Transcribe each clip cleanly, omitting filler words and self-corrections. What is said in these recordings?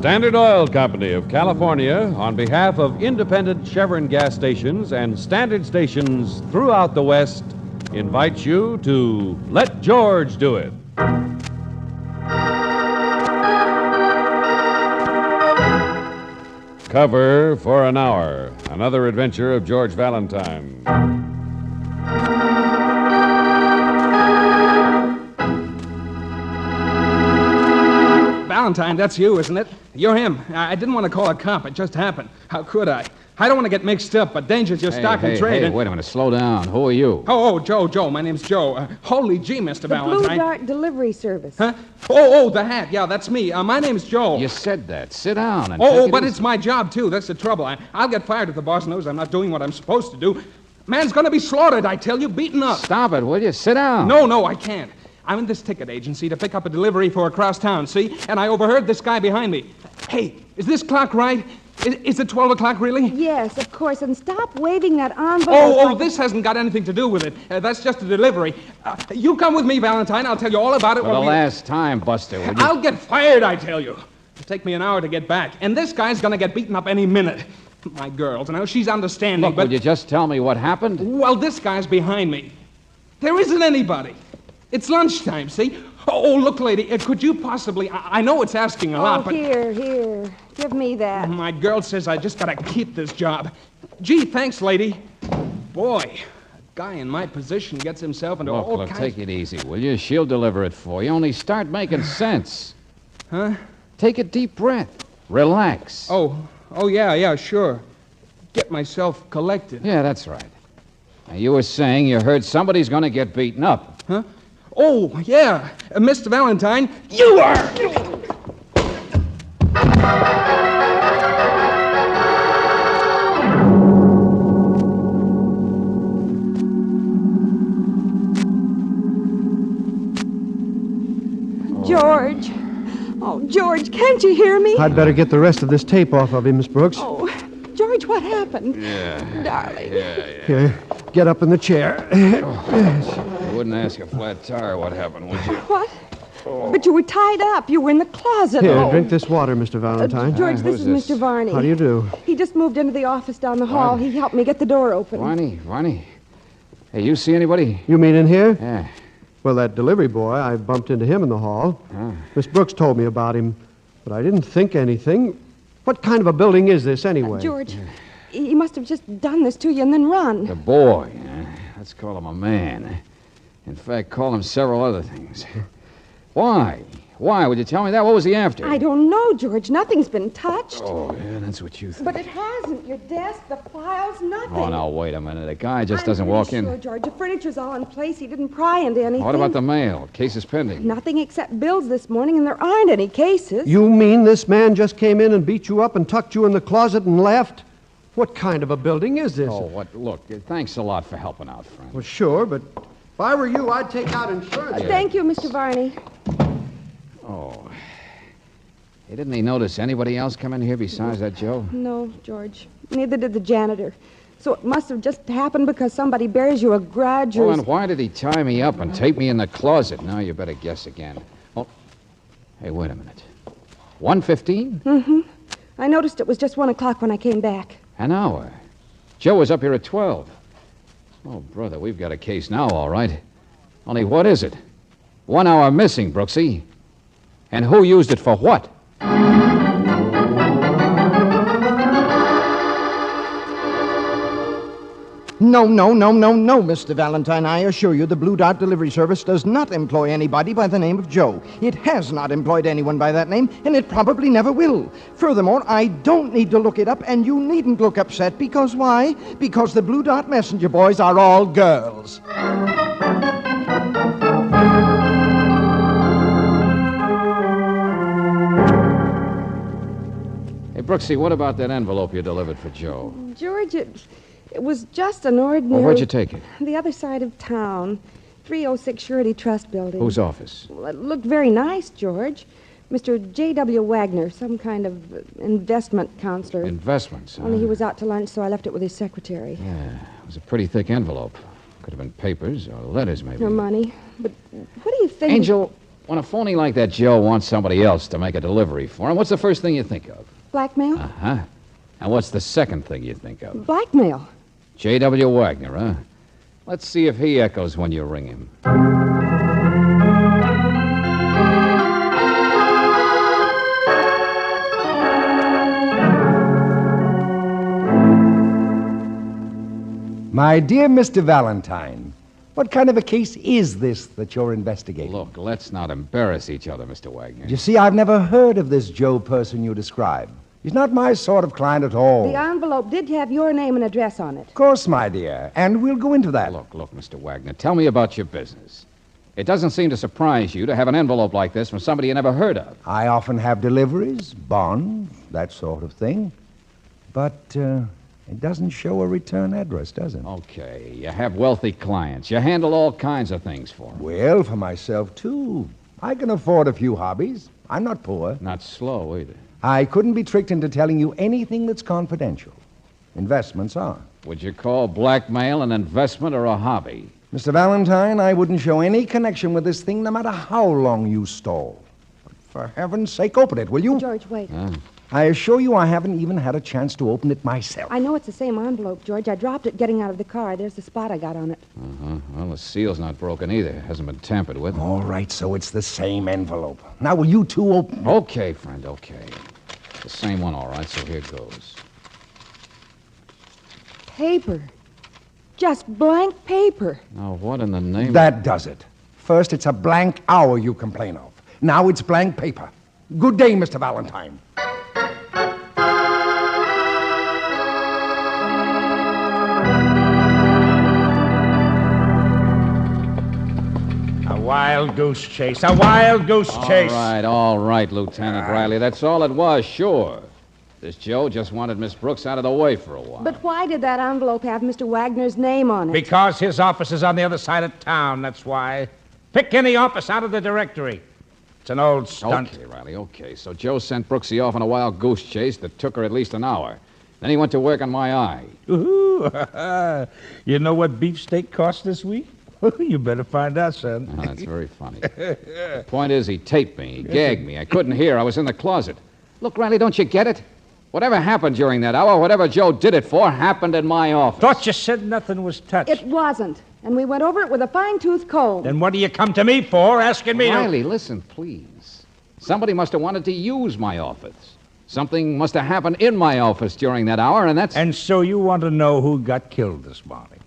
Standard Oil Company of California, on behalf of independent Chevron gas stations and standard stations throughout the West, invites you to Let George Do It. Cover for an hour. Another adventure of George Valentine. Valentine, that's you, isn't it? You're him. I didn't want to call a cop. It just happened. How could I? I don't want to get mixed up, but danger's your stock and trade. Hey, wait a minute. Slow down. Who are you? Joe. My name's Joe. Holy gee, Mr. Valentine. The Blue Dart Delivery Service. Huh? The hat. Yeah, that's me. My name's Joe. You said that. Sit down and but it's my job, too. That's the trouble. I'll get fired if the boss knows I'm not doing what I'm supposed to do. Man's gonna be slaughtered, I tell you, beaten up. Stop it, will you? Sit down. No, I can't. I'm in this ticket agency to pick up a delivery for across town, see? And I overheard this guy behind me. Hey, is this clock right? Is it 12 o'clock, really? Yes, of course. And stop waving that envelope. This hasn't got anything to do with it. That's just a delivery. You come with me, Valentine. I'll tell you all about it. For the last time, Buster, will you? I'll get fired, I tell you. It'll take me an hour to get back. And this guy's gonna get beaten up any minute. My girl's, now she's understanding, Look, will you just tell me what happened? Well, this guy's behind me. There isn't anybody. It's lunchtime, see? Look, lady, could you possibly... I know it's asking a lot, but... Here. Give me that. My girl says I just gotta keep this job. Gee, thanks, lady. Boy, a guy in my position gets himself into all kinds... Look, take it easy, will you? She'll deliver it for you. Only start making sense. Huh? Take a deep breath. Relax. Yeah, sure. Get myself collected. Yeah, that's right. Now, you were saying you heard somebody's gonna get beaten up. Huh? Yeah. Mr. Valentine, you are! George. Oh, George, can't you hear me? I'd better get the rest of this tape off of him, Miss Brooks. Oh, George, what happened? Yeah. Darling. Yeah. Here, get up in the chair. You wouldn't ask a flat tire what happened, would you? What? But you were tied up. You were in the closet. Here, drink this water, Mr. Valentine. George, this is Mr. Varney. How do you do? He just moved into the office down the hall. He helped me get the door open. Varney. Hey, you see anybody? You mean in here? Yeah. Well, that delivery boy, I bumped into him in the hall. Miss Brooks told me about him, but I didn't think anything. What kind of a building is this, anyway? George, he must have just done this to you and then run. The boy. Let's call him a man. In fact, call him several other things. Why? Would you tell me that? What was he after? I don't know, George. Nothing's been touched. Oh, yeah, that's what you think. But it hasn't. Your desk, the files, nothing. Oh, now, wait a minute. A guy just doesn't walk in. Sure, George. The furniture's all in place. He didn't pry into anything. What about the mail? Case is pending. Nothing except bills this morning, and there aren't any cases. You mean this man just came in and beat you up and tucked you in the closet and left? What kind of a building is this? Look, thanks a lot for helping out, friend. Well, sure, but if I were you, I'd take out insurance. Thank you, Mr. Varney. Oh. Hey, didn't he notice anybody else come in here besides that Joe? No, George. Neither did the janitor. So it must have just happened because somebody bears you a grudge or... Well, then why did he tie me up and tape me in the closet? Now you better guess again. Oh, hey, wait a minute. 1:15? Mm-hmm. I noticed it was just 1 o'clock when I came back. An hour. Joe was up here at 12. Oh, brother, we've got a case now, all right. Only what is it? 1 hour missing, Brooksy. And who used it for what? No, Mr. Valentine. I assure you the Blue Dart Delivery Service does not employ anybody by the name of Joe. It has not employed anyone by that name, and it probably never will. Furthermore, I don't need to look it up, and you needn't look upset, because why? Because the Blue Dart Messenger boys are all girls. Hey, Brooksy, what about that envelope you delivered for Joe? George, it was just an ordinary... Well, where'd you take it? The other side of town. 306 Surety Trust Building. Whose office? Well, it looked very nice, George. Mr. J.W. Wagner, some kind of investment counselor. Investments, huh? Only he was out to lunch, so I left it with his secretary. Yeah, it was a pretty thick envelope. Could have been papers or letters, maybe. Or money. But what do you think... Angel, When a phony like that Joe wants somebody else to make a delivery for him, what's the first thing you think of? Blackmail? Uh-huh. And what's the second thing you think of? Blackmail. J.W. Wagner, huh? Let's see if he echoes when you ring him. My dear Mr. Valentine, what kind of a case is this that you're investigating? Look, let's not embarrass each other, Mr. Wagner. You see, I've never heard of this Joe person you describe. He's not my sort of client at all. The envelope did have your name and address on it. Of course, my dear, and we'll go into that. Look, Mr. Wagner, tell me about your business. It doesn't seem to surprise you to have an envelope like this from somebody you never heard of. I often have deliveries, bonds, that sort of thing. But it doesn't show a return address, does it? Okay, you have wealthy clients. You handle all kinds of things for them. Well, for myself, too. I can afford a few hobbies. I'm not poor. Not slow, either. I couldn't be tricked into telling you anything that's confidential. Investments are. Would you call blackmail an investment or a hobby? Mr. Valentine, I wouldn't show any connection with this thing no matter how long you stall. But for heaven's sake, open it, will you? George, wait. I assure you I haven't even had a chance to open it myself. I know it's the same envelope, George. I dropped it getting out of the car. There's the spot I got on it. Well, the seal's not broken either. It hasn't been tampered with. All right, so it's the same envelope. Now, will you two open? Okay, friend, okay. The same one, all right, so here goes. Paper. Just blank paper. Now, what in the name That does it. First, it's a blank hour you complain of. Now it's blank paper. Good day, Mr. Valentine. Wild goose chase. A wild goose chase. All right, Lieutenant Riley. That's all it was, sure. This Joe just wanted Miss Brooks out of the way for a while. But why did that envelope have Mr. Wagner's name on it? Because his office is on the other side of town, that's why. Pick any office out of the directory. It's an old stunt. Okay, Riley, okay. So Joe sent Brooksy off on a wild goose chase that took her at least an hour. Then he went to work on my eye. Ooh, you know what beefsteak cost this week? You better find out, son. Oh, that's very funny. The point is, he taped me. He gagged me. I couldn't hear. I was in the closet. Look, Riley, don't you get it? Whatever happened during that hour, whatever Joe did it for, happened in my office. Thought you said nothing was touched. It wasn't. And we went over it with a fine-tooth comb. Then what do you come to me for, asking me Riley, listen, please. Somebody must have wanted to use my office. Something must have happened in my office during that hour, and that's... And so you want to know who got killed this morning?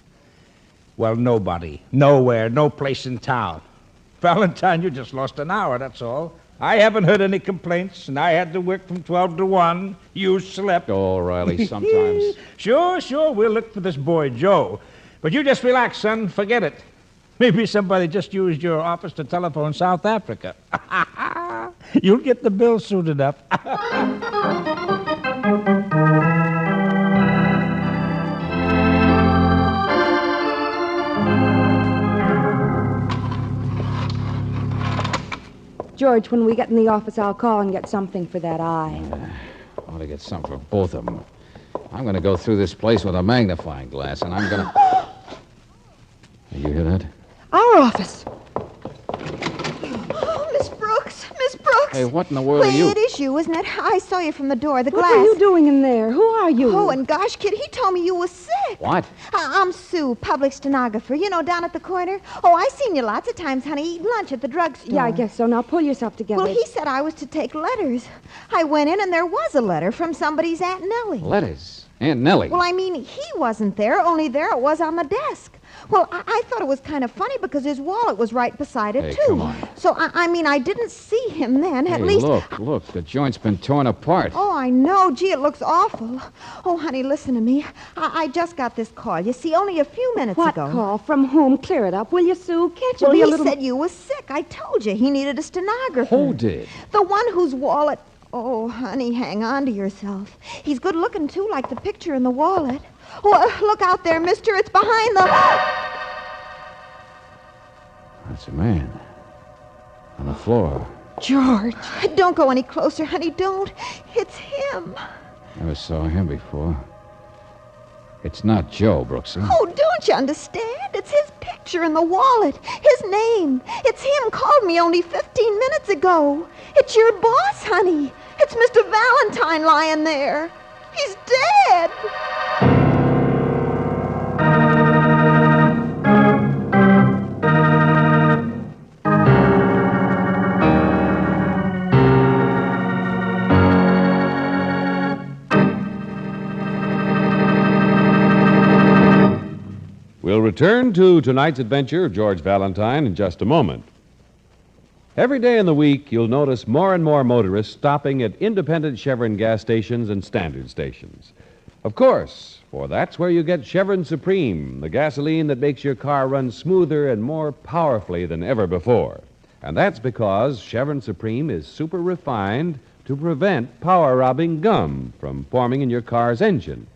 Well, nobody. Nowhere. No place in town. Valentine, you just lost an hour, that's all. I haven't heard any complaints, and I had to work from 12 to 1. You slept. Oh, Riley, sometimes... Sure. We'll look for this boy, Joe. But you just relax, son. Forget it. Maybe somebody just used your office to telephone South Africa. You'll get the bill soon enough. George, when we get in the office, I'll call and get something for that eye. I want to get something for both of them. I'm going to go through this place with a magnifying glass, and I'm going to... You hear that? Our office. Oh, Miss Brooks. Hey, what in the world are you... It is you, isn't it? I saw you from the door, the glass. What are you doing in there? Who are you? Oh, and gosh, kid, he told me you was sick. What? I'm Sue, public stenographer. You know, down at the corner. Oh, I seen you lots of times, honey, eating lunch at the drugstore. Yeah, I guess so. Now pull yourself together. Well, he said I was to take letters. I went in, and there was a letter from somebody's Aunt Nellie. Letters? Aunt Nellie? Well, I mean, he wasn't there, only there it was on the desk. Well, I thought it was kind of funny because his wallet was right beside it, Hey, too. come on. So, I mean, I didn't see him then, at least... look, the joint's been torn apart. Oh, I know. Gee, it looks awful. Oh, honey, listen to me. I just got this call. You see, only a few minutes What ago. call? From whom? Clear it up, will you, Sue? Can't you Well, be he a little... said you was sick. I told you. He needed a stenographer. Who did? The one whose wallet... Oh, honey, hang on to yourself. He's good looking, too, like the picture in the wallet. Oh, look out there, mister. It's behind the... That's a man. On the floor. George, don't go any closer, honey. Don't. It's him. Never saw him before. It's not Joe, Brooksy. Oh, don't you understand? It's his picture in the wallet. His name. It's him called me only 15 minutes ago. It's your boss, honey. It's Mr. Valentine lying there. He's dead. We'll return to tonight's adventure of George Valentine in just a moment. Every day in the week, you'll notice more and more motorists stopping at independent Chevron gas stations and standard stations. Of course, for that's where you get Chevron Supreme, the gasoline that makes your car run smoother and more powerfully than ever before. And that's because Chevron Supreme is super refined to prevent power-robbing gum from forming in your car's engine.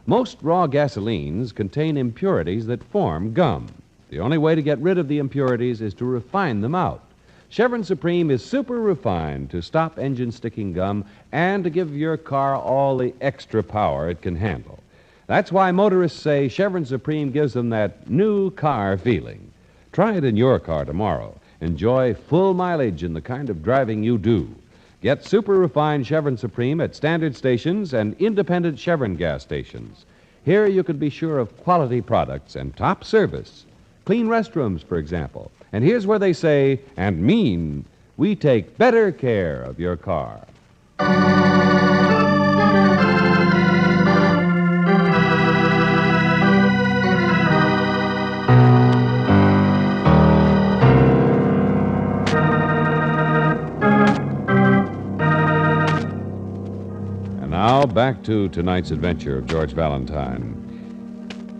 Most raw gasolines contain impurities that form gum. The only way to get rid of the impurities is to refine them out. Chevron Supreme is super refined to stop engine sticking gum and to give your car all the extra power it can handle. That's why motorists say Chevron Supreme gives them that new car feeling. Try it in your car tomorrow. Enjoy full mileage in the kind of driving you do. Get super refined Chevron Supreme at standard stations and independent Chevron gas stations. Here you can be sure of quality products and top service. Clean restrooms, for example. And here's where they say, and mean, we take better care of your car. Now, back to tonight's adventure of George Valentine.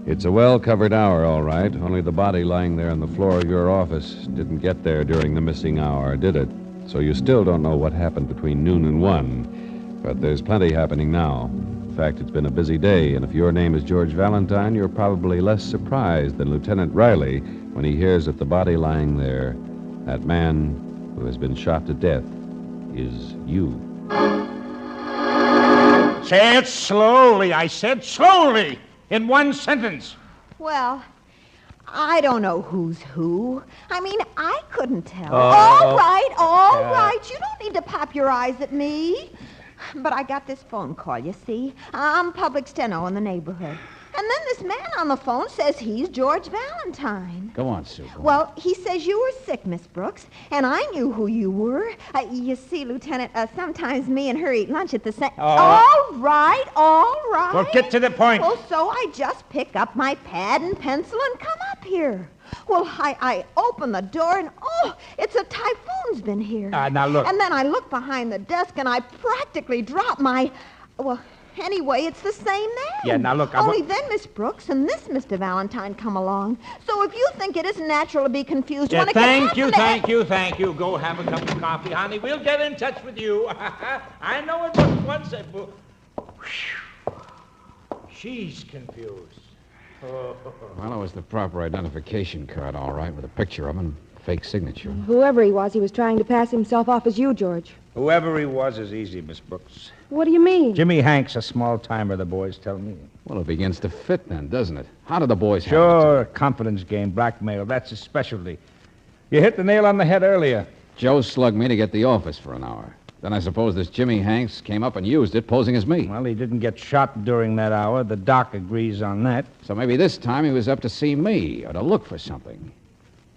It's a well-covered hour, all right, only the body lying there on the floor of your office didn't get there during the missing hour, did it? So you still don't know what happened between noon and 1. But there's plenty happening now. In fact, it's been a busy day, and if your name is George Valentine, you're probably less surprised than Lieutenant Riley when he hears that the body lying there, that man who has been shot to death, is you. Say it slowly, I said. Slowly. In one sentence. Well, I don't know who's who. I mean, I couldn't tell. All right. You don't need to pop your eyes at me. But I got this phone call, you see. I'm public steno in the neighborhood. And then this man on the phone says he's George Valentine. Go on, Sue. Well, he says you were sick, Miss Brooks, and I knew who you were. You see, Lieutenant, sometimes me and her eat lunch at the same... All right. Well, get to the point. Well, so I just pick up my pad and pencil and come up here. Well, I open the door and, it's a typhoon's been here. Now, look. And then I look behind the desk and I practically drop my... Well... Anyway, it's the same name. Yeah, now look, Only then Miss Brooks and this Mr. Valentine come along. So if you think it isn't natural to be confused when it thank you. Go have a cup of coffee, honey. We'll get in touch with you. I know it was once a... She's confused. Well, it was the proper identification card, all right, with a picture of him, fake signature. Whoever he was trying to pass himself off as you, George. Whoever he was is easy, Miss Brooks. What do you mean? Jimmy Hank's a small-timer, the boys tell me. Well, it begins to fit then, doesn't it? How do the boys have Sure, confidence game, blackmail. That's his specialty. You hit the nail on the head earlier. Joe slugged me to get the office for an hour. Then I suppose this Jimmy Hanks came up and used it, posing as me. Well, he didn't get shot during that hour. The doc agrees on that. So maybe this time he was up to see me or to look for something.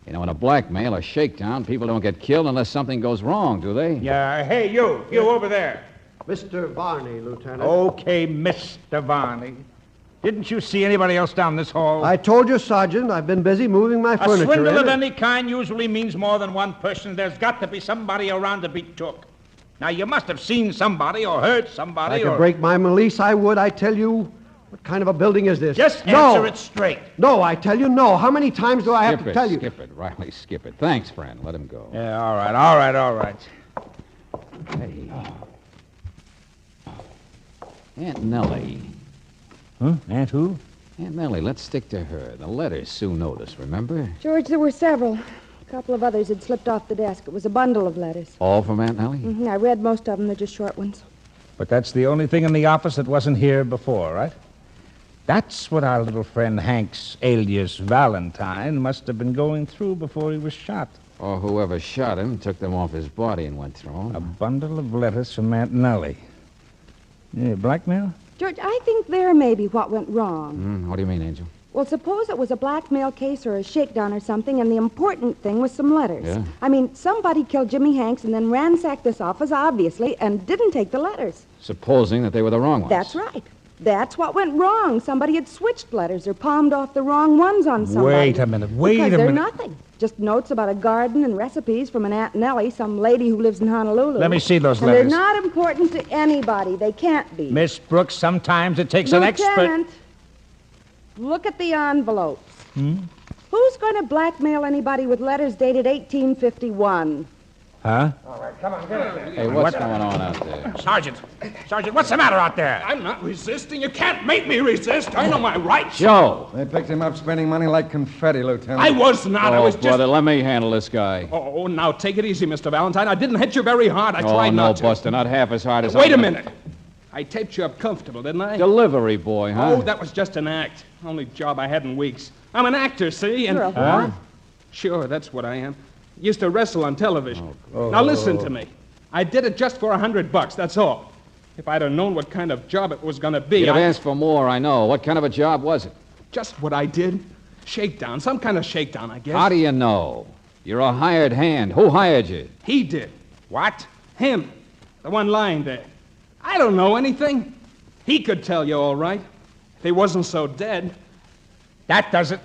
You know, in a blackmail or shakedown, people don't get killed unless something goes wrong, do they? Yeah, hey, you over there. Mr. Varney, Lieutenant. Okay, Mr. Varney. Didn't you see anybody else down this hall? I told you, Sergeant, I've been busy moving my furniture. A swindle in. of any kind usually means more than one person. There's got to be somebody around to be took. Now, you must have seen somebody or heard somebody. If I could break my release, I would. I tell you, what kind of a building is this? Just answer it straight. No, I tell you, no. How many times do I have to tell you? Skip it, Riley, skip it. Thanks, friend. Let him go. Yeah, all right. Hey. Aunt Nellie. Huh? Aunt who? Aunt Nellie, let's stick to her. The letters Sue noticed, remember? George, there were several. A couple of others had slipped off the desk. It was a bundle of letters. All from Aunt Nellie? I read most of them. They're just short ones. But that's the only thing in the office that wasn't here before, right? That's what our little friend Hank's alias Valentine must have been going through before he was shot. Or whoever shot him took them off his body and went through 'em. A bundle of letters from Aunt Nellie. Yeah, blackmail? George, I think there may be what went wrong. What do you mean, Angel? Well, suppose it was a blackmail case or a shakedown or something, and the important thing was some letters. Yeah. I mean, somebody killed Jimmy Hanks and then ransacked this office, obviously, and didn't take the letters. Supposing that they were the wrong ones. That's right. That's what went wrong. Somebody had switched letters or palmed off the wrong ones on somebody. Wait a minute. Because they're nothing. Just notes about a garden and recipes from an Aunt Nellie, some lady who lives in Honolulu. Let me see those and letters. They're not important to anybody. They can't be. Miss Brooks, sometimes it takes an expert. Lieutenant, look at the envelopes. Who's going to blackmail anybody with letters dated 1851? Huh? Hey, what's going on out there? Sergeant, what's the matter out there? I'm not resisting. You can't make me resist. I know my rights. Joe! They picked him up spending money like confetti, Lieutenant. I was not. I was just... brother, let me handle this guy. Oh, now take it easy, Mr. Valentine. I didn't hit you very hard. I tried not to. No, Buster, not half as hard as Wait a minute. I taped you up comfortable, didn't I? Delivery boy, huh? Oh, that was just an act. Only job I had in weeks. I'm an actor, see? And You're a what? Sure, that's what I am. Used to wrestle on television. Now listen to me. I did it just for $100, that's all. If I'd have known what kind of job it was going to be, You'd have asked for more, I know. What kind of a job was it? Just what I did. Shakedown, some kind of shakedown, I guess. How do you know? You're a hired hand. Who hired you? He did. What? Him. The one lying there. I don't know anything. He could tell you all right. If he wasn't so dead. That does it.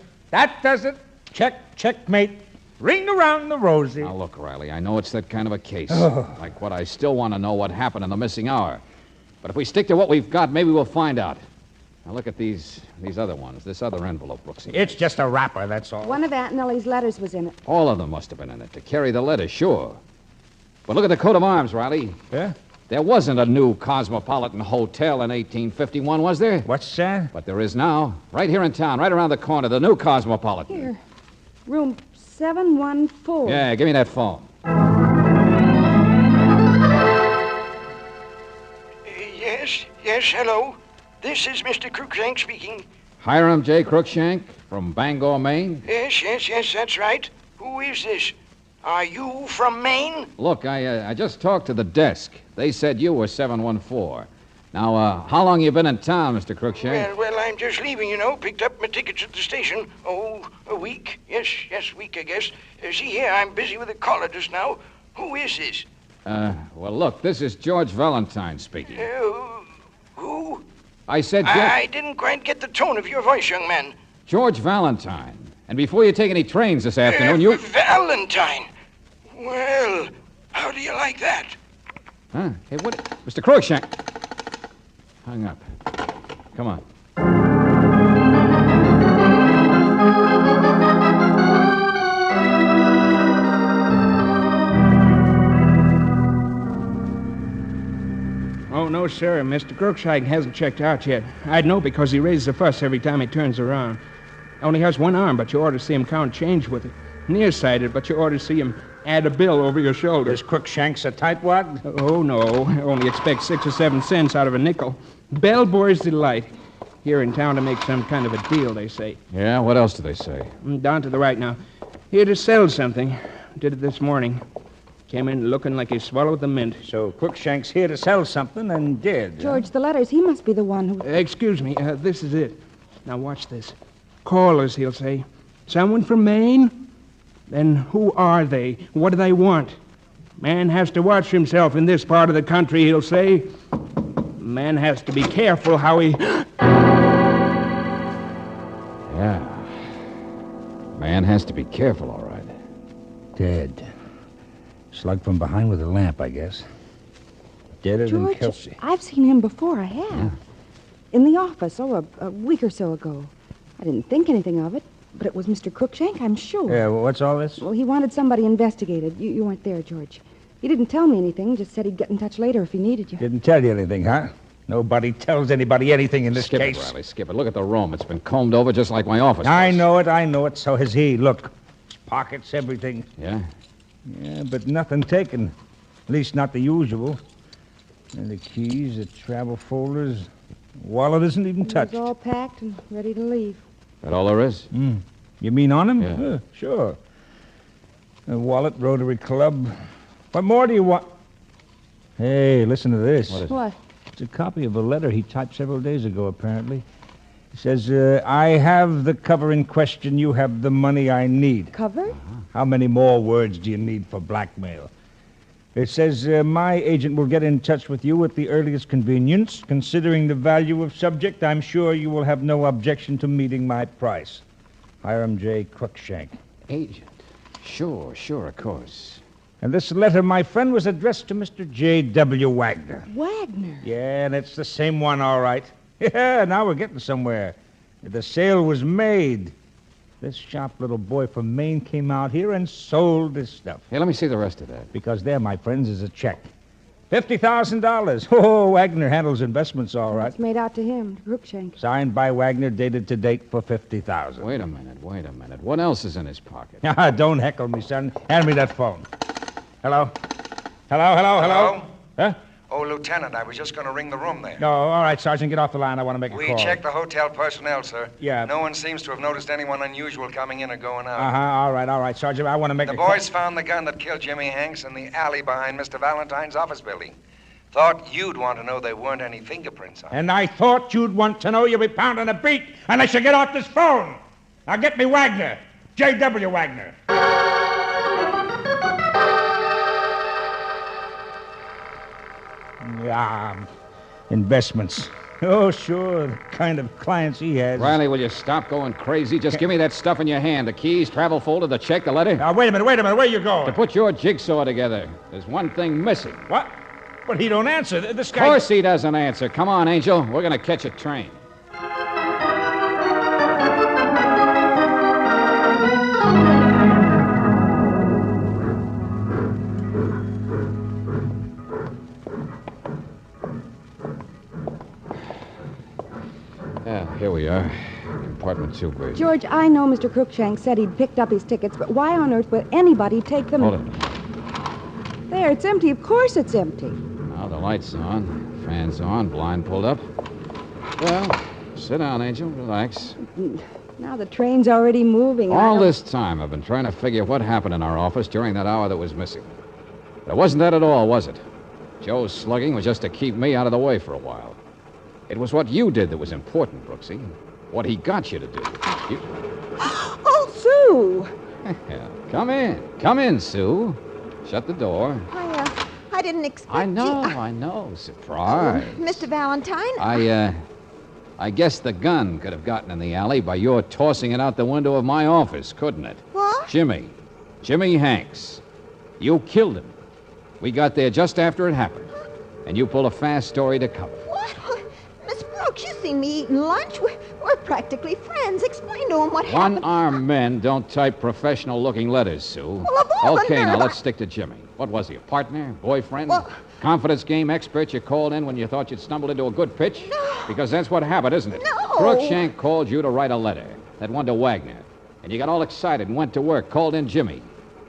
Checkmate. Ring around the rosy. Now, look, Riley, I know it's that kind of a case. Like what I still want to know what happened in the missing hour. But if we stick to what we've got, maybe we'll find out. Now, look at these other ones. This other envelope, Brooksy. It's just a wrapper, that's all. One of Aunt Nellie's letters was in it. All of them must have been in it to carry the letter, sure. But look at the coat of arms, Riley. Yeah? There wasn't a new Cosmopolitan Hotel in 1851, was there? What's that? But there is now. Right here in town, right around the corner, the new Cosmopolitan. Here. Room 714. Yeah, give me that phone. Yes, hello. This is Mr. Cruikshank speaking. Hiram J. Crookshank from Bangor, Maine. Yes, that's right. Who is this? Are you from Maine? Look, I just talked to the desk. They said you were 714. Now, how long you been in town, Mr. Crookshank? Well, I'm just leaving, you know. Picked up my tickets at the station. Oh, a week. Yes, week, I guess. See here, I'm busy with a caller just now. Who is this? Well, look, this is George Valentine speaking. Who? I said I didn't quite get the tone of your voice, young man. George Valentine. And before you take any trains this afternoon, you... Valentine. Well, how do you like that? Huh? Hey, what... Mr. Crookshank. Hung up. Come on. Oh, no, sir. Mr. Crookshank hasn't checked out yet. I'd know because he raises a fuss every time he turns around. Only has one arm, but you ought to see him count change with it. Nearsighted, but you ought to see him add a bill over your shoulder. Is Crookshank's a tightwad? Oh, no. Only expect 6 or 7 cents out of a nickel. Bellboy's delight. Here in town to make some kind of a deal, they say. Yeah, what else do they say? Down to the right now. Here to sell something. Did it this morning. Came in looking like he swallowed the mint. So Crookshank's here to sell something and did. George, the letters, he must be the one who... Excuse me, this is it. Now watch this. Callers, he'll say. Someone from Maine? Then who are they? What do they want? Man has to watch himself in this part of the country, he'll say. Man has to be careful how he... Yeah. Man has to be careful, all right. Dead. Slugged from behind with a lamp, I guess. Deader than George, Kelsey. I've seen him before, I have. Yeah. In the office, a week or so ago. I didn't think anything of it, but it was Mr. Crookshank, I'm sure. Yeah, well, what's all this? Well, he wanted somebody investigated. You weren't there, George. He didn't tell me anything, just said he'd get in touch later if he needed you. Didn't tell you anything, huh? Nobody tells anybody anything in this Skip case. It, Riley, skip it. Look at the room. It's been combed over just like my office. I know it. So has he. Look, his pockets, everything. Yeah? Yeah, but nothing taken. At least not the usual. And the keys, the travel folders, Wallet isn't even It touched. was all packed and ready to leave. That all there is? You mean on him? Yeah. Sure. A wallet, Rotary Club. What more do you want? Hey, listen to this. What is it? What? It's a copy of a letter he typed several days ago, apparently. It says, I have the cover in question. You have the money I need. Cover? How many more words do you need for blackmail? It says, my agent will get in touch with you at the earliest convenience. Considering the value of subject, I'm sure you will have no objection to meeting my price. Hiram J. Crookshank. Agent. Sure, of course. And this letter, my friend, was addressed to Mr. J.W. Wagner. Wagner. Yeah, and it's the same one, all right. Yeah, now we're getting somewhere. The sale was made. This sharp little boy from Maine came out here and sold this stuff. Hey, let me see the rest of that. Because there, my friends, is a check. $50,000. Oh, Wagner handles investments all right. It's made out to him, to Crookshank. Signed by Wagner, dated to date for $50,000. Wait a minute. What else is in his pocket? Don't heckle me, son. Hand me that phone. Hello? Hello? Huh? Oh, Lieutenant, I was just going to ring the room there. No, all right, Sergeant, get off the line. I want to make a We call. checked the hotel personnel, sir. Yeah. No one seems to have noticed anyone unusual coming in or going out. All right, Sergeant, I want to make The a call. boys found the gun that killed Jimmy Hanks in the alley behind Mr. Valentine's office building. Thought you'd want to know there weren't any fingerprints on it. And I thought you'd want to know you'll be pounding a beat unless you get off this phone. Now get me Wagner. J.W. Wagner. Yeah, investments. Oh, sure, the kind of clients he has. Riley, will you stop going crazy? Just give me that stuff in your hand. The keys, travel folder, the check, the letter. Now, wait a minute. Where you going? To put your jigsaw together. There's one thing missing. What? But he don't answer. This Of guy... course he doesn't answer. Come on, Angel. We're going to catch a train. Yeah, here we are. Compartment 2, baby. George, I know Mr. Crookshank said he'd picked up his tickets, but why on earth would anybody take them? Hold it. There, it's empty. Of course it's empty. Now the light's on, fan's on, blind pulled up. Well, sit down, Angel. Relax. Now the train's already moving. All this time I've been trying to figure what happened in our office during that hour that was missing. But it wasn't that at all, was it? Joe's slugging was just to keep me out of the way for a while. It was what you did that was important, Brooksy. What he got you to do. Oh, Sue! Come in. Come in, Sue. Shut the door. I didn't expect I know. Surprise. Mr. Valentine? I guess the gun could have gotten in the alley by your tossing it out the window of my office, couldn't it? What? Jimmy Hanks. You killed him. We got there just after it happened. And you pulled a fast story to cover. What? Miss Brooks, you see me eating lunch? We're practically friends. Explain to him what happened. One-armed men don't type professional-looking letters, Sue. Well, of all the Okay, now nerve, let's stick to Jimmy. What was he, a partner, boyfriend? Well- Confidence game expert you called in when you thought you'd stumbled into a good pitch? No. Because that's what happened, isn't it? No. Crookshank called you to write a letter, that one to Wagner. And you got all excited and went to work, called in Jimmy.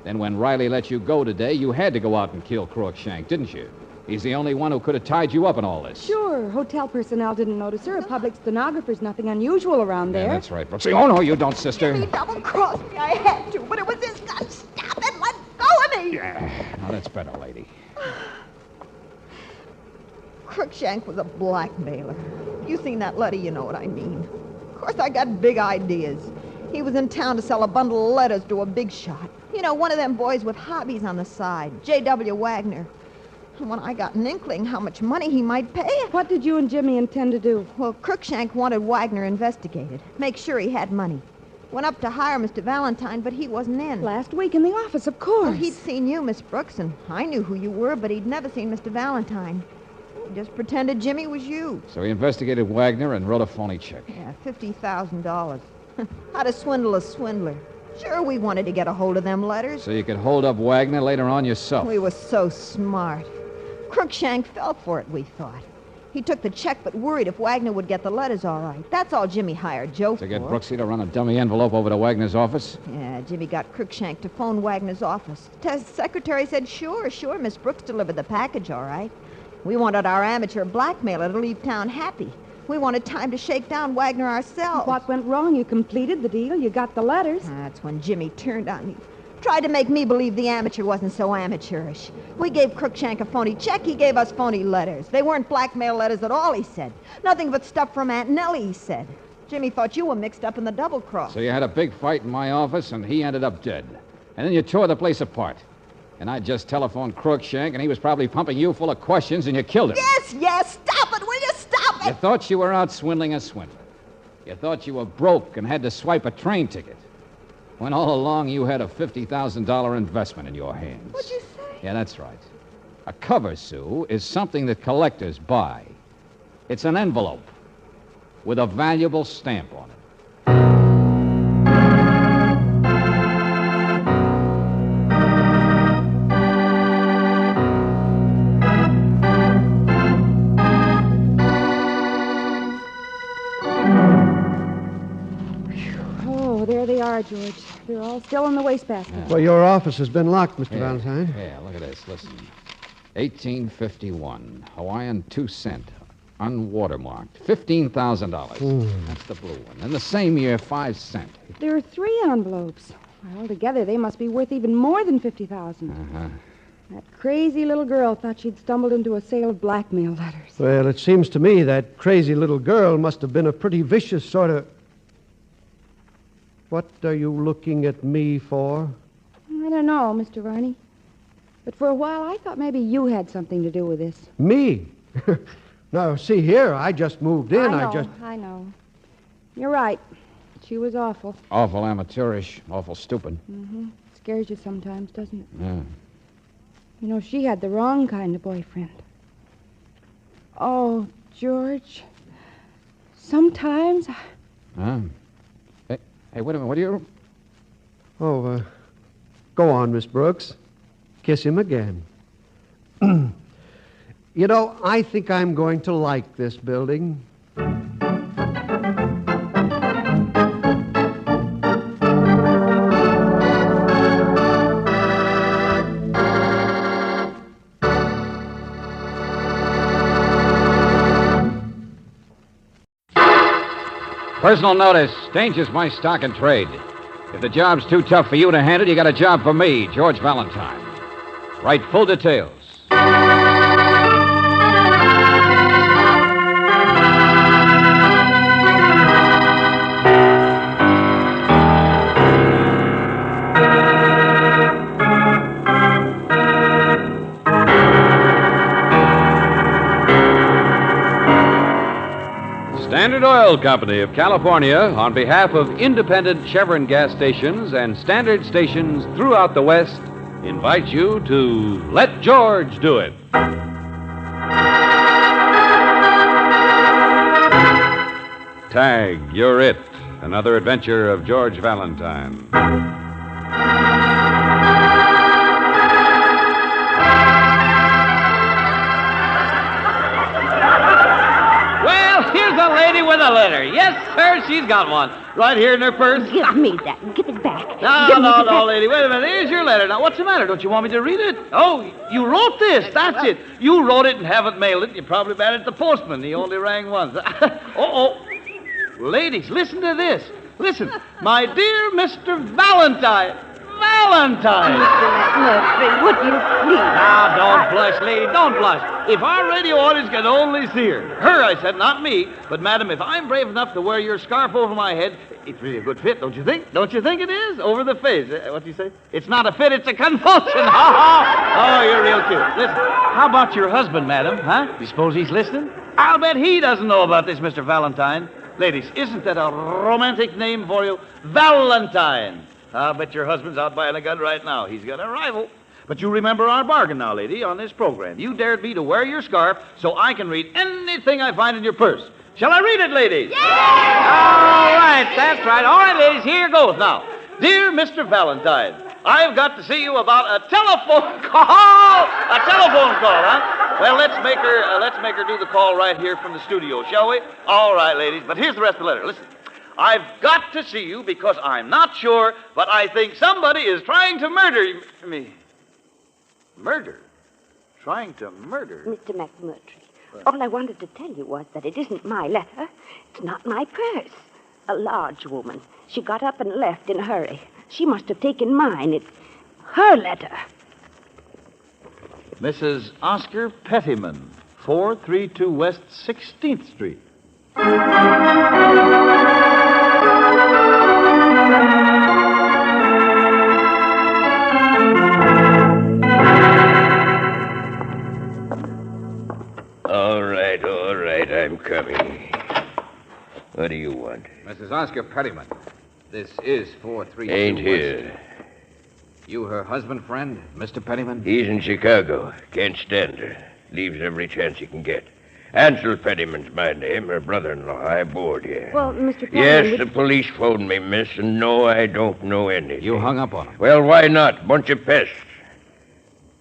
Then when Riley let you go today, you had to go out and kill Crookshank, didn't you? He's the only one who could have tied you up in all this. Sure, hotel personnel didn't notice her. A public stenographer's nothing unusual around there. Yeah, that's right, Brooksy. Oh, no, you don't, sister. Jimmy double-crossed me. I had to, but it was his gun. Stop it. Let go of me. Yeah, now that's better, lady. Crookshank was a blackmailer. You seen that letter, you know what I mean. Of course, I got big ideas. He was in town to sell a bundle of letters to a big shot. You know, one of them boys with hobbies on the side, J.W. Wagner. And when I got an inkling how much money he might pay... What did you and Jimmy intend to do? Well, Crookshank wanted Wagner investigated. Make sure he had money. Went up to hire Mr. Valentine, but he wasn't in. Last week in the office, of course. Well, he'd seen you, Miss Brooks, and I knew who you were, but he'd never seen Mr. Valentine. He just pretended Jimmy was you. So he investigated Wagner and wrote a phony check. Yeah, $50,000. How to swindle a swindler. Sure, we wanted to get a hold of them letters. So you could hold up Wagner later on yourself. We were so smart. Crookshank fell for it, we thought. He took the check, but worried if Wagner would get the letters all right. That's all Jimmy hired Joe for. To get Brooksy to run a dummy envelope over to Wagner's office? Yeah, Jimmy got Crookshank to phone Wagner's office. The secretary said, sure, Miss Brooks delivered the package all right. We wanted our amateur blackmailer to leave town happy. We wanted time to shake down Wagner ourselves. What went wrong? You completed the deal. You got the letters. That's when Jimmy turned on me. Tried to make me believe the amateur wasn't so amateurish. We gave Crookshank a phony check. He gave us phony letters. They weren't blackmail letters at all, he said. Nothing but stuff from Aunt Nellie, he said. Jimmy thought you were mixed up in the double cross. So you had a big fight in my office, and he ended up dead. And then you tore the place apart. And I just telephoned Crookshank, and he was probably pumping you full of questions, and you killed him. Yes, stop it, will you stop it? You thought you were out swindling a swindler. You thought you were broke and had to swipe a train ticket. When all along you had a $50,000 investment in your hands. What'd you say? Yeah, that's right. A cover, Sue, is something that collectors buy. It's an envelope with a valuable stamp on it. There they are, George. They're all still in the wastebasket. Yeah. Well, your office has been locked, Mr. Valentine. Yeah, look at this. Listen. 1851. Hawaiian 2 cent. Unwatermarked. $15,000. That's the blue one. And the same year, 5 cent. There are 3 envelopes. Well, together they must be worth even more than $50,000. Uh-huh. That crazy little girl thought she'd stumbled into a sale of blackmail letters. Well, it seems to me that crazy little girl must have been a pretty vicious sort of... What are you looking at me for? I don't know, Mr. Varney. But for a while, I thought maybe you had something to do with this. Me? No, see here, I just moved in. I know. You're right. She was awful. Awful amateurish. Awful stupid. Mm-hmm. Scares you sometimes, doesn't it? Yeah. You know, she had the wrong kind of boyfriend. Oh, George. Sometimes... Hey, wait a minute. What do you... Oh, go on, Miss Brooks. Kiss him again. You know, I think I'm going to like this building. Personal notice. Danger's my stock and trade. If the job's too tough for you to handle, you got a job for me, George Valentine. Write full details. Standard Oil Company of California, on behalf of independent Chevron gas stations and standard stations throughout the West, invites you to Let George Do It. Tag, you're it. Another adventure of George Valentine. Here's a lady with a letter. Yes, sir, she's got one. Right here in her purse. Give me that. Give it back. No, lady. Wait a minute. Here's your letter. Now, what's the matter? Don't you want me to read it? Oh, you wrote this. That's it. You wrote it and haven't mailed it. You probably bad at the postman. He only rang once. Ladies, listen to this. Listen. My dear Mr. Valentine. Valentine. Mr. McMurtry, would you please? Now, don't blush, lady, don't blush. If our radio audience can only see her. Her, I said, not me. But, madam, if I'm brave enough to wear your scarf over my head, it's really a good fit, don't you think? Don't you think it is? Over the face. What do you say? It's not a fit, it's a convulsion. Oh, you're real cute. Listen, how about your husband, madam, huh? You suppose he's listening? I'll bet he doesn't know about this, Mr. Valentine. Ladies, isn't that a romantic name for you? Valentine. I'll bet your husband's out buying a gun right now. He's got a rival. But you remember our bargain now, lady, on this program. You dared me to wear your scarf so I can read anything I find in your purse. Shall I read it, ladies? Yeah! All right, that's right. All right, ladies, here goes now. Dear Mr. Valentine, I've got to see you about a telephone call. A telephone call, huh? Well, let's make her do the call right here from the studio, shall we? All right, ladies, but here's the rest of the letter. Listen. I've got to see you because I'm not sure, but I think somebody is trying to murder me. Murder? Trying to murder? Mr. McMurtry, All I wanted to tell you was that it isn't my letter. It's not my purse. A large woman. She got up and left in a hurry. She must have taken mine. It's her letter. Mrs. Oscar Pettyman, 432 West 16th Street. All right, I'm coming. What do you want? Mrs. Oscar Pettyman, this is 432 Ain't West. here. You her husband, friend, Mr. Pettyman? He's in Chicago. Can't stand her. Leaves every chance he can get. Ansel Pettyman's my name, her brother-in-law. I board here. Well, Mr. Pettyman... Yes, the police phoned me, miss, and no, I don't know anything. You hung up on him? Well, why not? Bunch of pests.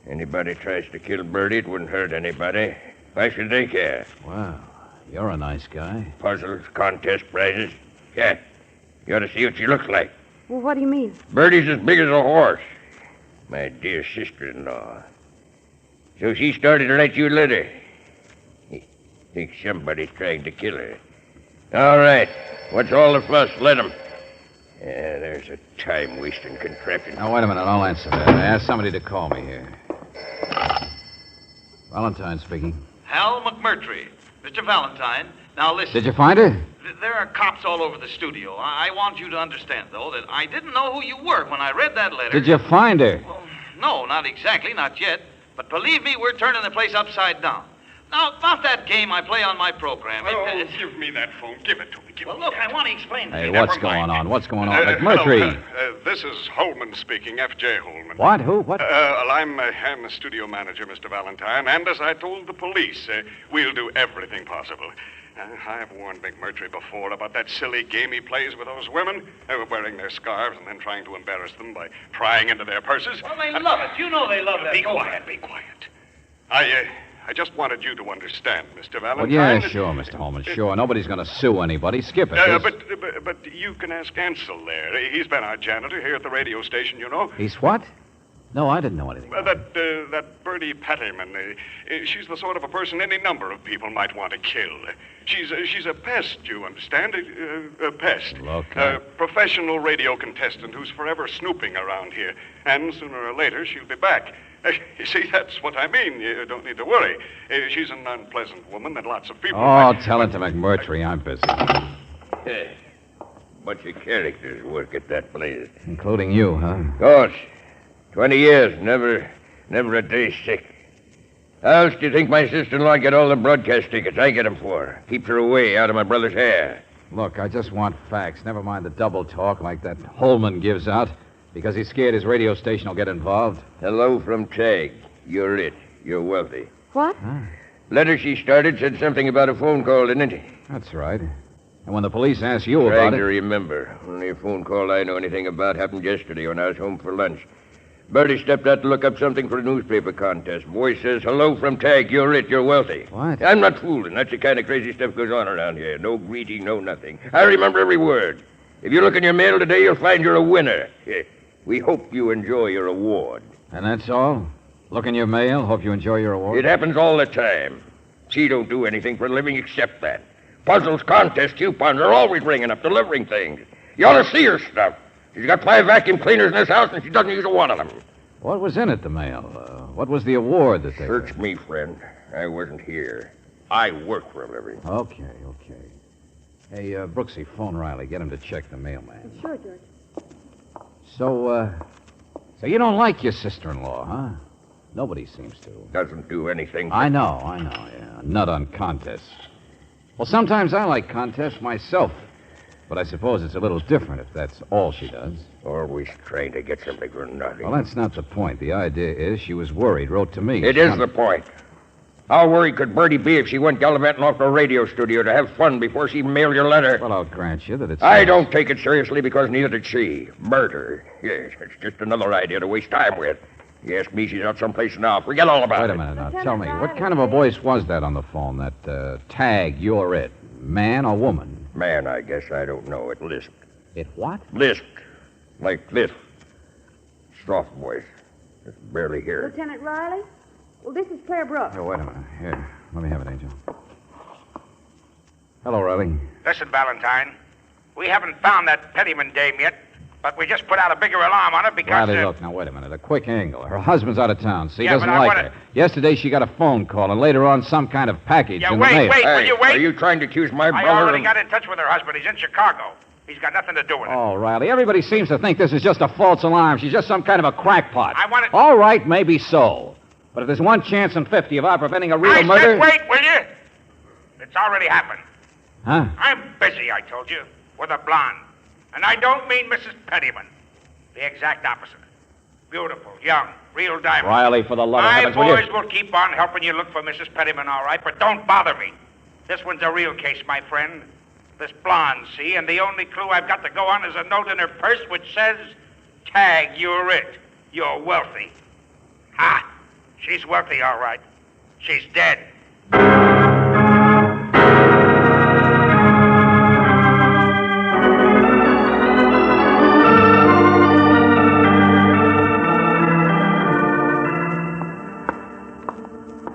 Anybody tries to kill Birdie, it wouldn't hurt anybody. Why should they care? Wow, you're a nice guy. Puzzles, contest prizes. Yeah, you ought to see what she looks like. Well, what do you mean? Birdie's as big as a horse. My dear sister-in-law. So she started to let you let her. Think somebody's trying to kill her. All right. What's all the fuss? Let him. Yeah, there's a time-wasting contraption. Now, wait a minute. I'll answer that. I asked somebody to call me here. Valentine speaking. Hal McMurtry. Mr. Valentine, now listen. Did you find her? There are cops all over the studio. I want you to understand, though, that I didn't know who you were when I read that letter. Did you find her? Well, no, not exactly, not yet. But believe me, we're turning the place upside down. Now, about that game I play on my program. Give me that phone. Give it to me. Well, look, I want to explain to Hey, you. what's going on? What's going on? McMurtry. Hello, this is Holman speaking, F.J. Holman. What? Who? What? I'm the studio manager, Mr. Valentine, and as I told the police, we'll do everything possible. I've warned McMurtry before about that silly game he plays with those women, wearing their scarves and then trying to embarrass them by prying into their purses. Well, they love it. You know they love that. Be quiet. I just wanted you to understand, Mr. Valentine. Well, yeah, sure, Mr. Holman, sure. Nobody's going to sue anybody. Skip it. But you can ask Ansel there. He's been our janitor here at the radio station, you know. He's what? No, I didn't know anything. That Birdie Pettyman, she's the sort of a person any number of people might want to kill. She's a pest, you understand? A pest. Look. A professional radio contestant who's forever snooping around here. And sooner or later, she'll be back. You see, that's what I mean. You don't need to worry. She's an unpleasant woman that lots of people... Tell it to McMurtry. I'm busy. Bunch of characters work at that place. Including you, huh? Gosh, 20 years, never a day sick. How else do you think my sister-in-law get all the broadcast tickets I get them for? Keeps her away out of my brother's hair. Look, I just want facts. Never mind the double talk like that Holman gives out. Because he's scared his radio station will get involved. Hello from Tag. You're rich. You're wealthy. What? Letter she started said something about a phone call, didn't it? That's right. And when the police asked you Trying about to it... remember. Only a phone call I know anything about happened yesterday when I was home for lunch. Birdie stepped out to look up something for a newspaper contest. Voice says, hello from Tag. You're rich. You're wealthy. What? I'm not fooling. That's the kind of crazy stuff goes on around here. No greeting, no nothing. I remember every word. If you look in your mail today, you'll find you're a winner. We hope you enjoy your award. And that's all? Look in your mail, hope you enjoy your award? It happens all the time. She don't do anything for a living except that. Puzzles, contests, coupons are always ringing up, delivering things. You ought to see her stuff. She's got 5 vacuum cleaners in this house, and she doesn't use a one of them. What was in it, the mail? What was the award that they... Search me, friend. I wasn't here. I work for a living. Okay. Hey, Brooksy, phone Riley. Get him to check the mailman. Sure, George. So you don't like your sister-in-law, huh? Nobody seems to. Doesn't do anything. I know, yeah. Nut on contests. Well, sometimes I like contests myself. But I suppose it's a little different if that's all she does. Always trying to get something for nothing. Well, that's not the point. The idea is she was worried, wrote to me. It is the point. How worried could Birdie be if she went gallivanting off to a radio studio to have fun before she mailed your letter? Well, I'll grant you that it's... I don't take it seriously because neither did she. Murder. Yes, it's just another idea to waste time with. You ask me, she's out someplace now. Forget all about it. Wait a minute now. Tell me, what kind of a voice was that on the phone? That Tag, you're it. Man or woman? Man, I guess. I don't know. It lisped. It what? Lisped. Like this. Soft voice. Just barely hear it. Lieutenant Riley? Well, this is Claire Brooks. Oh, wait a minute. Here, let me have it, Angel. Hello, Riley. Listen, Valentine. We haven't found that Pettyman dame yet, but we just put out a bigger alarm on her because... Riley, look, now, wait a minute. A quick angle. Her husband's out of town, so he Yeah, doesn't but I like wanna- her. Yesterday, she got a phone call, and later on, some kind of package Yeah, in wait, the mail. wait, will you wait? Are you trying to accuse my I brother already of... got in touch with her husband. He's in Chicago. He's got nothing to do with it. Oh, Riley, everybody seems to think this is just a false alarm. She's just some kind of a crackpot. I want it... All right, maybe so. But if there's 1 chance in 50 of our preventing a real I murder... said wait, will you? It's already happened. Huh? I'm busy, I told you, with a blonde. And I don't mean Mrs. Pettyman. The exact opposite. Beautiful, young, real diamond. Riley, for the love of My heavens, will you... boys will keep on helping you look for Mrs. Pettyman, all right, but don't bother me. This one's a real case, my friend. This blonde, see, and the only clue I've got to go on is a note in her purse which says, "Tag, you're it. You're wealthy." Ha! She's wealthy, all right. She's dead.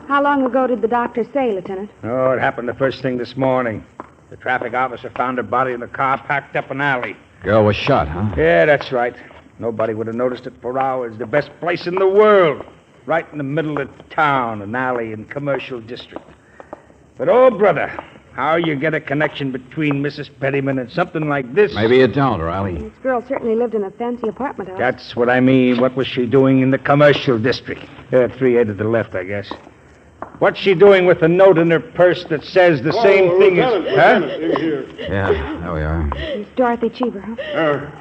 How long ago did the doctor say, Lieutenant? Oh, it happened the first thing this morning. The traffic officer found her body in the car packed up an alley. Girl was shot, huh? Yeah, that's right. Nobody would have noticed it for hours. The best place in the world. Right in the middle of town, an alley in commercial district. But, oh, brother, how you get a connection between Mrs. Pettyman and something like this? Maybe you don't, Riley. This girl certainly lived in a fancy apartment house. That's what I mean. What was she doing in the commercial district? 3A to the left, I guess. What's she doing with a note in her purse that says the same thing as... Yeah, there we are. It's Dorothy Cheever, huh?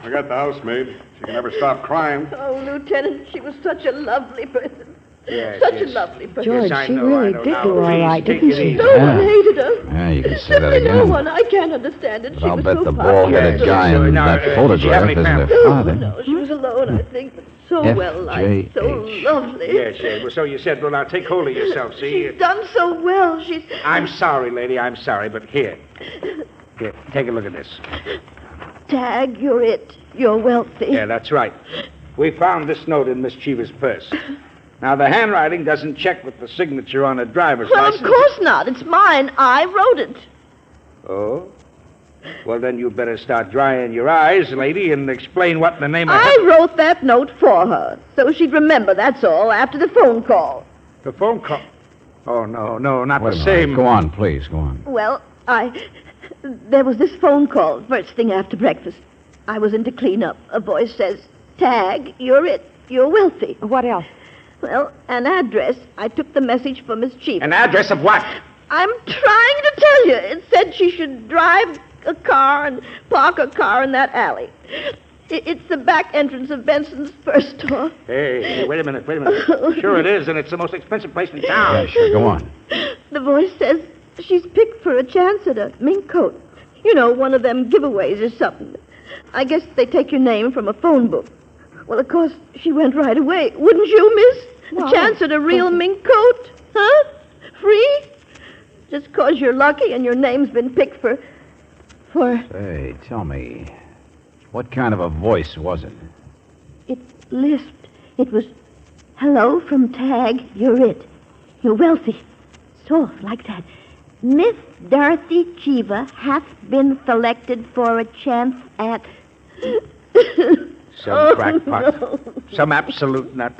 I got the housemaid. She can never stop crying. Oh, Lieutenant, she was such a lovely person. Yes, Such yes. a lovely person. George, Yes, I she know, really I know. did Now, do all please right, take didn't it she? easy. No one hated her. Yeah, you can say that No again. one. I can't understand it. But She I'll was bet so the popular. bald-headed guy in Now, that did she have photograph any isn't her family? father. No, she was alone, I think, but so F. well liked, J. so H. lovely. Yes, yes. Well, so you said. Well, now, take hold of yourself, see? She's done so well. She's... I'm sorry, lady. I'm sorry, but here. Here, take a look at this. Tag, you're it. You're wealthy. Yeah, that's right. We found this note in Miss Cheever's purse. Now, the handwriting doesn't check with the signature on a driver's Well, license. of course not. It's mine. I wrote it. Oh? Well, then you better start drying your eyes, lady, and explain what in the name of... I wrote that note for her, so she'd remember, that's all, after the phone call. The phone call? Oh, no, not Wait a the minute. same... Go on, please, go on. Well, there was this phone call first thing after breakfast. I was in to clean up. A voice says, "Tag, you're it. You're wealthy." What else? Well, an address. I took the message for Miss Cheever. An address of what? I'm trying to tell you. It said she should drive a car and park a car in that alley. It's the back entrance of Benson's first store. Hey, wait a minute. Sure it is, and it's the most expensive place in town. Yeah, sure, go on. The voice says she's picked for a chance at a mink coat. You know, one of them giveaways or something. I guess they take your name from a phone book. Well, of course, she went right away. Wouldn't you, miss? Well, a chance at a real mink coat? Huh? Free? Just 'cause you're lucky and your name's been picked for... Say, tell me, what kind of a voice was it? It lisped. It was, "Hello from Tag, you're it. You're wealthy." Soft, like that. "Miss Dorothy Cheever hath been selected for a chance at..." Some crackpot. No. Some absolute nut.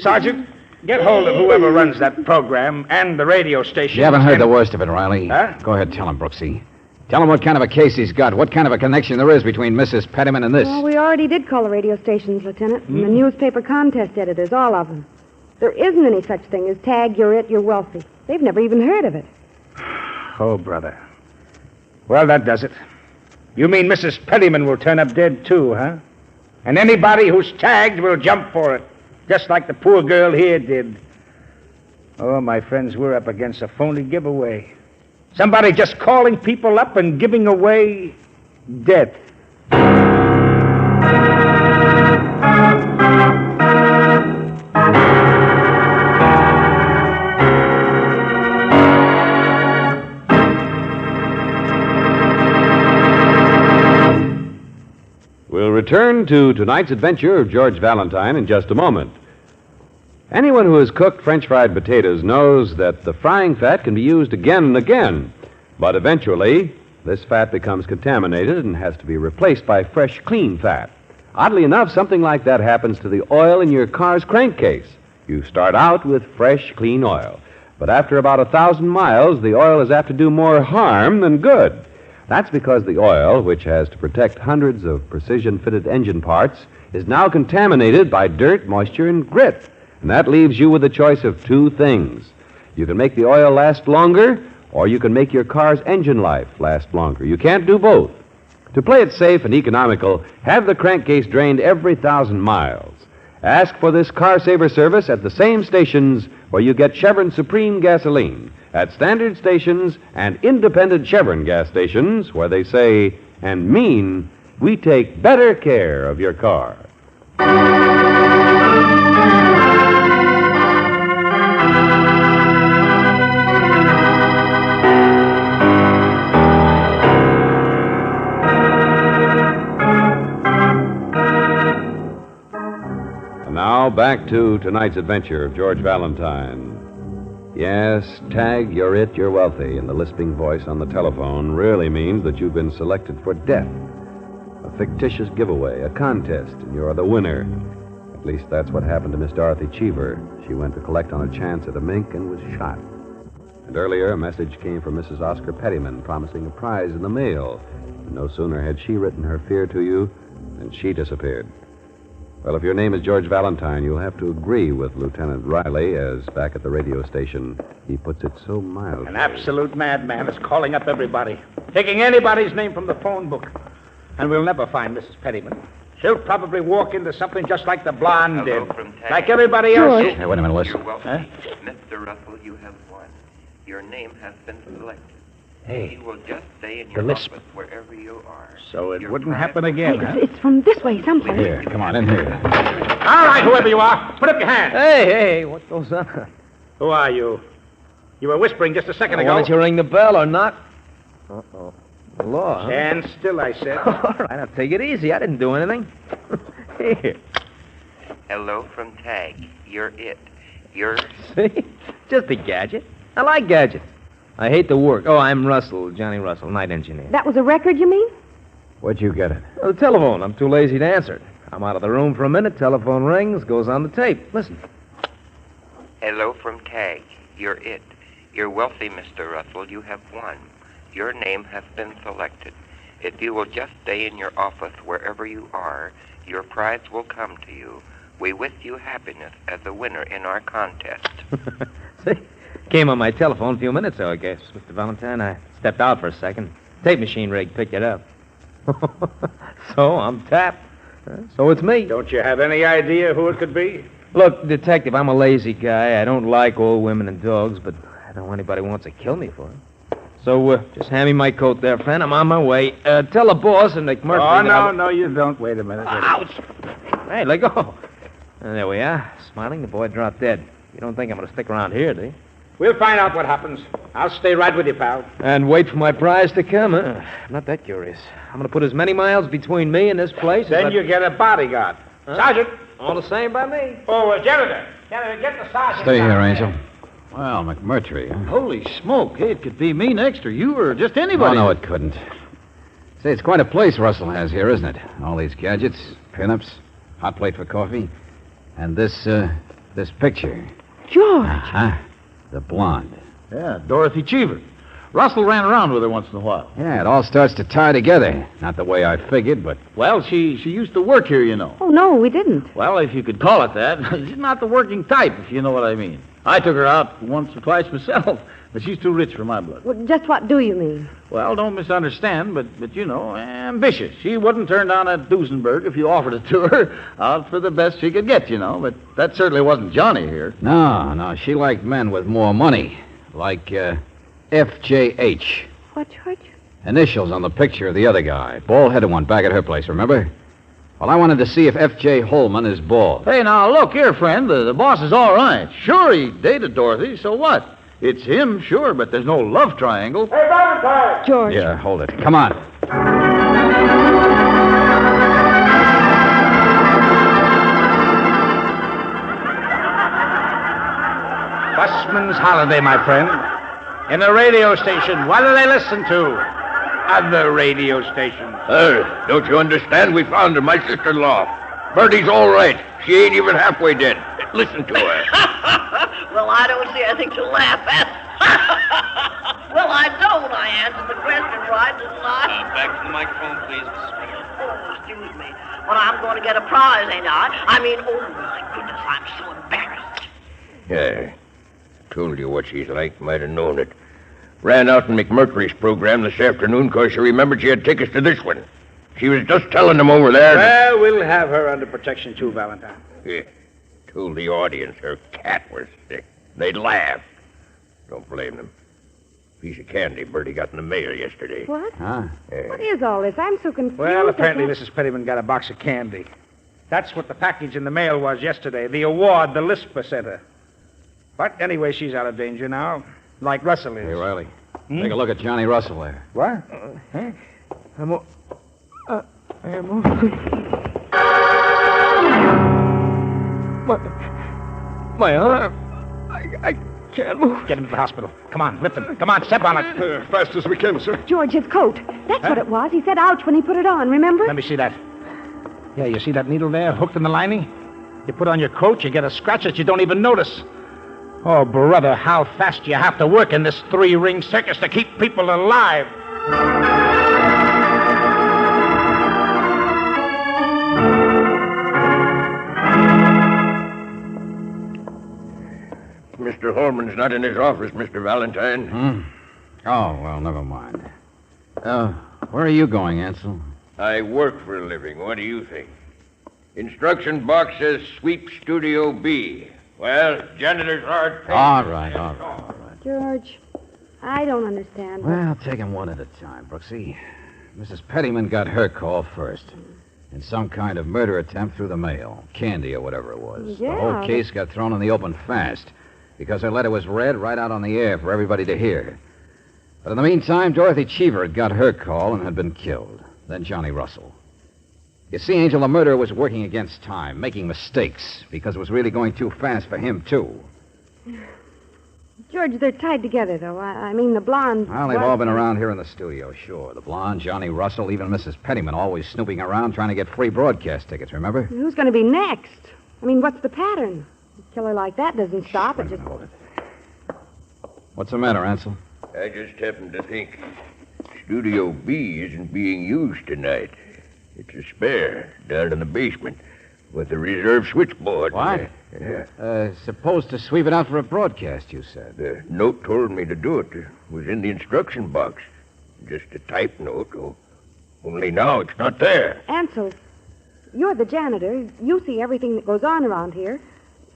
Sergeant, get hold of whoever runs that program and the radio station. You haven't heard the worst of it, Riley. Huh? Go ahead, tell him, Brooksy. Tell him what kind of a case he's got, what kind of a connection there is between Mrs. Pettyman and this. Well, we already did call the radio stations, Lieutenant, and the newspaper contest editors, all of them. There isn't any such thing as Tag, you're it, you're wealthy. They've never even heard of it. Oh, brother. Well, that does it. You mean Mrs. Pettyman will turn up dead, too, huh? And anybody who's tagged will jump for it, just like the poor girl here did. Oh, my friends, we're up against a phony giveaway. Somebody just calling people up and giving away death. We'll return to tonight's adventure of George Valentine in just a moment. Anyone who has cooked French fried potatoes knows that the frying fat can be used again and again. But eventually, this fat becomes contaminated and has to be replaced by fresh, clean fat. Oddly enough, something like that happens to the oil in your car's crankcase. You start out with fresh, clean oil. But after about 1,000 miles, the oil is apt to do more harm than good. That's because the oil, which has to protect hundreds of precision-fitted engine parts, is now contaminated by dirt, moisture, and grit. And that leaves you with a choice of two things. You can make the oil last longer, or you can make your car's engine life last longer. You can't do both. To play it safe and economical, have the crankcase drained every 1,000 miles. Ask for this car saver service at the same stations where you get Chevron Supreme gasoline, at standard stations and independent Chevron gas stations where they say and mean, we take better care of your car. Now, back to tonight's adventure of George Valentine. Yes, Tag, you're it, you're wealthy, and the lisping voice on the telephone really means that you've been selected for death. A fictitious giveaway, a contest, and you're the winner. At least that's what happened to Miss Dorothy Cheever. She went to collect on a chance at a mink and was shot. And earlier, a message came from Mrs. Oscar Pettyman promising a prize in the mail. And no sooner had she written her fear to you than she disappeared. Well, if your name is George Valentine, you'll have to agree with Lieutenant Riley, as back at the radio station, he puts it so mildly. An absolute madman is calling up everybody, taking anybody's name from the phone book. And we'll never find Mrs. Pettyman. She'll probably walk into something just like the blonde did. Like everybody else. Hey, wait a minute, Wes. Huh? Mr. Russell, you have won. Your name has been selected. Hey, you will just stay in the your lisp. office wherever you are. So it wouldn't happen again, huh? It's from this way someplace. Here, come on, in here. All right, whoever you are, put up your hand. Hey, what goes on? Who are you? You were whispering just a second ago. Why don't you ring the bell or not? Uh-oh. The law, huh? Stand still, I said. All right, now take it easy. I didn't do anything. Here. Hello from Tag. You're it. You're... See? Just a gadget. I like gadgets. I hate the work. Oh, I'm Russell, Johnny Russell, night engineer. That was a record, you mean? Where'd you get it? Oh, the telephone. I'm too lazy to answer it. I'm out of the room for a minute. Telephone rings, goes on the tape. Listen. Hello from Tag. You're it. You're wealthy, Mr. Russell. You have won. Your name has been selected. If you will just stay in your office wherever you are, your prize will come to you. We wish you happiness as a winner in our contest. See? Came on my telephone a few minutes ago, I guess, Mr. Valentine. I stepped out for a second. Tape machine rig picked it up. So I'm tapped. So it's me. Don't you have any idea who it could be? Look, Detective, I'm a lazy guy. I don't like old women and dogs, but I don't know anybody who wants to kill me for it. So just hand me my coat there, friend. I'm on my way. Tell the boss and McMurphy... Oh, no, you don't. Wait a minute. Ouch! Hey, let go. There we are. Smiling, the boy dropped dead. You don't think I'm going to stick around here, do you? We'll find out what happens. I'll stay right with you, pal. And wait for my prize to come, huh? I'm not that curious. I'm going to put as many miles between me and this place Then you get a bodyguard. Huh? Sergeant. All the same by me. Oh, janitor. Janitor, get the sergeant. Stay here, Angel. Well, McMurtry, huh? Holy smoke. Hey, it could be me next, or you, or just anybody. Oh, no, it couldn't. Say, it's quite a place Russell has here, isn't it? All these gadgets, pin-ups, hot plate for coffee, and this picture. George. Uh-huh. The blonde. Yeah, Dorothy Cheever. Russell ran around with her once in a while. Yeah, it all starts to tie together. Not the way I figured, but... Well, she used to work here, you know. Oh, no, we didn't. Well, if you could call it that. She's not the working type, if you know what I mean. I took her out once or twice myself, but she's too rich for my blood. Well, just what do you mean? Well, don't misunderstand, but you know, ambitious. She wouldn't turn down a Duesenberg if you offered it to her. Out for the best she could get, you know. But that certainly wasn't Johnny here. No, she liked men with more money. Like, FJH. What, George? Initials on the picture of the other guy. Bald-headed one back at her place, remember? Well, I wanted to see if F.J. Holman is bald. Hey, now, look here, friend. The boss is all right. Sure, he dated Dorothy, so what? It's him, sure, but there's no love triangle. Hey, Valentine! George. Yeah, hold it. Come on. Busman's holiday, my friend. In a radio station. What do they listen to? Other radio stations. Don't you understand? We found her, my sister-in-law. Bertie's all right. She ain't even halfway dead. Listen to her. Well, I don't see anything to laugh at. Well, I don't. I answered the question right, didn't I? Back to the microphone, please, Mrs. Petty. Oh, excuse me. But I'm going to get a prize, ain't I? I mean, oh, my goodness, I'm so embarrassed. Yeah. Told you what she's like. Might have known it. Ran out in McMurtry's program this afternoon because she remembered she had tickets to this one. She was just telling them over there. Well, we'll have her under protection, too, Valentine. Yeah. Told the audience her cat was sick. They'd laugh. Don't blame them. Piece of candy Bertie got in the mail yesterday. What? Huh? What is all this? I'm so confused. Well, apparently I can't- Mrs. Pettyman got a box of candy. That's what the package in the mail was yesterday, the award the Lisper sent her. But anyway, she's out of danger now, like Russell is. Hey, Riley, take a look at Johnny Russell there. What? My arm. I can't move. Get him to the hospital. Come on, lift him. Come on, step on it. Fast as we can, sir. George, his coat. That's what it was. He said ouch when he put it on, remember? Let me see that. Yeah, you see that needle there hooked in the lining? You put on your coat, you get a scratch that you don't even notice. Oh, brother, how fast you have to work in this three-ring circus to keep people alive. Mr. Holman's not in his office, Mr. Valentine. Oh, well, never mind. Where are you going, Ansel? I work for a living. What do you think? Instruction box says sweep Studio B. Well, janitor's hard paid. All right. George, I don't understand. Well, take them one at a time, Brooksy. Mrs. Pettyman got her call first. In some kind of murder attempt through the mail. Candy or whatever it was. Yeah. The whole case got thrown in the open fast because her letter was read right out on the air for everybody to hear. But in the meantime, Dorothy Cheever had got her call and had been killed. Then Johnny Russell. You see, Angel, the murderer was working against time, making mistakes, because it was really going too fast for him, too. George, they're tied together, though. I mean, the blonde... Well, they've all been around here in the studio, sure. The blonde, Johnny Russell, even Mrs. Pettyman, always snooping around trying to get free broadcast tickets, remember? Who's going to be next? I mean, what's the pattern? A killer like that doesn't stop. It just... What's the matter, Ansel? I just happened to think Studio B isn't being used tonight. It's a spare down in the basement with a reserve switchboard. What? Yeah. Supposed to sweep it out for a broadcast, you said. The note told me to do it. It was in the instruction box. Just a type note. Only now it's not there. Ansel, you're the janitor. You see everything that goes on around here.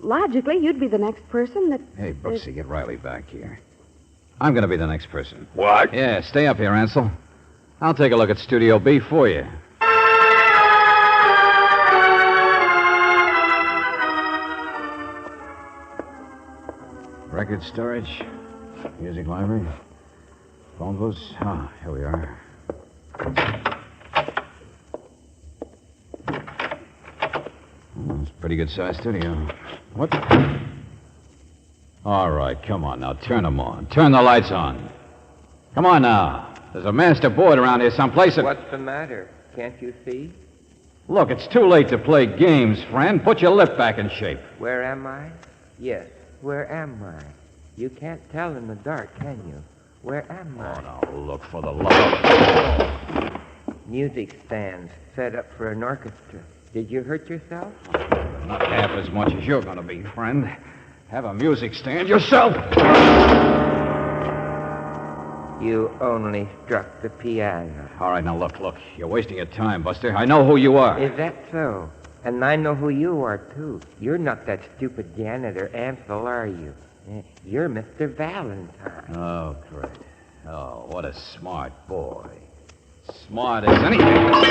Logically, you'd be the next person that... Hey, Brooksy, get Riley back here. I'm going to be the next person. What? Yeah, stay up here, Ansel. I'll take a look at Studio B for you. Record storage, music library, phone booths. Ah, here we are. Oh, it's a pretty good-sized studio. What? All right, come on now, turn them on. Turn the lights on. Come on now. There's a master board around here someplace. What's the matter? Can't you see? Look, it's too late to play games, friend. Put your lip back in shape. Where am I? Yes. Where am I? You can't tell in the dark, can you? Where am I? Oh, now, look for the love. Music stands set up for an orchestra. Did you hurt yourself? Not half as much as you're going to be, friend. Have a music stand yourself. You only struck the piano. All right, now, look. You're wasting your time, Buster. I know who you are. Is that so? And I know who you are, too. You're not that stupid janitor, Ansel, are you? You're Mr. Valentine. Oh, great. Oh, what a smart boy. Smart as anything. Oh,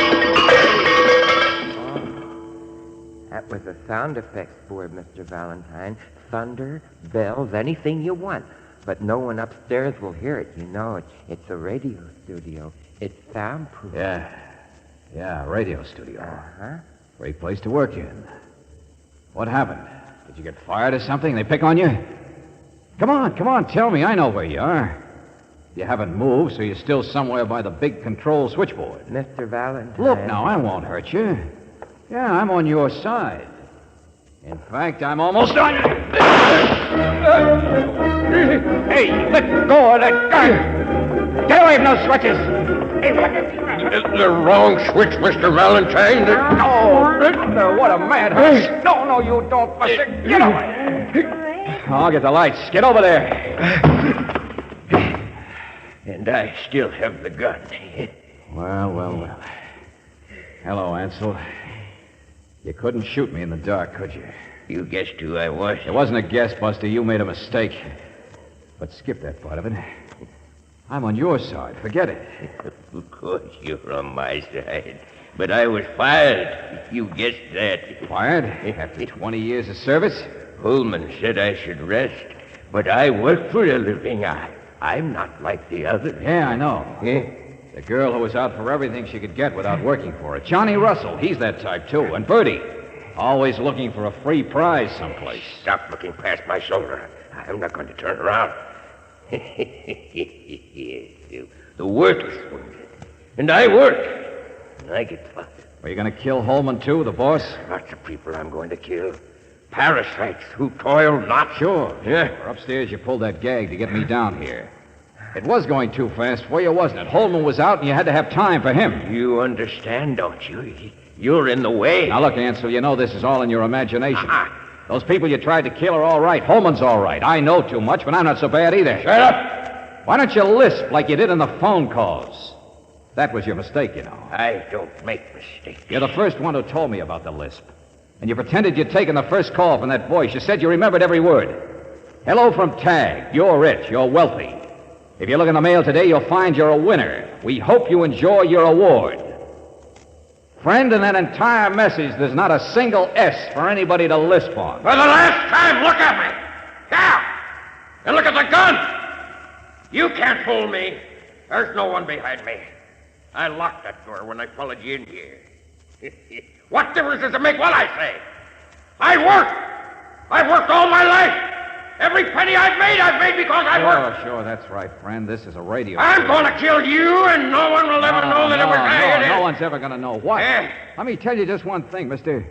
that was a sound effects board, Mr. Valentine. Thunder, bells, anything you want. But no one upstairs will hear it, you know. It's a radio studio. It's soundproof. Yeah, radio studio. Uh-huh. Great place to work in. What happened? Did you get fired or something? They pick on you? Come on, tell me. I know where you are. You haven't moved, so you're still somewhere by the big control switchboard. Mr. Valentine. Look, now, I won't hurt you. Yeah, I'm on your side. In fact, I'm almost on you. Hey, let go of that gun. Get away from those switches. The wrong switch, Mr. Valentine. No, what a madhouse. No, you don't, Buster. Get away. I'll get the lights. Get over there. And I still have the gun. Well. Hello, Ansel. You couldn't shoot me in the dark, could you? You guessed who I was. It wasn't a guess, Buster. You made a mistake. But skip that part of it. I'm on your side. Forget it. Of course you're on my side. But I was fired. You guessed that. Fired? After 20 years of service? Holman said I should rest. But I work for a living. I'm not like the others. Yeah, I know. The girl who was out for everything she could get without working for it. Johnny Russell, he's that type, too. And Bertie, always looking for a free prize someplace. Stop looking past my shoulder. I'm not going to turn around. The worthless ones. And I work. And I get fucked. Are you going to kill Holman, too, the boss? Lots of people I'm going to kill. Parasites who toil not. Sure. Yeah. Upstairs, you pulled that gag to get me down here. It was going too fast for you, wasn't it? Holman was out, and you had to have time for him. You understand, don't you? You're in the way. Now, look, Ansel, you know this is all in your imagination. Those people you tried to kill are all right. Holman's all right. I know too much, but I'm not so bad either. Shut up! Why don't you lisp like you did in the phone calls? That was your mistake, you know. I don't make mistakes. You're the first one who told me about the lisp. And you pretended you'd taken the first call from that voice. You said you remembered every word. Hello from Tag. You're rich. You're wealthy. If you look in the mail today, you'll find you're a winner. We hope you enjoy your award. Friend, in that entire message, there's not a single S for anybody to lisp on. For the last time, look at me. Yeah. And look at the gun. You can't fool me. There's no one behind me. I locked that door when I followed you in here. What difference does it make what I say? I work. I've worked all my life. Every penny I've made because I worked. Sure, that's right, friend. This is a radio. I'm going to kill you, and no one will ever know that it was I. No one's ever going to know what. Let me tell you just one thing, mister.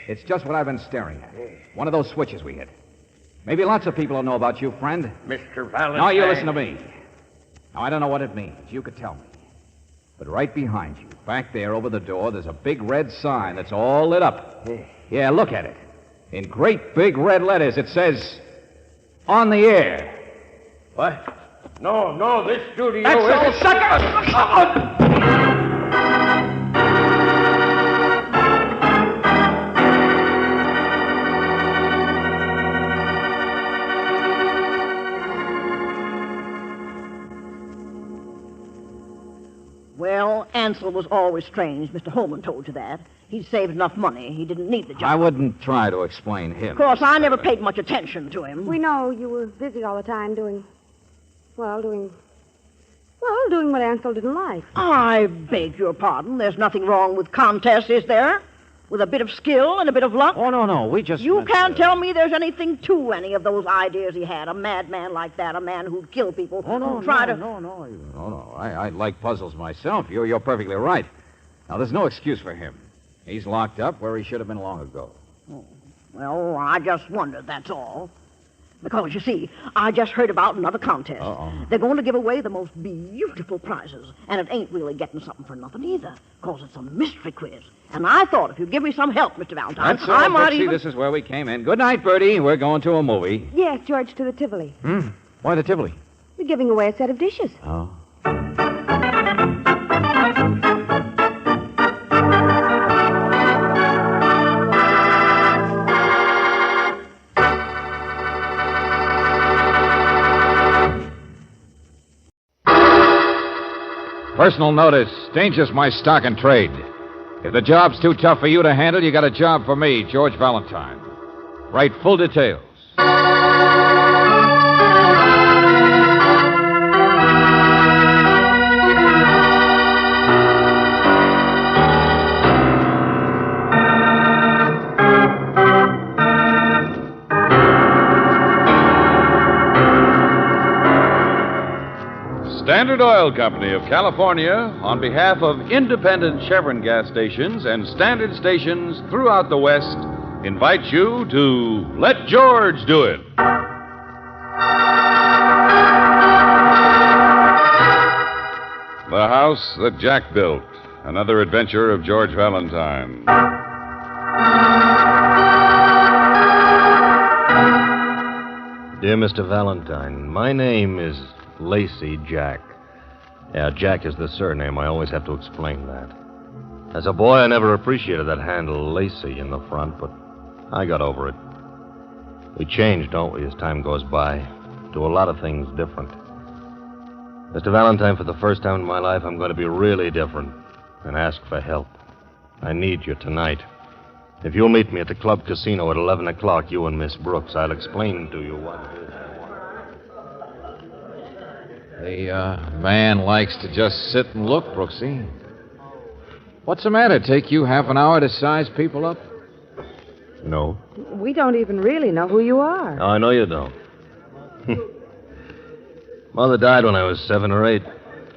It's just what I've been staring at. One of those switches we hit. Maybe lots of people will know about you, friend. Mr. Valentine. Now, you listen to me. Now, I don't know what it means. You could tell me. But right behind you, back there over the door, there's a big red sign that's all lit up. Yeah, look at it. In great big red letters, it says, "On the air." What? No, this studio That's is... sucker! Well, Ansel was always strange. Mr. Holman told you that. He'd saved enough money. He didn't need the job. I wouldn't try to explain him. Of course, I never paid much attention to him. We know you were busy all the time doing what Ansel didn't like. I beg your pardon. There's nothing wrong with contests, is there? With a bit of skill and a bit of luck? Oh, no. We just... You can't tell me there's anything to any of those ideas he had. A madman like that, a man who'd kill people. Oh, no. I like puzzles myself. You're perfectly right. Now, there's no excuse for him. He's locked up where he should have been long ago. Oh. Well, I just wondered, that's all. Because, you see, I just heard about another contest. Uh-oh. They're going to give away the most beautiful prizes. And it ain't really getting something for nothing either. Because it's a mystery quiz. And I thought if you'd give me some help, Mr. Valentine, That's all, I might Brooksy. even... This is where we came in. Good night, Bertie. We're going to a movie. Yes, George, to the Tivoli. Why the Tivoli? We're giving away a set of dishes. Oh. Personal notice. Danger's my stock and trade. If the job's too tough for you to handle, you got a job for me, George Valentine. Write full details. Standard Oil Company of California, on behalf of independent Chevron gas stations and standard stations throughout the West, invites you to Let George Do It. The House That Jack Built, another adventure of George Valentine. Dear Mr. Valentine, my name is Lacey Jack. Yeah, Jack is the surname. I always have to explain that. As a boy, I never appreciated that handle Lacey in the front, but I got over it. We change, don't we, as time goes by? Do a lot of things different. Mr. Valentine, for the first time in my life, I'm going to be really different and ask for help. I need you tonight. If you'll meet me at the club casino at 11 o'clock, you and Miss Brooks, I'll explain to you what it is. The man likes to just sit and look, Brooksy. What's the matter? Take you half an hour to size people up? No. We don't even really know who you are. I know you don't. Mother died when I was 7 or 8.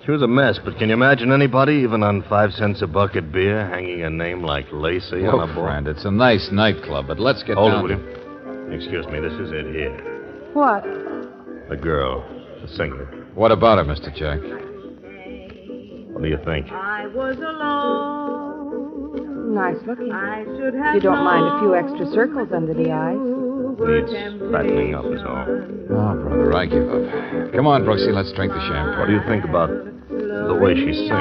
She was a mess, but can you imagine anybody, even on 5 cents a bucket beer, hanging a name like Lacey on a board? Friend, it's a nice nightclub, but let's get Hold down it, will you? Excuse me, this is it here. What? The girl, the singer. What about her, Mr. Jack? What do you think? I was alone. Nice looking. You don't mind a few extra circles under the eyes. Needs fattening up is all. Oh, brother, I give up. Come on, Brooksy, let's drink the champagne. What do you think about the way she sings?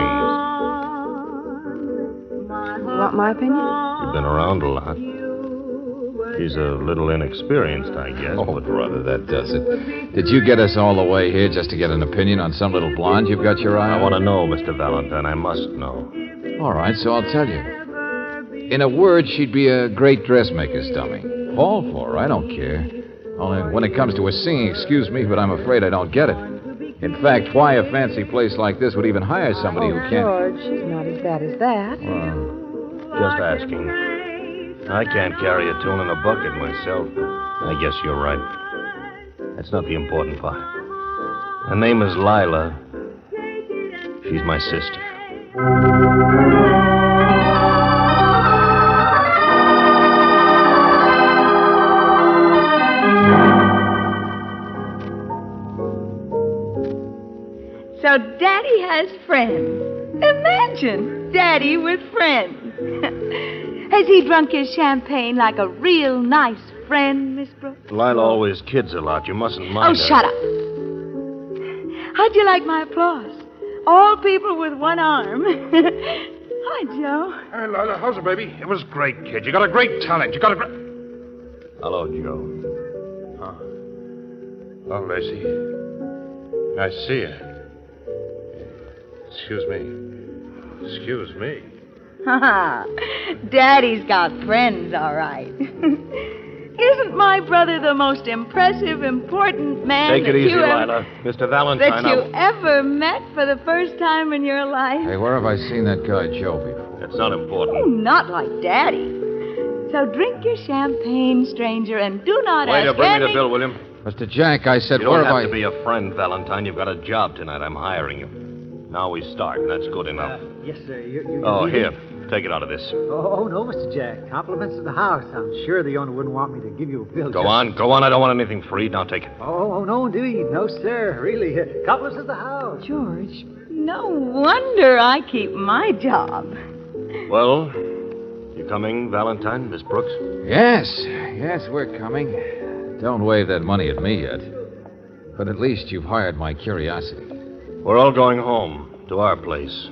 You want my opinion? You've been around a lot. She's a little inexperienced, I guess. Oh, brother, that does it. Did you get us all the way here just to get an opinion on some little blonde you've got your eye on? I want to know, Mr. Valentine. I must know. All right, so I'll tell you. In a word, she'd be a great dressmaker's dummy. All for her, I don't care. Only when it comes to her singing, excuse me, but I'm afraid I don't get it. In fact, why a fancy place like this would even hire somebody who can't... George, she's not as bad as that. Well, just asking. I can't carry a tune in a bucket myself. I guess you're right. That's not the important part. Her name is Lila. She's my sister. So Daddy has friends. Imagine Daddy with friends. Has he drunk his champagne like a real nice friend, Miss Brooks? Lila always kids a lot. You mustn't mind her. Shut up. How'd you like my applause? All people with one arm. Hi, Joe. Hey, Lila, how's it, baby? It was great, kid. You got a great talent. You got a great... Hello, Joe. Huh? Oh, Lacey. Nice to see you. Excuse me. Excuse me. Daddy's got friends, all right. Isn't my brother the most impressive, important man Take it easy, Lila. Mr. Valentine. That you ever met for the first time in your life? Hey, where have I seen that guy Joe before? That's not important. Oh, not like Daddy. So drink your champagne, stranger, and do not Waiter, ask bring me any... the bill, William. Mr. Jack, I said, you where don't have have to be a friend, Valentine. You've got a job tonight. I'm hiring you. Now we start, and that's good enough. Yes, sir. Oh, here. Take it out of this. Oh, no, Mr. Jack. Compliments to the house. I'm sure the owner wouldn't want me to give you a bill. Go on. I don't want anything free. Now take it. Oh, no, indeed. No, sir. Really. Compliments to the house. George, no wonder I keep my job. Well, you coming, Valentine, Miss Brooks? Yes, we're coming. Don't wave that money at me yet. But at least you've hired my curiosity. We're all going home, to our place.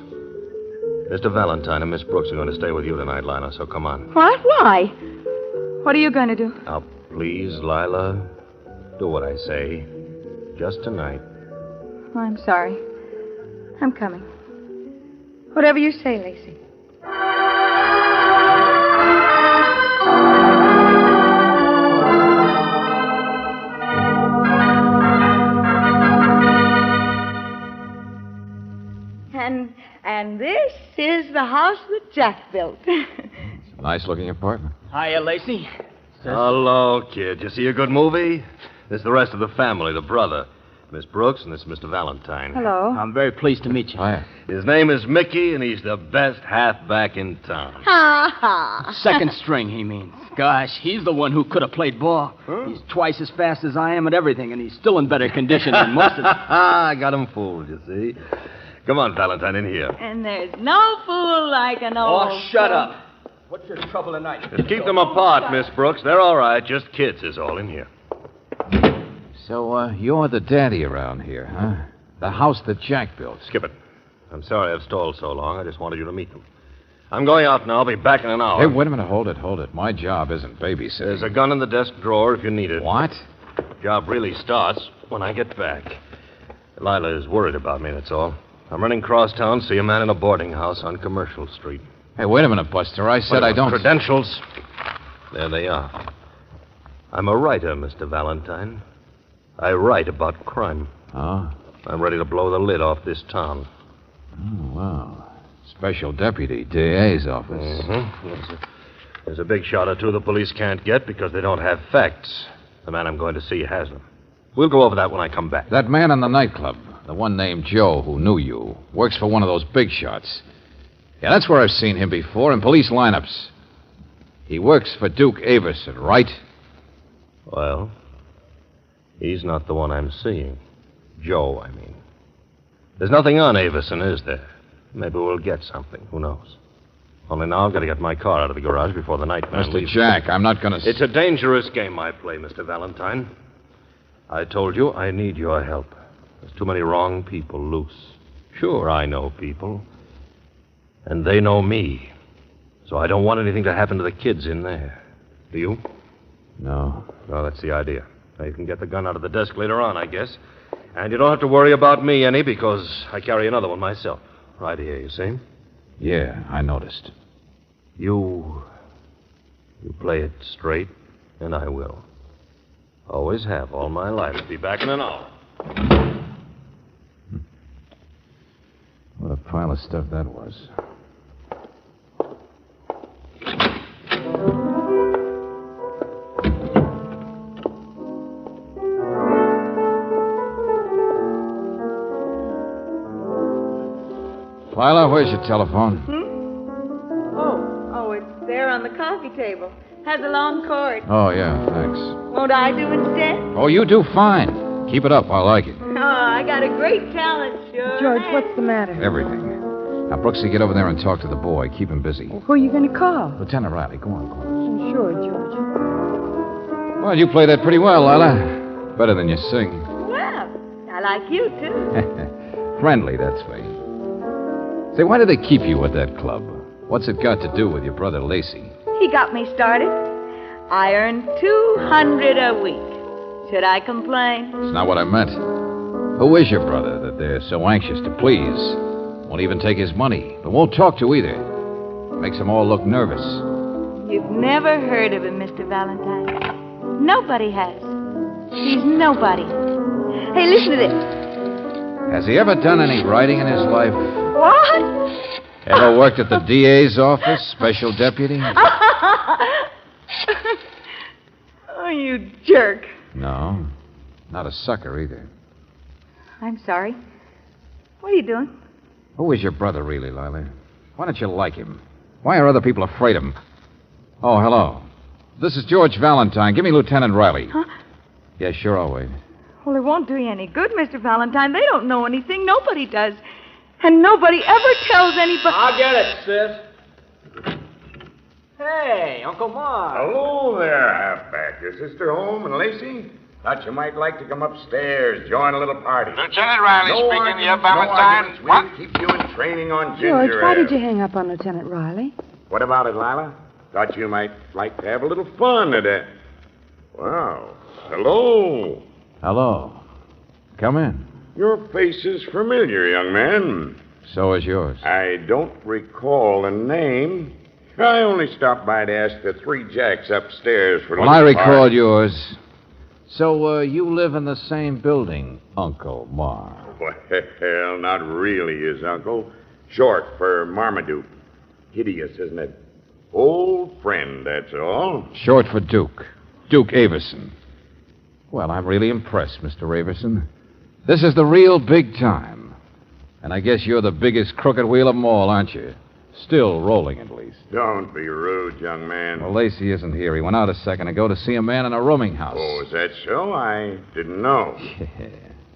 Mr. Valentine and Miss Brooks are going to stay with you tonight, Lila, so come on. What? Why? What are you going to do? Now, please, Lila, do what I say. Just tonight. I'm sorry. I'm coming. Whatever you say, Lacey. And this is the house that Jack built. It's a nice-looking apartment. Hiya, Lacey. Hello, kid. You see a good movie? This is the rest of the family, the brother. Miss Brooks, and this is Mr. Valentine. Hello. I'm very pleased to meet you. Hiya. His name is Mickey, and he's the best halfback in town. Ha ha! Second string, he means. Gosh, he's the one who could have played ball. Huh? He's twice as fast as I am at everything, and he's still in better condition than most of them. I got him fooled, you see. Come on, Valentine, in here. And there's no fool like an old... Oh, shut up. What's your trouble tonight? Just keep them apart, Miss Brooks. They're all right. Just kids is all in here. So, you're the daddy around here, huh? The house that Jack built. Skip it. I'm sorry I've stalled so long. I just wanted you to meet them. I'm going out now. I'll be back in an hour. Hey, wait a minute. Hold it. My job isn't babysitting. There's a gun in the desk drawer if you need it. What? Job really starts when I get back. Lila is worried about me, that's all. I'm running cross town to see a man in a boarding house on Commercial Street. Hey, wait a minute, Buster. I said I don't... Credentials. There they are. I'm a writer, Mr. Valentine. I write about crime. Oh? I'm ready to blow the lid off this town. Oh, wow. Special deputy, DA's office. Mm-hmm. There's a big shot or two the police can't get because they don't have facts. The man I'm going to see has them. We'll go over that when I come back. That man in the nightclub, the one named Joe who knew you, works for one of those big shots. Yeah, that's where I've seen him before, in police lineups. He works for Duke Averson, right? Well, he's not the one I'm seeing. Joe, I mean. There's nothing on Averson, is there? Maybe we'll get something. Who knows? Only now I've got to get my car out of the garage before the night man Mr. leaves. Jack, I'm not going to... It's a dangerous game I play, Mr. Valentine. I told you I need your help. There's too many wrong people loose. Sure, I know people. And they know me. So I don't want anything to happen to the kids in there. Do you? No. Well, that's the idea. Now, you can get the gun out of the desk later on, I guess. And you don't have to worry about me any because I carry another one myself. Right here, you see? Yeah, I noticed. You play it straight, and I will. Always have, all my life. Be back in an hour. What a pile of stuff that was. Lila, where's your telephone? Oh, it's there on the coffee table. Has a long cord. Oh, yeah, thanks. Won't I do instead? Oh, you do fine. Keep it up. I like it. Oh, I got a great talent, sure. George, what's the matter? Everything. Now, Brooksy, get over there and talk to the boy. Keep him busy. Well, who are you going to call? Lieutenant Riley, go on. Sure, George. Well, you played that pretty well, Lila. Better than you sing. Well, I like you, too. Friendly, that's me. Say, why do they keep you at that club? What's it got to do with your brother Lacey? He got me started. I earn $200 a week. Should I complain? That's not what I meant. Who is your brother that they're so anxious to please? Won't even take his money, but won't talk to either. Makes them all look nervous. You've never heard of him, Mr. Valentine. Nobody has. He's nobody. Hey, listen to this. Has he ever done any writing in his life? What? Ever worked at the DA's office, special deputy? Oh, you jerk. No, not a sucker either. I'm sorry. What are you doing? Who is your brother, really, Lila? Why don't you like him? Why are other people afraid of him? Oh, hello. This is George Valentine. Give me Lieutenant Riley. Huh? Yeah, sure, I'll wait. Well, it won't do you any good, Mr. Valentine. They don't know anything. Nobody does. And nobody ever tells anybody... I'll get it, sis. Hey, Uncle Mark. Hello there, halfback. Your sister home and Lacey? Thought you might like to come upstairs, join a little party. Lieutenant Riley No speaking arguments, to you, Valentine. No arguments. We'll keep you in training on ginger George, why ale. did you hang up on Lieutenant Riley? What about it, Lila? Thought you might like to have a little fun today. Wow. Hello. Hello. Come in. Your face is familiar, young man. So is yours. I don't recall a name. I only stopped by to ask the three jacks upstairs for a Well, I little recalled party. yours. So, you live in the same building, Uncle Mark. Well, not really his uncle. Short for Marmaduke. Hideous, isn't it? Old friend, that's all. Short for Duke. Duke Averson. Well, I'm really impressed, Mr. Averson. This is the real big time. And I guess you're the biggest crooked wheel of them all, aren't you? Still rolling, at least. Don't be rude, young man. Well, Lacey isn't here. He went out a second ago to see a man in a rooming house. Oh, is that so? I didn't know.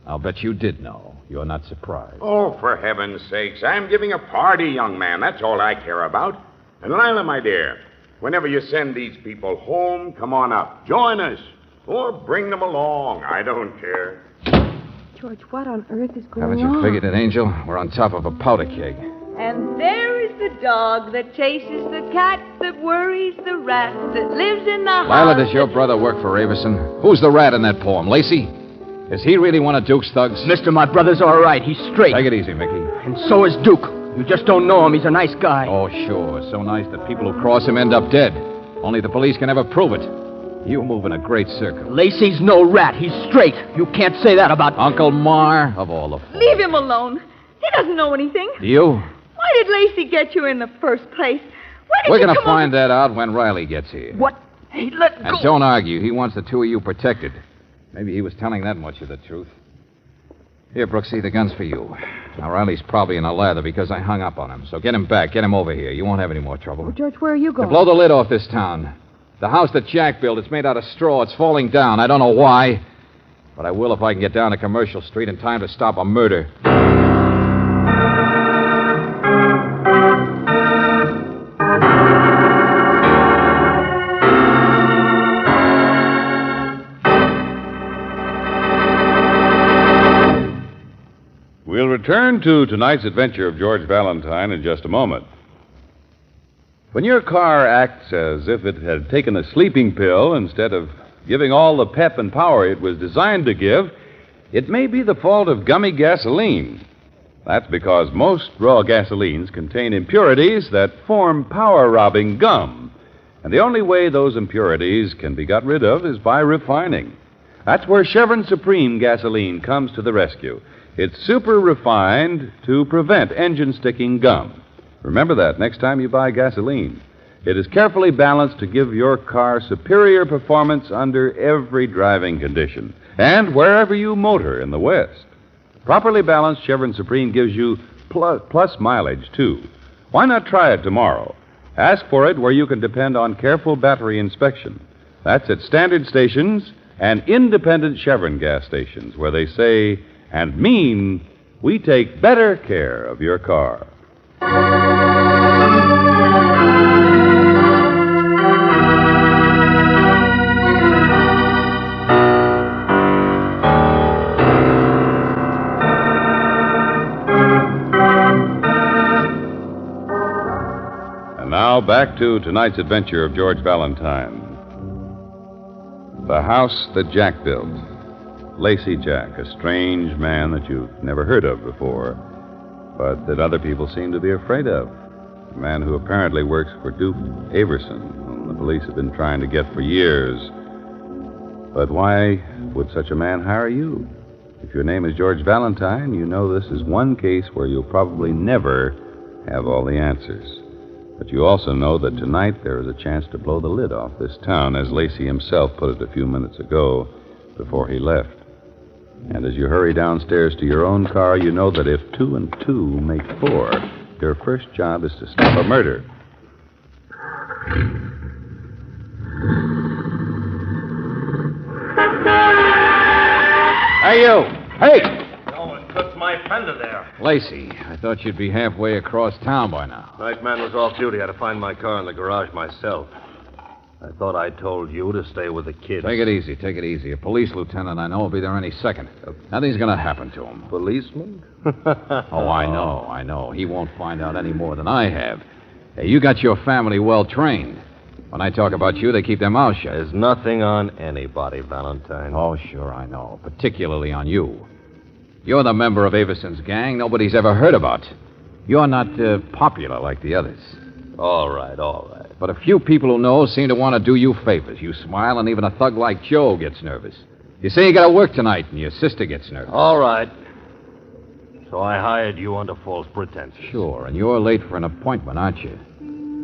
I'll bet you did know. You're not surprised. Oh, for heaven's sakes. I'm giving a party, young man. That's all I care about. And Lila, my dear, whenever you send these people home, come on up. Join us. Or bring them along. I don't care. George, what on earth is going Haven't you figured it, Angel? We're on top of a powder keg. And there is the dog that chases the cat, that worries the rat, that lives in the house. Lila, does your brother work for Avison? Who's the rat in that poem, Lacey? Is he really one of Duke's thugs? Mister, my brother's all right. He's straight. Take it easy, Mickey. And so is Duke. You just don't know him. He's a nice guy. Oh, sure. So nice that people who cross him end up dead. Only the police can never prove it. You move in a great circle. Lacey's no rat. He's straight. You can't say that about... Uncle Mar of all the... Leave him alone. He doesn't know anything. Do you? Why did Lacey get you in the first place? We're going to find that out when Riley gets here. What? Hey, let go. And don't argue. He wants the two of you protected. Maybe he was telling that much of the truth. Here, Brooksy, the gun's for you. Now, Riley's probably in a lather because I hung up on him. So get him back. Get him over here. You won't have any more trouble. Oh, George, where are you To going? blow the lid off this town. The house that Jack built, it's made out of straw. It's falling down. I don't know why. But I will if I can get down to Commercial Street in time to stop a murder. We'll return to tonight's adventure of George Valentine in just a moment. When your car acts as if it had taken a sleeping pill instead of giving all the pep and power it was designed to give, it may be the fault of gummy gasoline. That's because most raw gasolines contain impurities that form power-robbing gum. And the only way those impurities can be got rid of is by refining. That's where Chevron Supreme gasoline comes to the rescue. It's super refined to prevent engine-sticking gum. Remember that next time you buy gasoline. It is carefully balanced to give your car superior performance under every driving condition and wherever you motor in the West. Properly balanced Chevron Supreme gives you plus mileage, too. Why not try it tomorrow? Ask for it where you can depend on careful battery inspection. That's at standard stations and independent Chevron gas stations where they say and mean we take better care of your car. And now back to tonight's adventure of George Valentine. The house that Jack built. Lacey Jack, a strange man that you've never heard of before, but that other people seem to be afraid of. A man who apparently works for Duke Averson, whom the police have been trying to get for years. But why would such a man hire you? If your name is George Valentine, you know this is one case where you'll probably never have all the answers. But you also know that tonight there is a chance to blow the lid off this town, as Lacey himself put it a few minutes ago before he left. And as you hurry downstairs to your own car, you know that if 2 and 2 make 4, your first job is to stop a murder. Hey, you! Hey! Oh, it clipped my fender there. Lacey, I thought you'd be halfway across town by now. Night man was off duty. I had to find my car in the garage myself. I thought I told you to stay with the kids. Take it easy, take it easy. A police lieutenant I know will be there any second. Nothing's going to happen to him. Policeman? Oh, I know. He won't find out any more than I have. Hey, you got your family well trained. When I talk about you, they keep their mouths shut. There's nothing on anybody, Valentine. Oh, sure, I know. Particularly on you. You're the member of Averson's gang nobody's ever heard about. You're not popular like the others. All right. But a few people who know seem to want to do you favors. You smile, and even a thug like Joe gets nervous. You say you got to work tonight, and your sister gets nervous. All right. So I hired you under false pretenses. Sure, and you're late for an appointment, aren't you?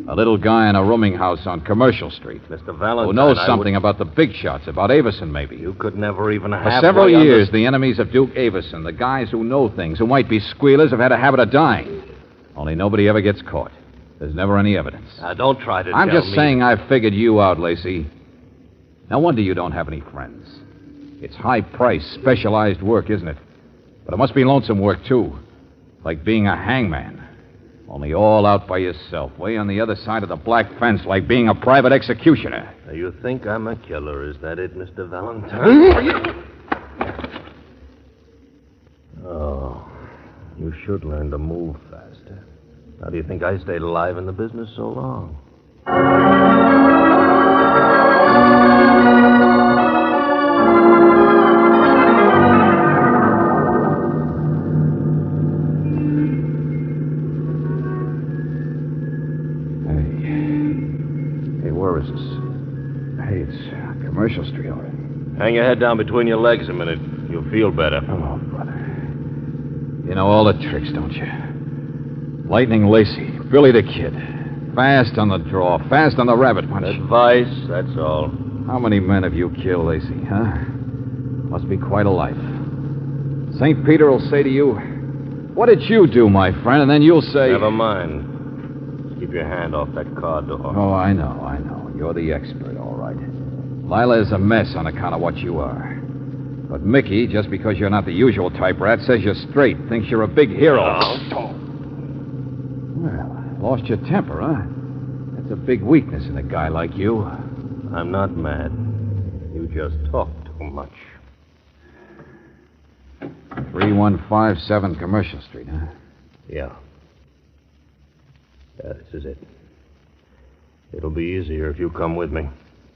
A little guy in a rooming house on Commercial Street. Mr. Valentine, Who knows I something about the big shots, about Avison, maybe. You could never even For have... several years, the enemies of Duke Avison, the guys who know things, who might be squealers, have had a habit of dying. Only nobody ever gets caught. There's never any evidence. Now, don't try to I'm tell just me... saying I've figured you out, Lacey. No wonder you don't have any friends. It's high-priced, specialized work, isn't it? But it must be lonesome work, too. Like being a hangman. Only all out by yourself, way on the other side of the black fence, like being a private executioner. Now, you think I'm a killer, is that it, Mr. Valentine? Oh, you should learn to move faster. How do you think I stayed alive in the business so long? Commercial Street, all right. Hang your head down between your legs a minute. You'll feel better. Oh, brother. You know all the tricks, don't you? Lightning Lacey, Billy the Kid. Fast on the draw, fast on the rabbit punch. Advice, that's all. How many men have you killed, Lacey, huh? Must be quite a life. St. Peter will say to you, "What did you do, my friend?" And then you'll say... Never mind. Keep your hand off that car door. Oh, I know. You're the expert, all right. Lila is a mess on account of what you are. But Mickey, just because you're not the usual type rat, says you're straight, thinks you're a big hero. Oh. Well, lost your temper, huh? That's a big weakness in a guy like you. I'm not mad. You just talk too much. 3157 Commercial Street, huh? Yeah, this is it. It'll be easier if you come with me.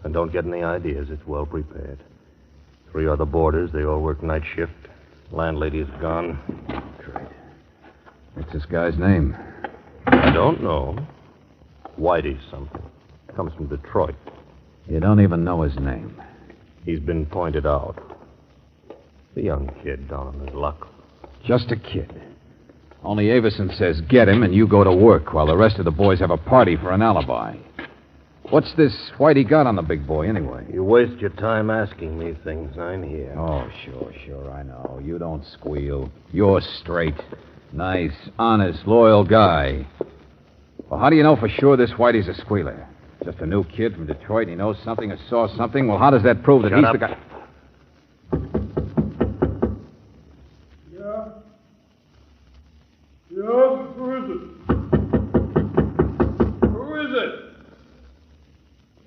And don't get any ideas. It's well prepared. 3 other boarders. They all work night shift. Landlady's gone. Great. What's this guy's name? I don't know. Whitey something. Comes from Detroit. You don't even know his name. He's been pointed out. The young kid down on his luck. Just a kid. Only Avison says get him and you go to work while the rest of the boys have a party for an alibi. What's this Whitey got on the big boy, anyway? You waste your time asking me things. I'm here. Oh, sure, I know. You don't squeal. You're straight. Nice, honest, loyal guy. Well, how do you know for sure this Whitey's a squealer? Just a new kid from Detroit, he knows something or saw something? Well, how does that prove that Shut he's up. the guy... Yeah? Yeah? Who is it? Who is it?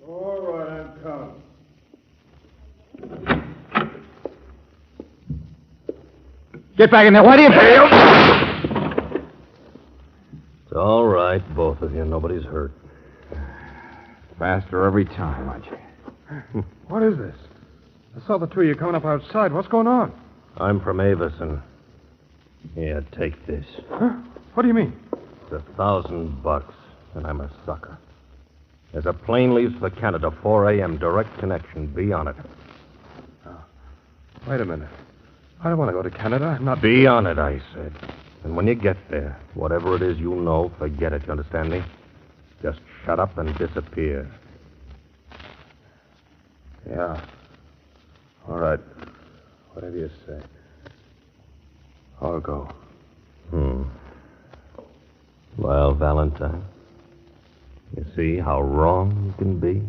All right, I'm coming. Get back in there. Why do you... It's all right, both of you. Nobody's hurt. Faster every time, aren't you? What is this? I saw the two of you coming up outside. What's going on? I'm from Avison. Here, take this. Huh? What do you mean? It's $1,000, and I'm a sucker. There's a plane leaves for Canada, 4 a.m., direct connection. Be on it. Wait a minute. I don't want to go to Canada. I'm not... Be on it, I said. And when you get there, whatever it is you know, forget it. You understand me? Just shut up and disappear. Yeah. All right. Whatever you say. I'll go. Well, Valentine, you see how wrong you can be?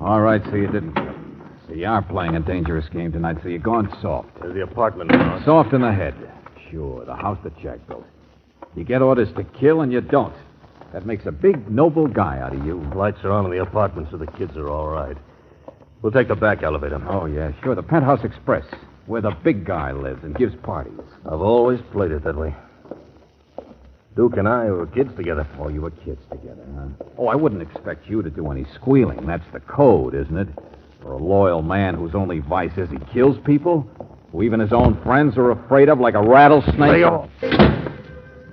All right, so you didn't kill him. So you are playing a dangerous game tonight, so you're going soft. There's the apartment now. Soft in the head. Sure, the house that Jack built. You get orders to kill and you don't. That makes a big, noble guy out of you. Lights are on in the apartment, so the kids are all right. We'll take the back elevator. Oh, yeah, sure. The Penthouse Express, where the big guy lives and gives parties. I've always played it that way. Duke and I were kids together. Oh, you were kids together, huh? Oh, I wouldn't expect you to do any squealing. That's the code, isn't it? For a loyal man whose only vice is he kills people, who even his own friends are afraid of like a rattlesnake. Lay off.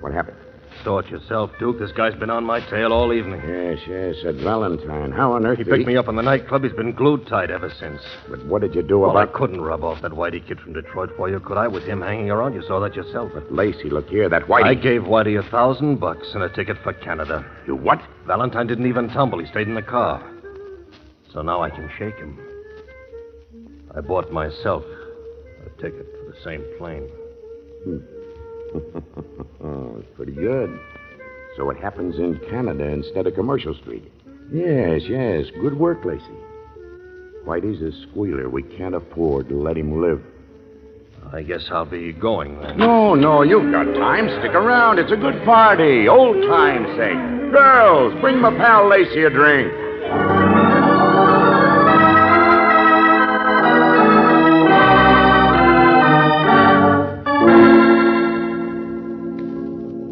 What happened? saw it yourself, Duke. This guy's been on my tail all evening. Yes, that Valentine. How on earth He picked me up in the nightclub. He's been glued tight ever since. But what did you do Well, I about... couldn't rub off that Whitey kid from Detroit for you, could I? With him hanging around, you saw that yourself. But Lacey, look here, that Whitey... I gave Whitey $1,000 and a ticket for Canada. You what? Valentine didn't even tumble. He stayed in the car. So now I can shake him. I bought myself a ticket for the same plane. Oh, it's pretty good. So it happens in Canada instead of Commercial Street. Yes. Good work, Lacey. Whitey's a squealer. We can't afford to let him live. I guess I'll be going then. No, you've got time. Stick around. It's a good party. Old time's sake. Girls, bring my pal Lacey a drink.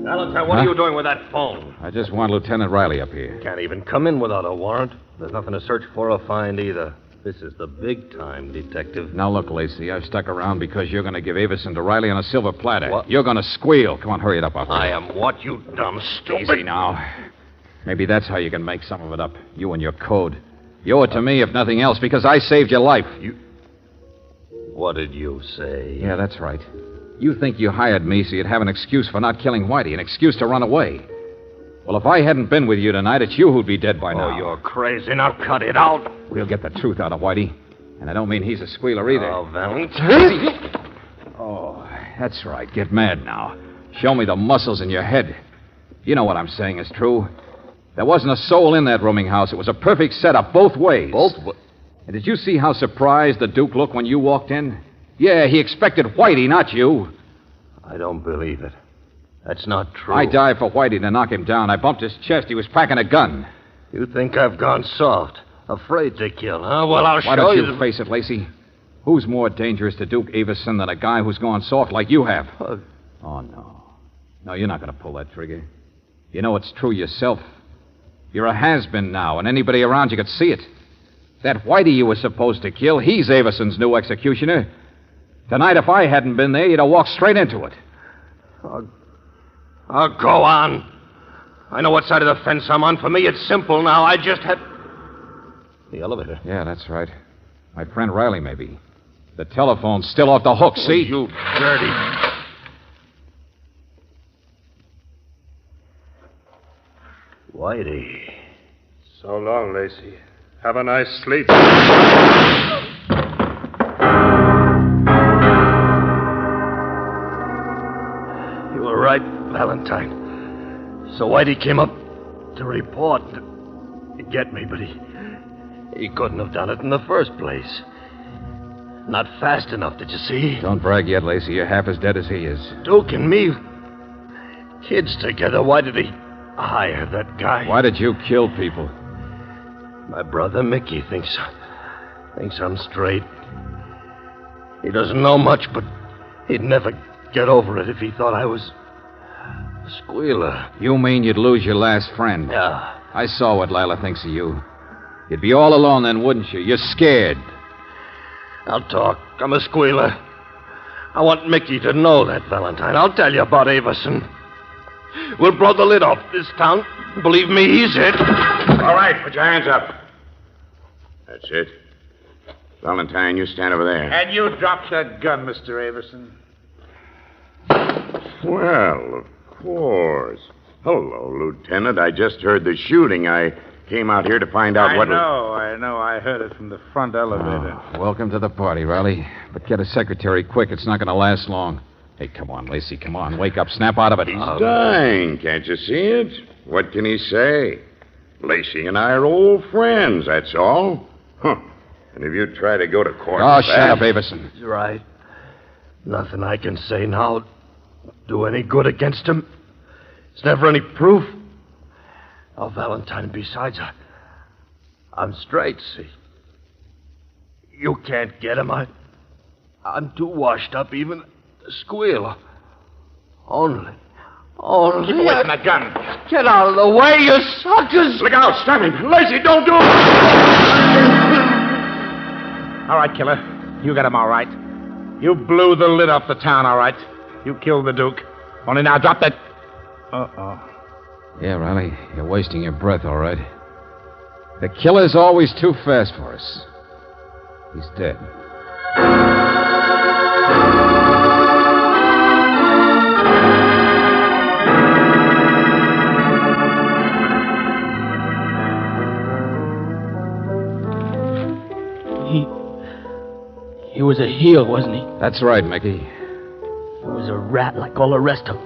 Valentine, what are you doing with that phone? I just want Lieutenant Riley up here. Can't even come in without a warrant. There's nothing to search for or find either. This is the big time, Detective. Now, look, Lacey, I've stuck around because you're going to give Avison to Riley on a silver platter. What? You're going to squeal. Come on, hurry it up out there. I am what, you dumb stupid? Easy now. Maybe that's how you can make some of it up. You and your code. You owe it to me, if nothing else, because I saved your life. What did you say? Yeah, that's right. You think you hired me so you'd have an excuse for not killing Whitey, an excuse to run away. Well, if I hadn't been with you tonight, it's you who'd be dead by now. Oh, you're crazy. Now cut it out. We'll get the truth out of Whitey. And I don't mean he's a squealer either. Oh, Valentine. Oh, that's right. Get mad now. Show me the muscles in your head. You know what I'm saying is true. There wasn't a soul in that rooming house. It was a perfect setup both ways. And did you see how surprised the Duke looked when you walked in? Yeah, he expected Whitey, not you. I don't believe it. That's not true. I dived for Whitey to knock him down. I bumped his chest. He was packing a gun. You think I've gone soft? Afraid to kill, huh? Well, I'll show you. Why don't you face it, Lacey? Who's more dangerous to Duke Avison than a guy who's gone soft like you have? Oh, no. No, you're not going to pull that trigger. You know it's true yourself. You're a has-been now, and anybody around you could see it. That Whitey you were supposed to kill, he's Avison's new executioner. Tonight, if I hadn't been there, you'd have walked straight into it. Oh, go on. I know what side of the fence I'm on. For me, it's simple now. I just had... The elevator. Yeah, that's right. My friend Riley, maybe. The telephone's still off the hook, see? You dirty... Whitey. So long, Lacey. Have a nice sleep. You were right, Valentine. So Whitey came up to report to get me, but he couldn't have done it in the first place. Not fast enough, did you see? Don't brag yet, Lacey. You're half as dead as he is. Duke and me, kids together. Why did he hire that guy? Why did you kill people? My brother Mickey thinks I'm straight. He doesn't know much, but he'd never get over it if he thought I was a squealer. You mean you'd lose your last friend? Yeah. I saw what Lila thinks of you. You'd be all alone then, wouldn't you? You're scared. I'll talk. I'm a squealer. I want Mickey to know that, Valentine. I'll tell you about Avison. We'll blow the lid off this town. Believe me, he's it. All right, put your hands up. That's it. Valentine, you stand over there. And you drop that gun, Mr. Avison. Well, of course. Hello, Lieutenant. I just heard the shooting. I came out here to find out what... I know. I heard it from the front elevator. Oh, welcome to the party, Riley. But get a secretary quick. It's not going to last long. Hey, come on, Lacey. Come on. Wake up. Snap out of it. He's dying. Can't you see it? What can he say? Lacey and I are old friends, that's all. Huh. And if you try to go to court... Oh, shut up, Avison. He's right. Nothing I can say now do any good against him. There's never any proof. Oh, Valentine, besides, I'm straight, see. You can't get him. I'm too washed up even to squeal. Only... Keep away from that gun. Get out of the way, you suckers! Look out, stop him. Lacey, don't do it! All right, killer. You got him all right. You blew the lid off the town, all right. You killed the Duke. Only now drop that... Uh-oh. Yeah, Riley, you're wasting your breath, all right. The killer's always too fast for us. He's dead. He was a heel, wasn't he? That's right, Mickey. He was a rat like all the rest of them.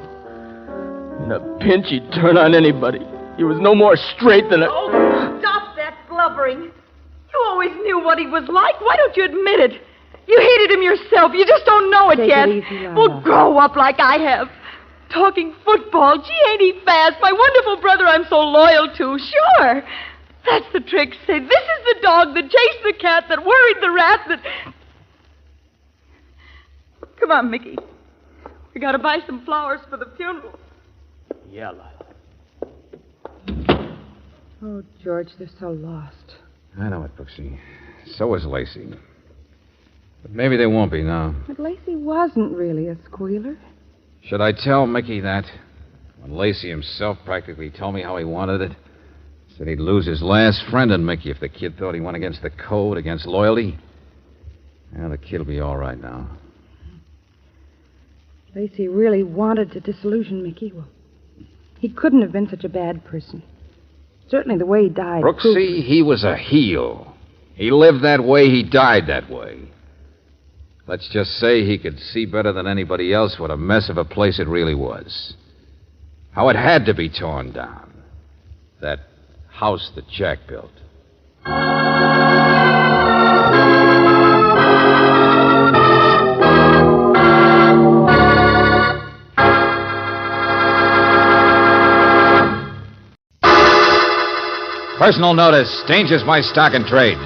In a pinch, he'd turn on anybody. He was no more straight than a... Oh, stop that blubbering. You always knew what he was like. Why don't you admit it? You hated him yourself. You just don't know it Take yet. it easy, Lana. Well, grow up like I have. Talking football. Gee, ain't he fast? My wonderful brother I'm so loyal to. Sure. That's the trick. Say, this is the dog that chased the cat, that worried the rat, that... Come on, Mickey. We gotta buy some flowers for the funeral. Yeah, Lila. Oh, George, they're so lost. I know it, Brooksy. So is Lacey. But maybe they won't be now. But Lacey wasn't really a squealer. Should I tell Mickey that? When Lacey himself practically told me how he wanted it. Said he'd lose his last friend in Mickey if the kid thought he went against the code, against loyalty. Well, the kid'll be all right now. Lacey really wanted to disillusion Mickey. Well, he couldn't have been such a bad person. Certainly the way he died. Brooksy, he was a heel. He lived that way, he died that way. Let's just say he could see better than anybody else what a mess of a place it really was. How it had to be torn down. That house that Jack built. Personal notice. Danger's my stock and trade.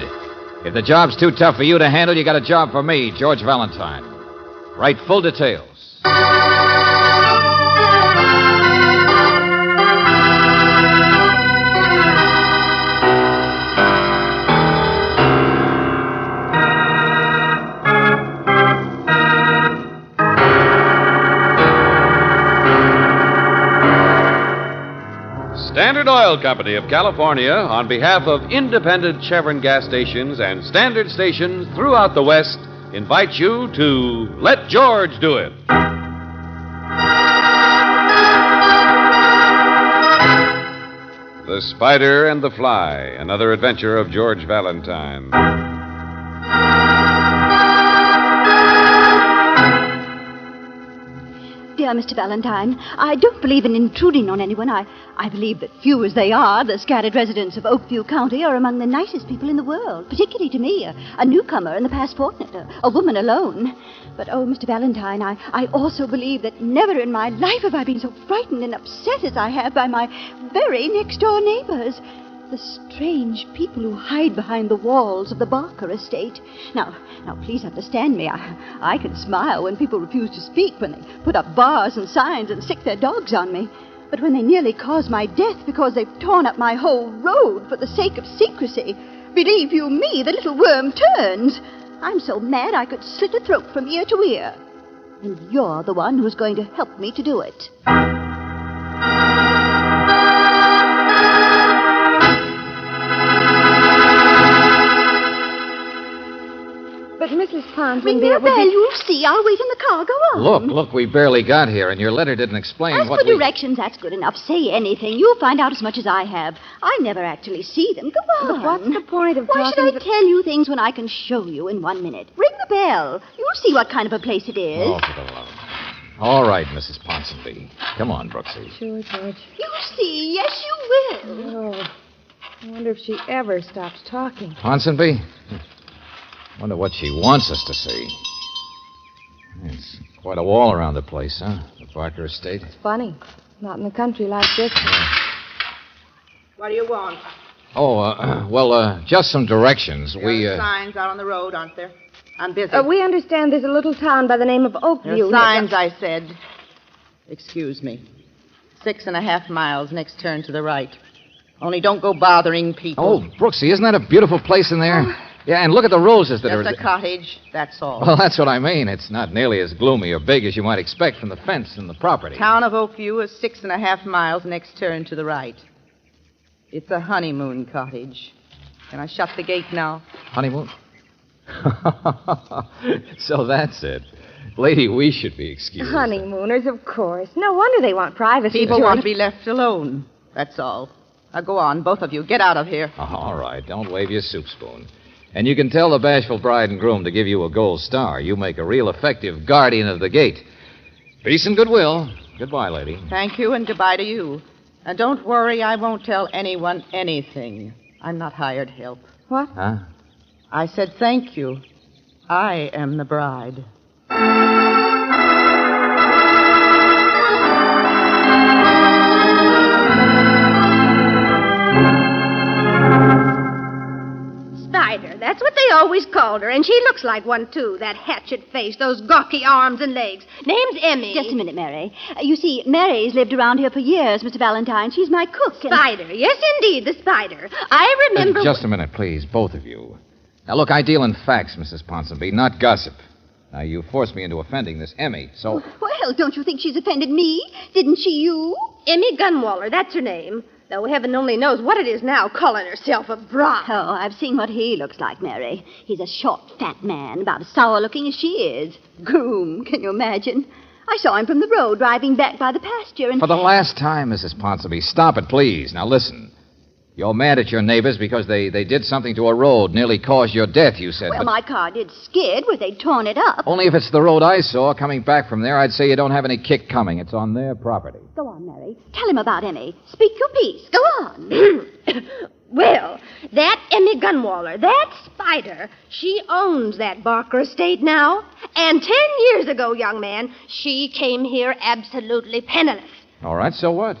If the job's too tough for you to handle, you got a job for me, George Valentine. Write full details. Standard Oil Company of California, on behalf of independent Chevron gas stations and standard stations throughout the West, invites you to Let George Do It. The Spider and the Fly, another adventure of George Valentine. Dear Mr. Valentine, I don't believe in intruding on anyone. I believe that few as they are, the scattered residents of Oakview County are among the nicest people in the world, particularly to me, a newcomer in the past fortnight, a woman alone. But, oh, Mr. Valentine, I also believe that never in my life have I been so frightened and upset as I have by my very next-door neighbors. The strange people who hide behind the walls of the Barker estate. Now, please understand me. I can smile when people refuse to speak, when they put up bars and signs and sick their dogs on me. But when they nearly cause my death because they've torn up my whole road for the sake of secrecy, believe you me, the little worm turns. I'm so mad I could slit a throat from ear to ear. And you're the one who's going to help me to do it. But Mrs. Ponsonby, Ring the bell, you'll see. I'll wait in the car. Go on. Look, we barely got here, and your letter didn't explain As what for directions, that's good enough. Say anything. You'll find out as much as I have. I never actually see them. Go on. But what's the point of Why talking should I tell you things when I can show you in 1 minute? Ring the bell. You'll see what kind of a place it is. Oh, for the love. All right, Mrs. Ponsonby. Come on, Brooksy. Sure, George. You'll see. Yes, you will. Oh, I wonder if she ever stops talking. Ponsonby? Wonder what she wants us to see. It's quite a wall around the place, huh? The Barker estate. It's funny. Not in the country like this. What do you want? Oh, just some directions. There are signs out on the road, aren't there? I'm busy. We understand there's a little town by the name of Oakview. There are signs, I said. Excuse me. 6.5 miles, next turn to the right. Only don't go bothering people. Oh, Brooksy, isn't that a beautiful place in there? Yeah, and look at the roses that Just are... a cottage, that's all. Well, that's what I mean. It's not nearly as gloomy or big as you might expect from the fence and the property. Town of Oakview is 6.5 miles, next turn to the right. It's a honeymoon cottage. Can I shut the gate now? Honeymoon? So that's it. Lady, we should be excused. Honeymooners, of course. No wonder they want privacy. People George. want to be left alone. That's all. Now go on, both of you. Get out of here. All right, don't wave your soup spoon. And you can tell the bashful bride and groom to give you a gold star. You make a real effective guardian of the gate. Peace and goodwill. Goodbye, lady. Thank you, and goodbye to you. And don't worry, I won't tell anyone anything. I'm not hired help. What? Huh? I said thank you. I am the bride. Spider, that's what they always called her, and she looks like one, too. That hatchet face, those gawky arms and legs. Name's Emmy. Just a minute, Mary. You see, Mary's lived around here for years, Mr. Valentine. She's my cook. Spider. Yes, indeed, the Spider. I remember... Just a minute, please, both of you. Now, look, I deal in facts, Mrs. Ponsonby, not gossip. Now, you forced me into offending this Emmy, so... Well, don't you think she's offended me? Didn't she you? Emmy Gunwaller, that's her name. Though heaven only knows what it is now, calling herself a bride. Oh, I've seen what he looks like, Mary. He's a short, fat man, about as sour-looking as she is. Groom, can you imagine? I saw him from the road driving back by the pasture, and... For the last time, Mrs. Ponsonby, stop it, please. Now, listen. You're mad at your neighbors because they did something to a road, nearly caused your death, you said. Well, but my car did skid where they'd torn it up. only if it's the road I saw coming back from there, I'd say you don't have any kick coming. It's on their property. Go on, Mary. Tell him about Emmy. Speak your piece. Go on. Well, that Emmy Gunwaller, that Spider, she owns that Barker estate now. And 10 years ago, young man, she came here absolutely penniless. All right, so what?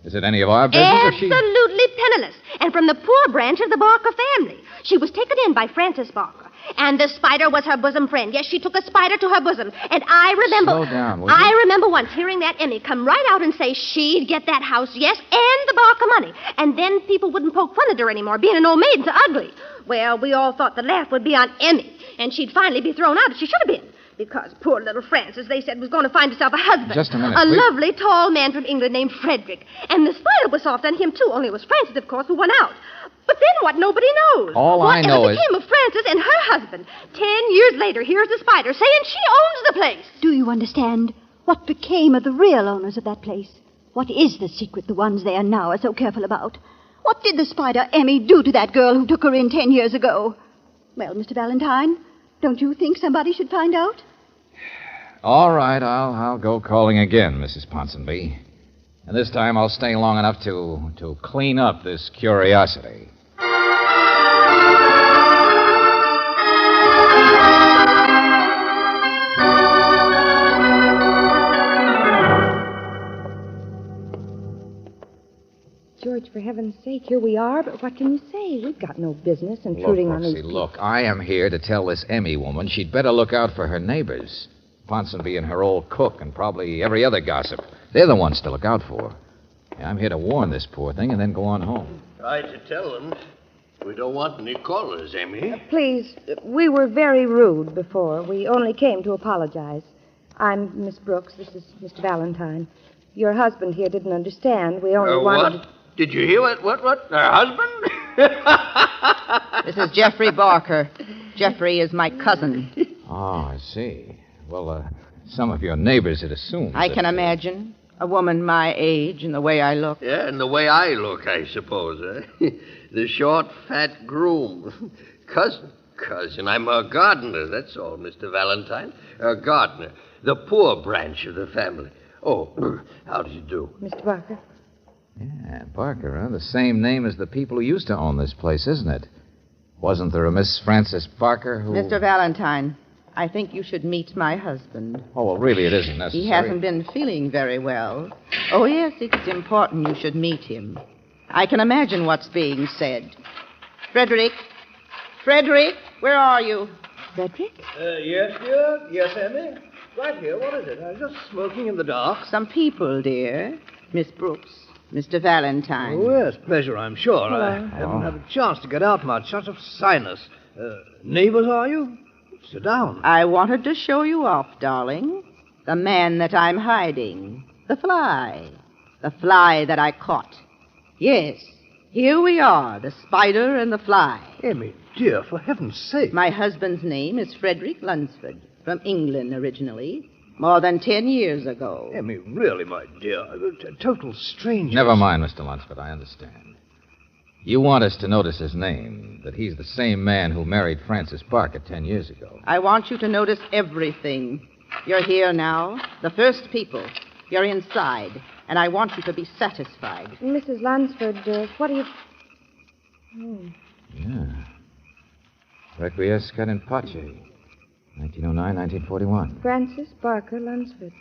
Is it any of our business or she... Absolutely penniless. And from the poor branch of the Barker family. She was taken in by Francis Barker. And the Spider was her bosom friend. Yes, she took a spider to her bosom. And I remember... Slow down, will you? I remember once hearing that Emmy come right out and say she'd get that house, yes, and the Barker money. And then people wouldn't poke fun at her anymore, being an old maid so ugly. Well, we all thought the laugh would be on Emmy. And she'd finally be thrown out as she should have been. Because poor little Frances, they said, was going to find herself a husband. Just a minute, A please. lovely, tall man from England named Frederick. And the Spider was soft on him, too, only it was Frances, of course, who won out. But then what? Nobody knows. All I know What is- became of Frances and her husband? 10 years later, here's the Spider saying she owns the place. Do you understand what became of the real owners of that place? What is the secret the ones there now are so careful about? What did the Spider Emmy do to that girl who took her in 10 years ago? Well, Mr. Valentine, don't you think somebody should find out? All right, I'll go calling again, Mrs. Ponsonby. And this time I'll stay long enough to clean up this curiosity. George, for heaven's sake, here we are, but what can you say? We've got no business intruding on these Brooksy, people. look, I am here to tell this Emmy woman she'd better look out for her neighbors. Ponsonby and her old cook and probably every other gossip. They're the ones to look out for. Yeah, I'm here to warn this poor thing and then go on home. Try to tell them we don't want any callers, Emmy. Please, we were very rude before. We only came to apologize. I'm Miss Brooks. This is Mr. Valentine. Your husband here didn't understand. We only wanted... What? Did you hear it? What? Her husband? This is Jeffrey Barker. Jeffrey is my cousin. Oh, I see. Well, some of your neighbors had assumed. I that- can imagine. A woman my age and the way I look. Yeah, and the way I look, I suppose, eh? The short, fat groom. Cousin, I'm a gardener, that's all, Mr. Valentine. A gardener. The poor branch of the family. Oh, how do you do? Mr. Barker? Yeah, Barker, huh? The same name as the people who used to own this place, isn't it? Wasn't there a Miss Frances Barker who... Mr. Valentine, I think you should meet my husband. Oh, well, really, it isn't necessary. He hasn't been feeling very well. Oh, yes, it's important you should meet him. I can imagine what's being said. Frederick, where are you? Frederick? Yes, dear. Yes, Emmy. Right here. What is it? I was just smoking in the dark. Some people, dear. Miss Brooks, Mr. Valentine. Oh, yes, pleasure, I'm sure. Hello. I haven't had a chance to get out much. Such a sinus. Neighbors, are you? Sit down. I wanted to show you off, darling. The man that I'm hiding. The fly. The fly that I caught. Yes, here we are, the spider and the fly. Emmy, dear, for heaven's sake. My husband's name is Frederick Lunsford, from England originally, more than 10 years ago. Emmy, really, my dear, a total stranger. Never mind, Mr. Lunsford, I understand. You want us to notice his name, that he's the same man who married Frances Parker 10 years ago. I want you to notice everything. You're here now, the first people. You're inside, and I want you to be satisfied. Mrs. Lunsford, what do you... Yeah. Requiescat in pace. 1909, 1941. Frances Parker Lunsford.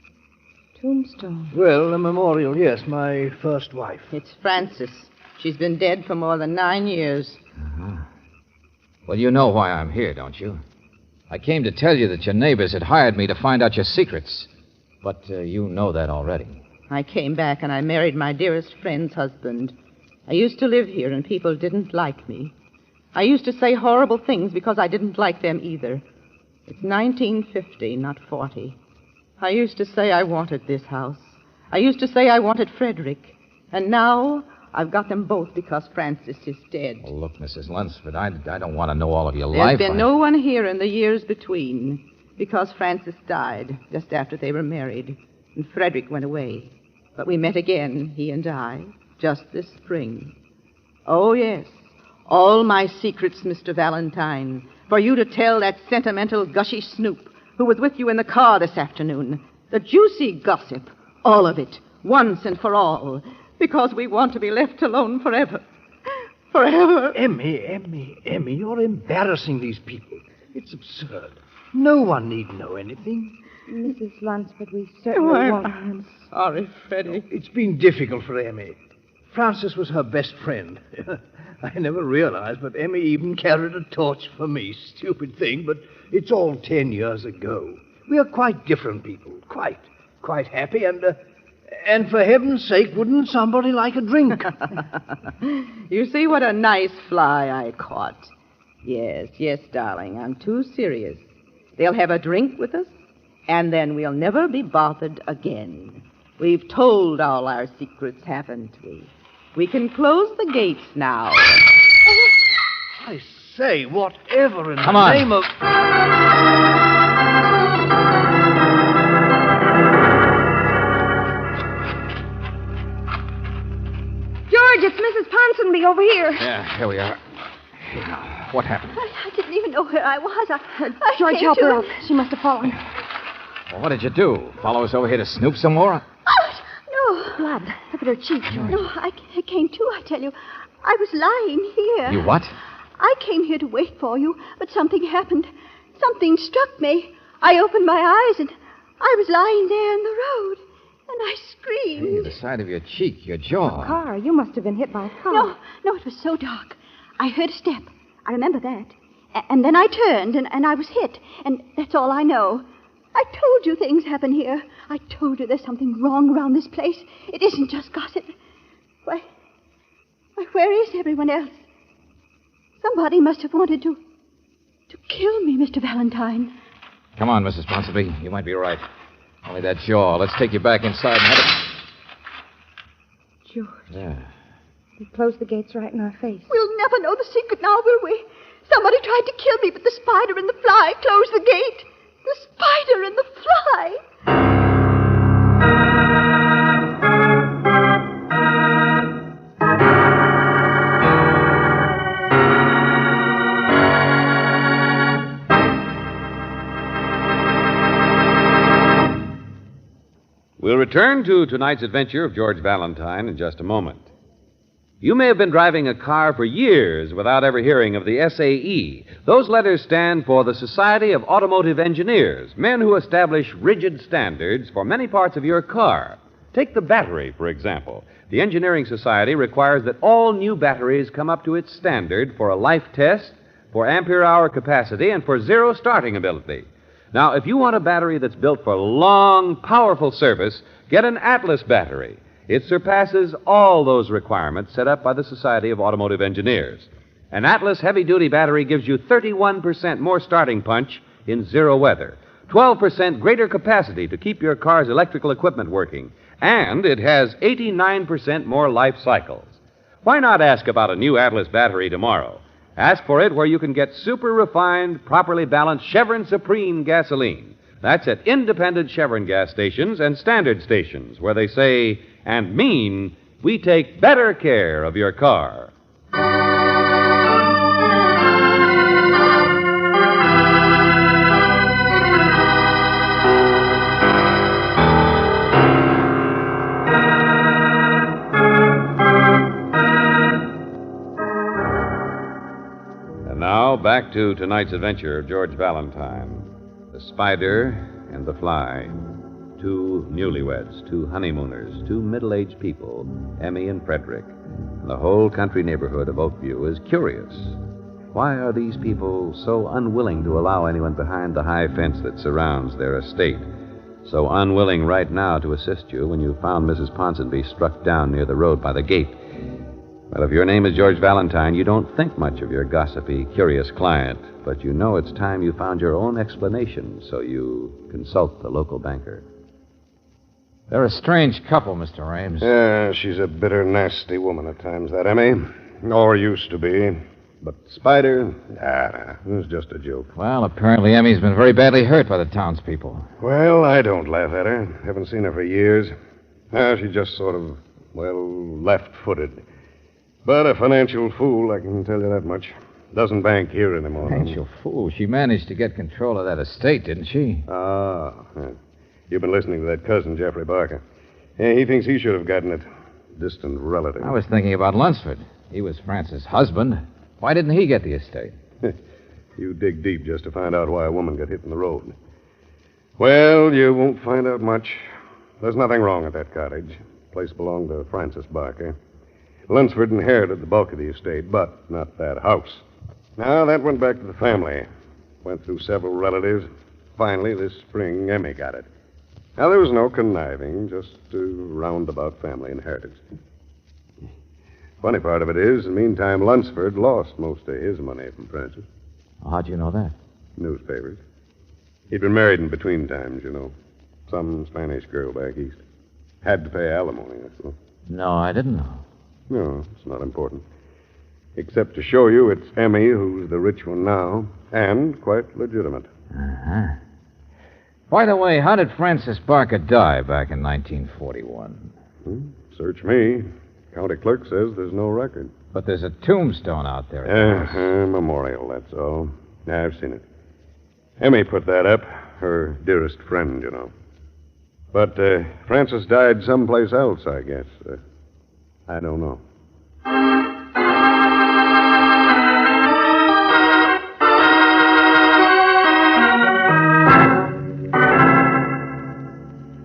Tombstone. Well, a memorial, yes, my first wife. It's Frances. She's been dead for more than 9 years. Uh-huh. Well, you know why I'm here, don't you? I came to tell you that your neighbors had hired me to find out your secrets. But you know that already. I came back and I married my dearest friend's husband. I used to live here and people didn't like me. I used to say horrible things because I didn't like them either. It's 1950, not 40. I used to say I wanted this house. I used to say I wanted Frederick. And now I've got them both because Frances is dead. Well, look, Mrs. Lunsford, I don't want to know all of your There's life. There's been no one here in the years between because Frances died just after they were married and Frederick went away. But we met again, he and I, just this spring. Oh, yes, all my secrets, Mr. Valentine, for you to tell that sentimental, gushy snoop who was with you in the car this afternoon. The juicy gossip, all of it, once and for all, because we want to be left alone forever. Forever. Emmy, you're embarrassing these people. It's absurd. No one need know anything. Mrs. Lunsford, we certainly won't. I'm sorry, Freddie. It's been difficult for Emmy. Frances was her best friend. I never realized, but Emmy even carried a torch for me. Stupid thing, but it's all 10 years ago. We are quite different people. Quite happy, and for heaven's sake, wouldn't somebody like a drink? You see what a nice fly I caught. Yes, darling, I'm too serious. They'll have a drink with us, and then we'll never be bothered again. We've told all our secrets, haven't we? We can close the gates now. I say, whatever in Come the on. name of... George, it's Mrs. Ponsonby over here. Yeah, here we are. Now, what happened? I didn't even know where I was. I George, came help to... her up. She must have fallen. Well, what did you do? Follow us over here to snoop some more? No. Blood. Look at her cheek, George. No, I came to, I tell you. I was lying here. You what? I came here to wait for you, but something happened. Something struck me. I opened my eyes, and I was lying there in the road. And I screamed. Hey, the side of your cheek, your jaw. A car. You must have been hit by a car. No, it was so dark. I heard a step. I remember that. And then I turned, and I was hit. And that's all I know. I told you things happen here. I told you there's something wrong around this place. It isn't just gossip. Why, where is everyone else? Somebody must have wanted to kill me, Mr. Valentine. Come on, Mrs. Ponsonby. You might be right. Only that jaw. Let's take you back inside and have it. George. Yeah. They closed the gates right in our face. We'll never know the secret now, will we? Somebody tried to kill me, but the spider and the fly closed the gate. The spider and the fly. We'll return to tonight's adventure of George Valentine in just a moment. You may have been driving a car for years without ever hearing of the SAE. Those letters stand for the Society of Automotive Engineers, men who establish rigid standards for many parts of your car. Take the battery, for example. The Engineering Society requires that all new batteries come up to its standard for a life test, for ampere-hour capacity, and for zero starting ability. Now, if you want a battery that's built for long, powerful service, get an Atlas battery. It surpasses all those requirements set up by the Society of Automotive Engineers. An Atlas heavy-duty battery gives you 31% more starting punch in zero weather, 12% greater capacity to keep your car's electrical equipment working, and it has 89% more life cycles. Why not ask about a new Atlas battery tomorrow? Ask for it where you can get super refined, properly balanced Chevron Supreme gasoline. That's at independent Chevron gas stations and standard stations where they say and mean we take better care of your car. And now back to tonight's adventure of George Valentine. The Spider and the Fly. Two newlyweds, two honeymooners, two middle-aged people, Emmy and Frederick. And the whole country neighborhood of Oakview is curious. Why are these people so unwilling to allow anyone behind the high fence that surrounds their estate? So unwilling right now to assist you when you found Mrs. Ponsonby struck down near the road by the gate. Well, if your name is George Valentine, you don't think much of your gossipy, curious client, but you know it's time you found your own explanation, so you consult the local banker. They're a strange couple, Mr. Ames. Yeah, she's a bitter, nasty woman at times, that Emmy. Or used to be. But Spider, nah, it was just a joke. Well, apparently Emmy's been very badly hurt by the townspeople. Well, I don't laugh at her. Haven't seen her for years. She's just sort of, left-footed. But a financial fool, I can tell you that much. Doesn't bank here anymore. Financial fool. She managed to get control of that estate, didn't she? Ah, yeah. You've been listening to that cousin, Jeffrey Barker. Yeah, he thinks he should have gotten it. Distant relative. I was thinking about Lunsford. He was Francis' husband. Why didn't he get the estate? You dig deep just to find out why a woman got hit in the road. Well, you won't find out much. There's nothing wrong at that cottage. The place belonged to Francis Barker. Lunsford inherited the bulk of the estate, but not that house. Now, that went back to the family. Went through several relatives. Finally, this spring, Emmy got it. Now, there was no conniving, just a roundabout family inheritance. Funny part of it is, in the meantime, Lunsford lost most of his money from Francis. How'd you know that? Newspapers. He'd been married in between times, you know. Some Spanish girl back east. Had to pay alimony, that's all. No, I didn't know. No, it's not important. Except to show you it's Emmy who's the rich one now, and quite legitimate. Uh-huh. By the way, how did Francis Barker die back in 1941? Search me. County clerk says there's no record. But there's a tombstone out there. A memorial, that's all. I've seen it. Emmy put that up. Her dearest friend, you know. But Francis died someplace else, I guess. I don't know.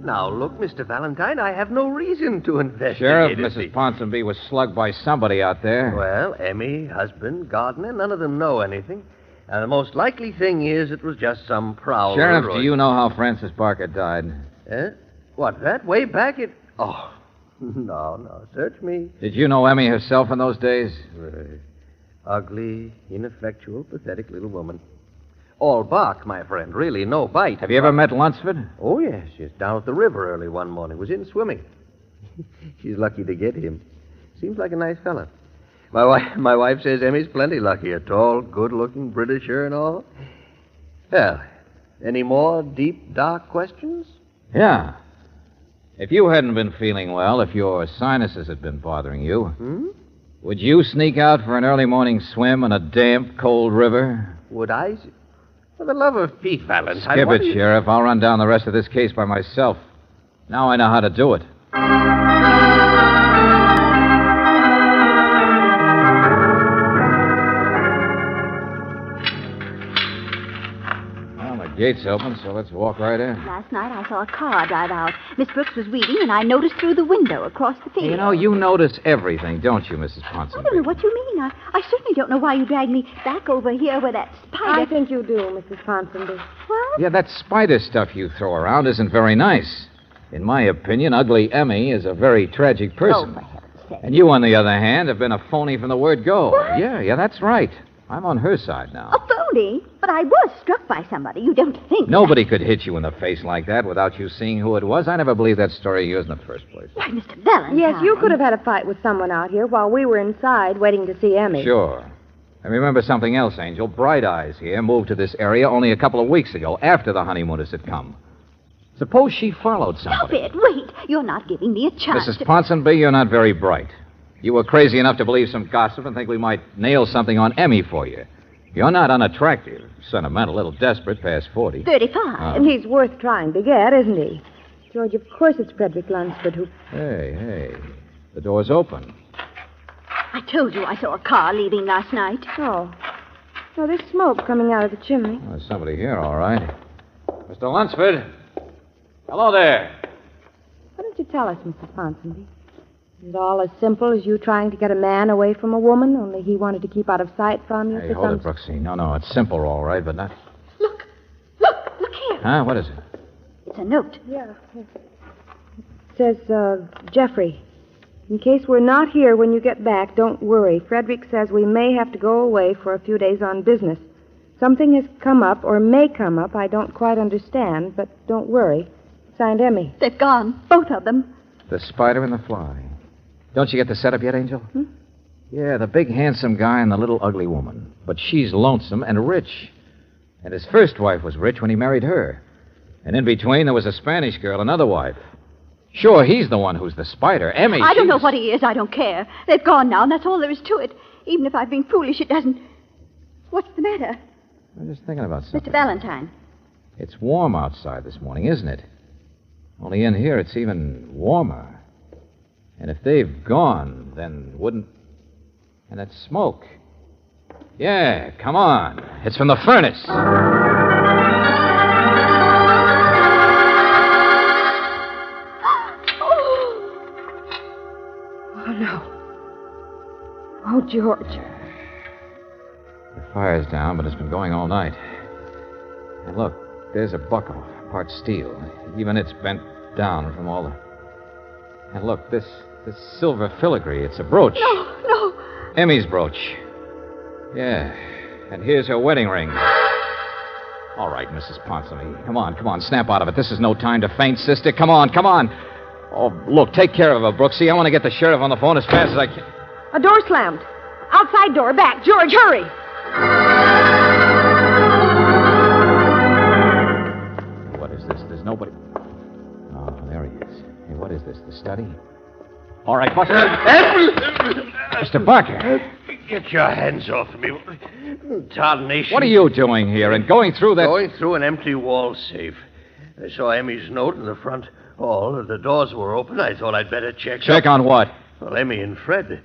Now, look, Mr. Valentine, I have no reason to investigate. Sheriff, Mrs. Ponsonby was slugged by somebody out there. Well, Emmy, husband, gardener, none of them know anything. And the most likely thing is it was just some prowler. Sheriff, do you know how Francis Barker died? What, that? Way back at... Oh, no, search me. Did you know Emmy herself in those days? Right. Ugly, ineffectual, pathetic little woman. All bark, my friend. Really, no bite. Have you ever met Lunsford? Oh, yes. She's down at the river early one morning. Was in swimming. She's lucky to get him. Seems like a nice fella. My wife says Emmy's plenty lucky. A tall, good-looking Britisher and all. Well, any more deep, dark questions? Yeah. If you hadn't been feeling well, if your sinuses had been bothering you, would you sneak out for an early morning swim in a damp, cold river? Would I? For the love of Pete, Valentine. Skip it, Sheriff. I'll run down the rest of this case by myself. Now I know how to do it. Well, the gate's open, so let's walk right in. Last night I saw a car drive out. Miss Brooks was reading, and I noticed through the window across the field. You know, you notice everything, don't you, Mrs. Ponsonby? I don't know what you mean. I certainly don't know why you dragged me back over here where that spider... I think you do, Mrs. Ponsonby. What? Yeah, that spider stuff you throw around isn't very nice. In my opinion, ugly Emmy is a very tragic person. Oh, for heaven's say. And you, on the other hand, have been a phony from the word go. What? Yeah, that's right. I'm on her side now. A phony? But I was struck by somebody. You don't think... Nobody could hit you in the face like that without you seeing who it was. I never believed that story of yours in the first place. Why, Mr. Valentine... Yes, you could have had a fight with someone out here while we were inside waiting to see Emmy. Sure. And remember something else, Angel. Bright Eyes here moved to this area only a couple of weeks ago, after the honeymooners had come. Suppose she followed Stop somebody. it. Wait. You're not giving me a chance. Mrs. Ponsonby, you're not very bright. You were crazy enough to believe some gossip and think we might nail something on Emmy for you. You're not unattractive, sentimental, a little desperate, past 40. 35. And he's worth trying to get, isn't he? George, of course it's Frederick Lunsford who... Hey. The door's open. I told you I saw a car leaving last night. Oh. Oh, there's smoke coming out of the chimney. There's somebody here, all right. Mr. Lunsford. Hello there. Why don't you tell us, Mrs. Ponsonby? Is it all as simple as you trying to get a man away from a woman, only he wanted to keep out of sight from you? Hey, hold it, Brooksy. No, it's simple, all right, but not... Look here. Huh? What is it? It's a note. Yeah. It says, Jeffrey, in case we're not here when you get back, don't worry. Frederick says we may have to go away for a few days on business. Something has come up, or may come up, I don't quite understand, but don't worry. Signed, Emmy. They've gone, both of them. The spider and the fly. Don't you get the setup yet, Angel? Yeah, the big handsome guy and the little ugly woman. But she's lonesome and rich. And his first wife was rich when he married her. And in between, there was a Spanish girl, another wife. Sure, he's the one who's the spider. Emmy, I don't know what he is. I don't care. They've gone now, and that's all there is to it. Even if I've been foolish, it doesn't... What's the matter? I'm just thinking about something. Mr. Valentine. It's warm outside this morning, isn't it? Only in here, it's even warmer. And if they've gone, then wouldn't... And that smoke. Yeah, come on. It's from the furnace. Oh, no. Oh, George. The fire's down, but it's been going all night. And look, there's a buckle, part steel. Even it's bent down from all the... And look, this silver filigree, it's a brooch. No. Emmy's brooch. Yeah, and here's her wedding ring. All right, Mrs. Ponsonby. Come on, snap out of it. This is no time to faint, sister. Come on. Oh, look, take care of her, Brooksy. I want to get the sheriff on the phone as fast as I can. A door slammed. Outside door, back. George, hurry. What is this? There's nobody. Oh, there he is. Hey, what is this? The study? All right, Buster. Mr. Barker. Get your hands off me. Tarnation. What are you doing here and going through that... Going through an empty wall safe. I saw Emmy's note in the front hall. The doors were open. I thought I'd better check. Check on what? Well, Emmy and Fred,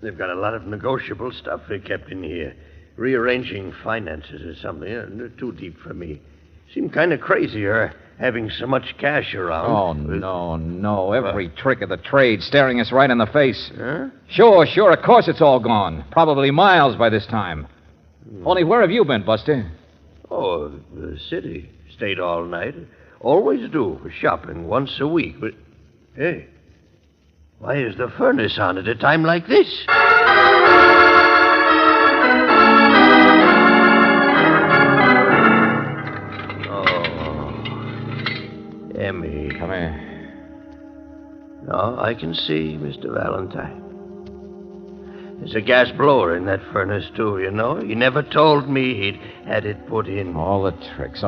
they've got a lot of negotiable stuff they kept in here. Rearranging finances or something. Too deep for me. Seemed kind of crazy, her having so much cash around. Oh, no. Every trick of the trade staring us right in the face. Huh? Sure. Of course it's all gone. Probably miles by this time. Only where have you been, Buster? Oh, the city. Stayed all night. Always do for shopping once a week. But, hey, why is the furnace on at a time like this? Emmy. Come here. No, I can see, Mr. Valentine. There's a gas blower in that furnace, too, you know. He never told me he'd had it put in. All the tricks.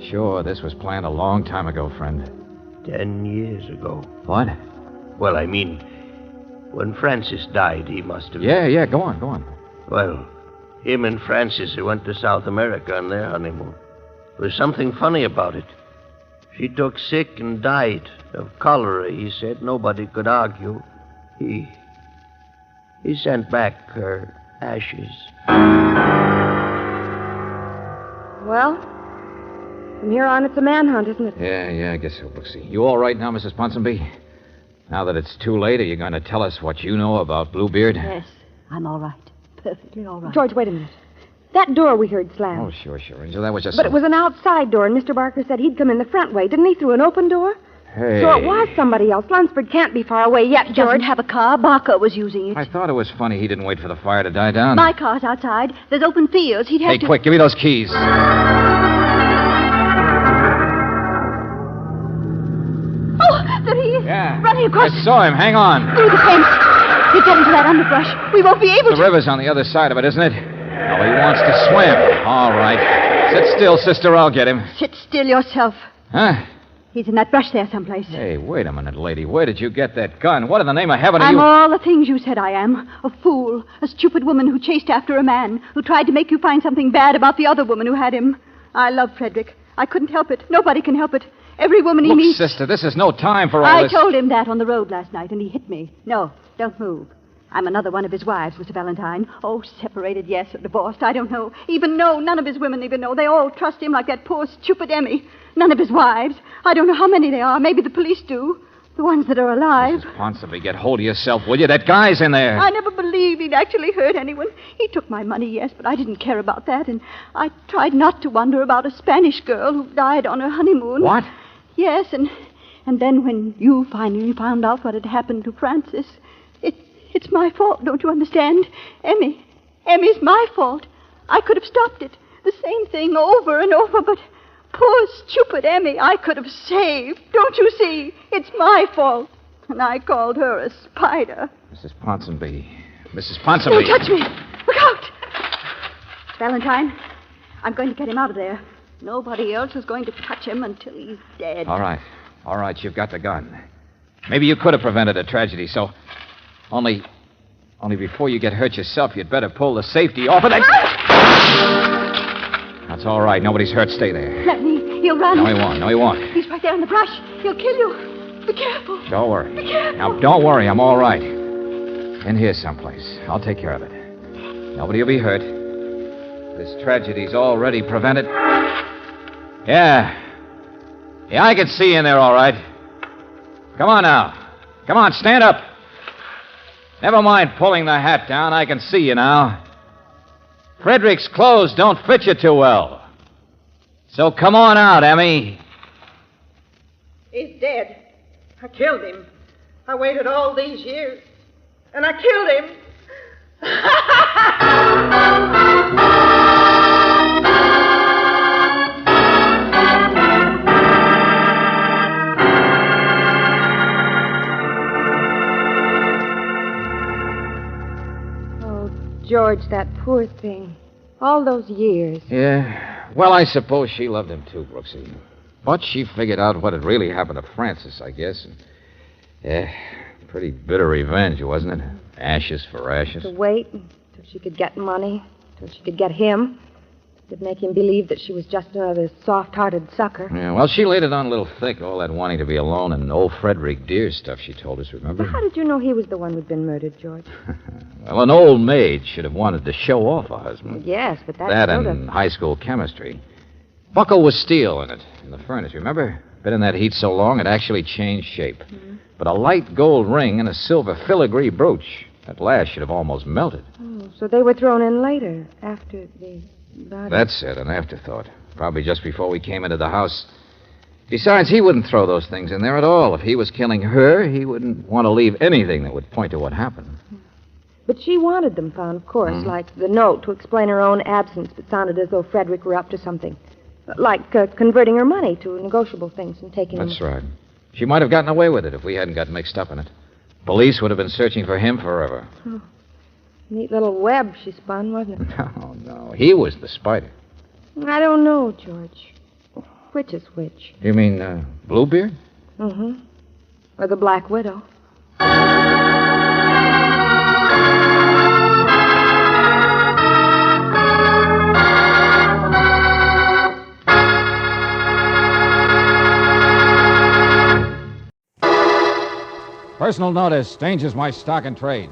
Sure, this was planned a long time ago, friend. 10 years ago. What? Well, I mean, when Francis died, he must have... Yeah, go on. Well, him and Francis went to South America on their honeymoon. There was something funny about it. She took sick and died of cholera, he said. Nobody could argue. He sent back her ashes. Well, from here on, it's a manhunt, isn't it? Yeah, I guess so, Brooksy. You all right now, Mrs. Ponsonby? Now that it's too late, are you going to tell us what you know about Bluebeard? Yes, I'm all right. Perfectly all right. George, wait a minute. That door we heard slam. Oh, sure, Angel. That was just... But it was an outside door, and Mr. Barker said he'd come in the front way. Didn't he, through an open door? Hey. So it was somebody else. Lunsford can't be far away yet, He George. doesn't have a car. Barker was using it. I thought it was funny he didn't wait for the fire to die down. My car's outside. There's open fields. He'd have Hey, to... quick, give me those keys. Oh, there he is. Yeah. Running across... I saw him. Hang on. Through the fence. He'll get into that underbrush. We won't be able The river's on the other side of it, isn't it? Oh, he wants to swim. All right. Sit still, sister. I'll get him. Sit still yourself. Huh? He's in that brush there someplace. Hey, wait a minute, lady. Where did you get that gun? What in the name of heaven are I'm you... all the things you said I am. A fool. A stupid woman who chased after a man. Who tried to make you find something bad about the other woman who had him. I love Frederick. I couldn't help it. Nobody can help it. Every woman he Look, meets... sister, this is no time for all I this... told him that on the road last night, and he hit me. No, don't move. I'm another one of his wives, Mr. Valentine. Oh, separated, yes, or divorced, I don't know. Even know. None of his women even know. They all trust him like that poor, stupid Emmy. None of his wives. I don't know how many they are. Maybe the police do. The ones that are alive. Mrs. Ponsonby, get hold of yourself, will you? That guy's in there. I never believed he'd actually hurt anyone. He took my money, yes, but I didn't care about that. And I tried not to wonder about a Spanish girl who died on her honeymoon. What? Yes, and then when you finally found out what had happened to Francis, it's my fault, don't you understand? Emmy's my fault. I could have stopped it. The same thing over and over, but poor, stupid Emmy, I could have saved. Don't you see? It's my fault. And I called her a spider. Mrs. Ponsonby. Mrs. Ponsonby. Don't touch me. Look out. Valentine, I'm going to get him out of there. Nobody else is going to touch him until he's dead. All right, you've got the gun. Maybe you could have prevented a tragedy, so... Only before you get hurt yourself, you'd better pull the safety off of that... That's all right. Nobody's hurt. Stay there. Let me. He'll run. No, he won't. He's right there in the brush. He'll kill you. Be careful. Don't worry. Be careful. Now, don't worry. I'm all right. In here someplace. I'll take care of it. Nobody will be hurt. This tragedy's already prevented. Yeah, I can see you in there all right. Come on now. Come on, stand up. Never mind pulling the hat down. I can see you now. Frederick's clothes don't fit you too well. So come on out, Emmy. He's dead. I killed him. I waited all these years, and I killed him. George, that poor thing. All those years. Yeah. Well, I suppose she loved him too, Brooksy. But she figured out what had really happened to Francis, I guess. And, yeah, pretty bitter revenge, wasn't it? Ashes for ashes. To wait until she could get money, until she could get him. Could make him believe that she was just another soft-hearted sucker. Yeah, well, she laid it on a little thick, all that wanting to be alone and old Frederick Deere stuff she told us, remember? But how did you know he was the one who'd been murdered, George? Well, an old maid should have wanted to show off a husband. Yes, but That sort and of... high school chemistry. Buckle was steel in it, in the furnace, remember? Been in that heat so long it actually changed shape. Mm-hmm. But a light gold ring and a silver filigree brooch. That last should have almost melted. Oh, so they were thrown in later, after the... That's it, an afterthought. Probably just before we came into the house. Besides, he wouldn't throw those things in there at all. If he was killing her, he wouldn't want to leave anything that would point to what happened. But she wanted them found, of course, like the note to explain her own absence that sounded as though Frederick were up to something. Like converting her money to negotiable things and taking That's right. She might have gotten away with it if we hadn't gotten mixed up in it. Police would have been searching for him forever. Oh. Neat little web she spun, wasn't it? No. He was the spider. I don't know, George. Which is which? You mean Bluebeard? Mm-hmm. Or the Black Widow. Personal notice. Danger's my stock and trade.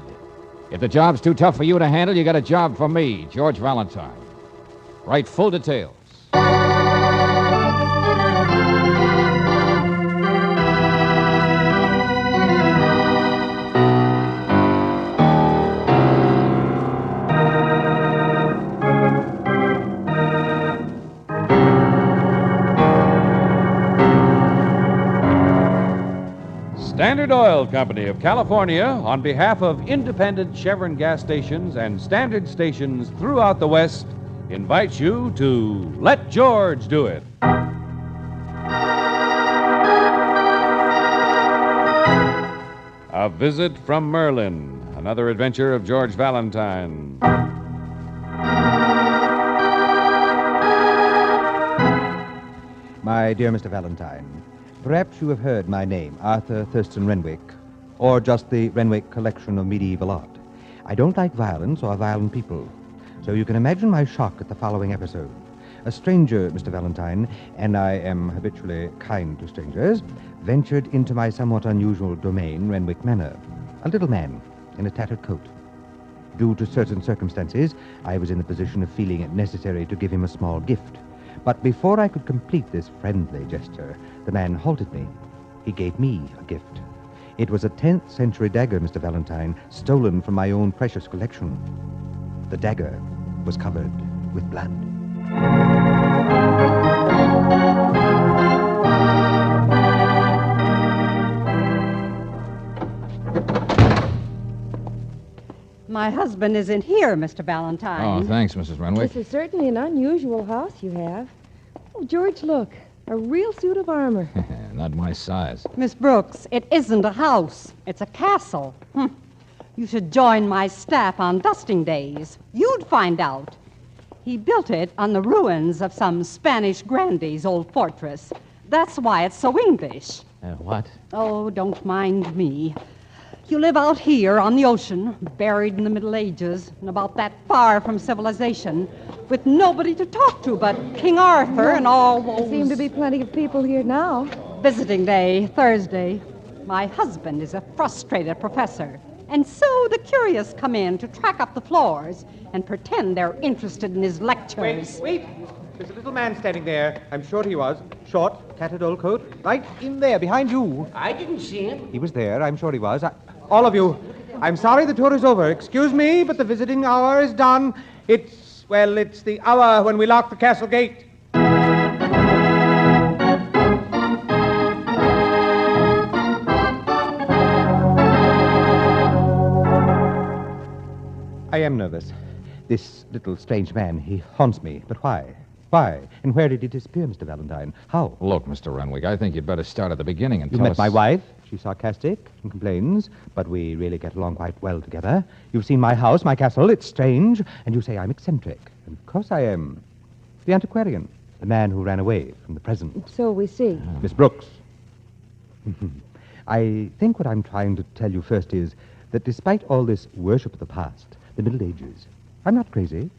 If the job's too tough for you to handle, you got a job for me, George Valentine. Write full details. Standard Oil Company of California, on behalf of independent Chevron gas stations and standard stations throughout the West, invites you to Let George Do It. A Visit from Merlin, another adventure of George Valentine. My dear Mr. Valentine, perhaps you have heard my name, Arthur Thurston Renwick, or just the Renwick collection of medieval art. I don't like violence or violent people, so you can imagine my shock at the following episode. A stranger, Mr. Valentine, and I am habitually kind to strangers, ventured into my somewhat unusual domain, Renwick Manor. A little man in a tattered coat. Due to certain circumstances, I was in the position of feeling it necessary to give him a small gift. But before I could complete this friendly gesture, the man halted me. He gave me a gift. It was a 10th century dagger, Mr. Valentine, stolen from my own precious collection. The dagger was covered with blood. My husband isn't here, Mr. Valentine. Oh, thanks, Mrs. Renwick. This is certainly an unusual house you have. Oh, George, look. A real suit of armor. Not my size. Miss Brooks, it isn't a house. It's a castle. You should join my staff on dusting days. You'd find out. He built it on the ruins of some Spanish grandee's old fortress. That's why it's so English. What? Oh, don't mind me. You live out here on the ocean, buried in the Middle Ages, and about that far from civilization, with nobody to talk to but King Arthur and all those... There seem to be plenty of people here now. Visiting day, Thursday. My husband is a frustrated professor, and so the curious come in to track up the floors and pretend they're interested in his lectures. Wait! There's a little man standing there. I'm sure he was. Short, tattered old coat. Right in there, behind you. I didn't see him. He was there. I'm sure he was. All of you, I'm sorry the tour is over. Excuse me, but the visiting hour is done. It's the hour when we lock the castle gate. I am nervous. This little strange man, he haunts me. But why? Why? And where did he disappear, Mr. Valentine? How? Look, Mr. Renwick, I think you'd better start at the beginning and You tell met us... my wife. She's sarcastic and complains, but we really get along quite well together. You've seen my house, my castle. It's strange. And you say I'm eccentric. And of course I am. The antiquarian. The man who ran away from the present. So we see. Miss Brooks. I think what I'm trying to tell you first is that despite all this worship of the past, the Middle Ages, I'm not crazy.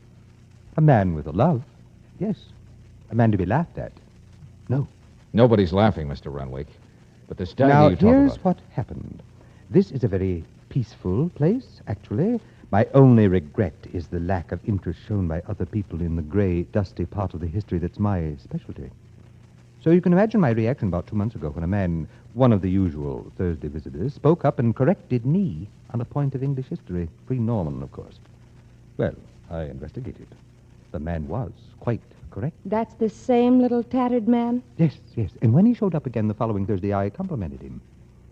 A man with a love, yes. A man to be laughed at, no. Nobody's laughing, Mr. Renwick. But this dagger Now, you talk here's about... what happened. This is a very peaceful place, actually. My only regret is the lack of interest shown by other people in the gray, dusty part of the history that's my specialty. So you can imagine my reaction about 2 months ago when a man, one of the usual Thursday visitors, spoke up and corrected me on a point of English history, pre-Norman, of course. Well, I investigated. The man was quite correct. That's the same little tattered man? Yes, yes. And when he showed up again the following Thursday, I complimented him.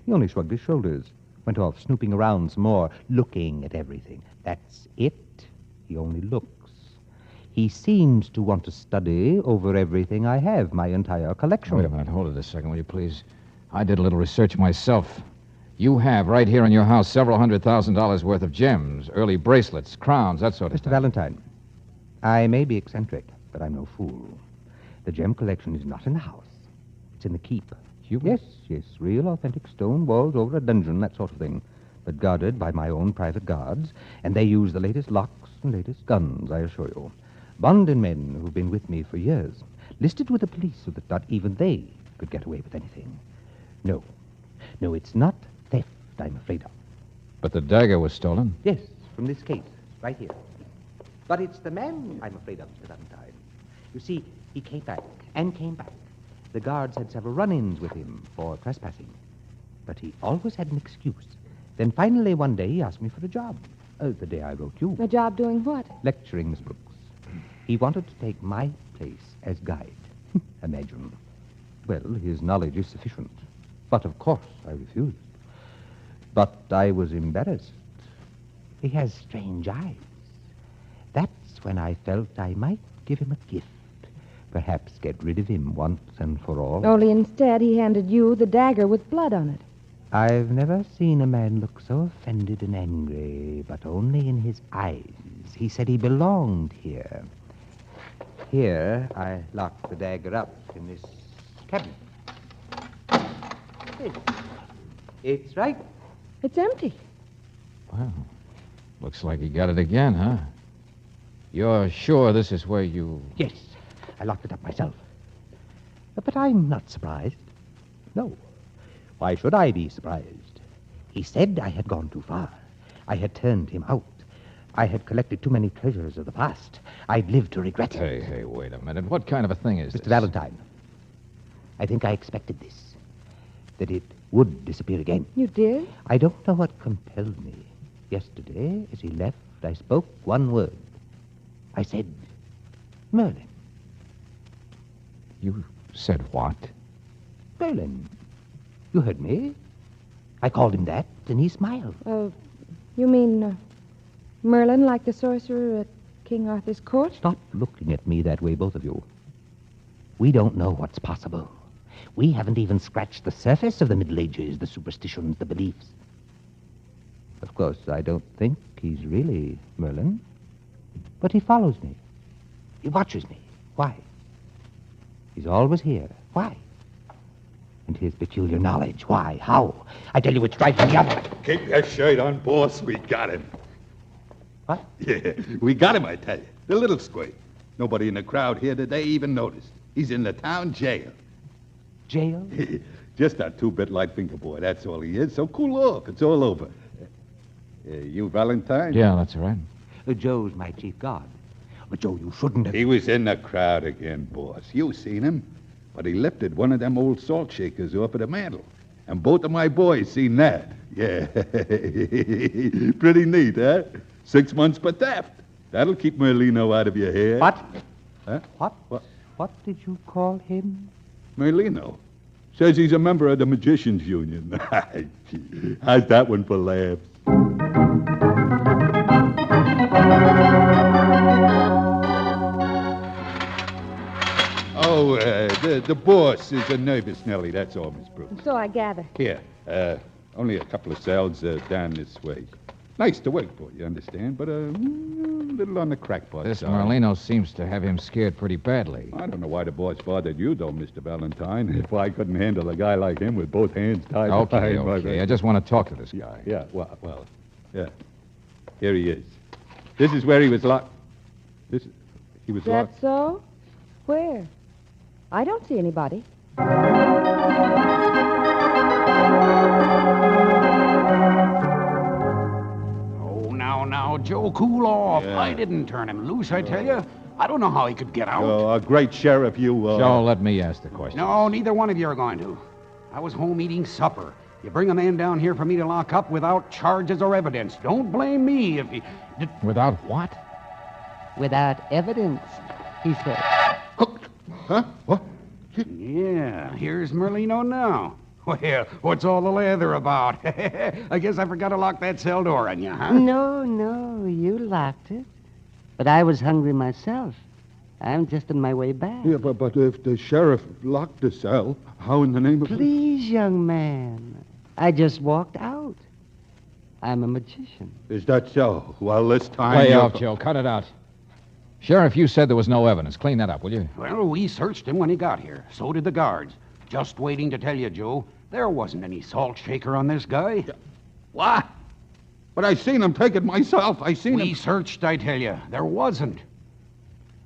He only shrugged his shoulders, went off snooping around some more, looking at everything. That's it. He only looks. He seems to want to study over everything I have, my entire collection. Wait a minute. Hold it a second, will you please? I did a little research myself. You have right here in your house several $100,000 worth of gems, early bracelets, crowns, that sort of Mr. thing. Valentine, I may be eccentric, but I'm no fool. The gem collection is not in the house. It's in the keep. Yes, yes, real authentic stone walls over a dungeon, that sort of thing. But guarded by my own private guards, and they use the latest locks and latest guns, I assure you. Bonded men who've been with me for years, listed with the police so that not even they could get away with anything. No, it's not theft I'm afraid of. But the dagger was stolen? Yes, from this case, right here. But it's the man I'm afraid of, Mr. Valentine. You see, he came back and came back. The guards had several run-ins with him for trespassing. But he always had an excuse. Then finally one day he asked me for a job. The day I wrote you. A job doing what? Lecturing, Miss Brooks. He wanted to take my place as guide. Imagine. Well, his knowledge is sufficient. But of course I refused. but I was embarrassed. He has strange eyes. That's when I felt I might give him a gift. Perhaps get rid of him once and for all. Only instead, he handed you the dagger with blood on it. I've never seen a man look so offended and angry, but only in his eyes. He said he belonged here. Here, I locked the dagger up in this cabinet. It's right. It's empty. Well, looks like he got it again, huh? You're sure this is where you... Yes, I locked it up myself. But I'm not surprised. No. Why should I be surprised? He said I had gone too far. I had turned him out. I had collected too many treasures of the past. I'd lived to regret it. Hey, wait a minute. What kind of a thing is Mr. this? Valentine, I think I expected this. That it would disappear again. You did? I don't know what compelled me. Yesterday, as he left, I spoke one word. I said, Merlin. You said what? Merlin. You heard me. I called him that, and he smiled. You mean Merlin, like the sorcerer at King Arthur's court? Stop looking at me that way, both of you. We don't know what's possible. We haven't even scratched the surface of the Middle Ages, the superstitions, the beliefs. Of course, I don't think he's really Merlin, but he follows me. He watches me. Why? He's always here. Why? And his peculiar knowledge. Why? How? I tell you, it's right from the other. Keep your shirt on, boss. We got him. What? Yeah, we got him, I tell you. The little squid. Nobody in the crowd here today even noticed. He's in the town jail. Jail? Just a two-bit light finger boy, that's all he is. So cool off. It's all over. You Valentine? Yeah, that's right. Joe's my chief guard. But Joe, you shouldn't have... He was in the crowd again, boss. You seen him. But he lifted one of them old salt shakers off of the mantle. And both of my boys seen that. Yeah. Pretty neat, huh? 6 months for theft. That'll keep Merlino out of your hair. What? Huh? What did you call him? Merlino. Says he's a member of the Magicians Union. How's that one for laughs? Oh, the boss is a nervous Nellie, that's all, Miss Brooks. So I gather. Here, only a couple of cells down this way. Nice to work for, you understand, but a little on the crackpot This side. Merlino seems to have him scared pretty badly. I don't know why the boss bothered you, though, Mr. Valentine. If I couldn't handle a guy like him with both hands tied behind my Okay. I just want to talk to this guy. Yeah, well, yeah. Here he is. This is where he was locked. He was Is that locked. so? Where? I don't see anybody. Now, Joe, cool off. Yeah. I didn't turn him loose, I tell you. I don't know how he could get out. Oh, a great sheriff you are. Joe, let me ask the question. No, neither one of you are going to. I was home eating supper. You bring a man down here for me to lock up without charges or evidence. Don't blame me if he... Without what? Without evidence, he said. Huh? What? Yeah, here's Merlino now. Well, what's all the lather about? I guess I forgot to lock that cell door on you, huh? No, you locked it. But I was hungry myself. I'm just on my way back. Yeah, but if the sheriff locked the cell, how in the name of... Please, young man. I just walked out. I'm a magician. Is that so? Well, this time... Lay off, Joe. Cut it out. Sheriff, you said there was no evidence. Clean that up, will you? Well, we searched him when he got here. So did the guards. Just waiting to tell you, Joe. There wasn't any salt shaker on this guy. What? But I seen him take it myself. I seen him... We searched, I tell you. There wasn't.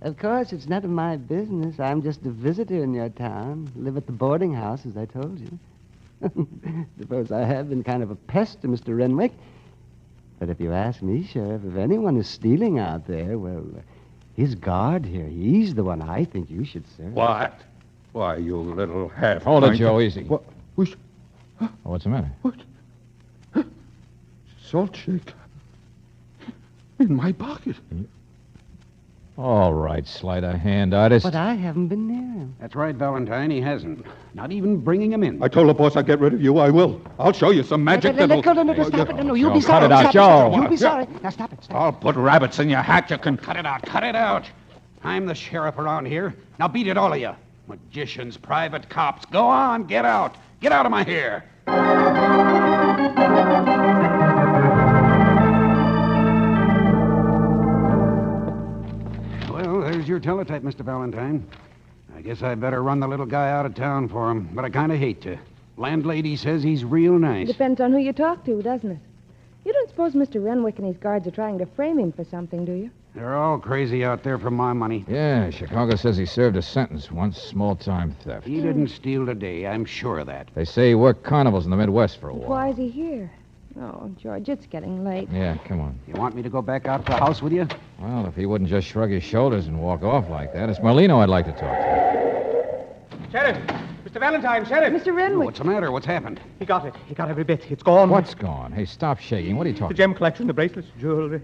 Of course, it's none of my business. I'm just a visitor in your town. Live at the boarding house, as I told you. Suppose I have been kind of a pest to Mr. Renwick. But if you ask me, Sheriff, if anyone is stealing out there, well, his guard here, he's the one I think you should serve. What? Why, you little half... Hold it, Joe, easy. What? What's the matter? What? Salt shaker. In my pocket. All right, sleight of hand artist. But I haven't been near him. That's right, Valentine. He hasn't. Not even bringing him in. I told the boss I'd get rid of you. I will. I'll show you some magic Let that'll... go, stop it. No, you'll Joe, be sorry. cut it out, Stop Joe. You'll be sorry. Now, stop it. I'll put rabbits in your hat. You can... Cut it out. Cut it out. I'm the sheriff around here. Now beat it, all of you. Magicians, private cops. Go on. Get out. Get out of my hair. Well, there's your teletype, Mr. Valentine. I guess I'd better run the little guy out of town for him, but I kind of hate to. Landlady says he's real nice. Depends on who you talk to, doesn't it? You don't suppose Mr. Renwick and his guards are trying to frame him for something, do you? They're all crazy out there for my money. Yeah, Chicago says he served a sentence once, small-time theft. He didn't steal today, I'm sure of that. They say he worked carnivals in the Midwest for a while. Why is he here? Oh, George, it's getting late. Yeah, come on. You want me to go back out to the house with you? Well, if he wouldn't just shrug his shoulders and walk off like that, it's Merlino I'd like to talk to. Sheriff! Mr. Valentine, Sheriff! Mr. Renwick! What's the matter? What's happened? He got it. He got every bit. It's gone. What's gone? Hey, stop shaking. What are you The talking gem collection, the bracelets, jewelry.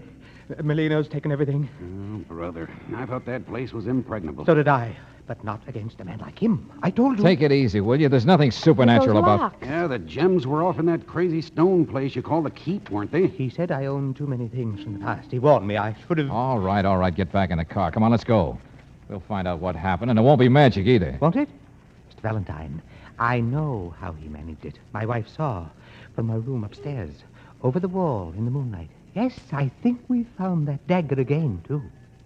Melino's taken everything. Oh, brother. I thought that place was impregnable. So did I. But not against a man like him. I told you. Take it easy, will you? There's nothing supernatural about... Yeah, the gems were off in that crazy stone place you call the Keep, weren't they? He said I owned too many things from the past. He warned me I should have... All right. Get back in the car. Come on, let's go. We'll find out what happened, and it won't be magic either. Won't it? Mr. Valentine, I know how he managed it. My wife saw from my room upstairs, over the wall in the moonlight. Yes, I think we found that dagger again, too.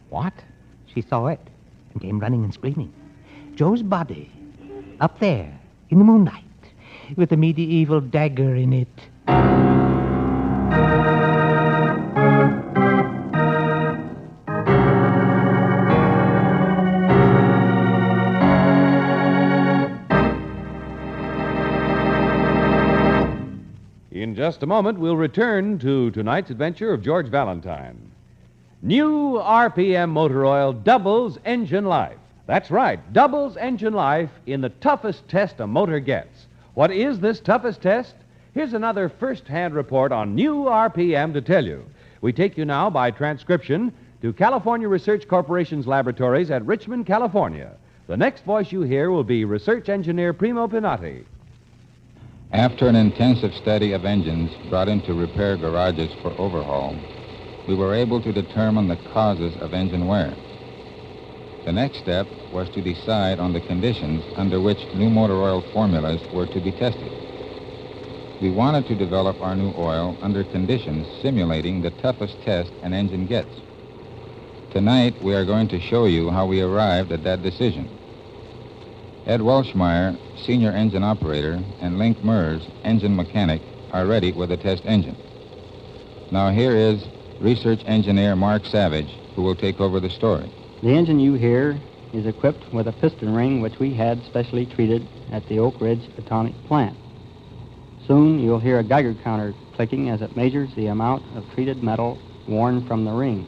What? She saw it and came running and screaming. Joe's body, up there, in the moonlight, with the medieval dagger in it. In just a moment, we'll return to tonight's adventure of George Valentine. New RPM motor oil doubles engine life. That's right, doubles engine life in the toughest test a motor gets. What is this toughest test? Here's another first-hand report on New RPM to tell you. We take you now by transcription to California Research Corporation's laboratories at Richmond, California. The next voice you hear will be research engineer Primo Pinati. After an intensive study of engines brought into repair garages for overhaul, we were able to determine the causes of engine wear. The next step was to decide on the conditions under which new motor oil formulas were to be tested. We wanted to develop our new oil under conditions simulating the toughest test an engine gets. Tonight, we are going to show you how we arrived at that decision. Ed Welshmeyer, senior engine operator, and Link Mers, engine mechanic, are ready with the test engine. Now here is research engineer Mark Savage, who will take over the story. The engine you hear is equipped with a piston ring which we had specially treated at the Oak Ridge Atomic plant. Soon you'll hear a Geiger counter clicking as it measures the amount of treated metal worn from the ring.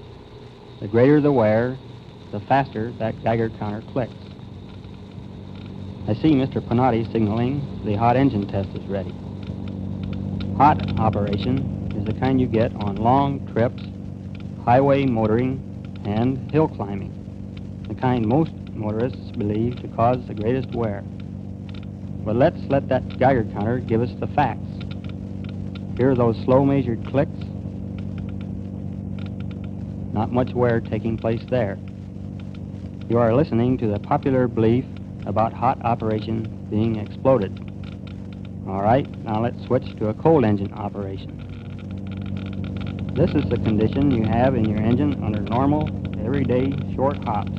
The greater the wear, the faster that Geiger counter clicks. I see Mr. Pinati signaling the hot engine test is ready. Hot operation is the kind you get on long trips, highway motoring, and hill climbing, the kind most motorists believe to cause the greatest wear. But let's let that Geiger counter give us the facts. Hear those slow measured clicks? Not much wear taking place there. You are listening to the popular belief about hot operation being exploded. All right, now let's switch to a cold engine operation. This is the condition you have in your engine under normal, everyday short hops,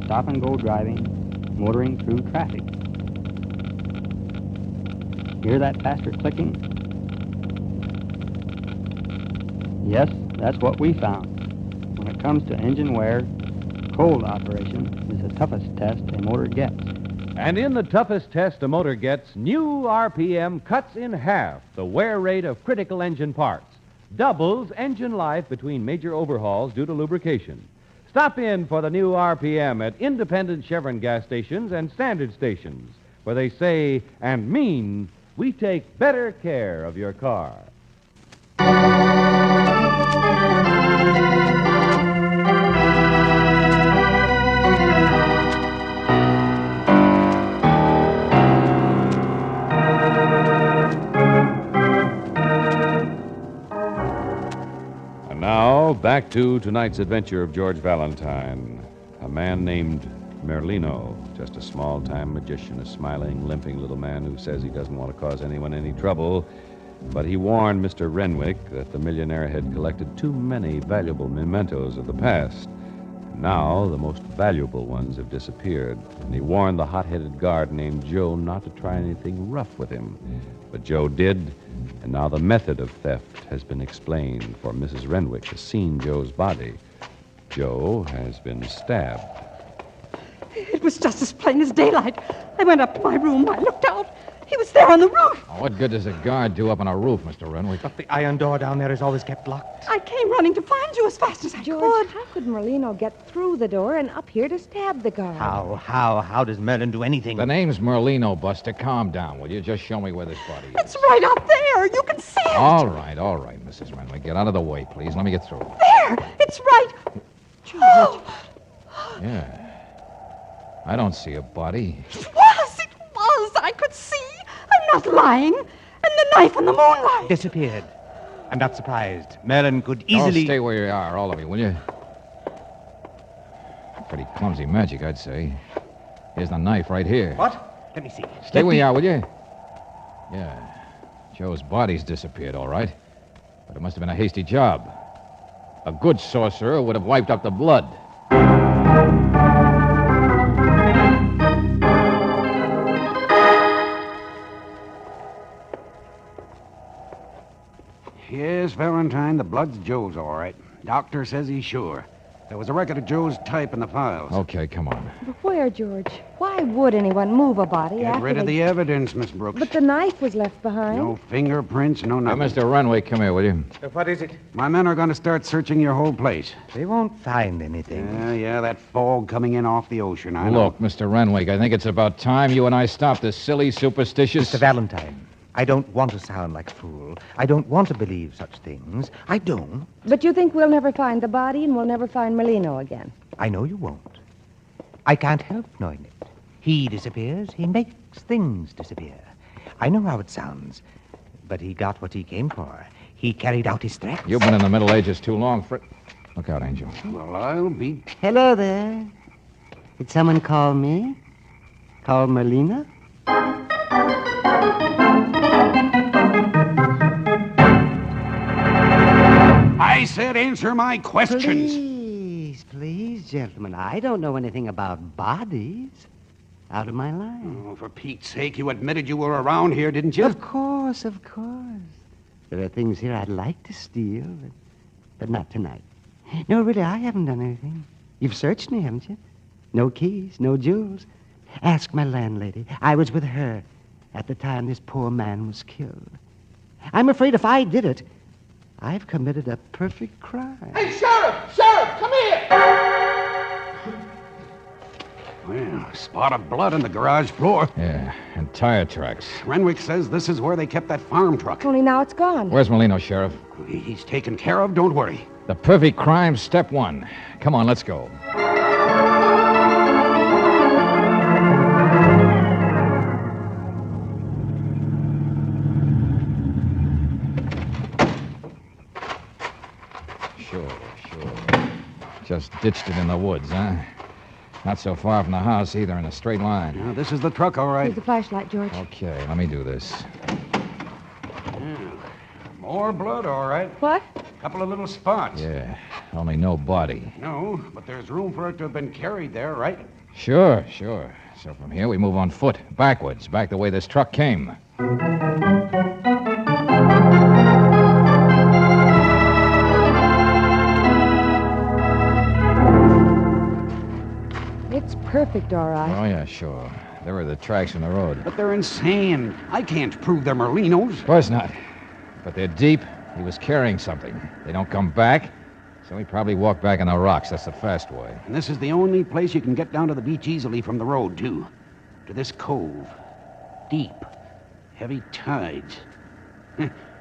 stop-and-go driving, motoring through traffic. Hear that faster clicking? Yes, that's what we found. When it comes to engine wear, cold operation is the toughest test a motor gets. And in the toughest test a motor gets, new RPM cuts in half the wear rate of critical engine parts, doubles engine life between major overhauls due to lubrication. Stop in for the new RPM at independent Chevron gas stations and standard stations, where they say and mean, we take better care of your car. Act 2, tonight's adventure of George Valentine. A man named Merlino, just a small-time magician, a smiling, limping little man who says he doesn't want to cause anyone any trouble. But he warned Mr. Renwick that the millionaire had collected too many valuable mementos of the past. Now, the most valuable ones have disappeared, and he warned the hot-headed guard named Joe not to try anything rough with him. But Joe did, and now the method of theft has been explained, for Mrs. Renwick has seen Joe's body. Joe has been stabbed. It was just as plain as daylight. I went up to my room. I looked out. He was there on the roof. Oh, what good does a guard do up on a roof, Mr. Renwick? But the iron door down there is always kept locked. I came running to find you as fast as I George, could. how could Merlino get through the door and up here to stab the guard? How does Merlin do anything? The name's Merlino, Buster. Calm down, will you? Just show me where this body is. It's right out there. You can see it. All right, Mrs. Renwick. Get out of the way, please. Let me get through. There. It's right. George. Yeah. I don't see a body. It was. I could see. I'm not lying. And the knife in the moonlight. Disappeared. I'm not surprised. Merlin could easily... Oh, stay where you are, all of you, will you? Pretty clumsy magic, I'd say. Here's the knife right here. What? Let me see. Stay where you are, will you? Yeah. Joe's body's disappeared, all right. But it must have been a hasty job. A good sorcerer would have wiped up the blood. Yes, Valentine, the blood's Joe's, all right. Doctor says he's sure. There was a record of Joe's type in the files. Okay, come on. But where, George? Why would anyone move a body Get after rid of the evidence, Miss Brooks. But the knife was left behind. No fingerprints, no nothing. Mr. Renwick, come here, will you? What is it? My men are going to start searching your whole place. They won't find anything. Yeah, that fog coming in off the ocean, I know. Look, Mr. Renwick, I think it's about time you and I stop this silly, superstitious... Mr. Valentine, I don't want to sound like a fool. I don't want to believe such things. I don't. But you think we'll never find the body and we'll never find Merlino again? I know you won't. I can't help knowing it. He disappears, he makes things disappear. I know how it sounds, but he got what he came for. He carried out his threats. You've been in the Middle Ages too long, Look out, Angel. Well, I'll be... Hello there. Did someone call me? Call Merlina? I said answer my questions. Please, gentlemen. I don't know anything about bodies. Out of my line. Oh, for Pete's sake, you admitted you were around here, didn't you? Of course. There are things here I'd like to steal, but not tonight. No, really, I haven't done anything. You've searched me, haven't you? No keys, no jewels. Ask my landlady. I was with her at the time this poor man was killed. I'm afraid if I did it, I've committed a perfect crime. Hey, Sheriff, come here! Well, spot of blood on the garage floor. Yeah, and tire tracks. Renwick says this is where they kept that farm truck. Only now it's gone. Where's Merlino, Sheriff? He's taken care of, don't worry. The perfect crime, step one. Come on, let's go. Sure. Just ditched it in the woods, huh? Not so far from the house either, in a straight line. Now, this is the truck, all right. Here's the flashlight, George. Okay, let me do this. More blood, all right. What? Couple of little spots. Yeah, only no body. No, but there's room for it to have been carried there, right? Sure. So from here, we move on foot, backwards, back the way this truck came. It's perfect, all right. Oh, yeah, sure. There were the tracks in the road. But they're insane. I can't prove they're Merlinos. Of course not. But they're deep. He was carrying something. They don't come back, so he probably walked back on the rocks. That's the fast way. And this is the only place you can get down to the beach easily from the road, too. To this cove. Deep. Heavy tides.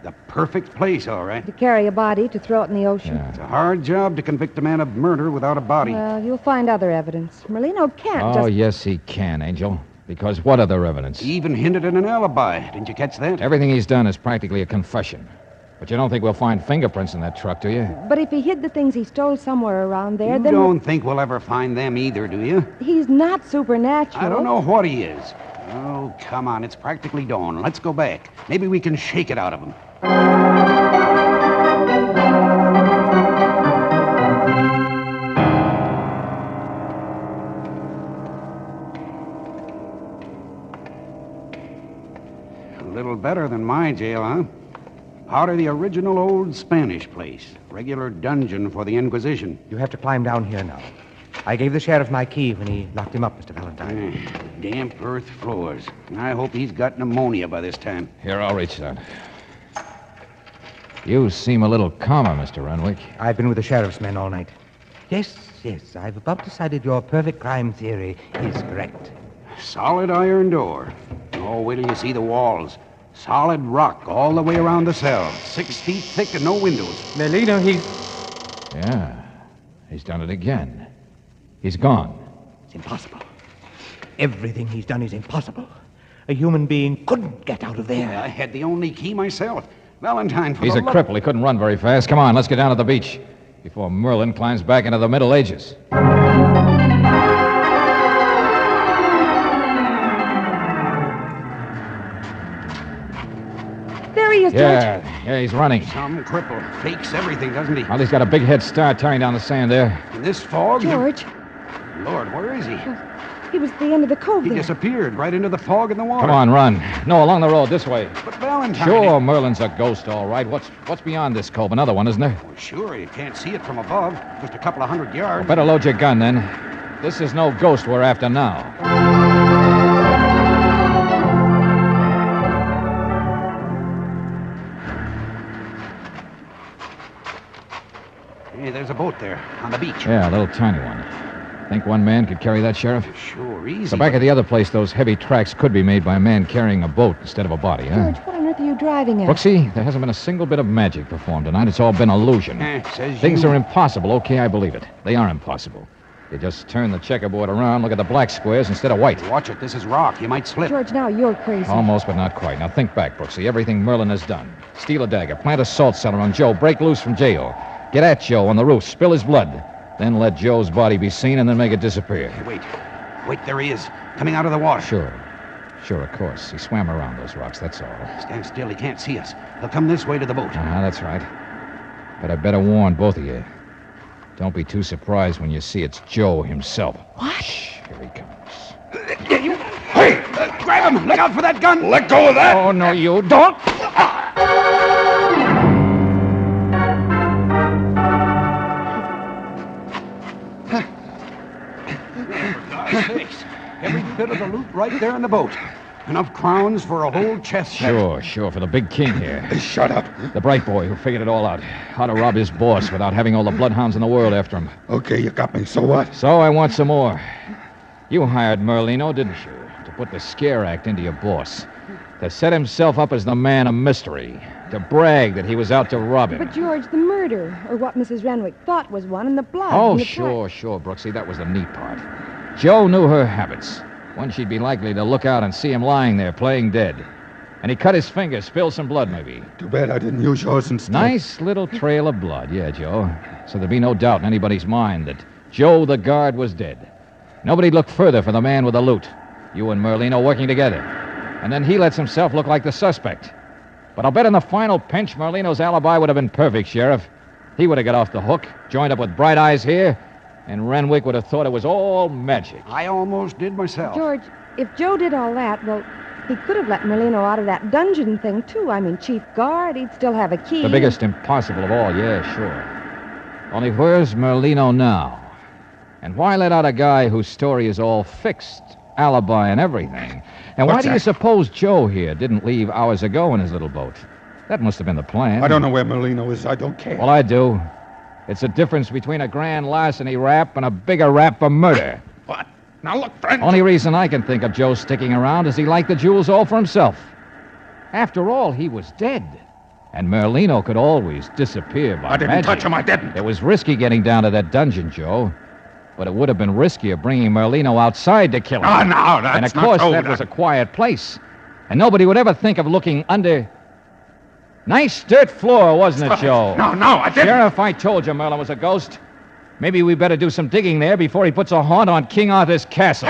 The perfect place, all right. To carry a body, to throw it in the ocean. It's a hard job to convict a man of murder without a body. Well, you'll find other evidence. Merlino can't Oh, yes, he can, Angel. Because what other evidence? He even hinted at an alibi. Didn't you catch that? Everything he's done is practically a confession. But you don't think we'll find fingerprints in that truck, do you? But if he hid the things he stole somewhere around there, You then don't think we'll ever find them either, do you? he's not supernatural. I don't know what he is. Oh, come on. It's practically dawn. Let's go back. Maybe we can shake it out of him. A little better than my jail, huh? Out of the original old Spanish place. Regular dungeon for the Inquisition. You have to climb down here now. I gave the sheriff my key when he locked him up, Mr. Valentine. Damp earth floors. I hope he's got pneumonia by this time. Here, I'll reach that. You seem a little calmer, Mr. Renwick. I've been with the sheriff's men all night. Yes, I've about decided your perfect crime theory is correct. Solid iron door. Oh, wait till you see the walls. Solid rock all the way around the cell. 6 feet thick and no windows. Merlino, Yeah, he's done it again. He's gone. It's impossible. Everything he's done is impossible. A human being couldn't get out of there. I had the only key myself. Valentine, for He's a cripple. He couldn't run very fast. Come on, let's get down to the beach before Merlin climbs back into the Middle Ages. There he is, George. Yeah, he's running. Some cripple. Fakes everything, doesn't he? Well, he's got a big head start tearing down the sand there. In this fog? George. Lord, where is he? He was at the end of the cove He there. disappeared right into the fog and the water. Come on, run. No, along the road, this way. But Valentine... Sure, Merlin's a ghost, all right. What's beyond this cove? Another one, isn't there? Well, sure, you can't see it from above. Just a couple of 100 yards. Well, better load your gun, then. This is no ghost we're after now. Hey, there's a boat there on the beach. Yeah, a little tiny one. Think one man could carry that, Sheriff? Sure, easy. So back at the other place, those heavy tracks could be made by a man carrying a boat instead of a body, huh? George, what on earth are you driving at? Brooksy, there hasn't been a single bit of magic performed tonight. It's all been illusion. Things are impossible. Okay, I believe it. They are impossible. You just turn the checkerboard around, look at the black squares instead of white. Watch it. This is rock. You might slip. George, now you're crazy. Almost, but not quite. Now think back, Brooksy. Everything Merlin has done. Steal a dagger, plant a salt cellar on Joe, break loose from jail, get at Joe on the roof, spill his blood, then let Joe's body be seen and then make it disappear. Hey, wait, there he is, coming out of the water. Sure, of course. He swam around those rocks, that's all. Stand still. He can't see us. He'll come this way to the boat. That's right. But I better warn both of you. Don't be too surprised when you see it's Joe himself. What? Shh, here he comes. Hey, grab him. Look out for that gun. Let go of that. Oh, no, you don't. Every bit of the loot right there in the boat. Enough crowns for a whole chest. Sure, for the big king here. Shut up. The bright boy who figured it all out. How to rob his boss without having all the bloodhounds in the world after him. Okay, you got me. So what? So I want some more. You hired Merlino, didn't you? To put the scare act into your boss. To set himself up as the man of mystery. To brag that he was out to rob him. But, George, the murder, or what Mrs. Renwick thought was one, and the blood. Oh, and the sure, Brooksy. That was the neat part. Joe knew her habits. When she'd be likely to look out and see him lying there playing dead. And he cut his finger, spilled some blood, maybe. Too bad I didn't use yours instead. Nice little trail of blood, yeah, Joe. So there'd be no doubt in anybody's mind that Joe the guard was dead. Nobody'd look further for the man with the loot. You and Merlino working together. And then he lets himself look like the suspect. But I'll bet in the final pinch, Merlino's alibi would have been perfect, Sheriff. He would have got off the hook, joined up with Bright Eyes here, and Renwick would have thought it was all magic. I almost did myself. George, if Joe did all that, well, he could have let Merlino out of that dungeon thing, too. I mean, chief guard, he'd still have a key. The biggest impossible of all, yeah, sure. Only where's Merlino now? And why let out a guy whose story is all fixed, alibi and everything? And why do you suppose Joe here didn't leave hours ago in his little boat? That must have been the plan. I don't know where Merlino is. I don't care. Well, I do. It's a difference between a grand larceny rap and a bigger rap for murder. What? Now look, friend. Only reason I can think of Joe sticking around is he liked the jewels all for himself. After all, he was dead. And Merlino could always disappear by I didn't magic. touch him, I didn't. It was risky getting down to that dungeon, Joe. But it would have been riskier bringing Merlino outside to kill him. Oh, no, that's And of not course, so. that was a quiet place. And nobody would ever think of looking under... Nice dirt floor, wasn't it, Joe? No, I didn't. Sheriff, I told you Merlin was a ghost. Maybe we better do some digging there before he puts a haunt on King Arthur's castle.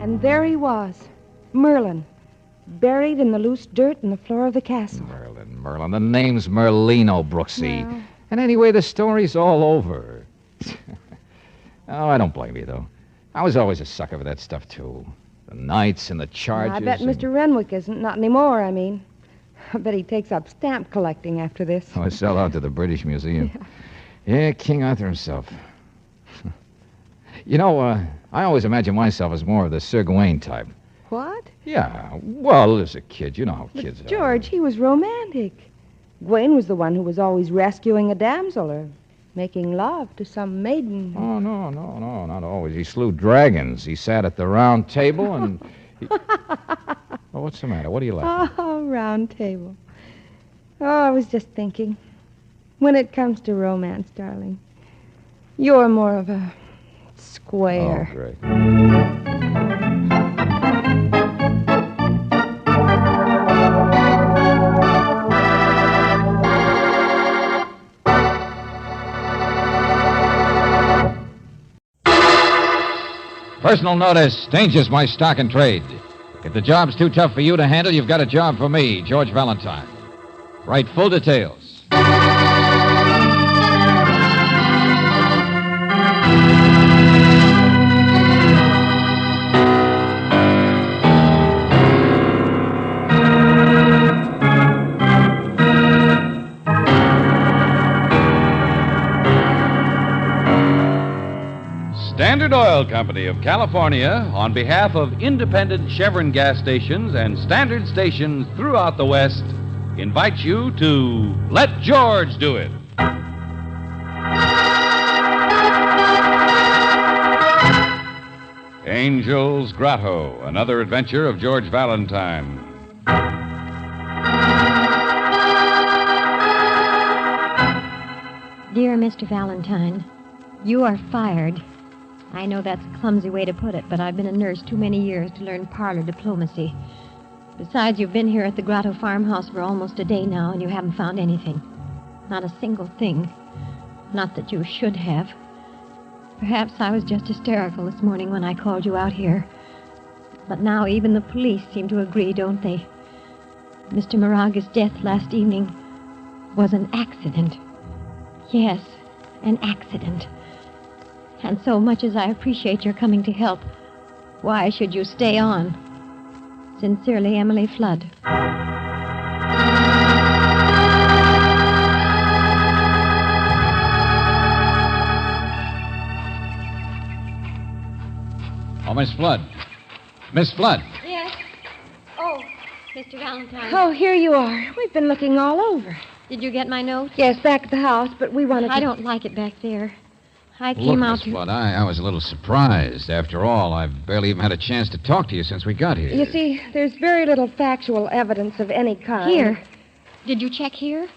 And there he was, Merlin, buried in the loose dirt in the floor of the castle. Merlin. The name's Merlino, Brooksy. Well. And anyway, the story's all over. Oh, I don't blame you, though. I was always a sucker for that stuff, too. The nights and the charges. I bet Mr. Renwick isn't. Not anymore, I mean. I bet he takes up stamp collecting after this. Oh, I sell out to the British Museum. Yeah, King Arthur himself. You know, I always imagined myself as more of the Sir Gawain type. What? Yeah, well, as a kid, you know how kids are. George, he was romantic. Gawain was the one who was always rescuing a damsel or making love to some maiden. Oh, no, not always. He slew dragons. He sat at the round table and... Oh, what's the matter? What are you laughing at? Oh, round table. Oh, I was just thinking. When it comes to romance, darling, you're more of a square. Oh, great. Personal notice, danger's my stock and trade. If the job's too tough for you to handle, you've got a job for me, George Valentine. Write full details. Standard Oil Company of California, on behalf of independent Chevron gas stations and standard stations throughout the West, invites you to Let George Do It. Angel's Grotto, another adventure of George Valentine. Dear Mr. Valentine, you are fired. I know that's a clumsy way to put it, but I've been a nurse too many years to learn parlor diplomacy. Besides, you've been here at the Grotto farmhouse for almost a day now, and you haven't found anything. Not a single thing. Not that you should have. Perhaps I was just hysterical this morning when I called you out here. But now even the police seem to agree, don't they? Mr. Moraga's death last evening was an accident. Yes, an accident. And so much as I appreciate your coming to help, why should you stay on? Sincerely, Emily Flood. Oh, Miss Flood. Miss Flood. Yes? Oh, Mr. Valentine. Oh, here you are. We've been looking all over. Did you get my note? Yes, back at the house, but we wanted to... I don't like it back there. I came out Miss Flood, I was a little surprised. After all, I've barely even had a chance to talk to you since we got here. You see, there's very little factual evidence of any kind. Here. Did you check here?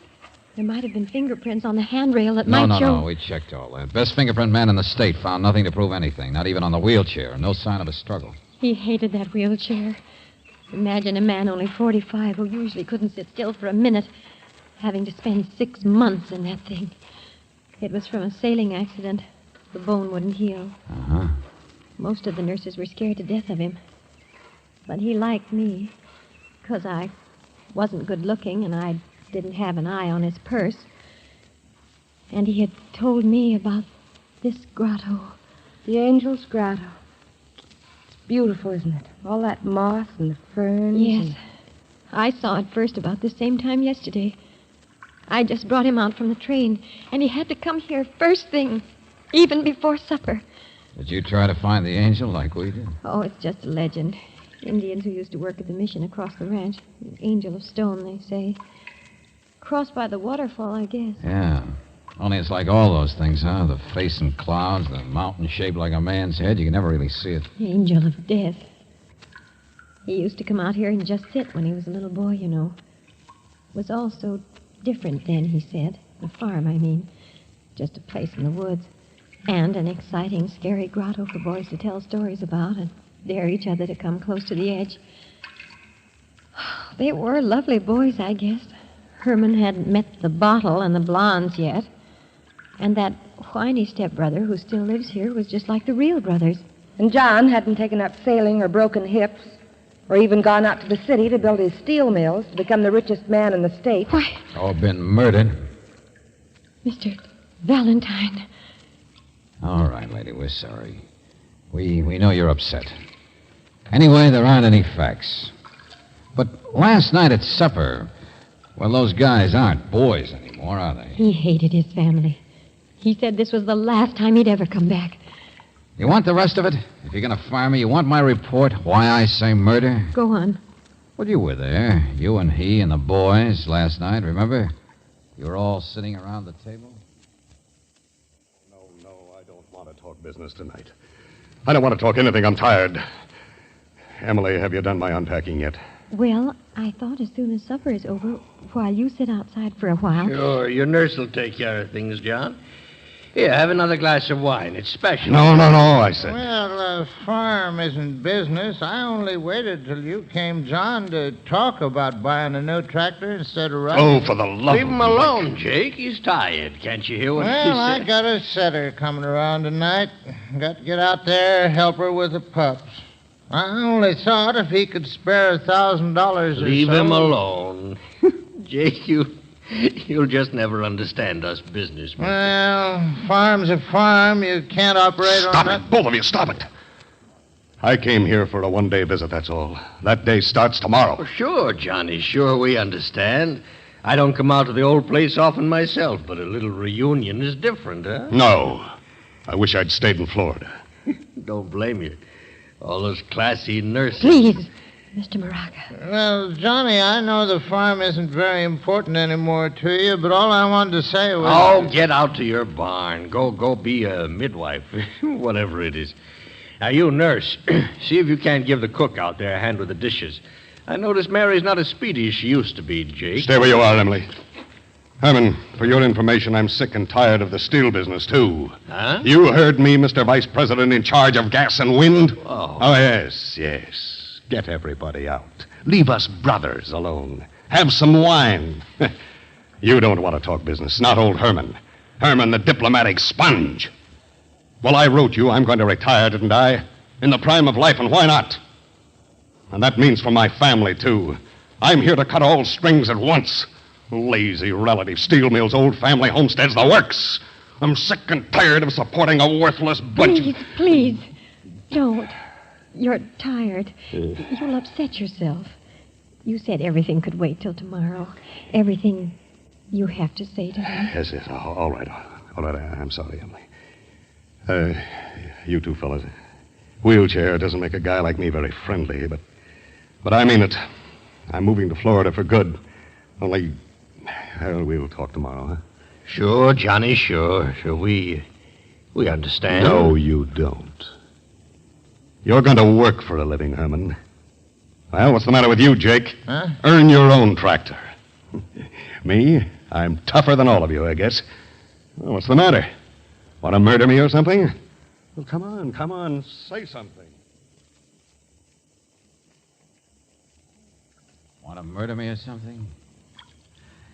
There might have been fingerprints on the handrail that might show... No, we checked all that. Best fingerprint man in the state found nothing to prove anything, not even on the wheelchair. No sign of a struggle. He hated that wheelchair. Imagine a man only 45 who usually couldn't sit still for a minute, having to spend 6 months in that thing. It was from a sailing accident. The bone wouldn't heal. Uh-huh. Most of the nurses were scared to death of him. But he liked me, because I wasn't good looking and I didn't have an eye on his purse. And he had told me about this grotto. The Angel's Grotto. It's beautiful, isn't it? All that moss and the ferns. Yes. And... I saw it first about the same time yesterday. I just brought him out from the train, and he had to come here first thing, even before supper. Did you try to find the angel like we did? Oh, it's just a legend. Indians who used to work at the mission across the ranch. An angel of stone, they say. Crossed by the waterfall, I guess. Yeah. Only it's like all those things, huh? The face in clouds, the mountain shaped like a man's head. You can never really see it. Angel of death. He used to come out here and just sit when he was a little boy, you know. was all so different then, he said. The farm, I mean. Just a place in the woods. And an exciting, scary grotto for boys to tell stories about and dare each other to come close to the edge. They were lovely boys, I guess. Herman hadn't met the bottle and the blondes yet. And that whiny stepbrother who still lives here was just like the real brothers. And John hadn't taken up sailing or broken hips, or even gone out to the city to build his steel mills to become the richest man in the state. Why, All been murdered. Mr. Valentine. All right, lady, we're sorry. We know you're upset. Anyway, there aren't any facts. But last night at supper, well, those guys aren't boys anymore, are they? He hated his family. He said this was the last time he'd ever come back. You want the rest of it? If you're going to fire me, you want my report, why I say murder? Go on. Well, you were there. You and he and the boys last night, remember? You were all sitting around the table. No, I don't want to talk business tonight. I don't want to talk anything. I'm tired. Emily, have you done my unpacking yet? Well, I thought as soon as supper is over, while you sit outside for a while. Sure, your nurse will take care of things, John. Here, have another glass of wine. It's special. No, I said. Well, farm isn't business. I only waited till you came, John, to talk about buying a new tractor instead of riding. Oh, for the love Leave him alone, Jake. He's tired. Can't you hear what he Well, I said? got a setter coming around tonight. Got to get out there, help her with the pups. I only thought if he could spare $1,000 or so. Leave him alone. Jake, you'll just never understand us businessmen. Well, farm's a farm. You can't operate on Stop that. it, both of you, stop it. I came here for a one-day visit, that's all. That day starts tomorrow. Oh, sure, Johnny, sure, we understand. I don't come out to the old place often myself, but a little reunion is different, huh? No. I wish I'd stayed in Florida. Don't blame you. All those classy nurses. Please, Mr. Moraga. Well, Johnny, I know the farm isn't very important anymore to you, but all I wanted to say was... Oh, get out to your barn. Go be a midwife, whatever it is. Now, you nurse, see if you can't give the cook out there a hand with the dishes. I notice Mary's not as speedy as she used to be, Jake. Stay where you are, Emily. Herman, for your information, I'm sick and tired of the steel business, too. Huh? You heard me, Mr. Vice President, in charge of gas and wind? Oh, yes. Get everybody out. Leave us brothers alone. Have some wine. You don't want to talk business, not old Herman. Herman, the diplomatic sponge. Well, I wrote you I'm going to retire, didn't I? In the prime of life, and why not? And that means for my family, too. I'm here to cut all strings at once. Lazy relative steel mills, old family homesteads, the works. I'm sick and tired of supporting a worthless bunch. Please, don't. You're tired. You'll upset yourself. You said everything could wait till tomorrow. Everything you have to say to him. Yes. All right. I'm sorry, Emily. You two fellas. Wheelchair doesn't make a guy like me very friendly, but I mean it. I'm moving to Florida for good. Only, we'll talk tomorrow, huh? Sure, Johnny, sure. We understand. No, you don't. You're going to work for a living, Herman. Well, what's the matter with you, Jake? Huh? Earn your own tractor. Me? I'm tougher than all of you, I guess. Well, what's the matter? Want to murder me or something? Well, come on. Say something. Want to murder me or something?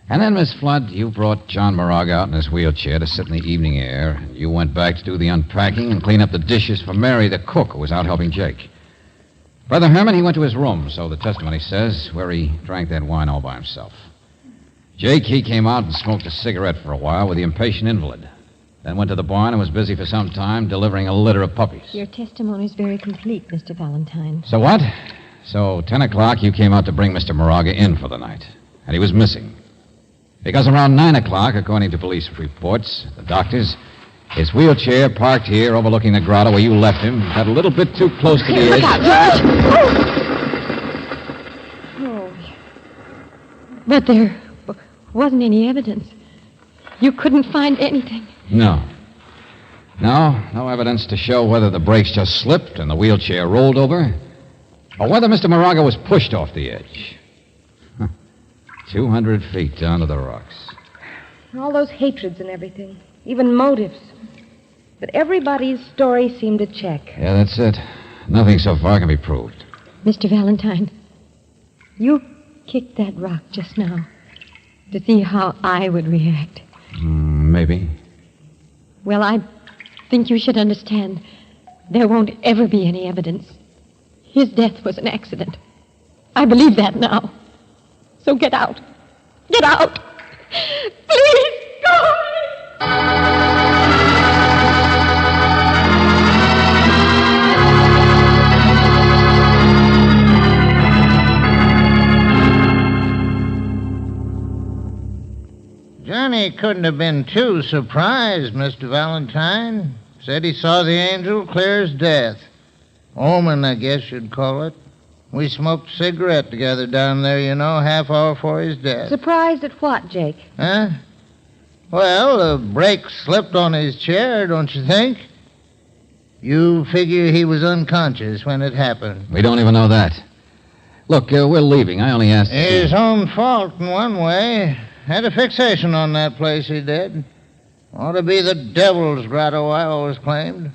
And then, Miss Flood, you brought John Moraga out in his wheelchair to sit in the evening air. And you went back to do the unpacking and clean up the dishes for Mary, the cook, who was out helping Jake. Brother Herman, he went to his room, so the testimony says, where he drank that wine all by himself. Jake, he came out and smoked a cigarette for a while with the impatient invalid. Then went to the barn and was busy for some time delivering a litter of puppies. Your testimony's very complete, Mr. Valentine. So what? So 10 o'clock, you came out to bring Mr. Moraga in for the night. And he was missing. Because around 9 o'clock, according to police reports, the doctors, his wheelchair parked here overlooking the grotto where you left him, got a little bit too close to the edge. Look out, George! Oh. But there wasn't any evidence. You couldn't find anything. No evidence to show whether the brakes just slipped and the wheelchair rolled over, or whether Mr. Moraga was pushed off the edge. 200 feet down to the rocks. All those hatreds and everything, even motives. But everybody's story seemed to check. Yeah, that's it. Nothing so far can be proved. Mr. Valentine, you kicked that rock just now to see how I would react. Maybe. Well, I think you should understand there won't ever be any evidence. His death was an accident. I believe that now. So get out. Get out. Please, go away. Johnny couldn't have been too surprised, Mr. Valentine. Said he saw the angel clear as death. Omen, I guess you'd call it. We smoked a cigarette together down there, you know, half hour before his death. Surprised at what, Jake? Huh? Well, the brake slipped on his chair, don't you think? You figure he was unconscious when it happened. We don't even know that. Look, we're leaving. I only asked... His own fault in one way. Had a fixation on that place, he did. Ought to be the devil's grotto, I always claimed.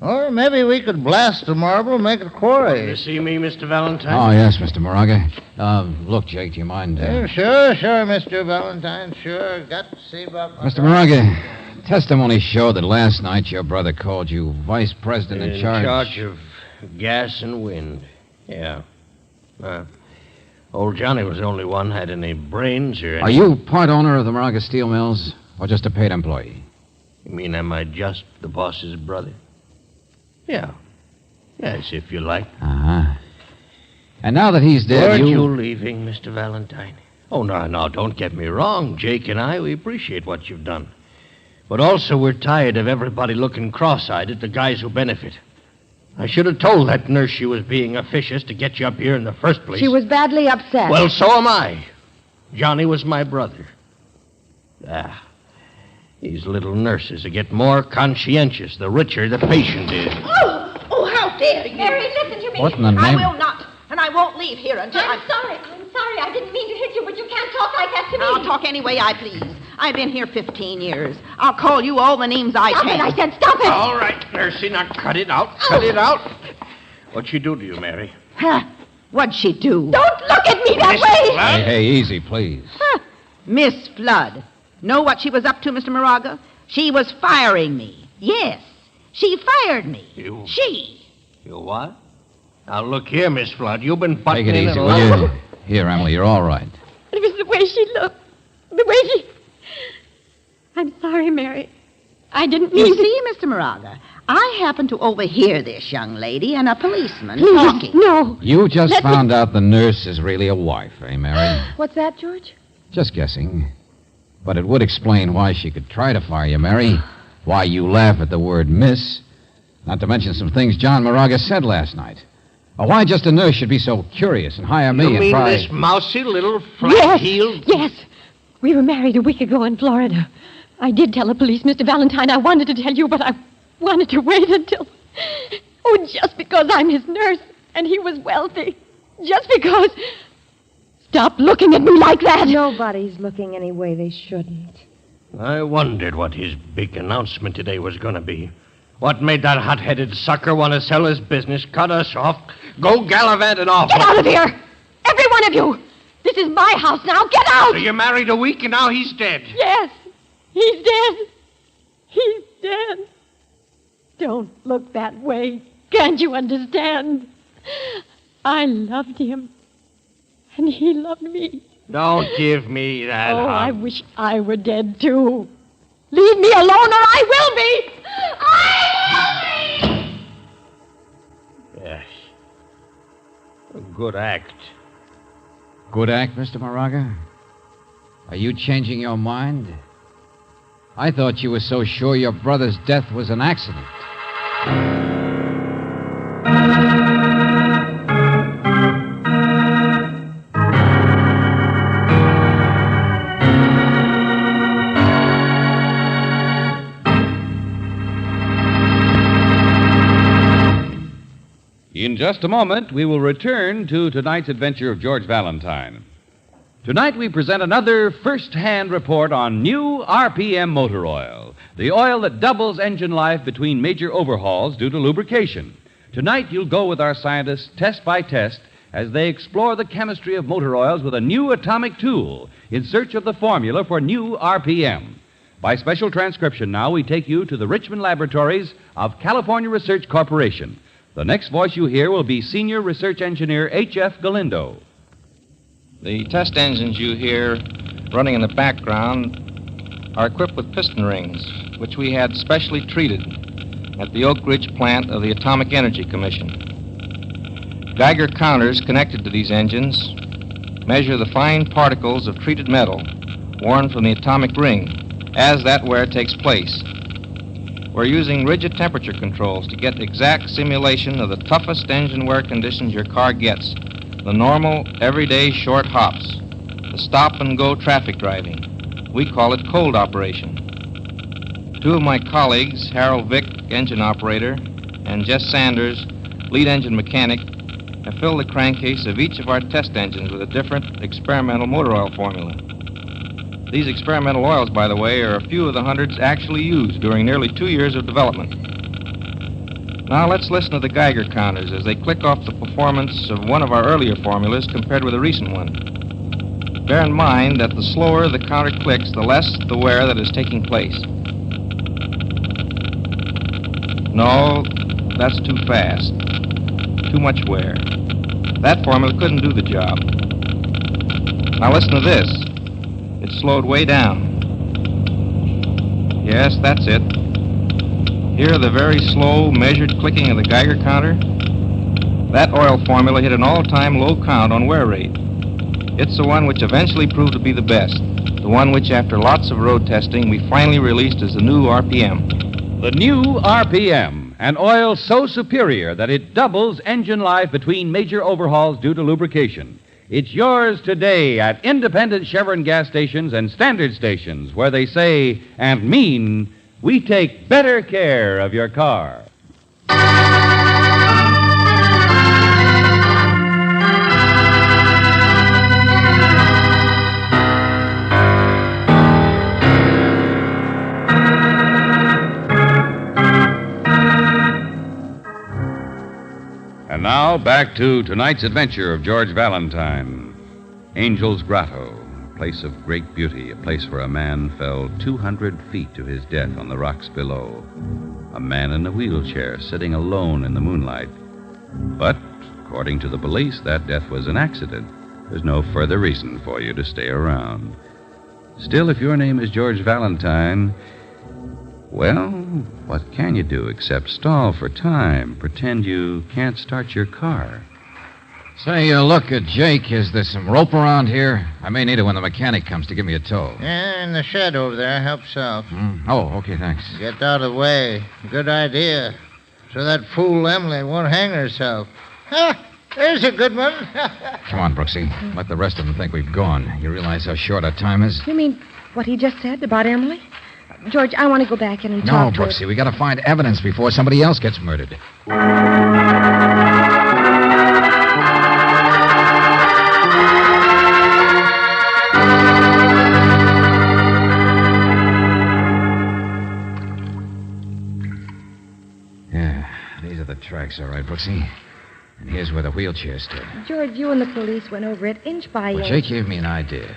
Or maybe we could blast the marble and make it quarry. You see me, Mr. Valentine? Oh, yes, Mr. Moraga. Look, Jake, do you mind... Sure, Mr. Valentine, sure. Got to see about... Mr. Moraga, testimony showed that last night your brother called you vice president in charge... In charge of gas and wind. Yeah. Old Johnny was the only one had any brains or... Are you part owner of the Moraga Steel Mills, or just a paid employee? You mean am I just the boss's brother? Yeah. Yes, if you like. Uh-huh. And now that he's dead, Weren't you leaving, Mr. Valentine? Oh, no, don't get me wrong. Jake and I, we appreciate what you've done. But also we're tired of everybody looking cross-eyed at the guys who benefit. I should have told that nurse she was being officious to get you up here in the first place. She was badly upset. Well, so am I. Johnny was my brother. These little nurses get more conscientious the richer the patient is. Oh, how dare you? Mary, listen to me. What in the name? I will not, and I won't leave here until I'm sorry. I didn't mean to hit you, but you can't talk like that to me. I'll talk any way I please. I've been here 15 years. I'll call you all the names I Stop can. it, I said stop it. All right, Nursey, now cut it out. Cut it out. What'd she do to you, Mary? Huh? What'd she do? Don't look at me that way. Hey, easy, please. Miss Flood. Know what she was up to, Mr. Moraga? She was firing me. Yes, she fired me. You... She. You what? Now, look here, Miss Flood. You've been butting Take it in easy, and will you? Here, Emily, you're all right. It was the way she looked. The way she... I'm sorry, Mary. I didn't mean You to... see, Mr. Moraga, I happened to overhear this young lady and a policeman Please, talking. no. You just found out the nurse is really a wife, eh, Mary? What's that, George? Just guessing. But it would explain why she could try to fire you, Mary. Why you laugh at the word miss. Not to mention some things John Moraga said last night. Or why just a nurse should be so curious and hire me You and mean try... this mousy little flat-heeled... Yes. We were married a week ago in Florida. I did tell the police, Mr. Valentine. I wanted to tell you, but I wanted to wait until... Oh, just because I'm his nurse and he was wealthy. Just because... Stop looking at me like that. Nobody's looking any way they shouldn't. I wondered what his big announcement today was going to be. What made that hot-headed sucker want to sell his business, cut us off, go gallivanting off? Get out of here! Every one of you! This is my house now. Get out! So you married a week and now he's dead. Yes. He's dead. He's dead. Don't look that way. Can't you understand? I loved him. And he loved me. Don't give me that Oh, hug. I wish I were dead, too. Leave me alone or I will be! I will be! Yes. A good act. Good act, Mr. Moraga? Are you changing your mind? I thought you were so sure your brother's death was an accident. In just a moment, we will return to tonight's adventure of George Valentine. Tonight we present another first-hand report on new RPM motor oil, the oil that doubles engine life between major overhauls due to lubrication. Tonight you'll go with our scientists test by test as they explore the chemistry of motor oils with a new atomic tool in search of the formula for new RPM. By special transcription now, we take you to the Richmond laboratories of California Research Corporation. The next voice you hear will be Senior Research Engineer H.F. Galindo. The test engines you hear running in the background are equipped with piston rings, which we had specially treated at the Oak Ridge plant of the Atomic Energy Commission. Geiger counters connected to these engines measure the fine particles of treated metal worn from the atomic ring as that wear takes place. We're using rigid temperature controls to get exact simulation of the toughest engine wear conditions your car gets. The normal, everyday short hops, the stop-and-go traffic driving. We call it cold operation. Two of my colleagues, Harold Vick, engine operator, and Jess Sanders, lead engine mechanic, have filled the crankcase of each of our test engines with a different experimental motor oil formula. These experimental oils, by the way, are a few of the hundreds actually used during nearly 2 years of development. Now let's listen to the Geiger counters as they click off the performance of one of our earlier formulas compared with a recent one. Bear in mind that the slower the counter clicks, the less the wear that is taking place. No, that's too fast. Too much wear. That formula couldn't do the job. Now listen to this. It's slowed way down. Yes, that's it. Hear the very slow, measured clicking of the Geiger counter? That oil formula hit an all-time low count on wear rate. It's the one which eventually proved to be the best, the one which, after lots of road testing, we finally released as the new RPM. The new RPM, an oil so superior that it doubles engine life between major overhauls due to lubrication. It's yours today at independent Chevron gas stations and standard stations where they say and mean, we take better care of your car. And now, back to tonight's adventure of George Valentine. Angel's Grotto, a place of great beauty, a place where a man fell 200 feet to his death on the rocks below. A man in a wheelchair sitting alone in the moonlight. But, according to the police, that death was an accident. There's no further reason for you to stay around. Still, if your name is George Valentine, well, what can you do except stall for time, pretend you can't start your car? Say, look, Jake, is there some rope around here? I may need it when the mechanic comes to give me a tow. Yeah, in the shed over there. Help yourself. Oh, okay, thanks. Get out of the way. Good idea. So that fool Emily won't hang herself. Ha! There's a good one. Come on, Brooksy. Let the rest of them think we've gone. You realize how short our time is? You mean what he just said about Emily? George, I want to go back in and talk to her. No, Brooksy, we got to find evidence before somebody else gets murdered. Yeah, these are the tracks, all right, Brooksy. And here's where the wheelchair stood. George, you and the police went over it inch by Well, inch. Jake gave me an idea.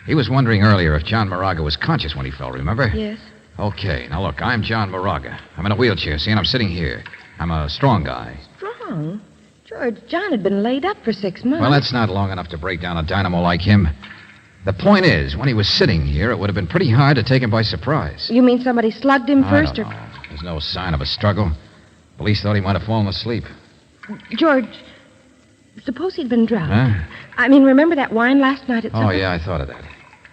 He was wondering earlier if John Moraga was conscious when he fell, remember? Yes. Okay, now look, I'm John Moraga. I'm in a wheelchair, see, and I'm sitting here. I'm a strong guy. Strong? George, John had been laid up for 6 months. Well, that's not long enough to break down a dynamo like him. The point is, when he was sitting here, it would have been pretty hard to take him by surprise. You mean somebody slugged him first? I don't know. There's no sign of a struggle. Police thought he might have fallen asleep. George, suppose he'd been drugged. Huh? I mean, remember that wine last night at supper? Oh, yeah, I thought of that.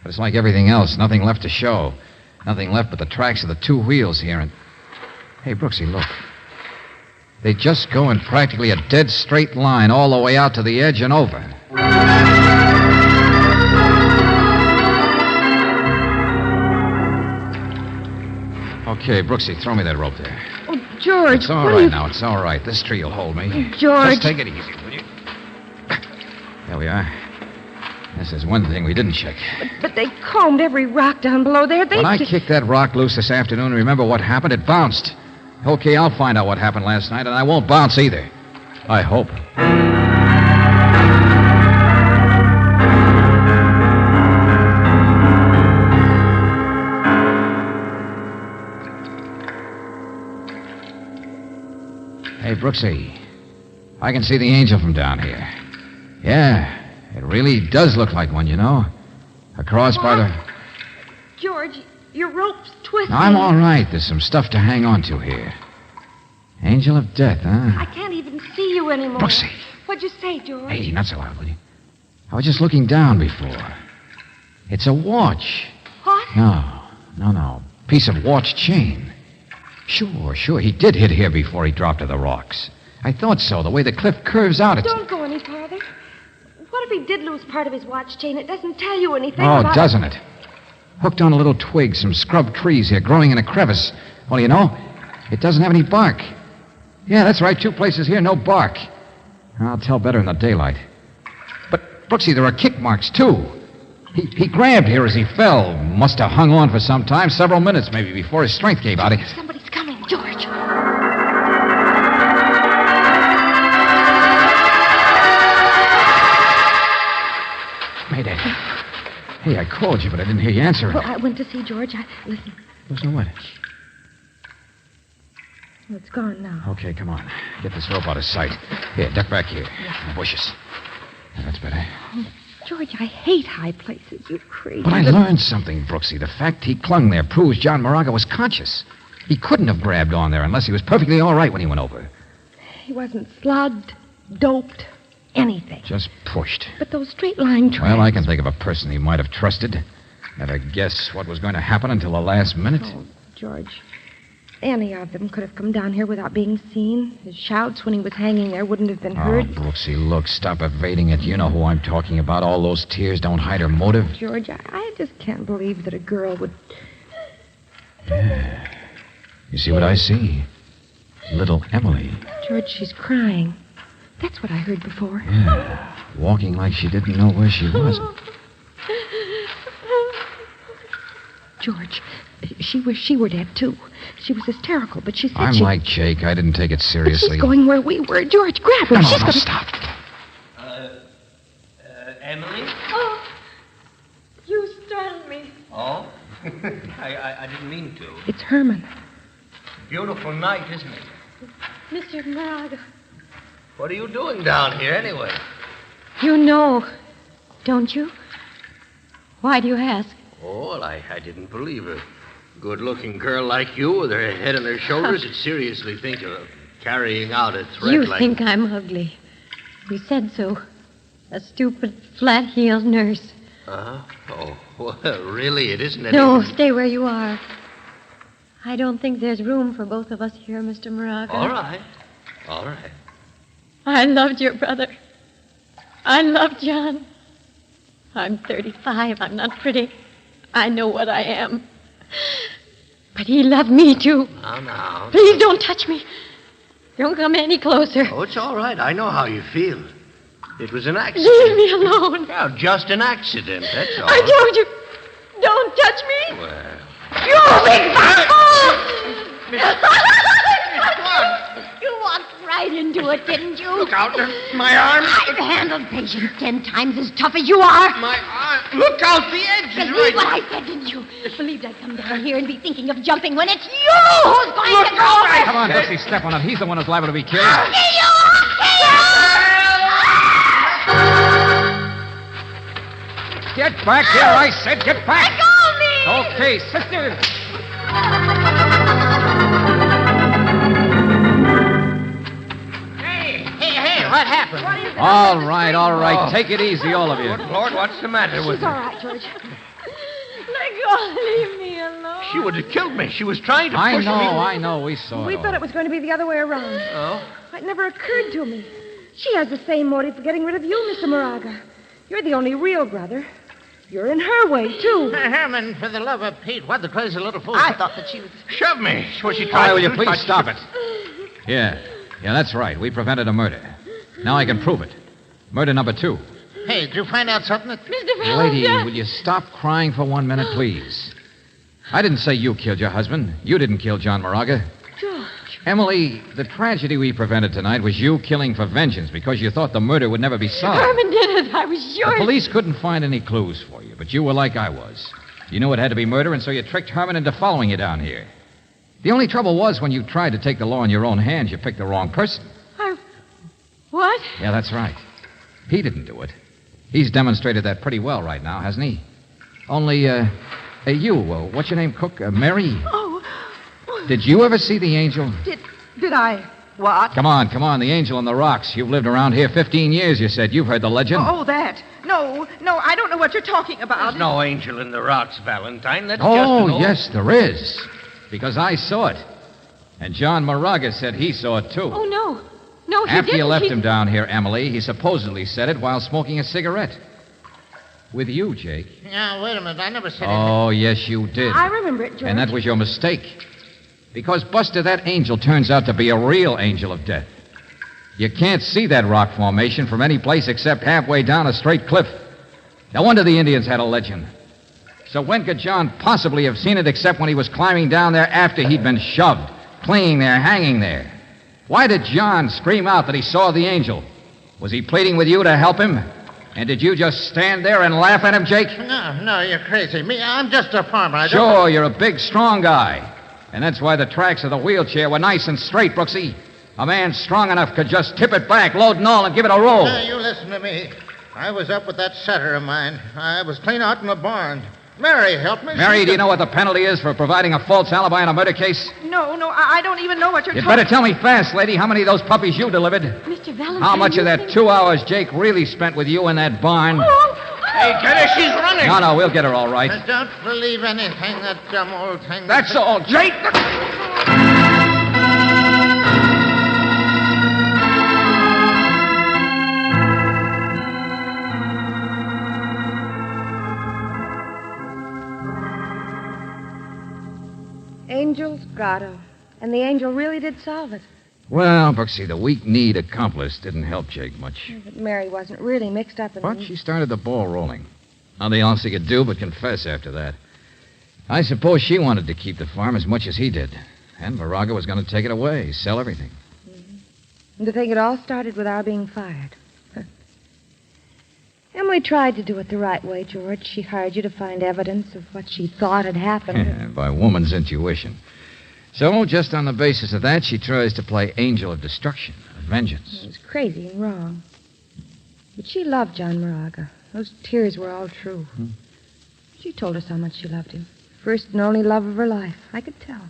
But it's like everything else. Nothing left to show. Nothing left but the tracks of the two wheels here. And hey, Brooksy, look. They just go in practically a dead straight line all the way out to the edge and over. Okay, Brooksy, throw me that rope there. Oh, George. It's all right now. It's all right. This tree will hold me. George. Just take it easy, will you? There we are. This is one thing we didn't check. But they combed every rock down below there. When I kicked that rock loose this afternoon, remember what happened? It bounced. Okay, I'll find out what happened last night, and I won't bounce either. I hope. Hey, Brooksy. I can see the angel from down here. Yeah, it really does look like one, you know. Across by the... George, your rope's twisting. I'm all right. There's some stuff to hang on to here. Angel of death, huh? I can't even see you anymore. Brooksy. What'd you say, George? Hey, not so loud, will you? I was just looking down before. It's a watch. What? No. Piece of watch chain. Sure. He did hit here before he dropped to the rocks. I thought so. The way the cliff curves out, it's... Don't go any farther. What if he did lose part of his watch chain? It doesn't tell you anything Oh, about... doesn't it? Hooked on a little twig, some scrub trees here growing in a crevice. Well, you know, it doesn't have any bark. Yeah, that's right. 2 places here, no bark. I'll tell better in the daylight. But, Brooksy, there are kick marks, too. He grabbed here as he fell. Must have hung on for some time, several minutes maybe, before his strength gave out. Somebody's coming, George. Mayday. Hey, I called you, but I didn't hear you answer. Well, I went to see George. Listen. There's no what? Well, it's gone now. Okay, come on. Get this rope out of sight. Here, duck back here. Yeah. In the bushes. Yeah, that's better. Oh, George, I hate high places. You crazy. But I learned something, Brooksy. The fact he clung there proves John Moraga was conscious. He couldn't have grabbed on there unless he was perfectly all right when he went over. He wasn't slugged, doped, anything. Just pushed. But those straight line tracks... Well, I can think of a person he might have trusted. Never guess what was going to happen until the last minute. Oh, George, any of them could have come down here without being seen. His shouts when he was hanging there wouldn't have been heard. Oh, Brooksy, look, stop evading it. You know who I'm talking about. All those tears don't hide her motive. George, I just can't believe that a girl would... Yeah. You see what I see? Little Emily. George, she's crying. That's what I heard before. Yeah. Walking like she didn't know where she was. George, she wished she were dead, too. She was hysterical, but she said I'm like Jake. I didn't take it But seriously. she's going where we were. George, grab her. No, She's gonna... stop. Emily? Oh, you startled me. Oh? I didn't mean to. It's Herman. Beautiful night, isn't it? Mr. Moraga. What are you doing down here, anyway? You know, don't you? Why do you ask? Oh, well, I didn't believe a good-looking girl like you with her head on her shoulders would seriously think of carrying out a threat You like... think I'm ugly. You said so. A stupid, flat-heeled nurse. Uh-huh. Oh, well, really, it isn't No, anything... stay where you are. I don't think there's room for both of us here, Mr. Moraga. All right. All right. I loved your brother. I loved John. I'm 35. I'm not pretty. I know what I am. But he loved me, too. Now. Please don't touch me. Don't come any closer. Oh, it's all right. I know how you feel. It was an accident. Leave me alone. Well, just an accident, that's all. I told you. Don't touch me. Well... You big bastard! You walked right into it, didn't you? Look out, my arm. I've handled patients 10 times as tough as you are. My arm. Look out, the edge is Believe right. what I said, didn't you? Believed I'd come down here and be thinking of jumping when it's you who's going to go. Come on, Brooksy, step on it. He's the one who's liable to be killed. Get back here, I said. Get back. Let go of me. Okay, sister. Hey, what happened? What is it? All right. Oh. Take it easy, all of you. Good Lord, what's the matter with She's all her? right, George. Let go. Leave me alone. She would have killed me. She was trying to I push me. know. We saw We it. thought it was going to be the other way around. Oh? It never occurred to me. She has the same motive for getting rid of you, Mr. Moraga. You're the only real brother. You're in her way, too. Herman, for the love of Pete, what the crazy little fool... I thought that she was... Shove me. That's what she All tried right, to will you do. please stop it? Yeah, that's right. We prevented a murder. Now I can prove it. Murder number 2. Hey, did you find out something that... Mr. Lady, Valentine. will you stop crying for 1 minute, please? I didn't say you killed your husband. You didn't kill John Moraga. George. Emily, the tragedy we prevented tonight was you killing for vengeance because you thought the murder would never be solved. Herman did it. I was sure. The police couldn't find any clues for you, but you were like I was. You knew it had to be murder, and so you tricked Herman into following you down here. The only trouble was when you tried to take the law in your own hands, you picked the wrong person. What? Yeah, that's right. He didn't do it. He's demonstrated that pretty well right now, hasn't he? Only, what's your name, Cook? Mary? Oh. Did you ever see the angel? Did I? What? Come on, the angel on the rocks. You've lived around here 15 years, you said. You've heard the legend. Oh, that. No, I don't know what you're talking about. There's no angel in the rocks, Valentine. That's just an old... yes, there is. Because I saw it. And John Moraga said he saw it, too. Oh, no. No, he After didn't. you left him down here, Emily, he supposedly said it while smoking a cigarette. With you, Jake. Now, wait a minute. I never said Oh, yes, you did. I remember it, George. And that was your mistake. Because, Buster, that angel turns out to be a real angel of death. You can't see that rock formation from any place except halfway down a straight cliff. No wonder the Indians had a legend. So when could John possibly have seen it except when he was climbing down there after he'd been shoved, clinging there, hanging there? Why did John scream out that he saw the angel? Was he pleading with you to help him? And did you just stand there and laugh at him, Jake? No, you're crazy. Me, I'm just a farmer. I don't... Sure, you're a big, strong guy. And that's why the tracks of the wheelchair were nice and straight, Brooksy. A man strong enough could just tip it back, load and all, and give it a roll. Now, you listen to me. I was up with that setter of mine. I was clean out in the barn. Mary helped me. Mary, do you know what the penalty is for providing a false alibi in a murder case? No, I don't even know what you're You'd talking... better tell me fast, lady, how many of those puppies you delivered. Mr. Valentine. How much of that 2 hours Jake really spent with you in that barn? Hey, get her. She's running. No, we'll get her all right. I don't believe anything that dumb old thing... That's all, Jake! Angel's Grotto. And the angel really did solve it. Well, Brooksy, the weak-kneed accomplice didn't help Jake much. But Mary wasn't really mixed up in But she started the ball rolling. Nothing else he could do but confess after that. I suppose she wanted to keep the farm as much as he did. And Moraga was going to take it away, sell everything. And to think it all started with our being fired. Emily tried to do it the right way, George. She hired you to find evidence of what she thought had happened. By woman's intuition. So, just on the basis of that, she tries to play angel of destruction, of vengeance. It was crazy and wrong. But she loved John Moraga. Those tears were all true. She told us how much she loved him. First and only love of her life. I could tell.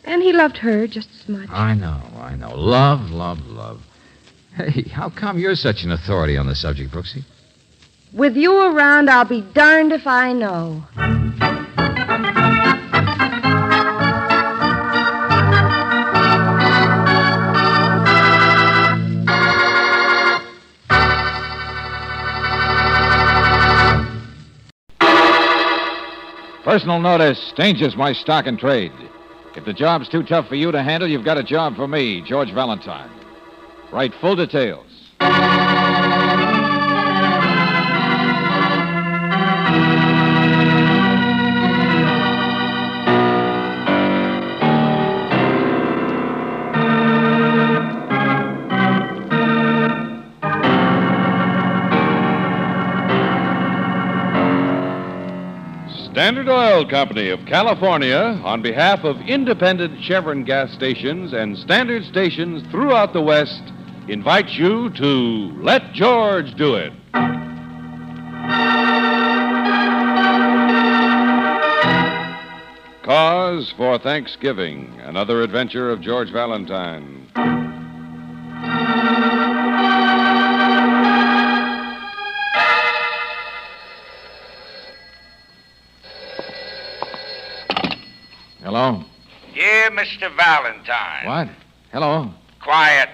And he loved her just as much. I know. Love, love, love. Hey, how come you're such an authority on the subject, Brooksy? With you around, I'll be darned if I know. Personal notice changes my stock and trade. If the job's too tough for you to handle, you've got a job for me, George Valentine. Write full details. Standard Oil Company of California, on behalf of independent Chevron gas stations and standard stations throughout the West, invites you to Let George Do It. Cause for Thanksgiving, another adventure of George Valentine. Hello? Dear Mr. Valentine. What? Hello? Quiet.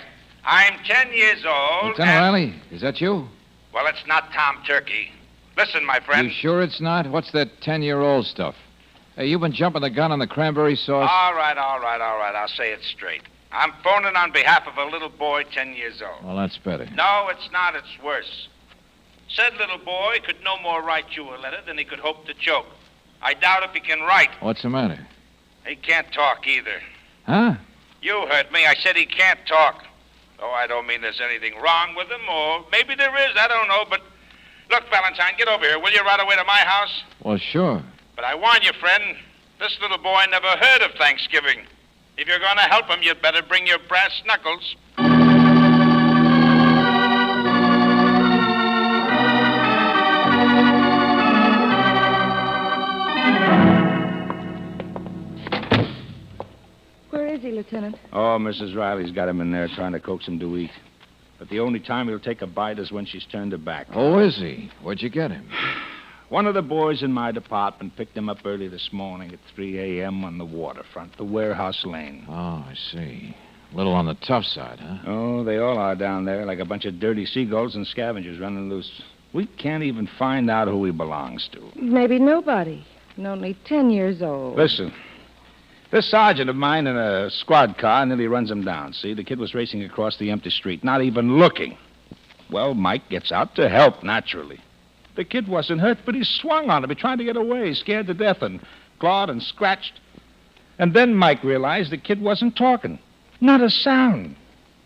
I'm 10 years old. Lieutenant Riley, is that you? Well, it's not Tom Turkey. Listen, my friend. You sure it's not? What's that 10-year-old stuff? Hey, you've been jumping the gun on the cranberry sauce? All right. I'll say it straight. I'm phoning on behalf of a little boy 10 years old. Well, that's better. No, it's not. It's worse. Said little boy could no more write you a letter than he could hope to choke. I doubt if he can write. What's the matter? He can't talk either. Huh? You heard me. I said he can't talk. Oh, I don't mean there's anything wrong with him, or maybe there is. I don't know, but... Look, Valentine, get over here, will you, right away to my house? Well, sure. But I warn you, friend, this little boy never heard of Thanksgiving. If you're going to help him, you'd better bring your brass knuckles. Where is he, Lieutenant? Oh, Mrs. Riley's got him in there trying to coax him to eat. But the only time he'll take a bite is when she's turned her back. Oh, is he? Where'd you get him? One of the boys in my department picked him up early this morning at 3 a.m. on the waterfront, the warehouse lane. Oh, I see. A little on the tough side, huh? Oh, they all are down there, like a bunch of dirty seagulls and scavengers running loose. We can't even find out who he belongs to. Maybe nobody. And only 10 years old. Listen, this sergeant of mine in a squad car nearly runs him down, see? The kid was racing across the empty street, not even looking. Well, Mike gets out to help, naturally. The kid wasn't hurt, but he swung on him. He tried to get away, scared to death, and clawed and scratched. And then Mike realized the kid wasn't talking. Not a sound.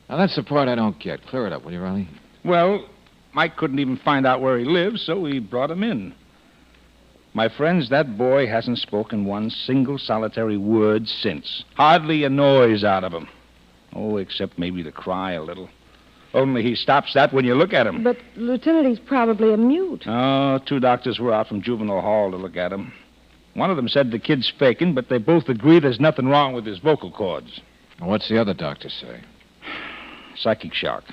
Now, that's the part I don't get. Clear it up, will you, Riley? Well, Mike couldn't even find out where he lived, so we brought him in. My friends, that boy hasn't spoken one single solitary word since. Hardly a noise out of him. Oh, except maybe to cry a little. Only he stops that when you look at him. But, Lieutenant, he's probably a mute. Oh, 2 doctors were out from juvenile hall to look at him. One of them said the kid's faking, but they both agree there's nothing wrong with his vocal cords. What's the other doctor say? Psychic shock.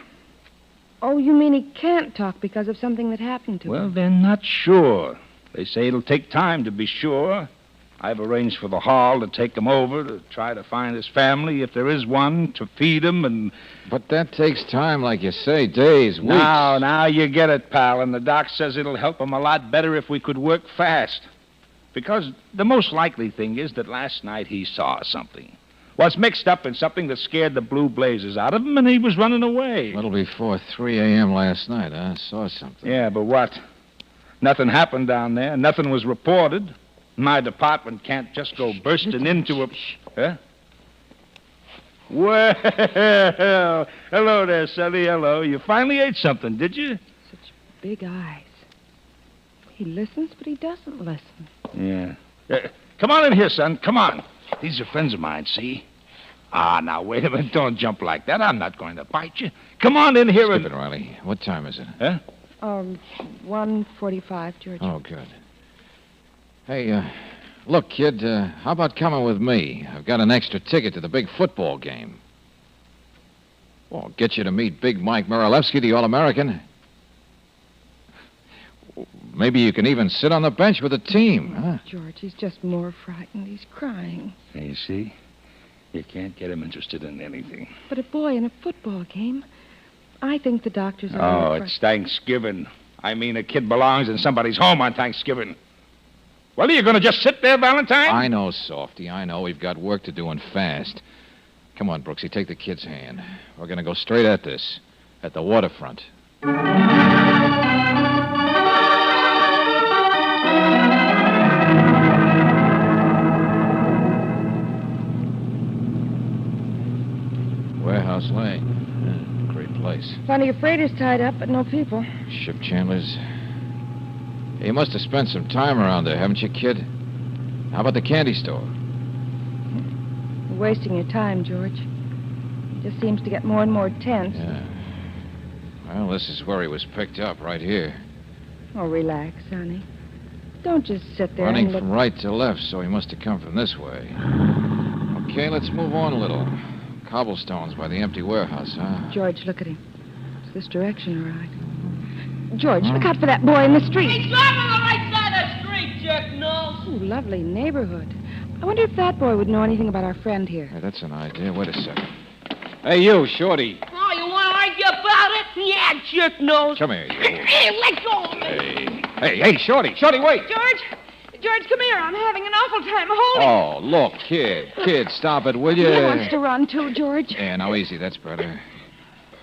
Oh, you mean he can't talk because of something that happened to him? Well, they're not sure. They say it'll take time to be sure. I've arranged for the hall to take him over to try to find his family, if there is one, to feed him and... But that takes time, like you say, days, weeks. Now you get it, pal, and the doc says it'll help him a lot better if we could work fast. Because the most likely thing is that last night he saw something. Was mixed up in something that scared the blue blazes out of him, and he was running away. A little before 3 a.m. last night, huh? Saw something. Yeah, but what? Nothing happened down there. Nothing was reported. My department can't just go bursting into a... Huh? Well, hello there, Sonny. Hello. You finally ate something, did you? Such big eyes. He listens, but he doesn't listen. Yeah. Come on in here, son. Come on. These are friends of mine, see? Ah, now, wait a minute. Don't jump like that. I'm not going to bite you. Come on in here Skip it, Riley. What time is it? Huh? 1:45, George. Oh, good. Hey, look, kid, how about coming with me? I've got an extra ticket to the big football game. Well, I'll get you to meet Big Mike Moralewski, the All-American. Maybe you can even sit on the bench with the team, huh? George, he's just more frightened. He's crying. You see? You can't get him interested in anything. But a boy in a football game? I think the doctors are... Oh, it's Thanksgiving. I mean, a kid belongs in somebody's home on Thanksgiving. Well, are you going to just sit there, Valentine? I know, Softy. I know. We've got work to do and fast. Come on, Brooksy, take the kid's hand. We're going to go straight at this, at the waterfront. Warehouse Lane. Great place. Plenty of freighters tied up, but no people. Ship chandlers. Hey, you must have spent some time around there, haven't you, kid? How about the candy store? You're wasting your time, George. It just seems to get more and more tense. Yeah. Well, this is where he was picked up, right here. Oh, relax, honey. Don't just sit there Running and look... from right to left, so he must have come from this way. Okay, let's move on a little. Cobblestones by the empty warehouse, huh? George, look at him. It's this direction, all right. George, look out for that boy in the street. He's driving on the right side of the street, jerk nose. Ooh, lovely neighborhood. I wonder if that boy would know anything about our friend here. Hey, that's an idea. Wait a second. Hey, you, Shorty. Oh, you want to argue about it? Yeah, jerk nose. Come here, you. Hey, let go of me. Hey, Shorty. Shorty, wait. George, come here. I'm having an awful time holding. Oh, look, kid, stop it, will you? He wants to run, too, George. Yeah, now easy, that's better.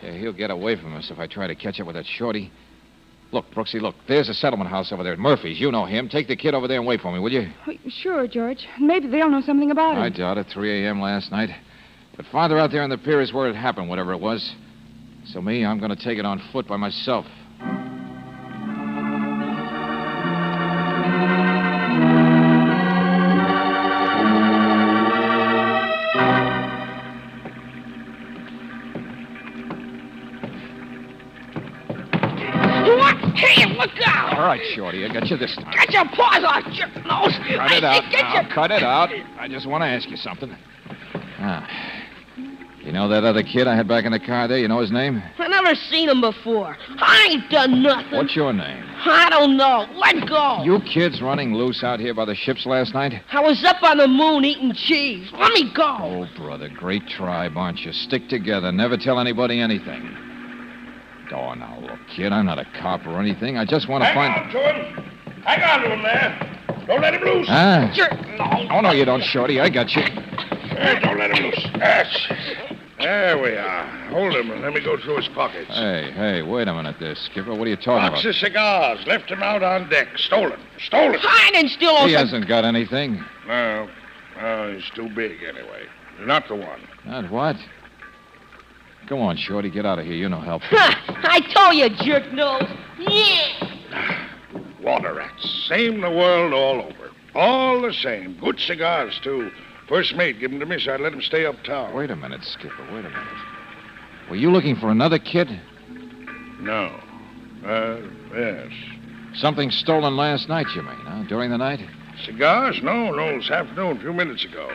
Yeah, he'll get away from us if I try to catch up with that Shorty. Look, Brooksy, look. There's a settlement house over there at Murphy's. You know him. Take the kid over there and wait for me, will you? Oh, sure, George. Maybe they'll know something about it. I doubt it. 3 a.m. last night. But farther out there on the pier is where it happened, whatever it was. So me, I'm going to take it on foot by myself. Hey, look out! All right, Shorty, I got you this time. Get your paws off, jerk nose! Cut it out now. Cut it out. I just want to ask you something. You know that other kid I had back in the car there? You know his name? I never seen him before. I ain't done nothing. What's your name? I don't know. Let go. You kids running loose out here by the ships last night? I was up on the moon eating cheese. Let me go. Oh, brother, great tribe, aren't you? Stick together. Never tell anybody anything. Oh, now, look, kid, I'm not a cop or anything. I just want to find... Hang on to him. Hang on to him there. Don't let him loose. Oh, no, you don't, Shorty. I got you. Don't let him loose. There we are. Hold him and let me go through his pockets. Hey, wait a minute there, Skipper. What are you talking Box about? of cigars. Left him out on deck. Stolen. I didn't steal those. He hasn't got anything. No. He's too big anyway. You're not the one. Not what? Come on, Shorty, get out of here. You no help. I told you, jerk nose. Yeah. Water rats. Same the world all over. All the same. Good cigars, too. First mate, give them to me so I'd let him stay uptown. Wait a minute, Skipper. Wait a minute. Were you looking for another kid? No. Yes. Something stolen last night, you mean, huh? During the night? Cigars? No, it was afternoon, a few minutes ago.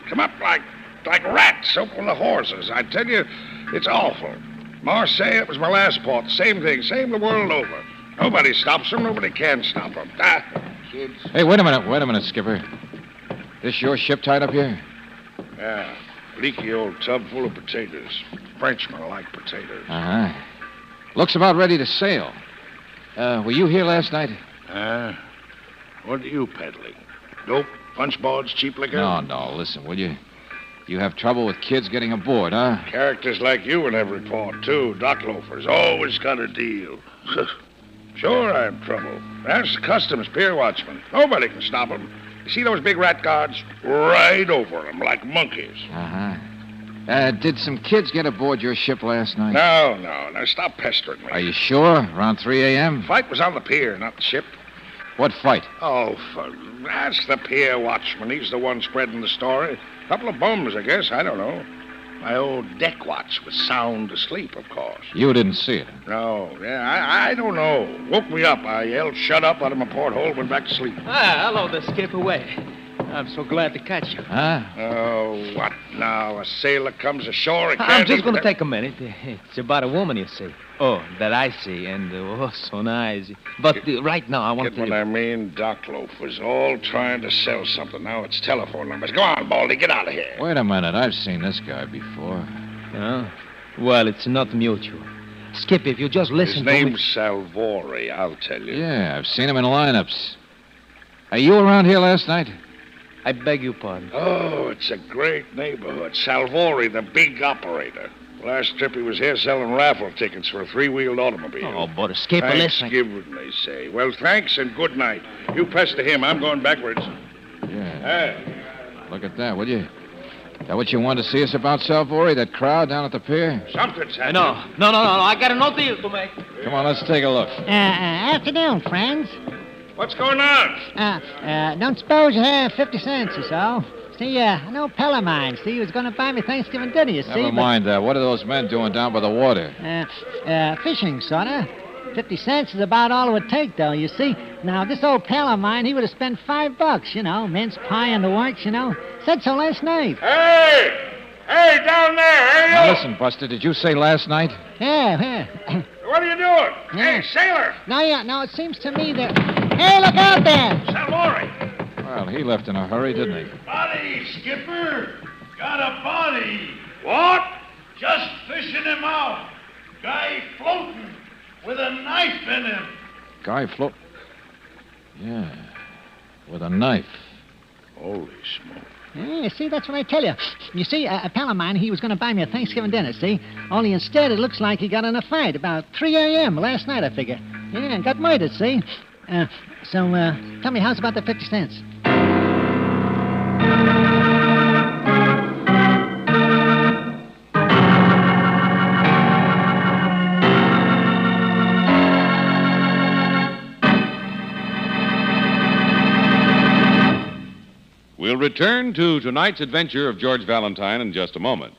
Come up like rats open the horses. I tell you, it's awful. Marseille, it was my last port. Same thing, same the world over. Nobody stops them, nobody can stop them. Kids. Hey, wait a minute, Skipper. This your ship tied up here? Yeah, leaky old tub full of potatoes. Frenchmen like potatoes. Uh-huh. Looks about ready to sail. Were you here last night? What are you peddling? Dope, punch boards, cheap liquor? No, listen, will you? You have trouble with kids getting aboard, huh? Characters like you in every port, too. Dock loafers. Always got a deal. Sure, I have trouble. That's the customs pier watchman. Nobody can stop them. You see those big rat guards? Right over them, like monkeys. Uh-huh. Did some kids get aboard your ship last night? No. Now, stop pestering me. Are you sure? Around 3 a.m.? Fight was on the pier, not the ship. What fight? Oh, that's the pier watchman. He's the one spreading the story. Couple of bums, I guess. I don't know. My old deck watch was sound asleep, of course. You didn't see it? No. Yeah, I don't know. Woke me up. I yelled, shut up, out of my porthole, went back to sleep. Hello there, Skipper. Wait. I'm so glad to catch you. Huh? Oh, what now? A sailor comes ashore and I'm just going to take a minute. It's about a woman, you see. Oh, that I see, and so nice. But right now, I want to... Get what I mean? Dock loafers, all trying to sell something. Now it's telephone numbers. Go on, Baldy, get out of here. Wait a minute. I've seen this guy before. Oh? Well, it's not mutual. Skip, if you just listen to me... His name's Salvori, I'll tell you. Yeah, I've seen him in lineups. Are you around here last night? I beg your pardon. Oh, it's a great neighborhood. Salvori, the big operator. Last trip he was here selling raffle tickets for a three-wheeled automobile. Oh, but Skipper, listen. Thanksgiving, they say. Well, thanks and good night. You pester him. I'm going backwards. Yeah. Hey. Look at that, will you? Is that what you wanted to see us about, Salvori? That crowd down at the pier? Something's happening. No. I got a no deal to make. Come on, let's take a look. Afternoon, friends. What's going on? Don't suppose you have 50 cents or so? See, I know a pal of mine. See, he was going to buy me Thanksgiving dinner, you see. Never mind that. What are those men doing down by the water? Fishing, sorta. 50 cents is about all it would take, though, you see. Now, this old pal of mine, he would have spent $5, you know, mince pie and the works, you know. Said so last night. Hey, down there, hey, Now, listen, Buster, did you say last night? Yeah. What are you doing? Yeah. Hey, sailor! No, it seems to me that... Hey, look out there! Salvori! Well, he left in a hurry, didn't he? Body, Skipper! Got a body! What? Just fishing him out. Guy floating with a knife in him. Guy float... Yeah, with a knife. Holy smoke. Yeah, see, that's what I tell you. You see, a pal of mine, he was going to buy me a Thanksgiving dinner, see? Only instead, it looks like he got in a fight about 3 a.m. last night, I figure. Yeah, got murdered, see? So tell me, how's about the 50 cents? We'll return to tonight's adventure of George Valentine in just a moment.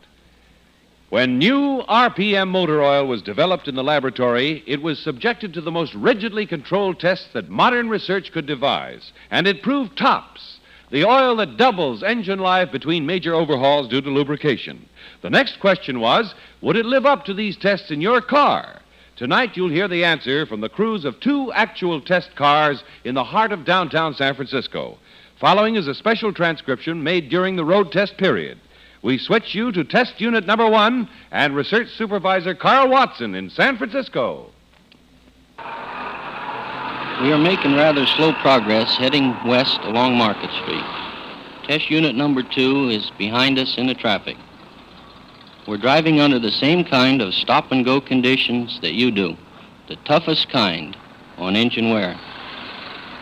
When new RPM motor oil was developed in the laboratory, it was subjected to the most rigidly controlled tests that modern research could devise, and it proved tops, the oil that doubles engine life between major overhauls due to lubrication. The next question was, would it live up to these tests in your car? Tonight you'll hear the answer from the crews of 2 actual test cars in the heart of downtown San Francisco. Following is a special transcription made during the road test period. We switch you to test unit number 1 and research supervisor Carl Watson in San Francisco. We are making rather slow progress heading west along Market Street. Test unit number 2 is behind us in the traffic. We're driving under the same kind of stop-and-go conditions that you do, the toughest kind on engine wear.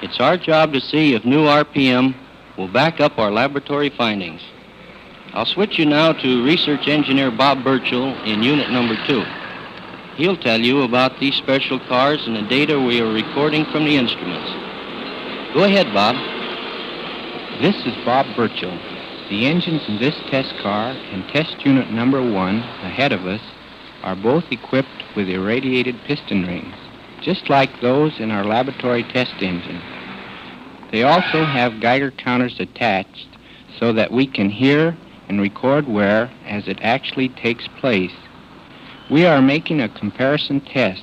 It's our job to see if new RPM will back up our laboratory findings. I'll switch you now to research engineer Bob Burchell in unit number 2. He'll tell you about these special cars and the data we are recording from the instruments. Go ahead, Bob. This is Bob Burchell. The engines in this test car and test unit number 1 ahead of us are both equipped with irradiated piston rings, just like those in our laboratory test engine. They also have Geiger counters attached so that we can hear and record wear as it actually takes place. We are making a comparison test.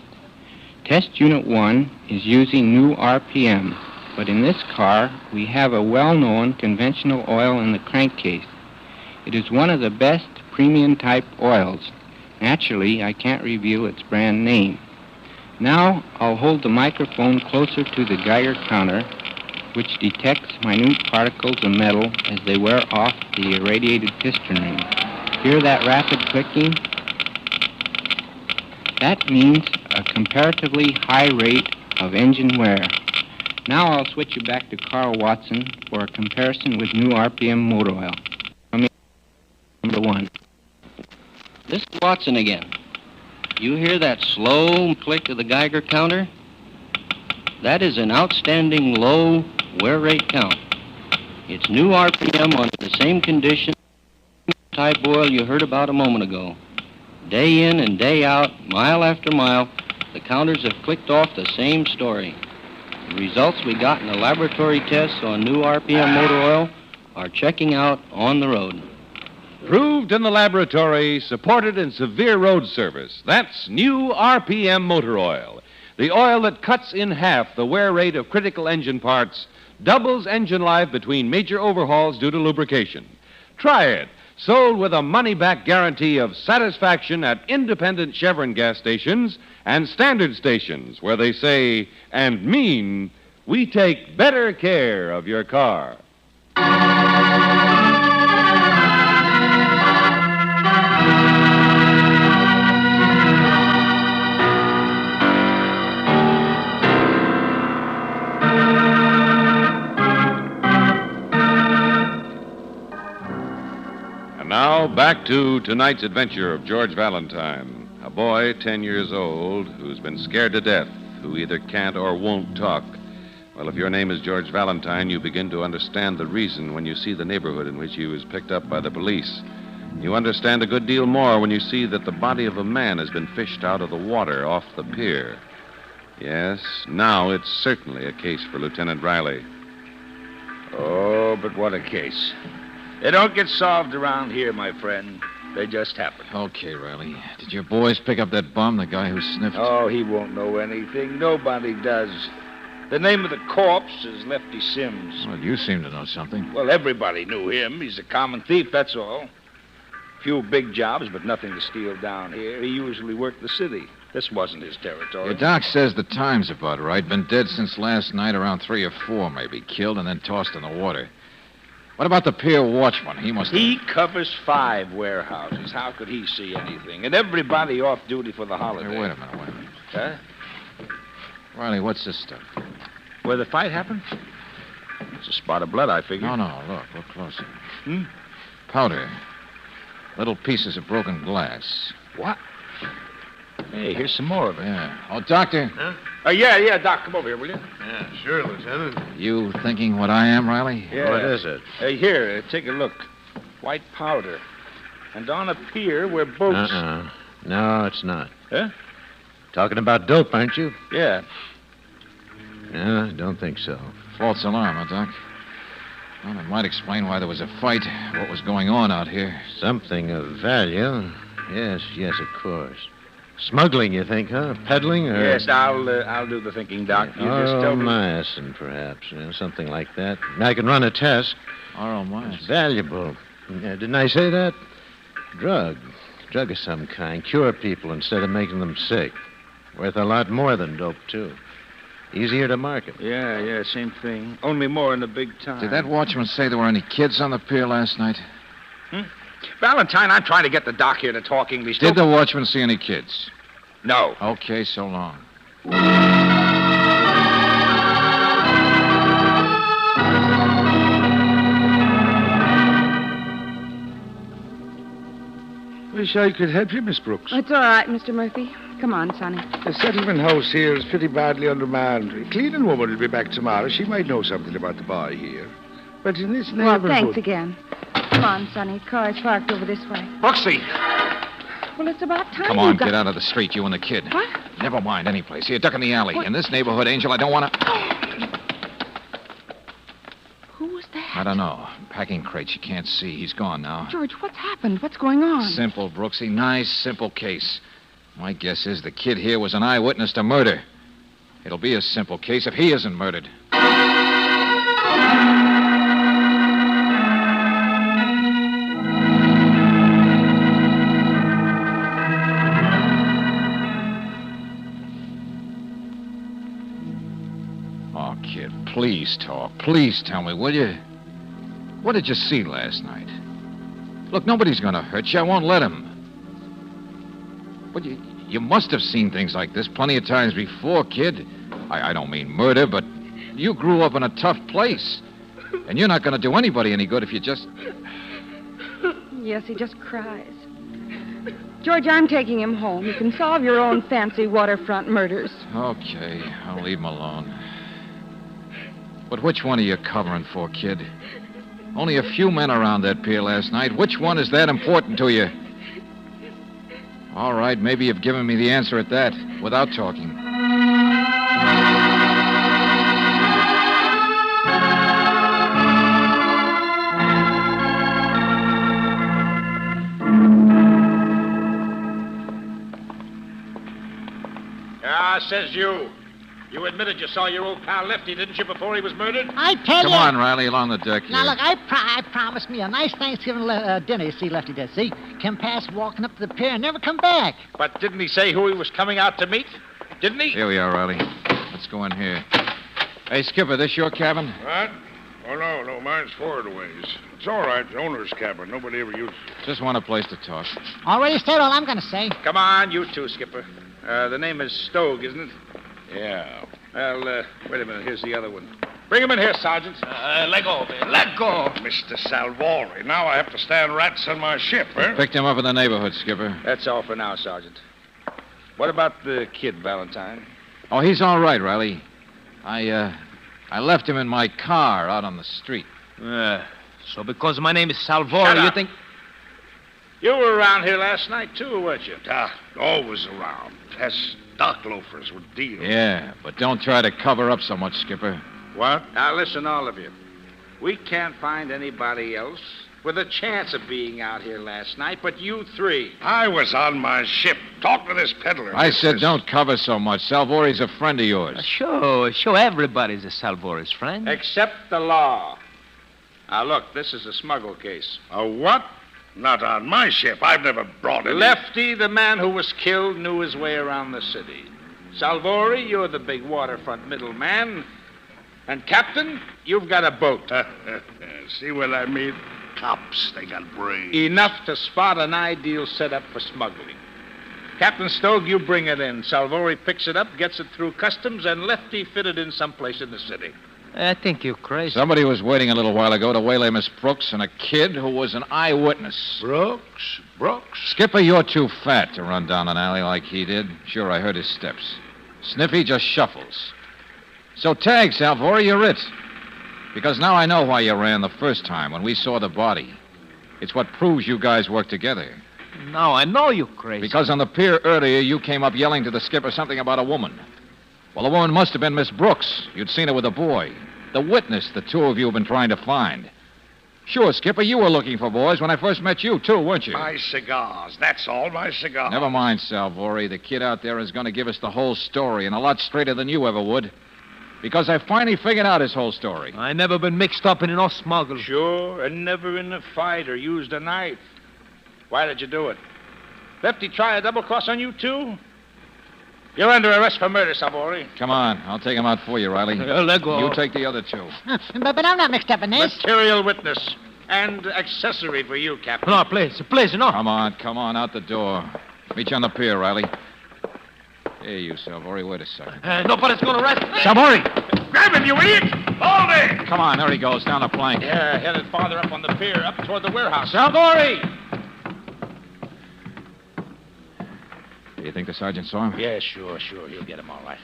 Test unit 1 is using new RPM, but in this car we have a well-known conventional oil in the crankcase. It is one of the best premium type oils. Naturally, I can't reveal its brand name. Now I'll hold the microphone closer to the Geiger counter, which detects minute particles of metal as they wear off the irradiated piston ring. Hear that rapid clicking? That means a comparatively high rate of engine wear. Now I'll switch you back to Carl Watson for a comparison with new RPM motor oil. Number 1. This is Watson again. You hear that slow click of the Geiger counter? That is an outstanding low wear rate count. It's new RPM on the same condition type oil you heard about a moment ago. Day in and day out, mile after mile, the counters have clicked off the same story. The results we got in the laboratory tests on new RPM motor oil are checking out on the road. Proved in the laboratory, supported in severe road service. That's new RPM motor oil. The oil that cuts in half the wear rate of critical engine parts, doubles engine life between major overhauls due to lubrication. Try it. Sold with a money-back guarantee of satisfaction at independent Chevron gas stations and standard stations where they say and mean, we take better care of your car. Now, back to tonight's adventure of George Valentine, a boy 10 years old who's been scared to death, who either can't or won't talk. Well, if your name is George Valentine, you begin to understand the reason when you see the neighborhood in which he was picked up by the police. You understand a good deal more when you see that the body of a man has been fished out of the water off the pier. Yes, now it's certainly a case for Lieutenant Riley. Oh, but what a case. They don't get solved around here, my friend. They just happen. Okay, Riley. Did your boys pick up that bum, the guy who sniffed? Oh, he won't know anything. Nobody does. The name of the corpse is Lefty Sims. Well, you seem to know something. Well, everybody knew him. He's a common thief, that's all. Few big jobs, but nothing to steal down here. He usually worked the city. This wasn't his territory. Your doc says the time's about right. Been dead since last night, around 3 or 4, maybe. Killed and then tossed in the water. What about the pier watchman? He covers 5 warehouses. How could he see anything? And everybody off duty for the holiday. Hey, wait a minute. Huh? Riley, what's this stuff? Where the fight happened? It's a spot of blood, I figure. No. Look closer. Powder. Little pieces of broken glass. What? Hey, here's some more of it. Yeah. Oh, Doctor. Huh? Yeah, Doc, come over here, will you? Yeah, sure, Lieutenant. You thinking what I am, Riley? Yeah. What is it? Hey, here, take a look. White powder. And on a pier where boats... No, it's not. Huh? Talking about dope, aren't you? Yeah. No, I don't think so. False alarm, huh, Doc? Well, it might explain why there was a fight, what was going on out here. Something of value. Yes, of course. Smuggling, you think, huh? Peddling, or... Yes, I'll do the thinking, Doc. You just tell me... myosin, perhaps. Something like that. I can run a test. Oral myosin. It's valuable. Didn't I say that? Drug of some kind. Cure people instead of making them sick. Worth a lot more than dope, too. Easier to market. Yeah, same thing. Only more in the big time. Did that watchman say there were any kids on the pier last night? Valentine, I'm trying to get the doc here to talk English. Did the watchman see any kids? No. Okay, so long. Wish I could help you, Miss Brooks. It's all right, Mr. Murphy. Come on, Sonny. The settlement house here is pretty badly undermanned. A cleaning woman will be back tomorrow. She might know something about the boy here. But in this neighborhood... Well, thanks again. Come on, Sonny. Car's parked over this way. Brooksy! Well, it's about time. Come on, get out of the street, you and the kid. What? Never mind any place. Here, duck in the alley. What? In this neighborhood, Angel, I don't want to... Who was that? I don't know. Packing crates you can't see. He's gone now. George, what's happened? What's going on? Simple, Brooksy. Nice, simple case. My guess is the kid here was an eyewitness to murder. It'll be a simple case if he isn't murdered. Oh, kid, please talk. Please tell me, will you? What did you see last night? Look, nobody's going to hurt you. I won't let him. But you must have seen things like this plenty of times before, kid. I don't mean murder, but you grew up in a tough place. And you're not going to do anybody any good if you just... Yes, he just cries. George, I'm taking him home. You can solve your own fancy waterfront murders. Okay, I'll leave him alone. But which one are you covering for, kid? Only a few men around that pier last night. Which one is that important to you? All right, maybe you've given me the answer at that, without talking. Says you. You admitted you saw your old pal Lefty, didn't you, before he was murdered? I tell you. Come on, Riley, along the deck here. Now, look, I promised me a nice Thanksgiving dinner, you see, Lefty did, see? Come past walking up to the pier and never come back. But didn't he say who he was coming out to meet? Didn't he? Here we are, Riley. Let's go in here. Hey, Skipper, this your cabin? What? Oh, no, mine's forward a ways. It's all right, the owner's cabin. Nobody ever uses it. Just want a place to talk. Already said all I'm going to say. Come on, you two, Skipper. The name is Stogue, isn't it? Yeah. Well, wait a minute. Here's the other one. Bring him in here, Sergeant. Let go, man. Let go. Mr. Salvori. Now I have to stand rats on my ship, eh? Picked him up in the neighborhood, Skipper. That's all for now, Sergeant. What about the kid, Valentine? Oh, he's all right, Riley. I left him in my car out on the street. So because my name is Salvori, you think... You were around here last night, too, weren't you? Always around. Test stock loafers with deals. Yeah, but don't try to cover up so much, Skipper. What? Now, listen, all of you. We can't find anybody else with a chance of being out here last night but you three. I was on my ship. Talk to this peddler. I said don't cover so much. Salvori's a friend of yours. Sure, everybody's a Salvori's friend. Except the law. Now, look, this is a smuggle case. A what? Not on my ship. I've never brought it. Lefty, the man who was killed, knew his way around the city. Salvori, you're the big waterfront middleman. And, Captain, you've got a boat. See what I mean? Cops, they got brains. Enough to spot an ideal setup for smuggling. Captain Stogue, you bring it in. Salvori picks it up, gets it through customs, and Lefty fitted in someplace in the city. I think you're crazy. Somebody was waiting a little while ago to waylay Miss Brooks and a kid who was an eyewitness. Brooks? Skipper, you're too fat to run down an alley like he did. Sure, I heard his steps. Sniffy just shuffles. So tag, Salvori, you're it. Because now I know why you ran the first time when we saw the body. It's what proves you guys work together. Now I know you're crazy. Because on the pier earlier, you came up yelling to the skipper something about a woman. Well, the woman must have been Miss Brooks. You'd seen her with a boy. The witness the two of you have been trying to find. Sure, Skipper, you were looking for boys when I first met you, too, weren't you? My cigars. That's all, my cigars. Never mind, Salvori. The kid out there is going to give us the whole story, and a lot straighter than you ever would. Because I finally figured out his whole story. I never been mixed up in no smuggle. Sure, and never in a fight or used a knife. Why did you do it? Lefty try a double cross on you, too? You're under arrest for murder, Salvori. Come on. I'll take him out for you, Riley. Let go. You take the other two. But I'm not mixed up in this. Material witness. And accessory for you, Captain. No, please, no. Come on, out the door. Meet you on the pier, Riley. Hey, you, Salvori, wait a second. Nobody's going to arrest me. Salvori! Grab him, you idiot! Hold it! Come on, there he goes, down the plank. Yeah, headed farther up on the pier, up toward the warehouse. Salvori! Do you think the sergeant saw him? Yeah, sure. You'll get him all right.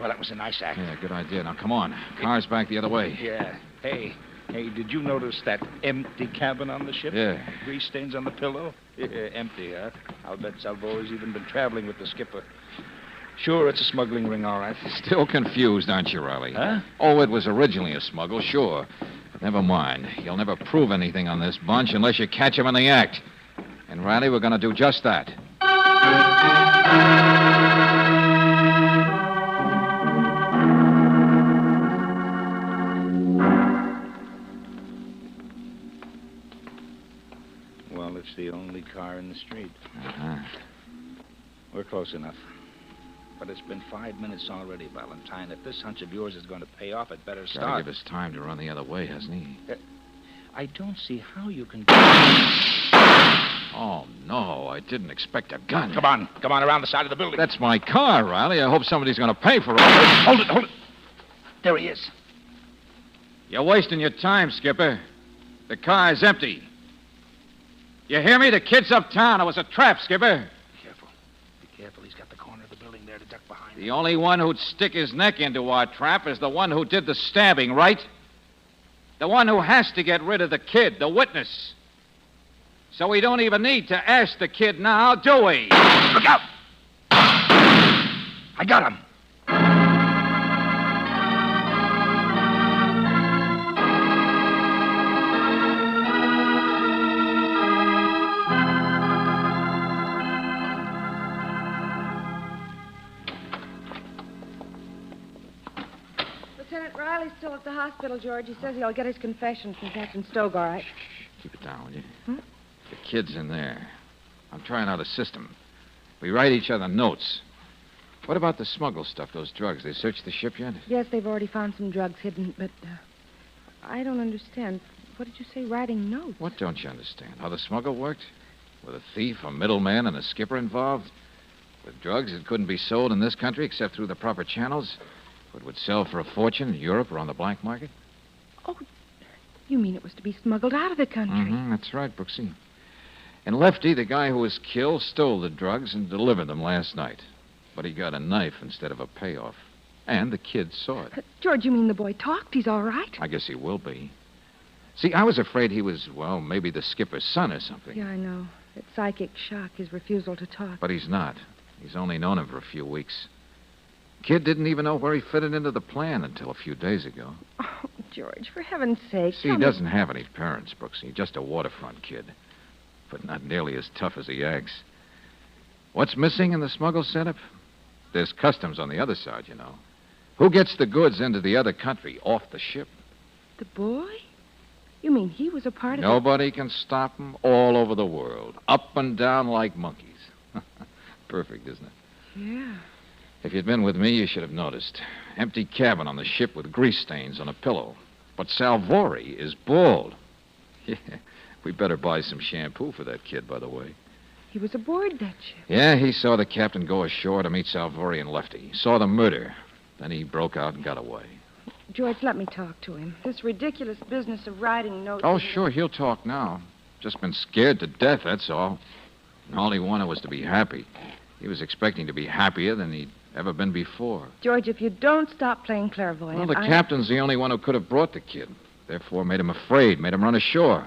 Well, that was a nice act. Yeah, good idea. Now, come on. Car's back the other way. Yeah. Hey, did you notice that empty cabin on the ship? Yeah. Grease stains on the pillow? Yeah, empty, huh? I'll bet Salvori's even been traveling with the skipper. Sure, it's a smuggling ring, all right. Still confused, aren't you, Riley? Huh? Oh, it was originally a smuggle, sure. But never mind. You'll never prove anything on this bunch unless you catch him in the act. And, Riley, we're going to do just that. Well, it's the only car in the street. Uh-huh. We're close enough. But it's been 5 minutes already, Valentine. If this hunch of yours is going to pay off, it better Gotta start. give us time to run the other way, hasn't he? I don't see how you can... Oh, no, I didn't expect a gun. Come on around the side of the building. That's my car, Riley. I hope somebody's going to pay for it. Hold it. There he is. You're wasting your time, Skipper. The car is empty. You hear me? The kid's uptown. It was a trap, Skipper. Be careful. He's got the corner of the building there to duck behind. The only one who'd stick his neck into our trap is the one who did the stabbing, right? The one who has to get rid of the kid, the witness. So we don't even need to ask the kid now, do we? Look out! I got him. Lieutenant Riley's still at the hospital, George. He says he'll get his confession from Captain Stogue, all right? Keep it down, will you? Hmm? The kid's in there. I'm trying out a system. We write each other notes. What about the smuggle stuff, those drugs? They searched the ship yet? Yes, they've already found some drugs hidden, but I don't understand. What did you say, writing notes? What don't you understand? How the smuggle worked? With a thief, a middleman, and a skipper involved? With drugs that couldn't be sold in this country except through the proper channels? But would sell for a fortune in Europe or on the black market? Oh, you mean it was to be smuggled out of the country? Mm-hmm, that's right, Brooksy. And Lefty, the guy who was killed, stole the drugs and delivered them last night. But he got a knife instead of a payoff. And the kid saw it. George, you mean the boy talked? He's all right? I guess he will be. See, I was afraid he was, well, maybe the skipper's son or something. Yeah, I know. That psychic shock, his refusal to talk. But he's not. He's only known him for a few weeks. Kid didn't even know where he fitted into the plan until a few days ago. Oh, George, for heaven's sake. See, he doesn't have any parents, Brooksy. Just a waterfront kid. But not nearly as tough as he acts. What's missing in the smuggle setup? There's customs on the other side, you know. Who gets the goods into the other country, off the ship? The boy? You mean he was a part of Nobody can stop him all over the world. Up and down like monkeys. Perfect, isn't it? Yeah. If you'd been with me, you should have noticed. Empty cabin on the ship with grease stains on a pillow. But Salvori is bald. Yeah, we better buy some shampoo for that kid, by the way. He was aboard that ship. Yeah, he saw the captain go ashore to meet Salvori and Lefty. He saw the murder. Then he broke out and got away. George, let me talk to him. This ridiculous business of writing notes... Oh, sure, he'll talk now. Just been scared to death, that's all. And all he wanted was to be happy. He was expecting to be happier than he'd ever been before. George, if you don't stop playing clairvoyant... Well, the captain's the only one who could have brought the kid. Therefore, made him afraid, made him run ashore.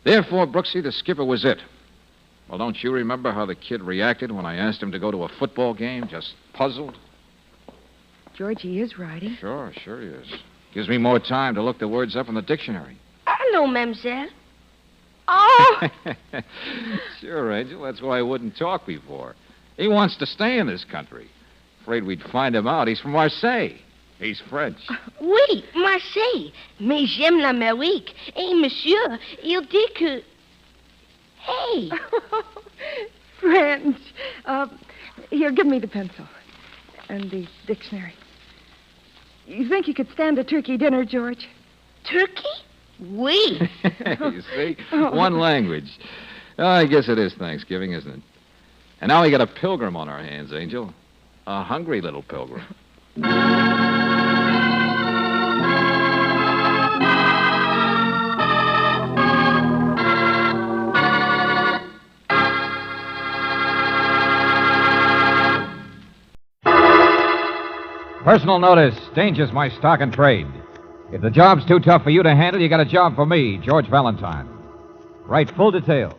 Therefore, Brooksy, the skipper was it. Well, don't you remember how the kid reacted when I asked him to go to a football game? Just puzzled? George, he is writing. Sure he is. Gives me more time to look the words up in the dictionary. Hello, mademoiselle. Oh! Sure, Angel. That's why I wouldn't talk before. He wants to stay in this country. Afraid we'd find him out. He's from Marseille. He's French. Oui, Marseille. Mais j'aime l'Amérique. Et monsieur, il dit que... Hey! French. Here, give me the pencil. And the dictionary. You think you could stand a turkey dinner, George? Turkey? Oui. You see? One language. Oh, I guess it is Thanksgiving, isn't it? And now we got a pilgrim on our hands, Angel. A hungry little pilgrim. Personal notice. Danger's my stock and trade. If the job's too tough for you to handle, you got a job for me, George Valentine. Write full details.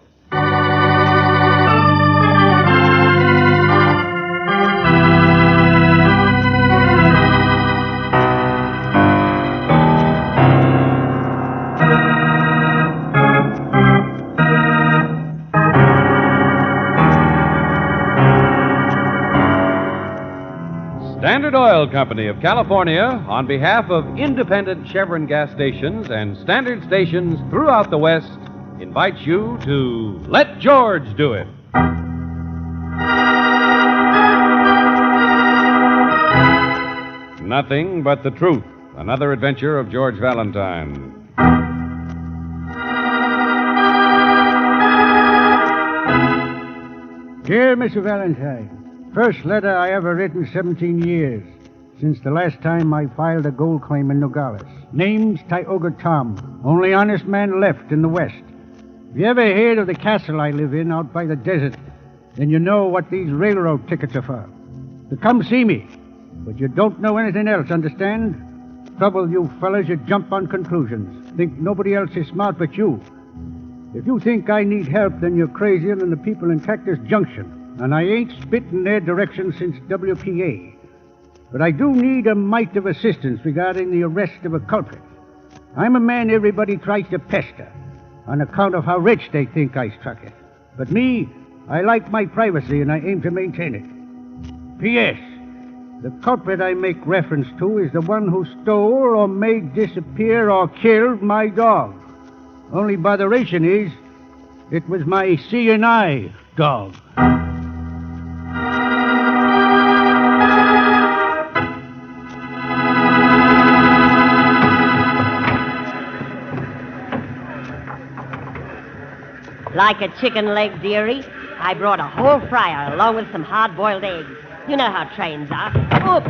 Standard Oil Company of California, on behalf of independent Chevron gas stations and standard stations throughout the West, invites you to Let George Do It. Nothing but the truth. Another adventure of George Valentine. Dear Mr. Valentine, first letter I ever written 17 years, since the last time I filed a gold claim in Nogales. Name's Tioga Tom, only honest man left in the West. If you ever heard of the castle I live in out by the desert, then you know what these railroad tickets are for. To come see me, but you don't know anything else, understand? Trouble, you fellas, you jump on conclusions. Think nobody else is smart but you. If you think I need help, then you're crazier than the people in Cactus Junction. And I ain't spit in their direction since WPA. But I do need a mite of assistance regarding the arrest of a culprit. I'm a man everybody tries to pester on account of how rich they think I struck it. But me, I like my privacy and I aim to maintain it. P.S. The culprit I make reference to is the one who stole or made disappear or killed my dog. Only botheration is, it was my C&I dog. Like a chicken leg, dearie, I brought a whole fryer along with some hard-boiled eggs. You know how trains are. Oops.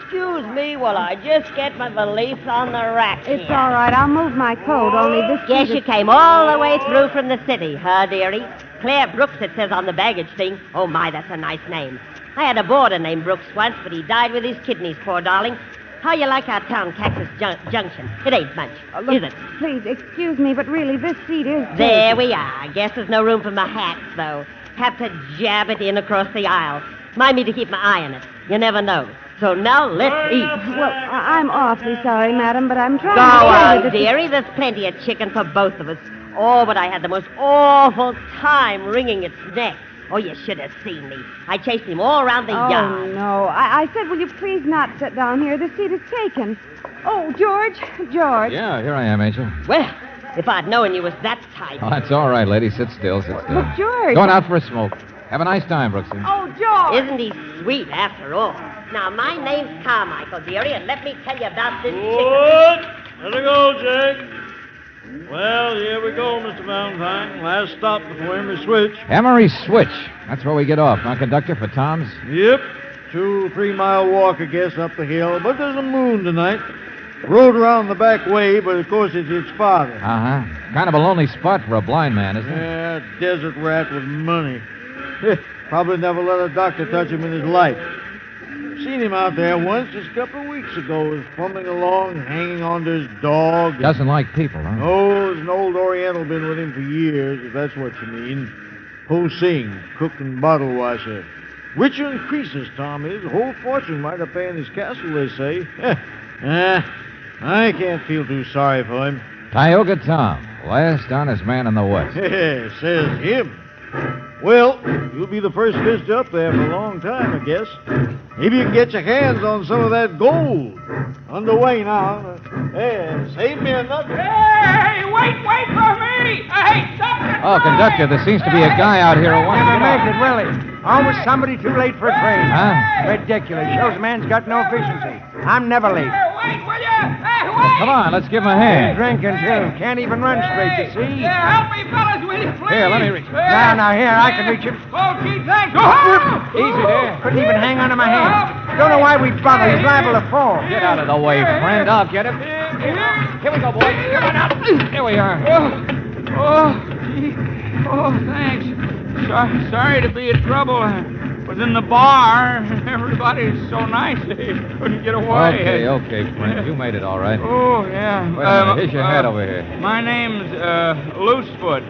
Excuse me while I just get my valise on the rack It's all right. I'll move my coat, only this... Guess you came all the way through from the city, huh, dearie? Claire Brooks, it says on the baggage thing. Oh, my, that's a nice name. I had a boarder named Brooks once, but he died with his kidneys, poor darling. How you like our town, Cactus Junction? It ain't much, is it? Please, excuse me, but really, this seat is... There we are. Guess there's no room for my hats, though. Have to jab it in across the aisle. Mind me to keep my eye on it. You never know. So now let's eat. Well, I'm awfully sorry, madam, but I'm trying Go to tell you on, that... dearie. There's plenty of chicken for both of us. Oh, but I had the most awful time wringing its neck. Oh, you should have seen me. I chased him all around the yard. Oh, no. I said, will you please not sit down here? The seat is taken. Oh, George. Yeah, here I am, Angel. Well, if I'd known you was that type. Oh, that's all right, lady. Sit still, sit still. Look, George. Going out for a smoke. Have a nice time, Brooksy. Oh, George! Isn't he sweet after all? Now, my name's Carmichael, dearie, and let me tell you about this chicken. Good. Let her go, Jake. Well, here we go, Mr. Valentine. Last stop before Emery Switch. Emery Switch. That's where we get off, huh, conductor, for Tom's? Yep. 2-3 mile walk, I guess, up the hill. But there's a moon tonight. Road around the back way, but of course it's its father. Uh-huh. Kind of a lonely spot for a blind man, isn't it? Yeah, desert rat with money. Probably never let a doctor touch him in his life. Seen him out there once, just a couple of weeks ago. Was fumbling along, hanging on to his dog. Doesn't like people, huh? Oh, there's an old Oriental been with him for years, if that's what you mean. Ho Sing, cook and bottle washer. Richer and creases, Tom is. A whole fortune right up there in his castle, they say. I can't feel too sorry for him. Tioga Tom, last honest man in the West. Says him. Well, you'll be the first visitor up there for a long time, I guess. Maybe you can get your hands on some of that gold. Underway now. Save me a nugget. Hey, wait for me! Hey, stop it! Oh, conductor, there seems to be a guy out here who wants to Never make it, will he? Always somebody too late for a train. Huh? Ridiculous. Shows a man's got no efficiency. I'm never late. Wait, will you? Hey, wait! Well, come on, let's give him a hand. Drinking, too. Can't even run straight, you see? Help me, fellas, will you, please? Here, let me reach. Now, here, I can reach him. Oh, gee, thanks. Easy there. Couldn't even hang onto my hand. Don't know why we bother. He's liable to fall. Get out of the way, friend. I'll get him. Here we go, boys. Come on out. Here we are. Gee. Oh, thanks. Sorry to be in trouble. I was in the bar. Everybody's so nice they couldn't get away. Okay, friend. You made it all right. Oh, yeah. Wait a minute. Here's your hat over here. My name's Loosefoot.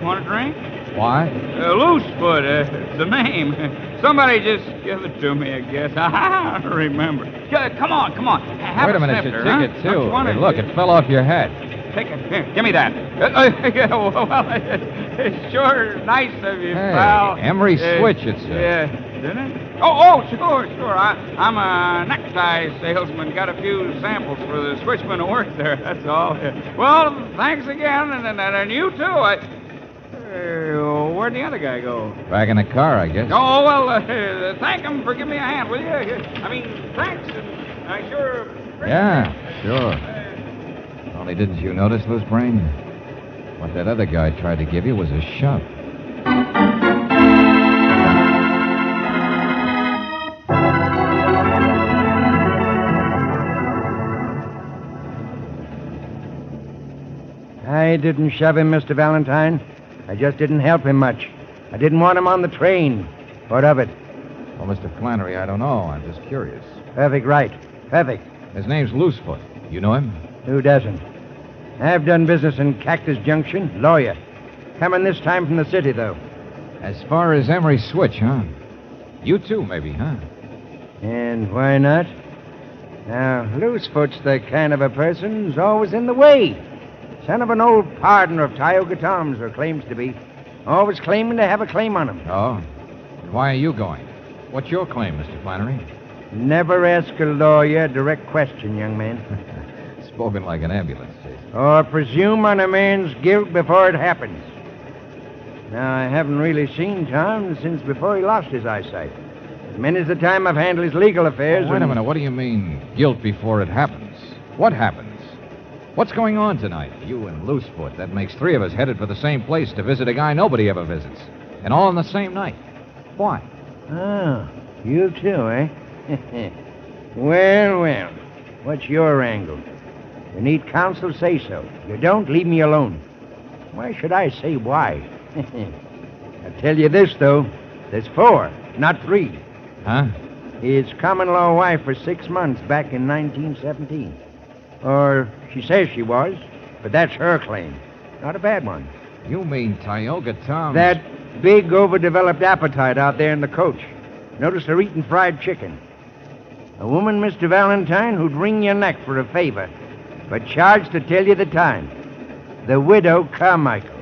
Want a drink? Why? Loosefoot, the name. Somebody just give it to me, I guess. I don't remember. Come on. Have Wait a minute, sifter, you take it, too. Don't you wanna- Hey, look, it fell off your hat. Take it. Here, give me that. Well, it's sure nice of you, Hey, pal. Emery Switch, it's... Yeah, didn't it? Oh, sure. I'm a necktie salesman. Got a few samples for the switchman who works there, that's all. Well, thanks again, and you too. Where'd the other guy go? Back in the car, I guess. Oh, well, thank him for giving me a hand, will you? I mean, thanks, and I sure... Yeah, sure. Only didn't you notice, Loose Brain? What that other guy tried to give you was a shove. I didn't shove him, Mr. Valentine. I just didn't help him much. I didn't want him on the train. What of it? Well, Mr. Flannery, I don't know. I'm just curious. Perfect right. Perfect. His name's Loosefoot. You know him? Who doesn't? I've done business in Cactus Junction. Lawyer. Coming this time from the city, though. As far as Emery Switch, huh? You too, maybe, huh? And why not? Now, Loosefoot's the kind of a person who's always in the way. Son of an old partner of Tioga Tom's, or claims to be. Always claiming to have a claim on him. Oh? And why are you going? What's your claim, Mr. Flannery? Never ask a lawyer a direct question, young man. Spoken like an ambulance chase. Or presume on a man's guilt before it happens. Now, I haven't really seen Tom since before he lost his eyesight. Many's the time I've handled his legal affairs. Wait a minute. What do you mean, guilt before it happens? What happens? What's going on tonight? You and Loosefoot. That makes three of us headed for the same place to visit a guy nobody ever visits. And all on the same night. Why? Oh, you too, eh? Well. What's your angle? You need counsel, say so. You don't, leave me alone. Why should I say why? I'll tell you this, though. There's 4, not 3. Huh? His common-law wife for 6 months back in 1917. Or she says she was, but that's her claim. Not a bad one. You mean Tioga Tom? That big, overdeveloped appetite out there in the coach. Notice her eating fried chicken. A woman, Mr. Valentine, who'd wring your neck for a favor, but charged to tell you the time. The widow Carmichael.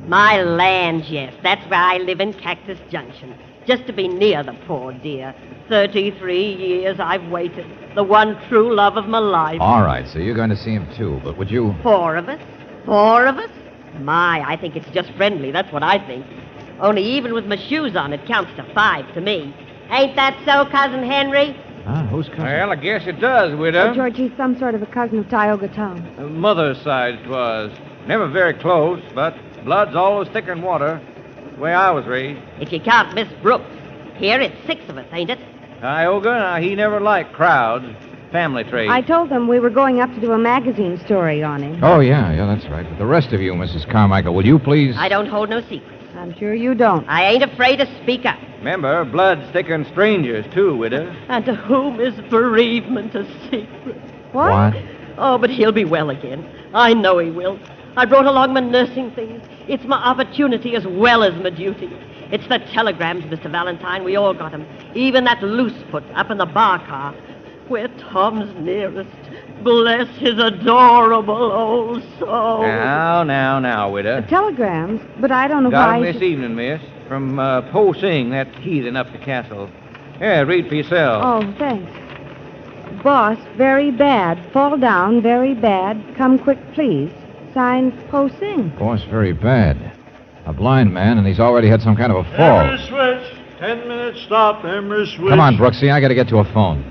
My land, yes. That's where I live in Cactus Junction. Just to be near the poor dear. 33 years I've waited. The one true love of my life. All right, so you're going to see him too, but would you... 4 of us? 4 of us? My, I think it's just friendly. That's what I think. Only even with my shoes on, it counts to 5 to me. Ain't that so, Cousin Henry? Who's cousin? Well, I guess it does, widow. George, he's some sort of a cousin of Tioga Tom. Mother's side 'twas. Never very close, but blood's always thicker than water. The way I was raised. If you count Miss Brooks. Here, it's 6 of us, ain't it? Tioga, he never liked crowds. Family trait. I told them we were going up to do a magazine story on him. Oh, yeah, that's right. But the rest of you, Mrs. Carmichael, will you please... I don't hold no secrets. I'm sure you don't. I ain't afraid to speak up. Remember, blood's thicker than strangers, too, widow. And to whom is bereavement a secret? What? Oh, but he'll be well again. I know he will. I brought along my nursing things. It's my opportunity as well as my duty. It's the telegrams, Mr. Valentine. We all got 'em. Even that loose foot up in the bar car. Where Tom's nearest. Bless his adorable old soul. Now, widow. Telegrams? But I don't know Got why... 'em this evening, miss. From Po Sing, that heathen up the castle. Yeah, read for yourself. Oh, thanks. Boss, very bad. Fall down, very bad. Come quick, please. Signed, Po Sing. Boss, very bad. A blind man, and he's already had some kind of a fall. Emery switch. 10-minute stop, Emery switch. Come on, Brooksy, I gotta get to a phone.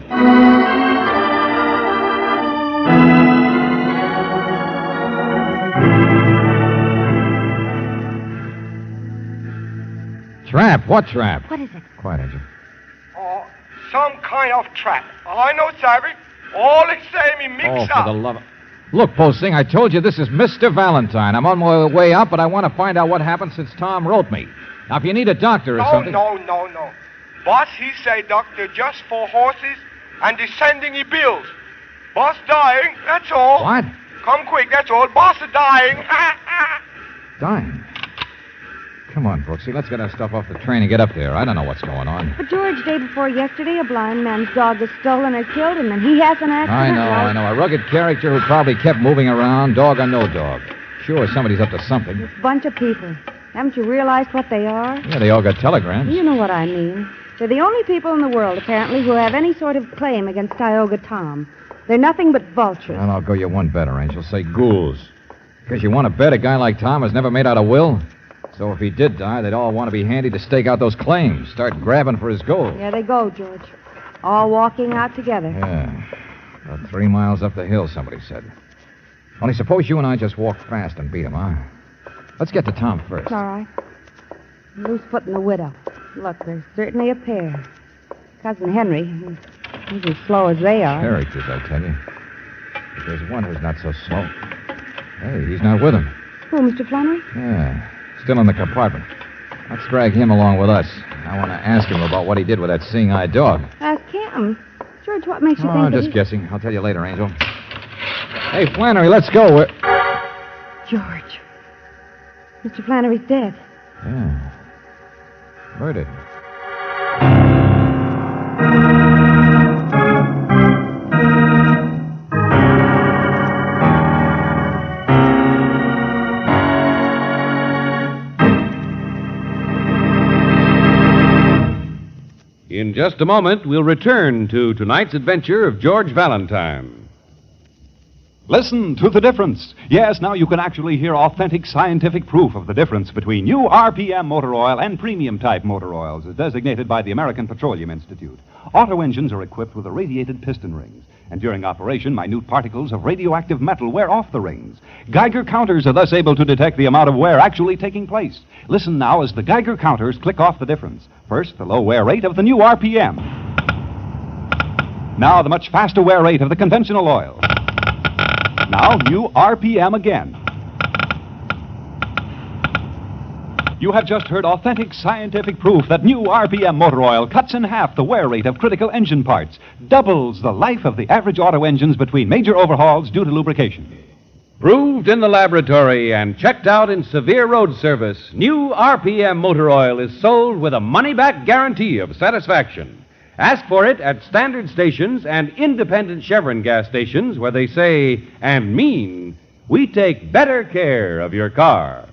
Trap? What trap? What is it? Quiet, Angel. Oh, some kind of trap. I know, Savvy. All the same, he mix For the love of... Look, Posting, I told you this is Mr. Valentine. I'm on my way up, but I want to find out what happened since Tom wrote me. Now, if you need a doctor or something... No. Boss, he say doctor just for horses and the sending he bills. Boss dying, that's all. What? Come quick, that's all. Boss is dying. Dying? Come on, Brooksy, let's get our stuff off the train and get up there. I don't know what's going on. But, George, day before yesterday, a blind man's dog was stolen or killed, and then he has an accident. I know. A rugged character who probably kept moving around, dog or no dog. Sure, somebody's up to something. This bunch of people. Haven't you realized what they are? Yeah, they all got telegrams. You know what I mean. They're the only people in the world, apparently, who have any sort of claim against Tioga Tom. They're nothing but vultures. Well, I'll go you one better, Angel. Say ghouls. Because you want to bet a guy like Tom has never made out a will? So if he did die, they'd all want to be handy to stake out those claims, start grabbing for his gold. There they go, George. All walking out together. Yeah. About 3 miles up the hill, somebody said. Only suppose you and I just walk fast and beat him, huh? Let's get to Tom first. It's all right. Loosefoot and the widow. Look, there's certainly a pair. Cousin Henry, he's as slow as they are. Characters, I tell you. But there's one who's not so slow. Hey, he's not with him. Who, Mr. Flannery? Yeah. Still in the compartment. Let's drag him along with us. I want to ask him about what he did with that seeing-eye dog. Ask him. George, what makes you think I'm that just guessing. I'll tell you later, Angel. Hey, Flannery, let's go. George. Mr. Flannery's dead. Yeah. Murdered. In just a moment, we'll return to tonight's adventure of George Valentine. Listen to the difference. Yes, now you can actually hear authentic scientific proof of the difference between new RPM motor oil and premium type motor oils, as designated by the American Petroleum Institute. Auto engines are equipped with irradiated piston rings, and during operation, minute particles of radioactive metal wear off the rings. Geiger counters are thus able to detect the amount of wear actually taking place. Listen now as the Geiger counters click off the difference. First, the low wear rate of the new RPM. Now, the much faster wear rate of the conventional oil. Now, new RPM again. You have just heard authentic scientific proof that new RPM motor oil cuts in half the wear rate of critical engine parts, doubles the life of the average auto engines between major overhauls due to lubrication. Proved in the laboratory and checked out in severe road service, new RPM motor oil is sold with a money-back guarantee of satisfaction. Ask for it at standard stations and independent Chevron gas stations where they say and mean, we take better care of your car.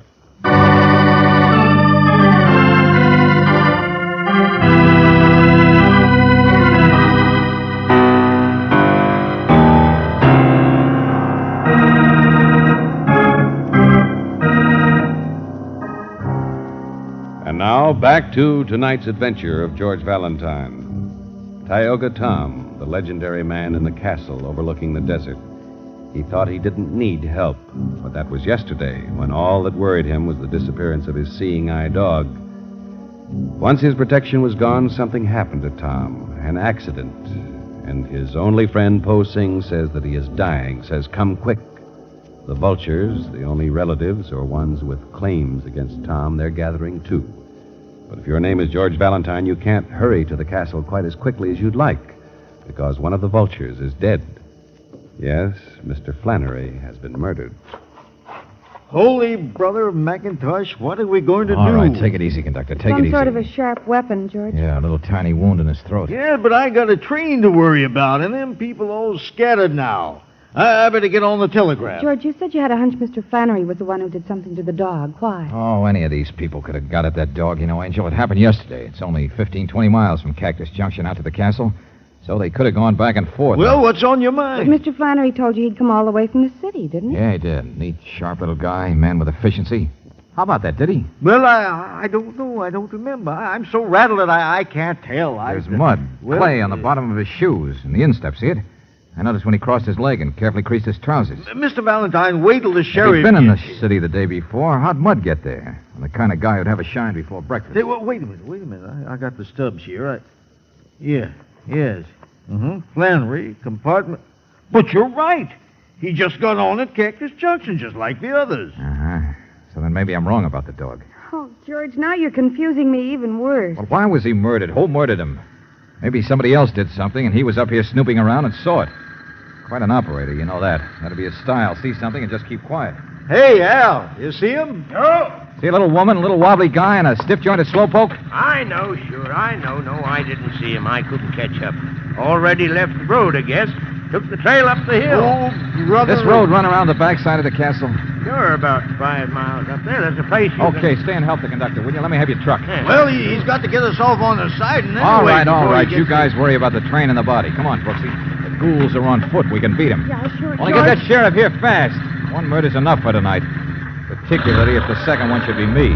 And now, back to tonight's adventure of George Valentine. Tioga Tom, the legendary man in the castle overlooking the desert. He thought he didn't need help, but that was yesterday, when all that worried him was the disappearance of his seeing-eye dog. Once his protection was gone, something happened to Tom, an accident. And his only friend, Po Sing, says that he is dying, says, come quick. The vultures, the only relatives or ones with claims against Tom, they're gathering too. But if your name is George Valentine, you can't hurry to the castle quite as quickly as you'd like, because one of the vultures is dead. Yes, Mr. Flannery has been murdered. Holy brother of McIntosh, what are we going to do? All right, take it easy, conductor. Take it Some easy. sort of a sharp weapon, George. Yeah, a little tiny wound in his throat. Yeah, but I got a train to worry about, and them people all scattered now. I better get on the telegraph. George, you said you had a hunch Mr. Flannery was the one who did something to the dog. Why? Oh, any of these people could have got at that dog, you know, Angel. It happened yesterday. It's only 15, 20 miles from Cactus Junction out to the castle, so they could have gone back and forth. Well, what's on your mind? But Mr. Flannery told you he'd come all the way from the city, didn't he? Yeah, he did. Neat, sharp little guy, man with efficiency. How about that, did he? Well, I don't know. I don't remember. I'm so rattled that I can't tell. There's mud, clay on the bottom of his shoes and the instep, see it? I noticed when he crossed his leg and carefully creased his trousers. Mr. Valentine, wait till the If sheriff... he'd been in the city the day before, how'd mud get there? I'm the kind of guy who'd have a shine before breakfast. Hey, wait a minute. I got the stubs here. Yes. Mm-hmm. Flannery, compartment... But you're right. He just got on at Cactus Junction, just like the others. Uh-huh. So then maybe I'm wrong about the dog. Oh, George, now you're confusing me even worse. Well, why was he murdered? Who murdered him? Maybe somebody else did something, and he was up here snooping around and saw it. Quite an operator, you know that. That'll be his style. See something and just keep quiet. Hey, Al, you see him? No. See a little woman, a little wobbly guy, and a stiff-jointed slowpoke? I know, sure, I know. No, I didn't see him. I couldn't catch up. Already left the road, I guess. Took the trail up the hill. Oh, brother. This road run around the backside of the castle? Sure, about 5 miles up there. There's a place you Okay, stay and help the conductor, will you? Let me have your truck. Well, he's got to get us off on the side and All right. before You guys worry about the train and the body. Come on, Brooksy. The ghouls are on foot. We can beat them. Yeah, sure, Only George. get that sheriff here fast. One murder's enough for tonight. Particularly if the second one should be me.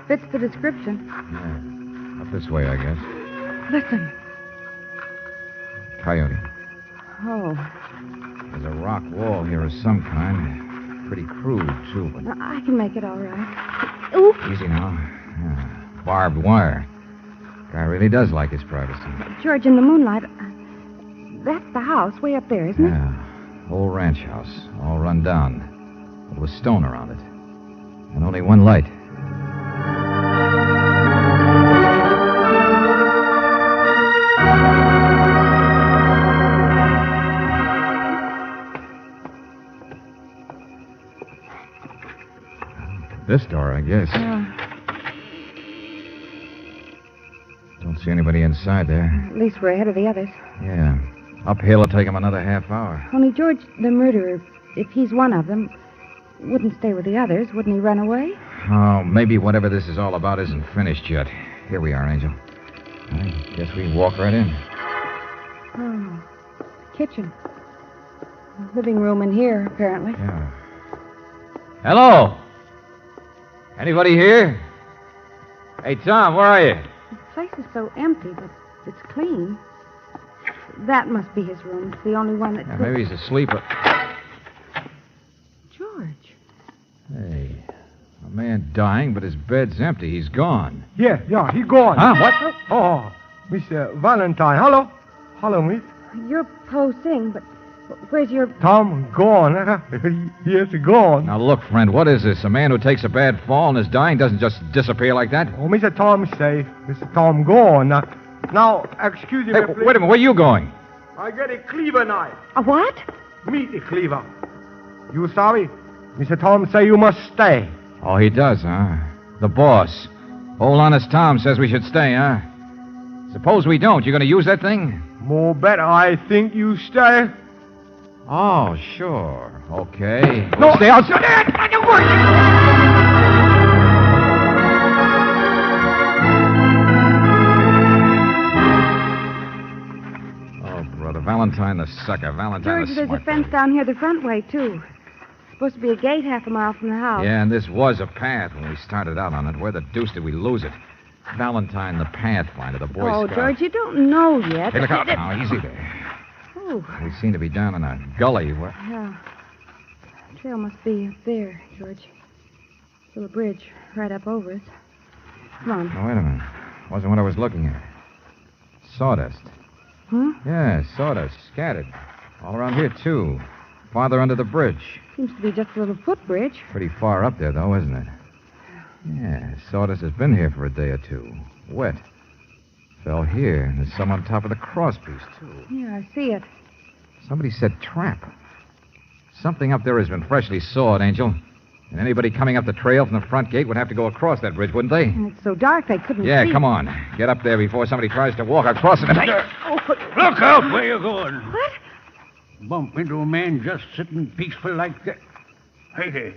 Fits the description. Yeah. Up this way, I guess. Listen. Coyote. Oh, There's a rock wall here of some kind. Pretty crude, too, but I can make it all right. Ooh. easy now. Yeah. Barbed wire. Guy really does like his privacy. George, in the moonlight, that's the house way up there, isn't it? Yeah. Old ranch house, all run down. But with stone around it. And only one light. This door, I guess. Don't see anybody inside there. At least we're ahead of the others. Yeah. Uphill will take him another half hour. Only George, the murderer, if he's one of them, wouldn't stay with the others. Wouldn't he run away? Oh, maybe whatever this is all about isn't finished yet. Here we are, Angel. I guess we walk right in. Oh, kitchen. Living room in here, apparently. Yeah. Hello? Anybody here? Hey, Tom, where are you? The place is so empty, but it's clean. That must be his room. It's the only one that's... Yeah, maybe he's asleep. George. Hey, a man dying, but his bed's empty. He's gone. Yeah, he gone. Huh? What? Oh, Mr. Valentine. Hello, miss. You're Po Sing, but where's your... Tom gone. Yes, gone. Now, look, friend, what is this? A man who takes a bad fall and is dying doesn't just disappear like that? Oh, Mr. Tom safe. Mr. Tom gone. Now, excuse me, Hey, please. wait a minute. Where are you going? I get a cleaver knife. A what? Meet the cleaver. You sorry? Mr. Tom say you must stay. Oh, he does, huh? The boss. Old honest Tom says we should stay, huh? Suppose we don't. You going to use that thing? More better, I think you stay. Oh, sure. Okay. No. Stay outside. Valentine the sucker. Valentine George, the there's smart a fence down here the front way, too. Supposed to be a gate half a mile from the house. Yeah, and this was a path when we started out on it. Where the deuce did we lose it? Valentine the Pathfinder, the Boy Scout. George, you don't know yet. Hey, look out now. Easy there. Oh. We seem to be down in a gully. Yeah. The trail must be up there, George. Little bridge right up over us. Come on. Oh, wait a minute. Wasn't what I was looking at. Sawdust. Huh? Yeah, sawdust. Scattered. All around here, too. Farther under the bridge. Seems to be just a little footbridge. Pretty far up there, though, isn't it? Yeah, sawdust has been here for a day or two. Wet. Fell here, and there's some on top of the crosspiece, too. Yeah, I see it. Somebody said trap. Something up there has been freshly sawed, Angel. And anybody coming up the trail from the front gate would have to go across that bridge, wouldn't they? And it's so dark they couldn't see. Yeah, come on. Get up there before somebody tries to walk across it. Look out where you're going. What? Bump into a man just sitting peaceful like that. Hey there.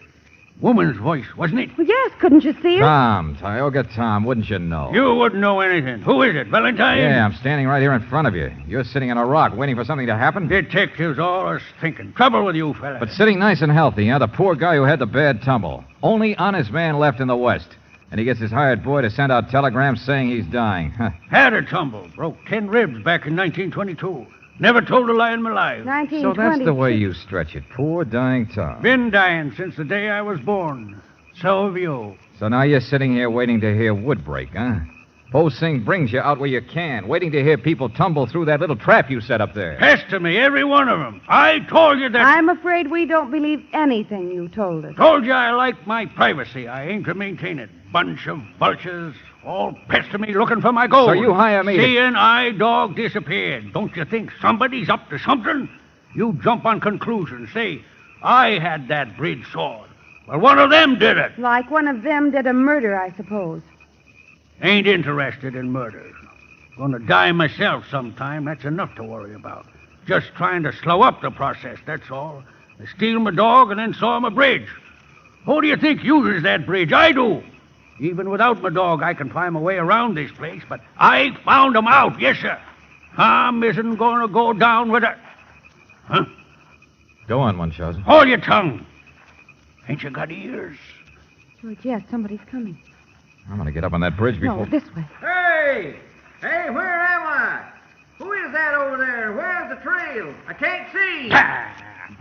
Woman's voice, wasn't it? Well, yes, couldn't you see it? Tom, Tioga Tom, wouldn't you know? You wouldn't know anything. Who is it, Valentine? Yeah, I'm standing right here in front of you. You're sitting on a rock waiting for something to happen? Detectives always thinking. Trouble with you, fella. But sitting nice and healthy, huh? The poor guy who had the bad tumble. Only honest man left in the West. And he gets his hired boy to send out telegrams saying he's dying. Had a tumble. Broke 10 ribs back in 1922. Never told a lie in my life. 1920. So that's the way you stretch it. Poor dying Tom. Been dying since the day I was born. So have you. So now you're sitting here waiting to hear wood break, huh? Posing brings you out where you can, waiting to hear people tumble through that little trap you set up there. Pester me, every one of them. I told you that... I'm afraid we don't believe anything you told us. Told you I like my privacy. I aim to maintain it. Bunch of vultures all pester me looking for my gold. So you hire me to... Seeing I dog disappeared. Don't you think somebody's up to something? You jump on conclusions. Say, I had that bridge sawed. Well, one of them did it. Like one of them did a murder, I suppose. Ain't interested in murder. Gonna die myself sometime. That's enough to worry about. Just trying to slow up the process, that's all. They steal my dog and then saw my bridge. Who do you think uses that bridge? I do. Even without my dog, I can find my way around this place, but I found him out, yes, sir. Tom isn't gonna go down with it. Huh? Go on, Munchausen. Hold your tongue. Ain't you got ears? George, yes, somebody's coming. I'm going to get up on that bridge before... No, this way. Hey! Hey, where am I? Who is that over there? Where's the trail? I can't see.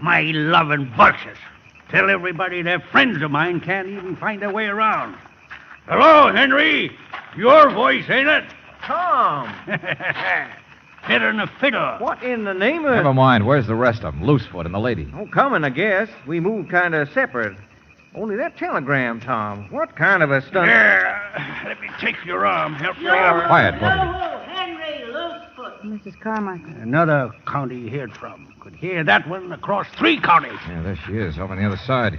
My loving vultures. Tell everybody they're friends of mine can't even find their way around. Hello, Henry. Your voice, ain't it? Tom. Better than a fiddle. What in the name of... Never mind. Where's the rest of them? Loosefoot and the lady. Oh, coming, I guess. We moved kind of separate. Only that telegram, Tom. What kind of a stunt... There. Let me take your arm. Help me up. Quiet, Henry Loosefoot. Mrs. Carmichael. Another county you heard from. Could hear that one across 3 counties. Yeah, there she is, over on the other side.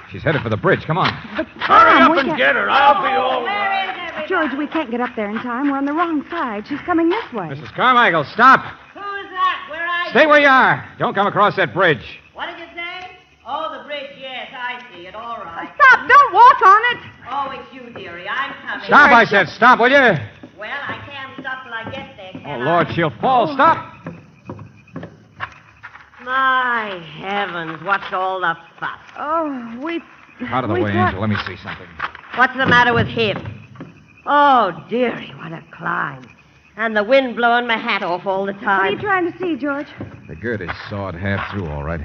She's headed for the bridge. Come on. But Hurry Tom, up and get her. I'll be all right. George, we can't get up there in time. We're on the wrong side. She's coming this way. Mrs. Carmichael, stop. Who is that? Where are you? Stay where you are. Don't come across that bridge. What did you say? Oh, the bridge, yes, I see it. All right. Stop! Don't walk on it! Oh, it's you, dearie. I'm coming. Stop, I said. Stop, will you? Well, I can't stop till I get there, Oh, can Lord, she'll fall. Stop. My heavens, what's all the fuss? Oh, we... Out of the way, Angel. Let me see something. What's the matter with him? Oh, dearie, what a climb. And the wind blowing my hat off all the What are time. you trying to see, George? The girth is sawed half through, all right.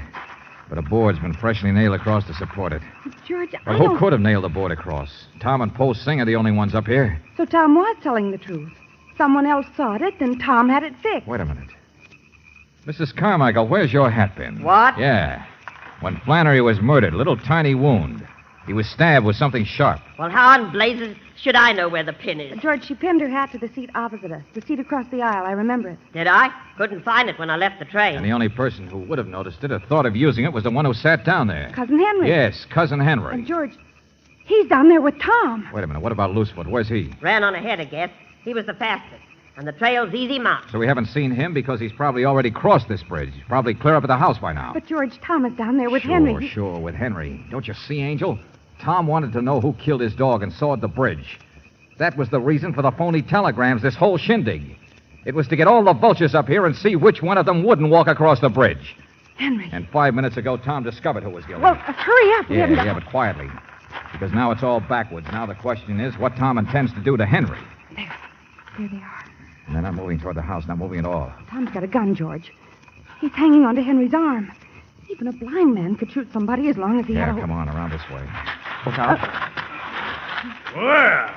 But a board's been freshly nailed across to support it. George, Well, I who don't... could have nailed the board across? Tom and Poe Singh are the only ones up here. So Tom was telling the truth. Someone else sawed it, then Tom had it fixed. Wait a minute. Mrs. Carmichael, where's your hat pin? What? Yeah. When Flannery was murdered, a little tiny wound. He was stabbed with something sharp. Well, how in blazes should I know where the pin is? George, she pinned her hat to the seat opposite us. The seat across the aisle. I remember it. Did I? Couldn't find it when I left the train. And the only person who would have noticed it or thought of using it was the one who sat down there. Cousin Henry. Yes, Cousin Henry. And George, he's down there with Tom. Wait a minute. What about Loosefoot? Where's he? Ran on ahead, I guess. He was the fastest. And the trail's easy marked. So we haven't seen him because he's probably already crossed this bridge. He's probably clear up at the house by now. But George, Tom is down there with sure, Henry. Sure, with Henry. Don't you see, Angel? Tom wanted to know who killed his dog and sawed the bridge. That was the reason for the phony telegrams, this whole shindig. It was to get all the vultures up here and see which one of them wouldn't walk across the bridge. Henry. And 5 minutes ago, Tom discovered who was guilty. Well, hurry up. We haven't got... Yeah, but quietly. Because now it's all backwards. Now the question is what Tom intends to do to Henry. There they are. And they're not moving toward the house, not moving at all. Tom's got a gun, George. He's hanging onto Henry's arm. Even a blind man could shoot somebody as long as he had a... Come on, around this way. Look out. Well,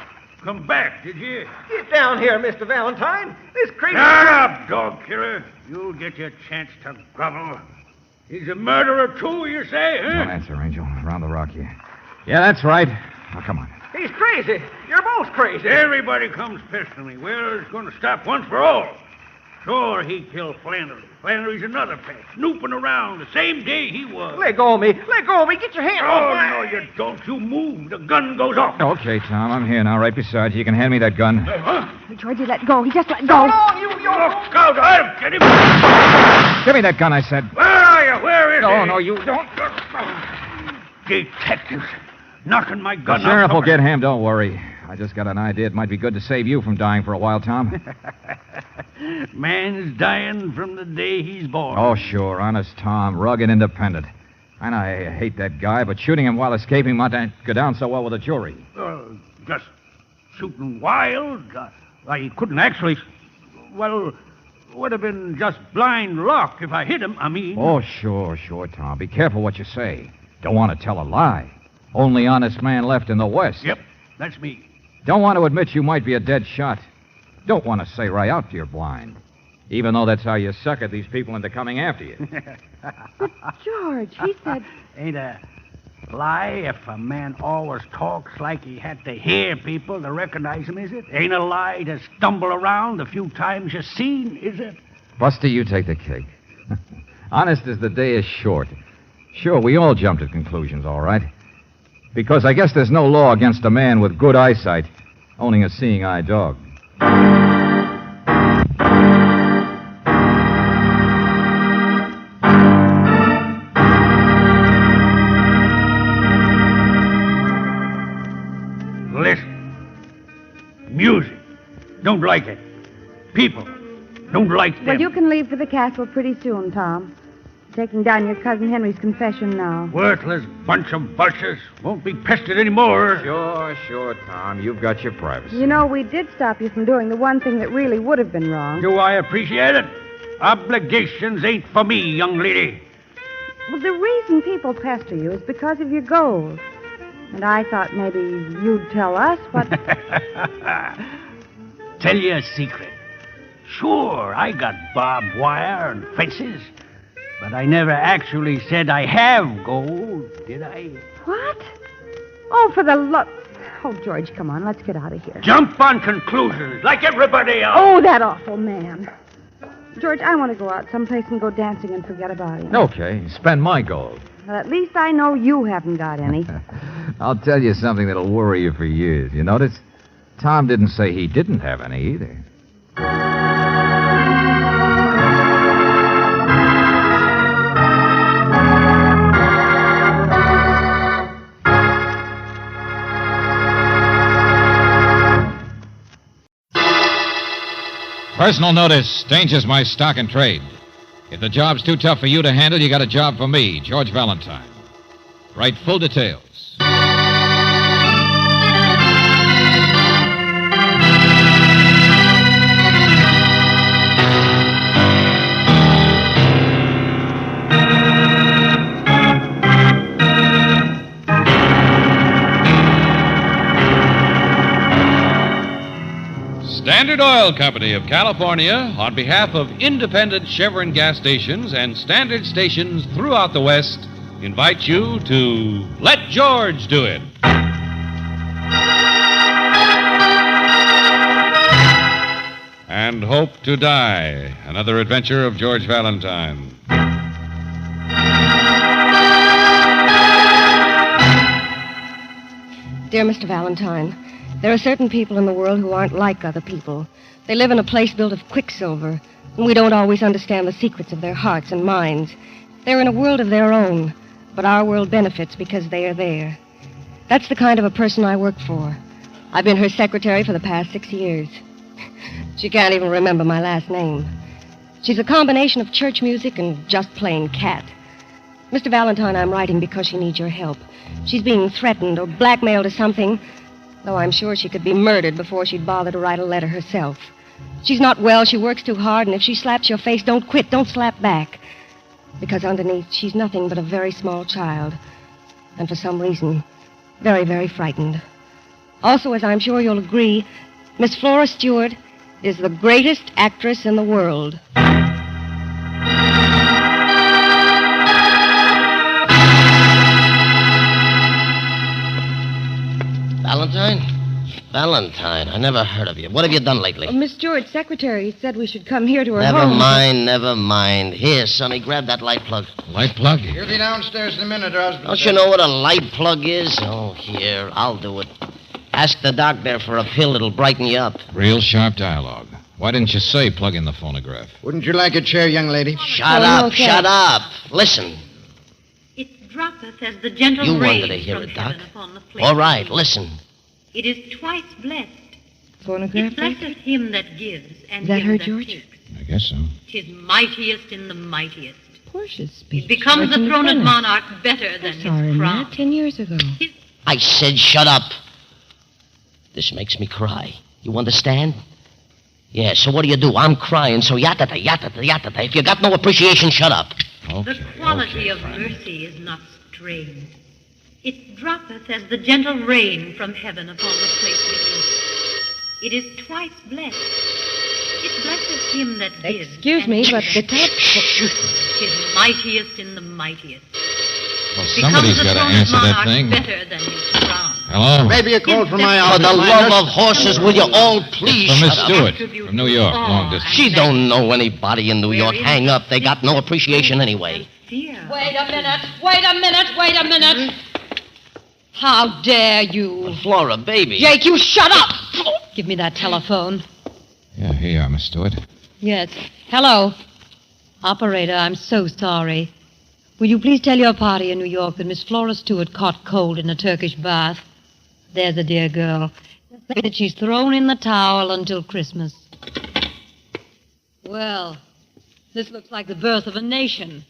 come back, did you? Get down here, Mr. Valentine. This crazy... Shut up, dog killer. You'll get your chance to grovel. He's a murderer, too, you say, huh? Don't answer, Angel. Around the rock here. Yeah, that's right. Now, come on. He's crazy. You're both crazy. Everybody comes pestering me. Well, it's going to stop once for all. Sure, he killed Flannery. Flannery's another pet, snooping around the same day he was. Let go of me. Let go of me. Get your hand off my... Oh, no, you don't. You move. The gun goes off. Okay, Tom. I'm here now, right beside you. You can hand me that gun. Georgie, let go. He just let go. Look out. I'll get him. Give me that gun, I said. Where are you? Where is he? No, you don't. Detectives. Knocking my gun The sheriff out. will get him. Don't worry. I just got an idea. It might be good to save you from dying for a while, Tom. Man's dying from the day he's born. Oh, sure. Honest Tom. Rugged independent. I know I hate that guy, but shooting him while escaping might not go down so well with a jury. Just shooting wild? I couldn't actually... Well, would have been just blind luck if I hit him, I mean. Oh, sure, Tom. Be careful what you say. Don't want to tell a lie. Only honest man left in the West. Yep, that's me. Don't want to admit you might be a dead shot. Don't want to say right out you're blind. Even though that's how you suckered these people into coming after you. But, George, he said... Ain't a lie if a man always talks like he had to hear people to recognize him, is it? Ain't a lie to stumble around the few times you're seen, is it? Buster, you take the cake. Honest as the day is short. Sure, we all jump to conclusions, all right. Because I guess there's no law against a man with good eyesight owning a seeing-eye dog. Listen. Music. Don't like it. People. Don't like them. Well, you can leave for the castle pretty soon, Tom. Taking down your cousin Henry's confession now. Worthless bunch of vultures. Won't be pestered anymore. Sure, Tom. You've got your privacy. You know, we did stop you from doing the one thing that really would have been wrong. Do I appreciate it? Obligations ain't for me, young lady. Well, the reason people pester you is because of your gold. And I thought maybe you'd tell us what... Tell you a secret. Sure, I got barbed wire and fences. But I never actually said I have gold, did I? What? Oh, for the love... Oh, George, come on, let's get out of here. Jump on conclusions, like everybody else. Oh, that awful man. George, I want to go out someplace and go dancing and forget about him. Okay, spend my gold. Well, at least I know you haven't got any. I'll tell you something that'll worry you for years. You notice? Tom didn't say he didn't have any either. Personal notice. Danger's my stock and trade. If the job's too tough for you to handle, you got a job for me, George Valentine. Write full details. Standard Oil Company of California, on behalf of independent Chevron gas stations and standard stations throughout the West, invites you to Let George Do It. And Hope to Die, another adventure of George Valentine. Dear Mr. Valentine, there are certain people in the world who aren't like other people. They live in a place built of quicksilver, and we don't always understand the secrets of their hearts and minds. They're in a world of their own, but our world benefits because they are there. That's the kind of a person I work for. I've been her secretary for the past 6 years. She can't even remember my last name. She's a combination of church music and just plain cat. Mr. Valentine, I'm writing because she needs your help. She's being threatened or blackmailed or something, though I'm sure she could be murdered before she'd bother to write a letter herself. She's not well, she works too hard, and if she slaps your face, don't quit, don't slap back. Because underneath, she's nothing but a very small child. And for some reason, very, very frightened. Also, as I'm sure you'll agree, Miss Flora Stewart is the greatest actress in the world. Valentine? Valentine, I never heard of you. What have you done lately? Miss Stewart's secretary said we should come here to her Never home. mind, never mind. Here, Sonny, grab that light plug. Light plug? He'll be downstairs in a minute, husband. Don't you know what a light plug is? Oh, here, I'll do it. Ask the doc there for a pill. It'll brighten you up. Real sharp dialogue. Why didn't you say plug in the phonograph? Wouldn't you like a chair, young lady? Shut up, shut up. Listen. It droppeth as the gentle You rain wanted to hear from it, Doc. heaven upon the place. All right, listen. It is twice blessed. Phonograph? It blesseth him that gives, and Is that him her, that George? takes. I guess so. 'Tis mightiest in the mightiest. Portia's speech. It becomes Right a in the throned center. monarch better than I saw her his in crown. that 10 years ago. I said shut up. This makes me cry. You understand? Yeah, so what do? I'm crying, so yatata, yatata, yatata. If you got no appreciation, shut up. The quality of mercy is not strained. It droppeth as the gentle rain from heaven upon the place beneath. It is twice blessed. It blesseth him that gives. Excuse me, but the top... Tis mightiest in the mightiest. Well, somebody's got to answer that thing. Better than his crown. Hello? Maybe a call from my For office. the love of horses, will you all please From Miss shut up? Stewart from New York, long distance. She don't know anybody in New York. Hang up. They got no appreciation anyway. Wait a minute. Wait a minute. Wait a minute. How dare you? Flora, baby. Jake, you shut up! Give me that telephone. Yeah, here you are, Miss Stewart. Yes. Hello. Operator, I'm so sorry. Will you please tell your party in New York that Miss Flora Stewart caught cold in a Turkish bath? There's a dear girl. That she's thrown in the towel until Christmas. Well, this looks like the birth of a nation.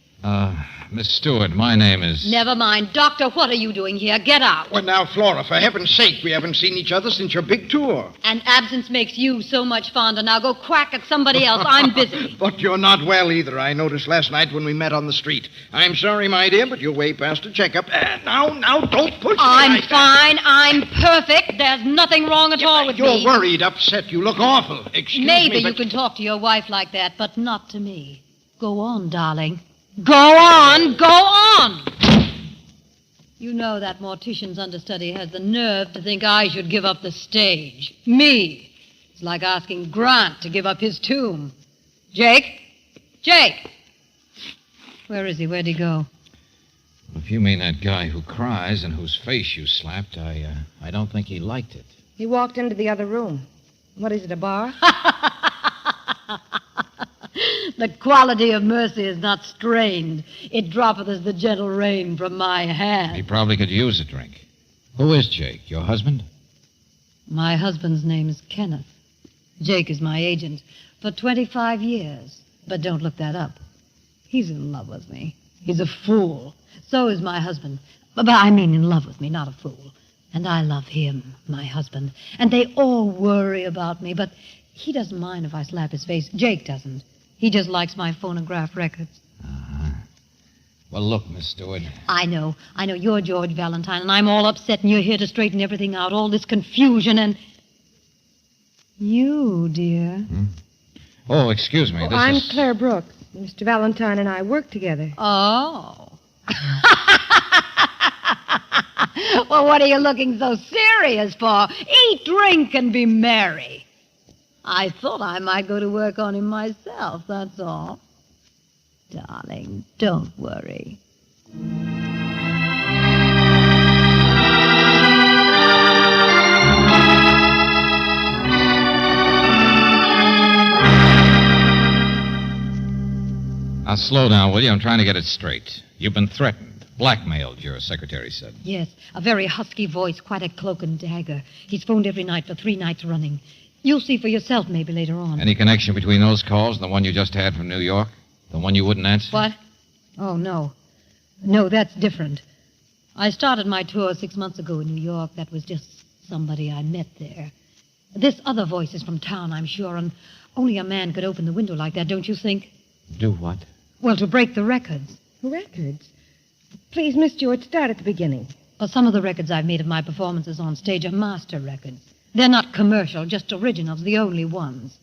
Miss Stewart, my name is... Never mind. Doctor, what are you doing here? Get out. Well, now, Flora, for heaven's sake, we haven't seen each other since your big tour. And absence makes you so much fonder. Now go quack at somebody else. I'm busy. But you're not well either, I noticed last night when we met on the street. I'm sorry, my dear, but you're way past a checkup. Now, don't push me I'm like that. fine. I'm perfect. There's nothing wrong at all with You're me. worried, upset. You look awful. Excuse Maybe me, but... you can talk to your wife like that, but not to me. Go on, darling. Go on. Go on. You know that mortician's understudy has the nerve to think I should give up the stage. Me. It's like asking Grant to give up his tomb. Jake? Jake! Where is he? Where'd he go? If you mean that guy who cries and whose face you slapped, I don't think he liked it. He walked into the other room. What is it, a bar? The quality of mercy is not strained. It droppeth as the gentle rain from my hand. He probably could use a drink. Who is Jake? Your husband? My husband's name is Kenneth. Jake is my agent for 25 years. But don't look that up. He's in love with me. He's a fool. So is my husband. But I mean in love with me, not a fool. And I love him, my husband. And they all worry about me, but he doesn't mind if I slap his face. Jake doesn't. He just likes my phonograph records. Well, look, Miss Stewart. I know. You're George Valentine, and I'm all upset, and you're here to straighten everything out, all this confusion, and... You, dear. Oh, excuse me. This I'm is... Claire Brooks. Mr. Valentine and I work together. Oh. Well, what are you looking so serious for? Eat, drink, and be merry. I thought I might go to work on him myself, that's all. Darling, don't worry. Now, slow down, will you? I'm trying to get it straight. You've been threatened, blackmailed, your secretary said. Yes, a very husky voice, quite a cloak and dagger. He's phoned every night for 3 nights running. You'll see for yourself maybe later on. Any connection between those calls and the one you just had from New York? The one you wouldn't answer? What? Oh, no. No, that's different. I started my tour 6 months ago in New York. That was just somebody I met there. This other voice is from town, I'm sure, and only a man could open the window like that, don't you think? Do what? Well, to break the records. Records? Please, Miss Stewart, start at the beginning. Well, some of the records I've made of my performances on stage are master records. They're not commercial, just originals, the only ones.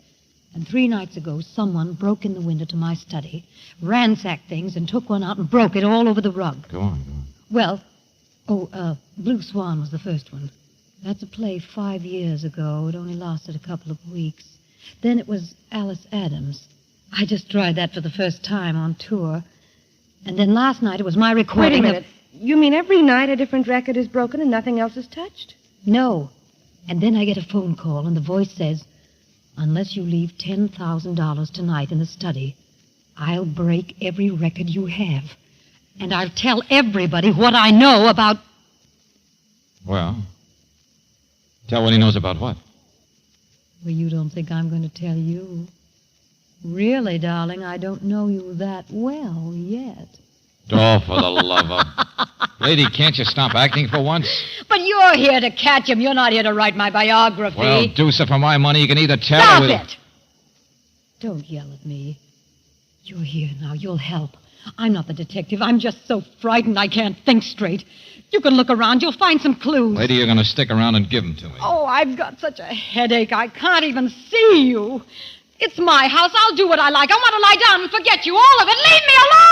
And 3 nights ago, someone broke in the window to my study, ransacked things, and took one out and broke it all over the rug. Go on. Well, Blue Swan was the first one. That's a play 5 years ago. It only lasted a couple of weeks. Then it was Alice Adams. I just tried that for the first time on tour. And then last night it was my recording. Wait a minute. You mean every night a different record is broken and nothing else is touched? No. And then I get a phone call, and the voice says, unless you leave $10,000 tonight in the study, I'll break every record you have. And I'll tell everybody what I know about... Well, tell what he knows about what? Well, you don't think I'm going to tell you. Really, darling, I don't know you that well yet. Oh, for the love of... Lady, can't you stop acting for once? But you're here to catch him. You're not here to write my biography. Well, do so for my money. You can either tell Stop or... it! Don't yell at me. You're here now. You'll help. I'm not the detective. I'm just so frightened I can't think straight. You can look around. You'll find some clues. Lady, you're going to stick around and give them to me. Oh, I've got such a headache. I can't even see you. It's my house. I'll do what I like. I want to lie down and forget you. All of it. Leave me alone!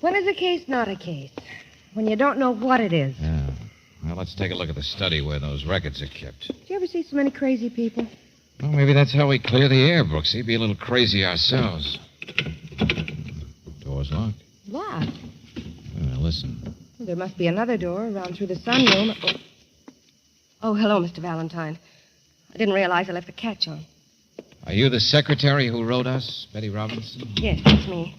When is a case not a case? When you don't know what it is. Yeah. Well, let's take a look at the study where those records are kept. Did you ever see so many crazy people? Well, maybe that's how we clear the air, Brooksy. Be a little crazy ourselves. Door's locked. Locked? Well, listen. Well, there must be another door around through the sunroom. Oh, hello, Mr. Valentine. I didn't realize I left the catch on. Are you the secretary who wrote us, Betty Robinson? Yes, that's me.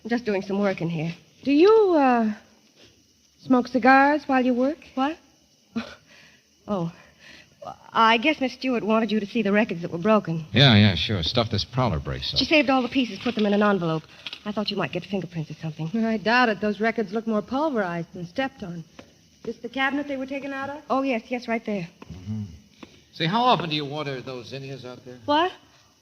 I'm just doing some work in here. Do you, smoke cigars while you work? What? Oh. I guess Miss Stewart wanted you to see the records that were broken. Yeah, sure. Stuff this prowler breaks up. She saved all the pieces, put them in an envelope. I thought you might get fingerprints or something. I doubt it. Those records look more pulverized than stepped on. This the cabinet they were taken out of? Oh, yes, right there. Mm-hmm. Say, how often do you water those zinnias out there? What?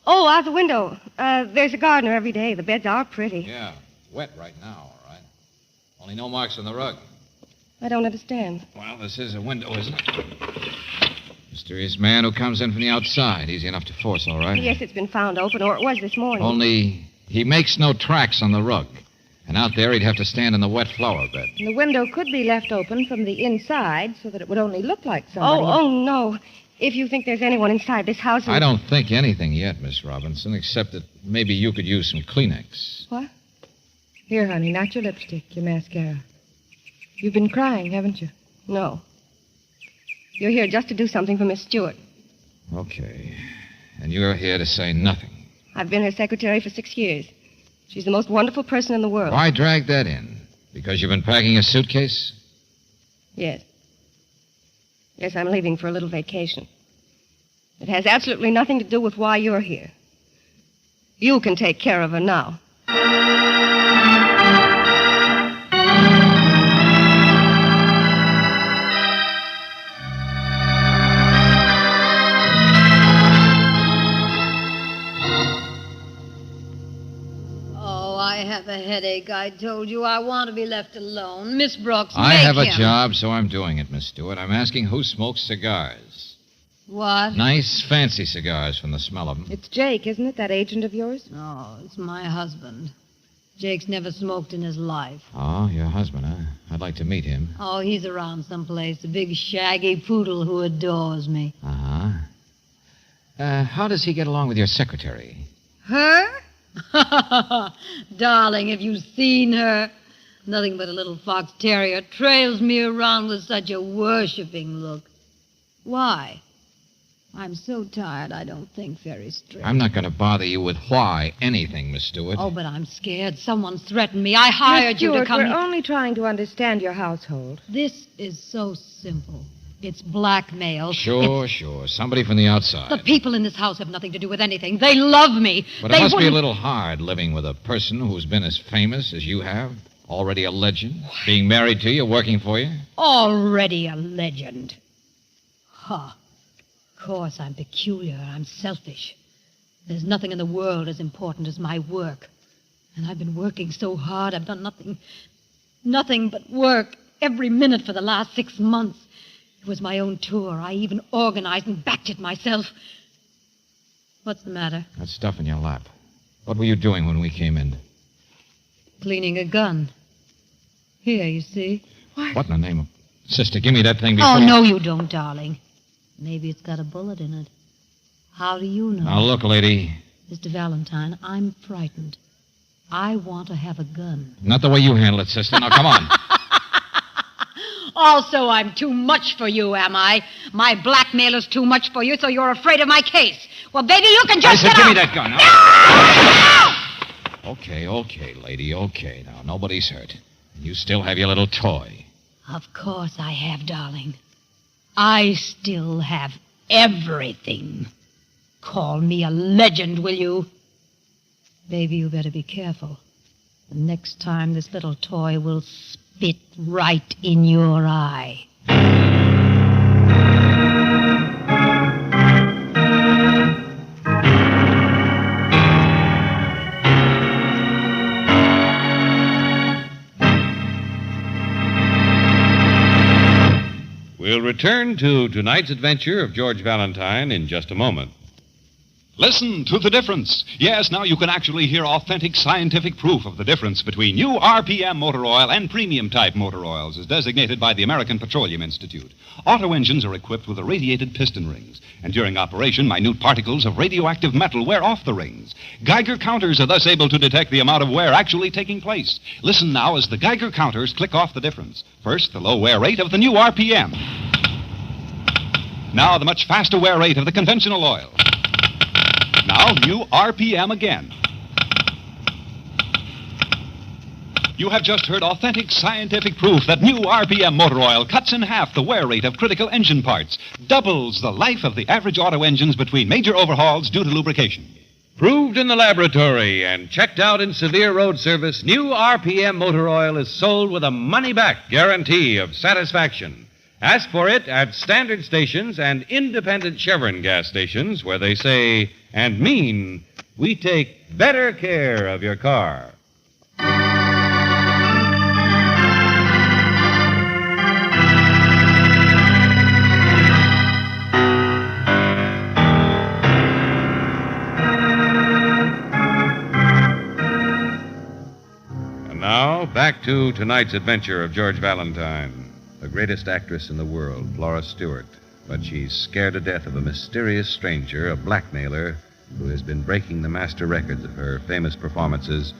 Oh, out the window. There's a gardener every day. The beds are pretty. Yeah, wet right now, all right. Only no marks on the rug. I don't understand. Well, this is a window, isn't it? Mysterious man who comes in from the outside. Easy enough to force, all right? Yes, it's been found open, or it was this morning. Only he makes no tracks on the rug. And out there, he'd have to stand in the wet flower bed. And the window could be left open from the inside so that it would only look like somebody. Oh, no. If you think there's anyone inside this house... I don't think anything yet, Miss Robinson, except that maybe you could use some Kleenex. What? Here, honey, not your lipstick, your mascara. You've been crying, haven't you? No. You're here just to do something for Miss Stewart. Okay. And you're here to say nothing. I've been her secretary for 6 years. She's the most wonderful person in the world. Why drag that in? Because you've been packing a suitcase? Yes. Yes, I'm leaving for a little vacation. It has absolutely nothing to do with why you're here. You can take care of her now. I have a headache, I told you. I want to be left alone. Miss Brooks, I have a him. job, so I'm doing it, Miss Stewart. I'm asking who smokes cigars. What? Nice, fancy cigars from the smell of them. It's Jake, isn't it, that agent of yours? No, it's my husband. Jake's never smoked in his life. Oh, your husband, huh? I'd like to meet him. Oh, he's around someplace. A big, shaggy poodle who adores me. Uh-huh. How does he get along with your secretary? Her? Darling, have you seen her? Nothing but a little fox terrier trails me around with such a worshipping look. Why? I'm so tired I don't think very straight. I'm not going to bother you with why anything, Miss Stewart. Oh, but I'm scared. Someone's threatened me. I hired you to come We're here. only trying to understand your household. This is so simple. It's blackmail. Sure. Somebody from the outside. The people in this house have nothing to do with anything. They love me. But it must be a little hard living with a person who's been as famous as you have, already a legend, being married to you, working for you. Already a legend. Huh. Of course, I'm peculiar. I'm selfish. There's nothing in the world as important as my work. And I've been working so hard, I've done nothing but work every minute for the last 6 months. It was my own tour. I even organized and backed it myself. What's the matter? That stuff in your lap. What were you doing when we came in? Cleaning a gun. Here, you see. What in the name of... Sister, give me that thing before... Oh, no, you don't, darling. Maybe it's got a bullet in it. How do you know? Now, look, lady. Mr. Valentine, I'm frightened. I want to have a gun. Not the way you handle it, sister. Now, come on. Also, I'm too much for you, am I? My blackmailer's too much for you, so you're afraid of my case. Well, baby, you can just I said, get give me out. that gun. No! Okay, lady, okay. Now, nobody's hurt. You still have your little toy. Of course I have, darling. I still have everything. Call me a legend, will you? Baby, you better be careful. The next time this little toy will spit right in your eye. We'll return to tonight's adventure of George Valentine in just a moment. Listen to the difference. Yes, now you can actually hear authentic scientific proof of the difference between new RPM motor oil and premium type motor oils, as designated by the American Petroleum Institute. Auto engines are equipped with irradiated piston rings, and during operation, minute particles of radioactive metal wear off the rings. Geiger counters are thus able to detect the amount of wear actually taking place. Listen now as the Geiger counters click off the difference. First, the low wear rate of the new RPM. Now, the much faster wear rate of the conventional oil. Now, new RPM again. You have just heard authentic scientific proof that new RPM motor oil cuts in half the wear rate of critical engine parts, doubles the life of the average auto engines between major overhauls due to lubrication. Proved in the laboratory and checked out in severe road service, new RPM motor oil is sold with a money-back guarantee of satisfaction. Ask for it at standard stations and independent Chevron gas stations where they say and mean, we take better care of your car. And now, back to tonight's adventure of George Valentine. The greatest actress in the world, Flora Stewart. But she's scared to death of a mysterious stranger, a blackmailer, who has been breaking the master records of her famous performances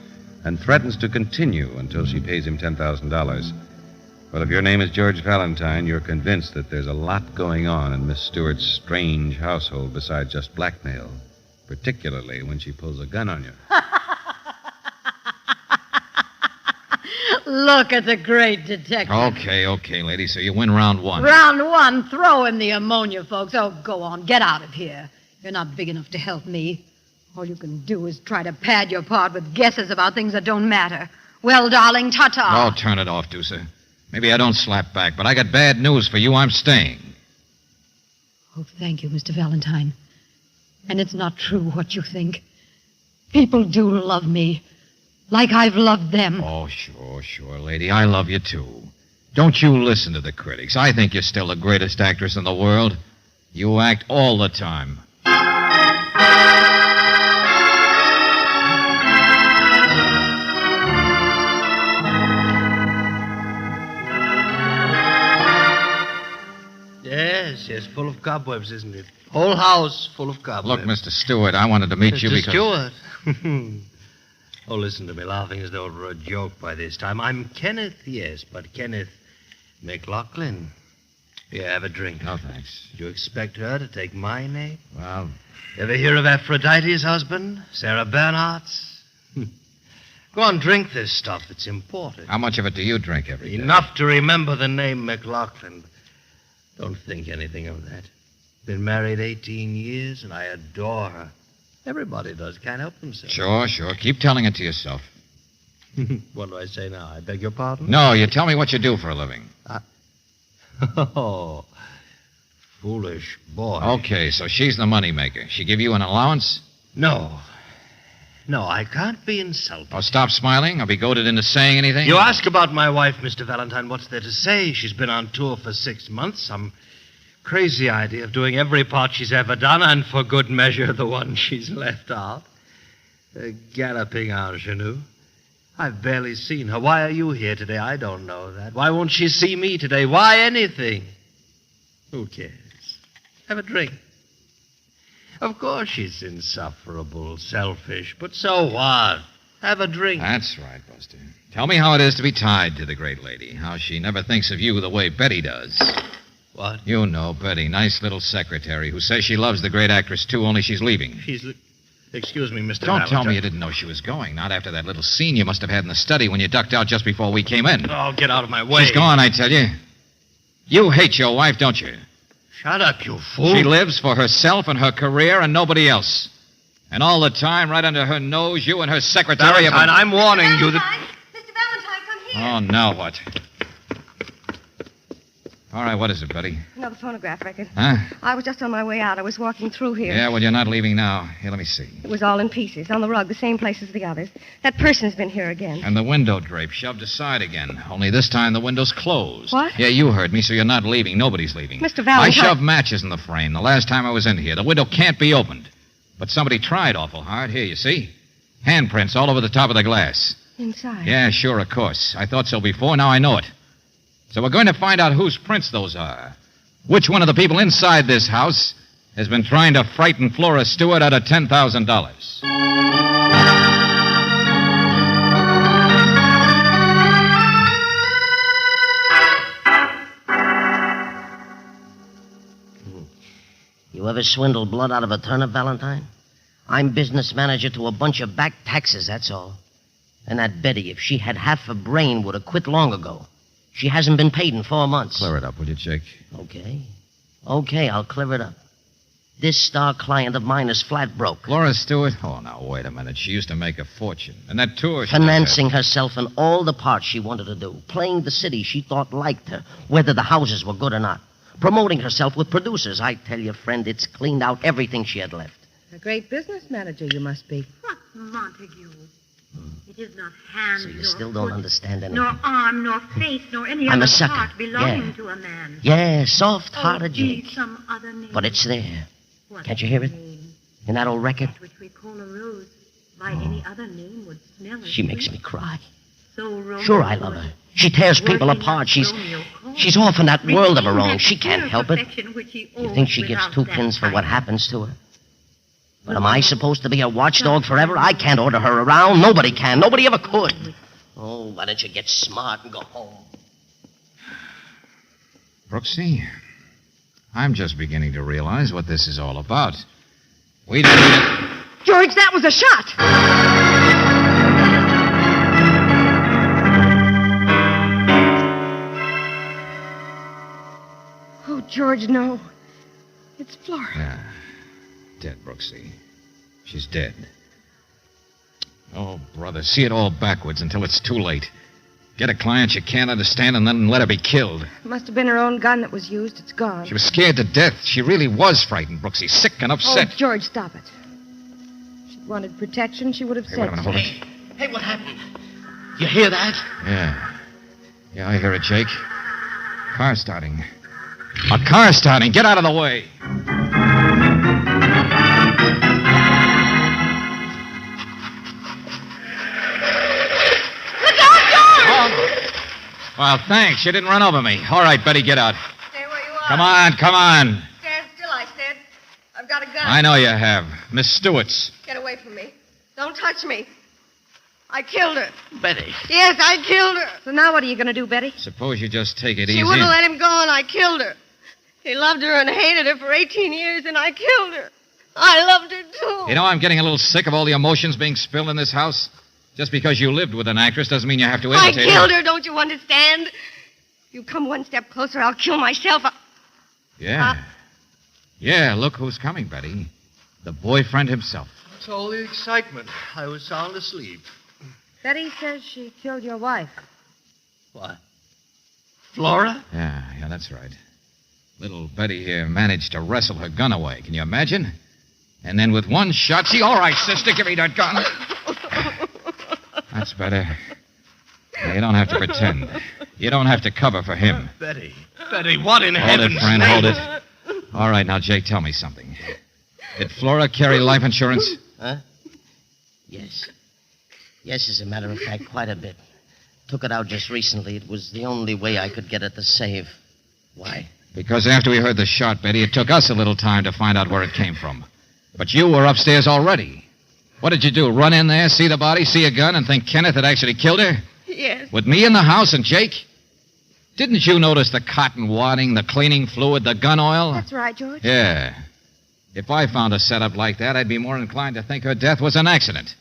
and threatens to continue until she pays him $10,000. Well, if your name is George Valentine, you're convinced that there's a lot going on in Miss Stewart's strange household besides just blackmail, particularly when she pulls a gun on you. Look at the great detective. Okay, lady, so you win round one. Round one, throw in the ammonia, folks. Oh, go on, get out of here. You're not big enough to help me. All you can do is try to pad your part with guesses about things that don't matter. Well, darling, ta-ta. Oh, turn it off, Deucer. Maybe I don't slap back, but I got bad news for you. I'm staying. Oh, thank you, Mr. Valentine. And it's not true what you think. People do love me. Like I've loved them. Oh, sure, lady. I love you, too. Don't you listen to the critics. I think you're still the greatest actress in the world. You act all the time. Yes, full of cobwebs, isn't it? Whole house full of cobwebs. Look, Mr. Stewart, I wanted to meet you Mr. because... Stewart. Oh, listen to me, laughing as though it were a joke by this time. I'm Kenneth, yes, but Kenneth McLaughlin. Here, have a drink. No, thanks. Do you expect her to take my name? Well, Ever hear of Aphrodite's husband, Sarah Bernhardt's? Go on, drink this stuff. It's important. how much of it do you drink every day? Enough to remember the name McLaughlin. Don't think anything of that. Been married 18 years, and I adore her. Everybody does. Can't help themselves. Sure. Keep telling it to yourself. What do I say now? I beg your pardon? No, you tell me what you do for a living. Oh, foolish boy. Okay, so she's the moneymaker. She give you an allowance? No, I can't be insulted. Oh, stop smiling. I'll be goaded into saying anything. You ask about my wife, Mr. Valentine. What's there to say? She's been on tour for 6 months. Some crazy idea of doing every part she's ever done, and for good measure, the one she's left out. A galloping ingenue. I've barely seen her. Why are you here today? I don't know that. Why won't she see me today? Why anything? Who cares? Have a drink. Of course she's insufferable, selfish, but so what? Have a drink. That's right, Buster. Tell me how it is to be tied to the great lady. How she never thinks of you the way Betty does. What? You know, Betty, nice little secretary who says she loves the great actress, too, only she's leaving. Excuse me, Mr. Don't Valentine. tell me you didn't know she was going. Not after that little scene you must have had in the study when you ducked out just before we came in. Oh, get out of my way. She's gone, I tell you. You hate your wife, don't you? Shut up, you fool. She lives for herself and her career and nobody else. And all the time, right under her nose, you and her secretary have Valentine, been... I'm warning you that... Mr. Valentine, come here. Oh, now what? All right, what is it, Betty? Another phonograph record. Huh? I was just on my way out. I was walking through here. Yeah, well, you're not leaving now. Here, let me see. It was all in pieces, on the rug, the same place as the others. That person's been here again. And the window drape shoved aside again. Only this time the window's closed. What? Yeah, you heard me, so you're not leaving. Nobody's leaving. Mr. Valentine. I shoved matches in the frame the last time I was in here. The window can't be opened. But somebody tried awful hard. Here, you see? Handprints all over the top of the glass. Inside. Yeah, sure, of course. I thought so before. Now I know it. So we're going to find out whose prints those are. Which one of the people inside this house has been trying to frighten Flora Stewart out of $10,000? You ever swindle blood out of a turnip, Valentine? I'm business manager to a bunch of back taxes, that's all. And that Betty, if she had half a brain, would have quit long ago. She hasn't been paid in 4 months. Clear it up, will you, Jake? Okay, I'll clear it up. This star client of mine is flat broke. Flora Stewart? Oh, now, wait a minute. She used to make a fortune. And that tour she Financing herself in all the parts she wanted to do. Playing the city she thought liked her, whether the houses were good or not. Promoting herself with producers. I tell you, friend, it's cleaned out everything she had left. A great business manager you must be. What, Montague? It is not hand, So you nor still don't foot, understand anything. nor arm, nor face, nor any I'm other a sucker. part belonging Yeah. to a man. Yeah, soft-hearted be Jake. some other name. But it's there. What Can't you hear it? name? In that old record? Which we call a rose. By any other name would smell as She makes sweet. me cry. So Romeo Sure, I love her. She tears people Working apart. up She's Romeo cause. she's off in that world of her Retaining own. that She can't pure help it. perfection which he You owes think she gives without two that pins for what title. happens to her? But am I supposed to be a watchdog forever? I can't order her around. Nobody can. Nobody ever could. Oh, why don't you get smart and go home? Brooksy, I'm just beginning to realize what this is all about. We didn't... George, that was a shot! Oh, George, no. It's Flora. Yeah. Dead, Brooksy. She's dead. Oh, brother, see it all backwards until it's too late. Get a client you can't understand and then let her be killed. It must have been her own gun that was used. It's gone. She was scared to death. She really was frightened, Brooksy. Sick and upset. Oh, George, stop it. If she wanted protection, she would have Hey, wait a said minute, so. hold it. Hey, what happened? You hear that? Yeah. Yeah, I hear it, Jake. Car starting. A car starting. Get out of the way. Look out, George! Well, thanks. You didn't run over me. All right, Betty, get out. Stay where you are. Come on, come on. Stand still, I said. I've got a gun. I know you have. Miss Stewart's. Get away from me. Don't touch me. I killed her. Betty. Yes, I killed her. So now what are you going to do, Betty? Suppose you just take it She easy. wouldn't let him go, and I killed her. He loved her and hated her for 18 years, and I killed her. I loved her, too. You know, I'm getting a little sick of all the emotions being spilled in this house. Just because you lived with an actress doesn't mean you have to imitate her. I killed her, don't you understand? If you come one step closer, I'll kill myself. Yeah. Yeah, look who's coming, Betty. The boyfriend himself. It's all the excitement. I was sound asleep. Betty says she killed your wife. What? Flora? Yeah, that's right. Little Betty here managed to wrestle her gun away. Can you imagine? And then with one shot, she... All right, sister, give me that gun. That's better. Now, you don't have to pretend. You don't have to cover for him. Betty, what in Hold heaven's it, friend, name? hold it. All right, now, Jake, tell me something. Did Flora carry life insurance? Huh? Yes. Yes, as a matter of fact, quite a bit. Took it out just recently. It was the only way I could get it to save. Why? Because after we heard the shot, Betty, it took us a little time to find out where it came from. But you were upstairs already. What did you do? Run in there, see the body, see a gun, and think Kenneth had actually killed her? Yes. With me in the house and Jake? Didn't you notice the cotton wadding, the cleaning fluid, the gun oil? That's right, George. Yeah. If I found a setup like that, I'd be more inclined to think her death was an accident.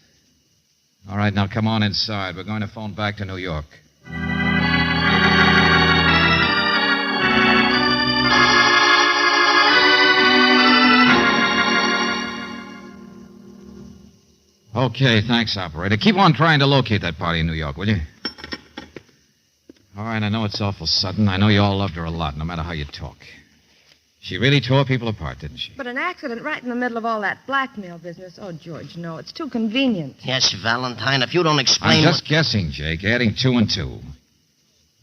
All right, now come on inside. We're going to phone back to New York. Okay, thanks, operator. Keep on trying to locate that party in New York, will you? All right, I know it's awful sudden. I know you all loved her a lot, no matter how you talk. She really tore people apart, didn't she? But an accident right in the middle of all that blackmail business. Oh, George, no. It's too convenient. Yes, Valentine, if you don't explain... I'm just guessing, Jake, adding 2 and 2.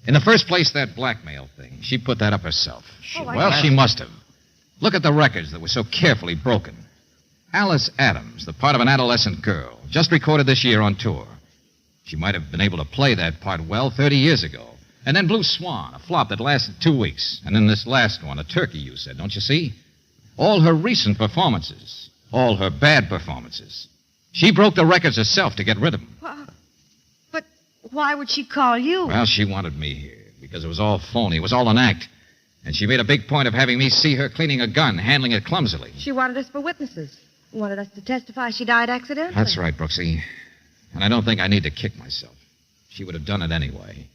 In the first place, that blackmail thing. She put that up herself. She must have. Look at the records that were so carefully broken. Alice Adams, the part of an adolescent girl, just recorded this year on tour. She might have been able to play that part well 30 years ago. And then Blue Swan, a flop that lasted 2 weeks. And then this last one, a turkey, you said, don't you see? All her recent performances, all her bad performances. She broke the records herself to get rid of them. But why would she call you? Well, she wanted me here because it was all phony. It was all an act. And she made a big point of having me see her cleaning a gun, handling it clumsily. She wanted us for witnesses. Wanted us to testify she died accidentally. That's right, Brooksy. And I don't think I need to kick myself. She would have done it anyway.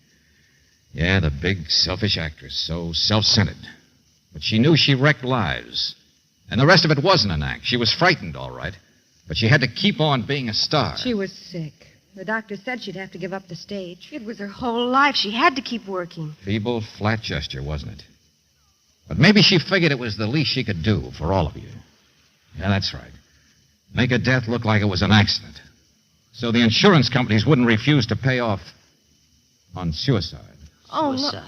Yeah, the big, selfish actress, so self-centered. But she knew she wrecked lives. And the rest of it wasn't an act. She was frightened, all right. But she had to keep on being a star. She was sick. The doctor said she'd have to give up the stage. It was her whole life. She had to keep working. Feeble, flat gesture, wasn't it? But maybe she figured it was the least she could do for all of you. Yeah, that's right. Make her death look like it was an accident. So the insurance companies wouldn't refuse to pay off on suicide. Oh, no.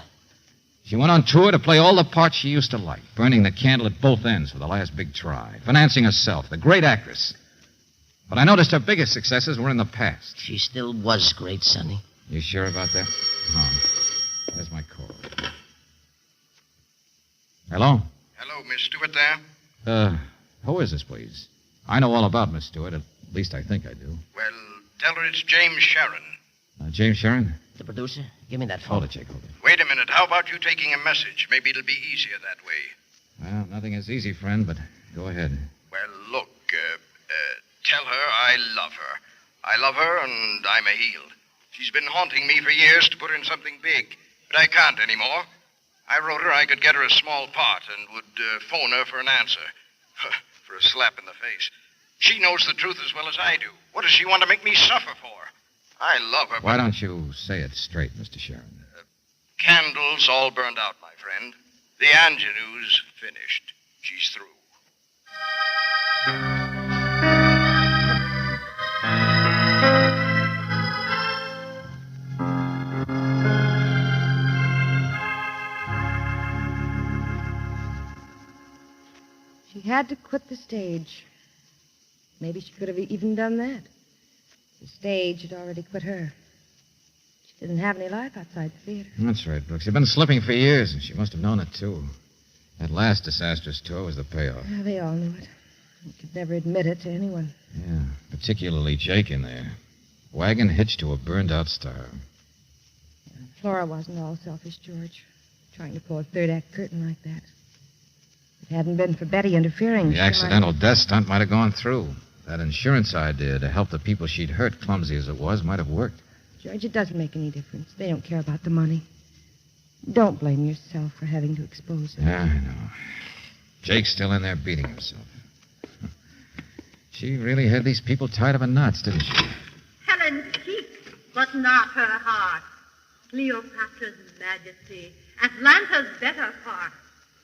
She went on tour to play all the parts she used to like, burning the candle at both ends for the last big try, financing herself, the great actress. But I noticed her biggest successes were in the past. She still was great, Sonny. You sure about that? Oh, there's my call. Hello? Hello, Miss Stewart there? Who is this, please? I know all about Miss Stewart. At least I think I do. Well, tell her it's James Sharon. James Sharon? The producer? Give me that phone. Hold it, Jake, hold it. Wait a minute. How about you taking a message? Maybe it'll be easier that way. Well, nothing is easy, friend, but go ahead. Well, look, tell her I love her. I love her, and I'm a healed. She's been haunting me for years to put her in something big, but I can't anymore. I wrote her I could get her a small part and would phone her for an answer. For a slap in the face. She knows the truth as well as I do. What does she want to make me suffer for? I love her, but... Why don't you say it straight, Mr. Sharon? Candles all burned out, my friend. The ingenue's finished. She's through. She had to quit the stage. Maybe she could have even done that. The stage had already quit her. She didn't have any life outside the theater. That's right, Brooks. You've been slipping for years, and she must have known it, too. That last disastrous tour was the payoff. Yeah, they all knew it. They could never admit it to anyone. Yeah, particularly Jake in there. Wagon hitched to a burned-out star. Flora wasn't all selfish, George. Trying to pull a third-act curtain like that. If it hadn't been for Betty interfering... The accidental death stunt might have gone through. That insurance idea to help the people she'd hurt, clumsy as it was, might have worked. George, it doesn't make any difference. They don't care about the money. Don't blame yourself for having to expose her. Yeah, I know. Jake's still in there beating himself. She really had these people tied up in knots, didn't she? Helen's cheeks, but not her heart. Cleopatra's majesty, Atlanta's better part.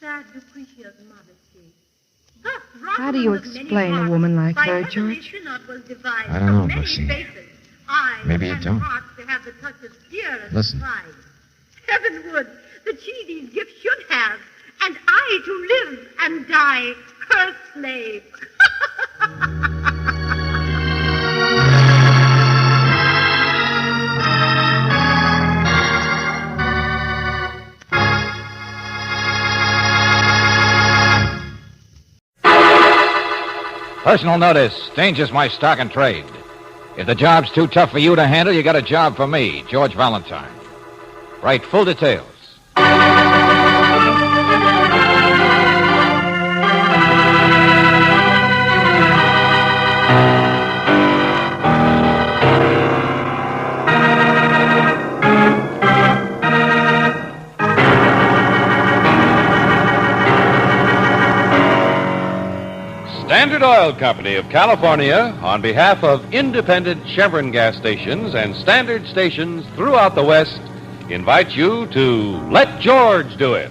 Sad Lucretia's modesty. Thus, How do you explain a woman like her, George? I don't know, Brooksy. Maybe you don't. Listen. Heavenward, the Cheese's gift should have, and I to live and die her slave. Personal notice. Danger's my stock and trade. If the job's too tough for you to handle, you got a job for me, George Valentine. Write full details. Standard Oil Company of California, on behalf of independent Chevron gas stations and standard stations throughout the West, invites you to Let George Do It.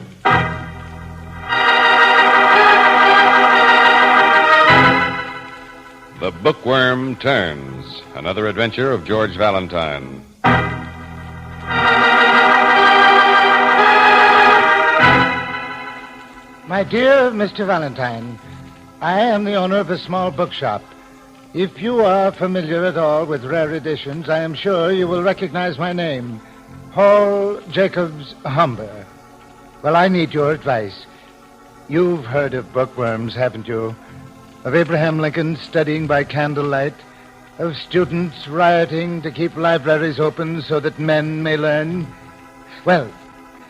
The Bookworm Turns, another adventure of George Valentine. My dear Mr. Valentine, I am the owner of a small bookshop. If you are familiar at all with rare editions, I am sure you will recognize my name, Paul Jacobs Humber. Well, I need your advice. You've heard of bookworms, haven't you? Of Abraham Lincoln studying by candlelight, of students rioting to keep libraries open so that men may learn. Well,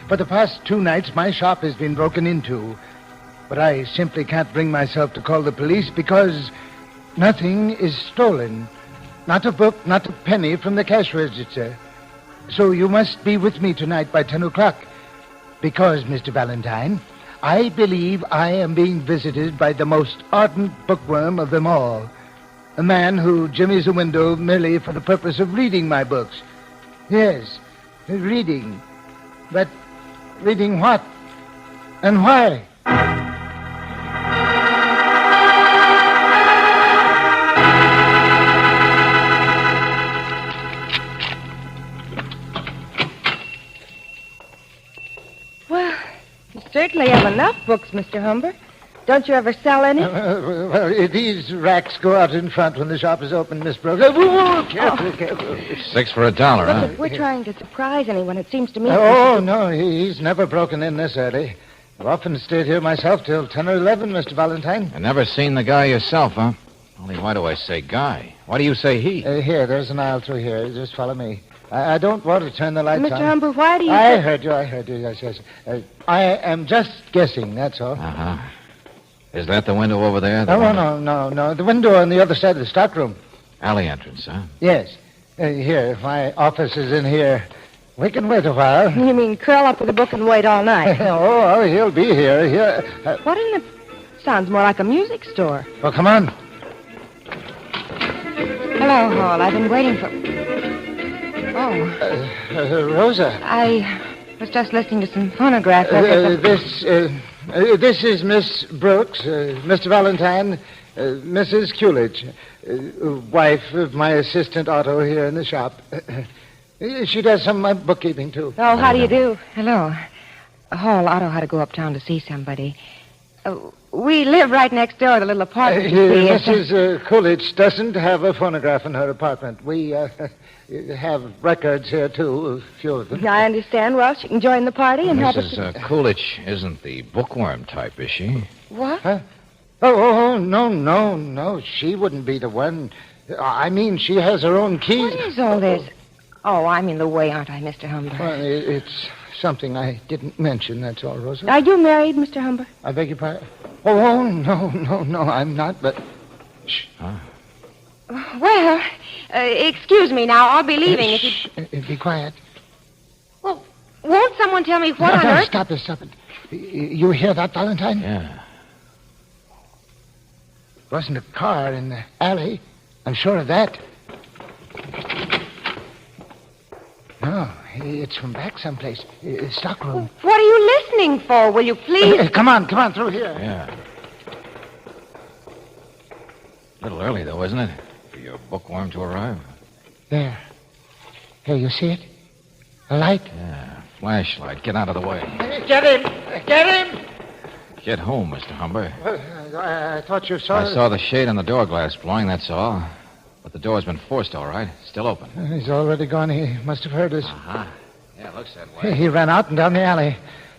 for the past 2 nights, my shop has been broken into. But I simply can't bring myself to call the police because nothing is stolen. Not a book, not a penny from the cash register. So you must be with me tonight by 10 o'clock. Because, Mr. Valentine, I believe I am being visited by the most ardent bookworm of them all. A man who jimmies a window merely for the purpose of reading my books. Yes, reading. But reading what? And why? Certainly have enough books, Mr. Humber. Don't you ever sell any? These racks go out in front when the shop is open, Miss Brooks. Careful, careful. 6 for $1, huh? But if we're trying to surprise anyone, it seems to me... Oh, no, he's never broken in this early. I've often stayed here myself till 10 or 11, Mr. Valentine. You never seen the guy yourself, huh? Only why do I say guy? Why do you say he? Here, there's an aisle through here. Just follow me. I don't want to turn the lights on. Mr. Humber, why do you... I heard you, yes. I am just guessing, that's all. Uh-huh. Is that the window over there? No. The window on the other side of the stockroom. Alley entrance, huh? Yes. Here, my office is in here. We can wait a while. You mean curl up with a book and wait all night? Oh, he'll be here. What in the... Sounds more like a music store. Well, come on. Hello, Hall. I've been waiting for... Oh. Rosa. I was just listening to some phonograph. This is Miss Brooks, Mr. Valentine, Mrs. Coolidge, wife of my assistant Otto here in the shop. She does some of my bookkeeping, too. Oh, how do you do? Hello. Hall, Otto had to go uptown to see somebody. We live right next door to the little apartment. Mrs. Coolidge doesn't have a phonograph in her apartment. We have records here, too, a few of them. I understand. Well, she can join the party and help us... Mrs. Coolidge isn't the bookworm type, is she? What? Huh? Oh, no. She wouldn't be the one. I mean, she has her own keys. What is all this? Oh, I'm in the way, aren't I, Mr. Humber? Well, it's something I didn't mention, that's all, Rosa. Are you married, Mr. Humber? I beg your pardon? Oh, no, I'm not, but... Shh. Huh? Well, excuse me now. I'll be leaving if you... Be quiet. Well, won't someone tell me what on No, earth... stop it. You hear that, Valentine? Yeah. Wasn't a car in the alley. I'm sure of that. No, it's from back someplace. Stockroom. What are you listening for? Will you please... Come on, through here. Yeah. A little early, though, isn't it? For your bookworm to arrive. There. Here, you see it? A light? Yeah, flashlight. Get out of the way. Get him! Get home, Mr. Humber. I thought you saw... I saw the shade on the door glass blowing, that's all. But the door's been forced, all right. Still open. He's already gone. He must have heard us. Uh-huh. Yeah, looks that way. He ran out and down the alley.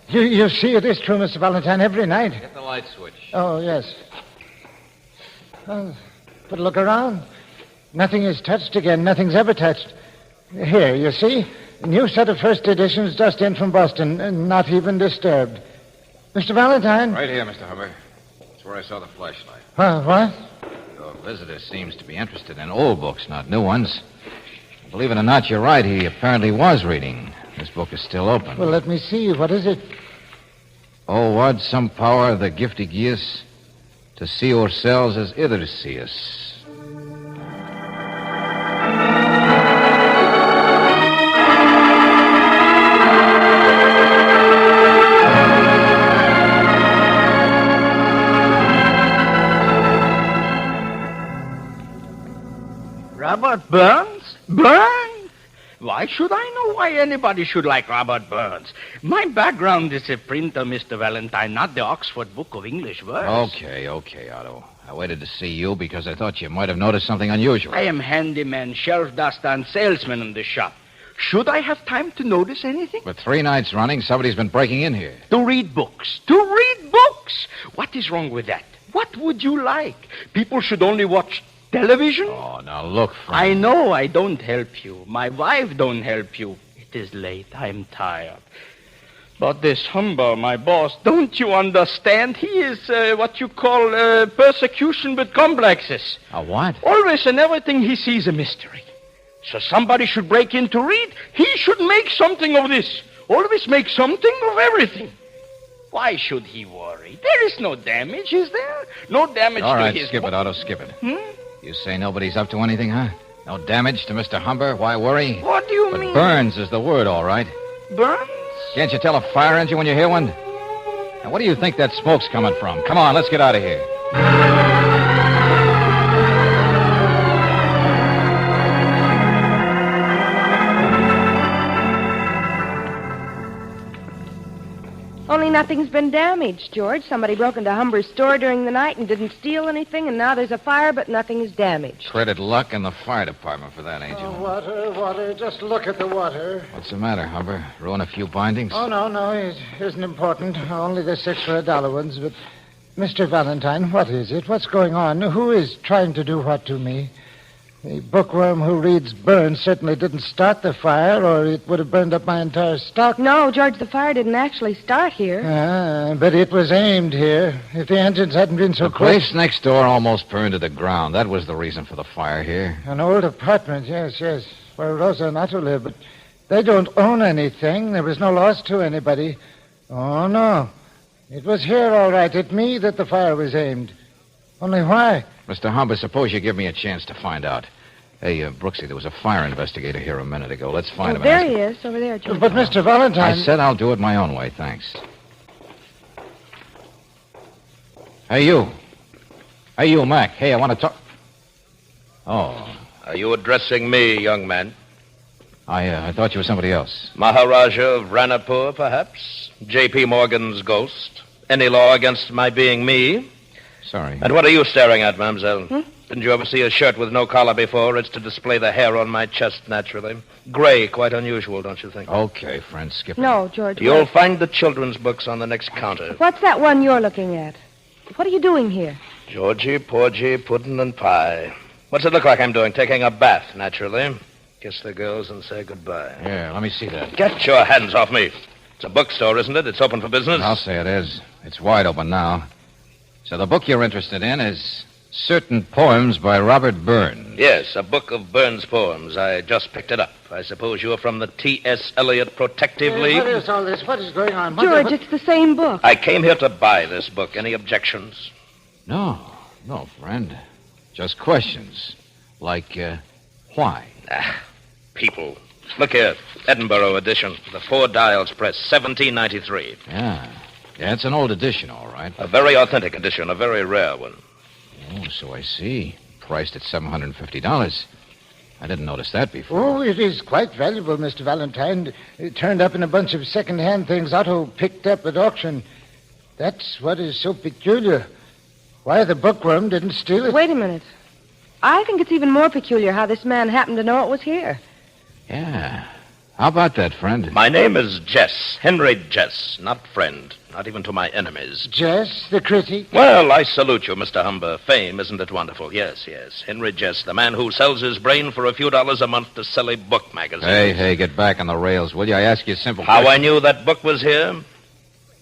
You see it is true, Mr. Valentine, every night. Get the light switch. Oh, yes. Well, but look around. Nothing is touched again. Nothing's ever touched. Here, you see? A new set of first editions just in from Boston, and not even disturbed. Mr. Valentine? Right here, Mr. Humber. That's where I saw the flashlight. What? Your visitor seems to be interested in old books, not new ones. Believe it or not, you're right. He apparently was reading. This book is still open. Well, let me see. What is it? Oh, what some power the gift he gives to see ourselves as others see us. Robert Burns? Burns? Why should I know why anybody should like Robert Burns? My background is a printer, Mr. Valentine, not the Oxford Book of English Verse. Okay, Otto. I waited to see you because I thought you might have noticed something unusual. I am handyman, shelf duster, and salesman in the shop. Should I have time to notice anything? For 3 nights running, somebody's been breaking in here. To read books. To read books! What is wrong with that? What would you like? People should only watch television? Oh, now look, friend. I know I don't help you. My wife don't help you. It is late. I'm tired. But this Humber, my boss, don't you understand? He is what you call persecution with complexes. A what? Always and everything he sees a mystery. So somebody should break in to read. He should make something of this. Always make something of everything. Why should he worry? There is no damage, is there? No damage All right, to his... skip it, Otto, skip it. Hmm? You say nobody's up to anything, huh? No damage to Mr. Humber? Why worry? What do you But mean? Burns is the word, all right. Burns? Can't you tell a fire engine when you hear one? Now, what do you think that smoke's coming from? Come on, let's get out of here. Only nothing's been damaged, George. Somebody broke into Humber's store during the night and didn't steal anything, and now there's a fire, but nothing is damaged. Credit luck and the fire department for that, Angel. Water. Just look at the water. What's the matter, Humber? Ruin a few bindings? Oh, no. It isn't important. Only the $6 for $1 ones. But, Mr. Valentine, what is it? What's going on? Who is trying to do what to me? The bookworm who reads Burns certainly didn't start the fire, or it would have burned up my entire stock. No, George, the fire didn't actually start here. But it was aimed here. If the engines hadn't been so The place next door almost burned to the ground. That was the reason for the fire here. An old apartment, yes, where Rosa and Otto live, but they don't own anything. There was no loss to anybody. Oh, no. It was here, all right, at me that the fire was aimed. Only why? Mr. Humber, suppose you give me a chance to find out. Hey, Brooksy, there was a fire investigator here a minute ago. Let's find him. There he is, over there, George. But, Mr. Valentine... I said I'll do it my own way, thanks. Hey, you, Mac. Hey, I want to talk... Oh. Are you addressing me, young man? I thought you were somebody else. Maharaja of Ranapur, perhaps? J.P. Morgan's ghost? Any law against my being me? Sorry. And what are you staring at, mademoiselle? Didn't you ever see a shirt with no collar before? It's to display the hair on my chest, naturally. Gray, quite unusual, don't you think? Okay, friend, skip it. No, George. You'll find the children's books on the next counter. What's that one you're looking at? What are you doing here? Georgie, Porgy, pudding, and pie. What's it look like I'm doing? Taking a bath, naturally. Kiss the girls and say goodbye. Yeah, let me see that. Get your hands off me. It's a bookstore, isn't it? It's open for business. I'll say it is. It's wide open now. So the book you're interested in is Certain Poems by Robert Burns. Yes, a book of Burns' poems. I just picked it up. I suppose you're from the T.S. Eliot Protective League? What is all this? What is going on? George, it's the same book. I came here to buy this book. Any objections? No, friend. Just questions. Like, why? People. Look here. Edinburgh edition. The Four Dials Press, 1793. Yeah, it's an old edition, all right. A very authentic edition, a very rare one. Oh, so I see. Priced at $750. I didn't notice that before. Oh, it is quite valuable, Mr. Valentine. It turned up in a bunch of second-hand things Otto picked up at auction. That's what is so peculiar. Why the Bookworm didn't steal it. Wait a minute. I think it's even more peculiar how this man happened to know it was here. Yeah. How about that, friend? My name is Jess. Henry Jess. Not friend. Not even to my enemies. Jess, the critic? Well, I salute you, Mr. Humber. Fame, isn't it wonderful? Yes. Henry Jess, the man who sells his brain for a few dollars a month to silly book magazines. Hey, get back on the rails, will you? I ask you a simple How question. I knew that book was here?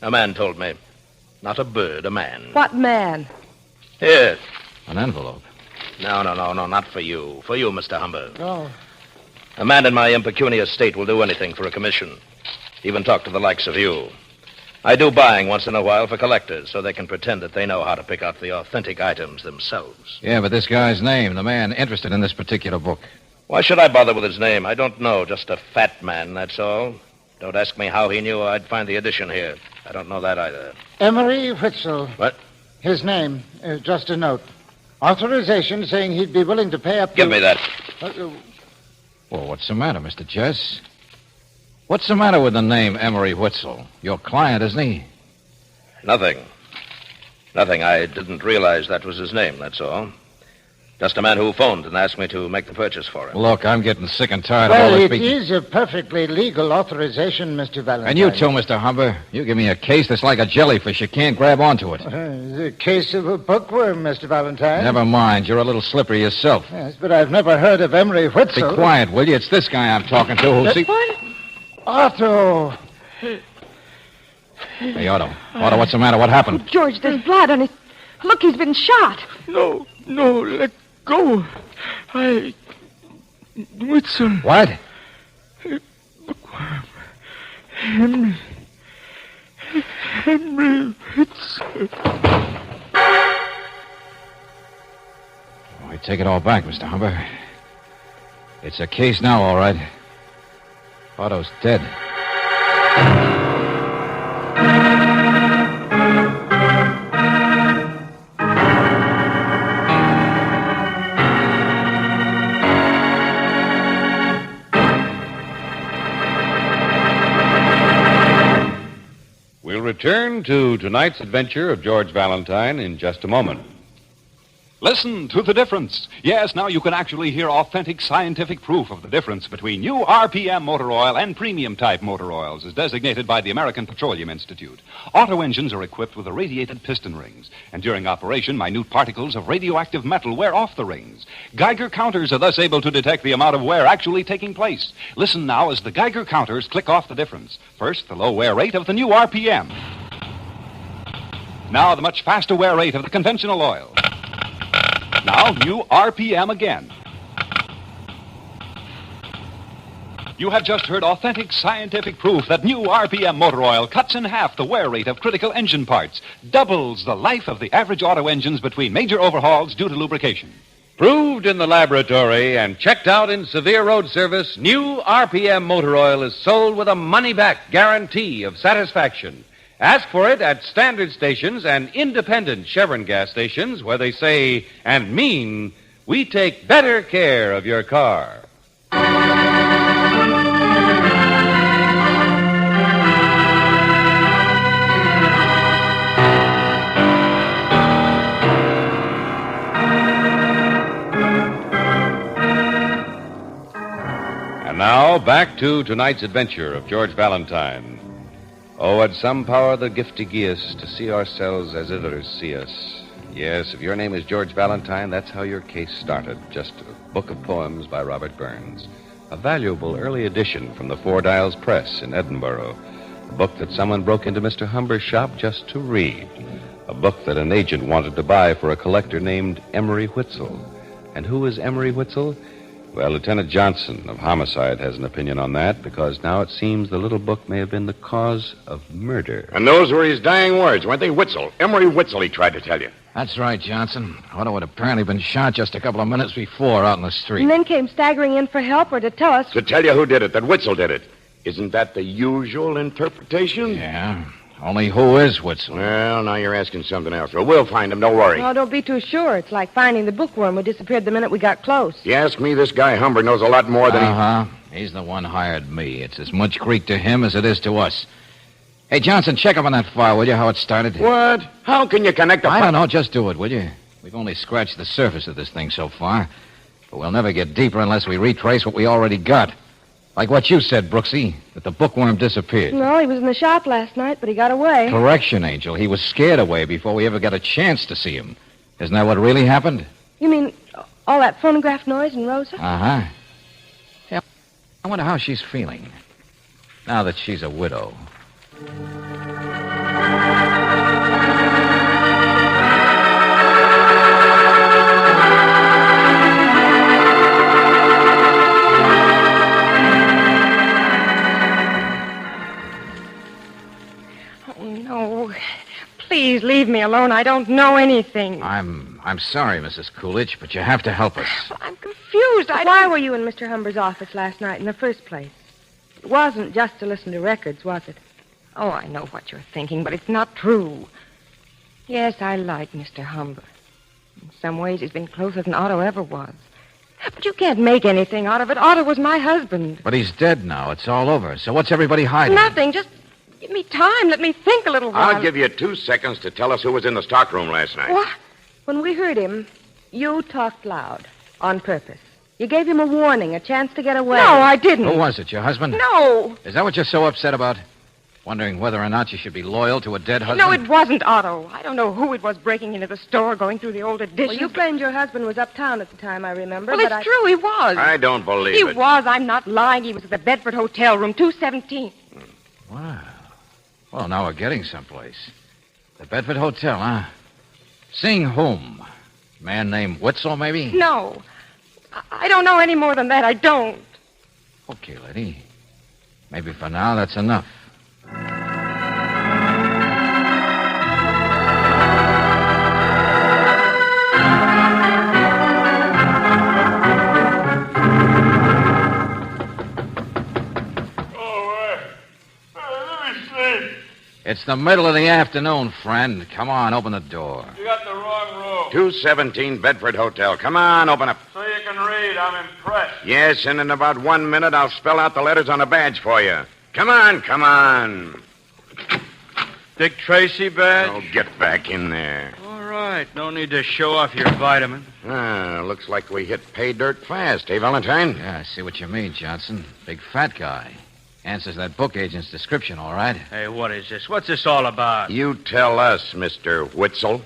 A man told me. Not a bird, a man. What man? Here. An envelope. No, not for you. For you, Mr. Humber. Oh. A man in my impecunious state will do anything for a commission. Even talk to the likes of you. I do buying once in a while for collectors so they can pretend that they know how to pick out the authentic items themselves. Yeah, but this guy's name, the man interested in this particular book. Why should I bother with his name? I don't know. Just a fat man, that's all. Don't ask me how he knew I'd find the edition here. I don't know that either. Emery Witzel. What? His name. Just a note. Authorization saying he'd be willing to pay up to... Give me that. Well, what's the matter, Mr. Jess? What's the matter with the name Emery Witzel? Your client, isn't he? Nothing. I didn't realize that was his name, that's all. Just a man who phoned and asked me to make the purchase for him. Look, I'm getting sick and tired of all this Well, it speaking. is a perfectly legal authorization, Mr. Valentine. And you too, Mr. Humber. You give me a case that's like a jellyfish. You can't grab onto it. The case of a bookworm, Mr. Valentine. Never mind. You're a little slippery yourself. Yes, but I've never heard of Emery Witzel. Be quiet, will you? It's this guy I'm talking to who... What? Otto. Hey, Otto, what's the matter? What happened? George, there's blood on his... Look, he's been shot. No, let go. Witzel. What? Bookworm. Henry Witzel. I take it all back, Mr. Humber. It's a case now, all right. Otto's dead. We'll return to tonight's adventure of George Valentine in just a moment. Listen to the difference. Yes, now you can actually hear authentic scientific proof of the difference between new RPM motor oil and premium-type motor oils, as designated by the American Petroleum Institute. Auto engines are equipped with irradiated piston rings, and during operation, minute particles of radioactive metal wear off the rings. Geiger counters are thus able to detect the amount of wear actually taking place. Listen now as the Geiger counters click off the difference. First, the low wear rate of the new RPM. Now, the much faster wear rate of the conventional oil. Now, new RPM again. You have just heard authentic scientific proof that new RPM motor oil cuts in half the wear rate of critical engine parts, doubles the life of the average auto engines between major overhauls due to lubrication. Proved in the laboratory and checked out in severe road service, new RPM motor oil is sold with a money-back guarantee of satisfaction. Ask for it at standard stations and independent Chevron gas stations where they say and mean, we take better care of your car. And now, back to tonight's adventure of George Valentine. Oh, had some power the gift to gie us to see ourselves as others see us. Yes, if your name is George Valentine, that's how your case started. Just a book of poems by Robert Burns. A valuable early edition from the Four Dials Press in Edinburgh. A book that someone broke into Mr. Humber's shop just to read. a book that an agent wanted to buy for a collector named Emery Whitzel. And who is Emery Whitzel? Well, Lieutenant Johnson of Homicide has an opinion on that, because now it seems the little book may have been the cause of murder. And those were his dying words, weren't they? Whitzel. Emery Whitzel, he tried to tell you. That's right, Johnson. Otto had apparently been shot just a couple of minutes before out in the street. And then came staggering in for help or to tell us. To tell you who did it, that Whitzel did it. Isn't that the usual interpretation? Yeah. Only who is Whitzel? Well, now you're asking something else. Well, we'll find him, don't worry. Oh, don't be too sure. It's like finding the bookworm who disappeared the minute we got close. You ask me, this guy Humber knows a lot more than Uh-huh. He's the one hired me. It's as much Greek to him as it is to us. Hey, Johnson, check up on that file, will you, how it started? What? How can you connect the... I don't know. Just do it, will you? We've only scratched the surface of this thing so far. But we'll never get deeper unless we retrace what we already got. Like what you said, Brooksy, that the bookworm disappeared. No, he was in the shop last night, but he got away. Correction, Angel. He was scared away before we ever got a chance to see him. Isn't that what really happened? You mean all that phonograph noise in Rosa? Uh-huh. Yeah, I wonder how she's feeling now that she's a widow. No. Please leave me alone. I don't know anything. I'm sorry, Mrs. Coolidge, but you have to help us. I'm confused. Why were you in Mr. Humber's office last night in the first place? It wasn't just to listen to records, was it? Oh, I know what you're thinking, but it's not true. Yes, I like Mr. Humber. In some ways, he's been closer than Otto ever was. But you can't make anything out of it. Otto was my husband. But he's dead now. It's all over. So what's everybody hiding? Nothing. Just give me time. Let me think a little while. I'll give you 2 seconds to tell us who was in the stockroom last night. What? When we heard him, you talked loud on purpose. You gave him a warning, a chance to get away. No, I didn't. Who was it, your husband? No. Is that what you're so upset about? Wondering whether or not you should be loyal to a dead husband? No, it wasn't Otto. I don't know who it was breaking into the store, going through the old editions. Well, you claimed your husband was uptown at the time, I remember. Well, it's true, he was. I don't believe He it. was. I'm not lying. He was at the Bedford Hotel, room 217. Wow. Well, now we're getting someplace. The Bedford Hotel, huh? Seeing whom? Man named Whitzel, maybe? No. I don't know any more than that. I don't. Okay, lady. Maybe for now that's enough. It's the middle of the afternoon, friend. Come on, open the door. You got the wrong room. 217 Bedford Hotel. Come on, open up. So you can read. I'm impressed. Yes, and in about 1 minute, I'll spell out the letters on a badge for you. Come on, come on. Dick Tracy badge? Oh, get back in there. All right. No need to show off your vitamin. Looks like we hit pay dirt fast, eh, Valentine? Yeah, I see what you mean, Johnson. Big fat guy. Answers that book agent's description, all right. Hey, what is this? What's this all about? You tell us, Mr. Whitzel.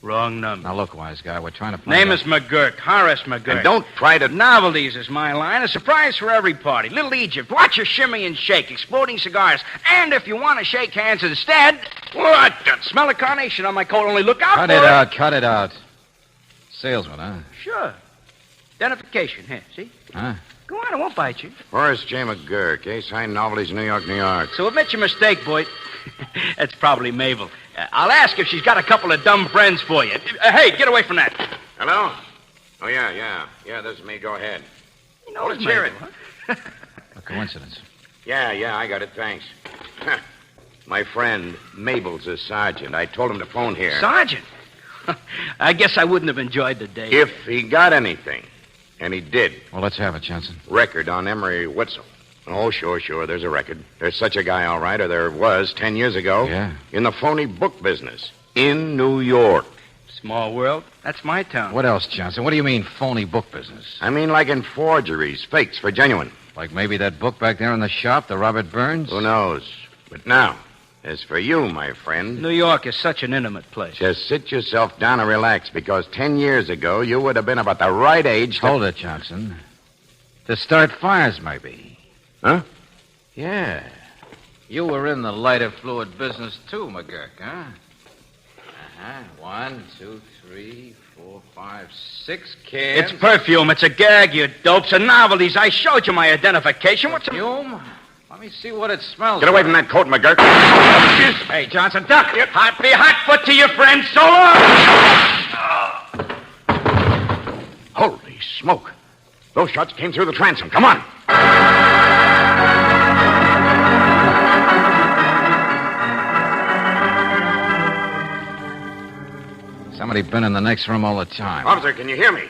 Wrong number. Now, look, wise guy, we're trying to find Name out- is McGurk. Horace McGurk. And don't try to... Novelties is my line. A surprise for every party. Little Egypt. Watch your shimmy and shake. Exploding cigars. And if you want to shake hands instead... What? Smell a carnation on my coat. Only look out Cut for it out, cut it out. Salesman, huh? Sure. Identification. Here, see? Huh? Go on, I won't bite you. Horace J. McGurk, eh? Signed Novelties, New York, New York. So admit your mistake, boy. That's probably Mabel. I'll ask if she's got a couple of dumb friends for you. Hey, get away from that. Hello? Oh, yeah. Yeah, this is me. Go ahead. You know, Let's hear it. A coincidence. Yeah, I got it. Thanks. My friend, Mabel's a sergeant. I told him to phone here. Sergeant? I guess I wouldn't have enjoyed the day. If he got anything. And he did. Well, let's have it, Johnson. Record on Emery Whitzel. Oh, sure. There's a record. There's such a guy, all right, or there was 10 years ago. Yeah. In the phony book business. In New York. Small world. That's my town. What else, Johnson? What do you mean, phony book business? I mean, like in forgeries, fakes for genuine. Like maybe that book back there in the shop, the Robert Burns? Who knows? But now, as for you, my friend... New York is such an intimate place. Just sit yourself down and relax, because 10 years ago, you would have been about the right age to... Hold it, Johnson. To start fires, maybe. Huh? Yeah. You were in the lighter fluid business, too, McGurk, huh? Uh-huh. 1, 2, 3, 4, 5, 6 cans. It's perfume. It's a gag, you dopes. And novelties. I showed you my identification. What's perfume? Let me see what it smells Get away like. from that coat, McGurk. Hey, Johnson, duck. Hot be hot foot to your friend. So long. Holy smoke. Those shots came through the transom. Come on. Somebody been in the next room all the time. Officer, can you hear me?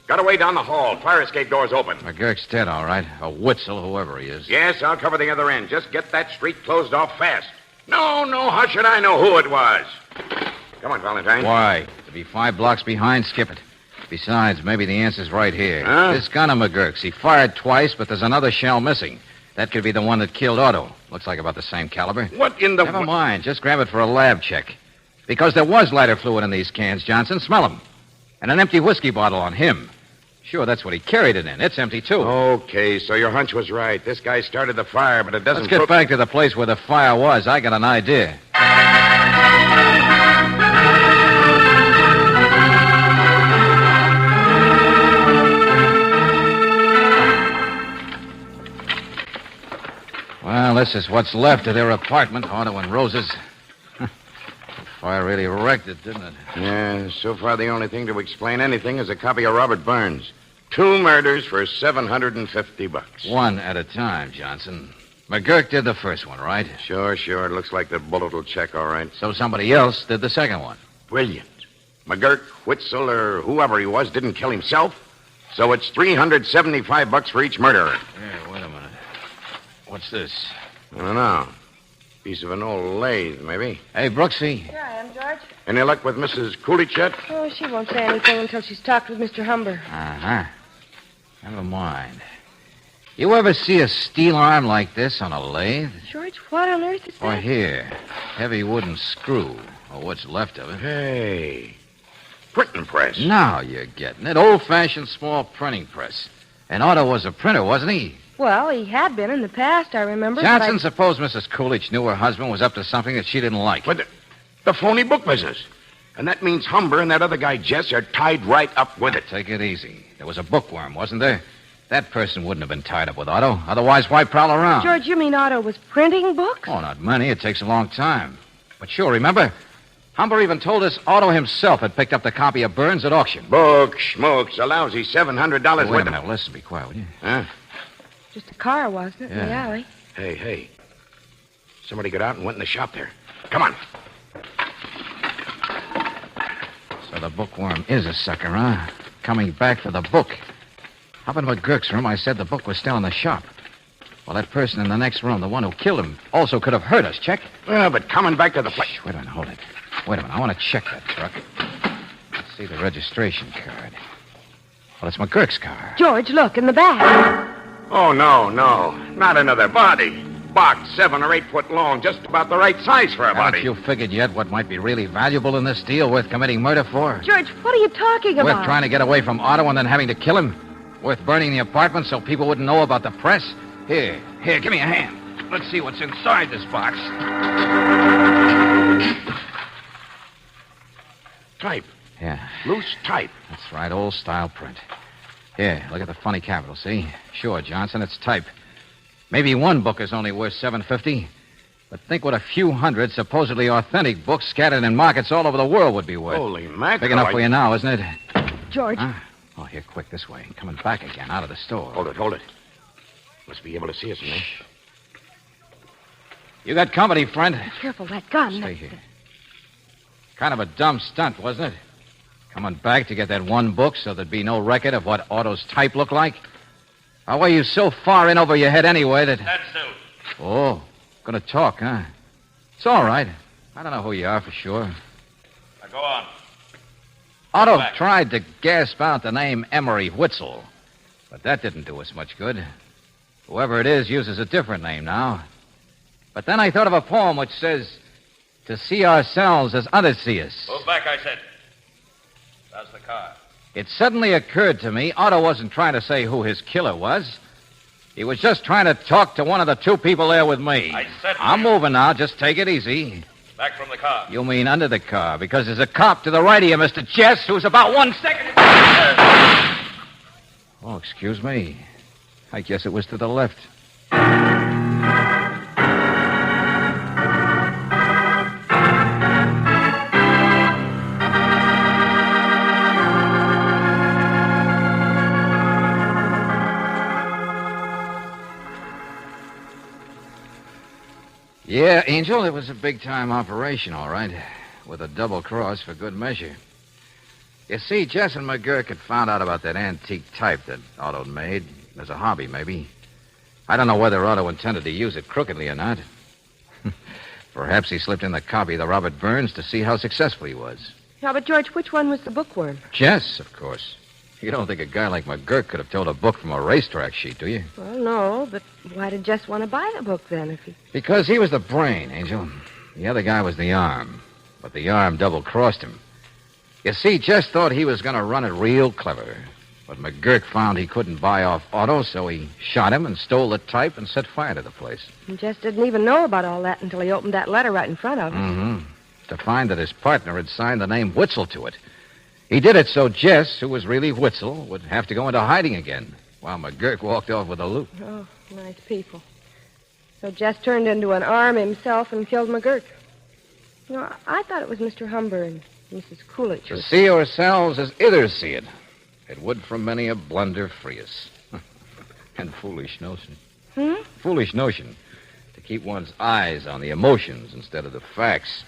Got away down the hall. Fire escape door's open. McGurk's dead, all right. A Witzel, whoever he is. Yes, I'll cover the other end. Just get that street closed off fast. No, how should I know who it was? Come on, Valentine. Why? To be 5 blocks behind, skip it. Besides, maybe the answer's right here. Huh? This gun of McGurk's. He fired twice, but there's another shell missing. That could be the one that killed Otto. Looks like about the same caliber. What in the... Never mind. Just grab it for a lab check. Because there was lighter fluid in these cans, Johnson. Smell them. And an empty whiskey bottle on him. Sure, that's what he carried it in. It's empty, too. Okay, so your hunch was right. This guy started the fire, but it doesn't... Let's get back to the place where the fire was. I got an idea. Well, this is what's left of their apartment, Otto and Rose's. The fire really wrecked it, didn't it? Yeah, so far the only thing to explain anything is a copy of Robert Burns. 2 murders for $750. One at a time, Johnson. McGurk did the first one, right? Sure. It looks like the bullet will check all right. So somebody else did the second one. Brilliant. McGurk, Witzel, or whoever he was didn't kill himself. So it's $375 for each murderer. Yeah, wait a minute. What's this? I don't know. Piece of an old lathe, maybe. Hey, Brooksy. Here I am, George. Any luck with Mrs. Coolidge yet? Oh, she won't say anything until she's talked with Mr. Humber. Uh-huh. Never mind. You ever see a steel arm like this on a lathe? George, what on earth is Or that? here, heavy wooden screw, or what's left of it. Hey, printing press. Now you're getting it. Old-fashioned small printing press. And Otto was a printer, wasn't he? Well, he had been in the past, I remember. Johnson, suppose Mrs. Coolidge knew her husband was up to something that she didn't like. But the phony book business. And that means Humber and that other guy, Jess, are tied right up with it. Take it easy. There was a bookworm, wasn't there? That person wouldn't have been tied up with Otto. Otherwise, why prowl around? George, you mean Otto was printing books? Oh, not many. It takes a long time. But sure, remember? Humber even told us Otto himself had picked up the copy of Burns at auction. Book schmokes, a lousy $700 Wait worth a minute. Listen, be quiet, will you? Huh? Just a car, wasn't it, in the Yeah. alley? Hey. Somebody got out and went in the shop there. Come on. So the bookworm is a sucker, huh? Coming back for the book. Up in McGurk's room, I said the book was still in the shop. Well, that person in the next room, the one who killed him, also could have heard us. Check? Well, but coming back to the place... Wait a minute, hold it. Wait a minute, I want to check that truck. Let's see the registration card. Well, it's McGurk's car. George, look, in the back. Oh, no. Not another body. Box 7 or 8 foot long, just about the right size for a body. Haven't you figured yet what might be really valuable in this deal worth committing murder for? George, what are you talking about? Worth trying to get away from Otto and then having to kill him? Worth burning the apartment so people wouldn't know about the press? Here, give me a hand. Let's see what's inside this box. Type. Yeah. Loose type. That's right, old style print. Here, look at the funny capital, see? Sure, Johnson, it's type. Maybe one book is only worth $750. But think what a few hundred supposedly authentic books scattered in markets all over the world would be worth. Holy mackerel. Big enough for you now, isn't it? George. Huh? Oh, here, quick, this way. Coming back again, out of the store. Hold it. Must be able to see us in there. You got company, friend. Be careful, that gun. Stay here. Kind of a dumb stunt, wasn't it? Coming back to get that one book so there'd be no record of what Otto's type looked like? Or were you so far in over your head anyway that... That's so. Oh, gonna talk, huh? It's all right. I don't know who you are for sure. Now go on. Otto tried to gasp out the name Emery Witzel, but that didn't do us much good. Whoever it is uses a different name now. But then I thought of a poem which says, to see ourselves as others see us. Move back, I said. That's the car. It suddenly occurred to me Otto wasn't trying to say who his killer was. He was just trying to talk to one of the two people there with me. I said... I'm moving now. Just take it easy. Back from the car. You mean under the car, because there's a cop to the right of you, Mr. Jess, who's about 1 second... Oh, excuse me. I guess it was to the left. Yeah, Angel, it was a big-time operation, all right, with a double cross for good measure. You see, Jess and McGurk had found out about that antique type that Otto made as a hobby, maybe. I don't know whether Otto intended to use it crookedly or not. Perhaps he slipped in the copy of the Robert Burns to see how successful he was. Yeah, but, George, which one was the bookworm? Jess, of course. You don't think a guy like McGurk could have told a book from a racetrack sheet, do you? Well, no, but why did Jess want to buy the book then if he... Because he was the brain, Angel. The other guy was the arm. But the arm double-crossed him. You see, Jess thought he was going to run it real clever. But McGurk found he couldn't buy off Otto, so he shot him and stole the type and set fire to the place. And Jess didn't even know about all that until he opened that letter right in front of him. Mm-hmm. To find that his partner had signed the name Witzel to it. He did it so Jess, who was really Witzel, would have to go into hiding again, while McGurk walked off with the loot. Oh, nice people. So Jess turned into an arm himself and killed McGurk. You know, I thought it was Mr. Humber and Mrs. Coolidge. To see ourselves as others see it. It would from many a blunder free us. And foolish notion. Foolish notion. To keep one's eyes on the emotions instead of the facts.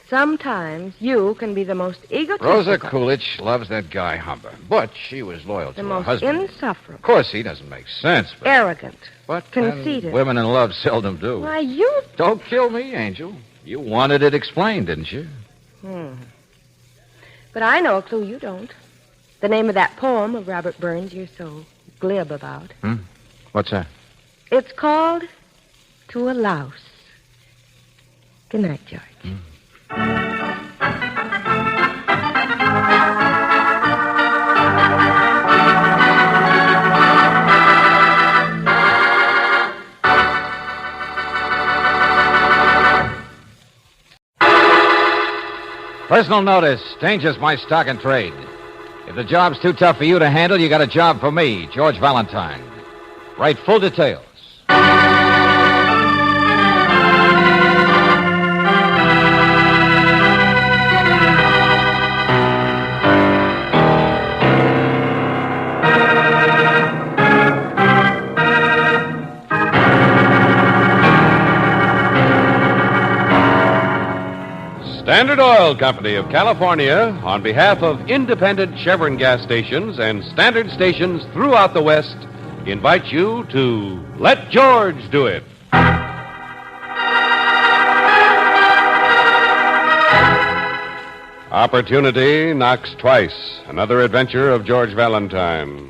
Sometimes you can be the most egotistical. Rosa Coolidge loves that guy Humber, but she was loyal to her husband. The most insufferable. Of course, he doesn't make sense, but... Arrogant. But conceited. Women in love seldom do. Why, you... Don't kill me, Angel. You wanted it explained, didn't you? But I know a clue you don't. The name of that poem of Robert Burns you're so glib about. What's that? It's called To a Louse. Good night, George. Personal notice. Danger's my stock and trade. If the job's too tough for you to handle, you got a job for me, George Valentine. Write full details. Standard Oil Company of California, on behalf of independent Chevron gas stations and Standard stations throughout the West, invites you to Let George Do It. Opportunity knocks twice. Another adventure of George Valentine.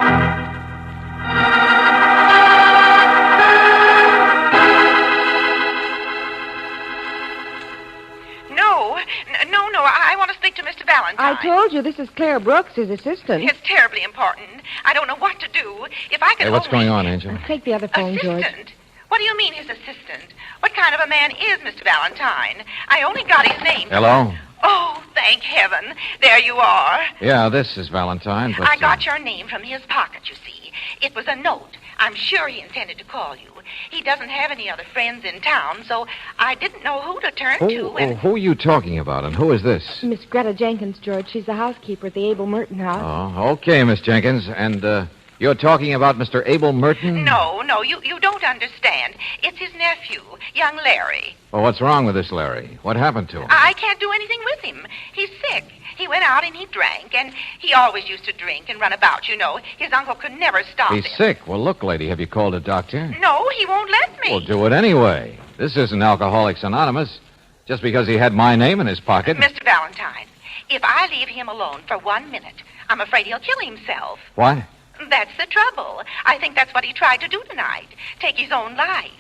No, I want to speak to Mr. Valentine. I told you this is Claire Brooks, his assistant. It's terribly important. I don't know what to do. If I could Hey, what's going on, Angel? Take the other phone, George. Assistant? What do you mean his assistant? What kind of a man is Mr. Valentine? I only got his name. Hello? Oh, thank heaven. There you are. Yeah, this is Valentine, but... I got your name from his pocket, you see. It was a note. I'm sure he intended to call you. He doesn't have any other friends in town, so I didn't know who to turn to. And... who are you talking about, and who is this? Miss Greta Jenkins, George. She's the housekeeper at the Abel Merton house. Oh, okay, Miss Jenkins. And, you're talking about Mr. Abel Merton? No, you don't understand. It's his nephew, young Larry. Well, what's wrong with this Larry? What happened to him? I can't do anything with him. He's sick. He went out and he drank, and he always used to drink and run about, you know. His uncle could never stop him. He's sick. Well, look, lady, have you called a doctor? No, he won't let me. Well, do it anyway. This isn't Alcoholics Anonymous. Just because he had my name in his pocket. Mr. Valentine, if I leave him alone for 1 minute, I'm afraid he'll kill himself. What? That's the trouble. I think that's what he tried to do tonight. Take his own life.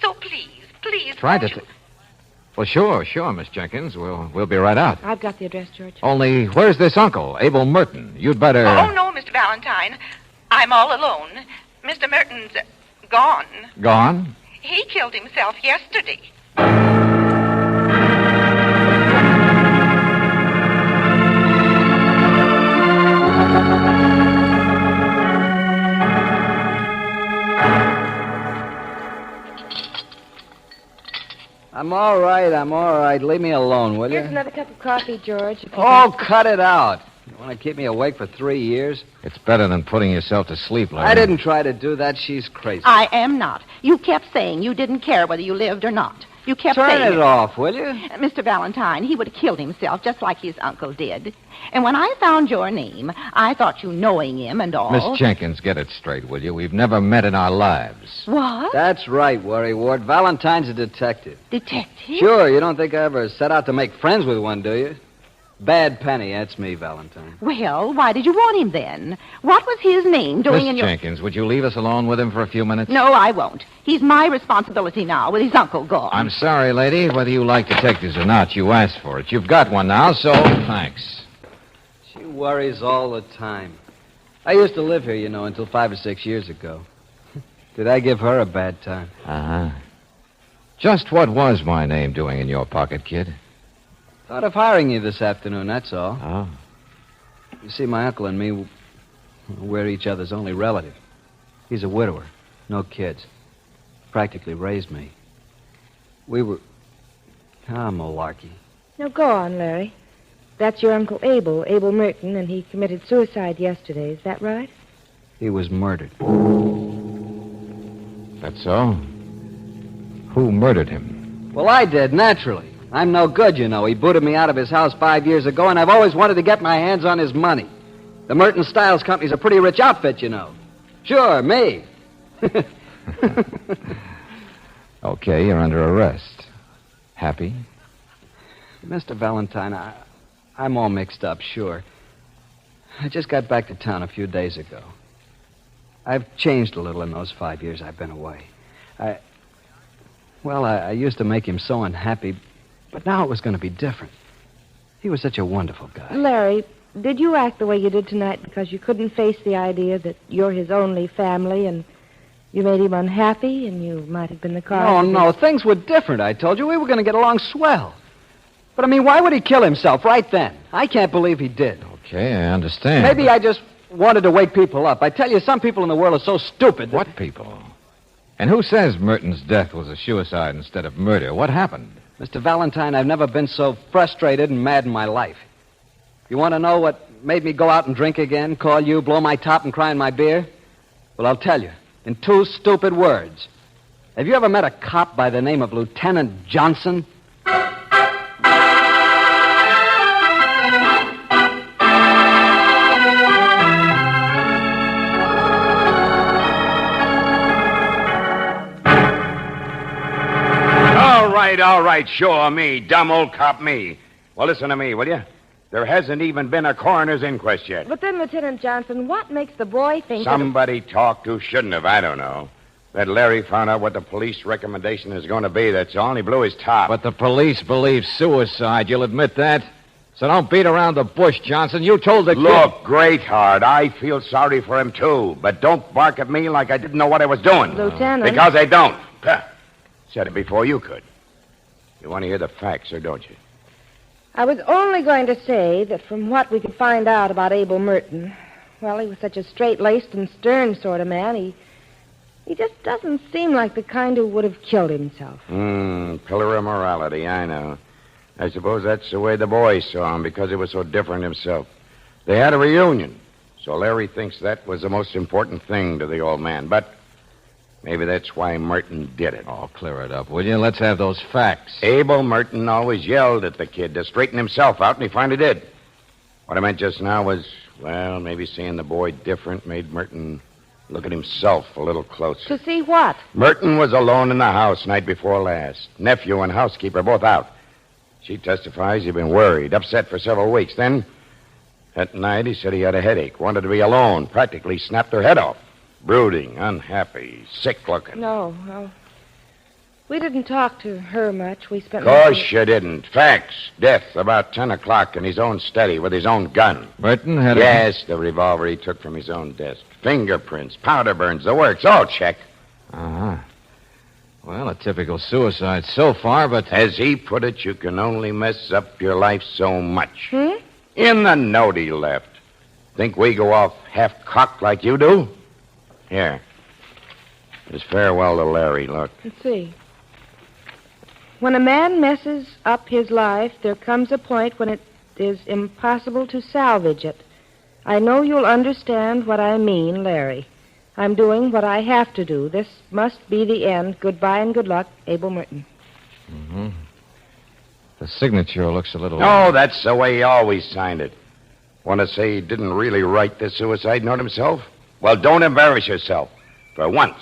So please, Tried to... Well, sure, Miss Jenkins. We'll be right out. I've got the address, George. Only, where's this uncle, Abel Merton? You'd better... Oh, no, Mr. Valentine. I'm all alone. Mr. Merton's gone. Gone? He killed himself yesterday. I'm all right. Leave me alone, will you? Here's another cup of coffee, George. if you Oh, cut it out. You want to keep me awake for 3 years? It's better than putting yourself to sleep, Larry. I didn't try to do that. She's crazy. I am not. You kept saying you didn't care whether you lived or not. You kept Turn saying it off, will you? Mr. Valentine, he would have killed himself just like his uncle did. And when I found your name, I thought you knowing him and all. Miss Jenkins, get it straight, will you? We've never met in our lives. What? That's right, Worry Ward. Valentine's a detective. Detective? Sure, you don't think I ever set out to make friends with one, do you? Bad Penny, that's me, Valentine. Well, why did you want him then? What was his name doing Miss in your... Jenkins, would you leave us alone with him for a few minutes? No, I won't. He's my responsibility now with his uncle gone. I'm sorry, lady. Whether you like detectives or not, you asked for it. You've got one now, so thanks. She worries all the time. I used to live here, until 5 or 6 years ago. Did I give her a bad time? Uh-huh. Just what was my name doing in your pocket, kid? Thought of hiring you this afternoon, that's all. Oh. You see, my uncle and me, we're each other's only relative. He's a widower, no kids. Practically raised me. We were... malarkey. Now, go on, Larry. That's your Uncle Abel Merton, and he committed suicide yesterday. Is that right? He was murdered. That's so? Who murdered him? Well, I did, naturally. I'm no good, He booted me out of his house 5 years ago, and I've always wanted to get my hands on his money. The Merton Styles Company's a pretty rich outfit, Sure, me. Okay, you're under arrest. Happy? Mr. Valentine, I'm all mixed up, sure. I just got back to town a few days ago. I've changed a little in those 5 years I've been away. I used to make him so unhappy, but now it was going to be different. He was such a wonderful guy. Larry, did you act the way you did tonight because you couldn't face the idea that you're his only family and you made him unhappy and you might have been the cause? No, things were different, I told you. We were going to get along swell. But, why would he kill himself right then? I can't believe he did. Okay, I understand. Maybe I just wanted to wake people up. I tell you, some people in the world are so stupid. What people? And who says Merton's death was a suicide instead of murder? What happened? Mr. Valentine, I've never been so frustrated and mad in my life. You want to know what made me go out and drink again, call you, blow my top, and cry in my beer? Well, I'll tell you, in 2 stupid words. Have you ever met a cop by the name of Lieutenant Johnson? All right, sure, me, dumb old cop me. Well, listen to me, will you? There hasn't even been a coroner's inquest yet. But then, Lieutenant Johnson, what makes the boy think Somebody talked who shouldn't have, I don't know. That Larry found out what the police recommendation is going to be, that's all, and he blew his top. But the police believe suicide, you'll admit that? So don't beat around the bush, Johnson. You told the kid... Look, Greatheart, I feel sorry for him, too. But don't bark at me like I didn't know what I was doing. Lieutenant... Because I don't. Said it before you could. You want to hear the facts, or don't you? I was only going to say that from what we could find out about Abel Merton, well, he was such a straight-laced and stern sort of man, he just doesn't seem like the kind who would have killed himself. Pillar of morality, I know. I suppose that's the way the boys saw him, because he was so different himself. They had a reunion, so Larry thinks that was the most important thing to the old man, but... maybe that's why Merton did it. Oh, clear it up, will you? Let's have those facts. Abel Merton always yelled at the kid to straighten himself out, and he finally did. What I meant just now was, well, maybe seeing the boy different made Merton look at himself a little closer. To see what? Merton was alone in the house night before last. Nephew and housekeeper both out. She testifies he'd been worried, upset for several weeks. Then, that night, he said he had a headache, wanted to be alone, practically snapped her head off. Brooding, unhappy, sick-looking. No. We didn't talk to her much. We spent... Of course you didn't. Facts. Death about 10 o'clock in his own study with his own gun. Merton had Yes, the revolver he took from his own desk. Fingerprints, powder burns, the works, all check. Uh-huh. Well, a typical suicide so far, but... As he put it, you can only mess up your life so much. In the note he left. Think we go off half-cocked like you do? Here. His farewell to Larry, look. Let's see. When a man messes up his life, there comes a point when it is impossible to salvage it. I know you'll understand what I mean, Larry. I'm doing what I have to do. This must be the end. Goodbye and good luck, Abel Merton. Mm-hmm. The signature looks a little... No, that's the way he always signed it. Want to say he didn't really write the suicide note himself? Well, don't embarrass yourself. For once,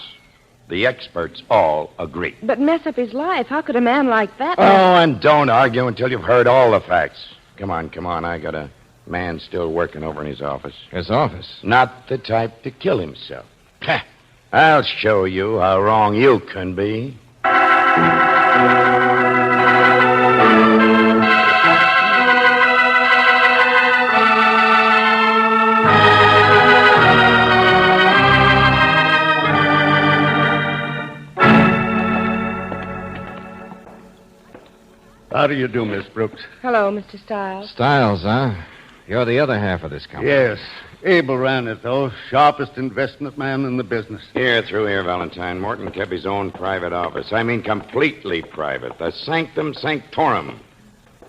the experts all agree. But mess up his life. How could a man like that... Oh, and don't argue until you've heard all the facts. Come on. I got a man still working over in his office. His office? Not the type to kill himself. I'll show you how wrong you can be. How do you do, Miss Brooks? Hello, Mr. Stiles. Stiles, huh? You're the other half of this company. Yes. Abel ran it, though. Sharpest investment man in the business. Through here, Valentine. Morton kept his own private office. I mean, completely private. The sanctum sanctorum.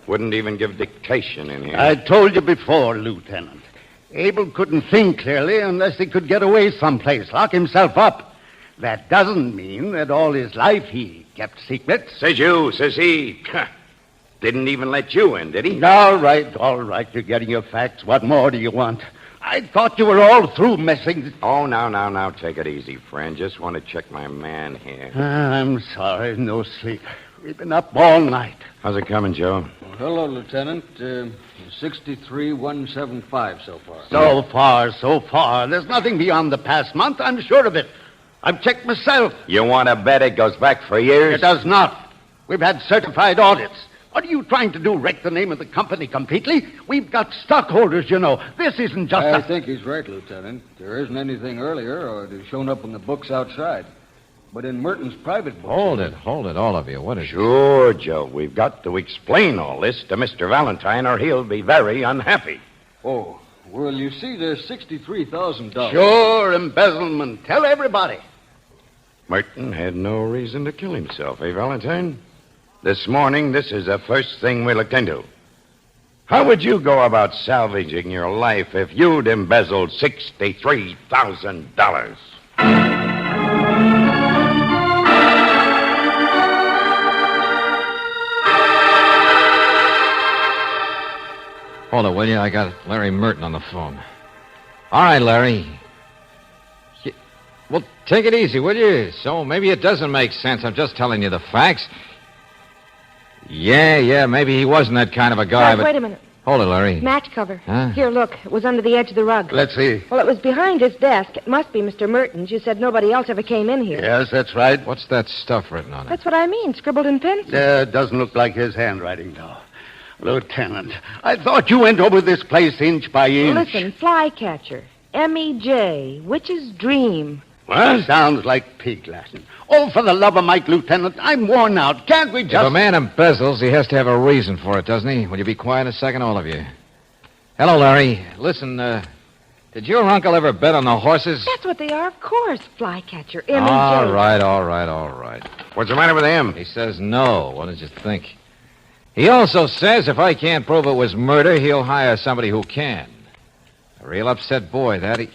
Wouldn't even give dictation in here. I told you before, Lieutenant. Abel couldn't think clearly unless he could get away someplace, lock himself up. That doesn't mean that all his life he kept secrets. Says you, says he. Didn't even let you in, did he? All right. You're getting your facts. What more do you want? I thought you were all through messing... Oh, now, take it easy, friend. Just want to check my man here. I'm sorry, no sleep. We've been up all night. How's it coming, Joe? Well, hello, Lieutenant. 63,175 so far. So far. There's nothing beyond the past month, I'm sure of it. I've checked myself. You want to bet it goes back for years? It does not. We've had certified audits. What are you trying to do, wreck the name of the company completely? We've got stockholders, you know. This isn't just I think he's right, Lieutenant. There isn't anything earlier or it has shown up in the books outside. But in Merton's private books... Hold it, all of you. What is Sure, Joe. We've got to explain all this to Mr. Valentine or he'll be very unhappy. Oh, well, you see, there's $63,000. Sure, embezzlement. Tell everybody. Merton had no reason to kill himself, eh, Valentine? This morning, this is the first thing we looked into. How would you go about salvaging your life if you'd embezzled $63,000? Hold it, will you? I got Larry Merton on the phone. All right, Larry. Well, take it easy, will you? So maybe it doesn't make sense. I'm just telling you the facts. Yeah, maybe he wasn't that kind of a guy, but... Wait a minute. Hold it, Larry. Match cover. Huh? Here, look. It was under the edge of the rug. Let's see. Well, it was behind his desk. It must be Mr. Merton's. You said nobody else ever came in here. Yes, that's right. What's that stuff written on it? That's what I mean. Scribbled in pencil. It doesn't look like his handwriting, though. Lieutenant, I thought you went over this place inch by inch. Listen, flycatcher. M.E.J. Witch's Dream. What? Sounds like pig Latin. Oh, for the love of Mike, Lieutenant, I'm worn out. Can't we just... If a man embezzles, he has to have a reason for it, doesn't he? Will you be quiet a second, all of you? Hello, Larry. Listen, did your uncle ever bet on the horses? That's what they are, of course. Flycatcher. M.E.J. All right. What's the matter with him? He says no. What did you think? He also says if I can't prove it was murder, he'll hire somebody who can. A real upset boy, that he...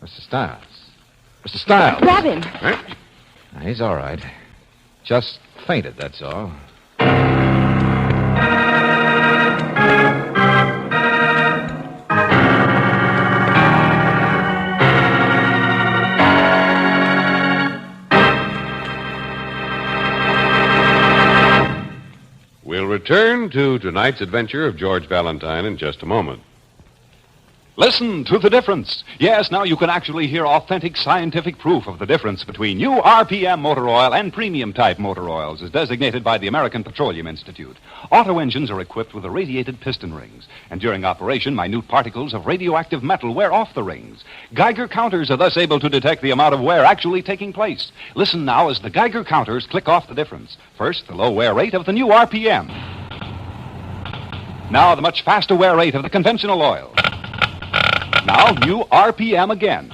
Mr. Stiles. Mr. Stiles. Grab him. Huh? He's all right. Just fainted, that's all. We'll return to tonight's adventure of George Valentine in just a moment. Listen to the difference. Yes, now you can actually hear authentic scientific proof of the difference between new RPM motor oil and premium-type motor oils as designated by the American Petroleum Institute. Auto engines are equipped with irradiated piston rings, and during operation, minute particles of radioactive metal wear off the rings. Geiger counters are thus able to detect the amount of wear actually taking place. Listen now as the Geiger counters click off the difference. First, the low wear rate of the new RPM. Now, the much faster wear rate of the conventional oil. Now, new RPM again.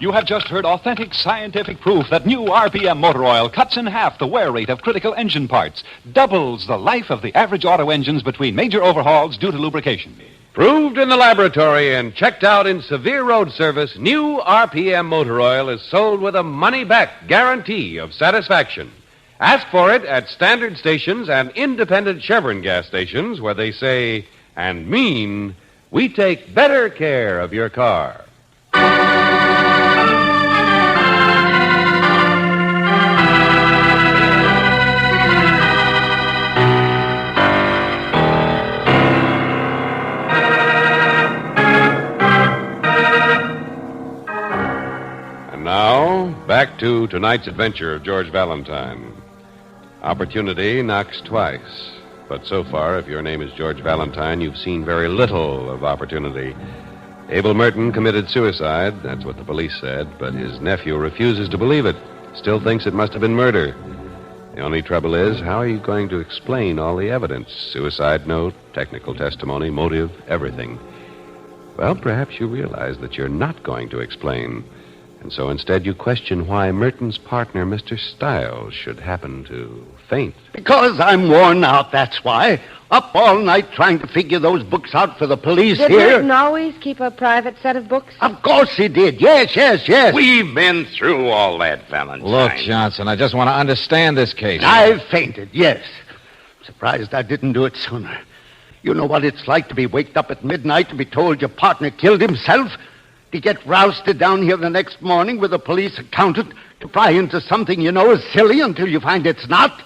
You have just heard authentic scientific proof that new RPM motor oil cuts in half the wear rate of critical engine parts, doubles the life of the average auto engines between major overhauls due to lubrication. Proved in the laboratory and checked out in severe road service, new RPM motor oil is sold with a money-back guarantee of satisfaction. Ask for it at standard stations and independent Chevron gas stations where they say and mean, we take better care of your car. Now, back to tonight's adventure of George Valentine. Opportunity knocks twice. But so far, if your name is George Valentine, you've seen very little of opportunity. Abel Merton committed suicide, that's what the police said, but his nephew refuses to believe it. Still thinks it must have been murder. The only trouble is, how are you going to explain all the evidence? Suicide note, technical testimony, motive, everything. Well, perhaps you realize that you're not going to explain. And so instead you question why Merton's partner, Mr. Stiles, should happen to faint. Because I'm worn out, that's why. Up all night trying to figure those books out for the police Did here. Merton always keep a private set of books? Of course he did. Yes. We've been through all that, Valentine. Look, Johnson, I just want to understand this case. I've fainted, yes. Surprised I didn't do it sooner. You know what it's like to be waked up at midnight to be told your partner killed himself? To get rousted down here the next morning with a police accountant, to pry into something you know is silly until you find it's not,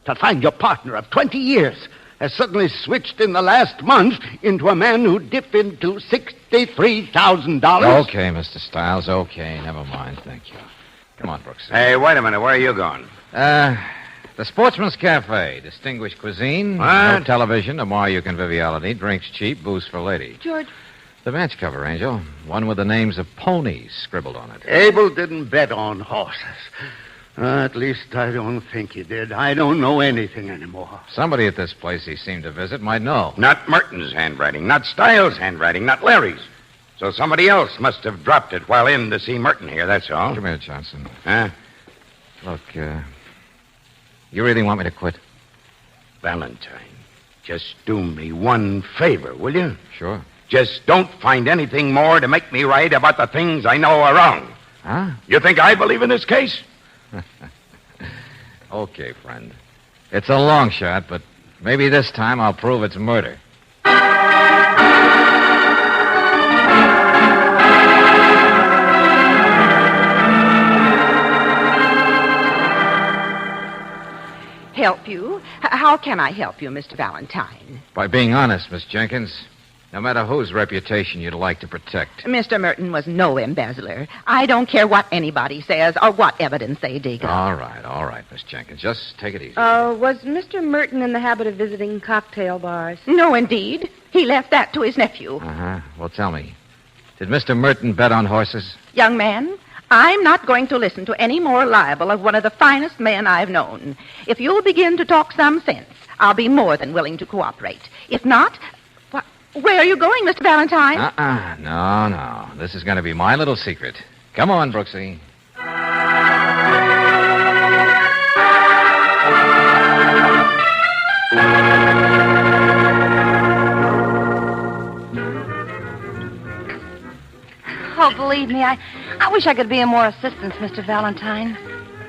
to find your partner of 20 years has suddenly switched in the last month into a man who dipped into $63,000. Okay, Mr. Stiles, okay. Never mind, thank you. Come on, Brooks. Hey, wait a minute. Where are you going? The Sportsman's Cafe. Distinguished cuisine. What? No television, no more you conviviality. Drinks cheap, booze for lady. George. The match cover, Angel. One with the names of ponies scribbled on it. Abel didn't bet on horses. At least I don't think he did. I don't know anything anymore. Somebody at this place he seemed to visit might know. Not Merton's handwriting, not Stiles' handwriting, not Larry's. So somebody else must have dropped it while in to see Merton here, that's all. Come here, Johnson. Huh? Look, you really want me to quit? Valentine, just do me one favor, will you? Sure. Just don't find anything more to make me right about the things I know are wrong. Huh? You think I believe in this case? Okay, friend. It's a long shot, but maybe this time I'll prove it's murder. Help you? How can I help you, Mr. Valentine? By being honest, Miss Jenkins. No matter whose reputation you'd like to protect. Mr. Merton was no embezzler. I don't care what anybody says or what evidence they dig up. All right, Miss Jenkins. Just take it easy. Was Mr. Merton in the habit of visiting cocktail bars? No, indeed. He left that to his nephew. Uh-huh. Well, tell me, did Mr. Merton bet on horses? Young man, I'm not going to listen to any more libel of one of the finest men I've known. If you'll begin to talk some sense, I'll be more than willing to cooperate. If not... Where are you going, Mr. Valentine? No. This is going to be my little secret. Come on, Brooksy. Oh, believe me, I wish I could be of more assistance, Mr. Valentine.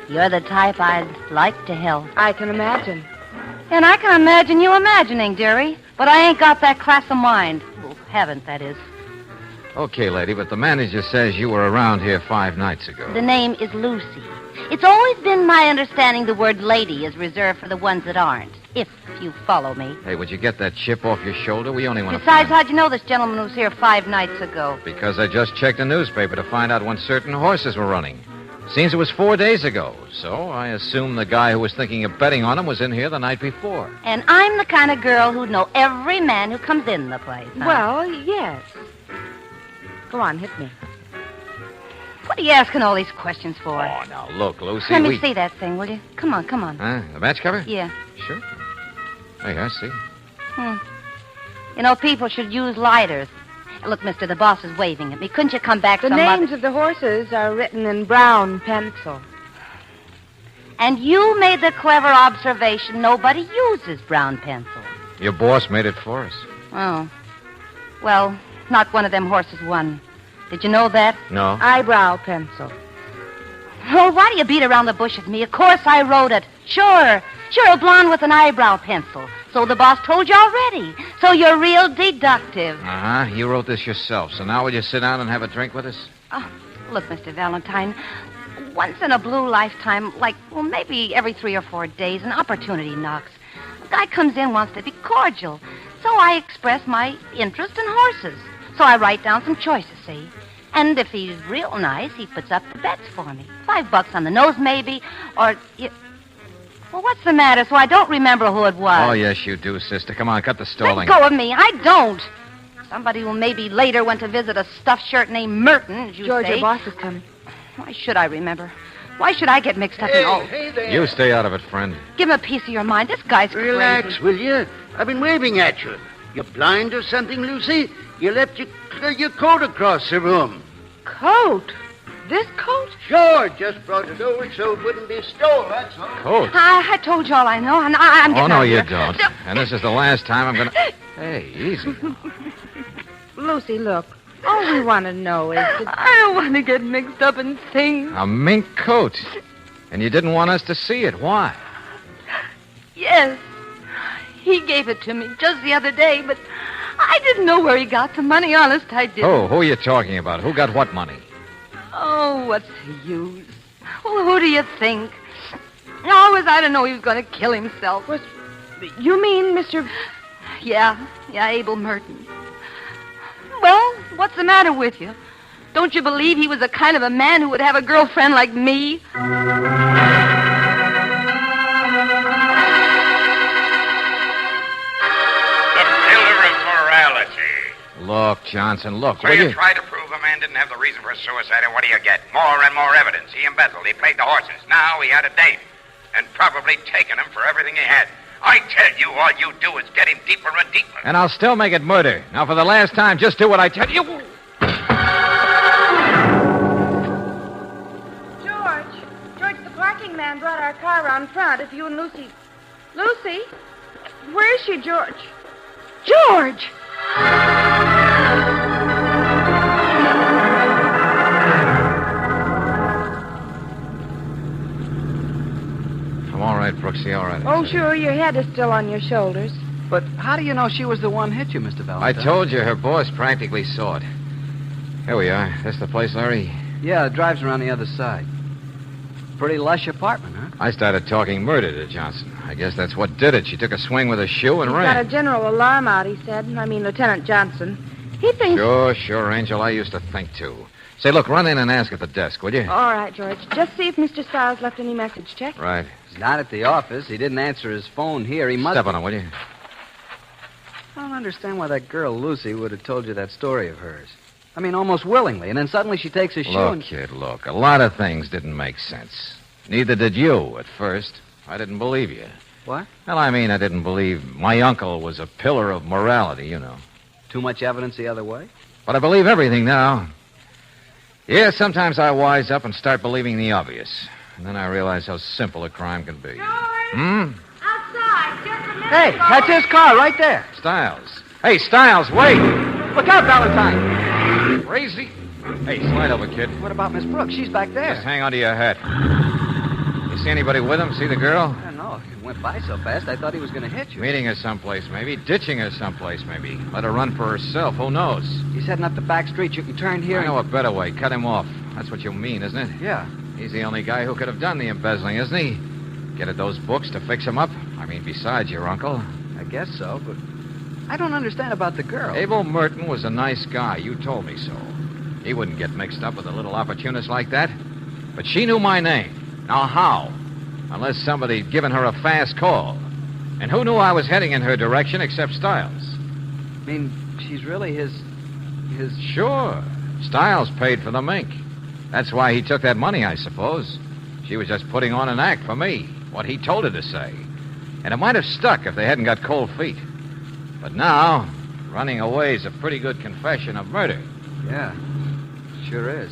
You're the type I'd like to help. I can imagine. And I can imagine you imagining, dearie. But I ain't got that class of mind. Well, haven't, that is. Okay, lady, but the manager says you were around here 5 nights ago. The name is Lucy. It's always been my understanding the word lady is reserved for the ones that aren't, if you follow me. Hey, would you get that chip off your shoulder? We only want to... Besides, how'd you know this gentleman was here 5 nights ago? Because I just checked the newspaper to find out when certain horses were running. Seems it was 4 days ago, so I assume the guy who was thinking of betting on him was in here the night before. And I'm the kind of girl who'd know every man who comes in the place, huh? Well, yes. Go on, hit me. What are you asking all these questions for? Oh, now, look, Lucy, Let me see that thing, will you? Come on. Huh? The match cover? Yeah. Sure. Hey, I see. You know, people should use lighters. Look, mister, the boss is waving at me. Couldn't you come back The some names of the horses are written in brown pencil. And you made the clever observation nobody uses brown pencil. Your boss made it for us. Oh. Well, not one of them horses won. Did you know that? No. Eyebrow pencil. Oh, why do you beat around the bush with me? Of course I wrote it. Sure, a blonde with an eyebrow pencil. So the boss told you already. So you're real deductive. Uh-huh. You wrote this yourself. So now will you sit down and have a drink with us? Look, Mr. Valentine, once in a blue lifetime, like, well, maybe every 3 or 4 days, an opportunity knocks. A guy comes in, wants to be cordial. So I express my interest in horses. So I write down some choices, see? And if he's real nice, he puts up the bets for me. $5 on the nose, maybe, or... Well, what's the matter? So I don't remember who it was. Oh, yes, you do, sister. Come on, cut the stalling. Let go of me. I don't. Somebody who maybe later went to visit a stuffed shirt named Merton, as you George, say. your boss is coming. Why should I remember? Why should I get mixed up in all... Hey there. You stay out of it, friend. Give him a piece of your mind. This guy's Relax, crazy. will you? I've been waving at you. You blind or something, Lucy? You left your coat across the room. Coat? This coat? Sure, just brought it over so it wouldn't be stole, that's all. Coat? I told you all I know, and I'm getting Oh, no, out of you here. don't. And this is the last time I'm going to... Hey, easy. Lucy, look. All we want to know is... I don't want to get mixed up in things. A mink coat. And you didn't want us to see it. Why? Yes. He gave it to me just the other day, but I didn't know where he got the money. Honest, I didn't. Who are you talking about? Who got what money? Oh, what's the use? Well, who do you think? How was I to know he was going to kill himself? You mean Mr... Yeah, Abel Merton. Well, what's the matter with you? Don't you believe he was the kind of a man who would have a girlfriend like me? Look, Johnson, look. So will you tried to prove a man didn't have the reason for suicide, and what do you get? More and more evidence. He embezzled. He played the horses. Now he had a date. And probably taken him for everything he had. I tell you, all you do is get him deeper and deeper. And I'll still make it murder. Now, for the last time, just do what I tell you. George, the parking man brought our car around front. If you and Lucy... Lucy? Where is she, George? George! I'm all right, Brooksy, all right. Oh, sure, your head is still on your shoulders. But how do you know she was the one hit you, Mr. Valentine? I told you her boss practically saw it. Here we are. This the place, Larry? Yeah, it drives around the other side. Pretty lush apartment, huh? I started talking murder to Johnson. I guess that's what did it. She took a swing with a shoe and He's got a ran. general alarm out, he said. I mean, Lieutenant Johnson. He thinks... Sure, Angel. I used to think, too. Say, look, run in and ask at the desk, will you? All right, George. Just see if Mr. Stiles left any message. Check. Right. He's not at the office. He didn't answer his phone here. He must... Step on it, will you? I don't understand why that girl, Lucy, would have told you that story of hers. I mean, almost willingly. And then suddenly she takes his shoe Look, and... kid, look. A lot of things didn't make sense. Neither did you at first. I didn't believe you. What? Well, I mean, I didn't believe my uncle was a pillar of morality, you know. Too much evidence the other way? But I believe everything now. Yeah, sometimes I wise up and start believing the obvious. And then I realize how simple a crime can be. Hmm? Outside, just a minute. Hey, that's his car right there. Stiles. Hey, Stiles, wait! Look out, Valentine. Crazy. Hey, slide over, kid. What about Miss Brooks? She's back there. Just hang onto your hat. You see anybody with him? See the girl? I don't know. It went by so fast, I thought he was going to hit you. Meeting her someplace, maybe. Ditching her someplace, maybe. Let her run for herself. Who knows? He's heading up the back street. You can turn here. I know a better way. Cut him off. That's what you mean, isn't it? Yeah. He's the only guy who could have done the embezzling, isn't he? Get at those books to fix him up? I mean, besides your uncle. I guess so, but I don't understand about the girl. Abel Merton was a nice guy. You told me so. He wouldn't get mixed up with a little opportunist like that. But she knew my name. Now, how? Unless somebody'd given her a fast call. And who knew I was heading in her direction except Stiles? I mean, she's really his... Sure. Stiles paid for the mink. That's why he took that money, I suppose. She was just putting on an act for me, what he told her to say. And it might have stuck if they hadn't got cold feet. But now, Running away is a pretty good confession of murder. Yeah, sure is.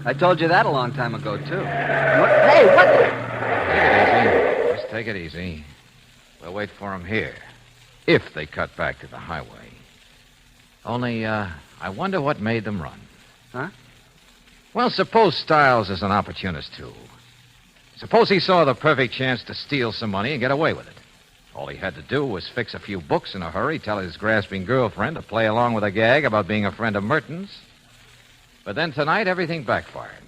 I told you that a long time ago, too. Hey, what? Take it easy. Just take it easy. We'll wait for them here. If they cut back to the highway. Only, I wonder what made them run. Huh? Well, suppose Stiles is an opportunist, too. Suppose he saw the perfect chance to steal some money and get away with it. All he had to do was fix a few books in a hurry, tell his grasping girlfriend to play along with a gag about being a friend of Merton's. But then tonight, everything backfired.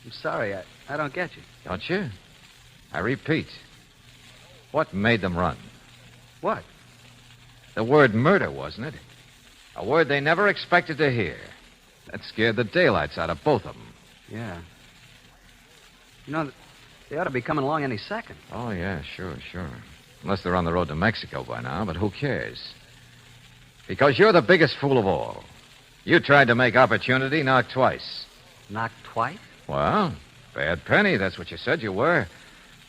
I'm sorry, I don't get you. Don't you? I repeat. What made them run? What? The word murder, wasn't it? A word they never expected to hear. That scared the daylights out of both of them. Yeah. You know, they ought to be coming along any second. Oh, yeah, sure. Unless they're on the road to Mexico by now, but who cares? Because you're the biggest fool of all. You tried to make opportunity knock twice. Knock twice? Well, bad penny, that's what you said you were.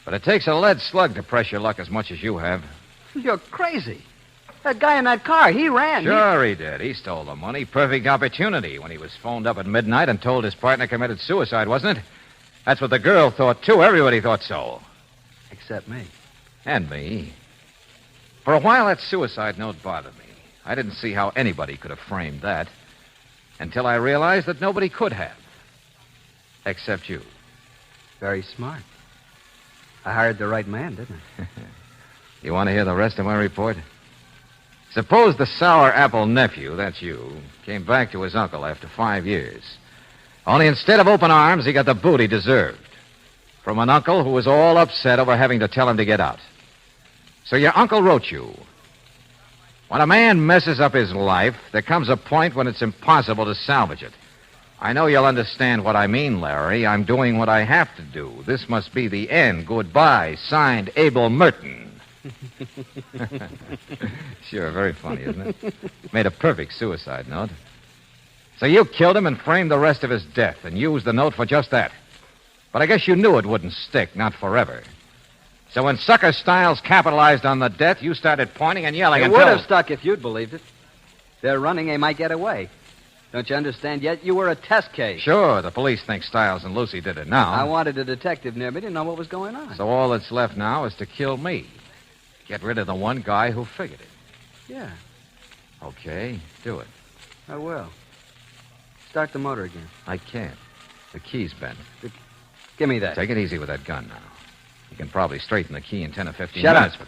But it takes a lead slug to press your luck as much as you have. You're crazy. That guy in that car, he ran. Sure he did. He stole the money. Perfect opportunity when he was phoned up at midnight and told his partner committed suicide, wasn't it? That's what the girl thought, too. Everybody thought so. Except me. And me. For a while, that suicide note bothered me. I didn't see how anybody could have framed that. Until I realized that nobody could have. Except you. Very smart. I hired the right man, didn't I? You want to hear the rest of my report? Suppose the sour apple nephew, that's you, came back to his uncle after 5 years. Only instead of open arms, he got the boot he deserved. From an uncle who was all upset over having to tell him to get out. So your uncle wrote you. When a man messes up his life, there comes a point when it's impossible to salvage it. I know you'll understand what I mean, Larry. I'm doing what I have to do. This must be the end. Goodbye. Signed, Abel Merton. Sure, very funny, isn't it? Made a perfect suicide note. So you killed him and framed the rest of his death and used the note for just that. But I guess you knew it wouldn't stick, not forever. So when Sucker Stiles capitalized on the death, you started pointing and yelling It until... would have stuck if you'd believed it. They're running, they might get away. Don't you understand yet? You were a test case. Sure, the police think Stiles and Lucy did it now. I wanted a detective near me to know what was going on. So all that's left now is to kill me. Get rid of the one guy who figured it. Yeah, Okay, do it. I will. Start the motor again. I can't. The key's bent. Give me that. Take it easy with that gun now. You can probably straighten the key in 10 or 15 Shut minutes. up.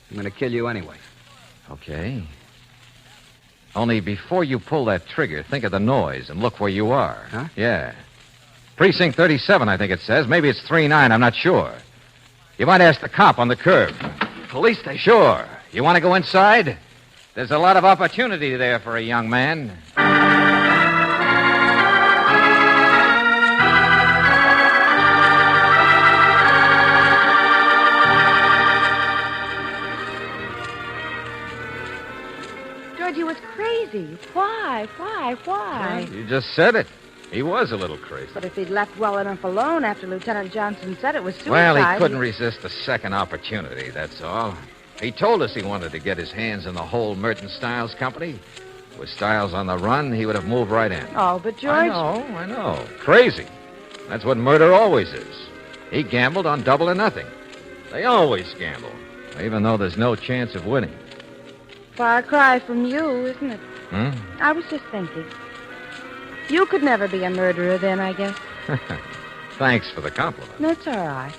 I'm going to kill you anyway. Okay. Only before you pull that trigger, think of the noise and look where you are. Huh? Yeah. Precinct 37, I think it says. Maybe it's 39, I'm not sure. You might ask the cop on the curb. Police station? Sure. You want to go inside? There's a lot of opportunity there for a young man. Georgie was crazy. Why? You just said it. He was a little crazy. But if he'd left well enough alone after Lieutenant Johnson said it was suicide... Well, he couldn't resist the second opportunity, that's all. He told us he wanted to get his hands in the whole Merton Stiles company. With Stiles on the run, he would have moved right in. Oh, but George... I know. Crazy. That's what murder always is. He gambled on double or nothing. They always gamble, even though there's no chance of winning. Far cry from you, isn't it? I was just thinking. You could never be a murderer then, I guess. Thanks for the compliment. That's all right.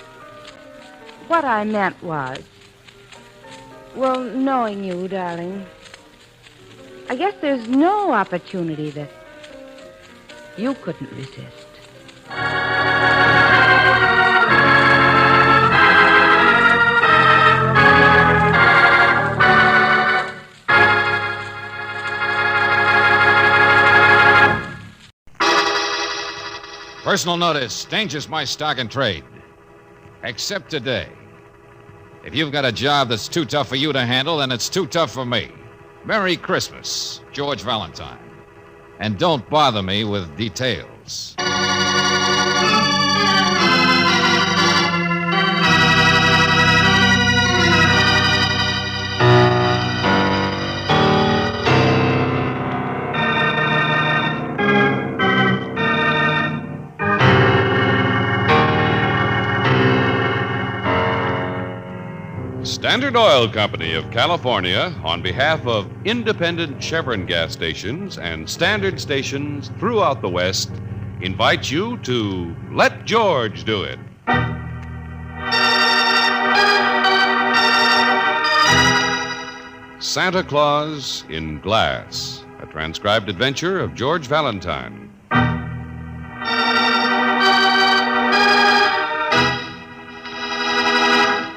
What I meant was... Well, knowing you, darling... I guess there's no opportunity that you couldn't resist. Personal notice. Danger's my stock and trade. Except today. If you've got a job that's too tough for you to handle, then it's too tough for me. Merry Christmas, George Valentine. And don't bother me with details. Standard Oil Company of California, on behalf of independent Chevron gas stations and standard stations throughout the West, invites you to Let George Do It. Santa Claus in Glass, a transcribed adventure of George Valentine.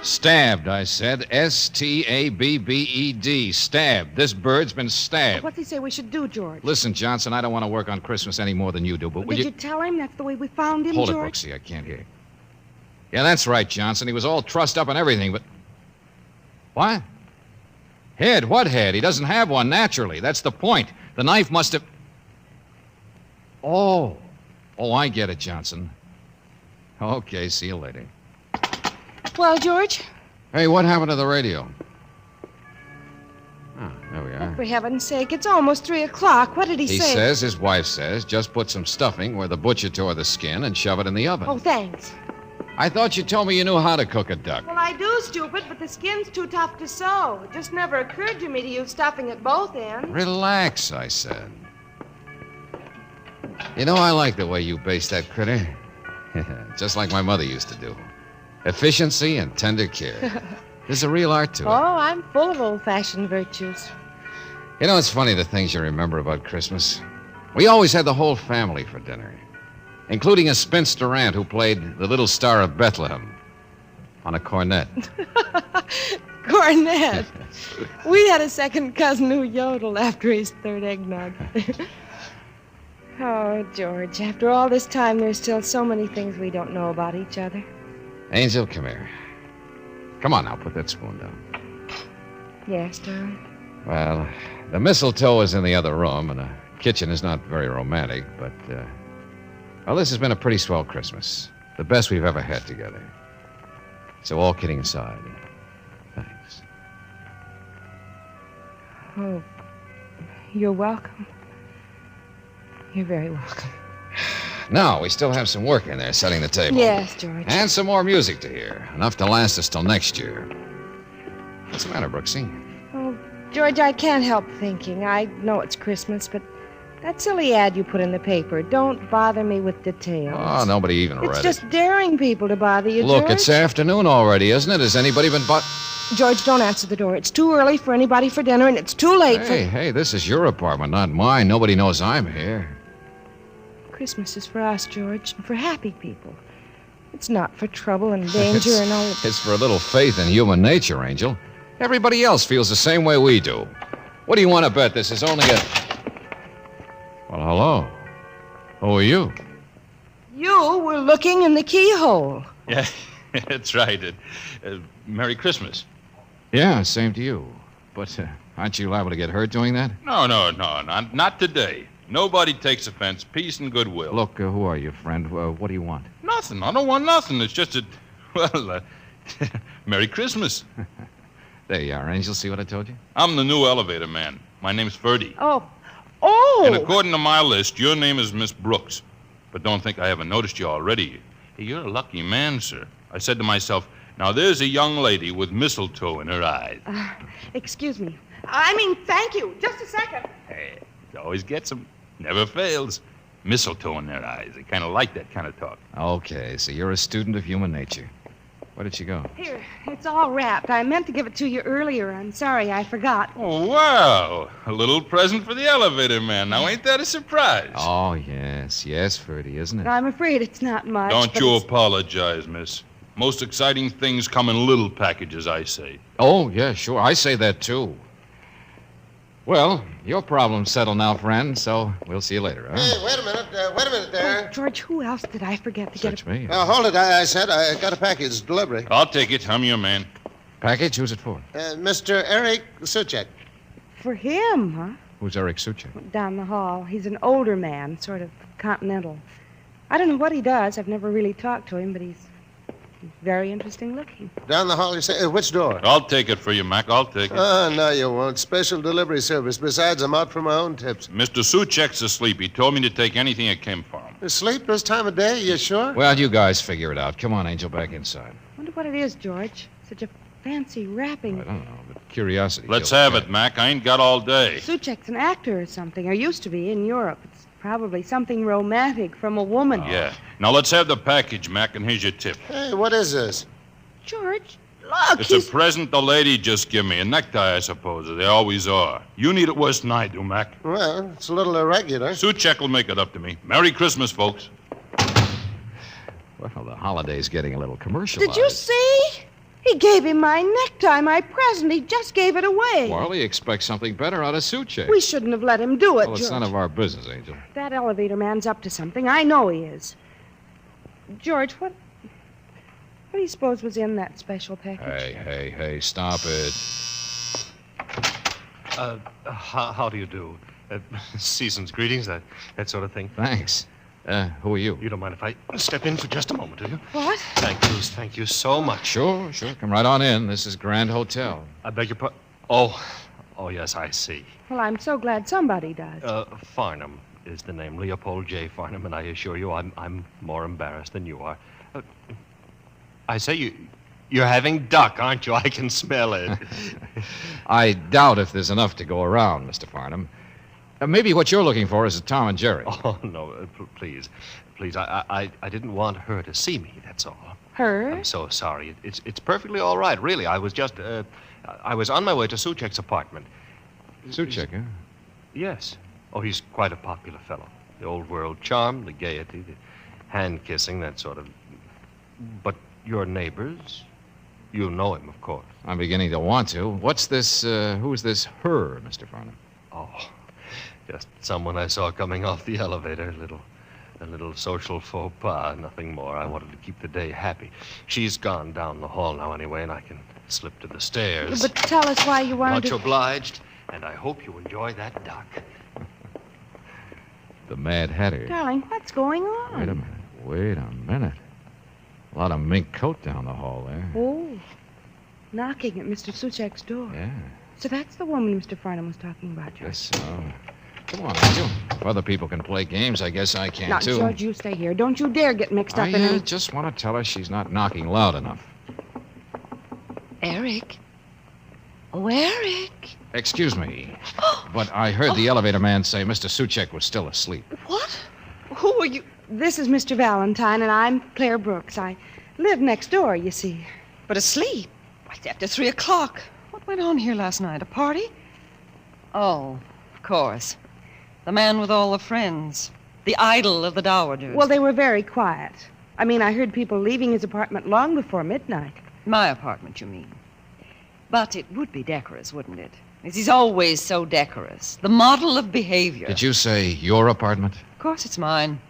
Stabbed, I said. S-T-A-B-B-E-D. Stabbed. This bird's been stabbed. What do you say we should do, George? Listen, Johnson, I don't want to work on Christmas any more than you do, but will Did you tell him that's the way we found him, Hold George? it, Brooksy. I can't hear. Yeah, that's right, Johnson. He was all trussed up and everything, but... What? Head? What head? He doesn't have one, naturally. That's the point. The knife must have... Oh, I get it, Johnson. Okay, see you later. Well, George? Hey, what happened to the radio? Oh, there we are. For heaven's sake, it's almost 3 o'clock. What did he say? He says, his wife says, just put some stuffing where the butcher tore the skin and shove it in the oven. Oh, thanks. I thought you told me you knew how to cook a duck. Well, I do, stupid, but the skin's too tough to sew. It just never occurred to me to use stuffing at both ends. Relax, I said. You know, I like the way you baste that critter. Just like my mother used to do. Efficiency and tender care. There's a real art to it. Oh, I'm full of old-fashioned virtues. You know, it's funny the things you remember about Christmas. We always had the whole family for dinner, including a spinster aunt who played the little star of Bethlehem on a cornet. Cornet. We had a second cousin who yodeled after his third eggnog. Oh, George, after all this time, there's still so many things we don't know about each other. Angel, come here. Come on now, put that spoon down. Yes, darling. Well, the mistletoe is in the other room, and the kitchen is not very romantic, but, well, this has been a pretty swell Christmas. The best we've ever had together. So, all kidding aside, thanks. Oh, you're welcome. You're very welcome. Now, we still have some work in there, setting the table. Yes, George. And some more music to hear. Enough to last us till next year. What's the matter, Brooksy? Oh, George, I can't help thinking. I know it's Christmas, but that silly ad you put in the paper, don't bother me with details. Oh, nobody even read It's it. just daring people to bother you, Look, George. it's afternoon already, isn't it? Has anybody been George, don't answer the door. It's too early for anybody for dinner, and it's too late Hey, this is your apartment, not mine. Nobody knows I'm here. Christmas is for us, George, and for happy people. It's not for trouble and danger and all... It's for a little faith in human nature, Angel. Everybody else feels the same way we do. What do you want to bet this is only a... Well, hello. Who are you? You were looking in the keyhole. Yeah, that's right. Merry Christmas. Yeah, same to you. But aren't you liable to get hurt doing that? No, not today. Nobody takes offense. Peace and goodwill. Look, who are you, friend? What do you want? Nothing. I don't want nothing. It's just Merry Christmas. There you are, Angel. See what I told you? I'm the new elevator man. My name's Ferdy. Oh. And according to my list, your name is Miss Brooks. But don't think I haven't noticed you already. Hey, you're a lucky man, sir. I said to myself, now there's a young lady with mistletoe in her eyes. Excuse me. Thank you. Just a second. Hey, it always gets them. Never fails. Mistletoe in their eyes. They kind of like that kind of talk. Okay, so you're a student of human nature. Where did she go? Here, it's all wrapped. I meant to give it to you earlier. I'm sorry, I forgot. Oh, wow. A little present for the elevator man. Now, ain't that a surprise? Oh, yes, Ferdy, isn't it? I'm afraid it's not much. Don't you apologize, miss. Most exciting things come in little packages, I say. Oh, yeah, sure. I say that, too. Well, your problem's settled now, friend, so we'll see you later, huh? Hey, wait a minute there. Oh, George, who else did I forget to Search get? me. Hold it. I said I got a package delivery. I'll take it. I'm your man. Package? Who's it for? Mr. Eric Suchek. For him, huh? Who's Eric Suchek? Down the hall. He's an older man, sort of continental. I don't know what he does. I've never really talked to him, but he's very interesting looking. Down the hall, you say? Which door? I'll take it for you, Mac. I'll take it. No, you won't. Special delivery service. Besides, I'm out for my own tips. Mr. Suchek's asleep. He told me to take anything that came for him. Asleep this time of day? You sure? Well, you guys figure it out. Come on, Angel, back inside. Wonder what it is, George. Such a fancy wrapping. I don't know, but curiosity. Let's kills have cat. it, Mac. I ain't got all day. Suchek's an actor or something, or used to be in Europe. It's probably something romantic from a woman. Yeah. Now let's have the package, Mac, and here's your tip. Hey, what is this? George, look, It's a present the lady just gave me. A necktie, I suppose, as they always are. You need it worse than I do, Mac. Well, it's a little irregular. Suchek will make it up to me. Merry Christmas, folks. Well, the holiday's getting a little commercial. Did you see? He gave him my necktie, my present. He just gave it away. Well, he expects something better out of Suchek. We shouldn't have let him do it, Well, it's George. none of our business, Angel. That elevator man's up to something. I know he is. George, what do you suppose was in that special package? Hey, stop it. How do you do? Season's greetings, that sort of thing. Thanks. Who are you? You don't mind if I step in for just a moment, do you? What? Thank you so much. Sure. Come right on in. This is Grand Hotel. I beg your pardon. Oh, yes, I see. Well, I'm so glad somebody does. Farnham is the name, Leopold J. Farnham, and I assure you I'm more embarrassed than you are. I say you're having duck, aren't you? I can smell it. I doubt if there's enough to go around, Mr. Farnham. Maybe what you're looking for is a Tom and Jerry. Oh, no, please. I didn't want her to see me, that's all. Her? I'm so sorry. It's perfectly all right, really. I was just, I was on my way to Suchek's apartment. Suchek, huh? Yes. Oh, he's quite a popular fellow. The old world charm, the gaiety, the hand-kissing, that sort of... But your neighbors, you know him, of course. I'm beginning to want to. What's this, who's this her, Mr. Farnham? Oh, just someone I saw coming off the elevator. A little social faux pas, nothing more. I wanted to keep the day happy. She's gone down the hall now anyway, and I can slip to the stairs. But tell us why you wanted Much to... obliged, and I hope you enjoy that duck. The Mad Hatter. Darling, what's going on? Wait a minute. A lot of mink coat down the hall there. Oh, knocking at Mr. Suchek's door. Yeah. So that's the woman Mr. Farnham was talking about, George. Guess so. Come on, Angel. If other people can play games, I guess I can, Now, too. George, you stay here. Don't you dare get mixed up in I any... just want to tell her she's not knocking loud enough. Eric? Oh, Eric. Excuse me, but I heard the elevator man say Mr. Suchek was still asleep. What? Who are you? This is Mr. Valentine, and I'm Claire Brooks. I live next door, you see. But asleep? Right after 3 o'clock. What went on here last night? A party? Oh, of course. The man with all the friends. The idol of the dowagers. Well, they were very quiet. I mean, I heard people leaving his apartment long before midnight. My apartment, you mean? But it would be decorous, wouldn't it? He's always so decorous. The model of behavior. Did you say your apartment? Of course it's mine.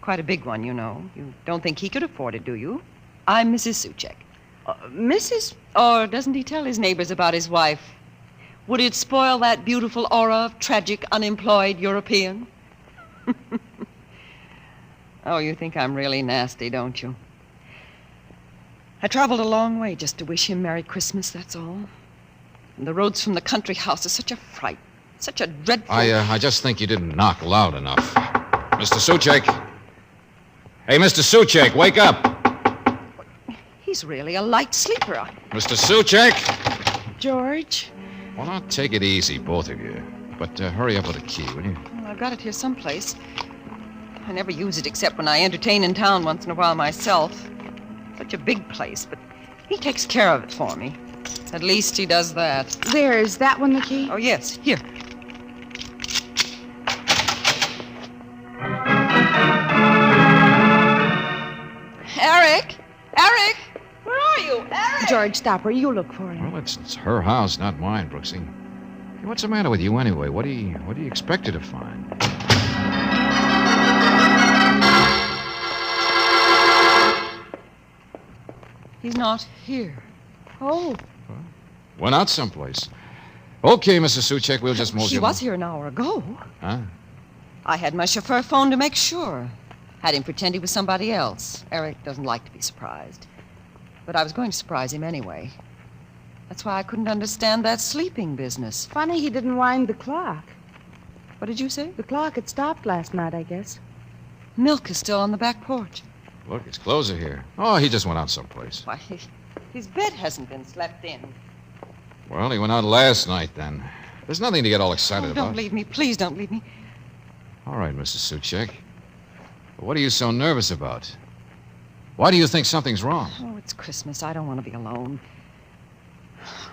Quite a big one, you know. You don't think he could afford it, do you? I'm Mrs. Suchek. Mrs.? Or doesn't he tell his neighbors about his wife? Would it spoil that beautiful aura of tragic, unemployed European? Oh, you think I'm really nasty, don't you? I traveled a long way just to wish him Merry Christmas, that's all. And the roads from the country house are such a fright, such a dreadful... I just think you didn't knock loud enough. Mr. Suchek. Hey, Mr. Suchek, wake up. He's really a light sleeper. Mr. Suchek. George? Well, now, take it easy, both of you. But hurry up with the key, will you? Well, I've got it here someplace. I never use it except when I entertain in town once in a while myself. Such a big place, but he takes care of it for me. At least he does that. There, is that one the key? Oh, yes. Here. Eric! Eric! Where are you? Eric! George, stop her. You look for him. Well, it's her house, not mine, Brooksy. Hey, what's the matter with you anyway? What do you expect her to find? He's not here. Oh. Went out someplace. Okay, Mrs. Suchek, we'll just move She was here an hour ago. Huh? I had my chauffeur phone to make sure. Had him pretend he was somebody else. Eric doesn't like to be surprised. But I was going to surprise him anyway. That's why I couldn't understand that sleeping business. Funny he didn't wind the clock. What did you say? The clock had stopped last night, I guess. Milk is still on the back porch. Look, his clothes are here. Oh, he just went out someplace. Why, His bed hasn't been slept in. Well, he went out last night, then. There's nothing to get all excited about. Don't leave me. Please don't leave me. All right, Mrs. Suchek. But what are you so nervous about? Why do you think something's wrong? Oh, it's Christmas. I don't want to be alone.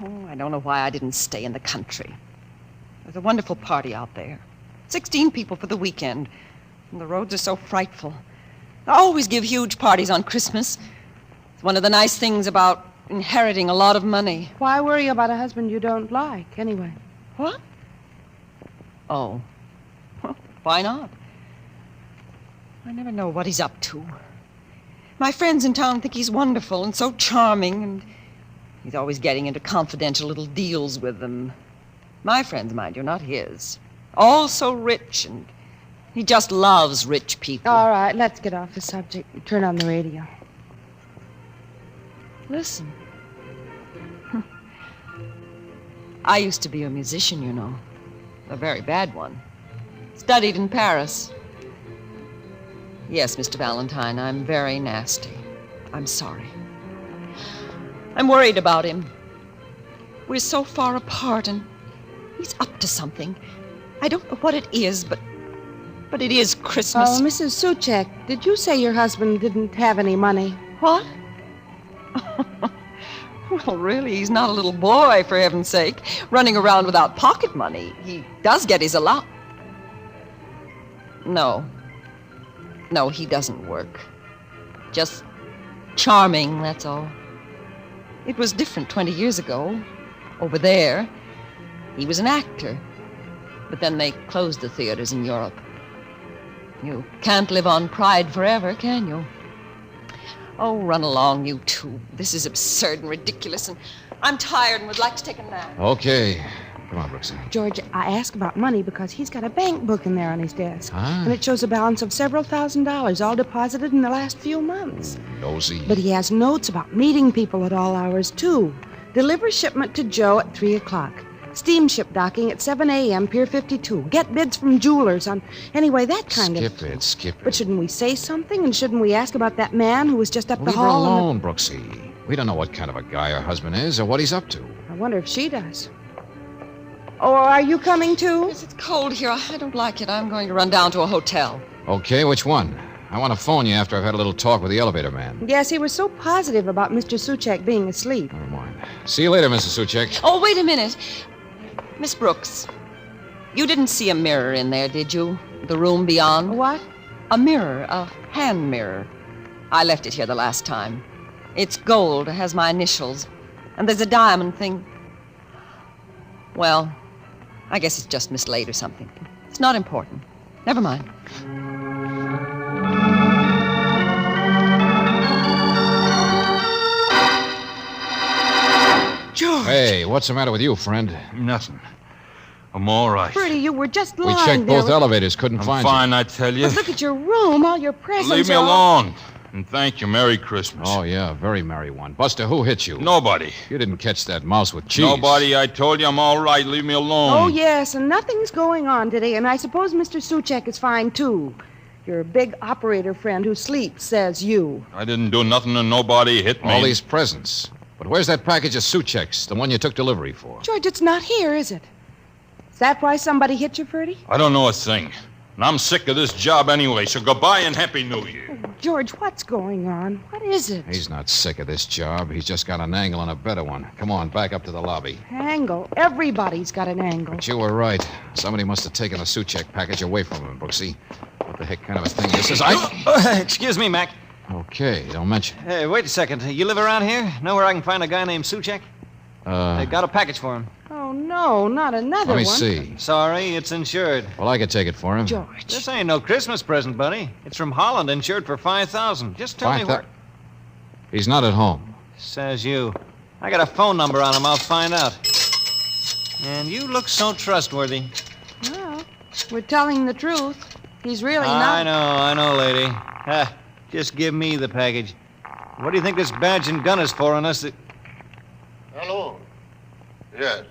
Oh, I don't know why I didn't stay in the country. There's a wonderful party out there. 16 people for the weekend. And the roads are so frightful. They always give huge parties on Christmas. It's one of the nice things about inheriting a lot of money. Why worry about a husband you don't like, anyway? What? Oh. Well, why not? I never know what he's up to. My friends in town think he's wonderful and so charming, and he's always getting into confidential little deals with them. My friends, mind you, not his. All so rich, and he just loves rich people. All right, let's get off the subject. Turn on the radio. Listen. I used to be a musician, you know. A very bad one. Studied in Paris. Yes, Mr. Valentine, I'm very nasty. I'm sorry. I'm worried about him. We're so far apart, and he's up to something. I don't know what it is, but it is Christmas. Oh, Mrs. Suchek, did you say your husband didn't have any money? What? Well, really, he's not a little boy, for heaven's sake, running around without pocket money. He does get his allowance. No, he doesn't work. Just charming, that's all. It was different 20 years ago. Over there, he was an actor. But then they closed the theaters in Europe. You can't live on pride forever, can you? Oh, run along, you two. This is absurd and ridiculous, and I'm tired and would like to take a nap. Okay. Come on, Brooksy. George, I asked about money because he's got a bank book in there on his desk. Huh? And it shows a balance of several $1,000s, all deposited in the last few months. Nosy. But he has notes about meeting people at all hours, too. Deliver shipment to Joe at 3 o'clock. Steamship docking at 7 a.m., Pier 52. Get bids from jewelers on... Anyway, that kind of... Skip it. But shouldn't we say something? And shouldn't we ask about that man who was just up the Leave her hall? alone, Brooksy. We don't know what kind of a guy her husband is or what he's up to. I wonder if she does. Oh, are you coming, too? Yes, it's cold here. I don't like it. I'm going to run down to a hotel. Okay, which one? I want to phone you after I've had a little talk with the elevator man. Yes, he was so positive about Mr. Suchek being asleep. Never mind. See you later, Mrs. Suchek. Oh, wait a minute. Miss Brooks, you didn't see a mirror in there, did you? The room beyond? What? A mirror, a hand mirror. I left it here the last time. It's gold, it has my initials. And there's a diamond thing. Well, I guess it's just mislaid or something. It's not important. Never mind. George! Hey, what's the matter with you, friend? Nothing. I'm all right. Pretty, you were just We lying checked there. both elevators, couldn't find you. I'm fine, I tell you. But look at your room, all your presents. Leave me are all- alone. And thank you. Merry Christmas. Oh, yeah, very merry one. Buster, who hit you? Nobody. You didn't catch that mouse with cheese. Nobody. I told you I'm all right. Leave me alone. Oh, yes, and nothing's going on today, and I suppose Mr. Suchek is fine, too. Your big operator friend who sleeps says you. I didn't do nothing and nobody hit me. All these presents. But where's that package of Suchek's, the one you took delivery for? George, it's not here, is it? Is that why somebody hit you, Ferdy? I don't know a thing. And I'm sick of this job anyway, so goodbye and Happy New Year. George, what's going on? What is it? He's not sick of this job. He's just got an angle on a better one. Come on, back up to the lobby. Angle. Everybody's got an angle. But you were right. Somebody must have taken the Suchek package away from him, Brooksy. What the heck kind of a thing is this? Excuse me, Mac. Okay, don't mention. Hey, wait a second. You live around here? Know where I can find a guy named Suchek? They got a package for him. Oh, no, not another Let me one. see. Sorry, it's insured. Well, I could take it for him. George. This ain't no Christmas present, buddy. It's from Holland, insured for $5,000. Just tell me where... He's not at home. Says you. I got a phone number on him. I'll find out. And you look so trustworthy. Well, we're telling the truth. He's really I not. know, lady. Just give me the package. What do you think this badge and gun is for on us? Hello? Yes.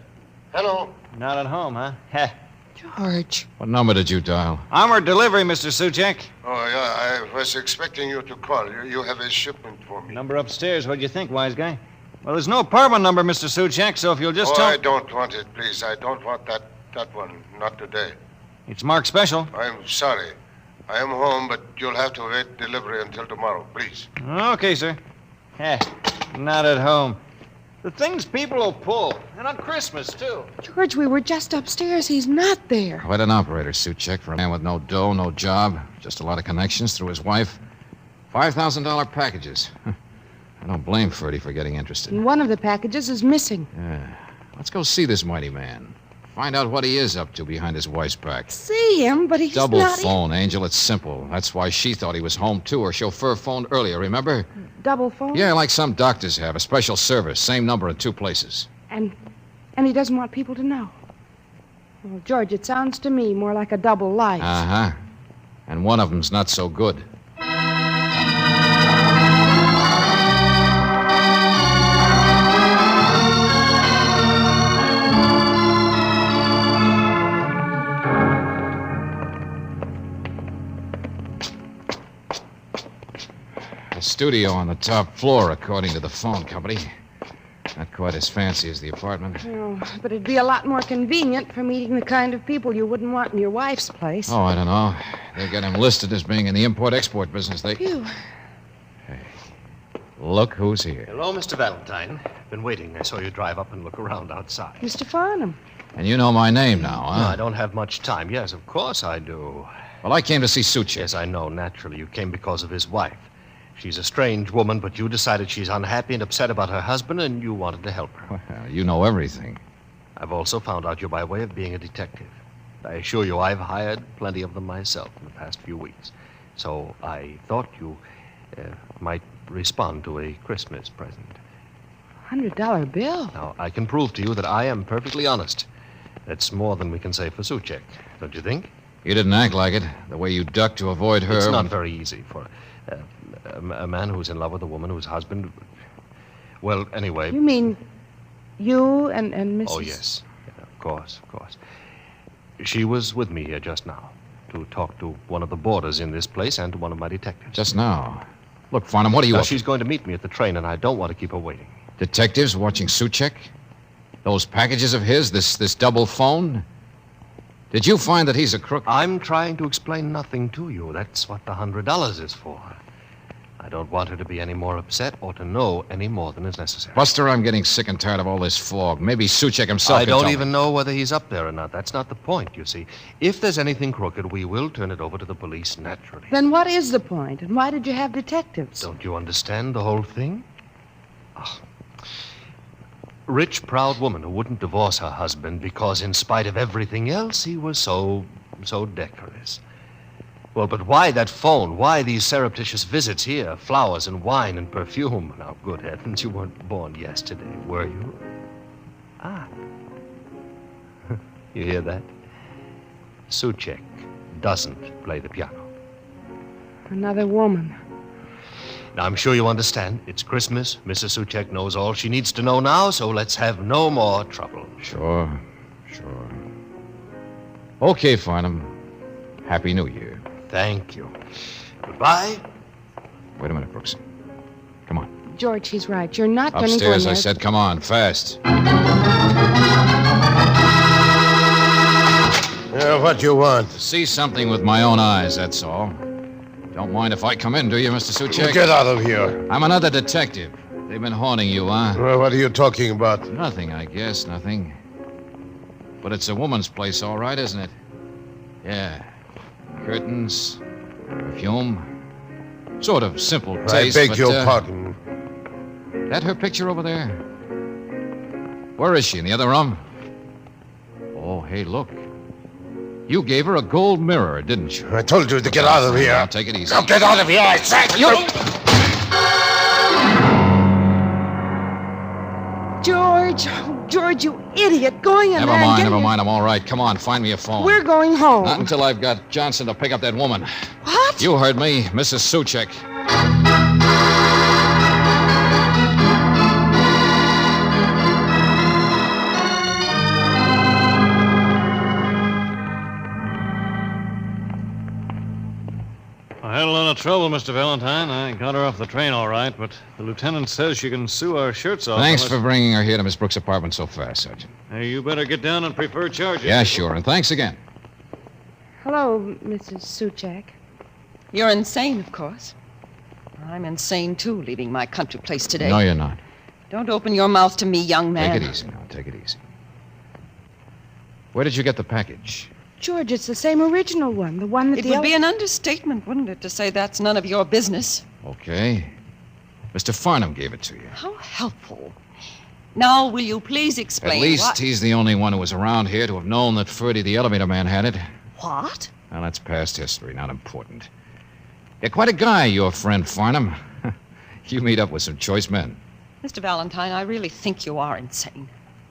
Hello? Not at home, huh? George. What number did you dial? Armored delivery, Mr. Suchek. Oh, yeah, I was expecting you to call. You have a shipment for me. Number upstairs. What'd you think, wise guy? Well, there's no apartment number, Mr. Suchek, so if you'll just tell... I don't want it, please. I don't want that one. Not today. It's marked special. I'm sorry. I am home, but you'll have to wait delivery until tomorrow, please. Okay, sir. Not at home. The things people will pull. And on Christmas, too. George, we were just upstairs. He's not there. Quite an operator, Suchek, for a man with no dough, no job, just a lot of connections through his wife. $5,000 packages. I don't blame Ferdy for getting interested. And one of the packages is missing. Yeah. Let's go see this mighty man. Find out what he is up to behind his wife's back. See him, but he's Double not... phone, Angel. It's simple. That's why she thought he was home, too. Her chauffeur phoned earlier, remember? Double phone? Yeah, like some doctors have. A special service. Same number in 2 places. And he doesn't want people to know. Well, George, it sounds to me more like a double life. Uh-huh. And one of them's not so good. A studio on the top floor, according to the phone company. Not quite as fancy as the apartment. Oh, but it'd be a lot more convenient for meeting the kind of people you wouldn't want in your wife's place. Oh, I don't know. They got him listed as being in the import-export business. Phew. Hey, look who's here. Hello, Mr. Valentine. Been waiting. I saw you drive up and look around outside. Mr. Farnham. And you know my name now, huh? No, I don't have much time. Yes, of course I do. Well, I came to see Suchek. Yes, I know. Naturally, you came because of his wife. She's a strange woman, but you decided she's unhappy and upset about her husband, and you wanted to help her. Well, you know everything. I've also found out you're by way of being a detective. I assure you I've hired plenty of them myself in the past few weeks. So I thought you might respond to a Christmas present. $100 bill? Now, I can prove to you that I am perfectly honest. That's more than we can say for Suchek, don't you think? You didn't act like it. The way you ducked to avoid her... It's not very easy for a man who's in love with a woman whose husband... Well, anyway... You mean you and Mrs... Oh, yes. Yeah, of course. She was with me here just now to talk to one of the boarders in this place and to one of my detectives. Just now? Look, Farnham, what are you Now, up she's going to meet me at the train, and I don't want to keep her waiting. Detectives watching Suchek? Those packages of his, this double phone? Did you find that he's a crook? I'm trying to explain nothing to you. That's what the $100 is for. I don't want her to be any more upset or to know any more than is necessary. Buster, I'm getting sick and tired of all this fog. Maybe Suchek himself I can don't tell even me. know whether he's up there or not. That's not the point, you see. If there's anything crooked, we will turn it over to the police naturally. Then what is the point, and why did you have detectives? Don't you understand the whole thing? Oh. Rich, proud woman who wouldn't divorce her husband because, in spite of everything else, he was so decorous. Well, but why that phone? Why these surreptitious visits here? Flowers and wine and perfume. Now, good heavens, you weren't born yesterday, were you? Ah. You hear that? Suchek doesn't play the piano. Another woman. Now, I'm sure you understand. It's Christmas. Mrs. Suchek knows all she needs to know now, so let's have no more trouble. Sure. Okay, Farnham. Happy New Year. Thank you. Goodbye. Wait a minute, Brooks. Come on. George, he's right. You're not going to go in Upstairs, there. I said, come on, fast. What you want? To see something with my own eyes, that's all. Don't mind if I come in, do you, Mr. Suchek? Get out of here. I'm another detective. They've been haunting you, huh? Well, what are you talking about? Nothing, I guess, nothing. But it's a woman's place, all right, isn't it? Yeah. Curtains, perfume. Sort of simple taste, I beg but, your pardon. That her picture over there? Where is she, in the other room? Oh, hey, look. You gave her a gold mirror, didn't you? I told you to get out of here. Now, take it easy. Now get out of here, I said. George, you idiot. Going in Never there mind, and never mind. I'm all right. Come on, find me a phone. We're going home. Not until I've got Johnson to pick up that woman. What? You heard me, Mrs. Suchek. I had a lot of trouble, Mr. Valentine. I got her off the train all right, but the lieutenant says she can sew our shirts off. Thanks for bringing her here to Miss Brooks' apartment so fast, Sergeant. Hey, you better get down and prefer charges. Yeah, sure, and thanks again. Hello, Mrs. Suchak. You're insane, of course. I'm insane, too, leaving my country place today. No, you're not. Don't open your mouth to me, young man. Take it easy now. Take it easy. Where did you get the package? George, it's the same original one, the one that It would be an understatement, wouldn't it, to say that's none of your business? Okay. Mr. Farnham gave it to you. How helpful. Now, will you please explain At least what... he's the only one who was around here to have known that Ferdy, the elevator man, had it. What? Well, that's past history, not important. You're quite a guy, your friend Farnham. You meet up with some choice men. Mr. Valentine, I really think you are insane.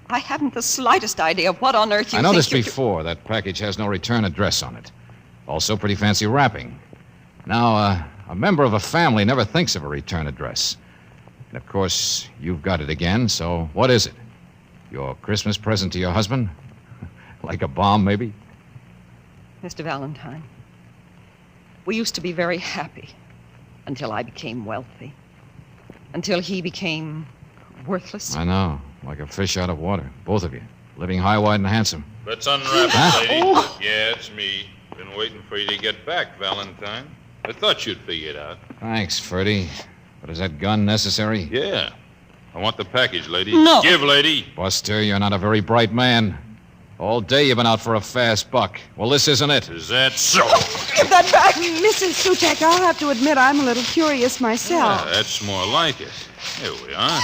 I haven't the slightest idea of what on earth you I noticed think before that package has no return address on it. Also, pretty fancy wrapping. Now, a member of a family never thinks of a return address. And, of course, you've got it again, so what is it? Your Christmas present to your husband? Like a bomb, maybe? Mr. Valentine, we used to be very happy until I became wealthy. Until he became worthless. I know. Like a fish out of water. Both of you. Living high, wide, and handsome. Let's unwrap it, lady. Yeah, it's me. Been waiting for you to get back, Valentine. I thought you'd figure it out. Thanks, Ferdy. But is that gun necessary? Yeah. I want the package, lady. No. Give, lady. Buster, you're not a very bright man. All day you've been out for a fast buck. Well, this isn't it. Is that so? Give that back, Mrs. Suchak. I'll have to admit I'm a little curious myself. Yeah, that's more like it. Here we are.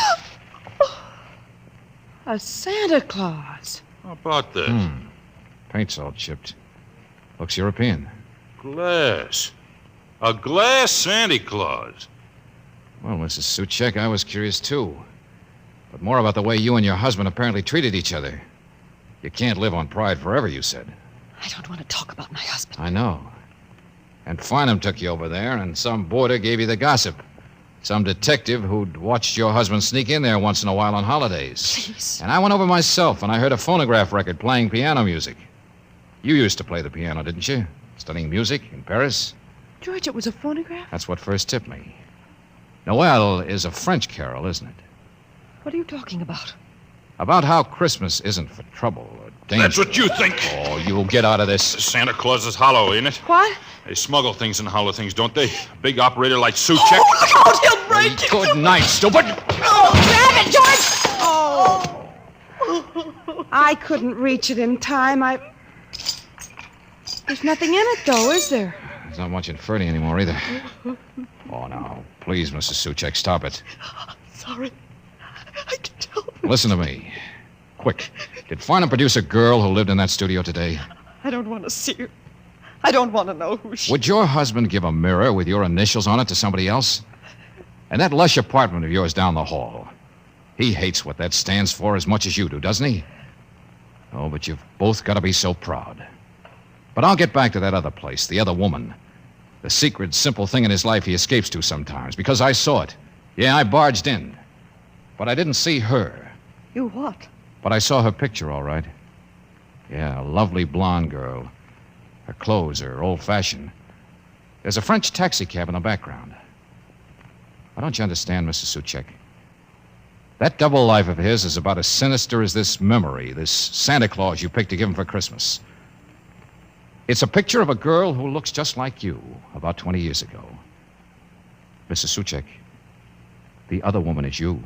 A Santa Claus. How about that? Paint's all chipped. Looks European. Glass. A glass Santa Claus. Well, Mrs. Suchek, I was curious, too. But more about the way you and your husband apparently treated each other. You can't live on pride forever, you said. I don't want to talk about my husband. I know. And Farnham took you over there, and some boarder gave you the gossip. Some detective who'd watched your husband sneak in there once in a while on holidays. Please. And I went over myself, and I heard a phonograph record playing piano music. You used to play the piano, didn't you? Studying music in Paris? George, it was a phonograph? That's what first tipped me. Noel is a French carol, isn't it? What are you talking about? About how Christmas isn't for trouble or danger. That's what you think. Oh, you'll get out of this. Santa Claus is hollow, ain't it? What? They smuggle things and hollow things, don't they? A big operator like Suchek. Oh, look out! He'll break it! Good night, stupid. Oh, grab it, George! Oh. I couldn't reach it in time. There's nothing in it, though, is there? There's not much in Ferdy anymore, either. Oh, now, please, Mrs. Suchek, stop it. Sorry. I can tell. Listen to me. Quick. Did Farnham produce a girl who lived in that studio today? I don't want to see her. I don't want to know who she is. Would your husband give a mirror with your initials on it to somebody else? And that lush apartment of yours down the hall. He hates what that stands for as much as you do, doesn't he? Oh, but you've both got to be so proud. But I'll get back to that other place, the other woman. The secret, simple thing in his life he escapes to sometimes, because I saw it. Yeah, I barged in. But I didn't see her. You what? But I saw her picture, all right. Yeah, a lovely blonde girl. Her clothes are old-fashioned. There's a French taxicab in the background. Why don't you understand, Mrs. Suchek? That double life of his is about as sinister as this memory, this Santa Claus you picked to give him for Christmas. It's a picture of a girl who looks just like you about 20 years ago. Mrs. Suchek, the other woman is you.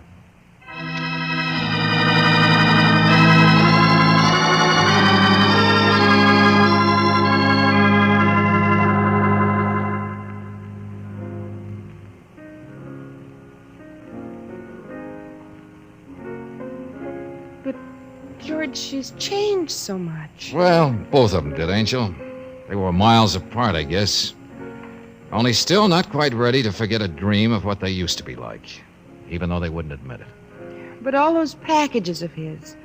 George, she's changed so much. Well, both of them did, Angel. They were miles apart, I guess. Only still not quite ready to forget a dream of what they used to be like, even though they wouldn't admit it. But all those packages of his,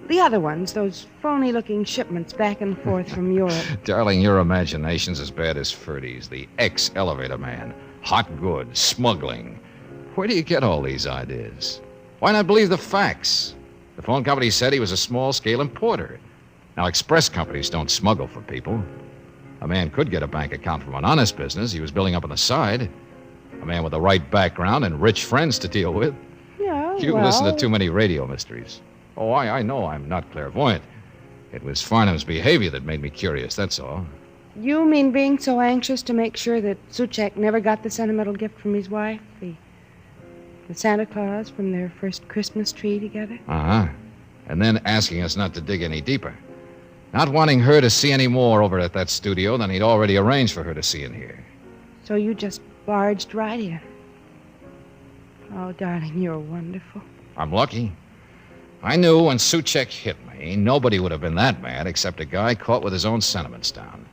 the other ones, those phony-looking shipments back and forth from Europe. Darling, your imagination's as bad as Ferdy's, the ex-elevator man. Hot goods, smuggling. Where do you get all these ideas? Why not believe the facts? The phone company said he was a small-scale importer. Now, express companies don't smuggle for people. A man could get a bank account from an honest business he was building up on the side. A man with the right background and rich friends to deal with. Yeah, You well... listen to too many radio mysteries. Oh, I know I'm not clairvoyant. It was Farnham's behavior that made me curious, that's all. You mean being so anxious to make sure that Suchek never got the sentimental gift from his wife? The Santa Claus from their first Christmas tree together? Uh-huh. And then asking us not to dig any deeper. Not wanting her to see any more over at that studio than he'd already arranged for her to see in here. So you just barged right in. Oh, darling, you're wonderful. I'm lucky. I knew when Suchek hit me, nobody would have been that mad except a guy caught with his own sentiments down.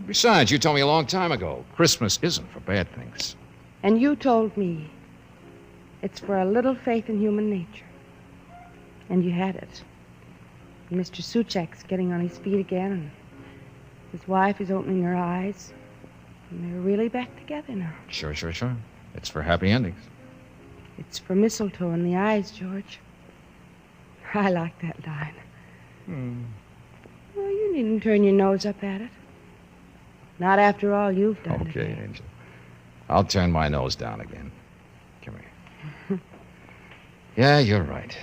Besides, you told me a long time ago, Christmas isn't for bad things. And you told me it's for a little faith in human nature. And you had it. And Mr. Suchek's getting on his feet again, and his wife is opening her eyes, and they're really back together now. Sure. It's for happy endings. It's for mistletoe in the eyes, George. I like that line. Well, you needn't turn your nose up at it. Not after all you've done. Okay, Angel. I'll turn my nose down again. Come here. Yeah, you're right.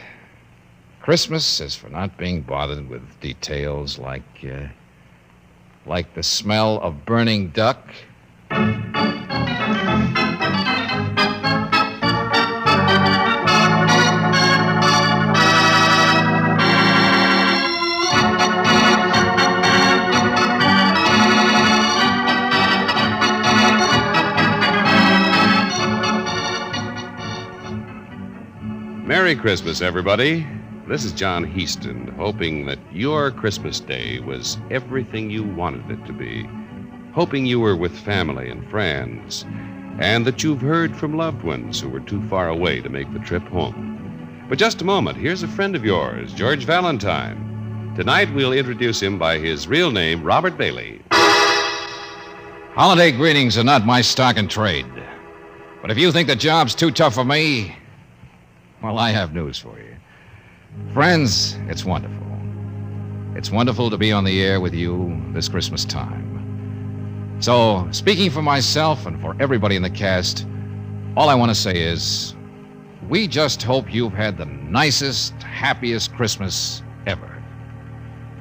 Christmas is for not being bothered with details like the smell of burning duck. Merry Christmas, everybody. This is John Heaston, hoping that your Christmas day was everything you wanted it to be. Hoping you were with family and friends, and that you've heard from loved ones who were too far away to make the trip home. But just a moment, here's a friend of yours, George Valentine. Tonight we'll introduce him by his real name, Robert Bailey. Holiday greetings are not my stock in trade. But if you think the job's too tough for me, well, I have news for you. Friends, it's wonderful. It's wonderful to be on the air with you this Christmas time. So, speaking for myself and for everybody in the cast, all I want to say is, we just hope you've had the nicest, happiest Christmas ever.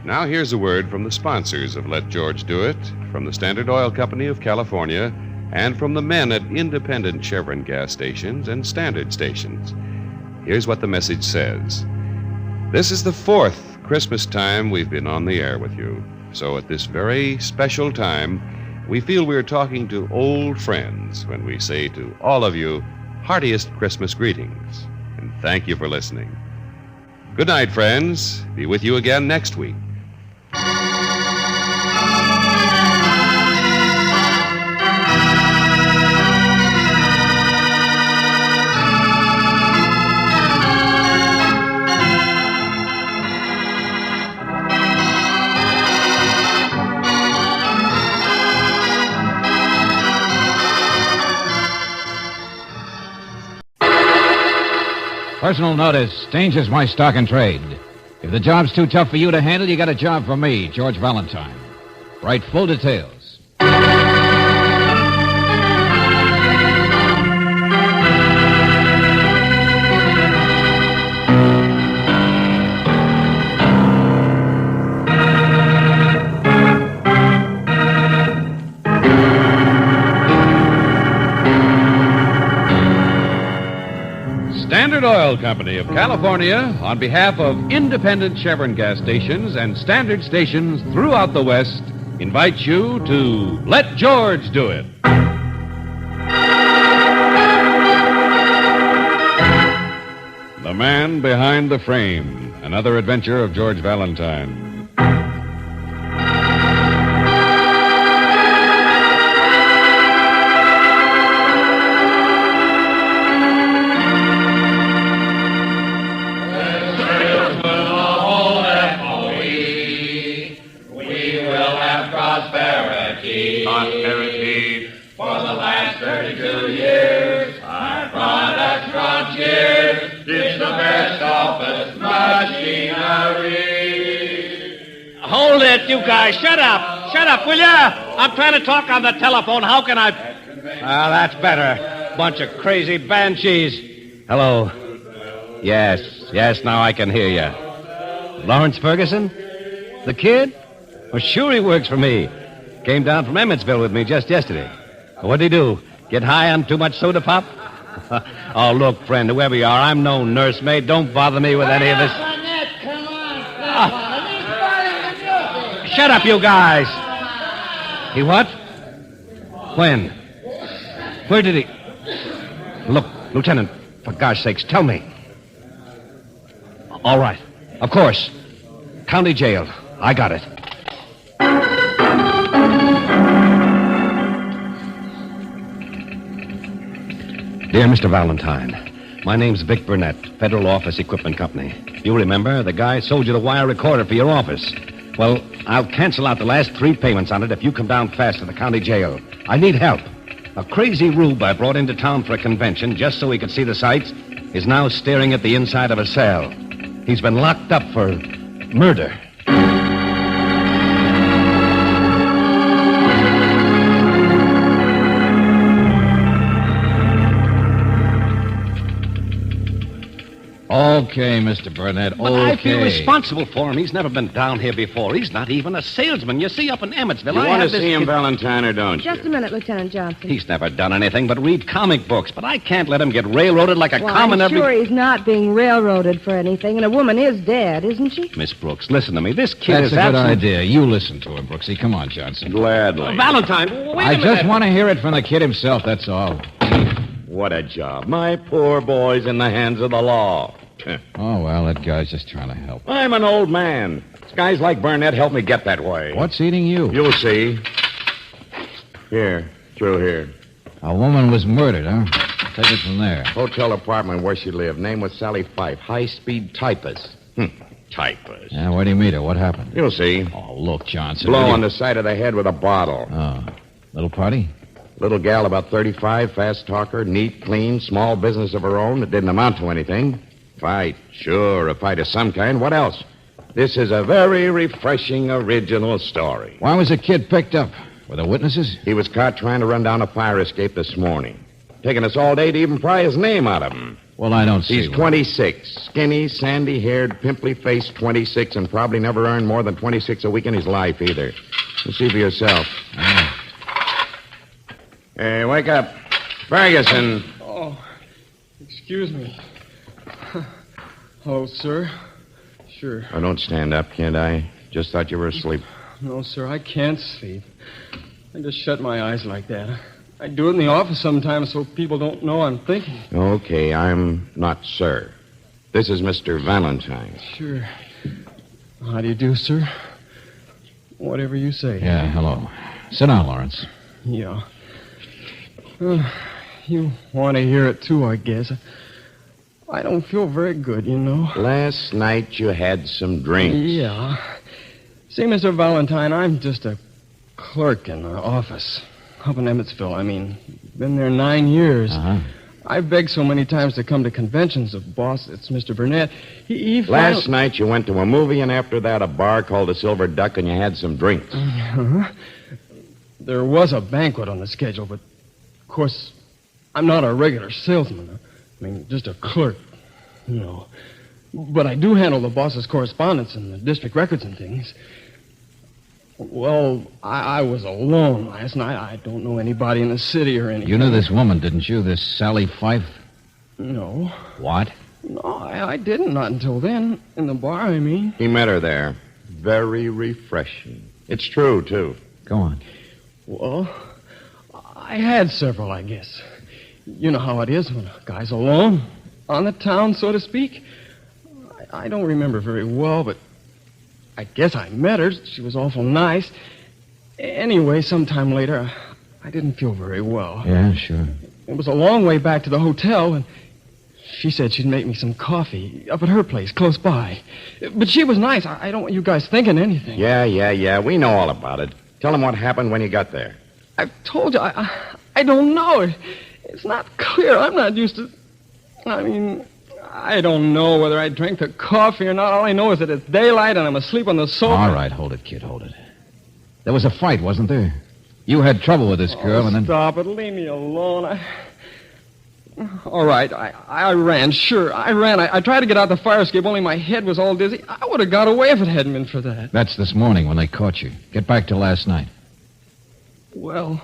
Now here's a word from the sponsors of Let George Do It, from the Standard Oil Company of California, and from the men at independent Chevron gas stations and standard stations. Here's what the message says. This is the 4th Christmas time we've been on the air with you. So at this very special time, we feel we're talking to old friends when we say to all of you, heartiest Christmas greetings. And thank you for listening. Good night, friends. Be with you again next week. Personal notice, danger's my stock in trade. If the job's too tough for you to handle, you got a job for me, George Valentine. Write full details. Standard Oil Company of California, on behalf of independent Chevron gas stations and standard stations throughout the West, invites you to Let George Do It. The Man Behind the Frame, another adventure of George Valentine. Prosperity. For the last 32 years, our products brought cheers. It's the best office machinery. Hold it, you guys. Shut up. Shut up, will ya? I'm trying to talk on the telephone. How can I... that's better. Bunch of crazy banshees. Hello. Yes, now I can hear you. Lawrence Ferguson? The kid? Well, sure he works for me. Came down from Emmetsville with me just yesterday. What'd he do? Get high on too much soda pop? Oh, look, friend, whoever you are, I'm no nursemaid. Don't bother me with any of this. Come on. Shut up, you guys. He what? When? Where did he... Look, Lieutenant, for gosh sakes, tell me. All right. Of course. County jail. I got it. Dear Mr. Valentine, my name's Vic Burnett, Federal Office Equipment Company. You remember, the guy sold you the wire recorder for your office. Well, I'll cancel out the last 3 payments on it if you come down fast to the county jail. I need help. A crazy rube I brought into town for a convention just so he could see the sights is now staring at the inside of a cell. He's been locked up for murder. Okay, Mr. Burnett, But I feel responsible for him. He's never been down here before. He's not even a salesman. You see, up in Emmetsville, You I want have to this see him, kid- Valentine, or don't you? Just a minute, Lieutenant Johnson. He's never done anything but read comic books, but I can't let him get railroaded like a Well, common I'm sure he's not being railroaded for anything, and a woman is dead, isn't she? Miss Brooks, listen to me. This kid That's is a good absolute- idea. You listen to him, Brooksy. Come on, Johnson. Gladly. Valentine, wait I a minute. just want to hear it from the kid himself, that's all. What a job. My poor boy's in the hands of the law. Oh, well, that guy's just trying to help. I'm an old man. Guys like Burnett help me get that way. What's eating you? You'll see. Here, through here. A woman was murdered, huh? Take it from there. Hotel apartment where she lived. Name was Sally Fife. High-speed typist. Typist. Yeah, where do you meet her? What happened? You'll see. Oh, look, Johnson. Blow will you- on the side of the head with a bottle. Oh. Little party? Little gal about 35, fast talker, neat, clean, small business of her own that didn't amount to anything. Fight. Sure, a fight of some kind. What else? This is a very refreshing, original story. Why was the kid picked up? Were there witnesses? He was caught trying to run down a fire escape this morning. Taking us all day to even pry his name out of him. Well, I don't see He's one. 26. Skinny, sandy-haired, pimply-faced 26, and probably never earned more than 26 a week in his life, either. You see for yourself. Hey, wake up. Ferguson. Oh, excuse me. Hello, sir. Sure. Oh, don't stand up, kid. I just thought you were asleep. No, sir, I can't sleep. I just shut my eyes like that. I do it in the office sometimes so people don't know I'm thinking. Okay, I'm not sir. This is Mr. Valentine. Sure. How do you do, sir? Whatever you say. Yeah, hello. Sit down, Lawrence. Yeah. You want to hear it, too, I guess. I don't feel very good, you know. Last night you had some drinks. Yeah. See, Mr. Valentine, I'm just a clerk in the office. Up in Emmetsville, I mean. Been there 9 years. Uh-huh. I've begged so many times to come to conventions. The boss, it's Mr. Burnett. He Last night you went to a movie, and after that a bar called the Silver Duck, and you had some drinks. Uh-huh. There was a banquet on the schedule, but, of course, I'm not a regular salesman. I mean, just a clerk, you know. But I do handle the boss's correspondence and the district records and things. Well, I was alone last night. I don't know anybody in the city or anything. You knew this woman, didn't you? This Sally Fife? No. What? No, I didn't. Not until then. In the bar, I mean. He met her there. Very refreshing. It's true, too. Go on. Well, I had several, I guess. You know how it is when a guy's alone, on the town, so to speak. I don't remember very well, but I guess I met her. She was awful nice. Anyway, sometime later, I didn't feel very well. Yeah, sure. It was a long way back to the hotel, and she said she'd make me some coffee up at her place, close by. But she was nice. I don't want you guys thinking anything. Yeah. We know all about it. Tell him what happened when you got there. I've told you, I don't know. It's not clear. I'm not used to... I mean, I don't know whether I drank the coffee or not. All I know is that it's daylight and I'm asleep on the sofa. All right, hold it, kid, hold it. There was a fight, wasn't there? You had trouble with this girl, and then... Stop it. Leave me alone. All right, I ran, sure. I ran. I tried to get out the fire escape, only my head was all dizzy. I would have got away if it hadn't been for that. That's this morning when they caught you. Get back to last night. Well,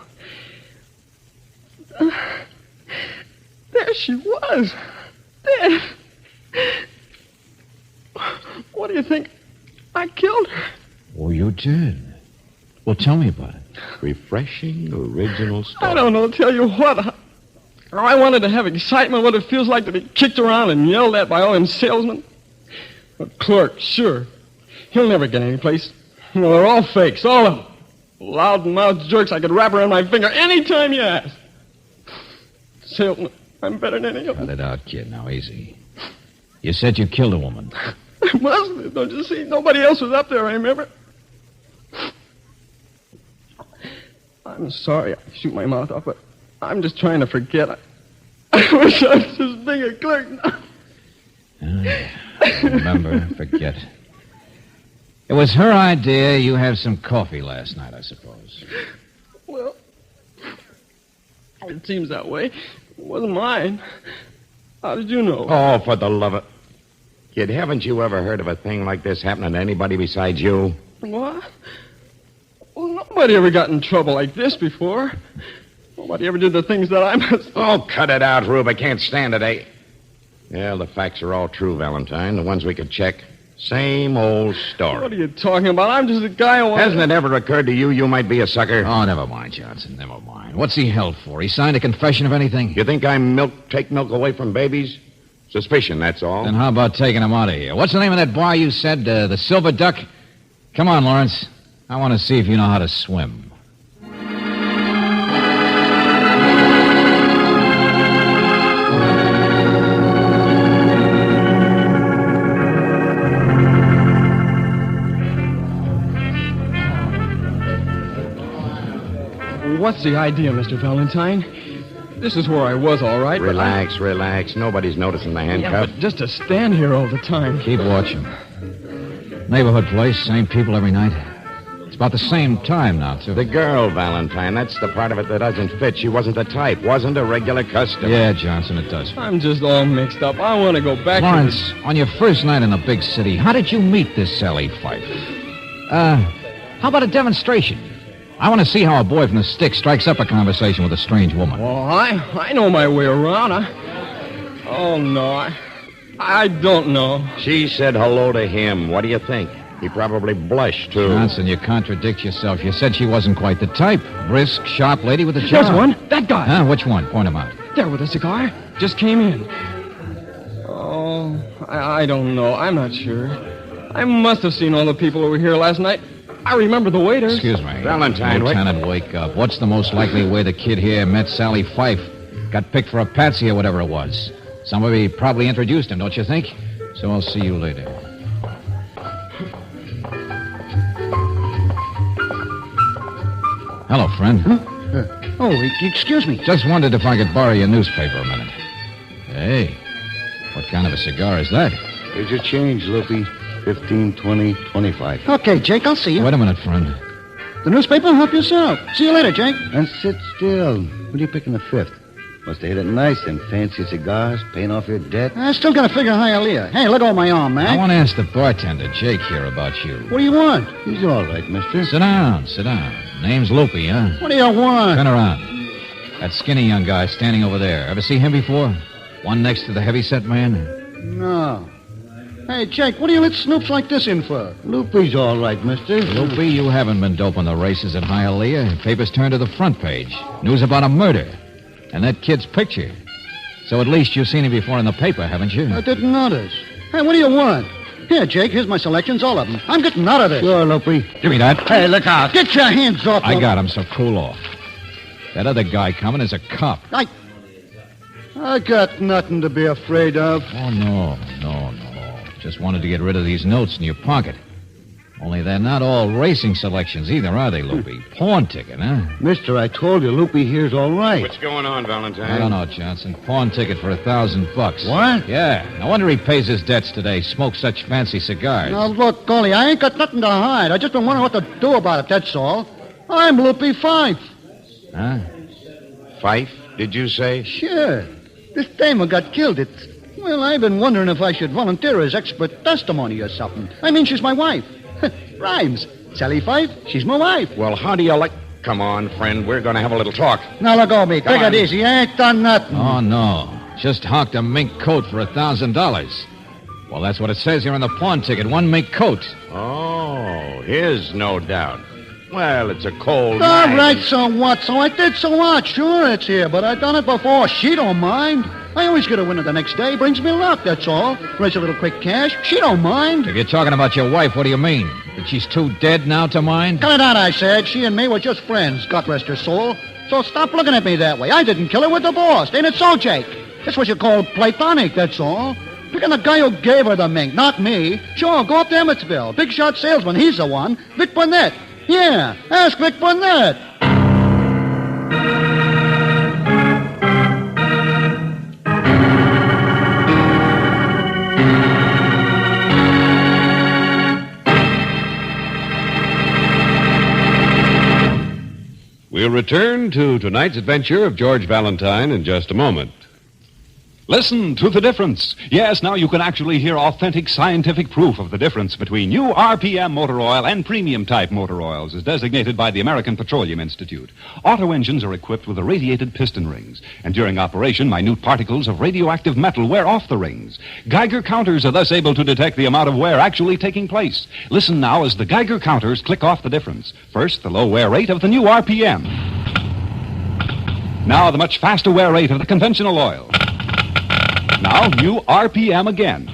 there she was. Dead. What do you think? I killed her. Oh, you did? Well, tell me about it. Refreshing, original story. I don't know, tell you what. I wanted to have excitement, what it feels like to be kicked around and yelled at by all them salesmen. A clerk, sure. He'll never get any place. Well, they're all fakes, all of them. Loud-mouthed jerks I could wrap around my finger any time you ask. Salesman, I'm better than any of them. Cut it out, kid. Now, easy. You said you killed a woman. I must have, don't you see? Nobody else was up there, I remember. I'm sorry I shoot my mouth off, but I'm just trying to forget. I wish I was as big a clerk now. Remember, forget. It was her idea you had some coffee last night, I suppose. Well, it seems that way. It wasn't mine. How did you know? Oh, for the love of... Kid, haven't you ever heard of a thing like this happening to anybody besides you? What? Well, nobody ever got in trouble like this before. Nobody ever did the things that I must... Oh, cut it out, Rube. I can't stand it, eh? Yeah, the facts are all true, Valentine. The ones we could check. Same old story. What are you talking about? I'm just a guy who... Hasn't it ever occurred to you might be a sucker? Oh, never mind, Johnson, never mind. What's he held for? He signed a confession of anything? You think I take milk away from babies? Suspicion, that's all. Then how about taking him out of here? What's the name of that bar you said? The Silver Duck? Come on, Lawrence. I want to see if you know how to swim. What's the idea, Mr. Valentine? This is where I was, all right. Relax, relax. Nobody's noticing the handcuff. Yeah, but just to stand here all the time. Keep watching. Neighborhood place, same people every night. It's about the same time now, too. The girl, Valentine, that's the part of it that doesn't fit. She wasn't the type, wasn't a regular customer. Yeah, Johnson, it does fit. I'm just all mixed up. I want to go back Lawrence, on your first night in the big city, how did you meet this Sally Fife? How about a demonstration? I want to see how a boy from the stick strikes up a conversation with a strange woman. Well, I know my way around. Oh, no. I don't know. She said hello to him. What do you think? He probably blushed, too. Johnson, you contradict yourself. You said she wasn't quite the type. Brisk, sharp lady with a job. There's one. That guy. Huh? Which one? Point him out. There with a cigar. Just came in. Oh, I don't know. I'm not sure. I must have seen all the people who were here last night. I remember the waiters. Excuse me. Valentine, Lieutenant, wake up. What's the most likely way the kid here met Sally Fife? Got picked for a patsy or whatever it was. Somebody probably introduced him, don't you think? So I'll see you later. Hello, friend. Oh, excuse me. Just wondered if I could borrow your newspaper a minute. Hey, what kind of a cigar is that? Here's your change, Loopy. 15, 20, 25. Okay, Jake, I'll see you. Wait a minute, friend. The newspaper? Help yourself. See you later, Jake. And sit still. What are you picking the fifth? Must have hit it nice, them fancy cigars, paying off your debt. I still got to figure hialeah. Hey, let go of my arm, man. I want to ask the bartender, Jake, here about you. What do you want? He's all right, mister. Sit down, sit down. Name's Loopy, huh? What do you want? Turn around. That skinny young guy standing over there. Ever see him before? One next to the heavyset man? No. Hey, Jake, what do you let snoops like this in for? Loopy's all right, mister. Loopy, you haven't been doping the races at Hialeah. Papers turned to the front page. News about a murder. And that kid's picture. So at least you've seen him before in the paper, haven't you? I didn't notice. Hey, what do you want? Here, Jake, here's my selections, all of them. I'm getting out of this. Sure, Loopy. Give me that. Hey, look out. Get your hands off I him. got him, so cool off. That other guy coming is a cop. I got nothing to be afraid of. Oh, no. Just wanted to get rid of these notes in your pocket. Only they're not all racing selections either, are they, Loopy? Pawn ticket, huh? Mister, I told you Loopy here's all right. What's going on, Valentine? I don't know, Johnson. Pawn ticket for $1,000. What? Yeah. No wonder he pays his debts today. Smokes such fancy cigars. Now, look, Golly, I ain't got nothing to hide. I just been wondering what to do about it, that's all. I'm Loopy Fife. Huh? Fife, did you say? Sure. This damer got killed. Well, I've been wondering if I should volunteer as expert testimony or something. I mean, she's my wife. Rhymes. Sally Fife, she's my wife. Well, how do you like... Come on, friend. We're going to have a little talk. Now, let go of me. Take it easy. I ain't done nothing. Oh, no. Just hawked a mink coat for $1,000. Well, that's what it says here on the pawn ticket. One mink coat. Oh, his, no doubt. Well, it's a cold All night. right, so what? So I did so what? Sure, it's here, but I've done it before. She don't mind. I always get a winner the next day. Brings me luck, that's all. Raise a little quick cash. She don't mind. If you're talking about your wife, what do you mean? That she's too dead now to mind? Cut it out, I said. She and me were just friends, God rest her soul. So stop looking at me that way. I didn't kill her with divorce. Ain't it so, Jake? That's what you call platonic, that's all. Picking the guy who gave her the mink, not me. Sure, go up to Emmetsville. Big shot salesman, he's the one. Vic Burnett. Yeah, ask Vic Burnett. We'll return to tonight's adventure of George Valentine in just a moment. Listen to the difference. Yes, now you can actually hear authentic scientific proof of the difference between new RPM motor oil and premium-type motor oils, as designated by the American Petroleum Institute. Auto engines are equipped with irradiated piston rings, and during operation, minute particles of radioactive metal wear off the rings. Geiger counters are thus able to detect the amount of wear actually taking place. Listen now as the Geiger counters click off the difference. First, the low wear rate of the new RPM. Now, the much faster wear rate of the conventional oil. Now, new RPM again.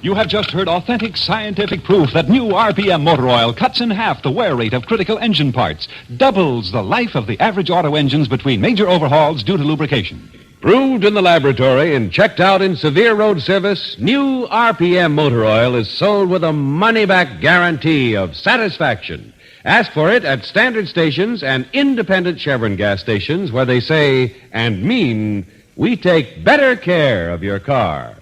You have just heard authentic scientific proof that new RPM motor oil cuts in half the wear rate of critical engine parts, doubles the life of the average auto engines between major overhauls due to lubrication. Proved in the laboratory and checked out in severe road service, new RPM motor oil is sold with a money-back guarantee of satisfaction. Ask for it at standard stations and independent Chevron gas stations where they say and mean, we take better care of your car.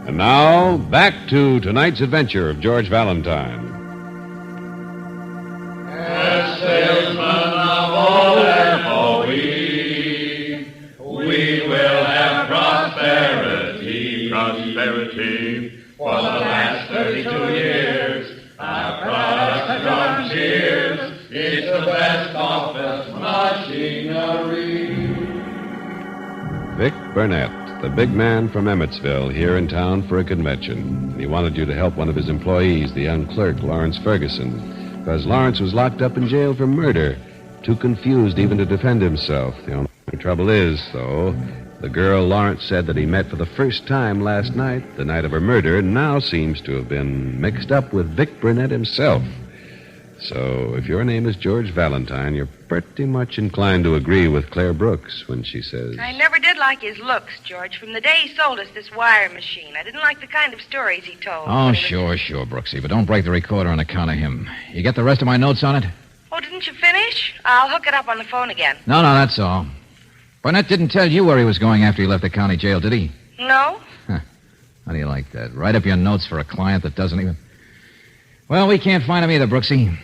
And now, back to tonight's adventure of George Valentine. As salesmen of all we will have prosperity. Prosperity. For the last 32 years, our products have drawn cheers. It's the best office machinery. Vic Burnett, the big man from Emmetsville, here in town for a convention. He wanted you to help one of his employees, the young clerk, Lawrence Ferguson, because Lawrence was locked up in jail for murder, too confused even to defend himself. The only trouble is, though, the girl Lawrence said that he met for the first time last night, the night of her murder, now seems to have been mixed up with Vic Burnett himself. So, if your name is George Valentine, you're pretty much inclined to agree with Claire Brooks when she says... I never did like his looks, George. From the day he sold us this wire machine, I didn't like the kind of stories he told. Oh, sure, Brooksy, but don't break the recorder on account of him. You get the rest of my notes on it? Oh, didn't you finish? I'll hook it up on the phone again. No, that's all. Burnett didn't tell you where he was going after he left the county jail, did he? No? How do you like that? Write up your notes for a client that doesn't even... Well, we can't find him either, Brooksy.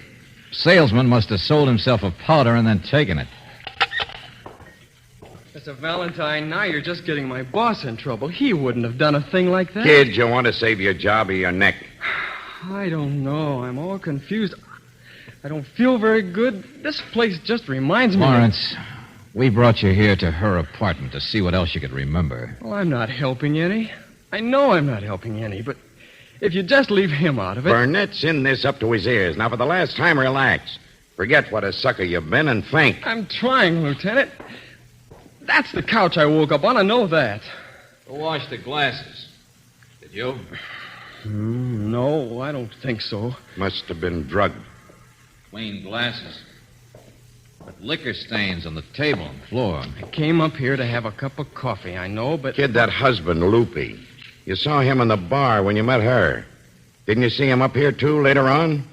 Salesman must have sold himself a powder and then taken it. Mr. Valentine, now you're just getting my boss in trouble. He wouldn't have done a thing like that. Kid, you want to save your job or your neck? I don't know. I'm all confused. I don't feel very good. This place just reminds me... Lawrence, we brought you here to her apartment to see what else you could remember. Well, I'm not helping any. I know I'm not helping any, but if you just leave him out of it... Burnett's in this up to his ears. Now, for the last time, relax. Forget what a sucker you've been and think. I'm trying, Lieutenant. That's the couch I woke up on. I know that. Who washed the glasses? Did you? No, I don't think so. Must have been drugged. Clean glasses. But liquor stains on the table and floor. I came up here to have a cup of coffee, I know, but... Kid, that husband, Loopy. You saw him in the bar when you met her. Didn't you see him up here, too, later on?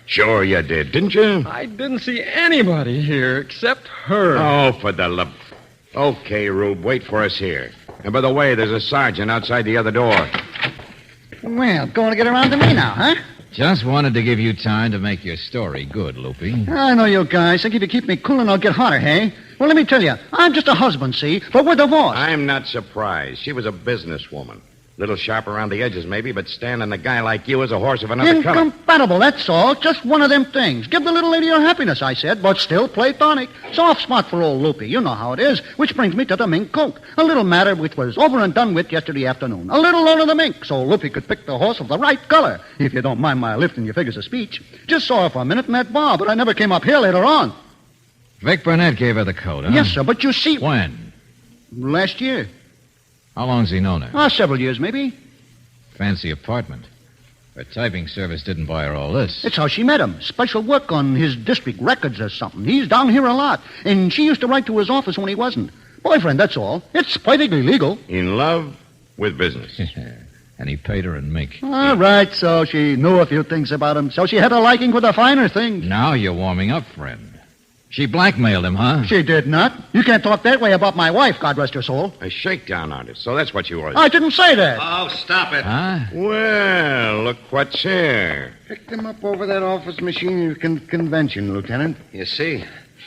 Sure you did, didn't you? I didn't see anybody here except her. Oh, for the love... Okay, Rube, wait for us here. And by the way, there's a sergeant outside the other door. Well, going to get around to me now, huh? Just wanted to give you time to make your story good, Loopy. I know you guys. Think if you keep me cool and I'll get hotter, hey? Well, let me tell you, I'm just a husband, see? But we're divorced. I'm not surprised. She was a businesswoman. Little sharp around the edges, maybe, but standing a guy like you as a horse of another color. Incompatible, that's all. Just one of them things. Give the little lady her happiness, I said, but still platonic. Soft spot for old Loopy. You know how it is. Which brings me to the mink coat. A little matter which was over and done with yesterday afternoon. A little loan of the mink, so Loopy could pick the horse of the right color. If you don't mind my lifting your figures of speech. Just saw her for a minute in that bar, but I never came up here later on. Vic Burnett gave her the coat, huh? Yes, sir, but you see... When? Last year. How long's he known her? Several years, maybe. Fancy apartment. Her typing service didn't buy her all this. It's how she met him. Special work on his district records or something. He's down here a lot. And she used to write to his office when he wasn't. Boyfriend, that's all. It's perfectly legal. In love with business. And he paid her in mink. All right, so she knew a few things about him. So she had a liking for the finer things. Now you're warming up, friend. She blackmailed him, huh? She did not. You can't talk that way about my wife, God rest her soul. A shakedown artist, so that's what you were. I didn't say that. Oh, stop it. Huh? Well, look what's here. Picked him up over that office machine convention, Lieutenant. You see,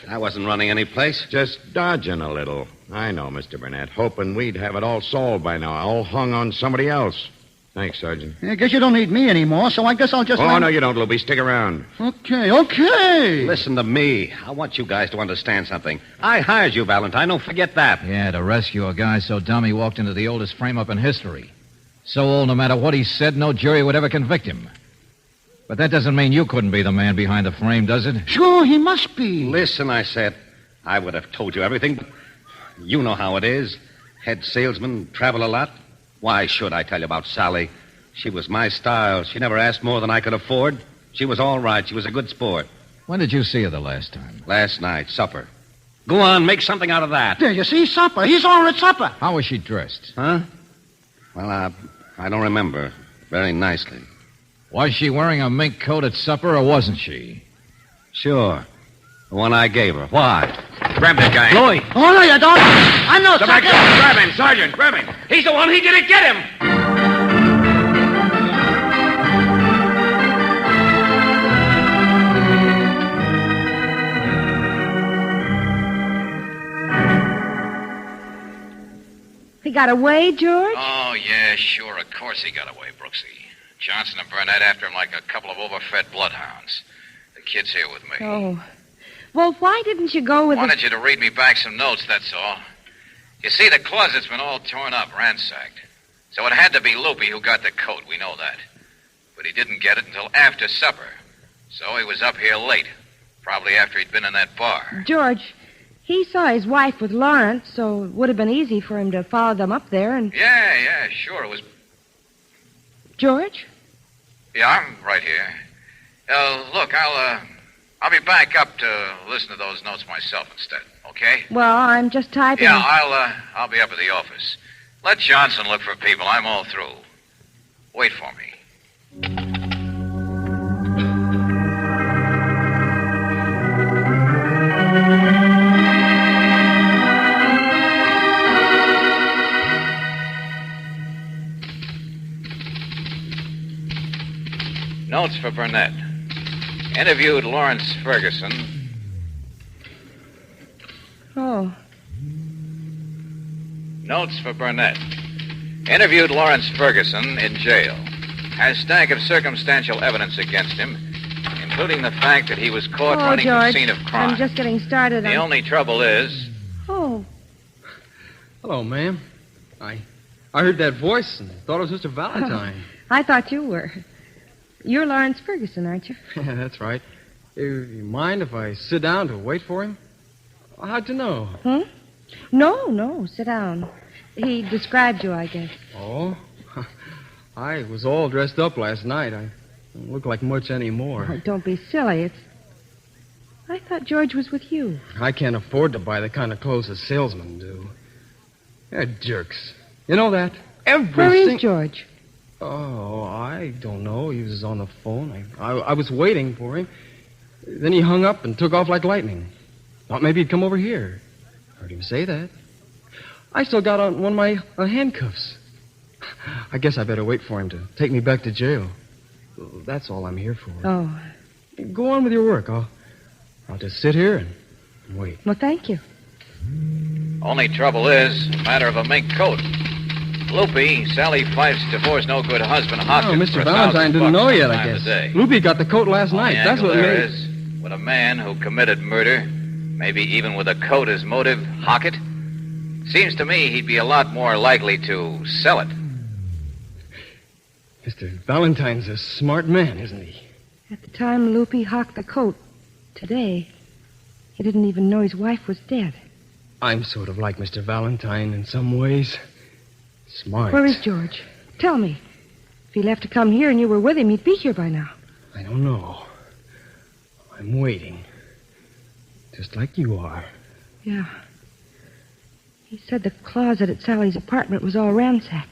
I wasn't running any place. Just dodging a little. I know, Mr. Burnett. Hoping we'd have it all solved by now. All hung on somebody else. Thanks, Sergeant. I guess you don't need me anymore, so I guess I'll just... Oh, no, you don't, Loopy. Stick around. Okay. Listen to me. I want you guys to understand something. I hired you, Valentine. Don't forget that. Yeah, to rescue a guy so dumb he walked into the oldest frame-up in history. So old, no matter what he said, no jury would ever convict him. But that doesn't mean you couldn't be the man behind the frame, does it? Sure, he must be. Listen, I said. I would have told you everything, but you know how it is. Head salesman, travel a lot. Why should I tell you about Sally? She was my style. She never asked more than I could afford. She was all right. She was a good sport. When did you see her the last time? Last night, supper. Go on, make something out of that. There, you see, supper. He's all at supper. How was she dressed? Huh? Well, I don't remember. Very nicely. Was she wearing a mink coat at supper, or wasn't she? Sure. The one I gave her. Why? Grab that guy. Louis. Oh, no, you don't. I know, Come back here. Grab him, Sergeant. Grab him. He's the one. He didn't get him. He got away, George? Oh, yeah, sure. Of course he got away, Brooksy. Johnson and Burnett after him like a couple of overfed bloodhounds. The kid's here with me. Oh. Well, why didn't you go with Wanted you to read me back some notes, that's all. You see, the closet's been all torn up, ransacked. So it had to be Loopy who got the coat, we know that. But he didn't get it until after supper. So he was up here late. Probably after he'd been in that bar. George, he saw his wife with Lawrence, so it would have been easy for him to follow them up there and... Yeah, sure. It was... George? Yeah, I'm right here. Look, I'll be back up to listen to those notes myself instead, okay? Well, I'm just typing. Yeah, I'll be up at the office. Let Johnson look for people. I'm all through. Wait for me. Notes for Burnett. Interviewed Lawrence Ferguson. Oh. Notes for Burnett. Interviewed Lawrence Ferguson in jail. Has stack of circumstantial evidence against him, including the fact that he was caught running George, the scene of crime. I'm just getting started. The only trouble is... Oh. Hello, ma'am. I heard that voice and thought it was Mr. Valentine. I thought you were. You're Lawrence Ferguson, aren't you? Yeah, that's right. You mind if I sit down to wait for him? How'd you know? No, sit down. He described you, I guess. Oh? I was all dressed up last night. I don't look like much anymore. Oh, don't be silly. I thought George was with you. I can't afford to buy the kind of clothes a salesmen do. They're jerks. You know that? Where is George? Oh, I don't know. He was on the phone. I was waiting for him. Then he hung up and took off like lightning. Thought maybe he'd come over here. Heard him say that. I still got on one of my handcuffs. I guess I better wait for him to take me back to jail. That's all I'm here for. Oh. Go on with your work. I'll just sit here and wait. Well, thank you. Only trouble is, a matter of a mink coat. Loopy, Sally Fife's divorced no good husband, hocked him Mr. for Valentine didn't know yet, I guess. Day. Loopy got the coat last night. That's what there made... is, with a man who committed murder, maybe even with a coat as motive, hock it. Seems to me he'd be a lot more likely to sell it. Mr. Valentine's a smart man, isn't he? At the time Loopy hocked the coat, today, he didn't even know his wife was dead. I'm sort of like Mr. Valentine in some ways. Smart. Where is George? Tell me. If he left to come here and you were with him, he'd be here by now. I don't know. I'm waiting. Just like you are. Yeah. He said the closet at Sally's apartment was all ransacked.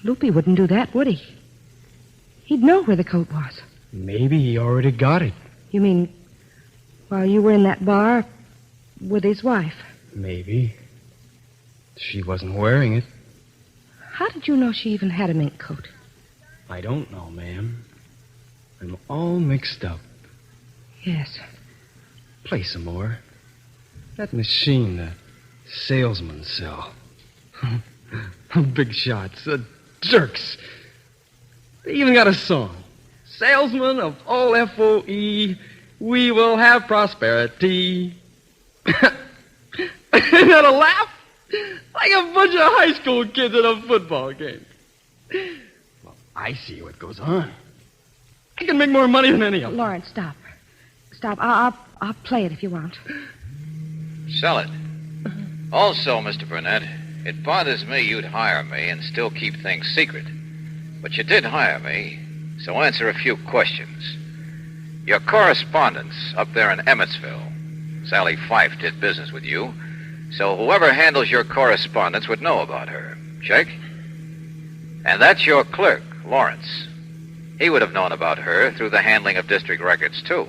Loopy wouldn't do that, would he? He'd know where the coat was. Maybe he already got it. You mean while you were in that bar with his wife? Maybe. She wasn't wearing it. How did you know she even had a mink coat? I don't know, ma'am. I'm all mixed up. Yes. Play some more. That machine the salesmen sell. Big shots. Jerks. They even got a song. Salesmen of all FOE, we will have prosperity. Isn't that a laugh? Like a bunch of high school kids at a football game. Well, I see what goes on. I can make more money than any of them. Lawrence, stop. Stop. I'll play it if you want. Sell it. Also, Mr. Burnett, it bothers me you'd hire me and still keep things secret. But you did hire me, so answer a few questions. Your correspondence up there in Emmetsville, Sally Fife did business with you, so whoever handles your correspondence would know about her. Check? And that's your clerk, Lawrence. He would have known about her through the handling of district records, too.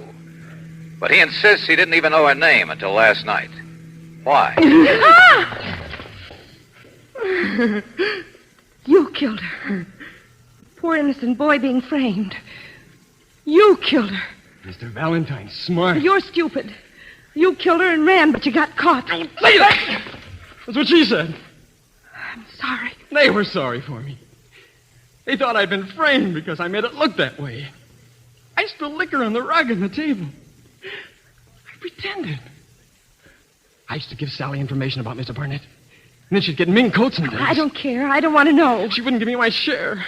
But he insists he didn't even know her name until last night. Why? You killed her. Poor innocent boy being framed. You killed her. Mr. Valentine's smart. You're stupid. You killed her and ran, but you got caught. Don't say that! That's what she said. I'm sorry. They were sorry for me. They thought I'd been framed because I made it look that way. I spilled liquor on the rug and the table. I pretended. I used to give Sally information about Mr. Burnett. And then she'd get mink coats and things. I don't care. I don't want to know. She wouldn't give me my share.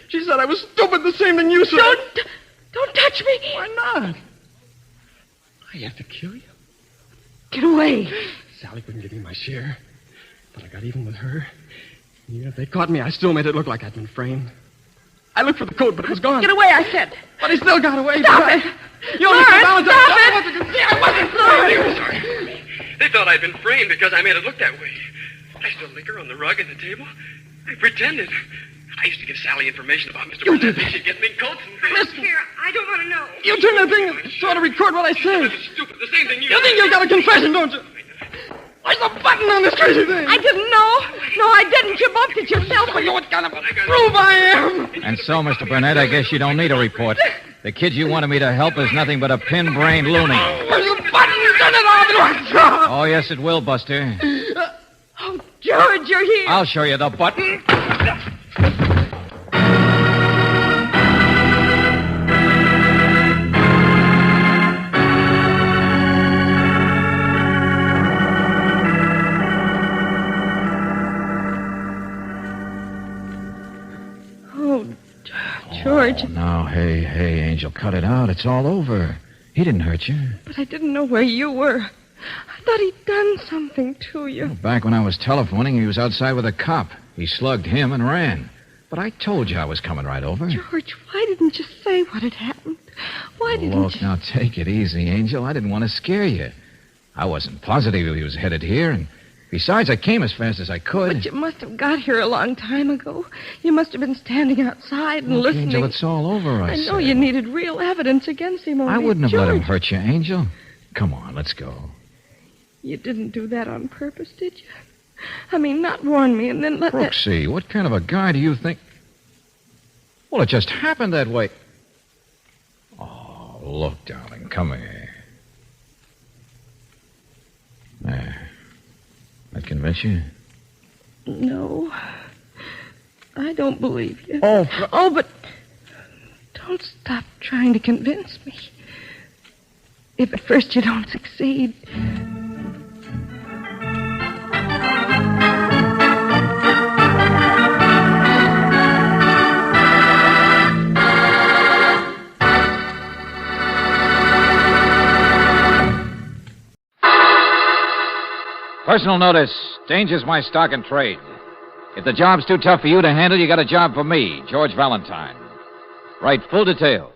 She said I was stupid, the same thing you said. Don't touch me. Why not? I have to kill you. Get away. Sally wouldn't give me my share. But I got even with her. And even if they caught me, I still made it look like I'd been framed. I looked for the coat, but it was gone. Get away, I said. But he still got away. Stop it. You Lawrence, Valentine, stop it. I wasn't framed. They were sorry for me. They thought I'd been framed because I made it look that way. I spilled liquor on the rug and the table. I pretended. I used to give Sally information about Mr. Burnett. She'd get mink coats and things. Listen. Here, I don't want to know. You turn that thing and try to record what I say. Stupid. The same thing you think you got a confession, don't you? Where's the button on this crazy thing? I didn't know. No, I didn't. You bumped it yourself. I know what kind of a prove I am. And so, Mr. Burnett, I guess you don't need a report. The kid you wanted me to help is nothing but a pin-brained loony. Where's the button? Turn it off. Oh, yes, it will, Buster. Oh, George, you're here. I'll show you the button. George. Oh, no, hey, Angel, cut it out. It's all over. He didn't hurt you. But I didn't know where you were. I thought he'd done something to you. Back when I was telephoning, he was outside with a cop. He slugged him and ran. But I told you I was coming right over. George, why didn't you say what had happened? Why didn't Look, you... now take it easy, Angel. I didn't want to scare you. I wasn't positive he was headed here, and besides, I came as fast as I could. But you must have got here a long time ago. You must have been standing outside and listening. Angel, it's all over, I know said. you needed real evidence against him. I wouldn't have George, let him hurt you, Angel. Come on, let's go. You didn't do that on purpose, did you? I mean, not warn me and then let Brooksy, what kind of a guy do you think... Well, it just happened that way. Oh, look, darling, come here. There. That convince you? No. I don't believe you. Oh, but don't stop trying to convince me. If at first you don't succeed... Personal notice. Danger's my stock and trade. If the job's too tough for you to handle, you got a job for me, George Valentine. Write full details.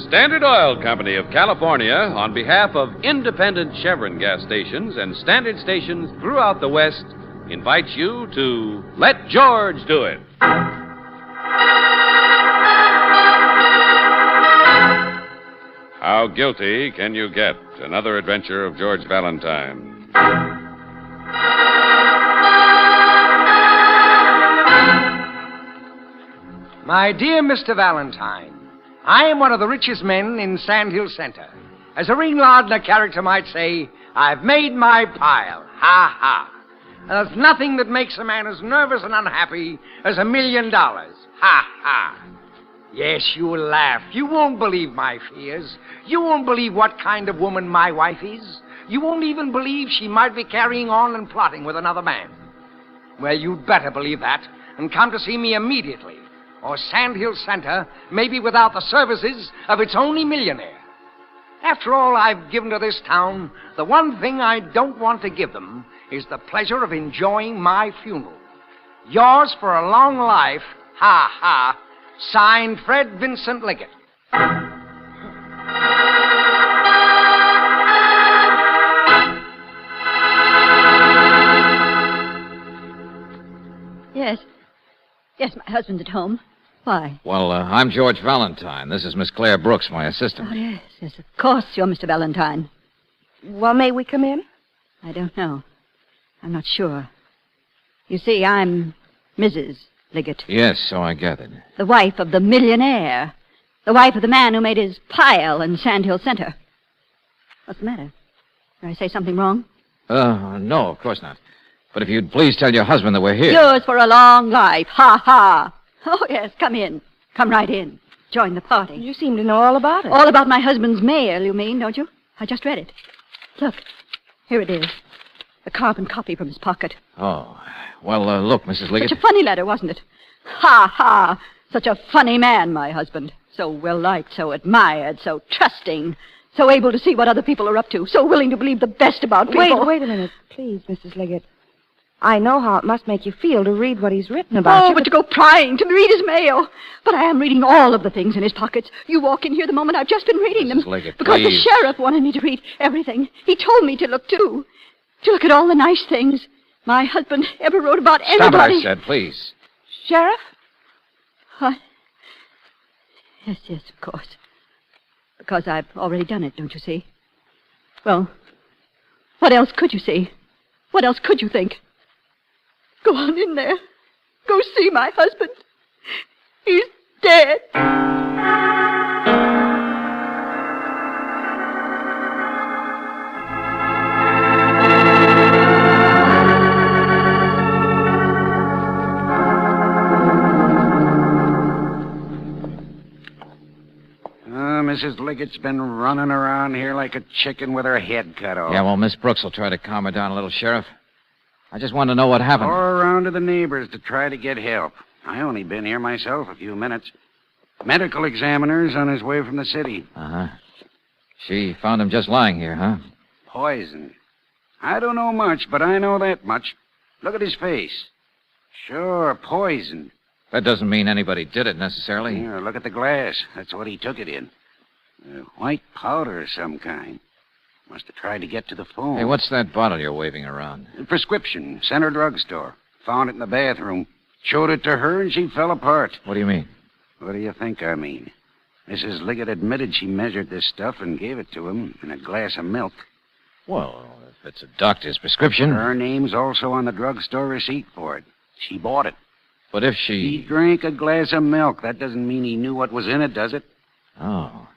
Standard Oil Company of California, on behalf of independent Chevron gas stations and standard stations throughout the West, invites you to Let George Do It. How guilty can you get? Another adventure of George Valentine. My dear Mr. Valentine, I am one of the richest men in Sand Hill Center. As a ring lardner character might say, I've made my pile. Ha ha. There's nothing that makes a man as nervous and unhappy as $1 million. Ha ha. Yes, you will laugh. You won't believe my fears. You won't believe what kind of woman my wife is. You won't even believe she might be carrying on and plotting with another man. Well, you'd better believe that and come to see me immediately. Or Sand Hill Center may be without the services of its only millionaire. After all I've given to this town, the one thing I don't want to give them is the pleasure of enjoying my funeral. Yours for a long life, ha ha, signed Fred Vincent Liggett. Yes. Yes, my husband's at home. Why? Well, I'm George Valentine. This is Miss Claire Brooks, my assistant. Oh, yes, of course you're Mr. Valentine. Well, may we come in? I don't know. I'm not sure. You see, I'm Mrs. Liggett. Yes, so I gathered. The wife of the millionaire. The wife of the man who made his pile in Sand Hill Center. What's the matter? Did I say something wrong? No, of course not. But if you'd please tell your husband that we're here. Yours for a long life. Ha ha. Oh, yes, come in. Come right in. Join the party. You seem to know all about it. All about my husband's mail, you mean, don't you? I just read it. Look, here it is. A carbon copy from his pocket. Oh, well, look, Mrs. Liggett. Such a funny letter, wasn't it? Ha ha. Such a funny man, my husband. So well-liked, so admired, so trusting, so able to see what other people are up to, so willing to believe the best about people. Wait a minute, please, Mrs. Liggett. I know how it must make you feel to read what he's written about you. But to go prying, to read his mail. But I am reading all of the things in his pockets. You walk in here the moment I've just been reading them. Mrs. Liggett, because please. the sheriff wanted me to read everything. He told me to look, too. To look at all the nice things my husband ever wrote about anybody. Stop it, I said, please. Sheriff? What? Yes, of course. Because I've already done it, don't you see? Well, what else could you see? What else could you think? Go on in there. Go see my husband. He's dead. Mrs. Liggett's been running around here like a chicken with her head cut off. Yeah, well, Miss Brooks will try to calm her down a little, Sheriff. I just want to know what happened. Or around to the neighbors to try to get help. I only been here myself a few minutes. Medical examiner's on his way from the city. Uh-huh. She found him just lying here, huh? Poisoned. I don't know much, but I know that much. Look at his face. Sure, poisoned. That doesn't mean anybody did it, necessarily. Here, look at the glass. That's what he took it in. White powder of some kind. Must have tried to get to the phone. Hey, what's that bottle you're waving around? A prescription. Center drugstore. Found it in the bathroom. Showed it to her, and she fell apart. What do you mean? What do you think I mean? Mrs. Liggett admitted she measured this stuff and gave it to him in a glass of milk. Well, if it's a doctor's prescription... Her name's also on the drugstore receipt for it. She bought it. But if she... He drank a glass of milk. That doesn't mean he knew what was in it, does it? Oh.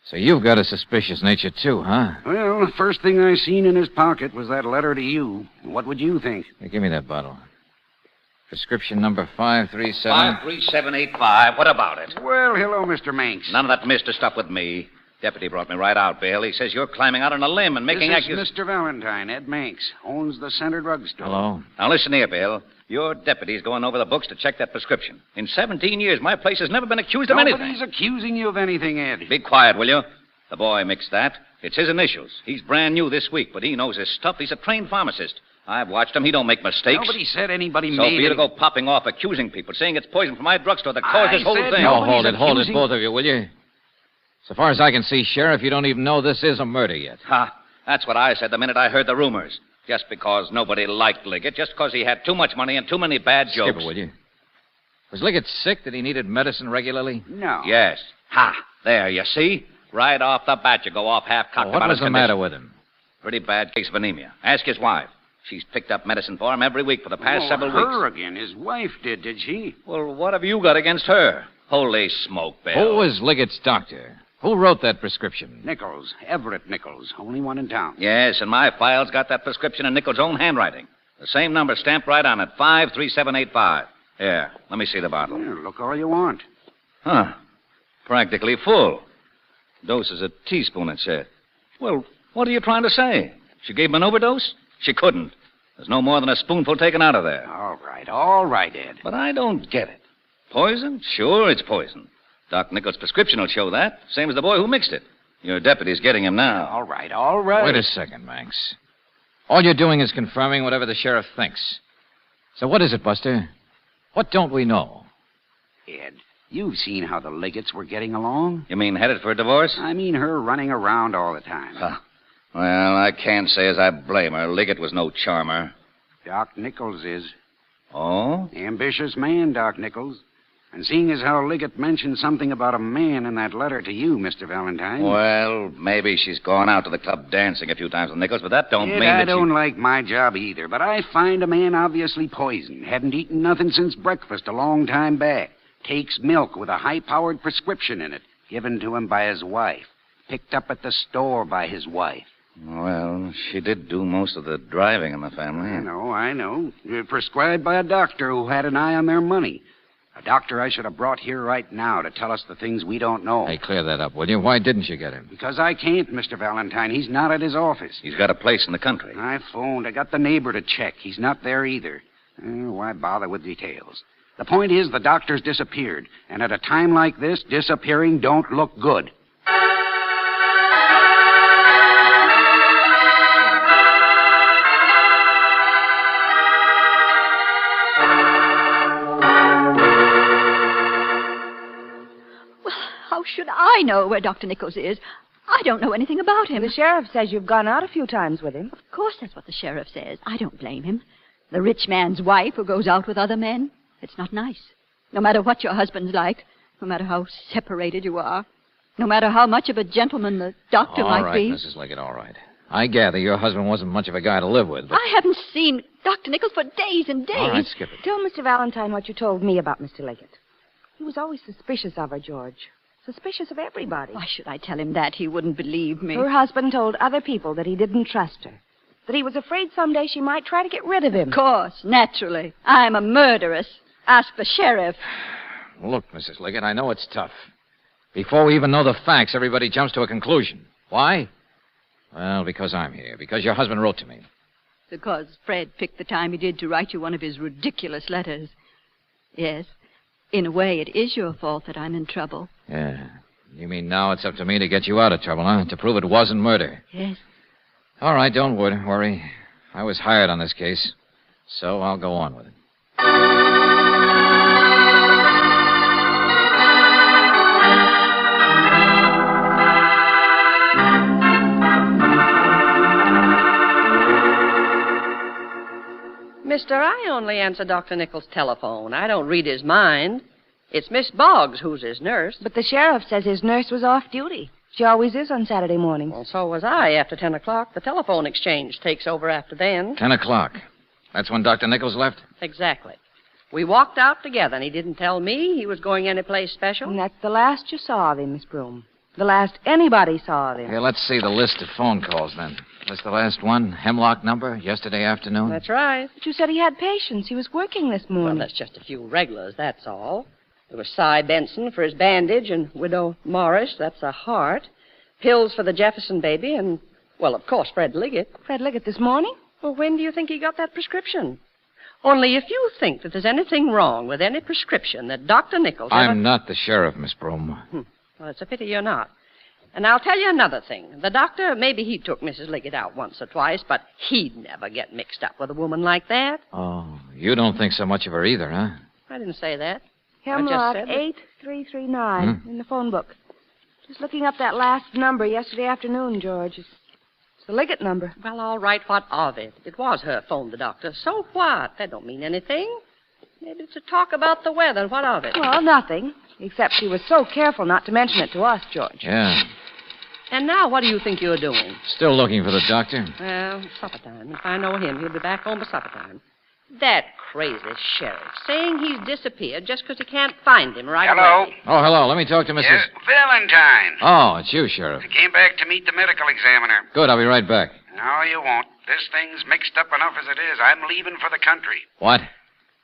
So you've got a suspicious nature, too, huh? Well, the first thing I seen in his pocket was that letter to you. What would you think? Hey, give me that bottle. Prescription number 537... 53785. What about it? Well, hello, Mr. Manx. None of that mister stuff with me. Deputy brought me right out, Bill. He says you're climbing out on a limb and making This is Mr. Valentine, Ed Manx. Owns the Center Drugstore. Hello? Now, listen here, Bill. Your deputy's going over the books to check that prescription. In 17 years, my place has never been accused of anything. Nobody's accusing you of anything, Ed. Be quiet, will you? The boy mixed that. It's his initials. He's brand new this week, but he knows his stuff. He's a trained pharmacist. I've watched him. He don't make mistakes. Nobody said anybody So made for you to it. go popping off, accusing people, saying it's poison from my drugstore that caused this whole thing. No, hold it, both of you, will you? So far as I can see, Sheriff, you don't even know this is a murder yet. Ha! That's what I said the minute I heard the rumors. Just because nobody liked Liggett, just because he had too much money and too many bad jokes. Skip it, will you? Was Liggett sick that he needed medicine regularly? No. Yes. Ha! There, you see? Right off the bat, you go off half-cocked What about was his the matter condition. with him? Pretty bad case of anemia. Ask his wife. She's picked up medicine for him every week for the past several weeks. Her again. His wife did she? Well, what have you got against her? Holy smoke, Bill. Who was Liggett's doctor? Who wrote that prescription? Nichols. Everett Nichols. Only one in town. Yes, and my file's got that prescription in Nichols' own handwriting. The same number stamped right on it, 53785. Here, let me see the bottle. Here, look all you want. Huh. Practically full. Dose is a teaspoon, it said. Well, what are you trying to say? She gave him an overdose? She couldn't. There's no more than a spoonful taken out of there. All right, Ed. But I don't get it. Poison? Sure, it's poison. Doc Nichols' prescription will show that. Same as the boy who mixed it. Your deputy's getting him now. All right. Wait a second, Manx. All you're doing is confirming whatever the sheriff thinks. So what is it, Buster? What don't we know? Ed, you've seen how the Liggetts were getting along. You mean headed for a divorce? I mean her running around all the time. Huh. Well, I can't say as I blame her. Liggett was no charmer. Doc Nichols is. Oh? Ambitious man, Doc Nichols. And seeing as how Liggett mentioned something about a man in that letter to you, Mr. Valentine. Well, maybe she's gone out to the club dancing a few times with Nichols, but that don't mean that I don't like my job either, but I find a man obviously poisoned. Hadn't eaten nothing since breakfast a long time back. Takes milk with a high-powered prescription in it, given to him by his wife. Picked up at the store by his wife. Well, she did do most of the driving in the family. I know. Prescribed by a doctor who had an eye on their money. A doctor I should have brought here right now to tell us the things we don't know. Hey, clear that up, will you? Why didn't you get him? Because I can't, Mr. Valentine. He's not at his office. He's got a place in the country. I phoned. I got the neighbor to check. He's not there either. Why bother with details? The point is the doctor's disappeared. And at a time like this, disappearing don't look good. How should I know where Dr. Nichols is? I don't know anything about him. The sheriff says you've gone out a few times with him. Of course that's what the sheriff says. I don't blame him. The rich man's wife who goes out with other men. It's not nice. No matter what your husband's like, no matter how separated you are, no matter how much of a gentleman the doctor might be. All right, Mrs. Liggett, all right. I gather your husband wasn't much of a guy to live with, but... I haven't seen Dr. Nichols for days and days. All right, skip it. Tell Mr. Valentine what you told me about Mr. Liggett. He was always suspicious of her, George. Suspicious of everybody. Why should I tell him that? He wouldn't believe me. Her husband told other people that he didn't trust her. That he was afraid someday she might try to get rid of him. Of course, naturally. I'm a murderess. Ask the sheriff. Look, Mrs. Liggett, I know it's tough. Before we even know the facts, everybody jumps to a conclusion. Why? Well, because I'm here. Because your husband wrote to me. Because Fred picked the time he did to write you one of his ridiculous letters. Yes, in a way, it is your fault that I'm in trouble. Yeah. You mean now it's up to me to get you out of trouble, huh? To prove it wasn't murder. Yes. All right, don't worry. I was hired on this case, so I'll go on with it. Mister, I only answer Dr. Nichols' telephone. I don't read his mind. It's Miss Boggs who's his nurse. But the sheriff says his nurse was off duty. She always is on Saturday mornings. Well, so was I after 10 o'clock. The telephone exchange takes over after then. 10 o'clock. That's when Dr. Nichols left? Exactly. We walked out together, and he didn't tell me he was going anyplace special. And that's the last you saw of him, Miss Broom. The last anybody saw of him. Here, let's see the list of phone calls, then. That's the last one. Hemlock number, yesterday afternoon. That's right. But you said he had patients. He was working this morning. Well, that's just a few regulars, that's all. There was Cy Benson for his bandage, and Widow Morris, that's a heart. Pills for the Jefferson baby, and, well, of course, Fred Liggett. Fred Liggett this morning? Well, when do you think he got that prescription? Only if you think that there's anything wrong with any prescription that Dr. Nichols I'm not the sheriff, Miss Broom. Well, it's a pity you're not. And I'll tell you another thing. The doctor, maybe he took Mrs. Liggett out once or twice, but he'd never get mixed up with a woman like that. Oh, you don't think so much of her either, huh? I didn't say that. Hemlock I just said 8339 in the phone book. Just looking up that last number yesterday afternoon, George. It's the Liggett number. Well, all right, what of it? It was her phone, the doctor. So what? That don't mean anything. Maybe it's a talk about the weather. What of it? Well, nothing. Except she was so careful not to mention it to us, George. Yeah. And now, what do you think you're doing? Still looking for the doctor? Well, it's supper time. If I know him, he'll be back home by supper time. That crazy sheriff saying he's disappeared just because he can't find him right Hello? away. Oh, hello. Let me talk to Mrs. Yeah, Valentine. Oh, it's you, Sheriff. I came back to meet the medical examiner. Good, I'll be right back. No, you won't. This thing's mixed up enough as it is. I'm leaving for the country. What?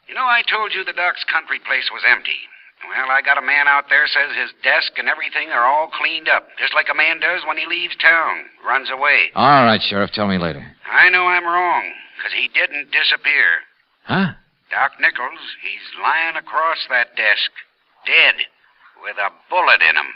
You know, I told you the doc's country place was empty. Well, I got a man out there says his desk and everything are all cleaned up, just like a man does when he leaves town, runs away. All right, Sheriff, tell me later. I know I'm wrong, because he didn't disappear. Huh? Doc Nichols, he's lying across that desk, dead, with a bullet in him.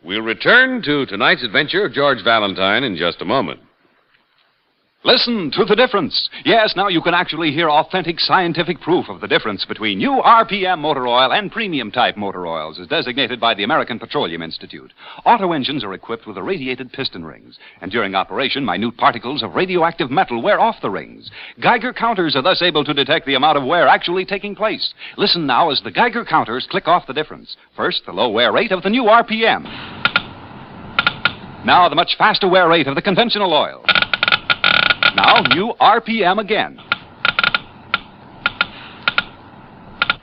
We'll return to tonight's adventure of George Valentine in just a moment. Listen to the difference. Yes, now you can actually hear authentic scientific proof of the difference between new RPM motor oil and premium type motor oils as designated by the American Petroleum Institute. Auto engines are equipped with irradiated piston rings, and during operation, minute particles of radioactive metal wear off the rings. Geiger counters are thus able to detect the amount of wear actually taking place. Listen now as the Geiger counters click off the difference. First, the low wear rate of the new RPM. Now, the much faster wear rate of the conventional oil. Now, new RPM again.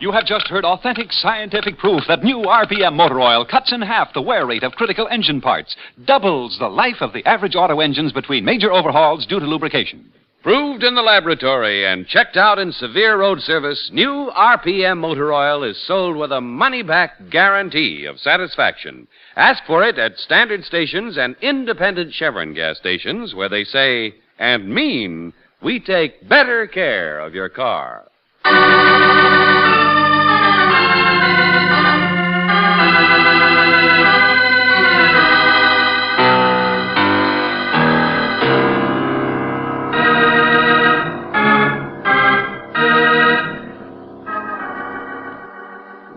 You have just heard authentic scientific proof that new RPM motor oil cuts in half the wear rate of critical engine parts, doubles the life of the average auto engines between major overhauls due to lubrication. Proved in the laboratory and checked out in severe road service, new RPM motor oil is sold with a money-back guarantee of satisfaction. Ask for it at standard stations and independent Chevron gas stations where they say and mean, we take better care of your car.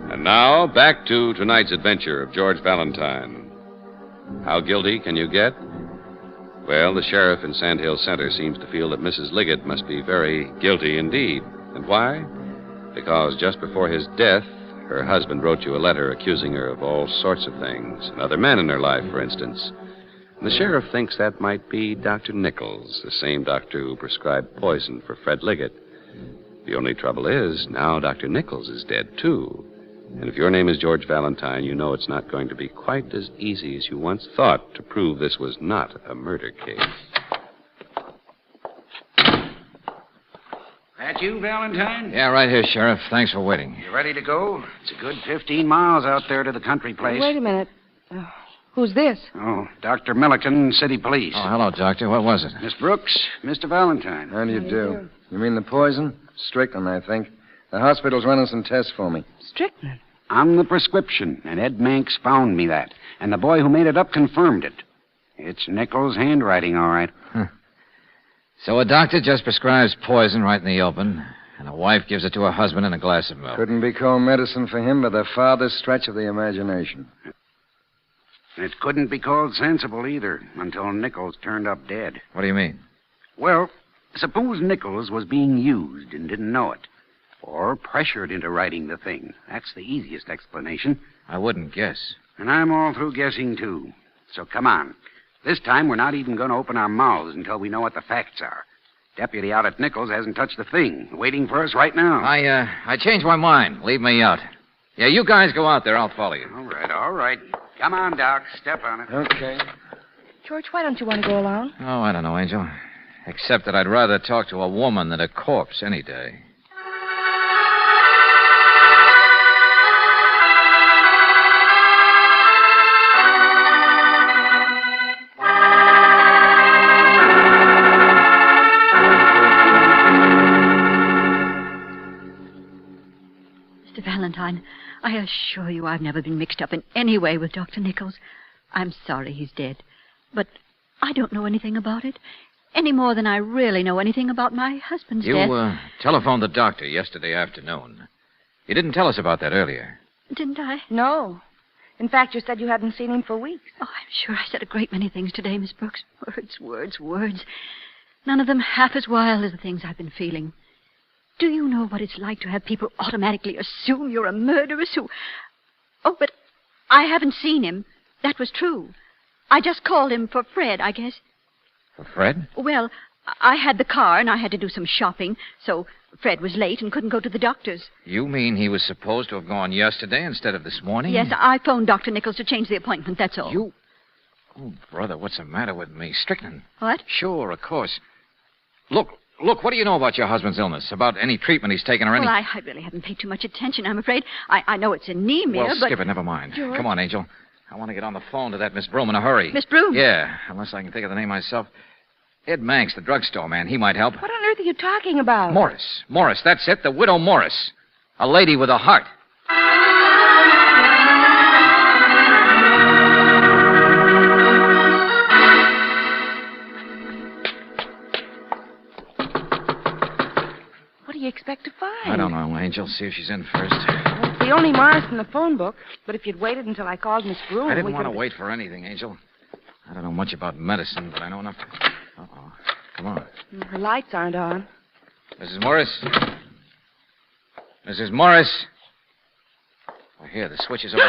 And now, back to tonight's adventure of George Valentine. How guilty can you get? Well, the sheriff in Sand Hill Center seems to feel that Mrs. Liggett must be very guilty indeed. And why? Because just before his death, her husband wrote you a letter accusing her of all sorts of things, and other men in her life, for instance. And the sheriff thinks that might be Dr. Nichols, the same doctor who prescribed poison for Fred Liggett. The only trouble is, now Dr. Nichols is dead, too. And if your name is George Valentine, you know it's not going to be quite as easy as you once thought to prove this was not a murder case. That you, Valentine? Yeah, right here, Sheriff. Thanks for waiting. You ready to go? It's a good 15 miles out there to the country place. Wait a minute. Who's this? Oh, Dr. Milliken, City Police. Oh, hello, Doctor. What was it? Miss Brooks, Mr. Valentine. How do you do? You mean the poison? Strychnine, I think. The hospital's running some tests for me. Strychnine? I'm the prescription, and Ed Manx found me that. And the boy who made it up confirmed it. It's Nichols' handwriting, all right. Huh. So a doctor just prescribes poison right in the open, and a wife gives it to her husband in a glass of milk. Couldn't be called medicine for him by the farthest stretch of the imagination. It couldn't be called sensible either until Nichols turned up dead. What do you mean? Well, suppose Nichols was being used and didn't know it. Or pressured into writing the thing. That's the easiest explanation. I wouldn't guess. And I'm all through guessing, too. So come on. This time we're not even going to open our mouths until we know what the facts are. Deputy out at Nichols hasn't touched a thing. Waiting for us right now. I changed my mind. Leave me out. Yeah, you guys go out there. I'll follow you. All right. Come on, Doc. Step on it. Okay. George, why don't you want to go along? Oh, I don't know, Angel. Except that I'd rather talk to a woman than a corpse any day. Mr. Valentine, I assure you I've never been mixed up in any way with Dr. Nichols. I'm sorry he's dead, but I don't know anything about it, any more than I really know anything about my husband's death. You telephoned the doctor yesterday afternoon. You didn't tell us about that earlier. Didn't I? No. In fact, you said you hadn't seen him for weeks. Oh, I'm sure I said a great many things today, Miss Brooks. Words. None of them half as wild as the things I've been feeling. Do you know what it's like to have people automatically assume you're a murderess who... Oh, but I haven't seen him. That was true. I just called him for Fred, I guess. For Fred? Well, I had the car and I had to do some shopping, so Fred was late and couldn't go to the doctor's. You mean he was supposed to have gone yesterday instead of this morning? Yes, I phoned Dr. Nichols to change the appointment, that's all. You... Oh, brother, what's the matter with me? Strychnine. What? Sure, of course. Look, what do you know about your husband's illness? About any treatment he's taken or any... Well, I really haven't paid too much attention, I'm afraid. I know it's anemia, well, but... skip it, never mind. George? Come on, Angel. I want to get on the phone to that Miss Broom in a hurry. Miss Broom? Yeah, unless I can think of the name myself. Ed Manx, the drugstore man. He might help. What on earth are you talking about? Morris, that's it. The widow Morris. A lady with a heart. What do you expect to find? I don't know, Angel. See if she's in first. Well, it's the only Morris in the phone book. But if you'd waited until I called Miss Broom... I didn't want to wait for anything, Angel. I don't know much about medicine, but I know enough to... Uh-oh. Come on. The lights aren't on. Mrs. Morris? Mrs. Morris? Oh, here, the switch is over.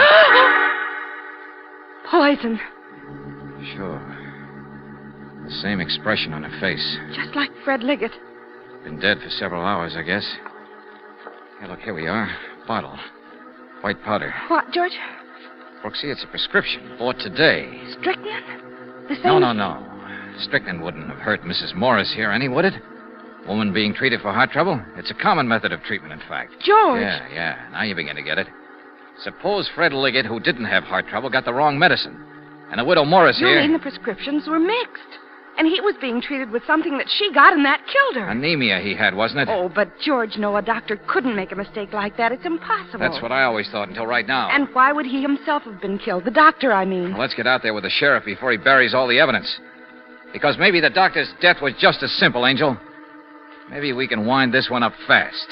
Poison. Sure. The same expression on her face. Just like Fred Liggett. Been dead for several hours, I guess. Hey, look, here we are. Bottle. White powder. What, George? Brooksy, it's a prescription. Bought today. Strychnine? The same... No. Strychnine wouldn't have hurt Mrs. Morris here any, would it? Woman being treated for heart trouble? It's a common method of treatment, in fact. George! Yeah. Now you begin to get it. Suppose Fred Liggett, who didn't have heart trouble, got the wrong medicine. And the widow Morris You here... mean the prescriptions were mixed. And he was being treated with something that she got, and that killed her. Anemia he had, wasn't it? Oh, but George, no, a doctor couldn't make a mistake like that. It's impossible. That's what I always thought until right now. And why would he himself have been killed? The doctor, I mean. Well, let's get out there with the sheriff before he buries all the evidence. Because maybe the doctor's death was just as simple, Angel. Maybe we can wind this one up fast.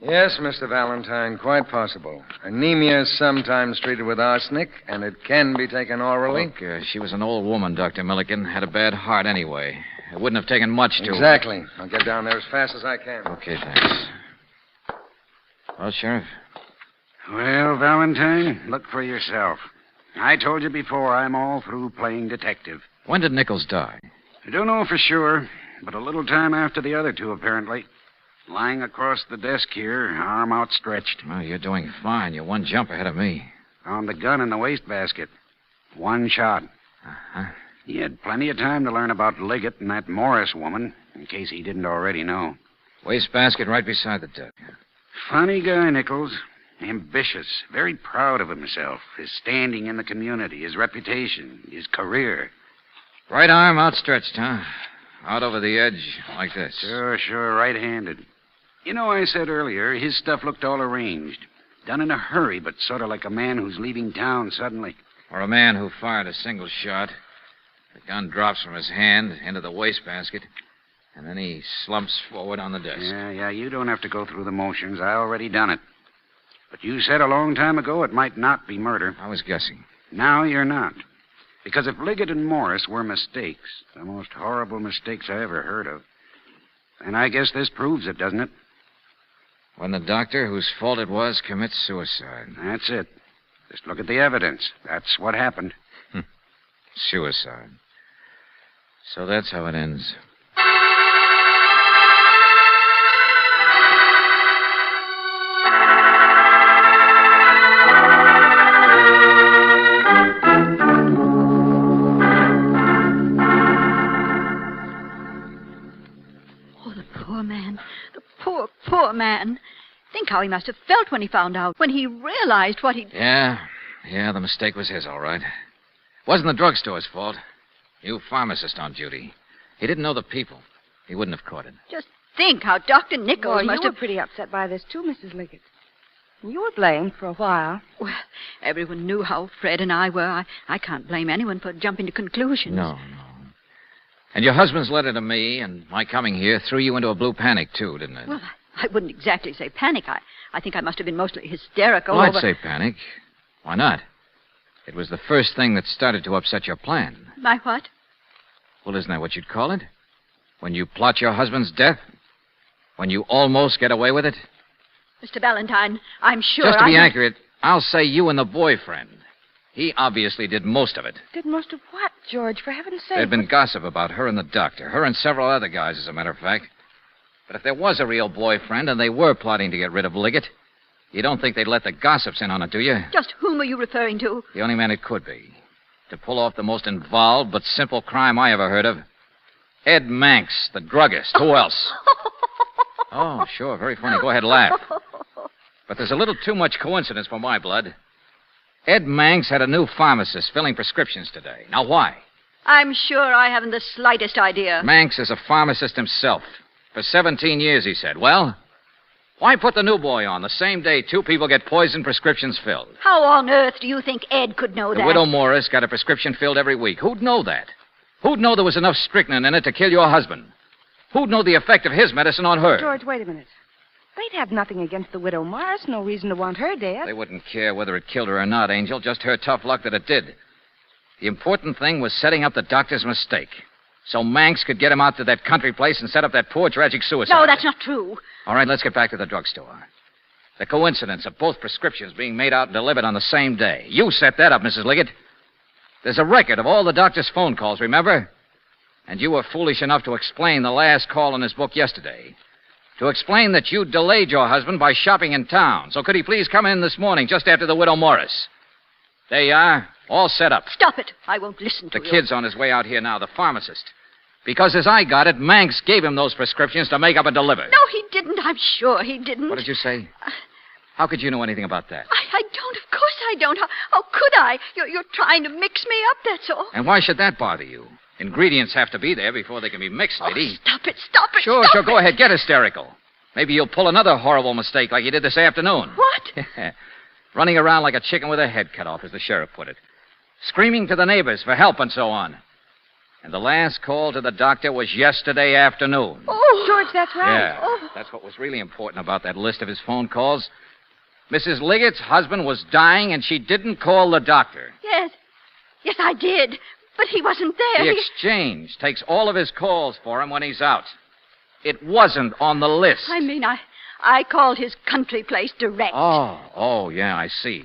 Yes, Mr. Valentine, quite possible. Anemia is sometimes treated with arsenic, and it can be taken orally. Look, she was an old woman, Dr. Milliken. Had a bad heart anyway. It wouldn't have taken much to... Exactly. I'll get down there as fast as I can. Okay, thanks. Well, Sheriff, Well, Valentine, look for yourself. I told you before I'm all through playing detective. When did Nichols die? I don't know for sure, but a little time after the other two, apparently. Lying across the desk here, arm outstretched. Well, you're doing fine. You're one jump ahead of me. Found the gun in the wastebasket. One shot. Uh-huh. He had plenty of time to learn about Liggett and that Morris woman, in case he didn't already know. Wastebasket right beside the deck. Funny guy, Nichols. Ambitious, very proud of himself, his standing in the community, his reputation, his career. Right arm outstretched, huh? Out over the edge, like this. Sure, right-handed. You know, I said earlier, his stuff looked all arranged. Done in a hurry, but sort of like a man who's leaving town suddenly. Or a man who fired a single shot. The gun drops from his hand into the wastebasket, and then he slumps forward on the desk. Yeah, you don't have to go through the motions. I already done it. But you said a long time ago it might not be murder. I was guessing. Now you're not. Because if Liggett and Morris were mistakes, the most horrible mistakes I ever heard of, then I guess this proves it, doesn't it? When the doctor, whose fault it was, commits suicide. That's it. Just look at the evidence. That's what happened. Suicide. So that's how it ends. Poor man. Think how he must have felt when he found out, when he realized what he'd... Yeah, the mistake was his, all right. Wasn't the drugstore's fault. You pharmacist on duty. He didn't know the people. He wouldn't have caught it. Just think how Dr. Nichols must you have... were pretty upset by this, too, Mrs. Liggett. You were blamed for a while. Well, everyone knew how Fred and I were. I can't blame anyone for jumping to conclusions. No. And your husband's letter to me and my coming here threw you into a blue panic, too, didn't it? Well, I wouldn't exactly say panic. I think I must have been mostly hysterical Well, over... I'd say panic. Why not? It was the first thing that started to upset your plan. My what? Well, isn't that what you'd call it? When you plot your husband's death? When you almost get away with it? Mr. Valentine, I'm sure Just to be accurate, I'll say you and the boyfriend. He obviously did most of it. Did most of what, George, for heaven's sake? There'd been gossip about her and the doctor. Her and several other guys, as a matter of fact. But if there was a real boyfriend and they were plotting to get rid of Liggett, you don't think they'd let the gossips in on it, do you? Just whom are you referring to? The only man it could be. To pull off the most involved but simple crime I ever heard of. Ed Manx, the druggist. Who else? Oh, sure, very funny. Go ahead, laugh. But there's a little too much coincidence for my blood. Ed Manx had a new pharmacist filling prescriptions today. Now, why? I'm sure I haven't the slightest idea. Manx is a pharmacist himself. For 17 years, he said. Well, why put the new boy on the same day two people get poison prescriptions filled? How on earth do you think Ed could know that? The widow Morris got a prescription filled every week. Who'd know that? Who'd know there was enough strychnine in it to kill your husband? Who'd know the effect of his medicine on her? George, wait a minute. They'd have nothing against the widow Morris. No reason to want her dead. They wouldn't care whether it killed her or not, Angel. Just her tough luck that it did. The important thing was setting up the doctor's mistake. So Manx could get him out to that country place and set up that poor, tragic suicide. No, that's not true. All right, let's get back to the drugstore. The coincidence of both prescriptions being made out and delivered on the same day. You set that up, Mrs. Liggett. There's a record of all the doctor's phone calls, remember? And you were foolish enough to explain the last call in his book yesterday. To explain that you delayed your husband by shopping in town. So could he please come in this morning just after the widow Morris? There you are, all set up. Stop it. I won't listen to you. The kid's on his way out here now, the pharmacist. Because as I got it, Manx gave him those prescriptions to make up and deliver. No, he didn't. I'm sure he didn't. What did you say? How could you know anything about that? I don't. Of course I don't. How could I? You're trying to mix me up, that's all. And why should that bother you? Ingredients have to be there before they can be mixed, lady. Stop it. Sure, go ahead. Get hysterical. Maybe you'll pull another horrible mistake like you did this afternoon. What? Running around like a chicken with her head cut off, as the sheriff put it. Screaming to the neighbors for help and so on. And the last call to the doctor was yesterday afternoon. Oh, George, that's right. Yeah, that's what was really important about that list of his phone calls. Mrs. Liggett's husband was dying, and she didn't call the doctor. Yes, I did. But he wasn't there. The exchange takes all of his calls for him when he's out. It wasn't on the list. I mean, I I called his country place direct. Oh, yeah, I see.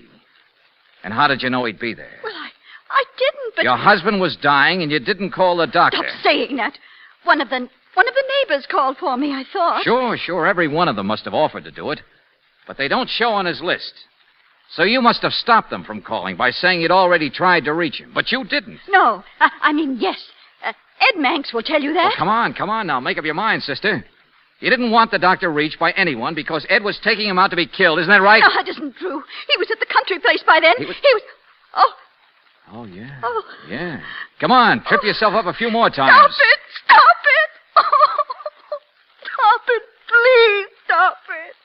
And how did you know he'd be there? Well, I didn't, but... Your husband was dying, and you didn't call the doctor. Stop saying that. One of the neighbors called for me, I thought. Sure. Every one of them must have offered to do it. But they don't show on his list. So you must have stopped them from calling by saying you'd already tried to reach him. But you didn't. No, I mean, yes. Ed Manx will tell you that. Well, come on now. Make up your mind, sister. You didn't want the doctor reached by anyone because Ed was taking him out to be killed. Isn't that right? No, that isn't true. He was at the country place by then. He was... Oh, yeah. Oh. Yeah. Come on, trip yourself up a few more times. Stop it! Stop it, please, stop it.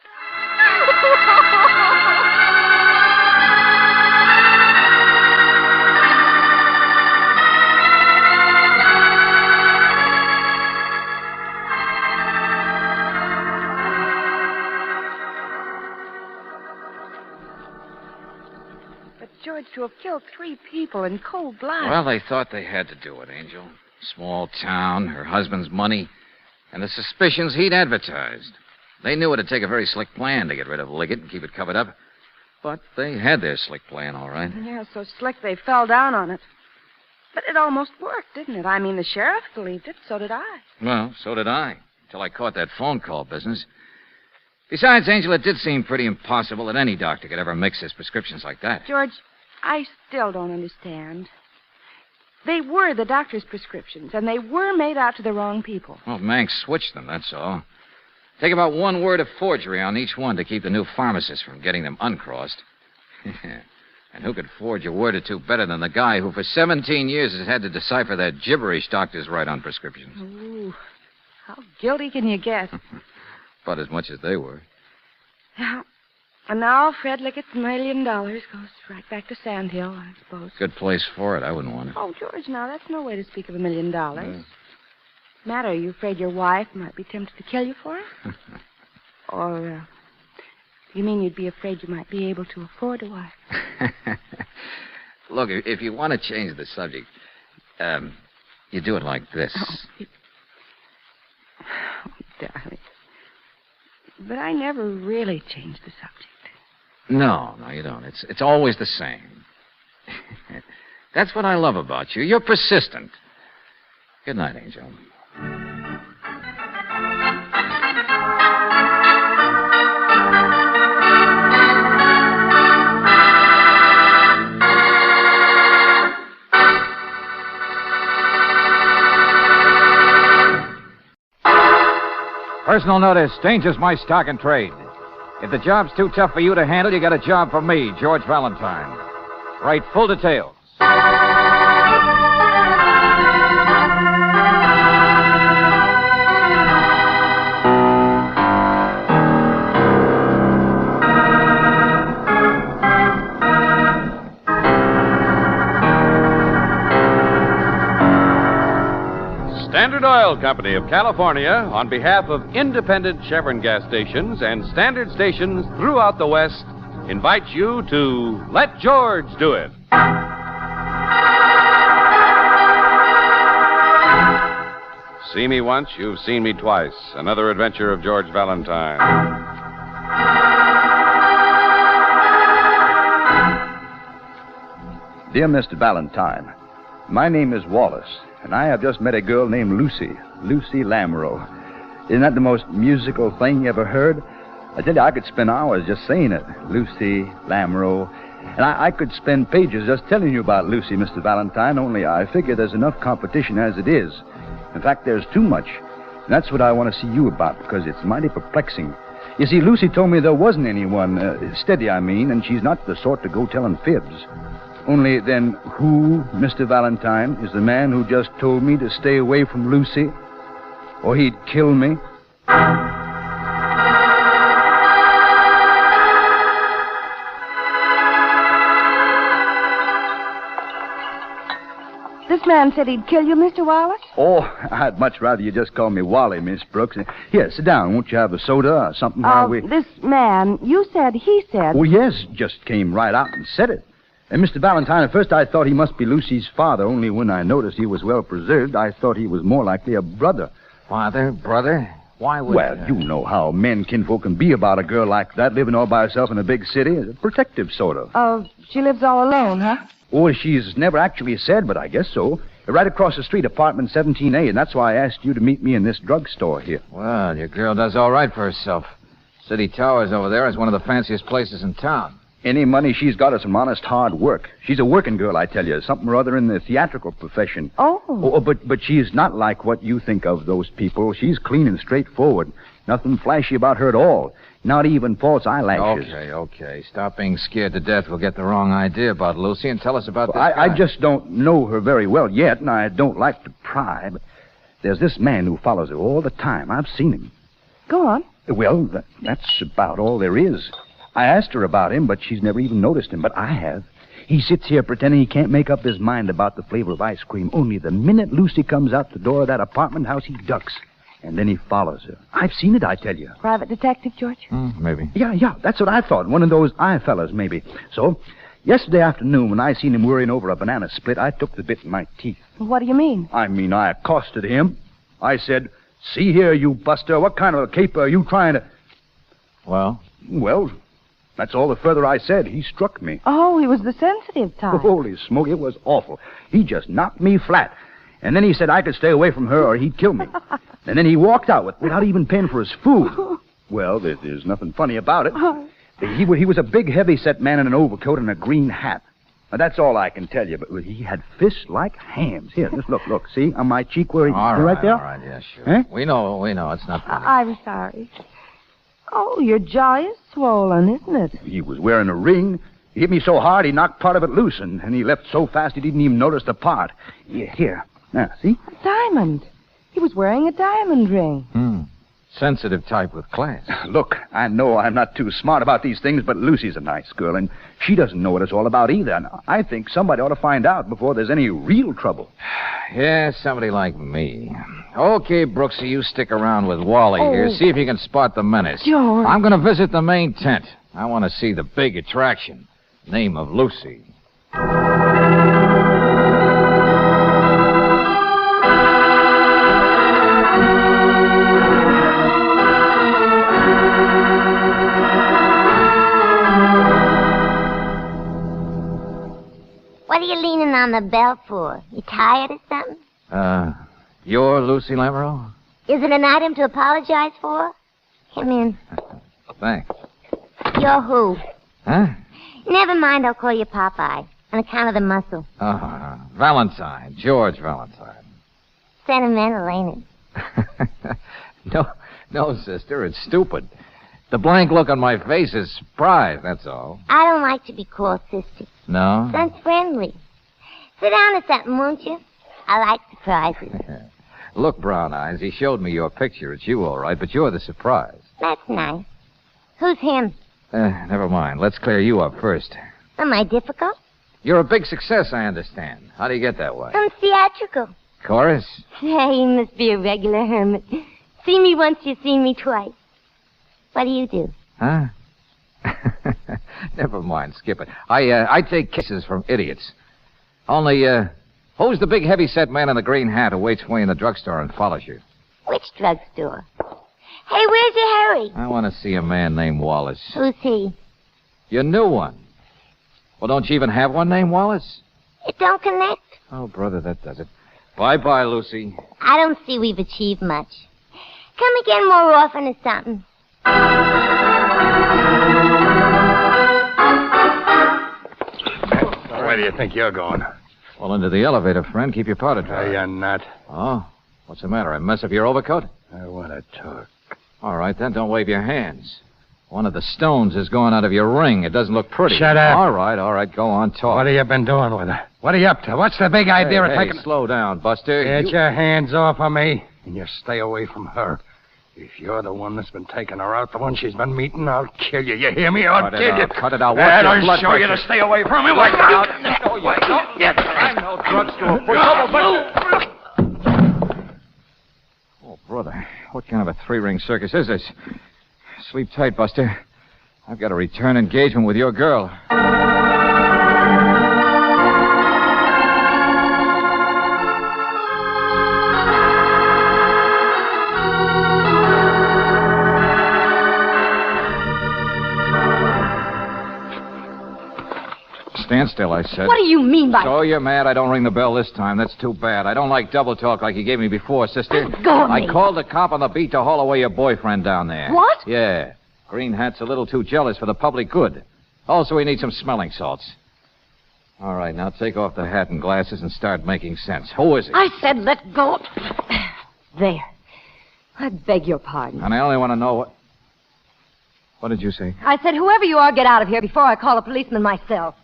But, George, to have killed 3 people in cold blood. Well, they thought they had to do it, Angel. Small town, her husband's money, and the suspicions he'd advertised. They knew it'd take a very slick plan to get rid of Liggett and keep it covered up. But they had their slick plan, all right. Yeah, so slick they fell down on it. But it almost worked, didn't it? I mean, the sheriff believed it, so did I. Well, so did I, until I caught that phone call business. Besides, Angel, it did seem pretty impossible that any doctor could ever mix his prescriptions like that. George, I still don't understand. They were the doctor's prescriptions, and they were made out to the wrong people. Well, Manx switched them, that's all. Take about 1 word of forgery on each one to keep the new pharmacist from getting them uncrossed. And who could forge a word or two better than the guy who for 17 years has had to decipher that gibberish doctors write on prescriptions? Ooh, how guilty can you get? About as much as they were. Yeah. And now Fred Liggett's $1 million goes right back to Sandhill, I suppose. Good place for it. I wouldn't want it. Oh, George, now that's no way to speak of $1 million. Matter, are you afraid your wife might be tempted to kill you for it? Or, you mean you'd be afraid you might be able to afford a wife? Look, if you want to change the subject, you do it like this. Oh, darling. But I never really change the subject. No, you don't. It's always the same. That's what I love about you. You're persistent. Good night, Angel. Personal notice, danger's my stock and trade. If the job's too tough for you to handle, you got a job for me, George Valentine. Write full details. Standard Oil Company of California, on behalf of independent Chevron gas stations and standard stations throughout the West, invites you to Let George Do It. See me once, you've seen me twice. Another adventure of George Valentine. Dear Mr. Valentine, my name is Wallace, and I have just met a girl named Lucy Lamoureux. Isn't that the most musical thing you ever heard? I tell you, I could spend hours just saying it. Lucy Lamoureux. And I could spend pages just telling you about Lucy, Mr. Valentine, only I figure there's enough competition as it is. In fact, there's too much. And that's what I want to see you about, because it's mighty perplexing. You see, Lucy told me there wasn't anyone, steady, I mean, and she's not the sort to go telling fibs. Only then, who, Mr. Valentine, is the man who just told me to stay away from Lucy? Or he'd kill me? This man said he'd kill you, Mr. Wallace? Oh, I'd much rather you just call me Wally, Miss Brooks. Here, sit down. Won't you have a soda or something while we... This man, you said he said... Oh, yes, just came right out and said it. And Mr. Valentine, at first I thought he must be Lucy's father, only when I noticed he was well preserved, I thought he was more likely a brother. Father? Brother? Why would... Well, you know how men kinfolk can be about a girl like that, living all by herself in a big city. A protective sort of. Oh, she lives all alone, huh? Oh, she's never actually said, but I guess so. Right across the street, apartment 17A, and that's why I asked you to meet me in this drugstore here. Well, your girl does all right for herself. City Towers over there is one of the fanciest places in town. Any money she's got is from honest hard work. She's a working girl, I tell you. Something or other in the theatrical profession. Oh. But she's not like what you think of those people. She's clean and straightforward. Nothing flashy about her at all. Not even false eyelashes. Okay. Stop being scared to death. We'll get the wrong idea about Lucy and tell us about this guy. I just don't know her very well yet, and I don't like to pry, but there's this man who follows her all the time. I've seen him. Go on. Well, that's about all there is. I asked her about him, but she's never even noticed him, but I have. He sits here pretending he can't make up his mind about the flavor of ice cream. Only the minute Lucy comes out the door of that apartment house, he ducks. And then he follows her. I've seen it, I tell you. Private detective, George? Maybe. Yeah, that's what I thought. One of those eye fellas, maybe. So, yesterday afternoon, when I seen him worrying over a banana split, I took the bit in my teeth. What do you mean? I accosted him. I said, "See here, you buster, what kind of a caper are you trying to..." Well, that's all the further I said. He struck me. Oh, he was the sensitive type. Holy smoke, it was awful. He just knocked me flat. And then he said I could stay away from her or he'd kill me. And then he walked out without even paying for his food. Well, there's nothing funny about it. He was a big, heavy-set man in an overcoat and a green hat. Now, that's all I can tell you, but he had fists like hams. Here, just look. See, on my cheek where he... right there? All right, yeah, sure. Eh? We know, it's not funny. I'm sorry. Oh, your jaw is swollen, isn't it? He was wearing a ring. He hit me so hard he knocked part of it loose, and he left so fast he didn't even notice the part. Here. Now, see? A diamond. He was wearing a diamond ring. Sensitive type with class. Look, I know I'm not too smart about these things, but Lucy's a nice girl, and she doesn't know what it's all about either. And I think somebody ought to find out before there's any real trouble. Yeah, somebody like me. Okay, Brooksy, you stick around with Wally here. See if you can spot the menace. George. I'm going to visit the main tent. I want to see the big attraction. Name of Lucy. What are you leaning on the bell for? You tired or something? You're Lucy Lamoureux? Is it an item to apologize for? Come in. Thanks. You're who? Huh? Never mind, I'll call you Popeye, on account of the muscle. Valentine. George Valentine. Sentimental, ain't it? No, sister, it's stupid. The blank look on my face is surprise, that's all. I don't like to be called sister. No? Sounds friendly. Sit down or something, won't you? I like surprises. Look, Brown Eyes, he showed me your picture. It's you, all right, but you're the surprise. That's nice. Who's him? Never mind. Let's clear you up first. Am I difficult? You're a big success, I understand. How do you get that way? I'm theatrical. Chorus? Hey, you must be a regular hermit. See me once, you see me twice. What do you do? Huh? Never mind, skip it. I take kisses from idiots. Only, who's the big heavy-set man in the green hat who waits for you in the drugstore and follows you? Which drugstore? Hey, where's your hurry? I want to see a man named Wallace. Who's he? Your new one. Well, don't you even have one named Wallace? It don't connect. Oh, brother, that does it. Bye-bye, Lucy. I don't see we've achieved much. Come again more often or something. Where do you think you're going? Well, into the elevator, friend. Keep your powder dry. You're not. Oh? What's the matter? I mess up your overcoat? I want to talk. All right, then. Don't wave your hands. One of the stones is going out of your ring. It doesn't look pretty. Shut up. All right. Go on, talk. What have you been doing with her? What are you up to? What's the big idea of taking... slow down, Buster. Get your hands off of me, and you stay away from her. If you're the one that's been taking her out, the one she's been meeting, I'll kill you. You hear me? I'll kill you. Cut it out. And Watch your I'll blood show you pressure. to stay away from me. Watch out. I'm no drugstore. Oh, brother. What kind of a three-ring circus is this? Sleep tight, Buster. I've got a return engagement with your girl. Stand still, I said. What do you mean by... So you're mad I don't ring the bell this time. That's too bad. I don't like double talk like you gave me before, sister. Let go of me. I called the cop on the beat to haul away your boyfriend down there. What? Yeah. Green Hat's a little too jealous for the public good. Also, we need some smelling salts. All right, now take off the hat and glasses and start making sense. Who is it? I said let go. There. I beg your pardon. And I only want to know what... What did you say? I said, whoever you are, get out of here before I call a policeman myself.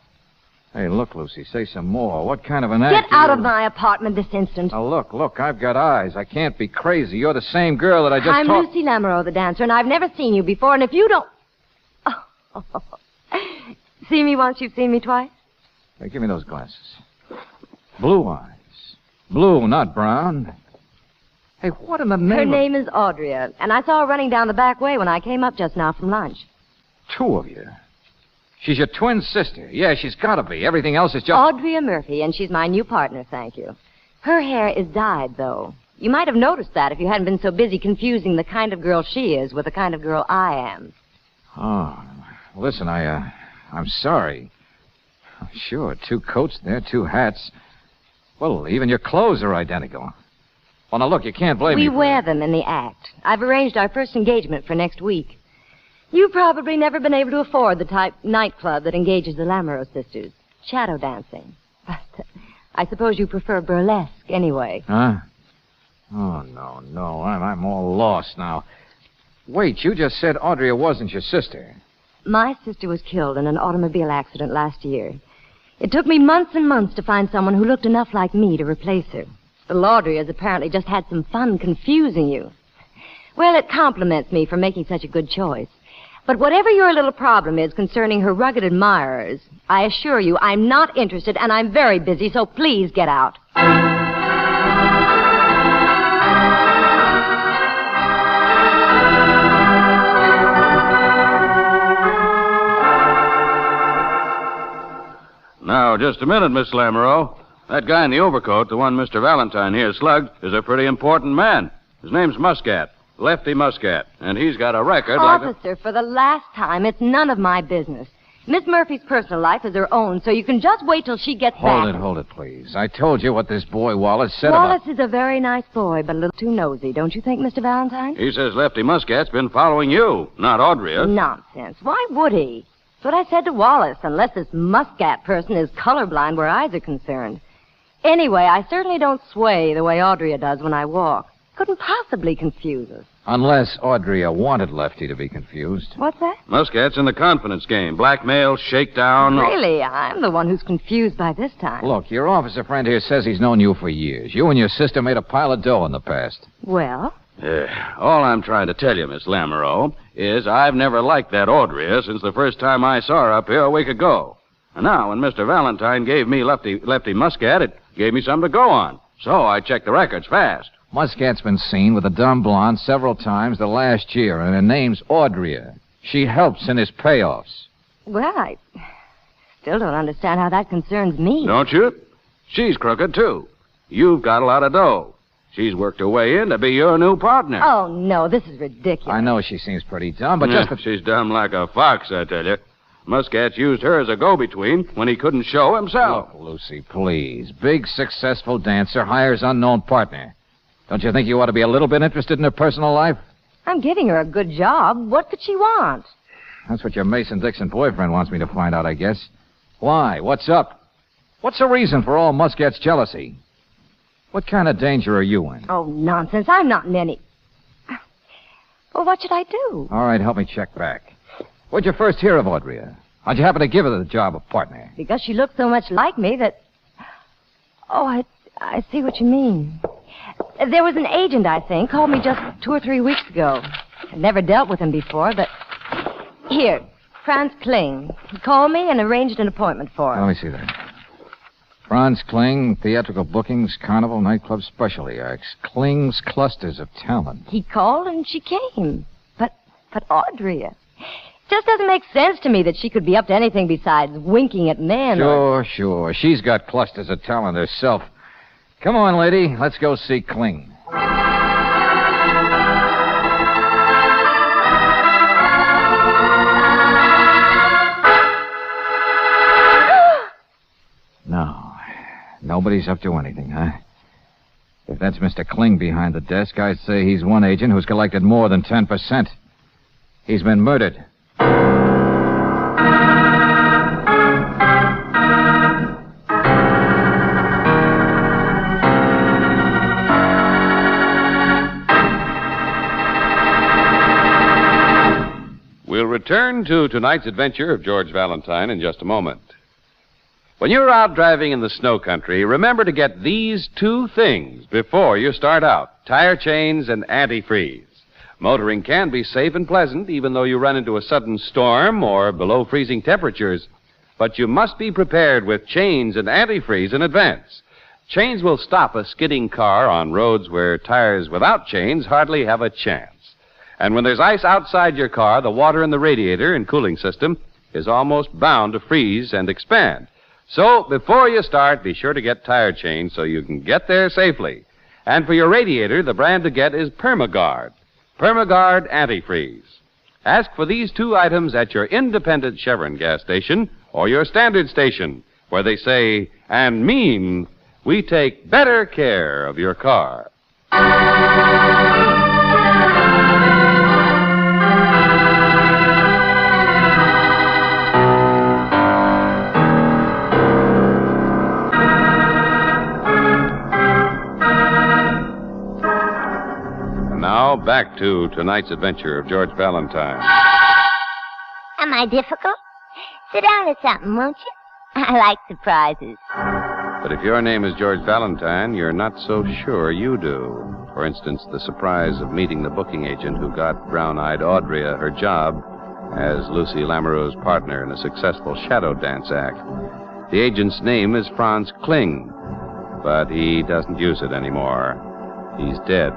Hey, look, Lucy, say some more. What kind of an Get act... out of my apartment this instant. Now, look, I've got eyes. I can't be crazy. You're the same girl that I just I'm talked... Lucy Lamoureux, the dancer, and I've never seen you before, and if you don't... Oh. See me once, you've seen me twice? Hey, give me those glasses. Blue eyes. Blue, not brown. Hey, what in the name Her of... name is Audrey, and I saw her running down the back way when I came up just now from lunch. Two of you. She's your twin sister. Yeah, she's got to be. Everything else is just... Audrey Murphy, and she's my new partner, thank you. Her hair is dyed, though. You might have noticed that if you hadn't been so busy confusing the kind of girl she is with the kind of girl I am. Oh, listen, I'm sorry. Sure, 2 coats there, 2 hats. Well, even your clothes are identical. Well, now, look, you can't blame me We for wear them in the act. I've arranged our first engagement for next week. You've probably never been able to afford the type nightclub that engages the Lamoureux sisters. Shadow dancing. But I suppose you prefer burlesque anyway. Huh? Oh, no. I'm all lost now. Wait, you just said Audrey wasn't your sister. My sister was killed in an automobile accident last year. It took me months and months to find someone who looked enough like me to replace her. Little Audrey has apparently just had some fun confusing you. Well, it compliments me for making such a good choice. But whatever your little problem is concerning her rugged admirers, I assure you I'm not interested and I'm very busy, so please get out. Now, just a minute, Miss Lamoureux. That guy in the overcoat, the one Mr. Valentine here slugged, is a pretty important man. His name's Muscat, Lefty Muscat, and he's got a record like... Officer, for the last time, it's none of my business. Miss Murphy's personal life is her own, so you can just wait till she gets back. Hold it, please. I told you what this boy Wallace said about... Wallace is a very nice boy, but a little too nosy, don't you think, Mr. Valentine? He says Lefty Muscat's been following you, not Audrey. Nonsense. Why would he? That's what I said to Wallace, unless this Muscat person is colorblind where eyes are concerned. Anyway, I certainly don't sway the way Audrey does when I walk. Couldn't possibly confuse us. Unless Audrey wanted Lefty to be confused. What's that? Muscat's in the confidence game. Blackmail, shakedown... Really? I'm the one who's confused by this time. Look, your officer friend here says he's known you for years. You and your sister made a pile of dough in the past. Well? All I'm trying to tell you, Miss Lamoureux, is I've never liked that Audrey since the first time I saw her up here a week ago. And now, when Mr. Valentine gave me Lefty Muscat, it gave me something to go on. So I checked the records fast. Muscat's been seen with a dumb blonde several times the last year, and her name's Audrey. She helps in his payoffs. Well, I still don't understand how that concerns me. Don't you? She's crooked, too. You've got a lot of dough. She's worked her way in to be your new partner. Oh, no, this is ridiculous. I know she seems pretty dumb, but She's dumb like a fox, I tell you. Muscat's used her as a go-between when he couldn't show himself. Look, Lucy, please. Big, successful dancer hires unknown partner. Don't you think you ought to be a little bit interested in her personal life? I'm giving her a good job. What could she want? That's what your Mason-Dixon boyfriend wants me to find out, I guess. Why? What's up? What's the reason for all Muscat's jealousy? What kind of danger are you in? Oh, nonsense. I'm not in any... Well, what should I do? All right, help me check back. Where'd you first hear of Audrey? How'd you happen to give her the job of partner? Because she looked so much like me that... Oh, I see what you mean. There was an agent, I think, called me just 2 or 3 weeks ago. I'd never dealt with him before, but... Here, Franz Kling. He called me and arranged an appointment for us. Let me see that. Franz Kling, theatrical bookings, carnival, nightclub specialty acts. Kling's clusters of talent. He called and she came. But Audrey... Just doesn't make sense to me that she could be up to anything besides winking at men. Sure. She's got clusters of talent herself. Come on, lady. Let's go see Kling. Nobody's up to anything, huh? If that's Mr. Kling behind the desk, I'd say he's one agent who's collected more than 10%. He's been murdered. We'll return to tonight's adventure of George Valentine in just a moment. When you're out driving in the snow country, remember to get these two things before you start out: tire chains and antifreeze. Motoring can be safe and pleasant even though you run into a sudden storm or below freezing temperatures. But you must be prepared with chains and antifreeze in advance. Chains will stop a skidding car on roads where tires without chains hardly have a chance. And when there's ice outside your car, the water in the radiator and cooling system is almost bound to freeze and expand. So, before you start, be sure to get tire chains so you can get there safely. And for your radiator, the brand to get is Permaguard. Permaguard Antifreeze. Ask for these two items at your independent Chevron gas station or your standard station, where they say and mean, we take better care of your car. Now, back to tonight's adventure of George Valentine. Am I difficult? Sit down or something, won't you? I like surprises. But if your name is George Valentine, you're not so sure you do. For instance, the surprise of meeting the booking agent who got brown-eyed Audria her job as Lucy Lamoureux's partner in a successful shadow dance act. The agent's name is Franz Kling, but he doesn't use it anymore. He's dead.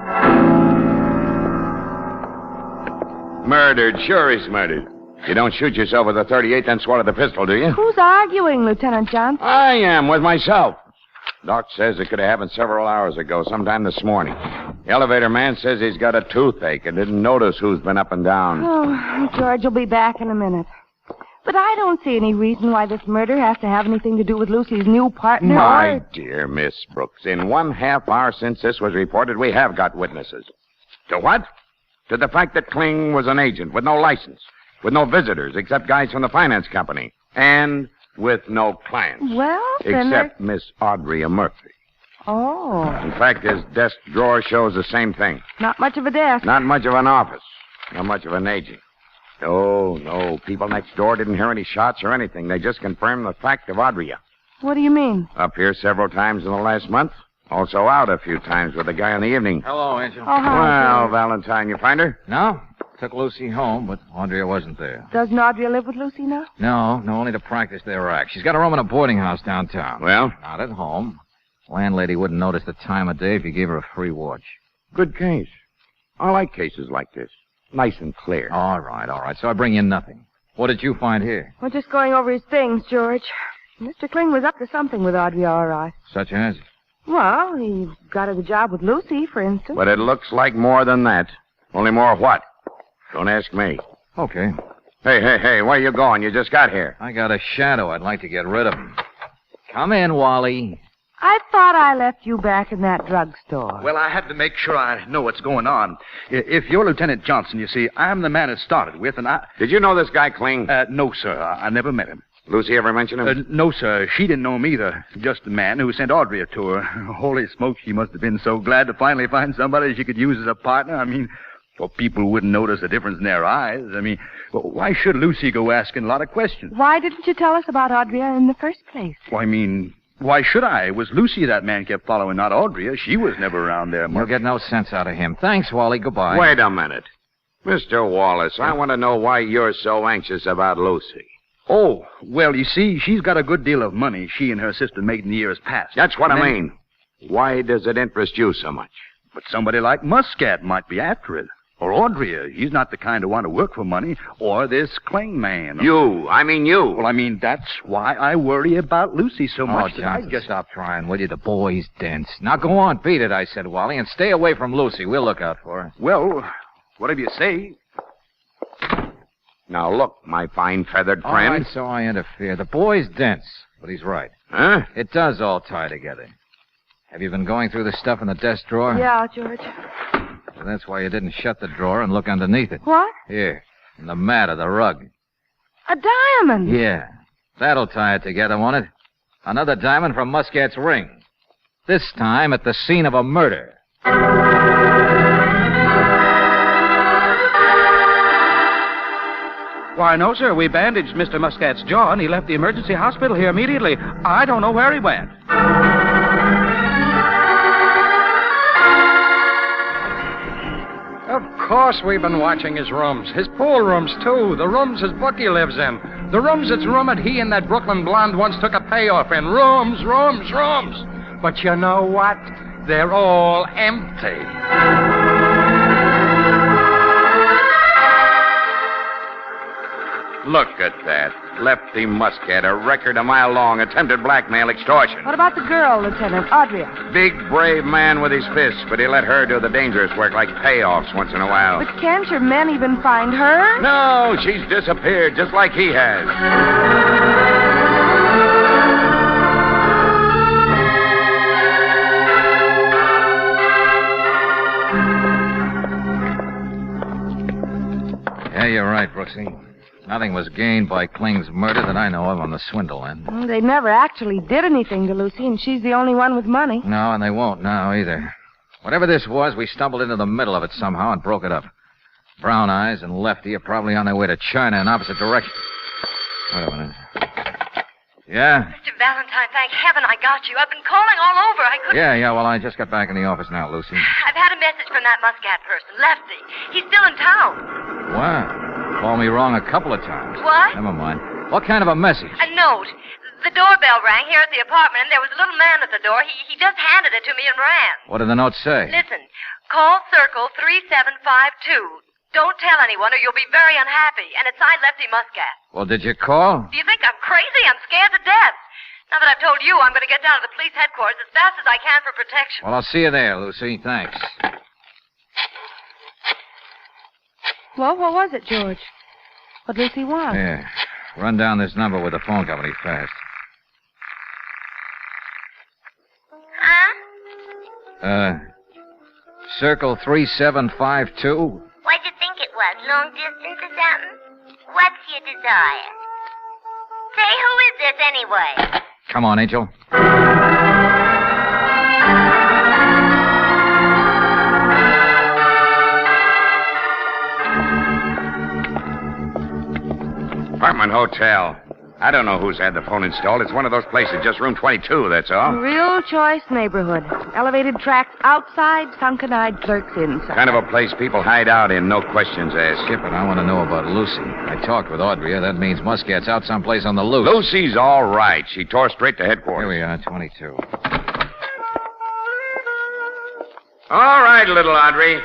Murdered. Sure he's murdered. You don't shoot yourself with a .38, then swallow the pistol, do you? Who's arguing, Lieutenant Johnson? I am, with myself. Doc says it could have happened several hours ago, sometime this morning. The elevator man says he's got a toothache and didn't notice who's been up and down. Oh, George will be back in a minute. But I don't see any reason why this murder has to have anything to do with Lucy's new partner. My dear Miss Brooks, in 1/2 hour since this was reported, we have got witnesses. To what? To the fact that Kling was an agent with no license, with no visitors except guys from the finance company, and with no clients. Well, then except Miss Audria Murphy. Oh. In fact, his desk drawer shows the same thing. Not much of a desk. Not much of an office. Not much of an agent. No. People next door didn't hear any shots or anything. They just confirmed the fact of Audria. What do you mean? Up here several times in the last month. Also out a few times with the guy in the evening. Hello, Angel. Oh, hi. Well, Valentine, you find her? No. Took Lucy home, but Audria wasn't there. Doesn't Audria live with Lucy now? No, only to practice their act. She's got a room in a boarding house downtown. Well? Not at home. Landlady wouldn't notice the time of day if you gave her a free watch. Good case. I like cases like this. Nice and clear. All right. So I bring you nothing. What did you find here? We're just going over his things, George. Mr. Kling was up to something with Audria, all right. Such as? Well, he got her the job with Lucy, for instance. But it looks like more than that. Only more what? Don't ask me. Okay. Hey, where you going? You just got here. I got a shadow I'd like to get rid of. Come in, Wally. I thought I left you back in that drugstore. Well, I had to make sure I know what's going on. If you're Lieutenant Johnson, you see, I'm the man it started with, and I... Did you know this guy, Kling? No, sir. I never met him. Lucy ever mention him? No, sir. She didn't know him either. Just the man who sent Audria to her. Holy smoke, she must have been so glad to finally find somebody she could use as a partner. I mean, well, people wouldn't notice a difference in their eyes. I mean, well, why should Lucy go asking a lot of questions? Why didn't you tell us about Audria in the first place? Well, I mean, why should I? It was Lucy that man kept following, not Audria. She was never around there much. You'll get no sense out of him. Thanks, Wally. Goodbye. Wait a minute. Mr. Wallace, I want to know why you're so anxious about Lucy. Oh, well, you see, she's got a good deal of money she and her sister made in the years past. That's what I mean. Why does it interest you so much? But somebody like Muscat might be after it. Or Audria. He's not the kind to want to work for money. Or this Kling man. You. Well, I mean, that's why I worry about Lucy so much. Johnson, just stop trying, will you? The boy's dense. Now go on, beat it, I said, Wally, and stay away from Lucy. We'll look out for her. Well, whatever you say. Now, look, my fine feathered friend. All right, so I interfere. The boy's dense. but he's right. Huh? It does all tie together. Have you been going through the stuff in the desk drawer? Yeah, George. Well, that's why you didn't shut the drawer and look underneath it. What? Here, in the mat of the rug. A diamond. Yeah. That'll tie it together, won't it? Another diamond from Muscat's ring. This time at the scene of a murder. Why, no, sir. We bandaged Mr. Muscat's jaw, and he left the emergency hospital here immediately. I don't know where he went. Of course we've been watching his rooms. His pool rooms, too. The rooms his bookie lives in. The rooms it's rumored he and that Brooklyn blonde once took a payoff in. Rooms. But you know what? They're all empty. Look at that. Lefty Muscat, a record a mile long, attempted blackmail, extortion. What about the girl, Lieutenant? Audrey? Big, brave man with his fists, but he let her do the dangerous work like payoffs once in a while. But can't your men even find her? No, she's disappeared just like he has. Yeah, you're right, Brooksy. Nothing was gained by Kling's murder that I know of on the swindle end. They never actually did anything to Lucy, and she's the only one with money. No, and they won't now either. Whatever this was, we stumbled into the middle of it somehow and broke it up. Brown Eyes and Lefty are probably on their way to China in opposite directions. Wait a minute. Yeah? Mr. Valentine, thank heaven I got you. I've been calling all over. I couldn't... Yeah, well, I just got back in the office now, Lucy. I've had a message from that Muscat person, Lefty. He's still in town. Wow. Called me wrong a couple of times. What? Never mind. What kind of a message? A note. The doorbell rang here at the apartment, and there was a little man at the door. He just handed it to me and ran. What did the note say? Listen, call Circle 3752. Don't tell anyone or you'll be very unhappy. And it's signed Lefty Muscat. Well, did you call? Do you think I'm crazy? I'm scared to death. Now that I've told you, I'm going to get down to the police headquarters as fast as I can for protection. Well, I'll see you there, Lucy. Thanks. Well, what was it, George? What'd Lucy want? Here. Run down this number with the phone company fast. Circle 3752. What'd you think it was? Long distance or something? What's your desire? Say, who is this anyway? Come on, Angel. Apartment hotel. I don't know who's had the phone installed. It's one of those places, just room 22, that's all. Real choice neighborhood. Elevated tracks outside, sunken-eyed clerks inside. Kind of a place people hide out in, no questions asked. Skip it. I want to know about Lucy. I talked with Audrey. That means Muscat's out someplace on the loose. Lucy's all right. She tore straight to headquarters. Here we are, 22. All right, little Audrey.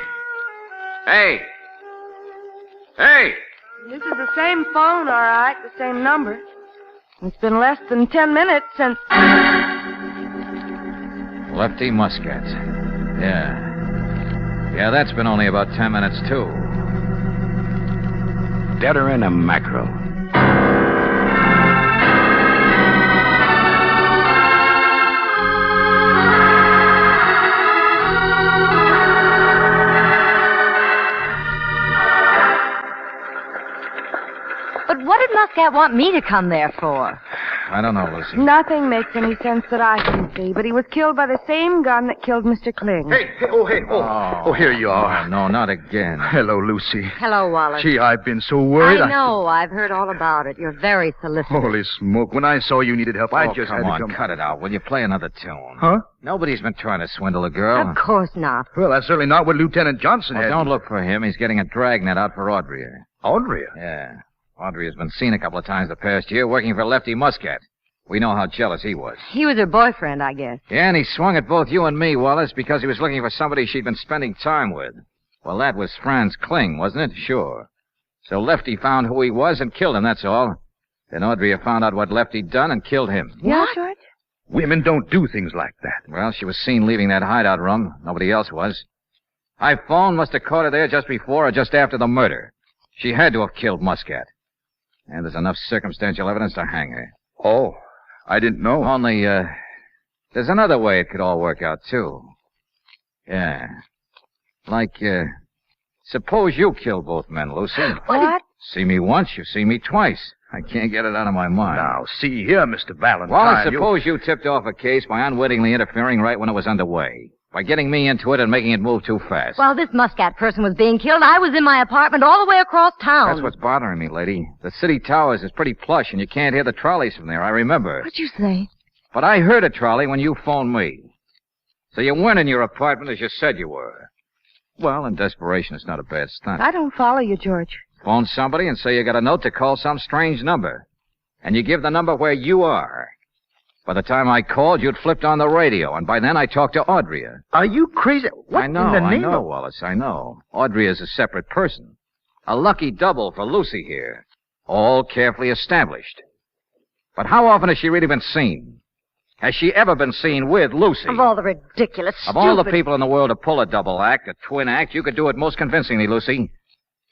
Hey. Hey. This is the same phone, all right, the same number. It's been less than 10 minutes since... Lefty Muscat. Yeah. Yeah, that's been only about 10 minutes, too. Deader in a mackerel. But what did Muscat want me to come there for? I don't know, Lucy. Nothing makes any sense that I can see, but he was killed by the same gun that killed Mr. Kling. Hey, here you are. Oh, no, not again. Hello, Lucy. Hello, Wallace. Gee, I've been so worried. I know. I've heard all about it. You're very solicitous. Holy smoke. When I saw you needed help, I just had come to on, come... cut it out. Will you play another tune? Huh? Nobody's been trying to swindle a girl. Of course not. Well, that's certainly not what Lieutenant Johnson Well, had. don't look for him. He's getting a dragnet out for Audrey. Audrey? Yeah. Audrey has been seen a couple of times the past year working for Lefty Muscat. We know how jealous he was. He was her boyfriend, I guess. Yeah, and he swung at both you and me, Wallace, because he was looking for somebody she'd been spending time with. Well, that was Franz Kling, wasn't it? Sure. So Lefty found who he was and killed him, that's all. Then Audrey found out what Lefty'd done and killed him. Yeah, George? Women don't do things like that. Well, she was seen leaving that hideout room. Nobody else was. I phoned must have caught her there just before or just after the murder. She had to have killed Muscat. And there's enough circumstantial evidence to hang her. Oh. I didn't know. Only, there's another way it could all work out, too. Yeah. Like, suppose you kill both men, Lucy. What? See me once, you see me twice. I can't get it out of my mind. Now, see here, Mr. Valentine. Well, I suppose you tipped off a case by unwittingly interfering right when it was underway. By getting me into it and making it move too fast. While this Muscat person was being killed, I was in my apartment all the way across town. That's what's bothering me, lady. The city towers is pretty plush, and you can't hear the trolleys from there, I remember. What'd you say? But I heard a trolley when you phoned me. So you weren't in your apartment as you said you were. Well, in desperation, it's not a bad stunt. I don't follow you, George. Phone somebody and say you got a note to call some strange number. And you give the number where you are. By the time I called, you'd flipped on the radio, and by then I talked to Audrey. Are you crazy? What I know, Wallace, I know. Audrey is a separate person. A lucky double for Lucy here. All carefully established. But how often has she really been seen? Has she ever been seen with Lucy? Of all the ridiculous, Of all the people in the world to pull a double act, a twin act, you could do it most convincingly, Lucy.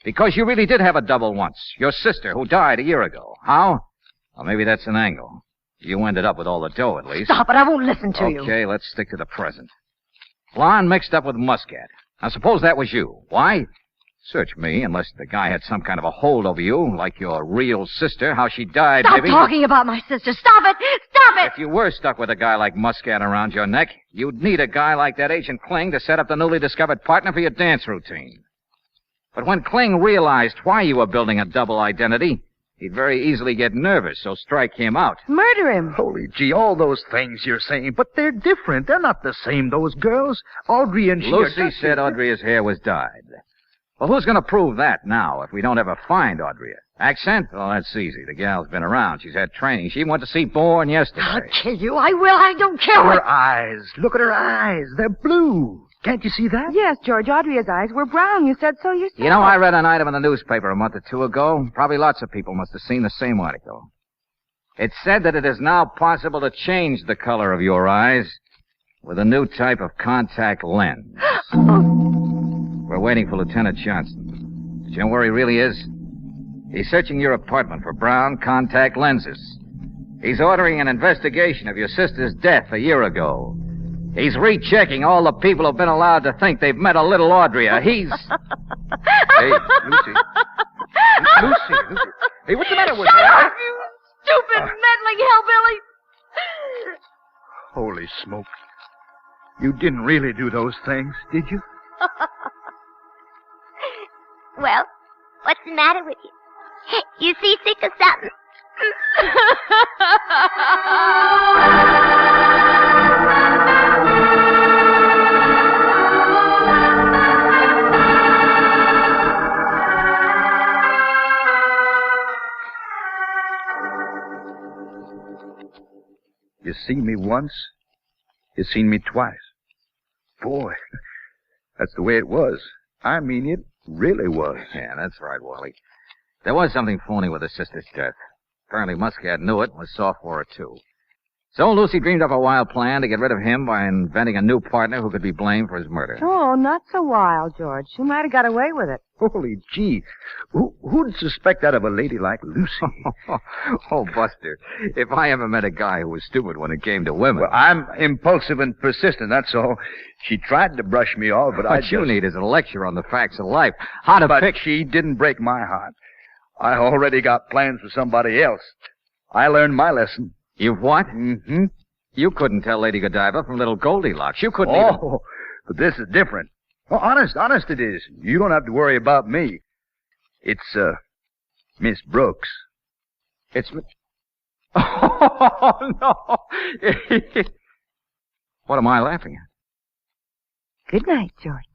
Because you really did have a double once. Your sister, who died a year ago. How? Well, maybe that's an angle. You ended up with all the dough, at least. Stop it, I won't listen to you. Okay, let's stick to the present. Blonde mixed up with Muscat. Now, suppose that was you. Why? Search me, unless the guy had some kind of a hold over you, like your real sister, how she died, Stop maybe. talking about my sister. Stop it! Stop it! If you were stuck with a guy like Muscat around your neck, you'd need a guy like that Agent Kling to set up the newly discovered partner for your dance routine. But when Kling realized why you were building a double identity, he'd very easily get nervous, so strike him out. Murder him. Holy gee, all those things you're saying, but they're different. They're not the same, those girls. Audrey and she Lucy said Audrey's hair was dyed. Well, who's going to prove that now if we don't ever find Audrey? Accent? Oh, that's easy. The gal's been around. She's had training. She went to see Bourne yesterday. I'll kill you. I will. I don't care Her what... eyes. Look at her eyes. They're blue. Can't you see that? Yes, George. Audrey's eyes were brown. You said so yourself. You know, I read an item in the newspaper a month or two ago. Probably lots of people must have seen the same article. It said that it is now possible to change the color of your eyes with a new type of contact lens. We're waiting for Lieutenant Johnson. But you know where he really is? He's searching your apartment for brown contact lenses. He's ordering an investigation of your sister's death a year ago. He's rechecking all the people who've been allowed to think they've met a little Audrey. He's... Hey, Lucy. Lucy. Hey, what's the matter with you? Shut up, you stupid, meddling hillbilly! Holy smoke. You didn't really do those things, did you? Well, what's the matter with you? You seasick or something? You seen me once, you seen me twice. Boy, that's the way it was. I mean, it really was. Yeah, that's right, Wally. There was something phony with her sister's death. Apparently Muscat knew it and was soft for her, too. So Lucy dreamed up a wild plan to get rid of him by inventing a new partner who could be blamed for his murder. Oh, not so wild, George. She might have got away with it. Holy gee. Who'd suspect that of a lady like Lucy? Oh, Buster, if I ever met a guy who was stupid when it came to women... Well, I'm impulsive and persistent, that's all. She tried to brush me off, but What you need is a lecture on the facts of life. How to But she didn't break my heart. I already got plans for somebody else. I learned my lesson. You've what? Mm-hmm. You couldn't tell Lady Godiva from little Goldilocks. You couldn't even... Oh, but this is different. Oh, honest it is. You don't have to worry about me. It's, Miss Brooks. It's... Oh, no. What am I laughing at? Good night, George.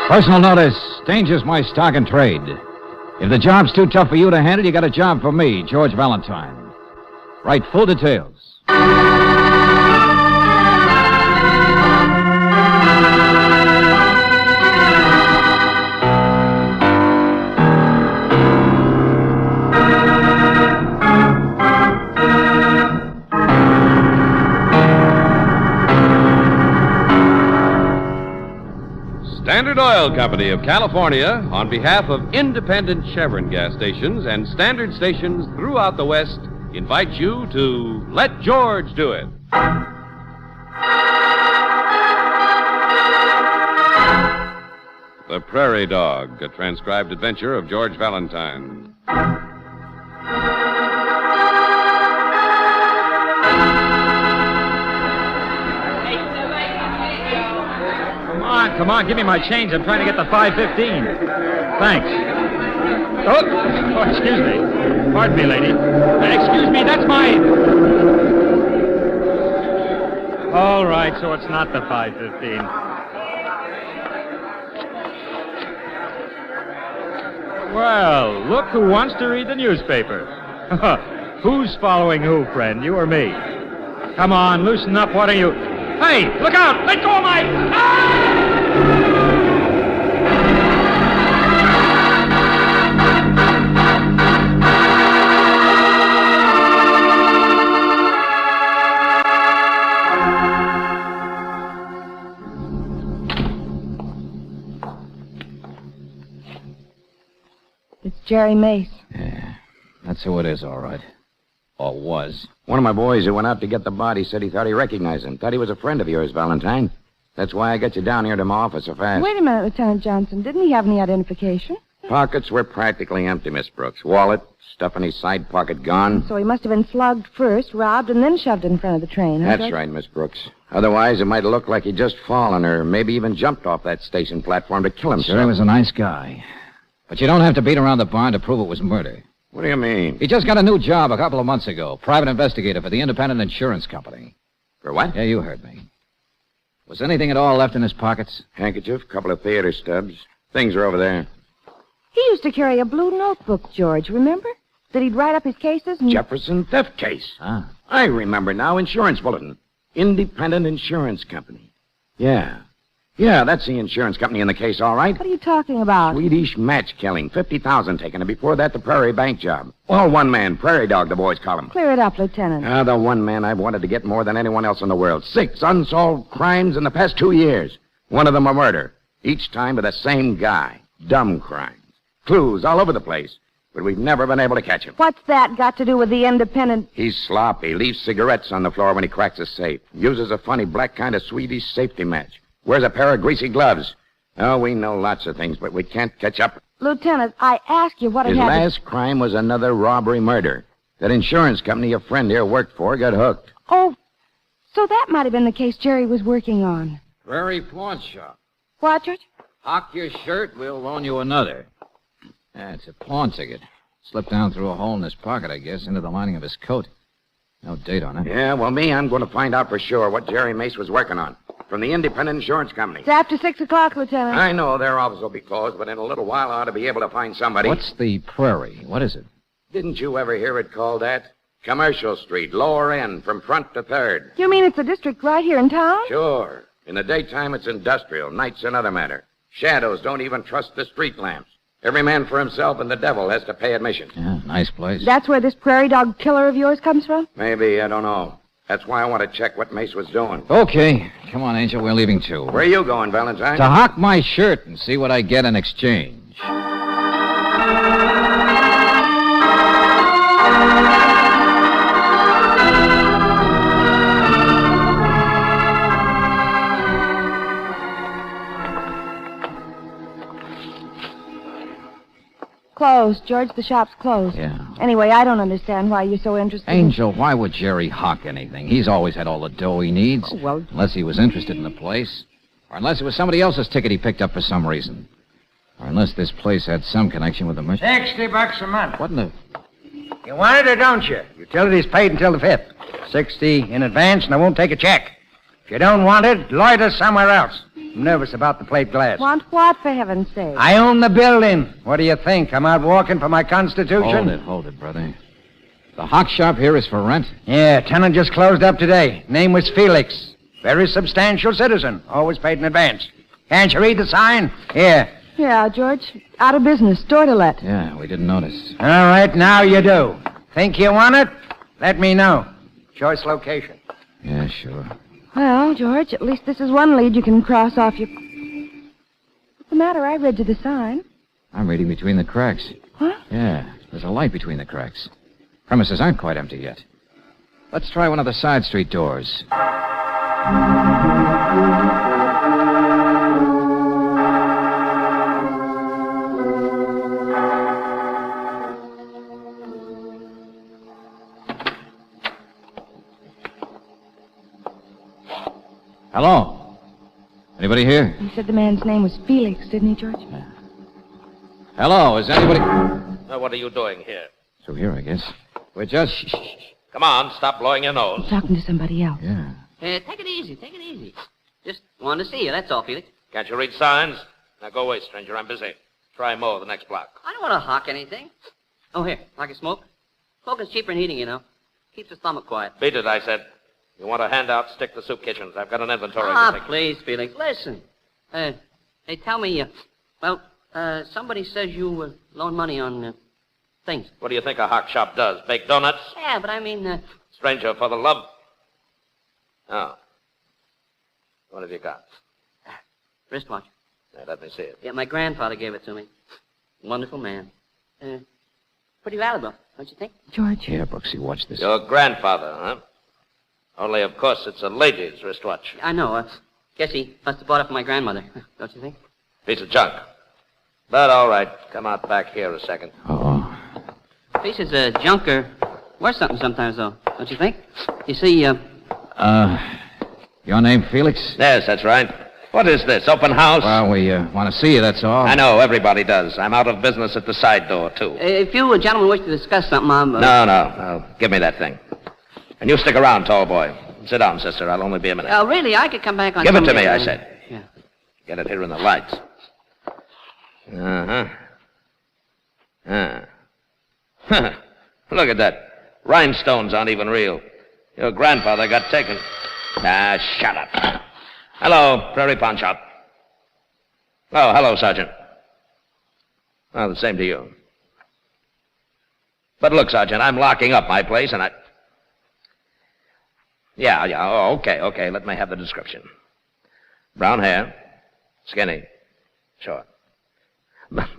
Personal notice. Danger's my stock and trade. If the job's too tough for you to handle, you got a job for me, George Valentine. Write full details. Standard Oil Company of California, on behalf of independent Chevron gas stations and standard stations throughout the West, invites you to Let George Do It. The Prairie Dog, a transcribed adventure of George Valentine. Come on, give me my change. I'm trying to get the 5.15. Thanks. Oh, excuse me. Pardon me, lady. Excuse me, that's my... All right, so it's not the 5.15. Well, look who wants to read the newspaper. Who's following who, friend, you or me? Come on, loosen up, what are you... Hey, look out! Let go of my... Ah! It's Jerry Mace. Yeah, that's who it is, all right. Or was. One of my boys who went out to get the body said he thought he recognized him. Thought he was a friend of yours, Valentine. That's why I got you down here to my office so fast. Wait a minute, Lieutenant Johnson. Didn't he have any identification? Pockets were practically empty, Miss Brooks. Wallet, stuff in his side pocket gone. So he must have been slugged first, robbed, and then shoved in front of the train. Huh, That's George? right, Miss Brooks. Otherwise, it might have looked like he'd just fallen or maybe even jumped off that station platform to kill himself. Sure, he was a nice guy. But you don't have to beat around the barn to prove it was murder. What do you mean? He just got a new job a couple of months ago. Private investigator for the independent insurance company. For what? Yeah, you heard me. Was anything at all left in his pockets? Handkerchief, couple of theater stubs. Things are over there. He used to carry a blue notebook, George, remember? That he'd write up his cases and... Jefferson theft case. Ah. I remember now. Insurance bulletin. Independent insurance company. Yeah. Yeah, that's the insurance company in the case, all right. What are you talking about? Swedish match killing. 50,000 taken. And before that, the Prairie Bank job. Well, one man. Prairie Dog, the boys call him. Clear it up, Lieutenant. The one man I've wanted to get more than anyone else in the world. 6 unsolved crimes in the past 2 years. One of them a murder. Each time by the same guy. Dumb crimes. Clues all over the place. But we've never been able to catch him. What's that got to do with the independent... He's sloppy. Leaves cigarettes on the floor when he cracks a safe. Uses a funny black kind of Swedish safety match. Wears a pair of greasy gloves. Oh, we know lots of things, but we can't catch up. Lieutenant, I asked you what His had happened. last crime was another robbery murder. That insurance company a friend here worked for got hooked. Oh, so that might have been the case Jerry was working on. Prairie Pawn Shop. What, George? Hock your shirt, we'll loan you another. Yeah, it's a pawn ticket. Slipped down through a hole in his pocket, I guess, into the lining of his coat. No date on it. Yeah, well, I'm going to find out for sure what Jerry Mace was working on. From the independent insurance company. It's after 6 o'clock, Lieutenant. I know their office will be closed, but in a little while I ought to be able to find somebody. What's the Prairie? What is it? Didn't you ever hear it called that? Commercial Street, lower end, from front to third. You mean it's a district right here in town? Sure. In the daytime, it's industrial. Night's another matter. Shadows don't even trust the street lamps. Every man for himself, and the devil has to pay admission. Yeah, nice place. That's where this Prairie Dog killer of yours comes from? Maybe, I don't know. That's why I want to check what Mace was doing. Okay. Come on, Angel, we're leaving too. Where are you going, Valentine? To hock my shirt and see what I get in exchange. Closed, George. The shop's closed. Yeah. Anyway, I don't understand why you're so interested Angel, why would Jerry hock anything? He's always had all the dough he needs. Oh, well... Unless he was interested in the place. Or unless it was somebody else's ticket he picked up for some reason. Or unless this place had some connection with the merchant. $60 a month. What in the... You want it or don't you? Utilities paid until the 5th. 60 in advance, and I won't take a check. If you don't want it, loiter somewhere else. I'm nervous about the plate glass. Want what, for heaven's sake? I own the building. What do you think? I'm out walking for my constitution? Hold it, brother. The hock shop here is for rent? Yeah, tenant just closed up today. Name was Felix. Very substantial citizen. Always paid in advance. Can't you read the sign? Here. Yeah, George. Out of business. Store to let. Yeah, we didn't notice. All right, now you do. Think you want it? Let me know. Choice location. Yeah, sure. Well, George, at least this is one lead you can cross off your... matter? I read you the sign. I'm reading between the cracks. Huh? Yeah, there's a light between the cracks. Premises aren't quite empty yet. Let's try one of the side street doors. Hello? Anybody here? He said the man's name was Felix, didn't he, George? Hello, is anybody... What are you doing here? Through here, I guess. We're just... Come on, stop blowing your nose. He's talking to somebody else. Yeah. Take it easy, take it easy. Just wanted to see you, that's all, Felix. Can't you read signs? Now go away, stranger. I'm busy. Try more the next block. I don't want to hawk anything. Oh, here, like a smoke? Smoking's cheaper than heating, you know. Keeps the stomach quiet. Beat it, I said. You want a handout, stick to soup kitchens. I've got an inventory to take. Please, Felix, listen. Hey, tell me, somebody says you loan money on things. What do you think a hawk shop does? Bake donuts? Yeah, but I mean... Stranger, for the love... Oh. What have you got? Wristwatch. Yeah, let me see it. Yeah, my grandfather gave it to me. Wonderful man. Pretty valuable, don't you think? George. Yeah, Brooksy, watch this. Your grandfather, huh? Only, of course, it's a lady's wristwatch. I know. Guess he must have bought it for my grandmother, don't you think? Piece of junk. But all right, come out back here a second. Oh. Pieces of junk are worth something sometimes, though, don't you think? You see, your name Felix? Yes, that's right. What is this, open house? Well, we want to see you, that's all. I know, everybody does. I'm out of business at the side door, too. If you gentlemen wish to discuss something, I'm... No. Give me that thing. And you stick around, tall boy. Sit down, sister. I'll only be a minute. Oh, really? I could come back on Give it to Sunday. me, I said. Yeah. Get it here in the lights. Look at that. Rhinestones aren't even real. Your grandfather got taken. Shut up. Hello, Prairie Pawn Shop. Oh, hello, Sergeant. Oh, the same to you. But look, Sergeant, I'm locking up my place, and I... Yeah. Oh, okay. Let me have the description. Brown hair, skinny, short.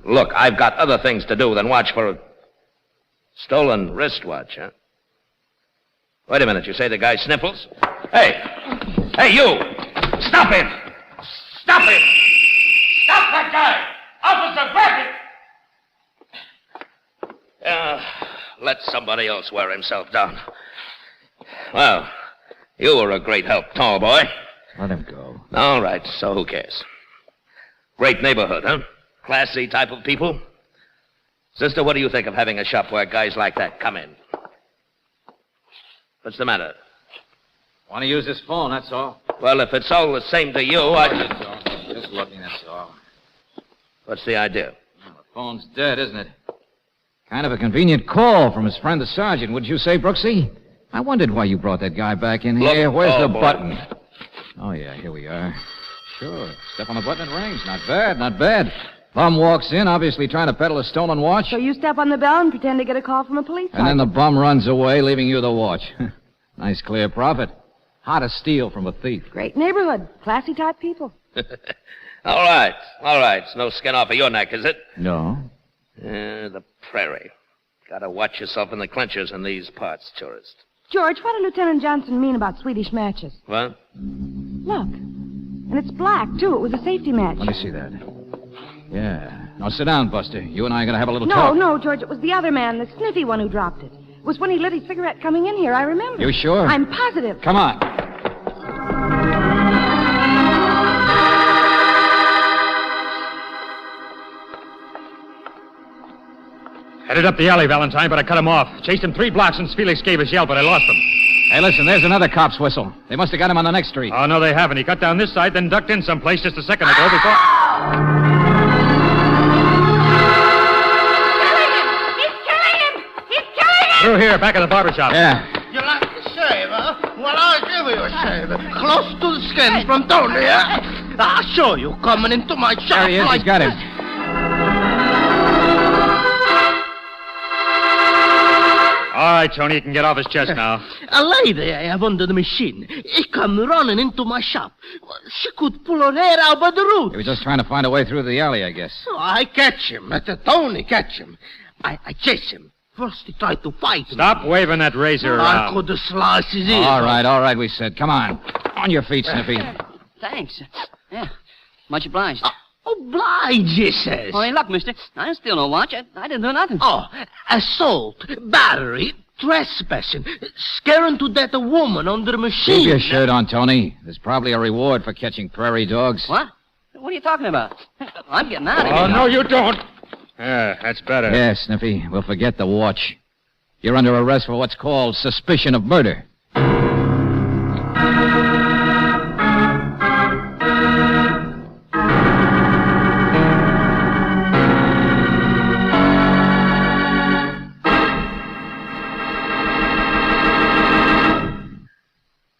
Look, I've got other things to do than watch for a stolen wristwatch, huh? Wait a minute, you say the guy sniffles? Hey, you! Stop him! Stop him! Stop that guy! Officer Brackett! Let somebody else wear himself down. Well, you were a great help, tall boy. Let him go. All right, so who cares? Great neighborhood, huh? Classy type of people. Sister, what do you think of having a shop where guys like that come in? What's the matter? Want to use this phone, that's all. Well, if it's all the same to you, That's all. Just looking, that's all. What's the idea? Well, the phone's dead, isn't it? Kind of a convenient call from his friend the sergeant, would you say, Brooksy? I wondered why you brought that guy back in here. Look, Where's the boy. button? Oh, yeah, here we are. Sure. Step on the button, it rings. Not bad. Bum walks in, obviously trying to peddle a stolen watch. So you step on the bell and pretend to get a call from a police And then the bum runs away, leaving you the watch. Nice clear profit. How to steal from a thief. Great neighborhood. Classy type people. All right. It's no skin off of your neck, is it? No. The prairie. Gotta watch yourself in the clinchers in these parts, tourist. George, what did Lieutenant Johnson mean about Swedish matches? What? Look. And it's black, too. It was a safety match. Let me see that. Yeah. Now sit down, Buster. You and I are going to have a little talk. No, George. It was the other man, the sniffy one who dropped it. It was when he lit his cigarette coming in here. I remember. You sure? I'm positive. Come on. Headed up the alley, Valentine, but I cut him off. Chased him 3 blocks since Felix gave his yell, but I lost him. Hey, listen, there's another cop's whistle. They must have got him on the next street. Oh, no, they haven't. He cut down this side, then ducked in someplace just a second ago before... He's killing him! Through here, back of the barber shop. Yeah. You like to shave, huh? Well, I'll give you a shave. Close to the skin from down here. I'll show you coming into my shop. There he is. Like He's got him. All right, Tony, you can get off his chest now. A lady I have under the machine. He come running into my shop. She could pull her hair out by the root. He was just trying to find a way through the alley, I guess. Oh, I catch him. Tony catch him. I chase him. First he tried to fight me. Stop waving that razor I around. could have sliced his ears. All right, we said. Come on. On your feet, Snippy. Thanks. Yeah, much obliged. Obliged, he says. Oh, hey, look, mister. I didn't steal no watch. I didn't do nothing. Oh, assault, battery, trespassing, scaring to death a woman under a machine. Keep your shirt on, Tony. There's probably a reward for catching prairie dogs. What? What are you talking about? I'm getting out of here. Oh, no, you don't. Yeah, that's better. Yeah, Snippy. We'll forget the watch. You're under arrest for what's called suspicion of murder.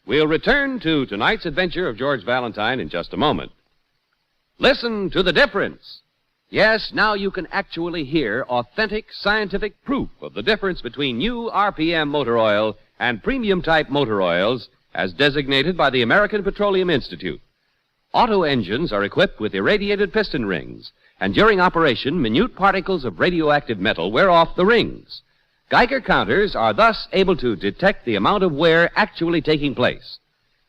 We'll return to tonight's adventure of George Valentine in just a moment. Listen to the difference. Yes, now you can actually hear authentic scientific proof of the difference between new RPM motor oil and premium-type motor oils as designated by the American Petroleum Institute. Auto engines are equipped with irradiated piston rings, and during operation, minute particles of radioactive metal wear off the rings. Geiger counters are thus able to detect the amount of wear actually taking place.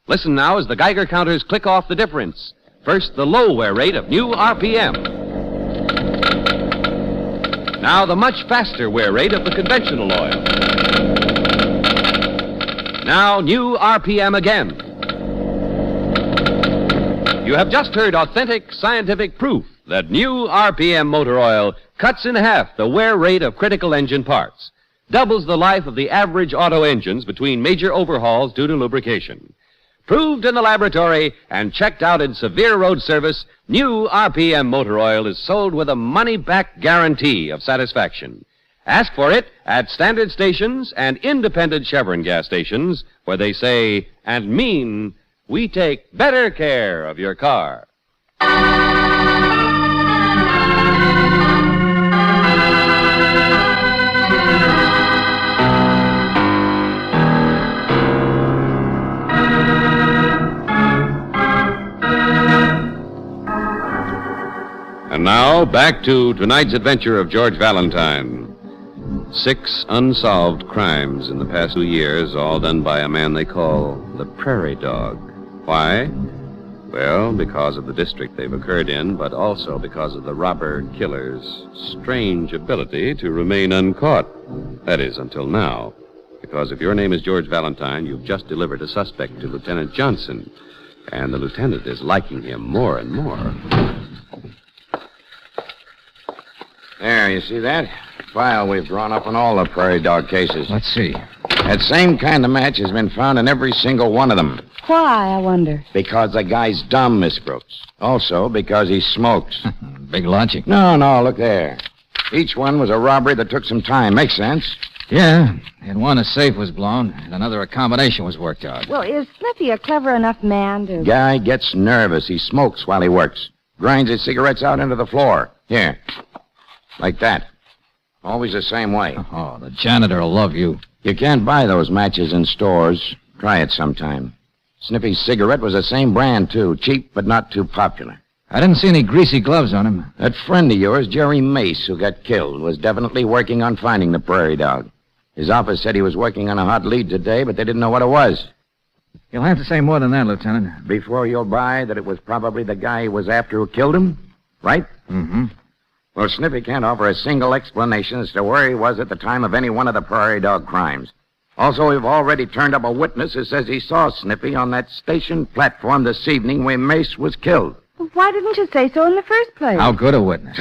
Listen now as the Geiger counters click off the difference. First, the low wear rate of new RPM. Now, the much faster wear rate of the conventional oil. Now, new RPM again. You have just heard authentic scientific proof that new RPM motor oil cuts in half the wear rate of critical engine parts, doubles the life of the average auto engines between major overhauls due to lubrication. Proved in the laboratory and checked out in severe road service, new RPM motor oil is sold with a money-back guarantee of satisfaction. Ask for it at standard stations and independent Chevron gas stations where they say and mean, we take better care of your car. And now, back to tonight's adventure of George Valentine. 6 unsolved crimes in the past 2 years, all done by a man they call the Prairie Dog. Why? Well, because of the district they've occurred in, but also because of the robber-killer's strange ability to remain uncaught. That is, until now. Because if your name is George Valentine, you've just delivered a suspect to Lieutenant Johnson, and the lieutenant is liking him more and more. There, you see that? File we've drawn up on all the Prairie Dog cases. Let's see. That same kind of match has been found in every single one of them. Why, I wonder? Because the guy's dumb, Miss Brooks. Also because he smokes. Big logic. No, look there. Each one was a robbery that took some time. Makes sense. Yeah. In one, a safe was blown, and another, a combination was worked out. Well, is Snippy a clever enough man to... Guy gets nervous. He smokes while he works. Grinds his cigarettes out into the floor. Here. Like that. Always the same way. Oh, the janitor will love you. You can't buy those matches in stores. Try it sometime. Snippy's cigarette was the same brand, too. Cheap, but not too popular. I didn't see any greasy gloves on him. That friend of yours, Jerry Mace, who got killed, was definitely working on finding the Prairie Dog. His office said he was working on a hot lead today, but they didn't know what it was. You'll have to say more than that, Lieutenant. Before you'll buy that it was probably the guy he was after who killed him? Right? Mm-hmm. Well, Snippy can't offer a single explanation as to where he was at the time of any one of the Prairie Dog crimes. Also, we've already turned up a witness who says he saw Snippy on that station platform this evening when Mace was killed. Well, why didn't you say so in the first place? How good a witness?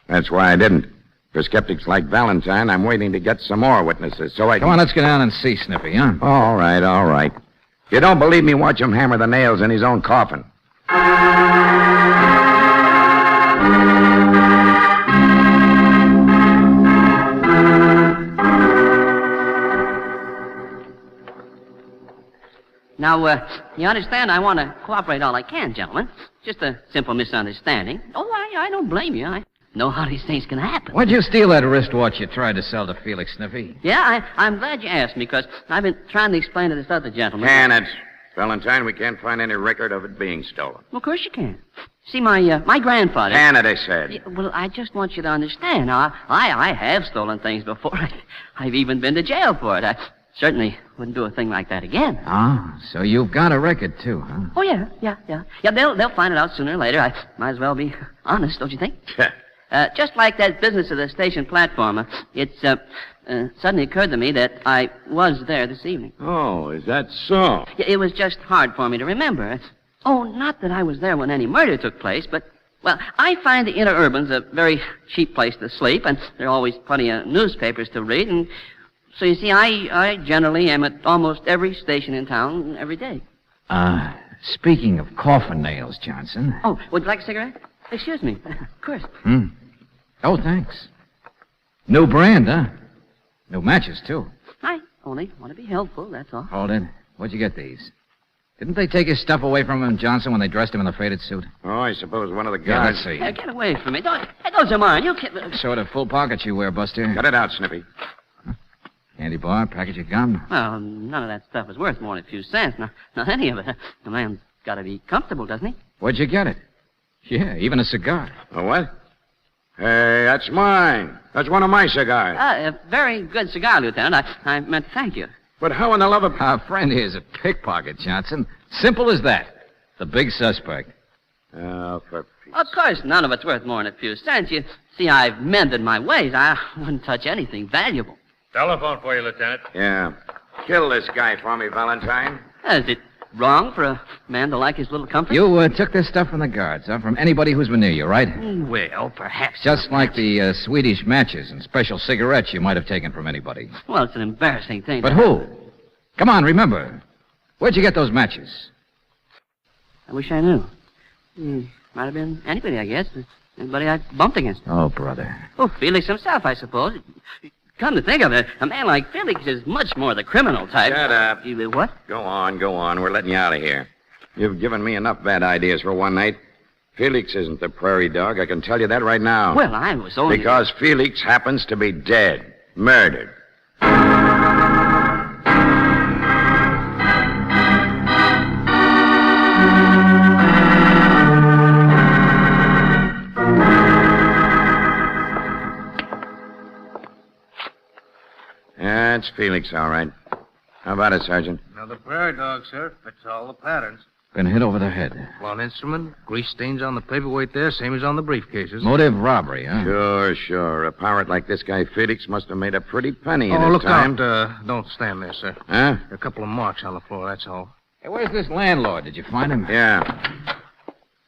That's why I didn't. For skeptics like Valentine, I'm waiting to get some more witnesses so I can... Come on, let's get down and see Snippy, huh? All right. If you don't believe me, watch him hammer the nails in his own coffin. Now, you understand, I want to cooperate all I can, gentlemen. Just a simple misunderstanding. Oh, I don't blame you. know how these things can happen. Why'd you steal that wristwatch you tried to sell to Felix, Sniffy? Yeah, I'm glad you asked me, because I've been trying to explain to this other gentleman. Can it? Valentine, we can't find any record of it being stolen. Well, of course you can. See, my grandfather... Can it, I said. Yeah, well, I just want you to understand. Now, I have stolen things before. I've even been to jail for it. I certainly wouldn't do a thing like that again. Ah, so you've got a record, too, huh? Oh, yeah. Yeah, they'll find it out sooner or later. I might as well be honest, don't you think? Just like that business of the station platform, it's suddenly occurred to me that I was there this evening. Oh, is that so? Yeah, it was just hard for me to remember. Oh, not that I was there when any murder took place, but, well, I find the inner urban's a very cheap place to sleep, and there are always plenty of newspapers to read, and so you see, I generally am at almost every station in town every day. Speaking of coffin nails, Johnson. Oh, would you like a cigarette? Excuse me. Of course. Oh, thanks. New brand, huh? New matches, too. I only want to be helpful, that's all. Hold it. Where'd you get these? Didn't they take his stuff away from him, Johnson, when they dressed him in the faded suit? Oh, I suppose one of the Yeah, guys... let's see. Hey, get away from me. Those are mine. You can't... Sort of full pockets you wear, Buster. Cut it out, Snippy. Candy bar, package of gum. Well, none of that stuff is worth more than a few cents. Not any of it. The man's got to be comfortable, doesn't he? Where'd you get it? Yeah, even a cigar. A what? Hey, that's mine. That's one of my cigars. A very good cigar, Lieutenant. I meant to thank you. But how in the love of... Our friend here's a pickpocket, Johnson. Simple as that. The big suspect. Oh, for... Of course, none of it's worth more than a few cents. You see, I've mended my ways. I wouldn't touch anything valuable. Telephone for you, Lieutenant. Yeah. Kill this guy for me, Valentine. Is it wrong for a man to like his little comfort? You took this stuff from the guards, huh? From anybody who's been near you, right? Well, perhaps. Just like the Swedish matches and special cigarettes you might have taken from anybody. Well, it's an embarrassing thing. But who? Come on, remember. Where'd you get those matches? I wish I knew. Might have been anybody, I guess. Anybody I bumped against. Oh, brother. Oh, Felix himself, I suppose. Come to think of it, a man like Felix is much more the criminal type. Shut up. What? Go on. We're letting you out of here. You've given me enough bad ideas for one night. Felix isn't the Prairie Dog. I can tell you that right now. Well, I was only... Because Felix happens to be dead. Murdered. That's Felix, all right. How about it, Sergeant? Now, the Prairie Dog, sir, fits all the patterns. Been hit over the head. One instrument, grease stains on the paperweight there, same as on the briefcases. Motive robbery, huh? Sure. A pirate like this guy, Felix, must have made a pretty penny in Oh, his look time. out. Don't stand there, sir. Huh? A couple of marks on the floor, that's all. Hey, where's this landlord? Did you find him? Yeah.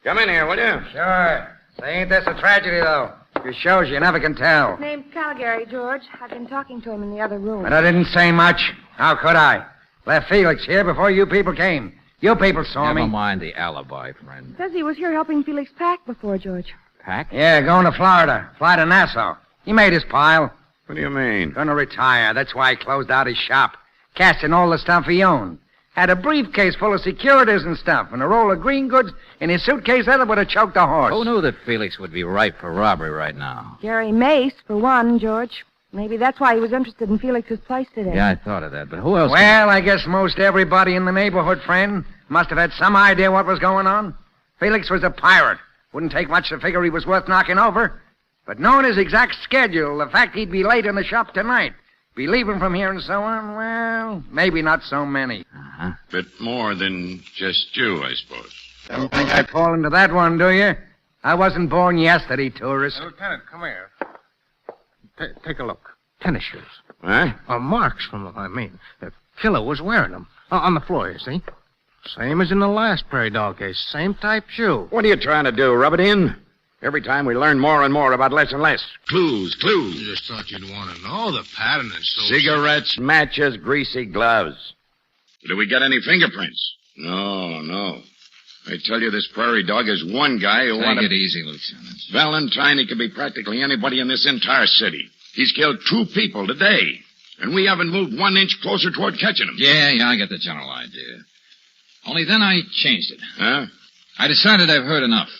Come in here, will you? Sure. Say, ain't this a tragedy, though? Your shows, you never can tell. Name's Caligari, George. I've been talking to him in the other room. But I didn't say much. How could I? Left Felix here before you people came. You people saw me. Never mind the alibi, friend. Says he was here helping Felix pack before, George. Pack? Yeah, going to Florida. Fly to Nassau. He made his pile. What do you mean? Gonna retire. That's why he closed out his shop. Cashed in all the stuff he owned. Had a briefcase full of securities and stuff, and a roll of green goods in his suitcase that would have choked a horse. Who knew that Felix would be ripe for robbery right now? Gary Mace, for one, George. Maybe that's why he was interested in Felix's place today. Yeah, I thought of that, but who else? Well, I guess most everybody in the neighborhood, friend, must have had some idea what was going on. Felix was a pirate. Wouldn't take much to figure he was worth knocking over. But knowing his exact schedule, the fact he'd be late in the shop tonight, be leaving from here and so on, well, maybe not so many. Uh-huh. Bit more than just you, I suppose. Don't think I'd fall into that one, do you? I wasn't born yesterday, tourist. Lieutenant, come here. Take a look. Tennis shoes. Huh? Marks from them, I mean. The killer was wearing them. On the floor, you see? Same as in the last Prairie Dog case. Same type shoe. What are you trying to do, rub it in? Every time we learn more and more about less and less. Clues. I just thought you'd want to know. The pattern is so... Cigarettes, matches, greasy gloves. Did we get any fingerprints? No. I tell you, this Prairie Dog is one guy who Take it easy, Lieutenant. Valentine, he could be practically anybody in this entire city. He's killed 2 people today. And we haven't moved 1 inch closer toward catching him. Yeah, I get the general idea. Only then I changed it. Huh? I decided I've heard enough.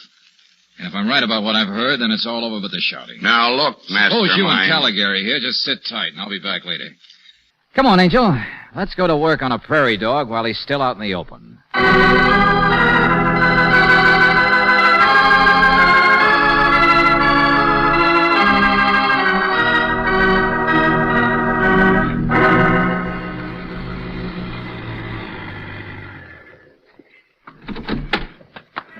And if I'm right about what I've heard, then it's all over but the shouting. Now, look, Mastermind. Suppose you and Caligari here just sit tight, and I'll be back later. Come on, Angel. Let's go to work on a prairie dog while he's still out in the open.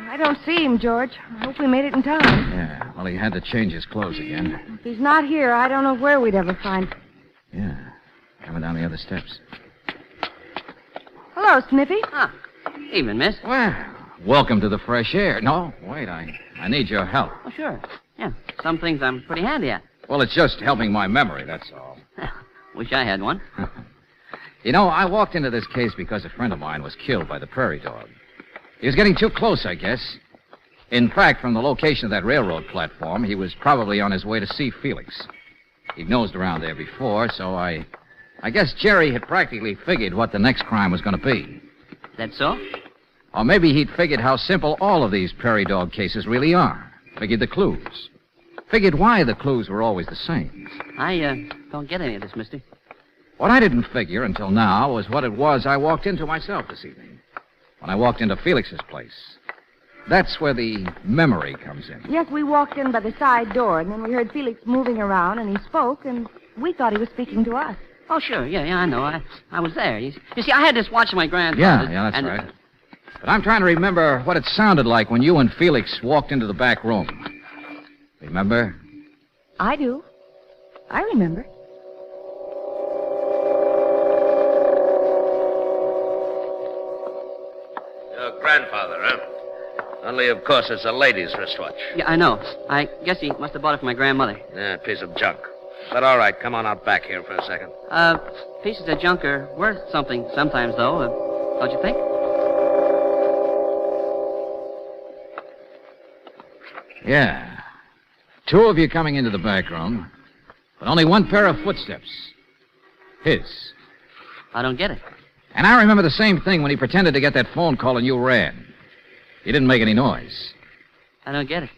I don't see him, George. I hope we made it in time. Yeah, well, he had to change his clothes again. If he's not here, I don't know where we'd ever find him. Yeah, coming down the other steps. Hello, Sniffy. Evening, miss. Well, welcome to the fresh air. No, wait, I need your help. Oh, sure. Yeah, some things I'm pretty handy at. Well, it's just helping my memory, that's all. Wish I had one. You know, I walked into this case because a friend of mine was killed by the Prairie Dog. He was getting too close, I guess. In fact, from the location of that railroad platform, he was probably on his way to see Felix. He'd nosed around there before, so I guess Jerry had practically figured what the next crime was going to be. That so? Or maybe he'd figured how simple all of these Prairie Dog cases really are. Figured the clues. Figured why the clues were always the same. I don't get any of this, mister. What I didn't figure until now was what it was I walked into myself this evening. When I walked into Felix's place. That's where the memory comes in. Yes, we walked in by the side door, and then we heard Felix moving around, and he spoke, and we thought he was speaking to us. Oh, sure. Yeah, I know. I was there. You see, I had this watch of my grandfather's. Yeah, that's right. But I'm trying to remember what it sounded like when you and Felix walked into the back room. Remember? I do. I remember. Your grandfather, huh? Only, of course, it's a lady's wristwatch. Yeah, I know. I guess he must have bought it for my grandmother. Yeah, a piece of junk. But all right, come on out back here for a second. Pieces of junk are worth something sometimes, though. Don't you think? Yeah. Two of you coming into the back room, but only one pair of footsteps. His. I don't get it. And I remember the same thing when he pretended to get that phone call and you ran. He didn't make any noise. I don't get it.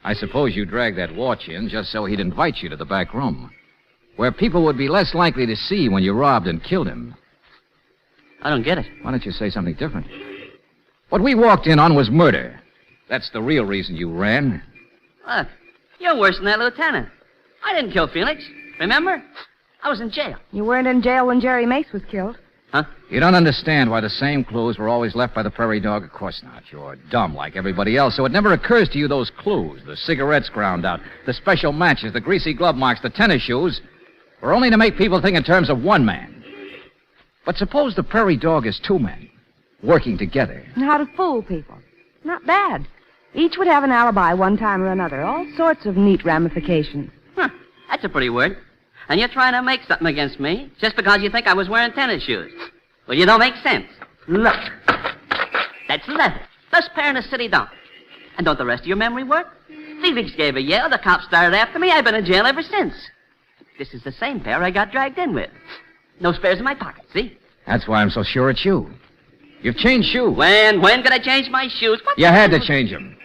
I suppose you dragged that watch in just so he'd invite you to the back room, where people would be less likely to see when you robbed and killed him. I don't get it. Why don't you say something different? What we walked in on was murder. That's the real reason you ran. Look, you're worse than that lieutenant. I didn't kill Felix. Remember? I was in jail. You weren't in jail when Jerry Mace was killed. Huh? You don't understand why the same clues were always left by the Prairie Dog? Of course not. You're dumb like everybody else, so it never occurs to you those clues, the cigarettes ground out, the special matches, the greasy glove marks, the tennis shoes, were only to make people think in terms of one man. But suppose the Prairie Dog is two men, working together. And how to fool people. Not bad. Each would have an alibi one time or another. All sorts of neat ramifications. Huh. That's a pretty word. And you're trying to make something against me just because you think I was wearing tennis shoes. Well, you don't make sense. Look. That's leather. Best pair in the city don't. And don't the rest of your memory work? Felix gave a yell. The cops started after me. I've been in jail ever since. This is the same pair I got dragged in with. No spares in my pocket, see? That's why I'm so sure it's you. You've changed shoes. When could I change my shoes? What you had to change them.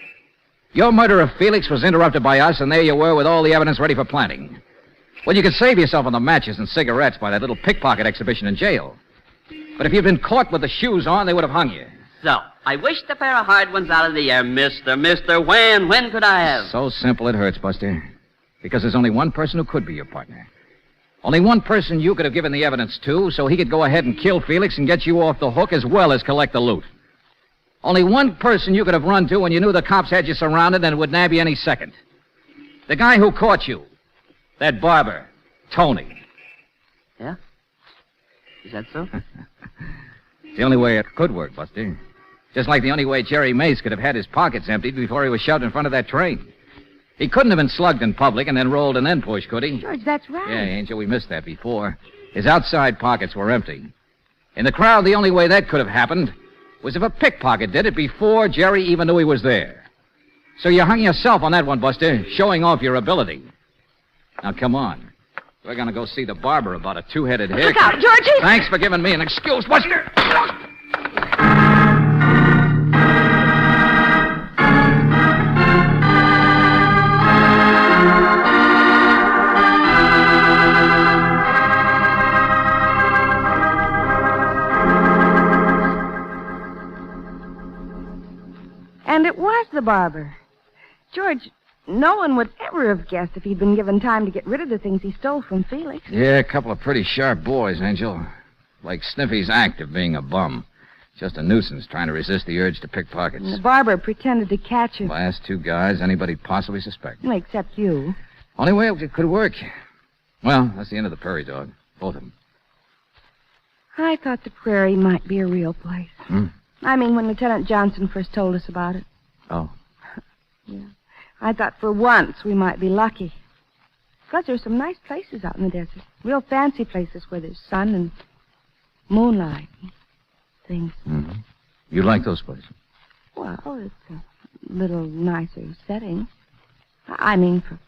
Your murder of Felix was interrupted by us, and there you were with all the evidence ready for planting. Well, you could save yourself on the matches and cigarettes by that little pickpocket exhibition in jail. But if you'd been caught with the shoes on, they would have hung you. So, I wished a pair of hard ones out of the air, mister. When could I have? So simple it hurts, Buster. Because there's only one person who could be your partner. Only one person you could have given the evidence to, so he could go ahead and kill Felix and get you off the hook as well as collect the loot. Only one person you could have run to when you knew the cops had you surrounded and would nab you any second. The guy who caught you. That barber, Tony. Yeah? Is that so? It's the only way it could work, Buster. Just like the only way Jerry Mace could have had his pockets emptied before he was shoved in front of that train. He couldn't have been slugged in public and then rolled and then pushed, could he? George, that's right. Yeah, Angel, we missed that before. His outside pockets were empty. In the crowd, the only way that could have happened was if a pickpocket did it before Jerry even knew he was there. So you hung yourself on that one, Buster, showing off your ability. Now, come on. We're going to go see the barber about a two-headed haircut. Look out, Georgie! Thanks for giving me an excuse, Buster. barber. George, no one would ever have guessed if he'd been given time to get rid of the things he stole from Felix. Yeah, a couple of pretty sharp boys, Angel. Like Sniffy's act of being a bum. Just a nuisance trying to resist the urge to pick pockets. And the barber pretended to catch him. Last two guys anybody'd possibly suspect. Except you. Only way it could work. Well, that's the end of the Prairie Dog. Both of them. I thought the Prairie might be a real place. I mean, when Lieutenant Johnson first told us about it. Oh. Yeah. I thought for once we might be lucky. Because there's some nice places out in the desert. Real fancy places where there's sun and moonlight and things. Mm-hmm. You like those places? Well, it's a little nicer setting. I mean, for...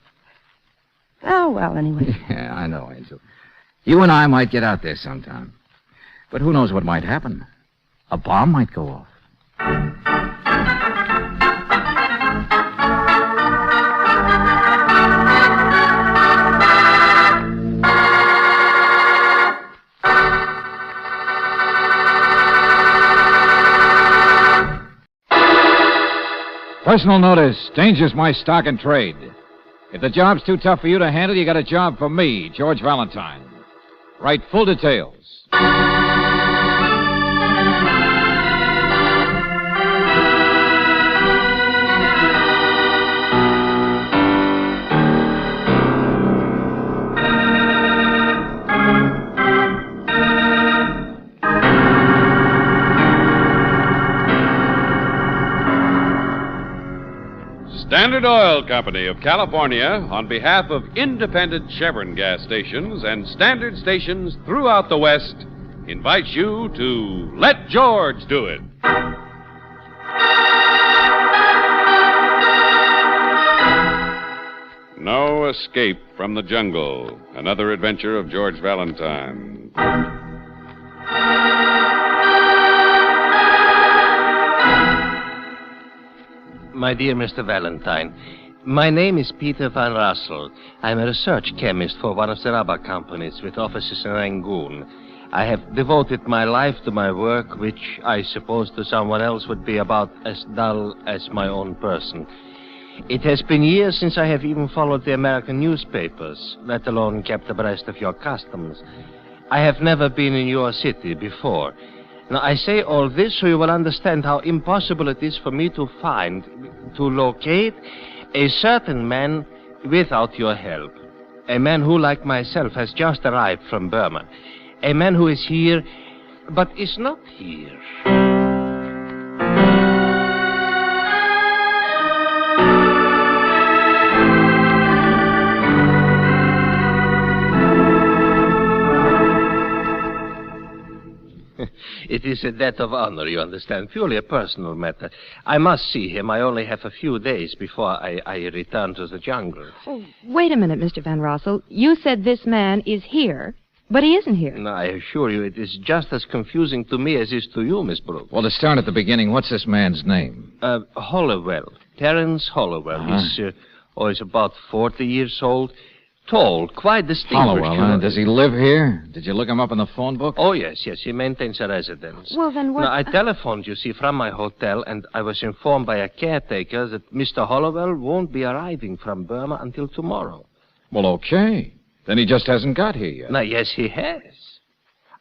Oh, well, anyway. Yeah, I know, Angel. You and I might get out there sometime. But who knows what might happen? A bomb might go off. Personal notice. Danger's my stock and trade. If the job's too tough for you to handle, you got a job for me, George Valentine. Write full details. Standard Oil Company of California, on behalf of independent Chevron gas stations and standard stations throughout the West, invites you to Let George Do It. No escape from the jungle. Another adventure of George Valentine. My dear Mr. Valentine, my name is Peter Van Russell. I'm a research chemist for one of the rubber companies with offices in Rangoon. I have devoted my life to my work, which I suppose to someone else would be about as dull as my own person. It has been years since I have even followed the American newspapers, let alone kept abreast of your customs. I have never been in your city before. Now, I say all this so you will understand how impossible it is for me to locate a certain man without your help. A man who, like myself, has just arrived from Burma. A man who is here, but is not here. It is a debt of honor, you understand, purely a personal matter. I must see him. I only have a few days before I return to the jungle. Oh, wait a minute, Mr. Van Rossel. You said this man is here, but he isn't here. No, I assure you, it is just as confusing to me as it is to you, Miss Brooks. Well, to start at the beginning, what's this man's name? Hollowell. Terence Hollowell. He's about 40 years old. Tall, quite distinguished. Hollowell, does he live here? Did you look him up in the phone book? Oh, yes. He maintains a residence. Well, then what... Now, I telephoned, you see, from my hotel, and I was informed by a caretaker that Mr. Hollowell won't be arriving from Burma until tomorrow. Well, okay. Then he just hasn't got here yet. Now, yes, he has.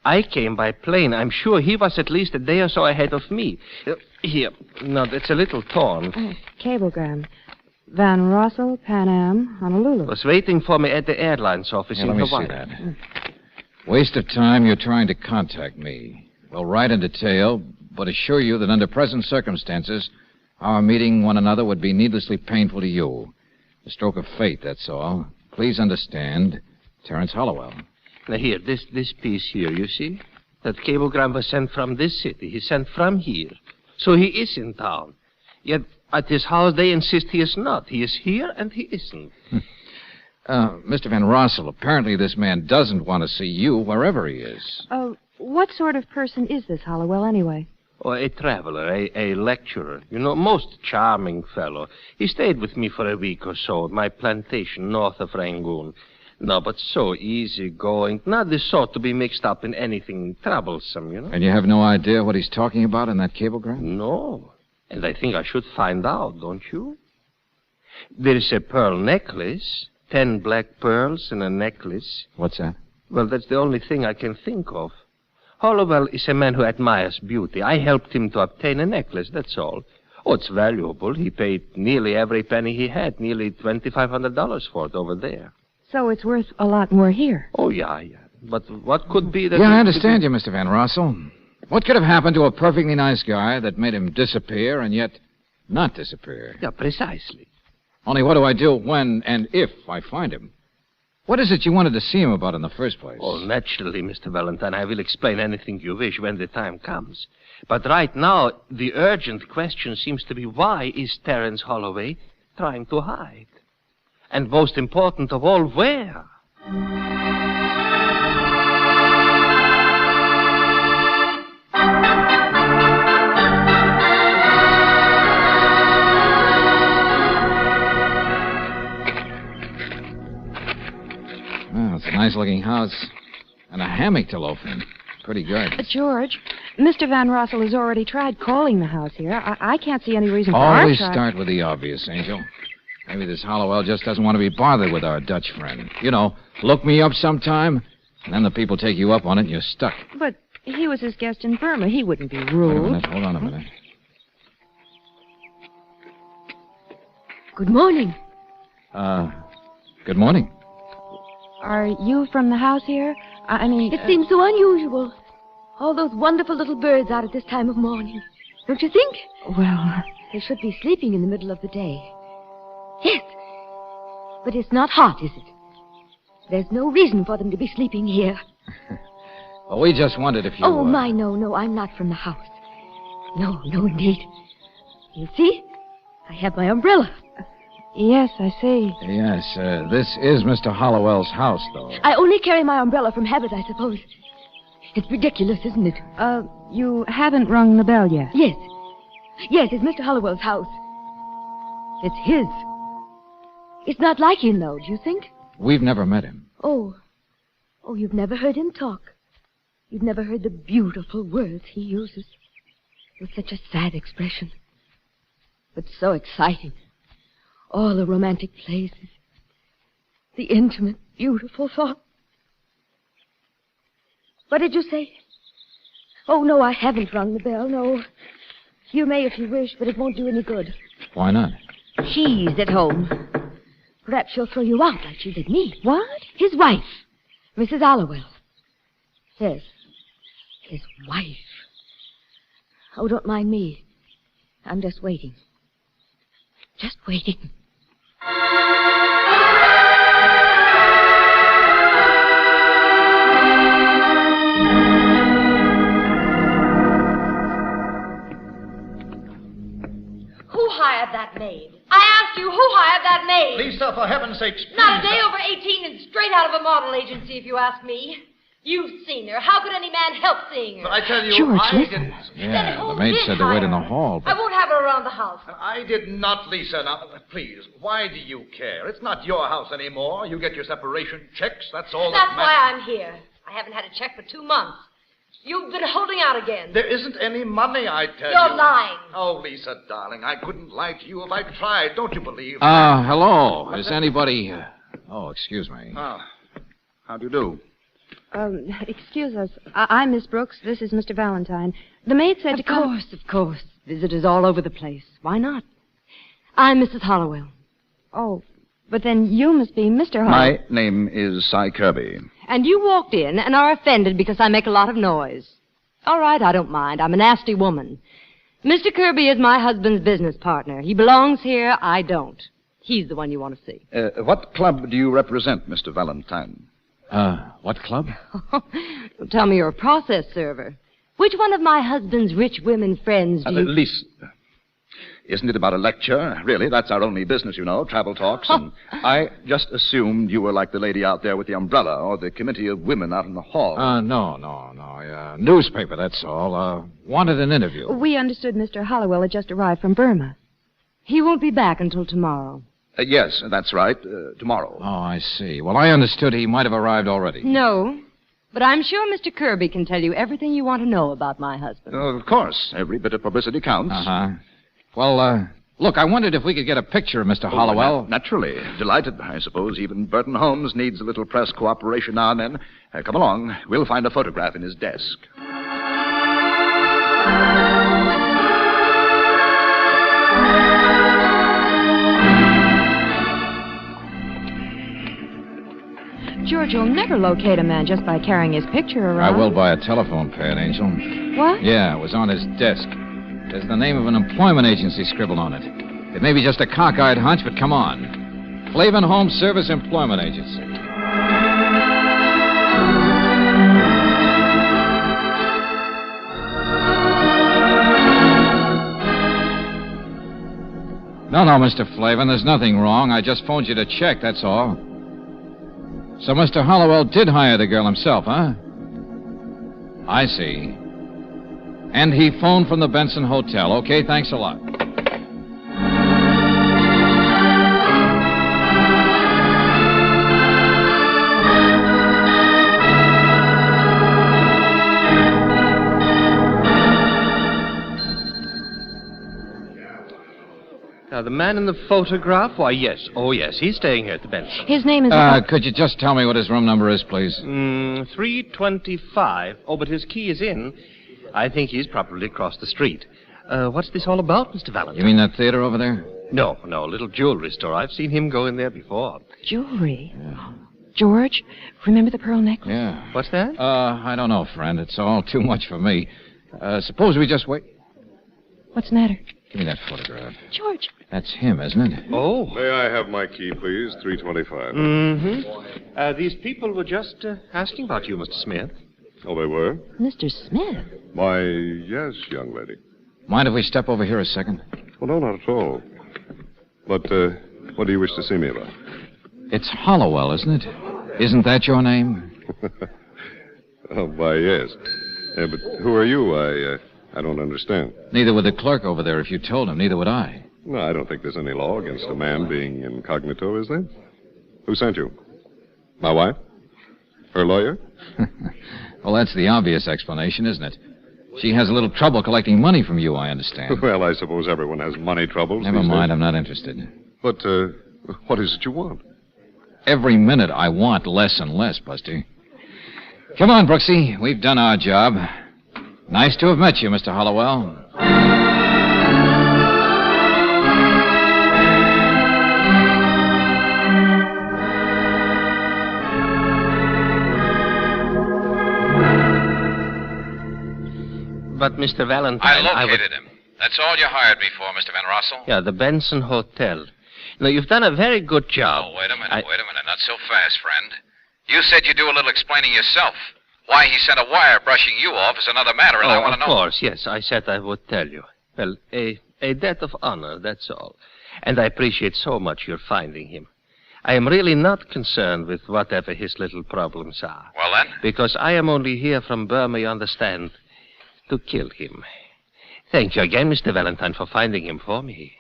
I came by plane. I'm sure he was at least a day or so ahead of me. Here. Now, that's a little torn. Cablegram. Van Rossel, Pan Am, Honolulu. Was waiting for me at the airlines office in Hawaii. Let me see that. Waste of time. You're trying to contact me. We'll write in detail, but assure you that under present circumstances, our meeting one another would be needlessly painful to you. A stroke of fate, that's all. Please understand, Terence Hollowell. Now, here, this piece here, you see? That cablegram was sent from this city. He sent from here. So he is in town. Yet... at his house, they insist he is not. He is here, and he isn't. Mr. Van Rossel, apparently this man doesn't want to see you wherever he is. What sort of person is this Hollowell, anyway? Oh, a traveler, a lecturer. You know, most charming fellow. He stayed with me for a week or so at my plantation north of Rangoon. No, but so easygoing. Not the sort to be mixed up in anything troublesome, you know. And you have no idea what he's talking about in that cablegram? No. And I think I should find out, don't you? There is a pearl necklace, 10 black pearls in a necklace. What's that? Well, that's the only thing I can think of. Hollowell is a man who admires beauty. I helped him to obtain a necklace, that's all. Oh, it's valuable. He paid nearly every penny he had, nearly $2,500 for it over there. So it's worth a lot more here. Oh, yeah. But what could be that... Yeah, I understand you, Mr. Van Rossel. What could have happened to a perfectly nice guy that made him disappear and yet not disappear? Yeah, precisely. Only what do I do when and if I find him? What is it you wanted to see him about in the first place? Oh, naturally, Mr. Valentine. I will explain anything you wish when the time comes. But right now, the urgent question seems to be, why is Terence Holloway trying to hide? And most important of all, where? Well, it's a nice-looking house. And a hammock to loaf in. Pretty good. George, Mr. Van Rossel has already tried calling the house here. I can't see any reason for Always our start with the obvious, Angel. Maybe this Hollowell just doesn't want to be bothered with our Dutch friend. You know, look me up sometime, and then the people take you up on it and you're stuck. But he was his guest in Burma. He wouldn't be Wait rude. a minute. Hold on a minute. Good morning. Good morning. Are you from the house here? I mean... It seems so unusual. All those wonderful little birds out at this time of morning. Don't you think? Well... They should be sleeping in the middle of the day. Yes. But it's not hot, is it? There's no reason for them to be sleeping here. Well, we just wondered if you... Oh, my, no, I'm not from the house. No, indeed. You see? I have my umbrella. Yes, I see. Yes, this is Mr. Hollowell's house, though. I only carry my umbrella from habit, I suppose. It's ridiculous, isn't it? You haven't rung the bell yet. Yes, it's Mr. Hollowell's house. It's his. It's not like him, though, do you think? We've never met him. Oh, you've never heard him talk. You've never heard the beautiful words he uses. With such a sad expression. But so exciting. All the romantic places. The intimate, beautiful thought. What did you say? Oh, no, I haven't rung the bell, no. You may if you wish, but it won't do any good. Why not? She's at home. Perhaps she'll throw you out like she did me. What? His wife, Mrs. Hollowell. Yes, his wife. Oh, don't mind me. I'm just waiting. Just waiting. Who hired that maid? I asked you, who hired that maid? Lisa, for heaven's sakes. Not a day over 18 and straight out of a model agency, if you ask me. You've seen her. How could any man help seeing her? But I tell you, George, I listen. didn't. Yeah, the maid said to wait in the hall, I but... won't have her around the house. I did not, Lisa. Now, please, why do you care? It's not your house anymore. You get your separation checks. That's all That's that why matters. I'm here. I haven't had a check for 2 months. You've been holding out again. There isn't any money, I tell you. You're lying. Oh, Lisa, darling, I couldn't lie to you if I tried. Don't you believe? hello. Is anybody... Oh, excuse me. How do you do? Excuse us. I'm Miss Brooks. This is Mr. Valentine. The maid said to come... Of course. Visitors all over the place. Why not? I'm Mrs. Hollowell. Oh, but then you must be Mr. Hollowell. My name is Cy Kirby. And you walked in and are offended because I make a lot of noise. All right, I don't mind. I'm a nasty woman. Mr. Kirby is my husband's business partner. He belongs here. I don't. He's the one you want to see. What club do you represent, Mr. Valentine? What club? Don't tell me you're a process server. Which one of my husband's rich women friends do you... Lisa. Isn't it about a lecture? Really, that's our only business, you know, travel talks. And I just assumed you were like the lady out there with the umbrella or the committee of women out in the hall. No. Newspaper, that's all. Wanted an interview. We understood Mr. Hollowell had just arrived from Burma. He won't be back until tomorrow. Yes, that's right. Tomorrow. Oh, I see. Well, I understood he might have arrived already. No, but I'm sure Mr. Kirby can tell you everything you want to know about my husband. Of course. Every bit of publicity counts. Uh-huh. Well, look, I wondered if we could get a picture of Mr. Hollowell. Naturally. Delighted. I suppose even Burton Holmes needs a little press cooperation now and then. Come along. We'll find a photograph in his desk. George, you'll never locate a man just by carrying his picture around. I will by a telephone pad, Angel. What? Yeah, it was on his desk. There's the name of an employment agency scribbled on it. It may be just a cockeyed hunch, but come on. Flavin Home Service Employment Agency. No, Mr. Flavin, there's nothing wrong. I just phoned you to check, that's all. So Mr. Hollowell did hire the girl himself, huh? I see. And he phoned from the Benson Hotel. Okay, thanks a lot. Now, the man in the photograph? Why, yes. Oh, yes. He's staying here at the Benson. His name is... Could you just tell me what his room number is, please? 325. Oh, but his key is in. I think he's probably across the street. What's this all about, Mr. Valentine? You mean that theater over there? No, a little jewelry store. I've seen him go in there before. Jewelry? Yeah. George, remember the pearl necklace? Yeah. What's that? I don't know, friend. It's all too much for me. Suppose we just wait. What's the matter? Give me that photograph. George. That's him, isn't it? Oh. May I have my key, please? 325. Mm-hmm. These people were just asking about you, Mr. Smith. Oh, they were? Mr. Smith? Why, yes, young lady. Mind if we step over here a second? Well, no, not at all. But, what do you wish to see me about? It's Hollowell, isn't it? Isn't that your name? Oh, why, yes. But who are you? I don't understand. Neither would the clerk over there if you told him. Neither would I. No, I don't think there's any law against a man being incognito, is there? Who sent you? My wife? Her lawyer? Well, that's the obvious explanation, isn't it? She has a little trouble collecting money from you, I understand. Well, I suppose everyone has money troubles. Never mind, I'm not interested. But, what is it you want? Every minute I want less and less, Buster. Come on, Brooksy. We've done our job. Nice to have met you, Mr. Hollowell. But, Mr. Valentine... I located him. That's all you hired me for, Mr. Van Rossel. Yeah, the Benson Hotel. Now, you've done a very good job. Oh, wait a minute. Not so fast, friend. You said you'd do a little explaining yourself. Why he sent a wire brushing you off is another matter, and I want to know... Of course, yes. I said I would tell you. Well, a debt of honor, that's all. And I appreciate so much your finding him. I am really not concerned with whatever his little problems are. Well, then? Because I am only here from Burma, you understand, to kill him. Thank you again, Mr. Valentine, for finding him for me.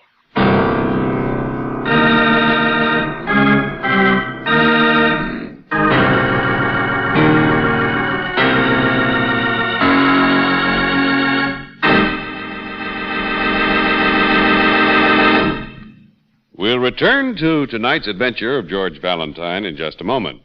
We'll return to tonight's adventure of George Valentine in just a moment.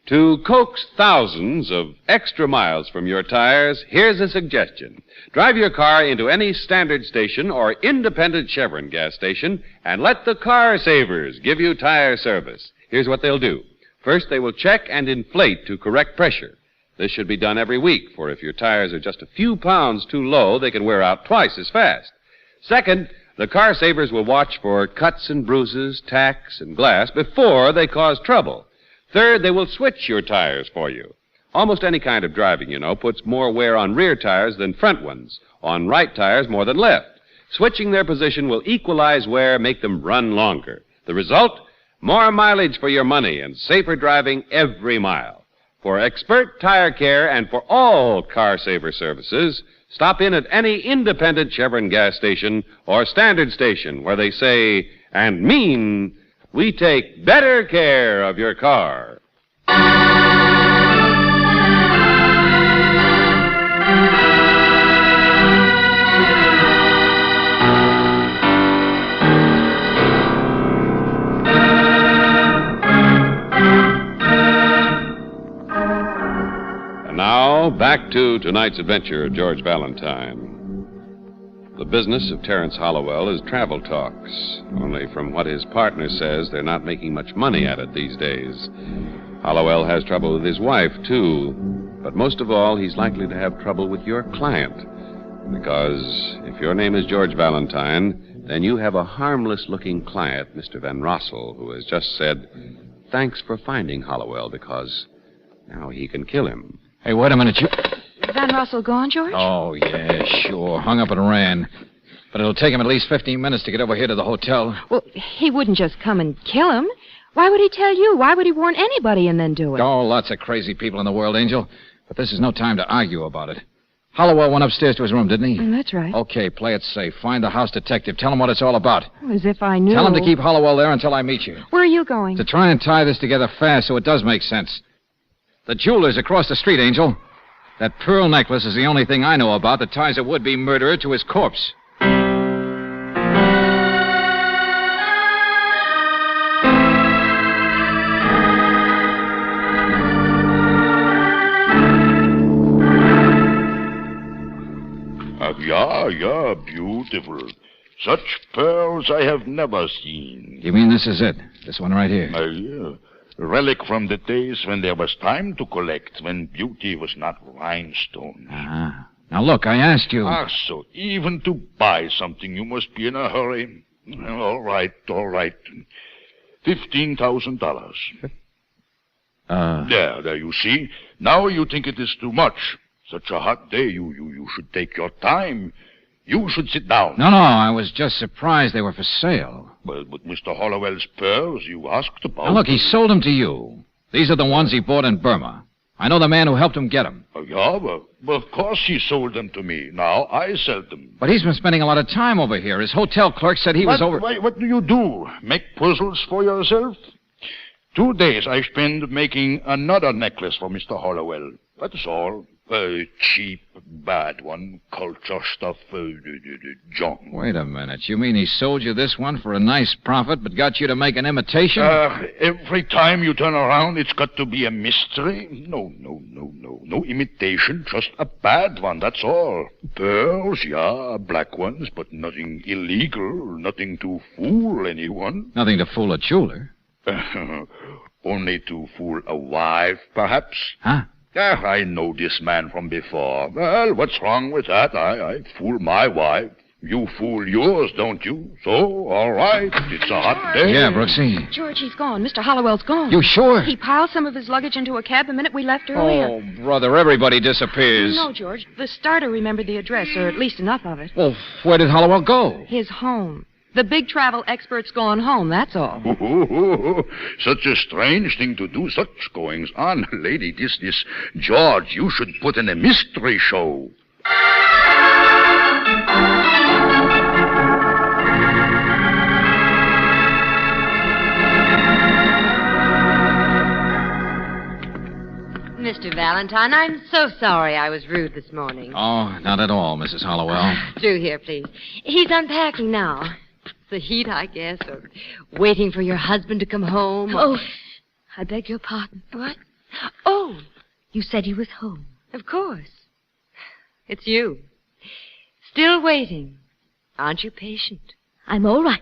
To coax thousands of extra miles from your tires, here's a suggestion. Drive your car into any standard station or independent Chevron gas station and let the car savers give you tire service. Here's what they'll do. First, they will check and inflate to correct pressure. This should be done every week, for if your tires are just a few pounds too low, they can wear out twice as fast. Second, the car savers will watch for cuts and bruises, tacks, and glass before they cause trouble. Third, they will switch your tires for you. Almost any kind of driving, you know, puts more wear on rear tires than front ones. On right tires, more than left. Switching their position will equalize wear, make them run longer. The result? More mileage for your money and safer driving every mile. For expert tire care and for all car saver services, stop in at any independent Chevron gas station or standard station where they say and mean, we take better care of your car. back to tonight's adventure, George Valentine. The business of Terence Hollowell is travel talks, only from what his partner says, they're not making much money at it these days. Hollowell has trouble with his wife, too, but most of all, he's likely to have trouble with your client, because if your name is George Valentine, then you have a harmless-looking client, Mr. Van Rossel, who has just said, thanks for finding Hollowell, because now he can kill him. Hey, wait a minute. Van Rossel gone, George? Oh, yeah, sure. Hung up and ran. But it'll take him at least 15 minutes to get over here to the hotel. Well, he wouldn't just come and kill him. Why would he tell you? Why would he warn anybody and then do it? Oh, lots of crazy people in the world, Angel. But this is no time to argue about it. Hollowell went upstairs to his room, didn't he? That's right. Okay, play it safe. Find the house detective. Tell him what it's all about. As if I knew. Tell him to keep Hollowell there until I meet you. Where are you going? To try and tie this together fast so it does make sense. The jeweler's across the street, Angel. That pearl necklace is the only thing I know about that ties a would-be murderer to his corpse. Yeah, beautiful. Such pearls I have never seen. You mean this is it? This one right here? Yeah. Relic from the days when there was time to collect, when beauty was not rhinestone. Ah. Now, look, I asked you. So even to buy something, you must be in a hurry. All right. $15,000. There, you see. Now you think it is too much. Such a hot day, you should take your time. You should sit down. No, I was just surprised they were for sale. But Mr. Hollowell's pearls you asked about... Now, look, he sold them to you. These are the ones he bought in Burma. I know the man who helped him get them. Well, of course he sold them to me. Now I sell them. But he's been spending a lot of time over here. His hotel clerk said he was over... What do you do? Make puzzles for yourself? 2 days I spend making another necklace for Mr. Hollowell. That's all. Cheap, bad one, culture stuff, junk. Wait a minute. You mean he sold you this one for a nice profit, but got you to make an imitation? Every time you turn around, it's got to be a mystery. No imitation, just a bad one, that's all. Pearls, yeah, black ones, but nothing illegal, nothing to fool anyone. Nothing to fool a jeweler. Only to fool a wife, perhaps. Huh? I know this man from before. Well, what's wrong with that? I fool my wife. You fool yours, don't you? So, all right. It's a hot day. Yeah, Brooksy. George, he's gone. Mr. Hollowell's gone. You sure? He piled some of his luggage into a cab the minute we left earlier. Oh, brother, everybody disappears. No, George. The starter remembered the address, or at least enough of it. Well, where did Hollowell go? His home. The big travel expert's gone home, that's all. Such a strange thing to do, such goings on. Lady, this George, you should put in a mystery show. Mr. Valentine, I'm so sorry I was rude this morning. Oh, not at all, Mrs. Hollowell. Through here, please. He's unpacking now. The heat, I guess, or waiting for your husband to come home. Oh, I beg your pardon. What? Oh, You said he was home. Of course. It's you. Still waiting. Aren't you patient? I'm all right.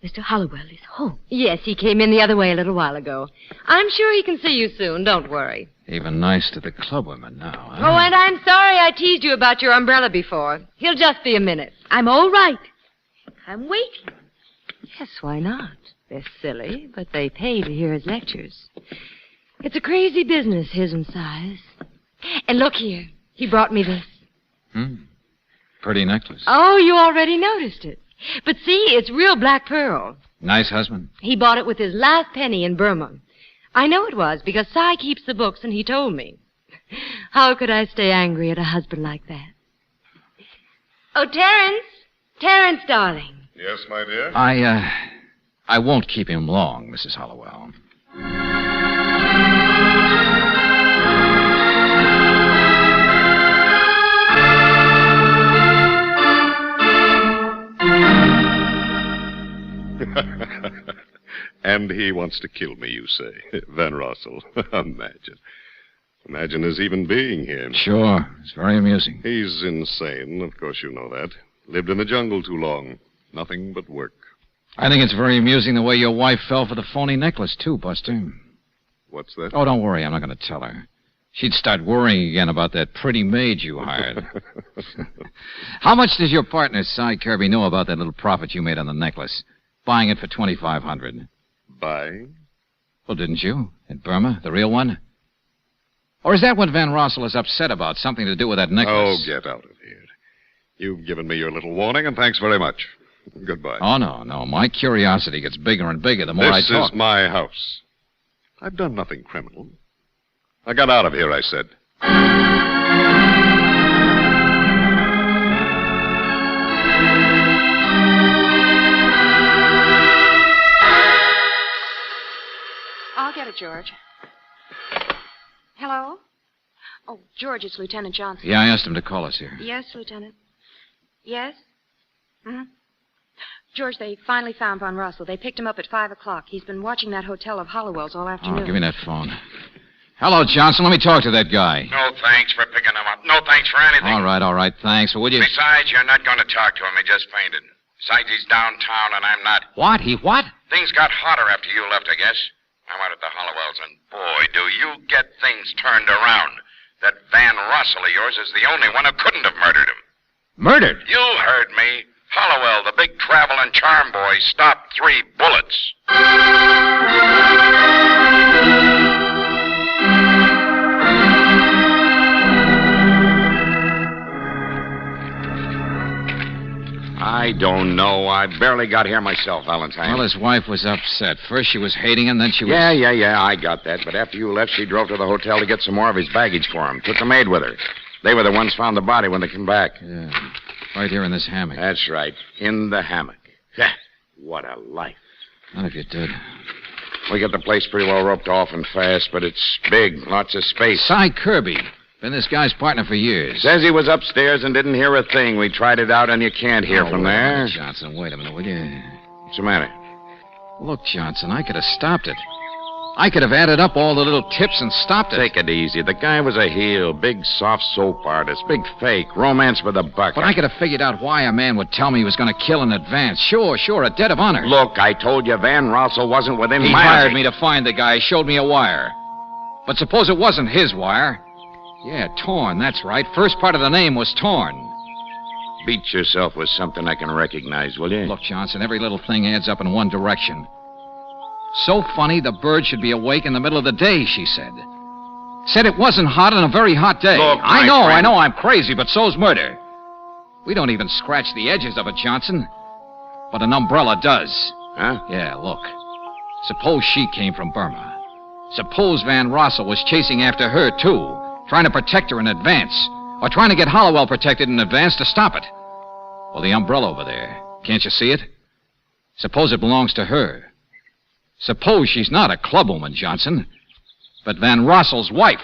Mr. Hollowell is home. Yes, he came in the other way a little while ago. I'm sure he can see you soon. Don't worry. Even nice to the clubwomen now, huh? Oh, and I'm sorry I teased you about your umbrella before. He'll just be a minute. I'm all right. I'm waiting. Yes, why not? They're silly, but they pay to hear his lectures. It's a crazy business, his and Si's. And look here. He brought me this. Pretty necklace. Oh, you already noticed it. But see, it's real black pearl. Nice husband. He bought it with his last penny in Burma. I know it was, because Si keeps the books and he told me. How could I stay angry at a husband like that? Oh, Terence! Terence, darling. Yes, my dear? I won't keep him long, Mrs. Hollowell. And he wants to kill me, you say. Van Rossel. Imagine. Imagine his even being here. Sure. It's very amusing. He's insane. Of course you know that. Lived in the jungle too long. Nothing but work. I think it's very amusing the way your wife fell for the phony necklace, too, Buster. What's that? Oh, don't worry. I'm not going to tell her. She'd start worrying again about that pretty maid you hired. How much does your partner, Cy Kirby, know about that little profit you made on the necklace? Buying it for $2,500. Buying? Well, didn't you? In Burma? The real one? Or is that what Van Rossel is upset about? Something to do with that necklace? Oh, get out of here. You've given me your little warning, and thanks very much. Goodbye. Oh, no. My curiosity gets bigger and bigger the more I talk. This is my house. I've done nothing criminal. I got out of here, I said. I'll get it, George. Hello? Oh, George, it's Lieutenant Johnson. Yeah, I asked him to call us here. Yes, Lieutenant. Yes? Mm-hmm. George, they finally found Von Russell. They picked him up at 5 o'clock. He's been watching that hotel of Hollowell's all afternoon. Oh, give me that phone. Hello, Johnson. Let me talk to that guy. No thanks for picking him up. No thanks for anything. All right. Thanks. Well, would you... Besides, you're not going to talk to him. He just fainted. Besides, he's downtown, and I'm not. What? He what? Things got hotter after you left, I guess. I went at the Hollowells, and boy, do you get things turned around. That Van Russell of yours is the only one who couldn't have murdered him. Murdered? You heard me. Hollowell, the big travel and charm boy, stopped 3 bullets. I don't know. I barely got here myself, Valentine. Well, his wife was upset. First she was hating him, then she was... Yeah, I got that. But after you left, she drove to the hotel to get some more of his baggage for him. Took the maid with her. They were the ones found the body when they came back. Yeah, right here in this hammock. That's right, in the hammock. What a life. Not if you did. We got the place pretty well roped off and fast, but it's big, lots of space. Cy Kirby. Been this guy's partner for years. Says he was upstairs and didn't hear a thing. We tried it out, and you can't hear from there. Johnson, wait a minute, will you? What's the matter? Look, Johnson, I could have stopped it. I could have added up all the little tips and stopped it. Take it easy. The guy was a heel, big, soft soap artist, big fake, romance with a buck. But I could have figured out why a man would tell me he was going to kill in advance. Sure, a debt of honor. Look, I told you Van Rossel wasn't within miles. He hired me to find the guy, showed me a wire. But suppose it wasn't his wire. Yeah, Torn, that's right. First part of the name was Torn. Beat yourself with something I can recognize, will you? Look, Johnson, every little thing adds up in one direction. So funny the bird should be awake in the middle of the day, she said. Said it wasn't hot on a very hot day. Look, I know I'm crazy, but so's murder. We don't even scratch the edges of it, Johnson. But an umbrella does. Huh? Yeah, look. Suppose she came from Burma. Suppose Van Rossel was chasing after her, too. Trying to protect her in advance. Or trying to get Hollowell protected in advance to stop it. Well, the umbrella over there. Can't you see it? Suppose it belongs to her. Suppose she's not a clubwoman, Johnson, but Van Rossel's wife.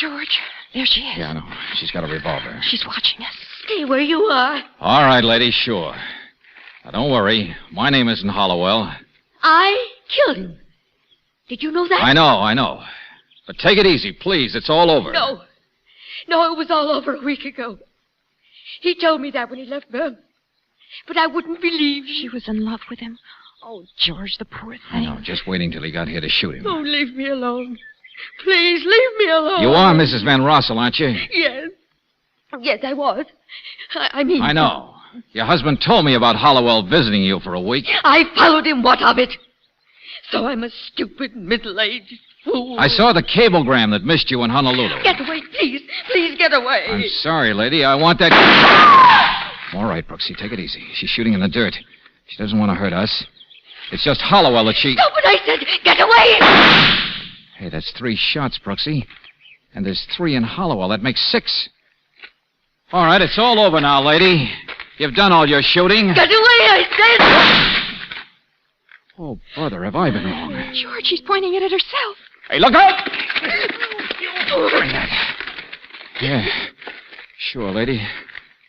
George, there she is. Yeah, I know. She's got a revolver. She's watching us. Stay where you are. All right, lady, sure. Now, don't worry. My name isn't Hollowell. I killed him. Did you know that? I know. But take it easy, please. It's all over. No, it was all over a week ago. He told me that when he left Burma. But I wouldn't believe She was in love with him. Oh, George, the poor thing. I know, just waiting till he got here to shoot him. Oh, leave me alone. Please, leave me alone. You are Mrs. Van Rossel, aren't you? Yes. Yes, I was. I mean... I know. Your husband told me about Hollowell visiting you for a week. I followed him. What of it? So I'm a stupid, middle-aged fool. I saw the cablegram that missed you in Honolulu. Get away, please. Please get away. I'm sorry, lady. I want that... All right, Brooksy, take it easy. She's shooting in the dirt. She doesn't want to hurt us. It's just Hollowell that she... No, but I said, get away! Hey, that's 3 shots, Brooksy. And there's 3 in Hollowell. That makes 6. All right, it's all over now, lady. You've done all your shooting. Get away, I said! Oh, brother, have I been wrong? George, she's pointing it at herself. Hey, look out! Bring that. Yeah, sure, lady.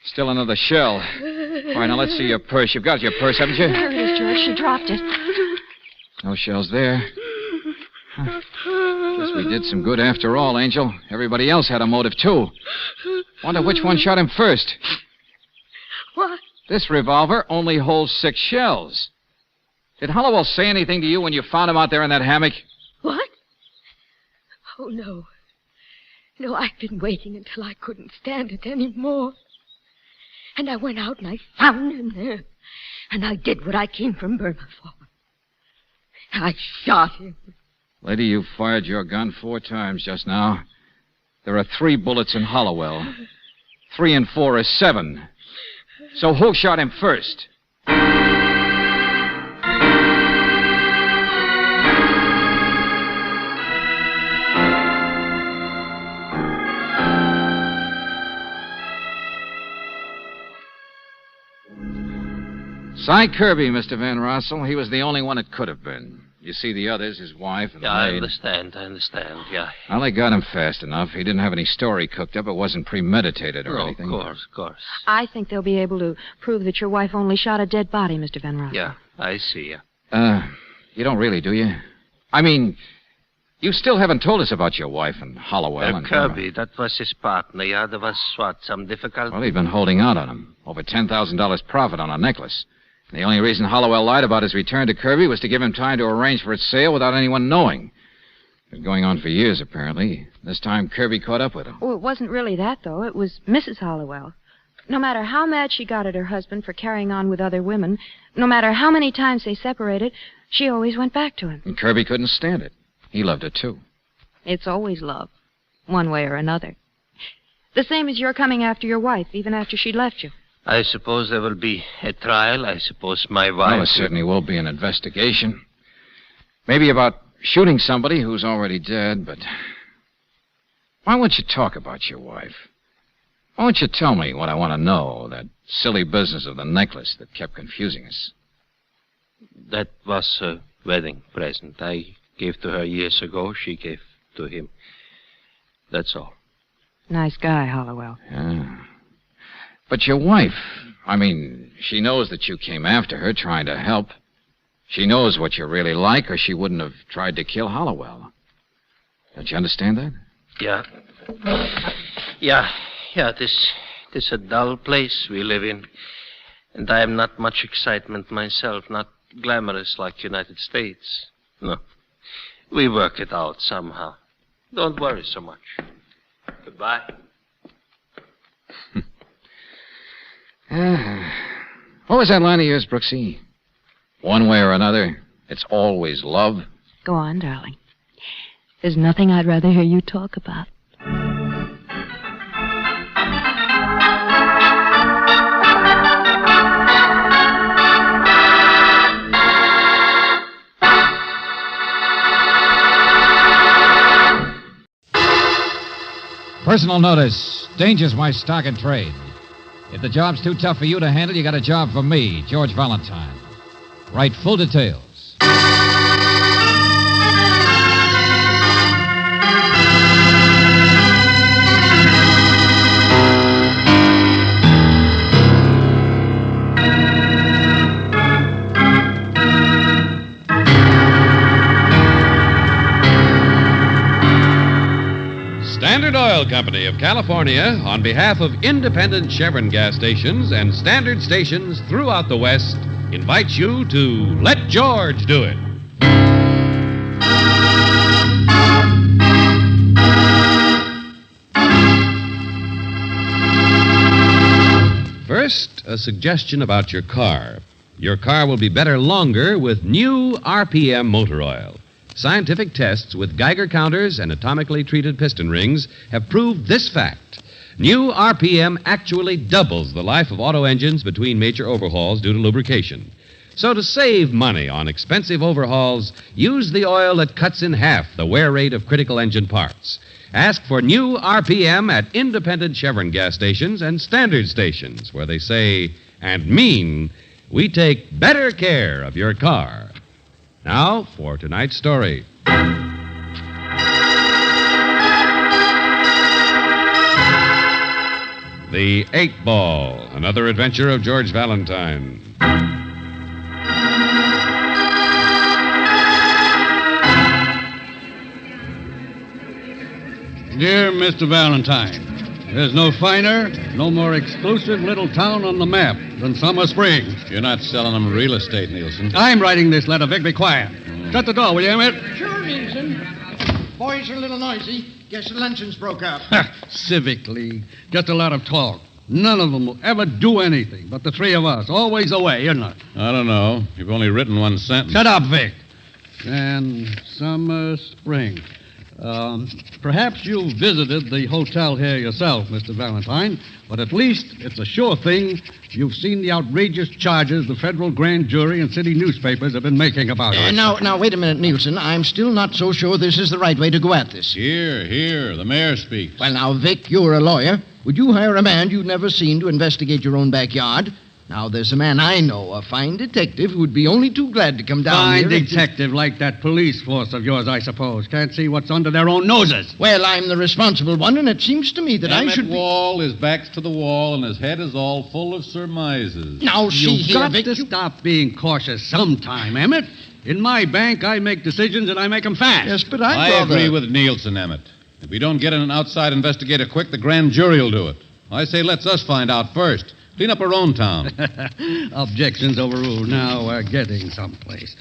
Still another shell. All right, now let's see your purse. You've got your purse, haven't you? There it is, George. She dropped it. No shells there. Huh. Guess we did some good after all, Angel. Everybody else had a motive, too. Wonder which one shot him first. What? This revolver only holds 6 shells. Did Hollowell say anything to you when you found him out there in that hammock? What? Oh, no. No, I've been waiting until I couldn't stand it anymore. And I went out and I found him there. And I did what I came from Burma for. I shot him. Lady, you fired your gun 4 times just now. There are 3 bullets in Hollowell. 3 and 4 is 7. So who shot him first? Cy Kirby, Mr. Van Rossel. He was the only one it could have been. You see the others, his wife and the I maid. understand, yeah. Well, they got him fast enough. He didn't have any story cooked up. It wasn't premeditated or anything. Of course. I think they'll be able to prove that your wife only shot a dead body, Mr. Van Rossel. Yeah, I see, yeah. You don't really, do you? I mean, you still haven't told us about your wife and Hollowell and Kirby, that was his partner, yeah. There was, some difficulty? Well, he'd been holding out on him. Over $10,000 profit on a necklace. The only reason Hollowell lied about his return to Kirby was to give him time to arrange for its sale without anyone knowing. It was going on for years, apparently. This time, Kirby caught up with him. Oh, it wasn't really that, though. It was Mrs. Hollowell. No matter how mad she got at her husband for carrying on with other women, no matter how many times they separated, she always went back to him. And Kirby couldn't stand it. He loved her, too. It's always love, one way or another. The same as your coming after your wife, even after she'd left you. I suppose there will be a trial. I suppose my wife... Well, there certainly will be an investigation. Maybe about shooting somebody who's already dead, but... Why won't you talk about your wife? Why won't you tell me what I want to know, that silly business of the necklace that kept confusing us? That was a wedding present I gave to her years ago. She gave to him. That's all. Nice guy, Hollowell. Yeah. But your wife, I mean, she knows that you came after her trying to help. She knows what you're really like, or she wouldn't have tried to kill Hollowell. Don't you understand that? Yeah. This is a dull place we live in. And I am not much excitement myself, not glamorous like United States. No. We work it out somehow. Don't worry so much. Goodbye. What was that line of yours, Brooksy? One way or another, it's always love. Go on, darling. There's nothing I'd rather hear you talk about. Personal notice. Danger's my stock and trade. If the job's too tough for you to handle, you got a job for me, George Valentine. Write full details. Standard Oil Company of California, on behalf of independent Chevron gas stations and standard stations throughout the West, invites you to Let George Do It. First, a suggestion about your car. Your car will be better longer with new RPM motor oil. Scientific tests with Geiger counters and atomically treated piston rings have proved this fact. New RPM actually doubles the life of auto engines between major overhauls due to lubrication. So to save money on expensive overhauls, use the oil that cuts in half the wear rate of critical engine parts. Ask for new RPM at independent Chevron gas stations and standard stations, where they say and mean, we take better care of your car. Now, for tonight's story. The 8-Ball, another adventure of George Valentine. Dear Mr. Valentine, there's no finer, no more exclusive little town on the map than Summer Springs. You're not selling them real estate, Nielsen. I'm writing this letter, Vic. Be quiet. Shut the door, will you, Emmett? Sure, Nielsen. Boys are a little noisy. Guess the luncheon's broke up. Civic League. Just a lot of talk. None of them will ever do anything but the three of us. Always away, isn't it? I don't know. You've only written one sentence. Shut up, Vic. And Summer Spring. Perhaps you visited the hotel here yourself, Mr. Valentine, but at least it's a sure thing you've seen the outrageous charges the federal grand jury and city newspapers have been making about it. Now, wait a minute, Nielsen. I'm still not so sure this is the right way to go at this. Here, the mayor speaks. Well, now, Vic, you're a lawyer. Would you hire a man you'd never seen to investigate your own backyard? Now, there's a man I know, a fine detective, who would be only too glad to come down here. Fine detective like that police force of yours, I suppose. Can't see what's under their own noses. Well, I'm the responsible one, and it seems to me that I should be... Wall, his back's to the wall, and his head is all full of surmises. Now, see You've here, got Vic, to stop being cautious sometime, Emmett. In my bank, I make decisions, and I make them fast. Yes, but I agree with Nielsen, Emmett. If we don't get in an outside investigator quick, the grand jury will do it. I say let's us find out first. Clean up our own town. Objections overruled. Now we're getting someplace.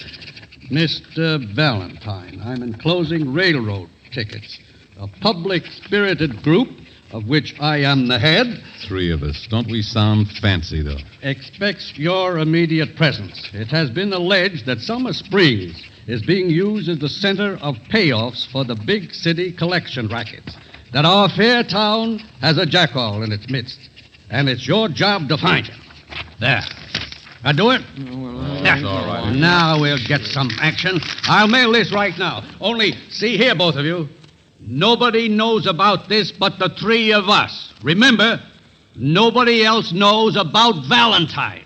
Mr. Valentine, I'm enclosing railroad tickets. A public-spirited group, of which I am the head. Three of us. Don't we sound fancy, though? Expects your immediate presence. It has been alleged that Summer Springs is being used as the center of payoffs for the big city collection rackets. That our fair town has a jackal in its midst. And it's your job to find him. There. I do it? That's all right. Now we'll get some action. I'll mail this right now. Only, see here, both of you. Nobody knows about this but the three of us. Remember, nobody else knows about Valentine.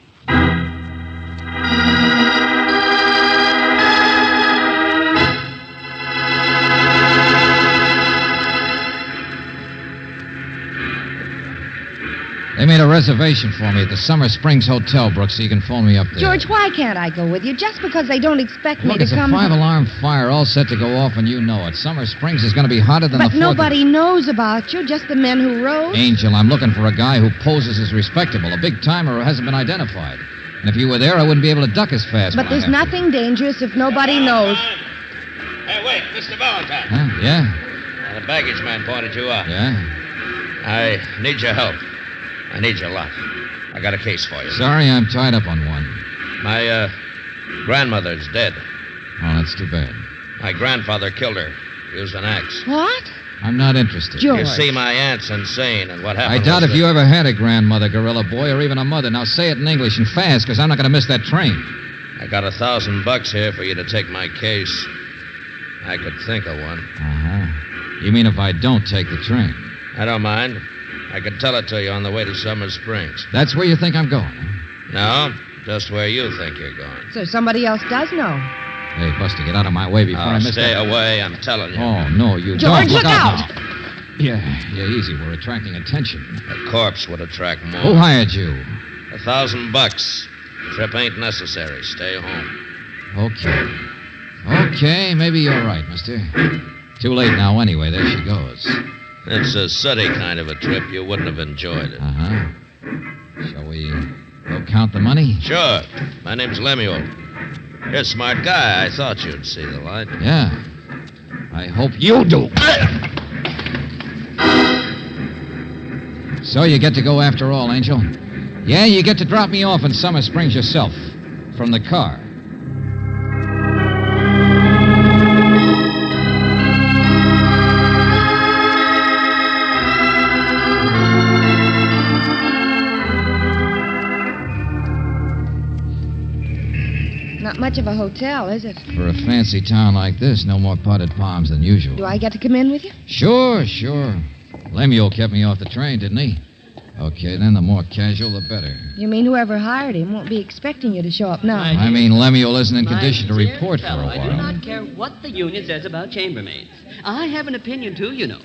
They made a reservation for me at the Summer Springs Hotel, Brooks, so you can phone me up there. George, why can't I go with you? Just because they don't expect me Look, to it's come... a five-alarm fire all set to go off, and you know it. Summer Springs is going to be hotter than But the 4th nobody knows about you, just the men who rode. Angel, I'm looking for a guy who poses as respectable, a big-timer who hasn't been identified. And if you were there, I wouldn't be able to duck as fast. But there's nothing dangerous if nobody knows. Hey, wait, Mr. Valentine. Huh? Yeah? The baggage man pointed you out. Yeah? I need your help. I need your lot. I got a case for you. Sorry, I'm tied up on one. My, grandmother's dead. Oh, that's too bad. My grandfather killed her. Used an axe. What? I'm not interested. You see, my aunt's insane, and what happened I doubt was if you ever had a grandmother, Gorilla Boy, or even a mother. Now say it in English and fast, because I'm not going to miss that train. I got $1,000 here for you to take my case. I could think of one. Uh-huh. You mean if I don't take the train? I don't mind. I could tell it to you on the way to Summer Springs. That's where you think I'm going, huh? No, just where you think you're going. So somebody else does know. Hey, Buster, get out of my way before I miss stay that. away, I'm telling you. Oh, no, you George, don't. look out! now. Yeah, easy. We're attracting attention. A corpse would attract more. Who hired you? $1,000. Trip ain't necessary. Stay home. Okay, maybe you're right, mister. Too late now anyway. There she goes. It's a sooty kind of a trip. You wouldn't have enjoyed it. Uh-huh. Shall we go count the money? Sure. My name's Lemuel. You're a smart guy. I thought you'd see the light. Yeah. I hope you do. So you get to go after all, Angel. Yeah, you get to drop me off in Summer Springs yourself. From the car. Not much of a hotel, is it? For a fancy town like this, no more potted palms than usual. Do I get to come in with you? Sure. Lemuel kept me off the train, didn't he? Okay, then the more casual, the better. You mean whoever hired him won't be expecting you to show up now? I mean, Lemuel isn't in My condition to dear report for a fellow, I do while. not care what the union says about chambermaids. I have an opinion, too, you know.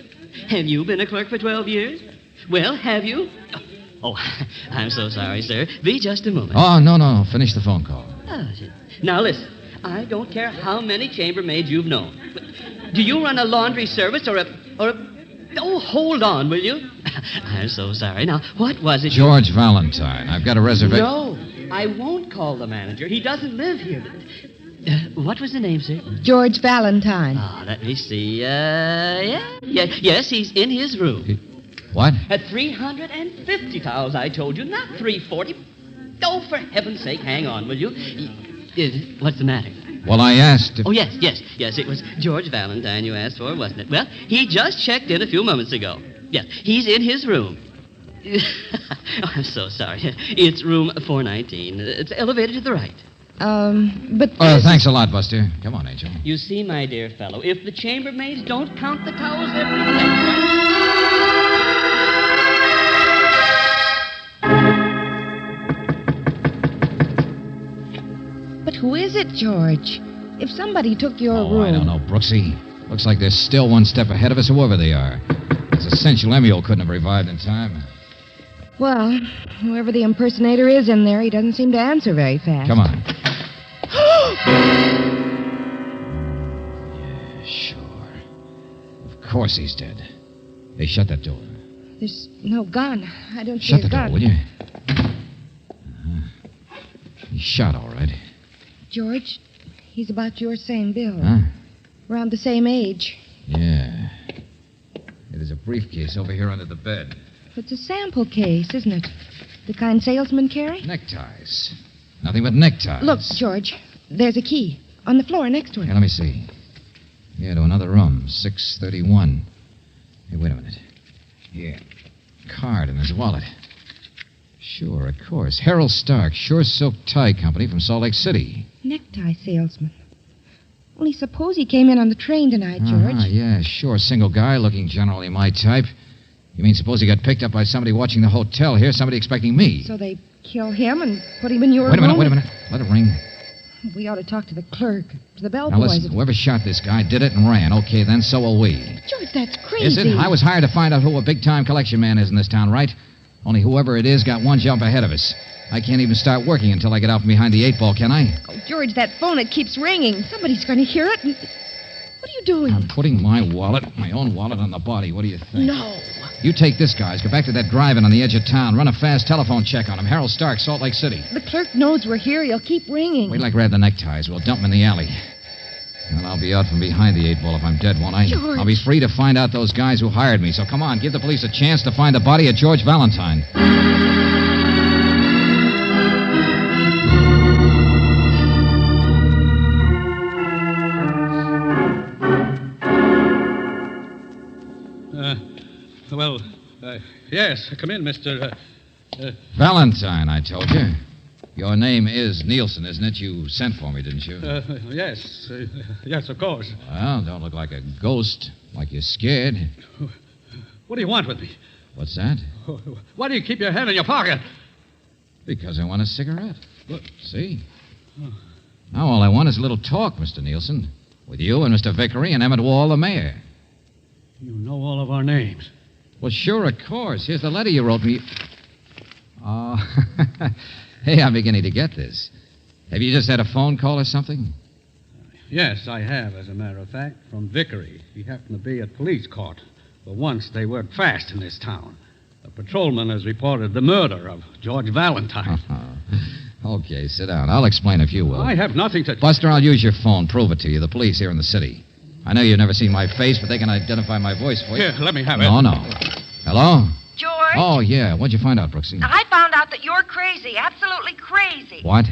Have you been a clerk for 12 years? Well, have you? Oh, I'm so sorry, sir. Be just a moment. Oh, no. Finish the phone call. Now, listen. I don't care how many chambermaids you've known. But do you run a laundry service or a Oh, hold on, will you? I'm so sorry. Now, what was it? George Valentine. I've got a reservation. No, I won't call the manager. He doesn't live here. What was the name, sir? George Valentine. Let me see. Yes, he's in his room. What? At $350,000, I told you, not $340. Oh, for heaven's sake, hang on, will you? What's the matter? Well, I asked if... Oh, yes. It was George Valentine you asked for, wasn't it? Well, he just checked in a few moments ago. Yes, he's in his room. Oh, I'm so sorry. It's room 419. It's elevated to the right. But... Oh, thanks a lot, Buster. Come on, Angel. You see, my dear fellow, if the chambermaids don't count the towels every day... But who is it, George? If somebody took your room... I don't know, Brooksy. Looks like they're still one step ahead of us, whoever they are. It's essential Lemuel couldn't have revived in time. Well, whoever the impersonator is in there, he doesn't seem to answer very fast. Come on. Yeah, sure. Of course he's dead. Hey, shut that door. There's no gun. I don't see Shut a the gun. door, will you? He's shot, all right. George, he's about your same build. Huh? Around the same age. Yeah. There's a briefcase over here under the bed. It's a sample case, isn't it? The kind salesmen carry? Neckties. Nothing but neckties. Look, George, there's a key on the floor next to him. Here, let me see. Yeah, to another room, 631. Hey, wait a minute. Here. Card in his wallet. Sure, of course. Harold Stark, Sure Silk Tie Company from Salt Lake City. Necktie salesman. Only suppose he came in on the train tonight, George. Yeah, sure. Single guy, looking generally my type. You mean suppose he got picked up by somebody watching the hotel here, somebody expecting me? So they kill him and put him in your Wait a room? minute. Let it ring. We ought to talk to the clerk, to the Now bellboys. listen, whoever shot this guy did it and ran. Okay, then so will we. George, that's crazy. Is it? I was hired to find out who a big-time collection man is in this town, right? Only whoever it is got one jump ahead of us. I can't even start working until I get out from behind the 8-ball, can I? Oh, George, that phone, it keeps ringing. Somebody's going to hear it. What are you doing? I'm putting my own wallet on the body. What do you think? No. You take this, guys. Go back to that drive-in on the edge of town. Run a fast telephone check on him. Harold Stark, Salt Lake City. The clerk knows we're here. He'll keep ringing. Wait till I grab the neckties. We'll dump them in the alley. Well, I'll be out from behind the 8-ball if I'm dead, won't I? George. I'll be free to find out those guys who hired me. So come on, give the police a chance to find the body of George Valentine. Yes, come in, Mr. Valentine, I told you. Your name is Nielsen, isn't it? You sent for me, didn't you? Yes. Yes, of course. Well, don't look like a ghost, like you're scared. What do you want with me? What's that? Why do you keep your hand in your pocket? Because I want a cigarette. See? Now all I want is a little talk, Mr. Nielsen. With you and Mr. Vickery and Emmett Wall, the mayor. You know all of our names. Well, sure, of course. Here's the letter you wrote me. Oh, hey, I'm beginning to get this. Have you just had a phone call or something? Yes, I have, as a matter of fact, from Vickery. He happened to be at police court. For once, they work fast in this town. A patrolman has reported the murder of George Valentine. Okay, sit down. I'll explain if you will. I have nothing to... Buster, I'll use your phone. Prove it to you. The police here in the city. I know you've never seen my face, but they can identify my voice for you. Here, let me have it. No. Hello? George? Oh, yeah. What'd you find out, Brooksy? I found out that you're crazy, absolutely crazy. What?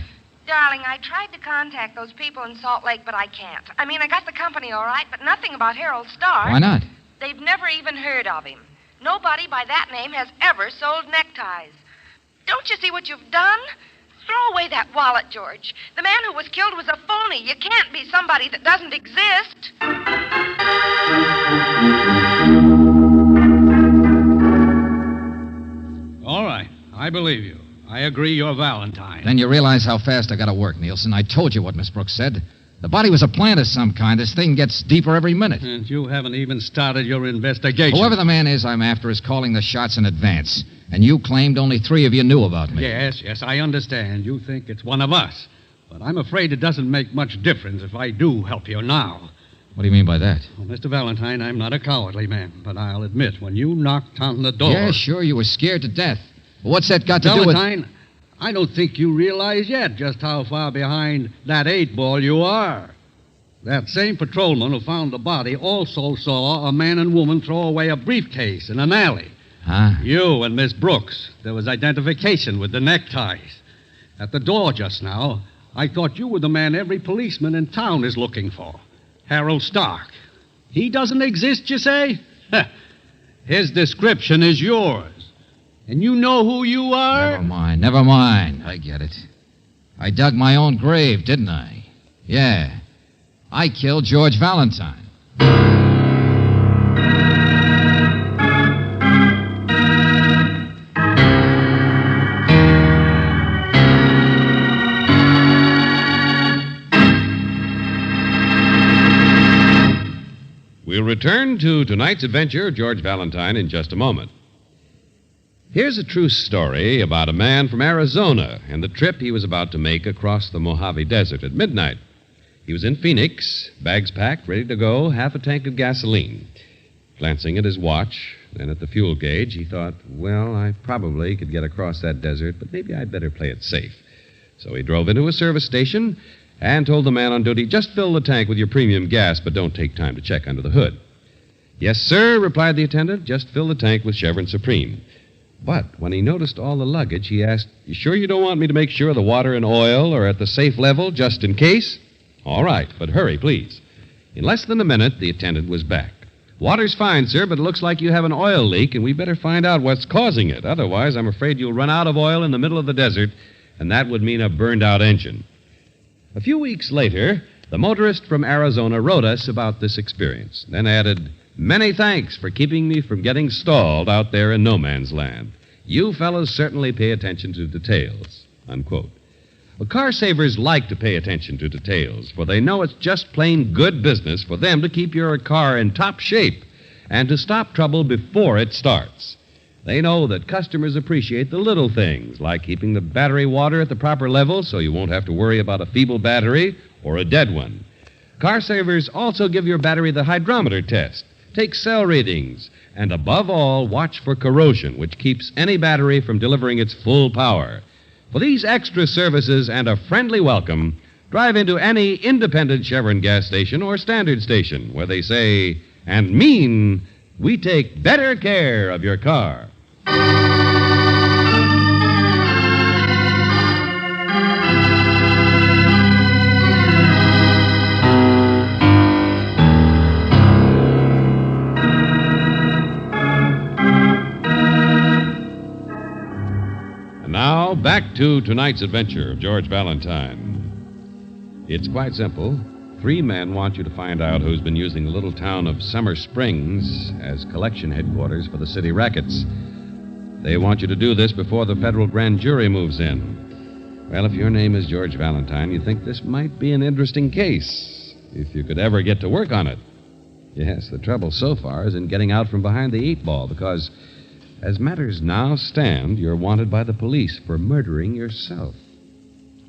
Darling, I tried to contact those people in Salt Lake, but I can't. I mean, I got the company all right, but nothing about Harold Stark. Why not? They've never even heard of him. Nobody by that name has ever sold neckties. Don't you see what you've done? Throw away that wallet, George. The man who was killed was a phony. You can't be somebody that doesn't exist. All right. I believe you. I agree you're Valentine. Then you realize how fast I gotta work, Nielsen. I told you what Miss Brooks said. The body was a plant of some kind. This thing gets deeper every minute. And you haven't even started your investigation. Whoever the man is I'm after is calling the shots in advance. And you claimed only 3 of you knew about me. Yes, I understand. You think it's one of us. But I'm afraid it doesn't make much difference if I do help you now. What do you mean by that? Well, Mr. Valentine, I'm not a cowardly man, but I'll admit, when you knocked on the door... Yeah, sure, you were scared to death. But what's that got to do with... Valentine, I don't think you realize yet just how far behind that 8-ball you are. That same patrolman who found the body also saw a man and woman throw away a briefcase in an alley. Huh? You and Miss Brooks. There was identification with the neckties. At the door just now, I thought you were the man every policeman in town is looking for. Harold Stark. He doesn't exist, you say? His description is yours. And you know who you are? Never mind. I get it. I dug my own grave, didn't I? Yeah. I killed George Valentine. We'll return to tonight's adventure of George Valentine in just a moment. Here's a true story about a man from Arizona and the trip he was about to make across the Mojave Desert at midnight. He was in Phoenix, bags packed, ready to go, half a tank of gasoline. Glancing at his watch, then at the fuel gauge, he thought, well, I probably could get across that desert, but maybe I'd better play it safe. So he drove into a service station and told the man on duty, just fill the tank with your premium gas, but don't take time to check under the hood. Yes, sir, replied the attendant, just fill the tank with Chevron Supreme. But when he noticed all the luggage, he asked, you sure you don't want me to make sure the water and oil are at the safe level, just in case? All right, but hurry, please. In less than a minute, the attendant was back. Water's fine, sir, but it looks like you have an oil leak, and we better find out what's causing it. Otherwise, I'm afraid you'll run out of oil in the middle of the desert, and that would mean a burned-out engine. A few weeks later, the motorist from Arizona wrote us about this experience, then added, many thanks for keeping me from getting stalled out there in no man's land. You fellows certainly pay attention to details, unquote. Well, car savers like to pay attention to details, for they know it's just plain good business for them to keep your car in top shape and to stop trouble before it starts. They know that customers appreciate the little things, like keeping the battery water at the proper level so you won't have to worry about a feeble battery or a dead one. Car savers also give your battery the hydrometer test, take cell readings, and above all, watch for corrosion, which keeps any battery from delivering its full power. For these extra services and a friendly welcome, drive into any independent Chevron gas station or standard station where they say and mean, we take better care of your car. And now, back to tonight's adventure of George Valentine. It's quite simple. 3 men want you to find out who's been using the little town of Summer Springs as collection headquarters for the city rackets. They want you to do this before the federal grand jury moves in. Well, if your name is George Valentine, you think this might be an interesting case, if you could ever get to work on it. Yes, the trouble so far is in getting out from behind the 8-ball, because as matters now stand, you're wanted by the police for murdering yourself.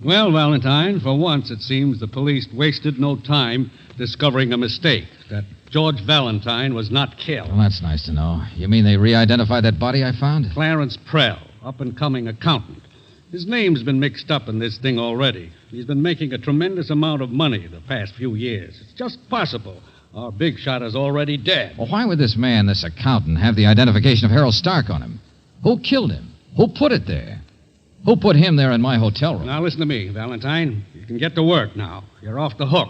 Well, Valentine, for once it seems the police wasted no time discovering a mistake, that George Valentine was not killed. Well, that's nice to know. You mean they re-identified that body I found? Clarence Prell, up-and-coming accountant. His name's been mixed up in this thing already. He's been making a tremendous amount of money the past few years. It's just possible our big shot is already dead. Well, why would this man, this accountant, have the identification of Harold Stark on him? Who killed him? Who put it there? Who put him there in my hotel room? Now, listen to me, Valentine. You can get to work now. You're off the hook.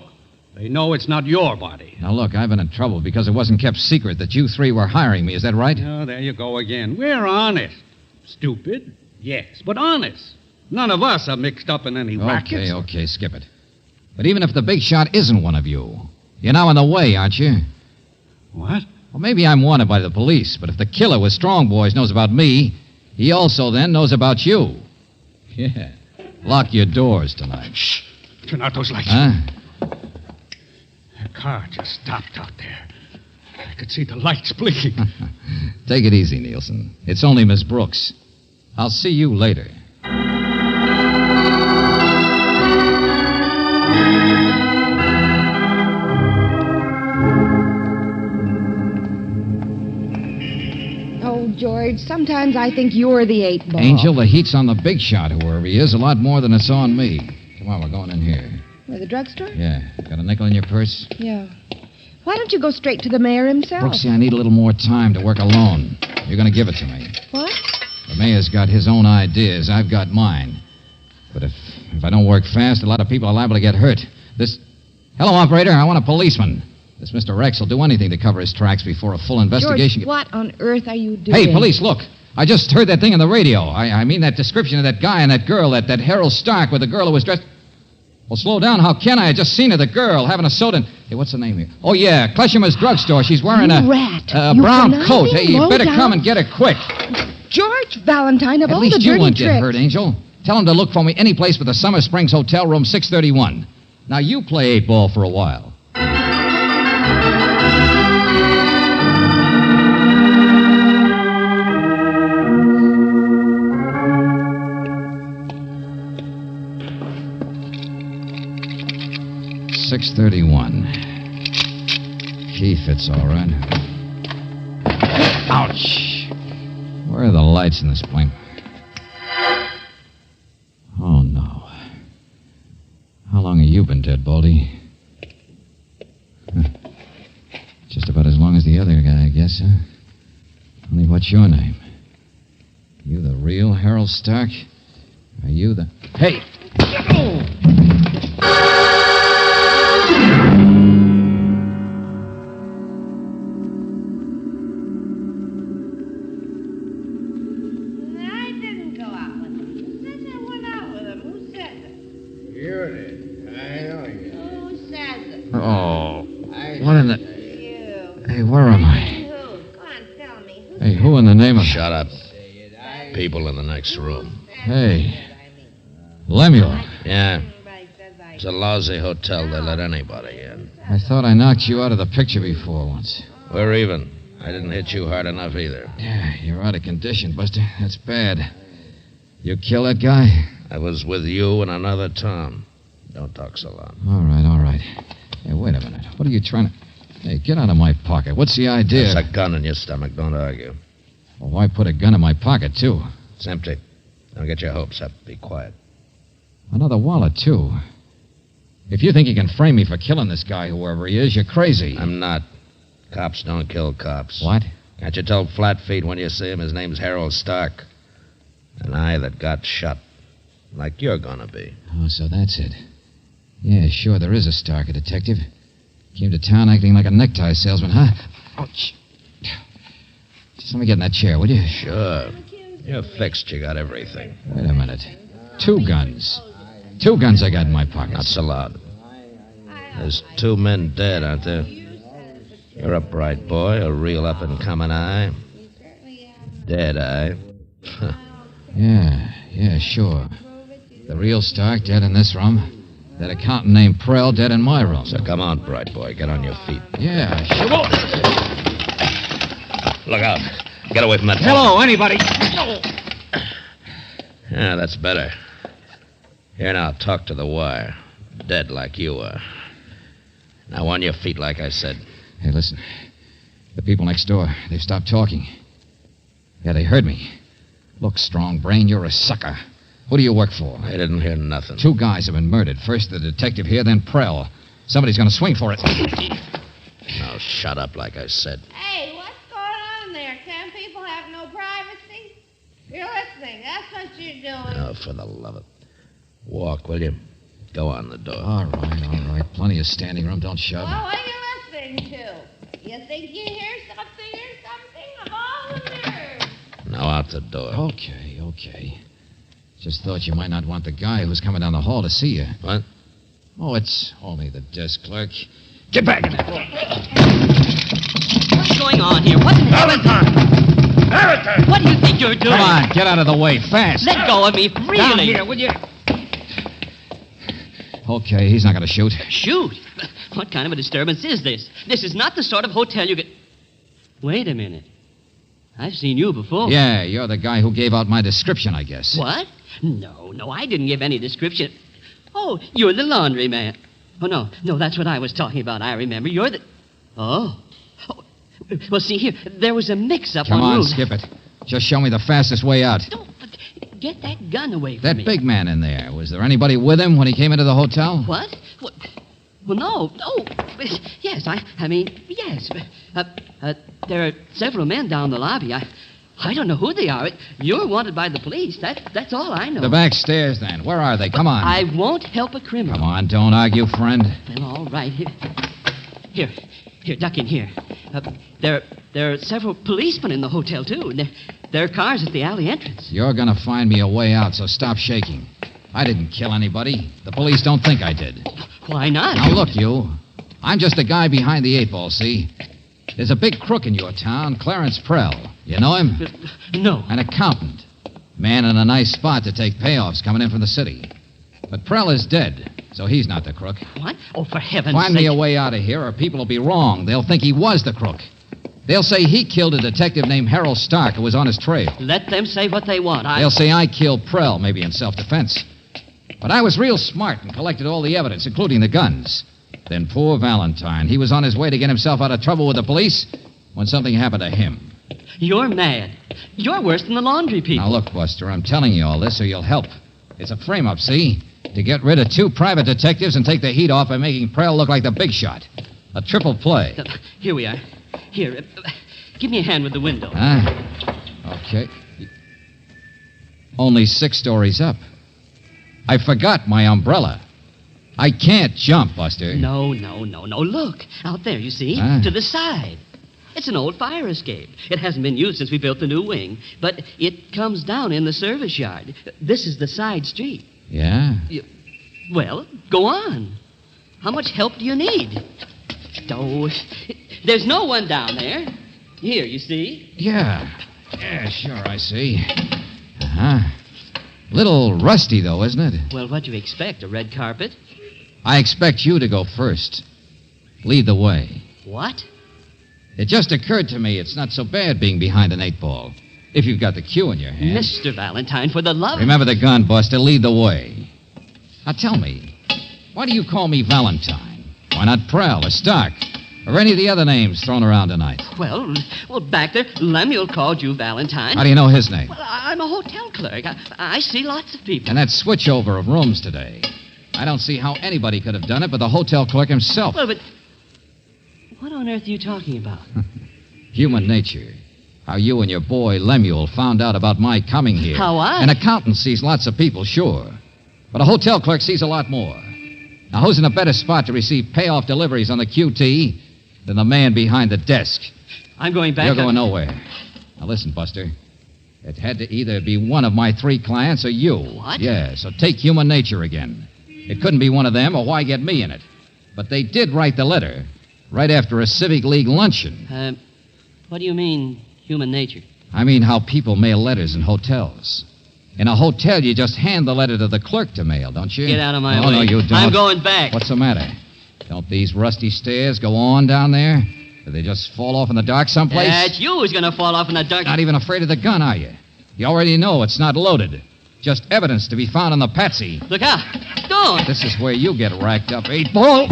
They know it's not your body. Now, look, I've been in trouble because it wasn't kept secret that you 3 were hiring me. Is that right? Oh, there you go again. We're honest. Stupid? Yes, but honest. None of us are mixed up in any rackets. Okay, skip it. But even if the big shot isn't one of you, you're now in the way, aren't you? What? Well, maybe I'm wanted by the police, but if the killer with Strong Boys knows about me, he also then knows about you. Yeah. Lock your doors tonight. Shh. Turn out those lights. Huh? A car just stopped out there. I could see the lights blinking. Take it easy, Nielsen. It's only Miss Brooks. I'll see you later. George. Sometimes I think you're the 8 ball. Angel, the heat's on the big shot, whoever he is, a lot more than it's on me. Come on, we're going in here. Where, the drugstore? Yeah. Got a nickel in your purse? Yeah. Why don't you go straight to the mayor himself? Brooksy, I need a little more time to work alone. You're going to give it to me. What? The mayor's got his own ideas. I've got mine. But if I don't work fast, a lot of people are liable to get hurt. Hello, operator. I want a policeman. This Mr. Rex will do anything to cover his tracks before a full investigation. George, what on earth are you doing? Hey, police, look. I just heard that thing on the radio. I mean that description of that guy and that girl, that Harold Stark with the girl who was dressed... Well, slow down. How can I? I just seen her, the girl, having a soda. Hey, what's her name here? Oh, yeah, Kleshimer's drugstore. She's wearing You a rat. brown You coat. Hey, you low better down- come and get her quick. George Valentine, of At all least the you dirty won't tricks. get hurt, Angel. Tell him to look for me any place but the Summer Springs Hotel, room 631. Now, you play 8 ball for a while. $6.31. Key fits all right. Ouch! Where are the lights in this plane? Oh, no. How long have you been dead, Baldy? Huh. Just about as long as the other guy, I guess, huh? Only what's your name? You the real Harold Stark? Are you the... Hey! Oh, what in the... Hey, where am I? Hey, who in the name of... Shut up. People in the next room. Hey, Lemuel. Yeah. It's a lousy hotel. They let anybody in. I thought I knocked you out of the picture before once. We're even. I didn't hit you hard enough either. Yeah, you're out of condition, Buster. That's bad. You kill that guy? I was with you and another Tom. Don't talk so loud. All right. Hey, wait a minute. What are you trying to... Hey, get out of my pocket. What's the idea? There's a gun in your stomach. Don't argue. Well, why put a gun in my pocket, too? It's empty. Don't get your hopes up. Be quiet. Another wallet, too. If you think you can frame me for killing this guy, whoever he is, you're crazy. I'm not. Cops don't kill cops. What? Can't you tell Flatfeet when you see him? His name's Harold Stark. An eye that got shut. Like you're gonna be. Oh, so that's it. Yeah, sure, there is a Stark, a detective. Came to town acting like a necktie salesman, huh? Ouch. Just let me get in that chair, will you? Sure. You're fixed. You got everything. Wait a minute. 2 guns. 2 guns I got in my pockets. Not so loud. There's 2 men dead, aren't there? You're a bright boy, a real up-and-coming eye. Dead eye. Yeah, sure. The real Stark dead in this room. That accountant named Prell dead in my room. So come on, bright boy. Get on your feet. Yeah, sure. Look out. Get away from that Hello, anybody? Yeah, that's better. Here now, talk to the wire. Dead like you are. Now on your feet, like I said. Hey, listen. The people next door, they've stopped talking. Yeah, they heard me. Look, Strong Brain, you're a sucker. Who do you work for? I didn't hear nothing. 2 guys have been murdered. First the detective here, then Prell. Somebody's going to swing for it. Now shut up, like I said. Hey, what's going on there? Can people have no privacy? You're listening. That's what you're doing. Oh, for the love of... Walk, will you? Go on the door. All right. Plenty of standing room. Don't shove. Well, what are you listening to? You think you hear something or something? Of all the nerves. Now out the door. Okay. Just thought you might not want the guy who's coming down the hall to see you. What? Oh, it's only the desk clerk. Get back in there. What's going on here? What in Valentine! What do you think you're doing? Come on, get out of the way, fast. Let go of me, really. Down here, will you? Okay, he's not going to shoot. Shoot? What kind of a disturbance is this? This is not the sort of hotel you get... Wait a minute. I've seen you before. Yeah, you're the guy who gave out my description, I guess. What? No, I didn't give any description. Oh, you're the laundry man. Oh, no, that's what I was talking about. I remember. You're the... Oh. Well, see here, there was a mix-up Come on on, route. skip it. Just show me the fastest way out. Get that gun away from That me. big man in there, was there anybody with him when he came into the hotel? What? Well, no. Yes, I mean, yes. There are several men down the lobby. I don't know who they are. You're wanted by the police. That's all I know. The back stairs, then. Where are they? Come on. I won't help a criminal. Come on, don't argue, friend. Well, all right. Here, duck in here. There are several policemen in the hotel, too. And there are cars at the alley entrance. You're going to find me a way out, so stop shaking. I didn't kill anybody. The police don't think I did. Why not? Now, look, you. I'm just a guy behind the 8-ball, see? There's a big crook in your town, Clarence Prell. You know him? No. An accountant. Man in a nice spot to take payoffs coming in from the city. But Prell is dead, so he's not the crook. What? Oh, for heaven's sake. Find me a way out of here, or people will be wrong. They'll think he was the crook. They'll say he killed a detective named Harold Stark who was on his trail. Let them say what they want. They'll say I killed Prell, maybe in self-defense. But I was real smart and collected all the evidence, including the guns. Then poor Valentine, he was on his way to get himself out of trouble with the police when something happened to him. You're mad. You're worse than the laundry people. Now, look, Buster, I'm telling you all this so you'll help. It's a frame-up, see? To get rid of 2 private detectives and take the heat off by making Prell look like the big shot. A triple play. Here we are. Here, give me a hand with the window. Okay. Only 6 stories up. I forgot my umbrella. I can't jump, Buster. No. Look, out there, you see? To the side. It's an old fire escape. It hasn't been used since we built the new wing, but it comes down in the service yard. This is the side street. Yeah? Well, go on. How much help do you need? Oh, there's no one down there. Here, you see? Yeah, sure, I see. Little rusty, though, isn't it? Well, what do you expect, a red carpet? I expect you to go first. Lead the way. What? It just occurred to me it's not so bad being behind an 8-ball. If you've got the cue in your hand. Mr. Valentine, for the love... Remember the gun, Buster. Lead the way. Now, tell me, why do you call me Valentine? Why not Prell or Stark? Or any of the other names thrown around tonight? Well, back there, Lemuel called you Valentine. How do you know his name? Well, I'm a hotel clerk. I see lots of people. And that switchover of rooms today. I don't see how anybody could have done it but the hotel clerk himself. Well, but what on earth are you talking about? Human nature. How you and your boy Lemuel found out about my coming here. How I? An accountant sees lots of people, sure. But a hotel clerk sees a lot more. Now, who's in a better spot to receive payoff deliveries on the QT than the man behind the desk? I'm going back. You're going nowhere. Now, listen, Buster. It had to either be one of my 3 clients or you. What? Yeah, so take human nature again. It couldn't be one of them, or why get me in it? But they did write the letter right after a Civic League luncheon. What do you mean, human nature? I mean how people mail letters in hotels. In a hotel, you just hand the letter to the clerk to mail, don't you? Get out of my way. Oh, no, you don't. I'm going back. What's the matter? Don't these rusty stairs go on down there? Do they just fall off in the dark someplace? That's you who's going to fall off in the dark. Not even afraid of the gun, are you? You already know it's not loaded. Just evidence to be found on the patsy. Look out. Don't. This is where you get racked up, 8-ball.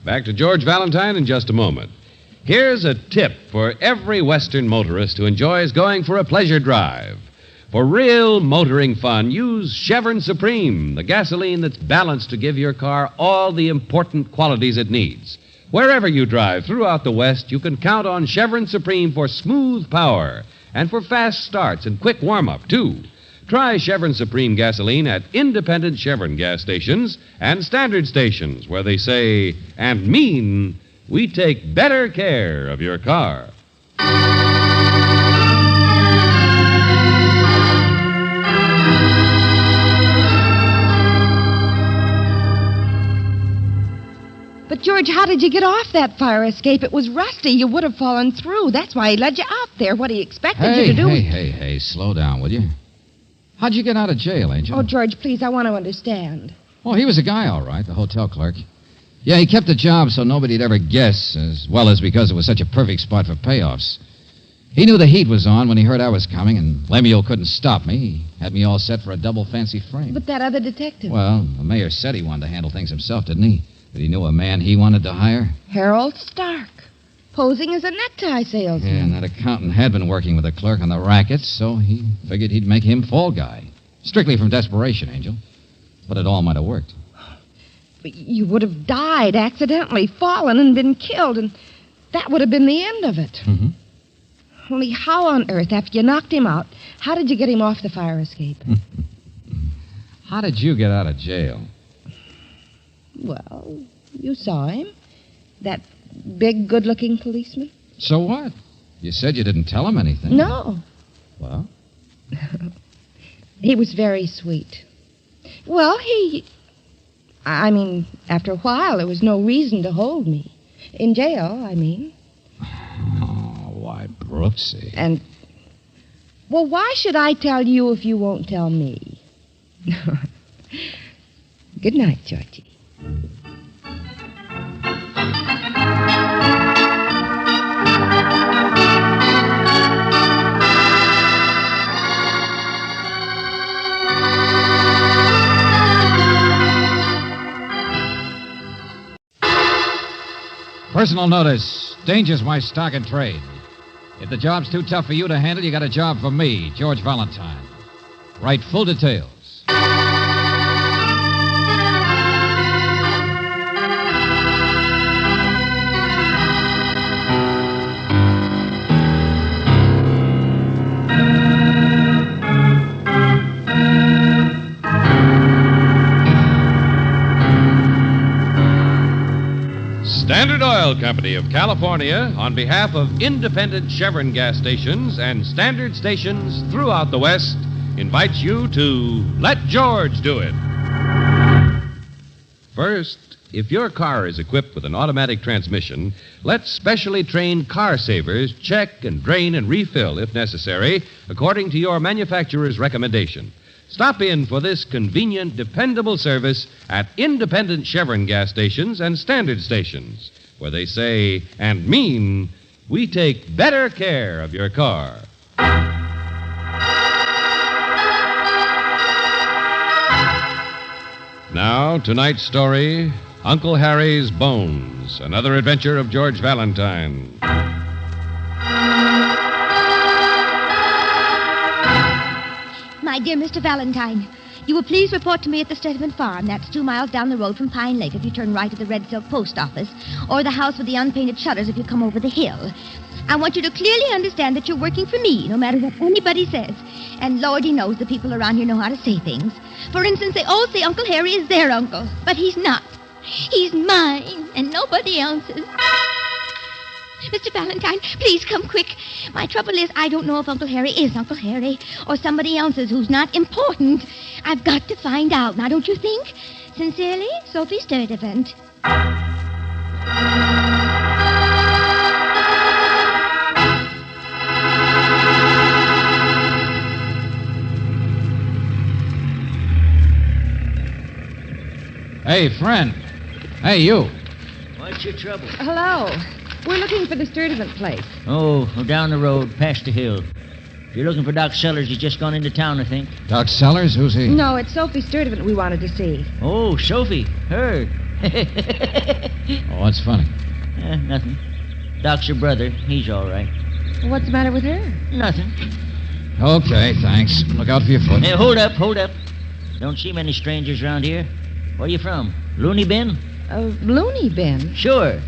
Back to George Valentine in just a moment. Here's a tip for every Western motorist who enjoys going for a pleasure drive. For real motoring fun, use Chevron Supreme, the gasoline that's balanced to give your car all the important qualities it needs. Wherever you drive throughout the West, you can count on Chevron Supreme for smooth power and for fast starts and quick warm-up, too. Try Chevron Supreme gasoline at independent Chevron gas stations and standard stations where they say and mean, we take better care of your car. But, George, how did you get off that fire escape? It was rusty. You would have fallen through. That's why he led you out there. What he expected you to do... Hey, slow down, will you? How'd you get out of jail, Angel? Oh, George, please, I want to understand. Oh, he was a guy, all right, the hotel clerk. Yeah, he kept the job so nobody'd ever guess, as well as because it was such a perfect spot for payoffs. He knew the heat was on when he heard I was coming, and Lemuel couldn't stop me. He had me all set for a double fancy frame. But that other detective. Well, the mayor said he wanted to handle things himself, didn't he? That he knew a man he wanted to hire. Harold Stark. Posing as a necktie salesman. Yeah, and that accountant had been working with the clerk on the rackets, so he figured he'd make him fall guy. Strictly from desperation, Angel. But it all might have worked. But you would have died accidentally, fallen and been killed, and that would have been the end of it. Mm-hmm. Only how on earth, after you knocked him out, how did you get him off the fire escape? How did you get out of jail? Well, you saw him. That big, good-looking policeman. So what? You said you didn't tell him anything. No. Well? He was very sweet. Well, after a while, there was no reason to hold me. In jail, I mean. Oh, why, Brooksy. And, well, why should I tell you if you won't tell me? Good night, Georgie. Personal notice. Danger's my stock and trade. If the job's too tough for you to handle, you got a job for me, George Valentine. Write full details. Standard Oil Company of California, on behalf of independent Chevron gas stations and standard stations throughout the West, invites you to Let George Do It. First, if your car is equipped with an automatic transmission, let specially trained car savers check and drain and refill, if necessary, according to your manufacturer's recommendation. Stop in for this convenient, dependable service at independent Chevron gas stations and standard stations, where they say and mean, we take better care of your car. Now, tonight's story, Uncle Harry's Bones, another adventure of George Valentine. My dear Mr. Valentine, you will please report to me at the Steadman Farm. That's 2 miles down the road from Pine Lake if you turn right at the Red Silk Post Office, or the house with the unpainted shutters if you come over the hill. I want you to clearly understand that you're working for me, no matter what anybody says. And Lordy knows the people around here know how to say things. For instance, they all say Uncle Harry is their uncle, but he's not. He's mine, and nobody else's. Mr. Valentine, please come quick. My trouble is I don't know if Uncle Harry is Uncle Harry or somebody else's who's not important. I've got to find out. Now, don't you think? Sincerely, Sophie Sturdivant. Hey, friend. Hey, you. What's your trouble? Hello. We're looking for the Sturdivant place. Oh, down the road, past the hill. If you're looking for Doc Sellers, he's just gone into town, I think. Doc Sellers? Who's he? No, it's Sophie Sturdivant we wanted to see. Oh, Sophie. Her. Oh, what's funny? Nothing. Doc's her brother. He's all right. What's the matter with her? Nothing. Okay, thanks. Look out for your foot. Hey, hold up. Don't see many strangers around here. Where you from? Looney Bin? Looney Bin? Sure.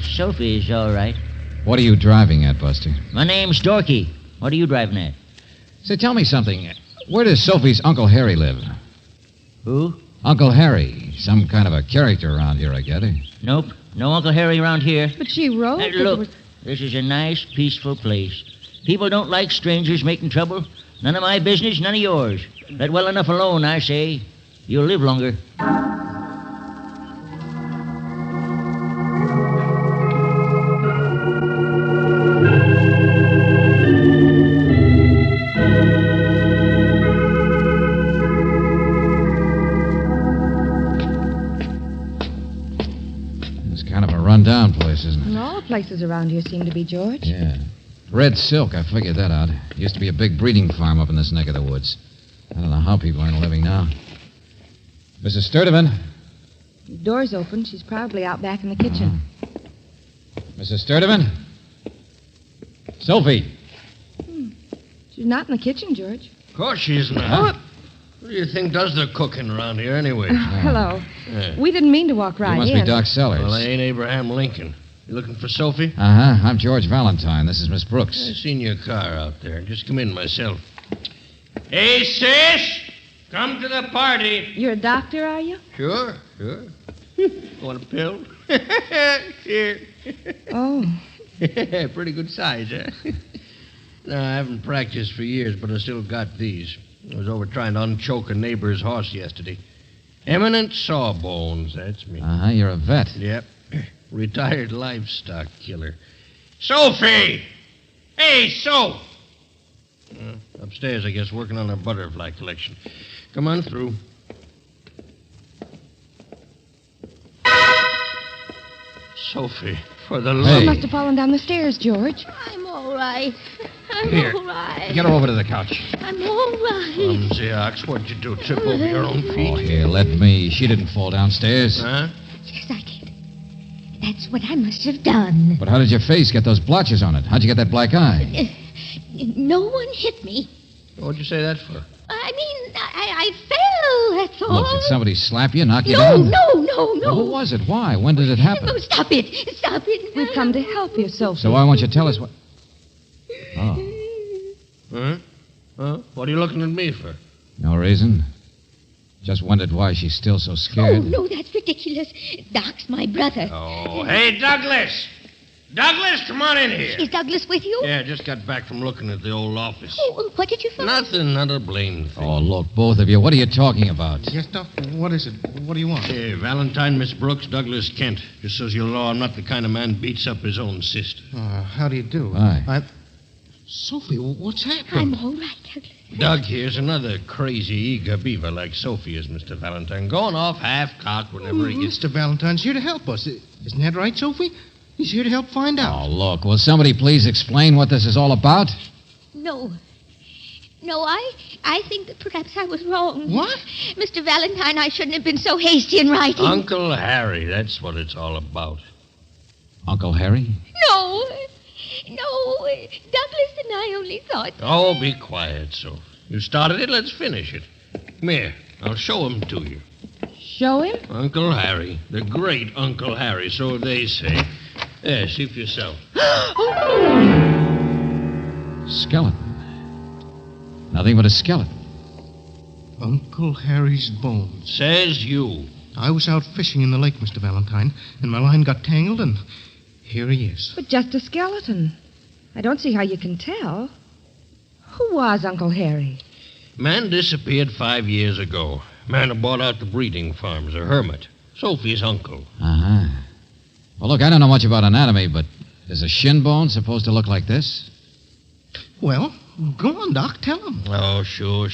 Sophie's all right. What are you driving at, Buster? My name's Dorky. What are you driving at? Say, tell me something. Where does Sophie's Uncle Harry live? Who? Uncle Harry. Some kind of a character around here, I gather. Nope. No Uncle Harry around here. But she wrote Hey, look, this is a nice, peaceful place. People don't like strangers making trouble. None of my business, none of yours. Let well enough alone, I say. You'll live longer. It's kind of a run-down place, isn't it? And all places around here seem to be, George. Yeah. Red silk, I figured that out. Used to be a big breeding farm up in this neck of the woods. I don't know how people earn a living now. Mrs. Sturdivant? The door's open. She's probably out back in the kitchen. Mrs. Sturdivant? Sophie? She's not in the kitchen, George. Of course she's not. Who do you think does the cooking around here anyway? Hello. Yeah. We didn't mean to walk right You must in. be Doc Sellers. Well, I ain't Abraham Lincoln. You looking for Sophie? Uh-huh. I'm George Valentine. This is Miss Brooks. I seen your car out there. Just come in myself. Hey, sis! Come to the party. You're a doctor, are you? Sure. Want a pill? Here. Oh. Pretty good size, huh? No, I haven't practiced for years, but I still got these. I was over trying to unchoke a neighbor's horse yesterday. Eminent Sawbones, that's me. Uh-huh. You're a vet. Yep. Retired livestock killer. Sophie! Hey, Soph! Upstairs, I guess, working on her butterfly collection. Come on through. Sophie, for the love... She must have fallen down the stairs, George. I'm all right. I'm Here. all right. Get her over to the couch. I'm all right. Clumsy ox, what'd you do? Trip over your own feet? Oh, here, let me. She didn't fall downstairs. Huh? Yes, I did. That's what I must have done. But how did your face get those blotches on it? How'd you get that black eye? No one hit me. What'd you say that for? I mean, I fell, that's all. Look, did somebody slap you, knock you No, down? no. Well, who was it? Why? When did it happen? Oh, stop it. We've come to help you, Sophie. So why won't you tell us what... Oh, Huh? What are you looking at me for? no reason. Just wondered why she's still so Oh, scared. no, that's ridiculous. Doc's my brother. Oh, hey, Douglas! Douglas, come on in here. Is Douglas with you? Yeah, just got back from looking at the old office. Oh, what did you find? Nothing, not a blamed thing. Oh, look, both of you. What are you talking about? Yes, Doc. What is it? What do you want? Hey, Valentine, Miss Brooks, Douglas Kent. Just so you'll know, I'm not the kind of man beats up his own sister. How do you do? Hi. Sophie, what's happened? I'm all right, Douglas. Doug here's another crazy, eager beaver like Sophie is, Mr. Valentine. Going off half-cocked whenever he gets... Mr. Valentine's here to help us. Isn't that right, Sophie? He's here to help find out. Oh, look, will somebody please explain what this is all about? No, I think that perhaps I was wrong. What? Mr. Valentine, I shouldn't have been so hasty in writing. Uncle Harry, that's what it's all about. Uncle Harry? No, Douglas and I only thought... Oh, be quiet, Soph. You started it, let's finish it. Come here, I'll show him to you. Show him? Uncle Harry, the great Uncle Harry, so they say. There, see for yourself. Skeleton. Nothing but a skeleton. Uncle Harry's bones. Says you. I was out fishing in the lake, Mr. Valentine, and my line got tangled, and here he is. But just a skeleton. I don't see how you can tell. Who was Uncle Harry? Man disappeared 5 years ago. Man who bought out the breeding farms, a hermit. Sophie's uncle. Uh-huh. Well, look, I don't know much about anatomy, but is a shin bone supposed to look like this? Well, go on, Doc. Tell him. Oh, sure.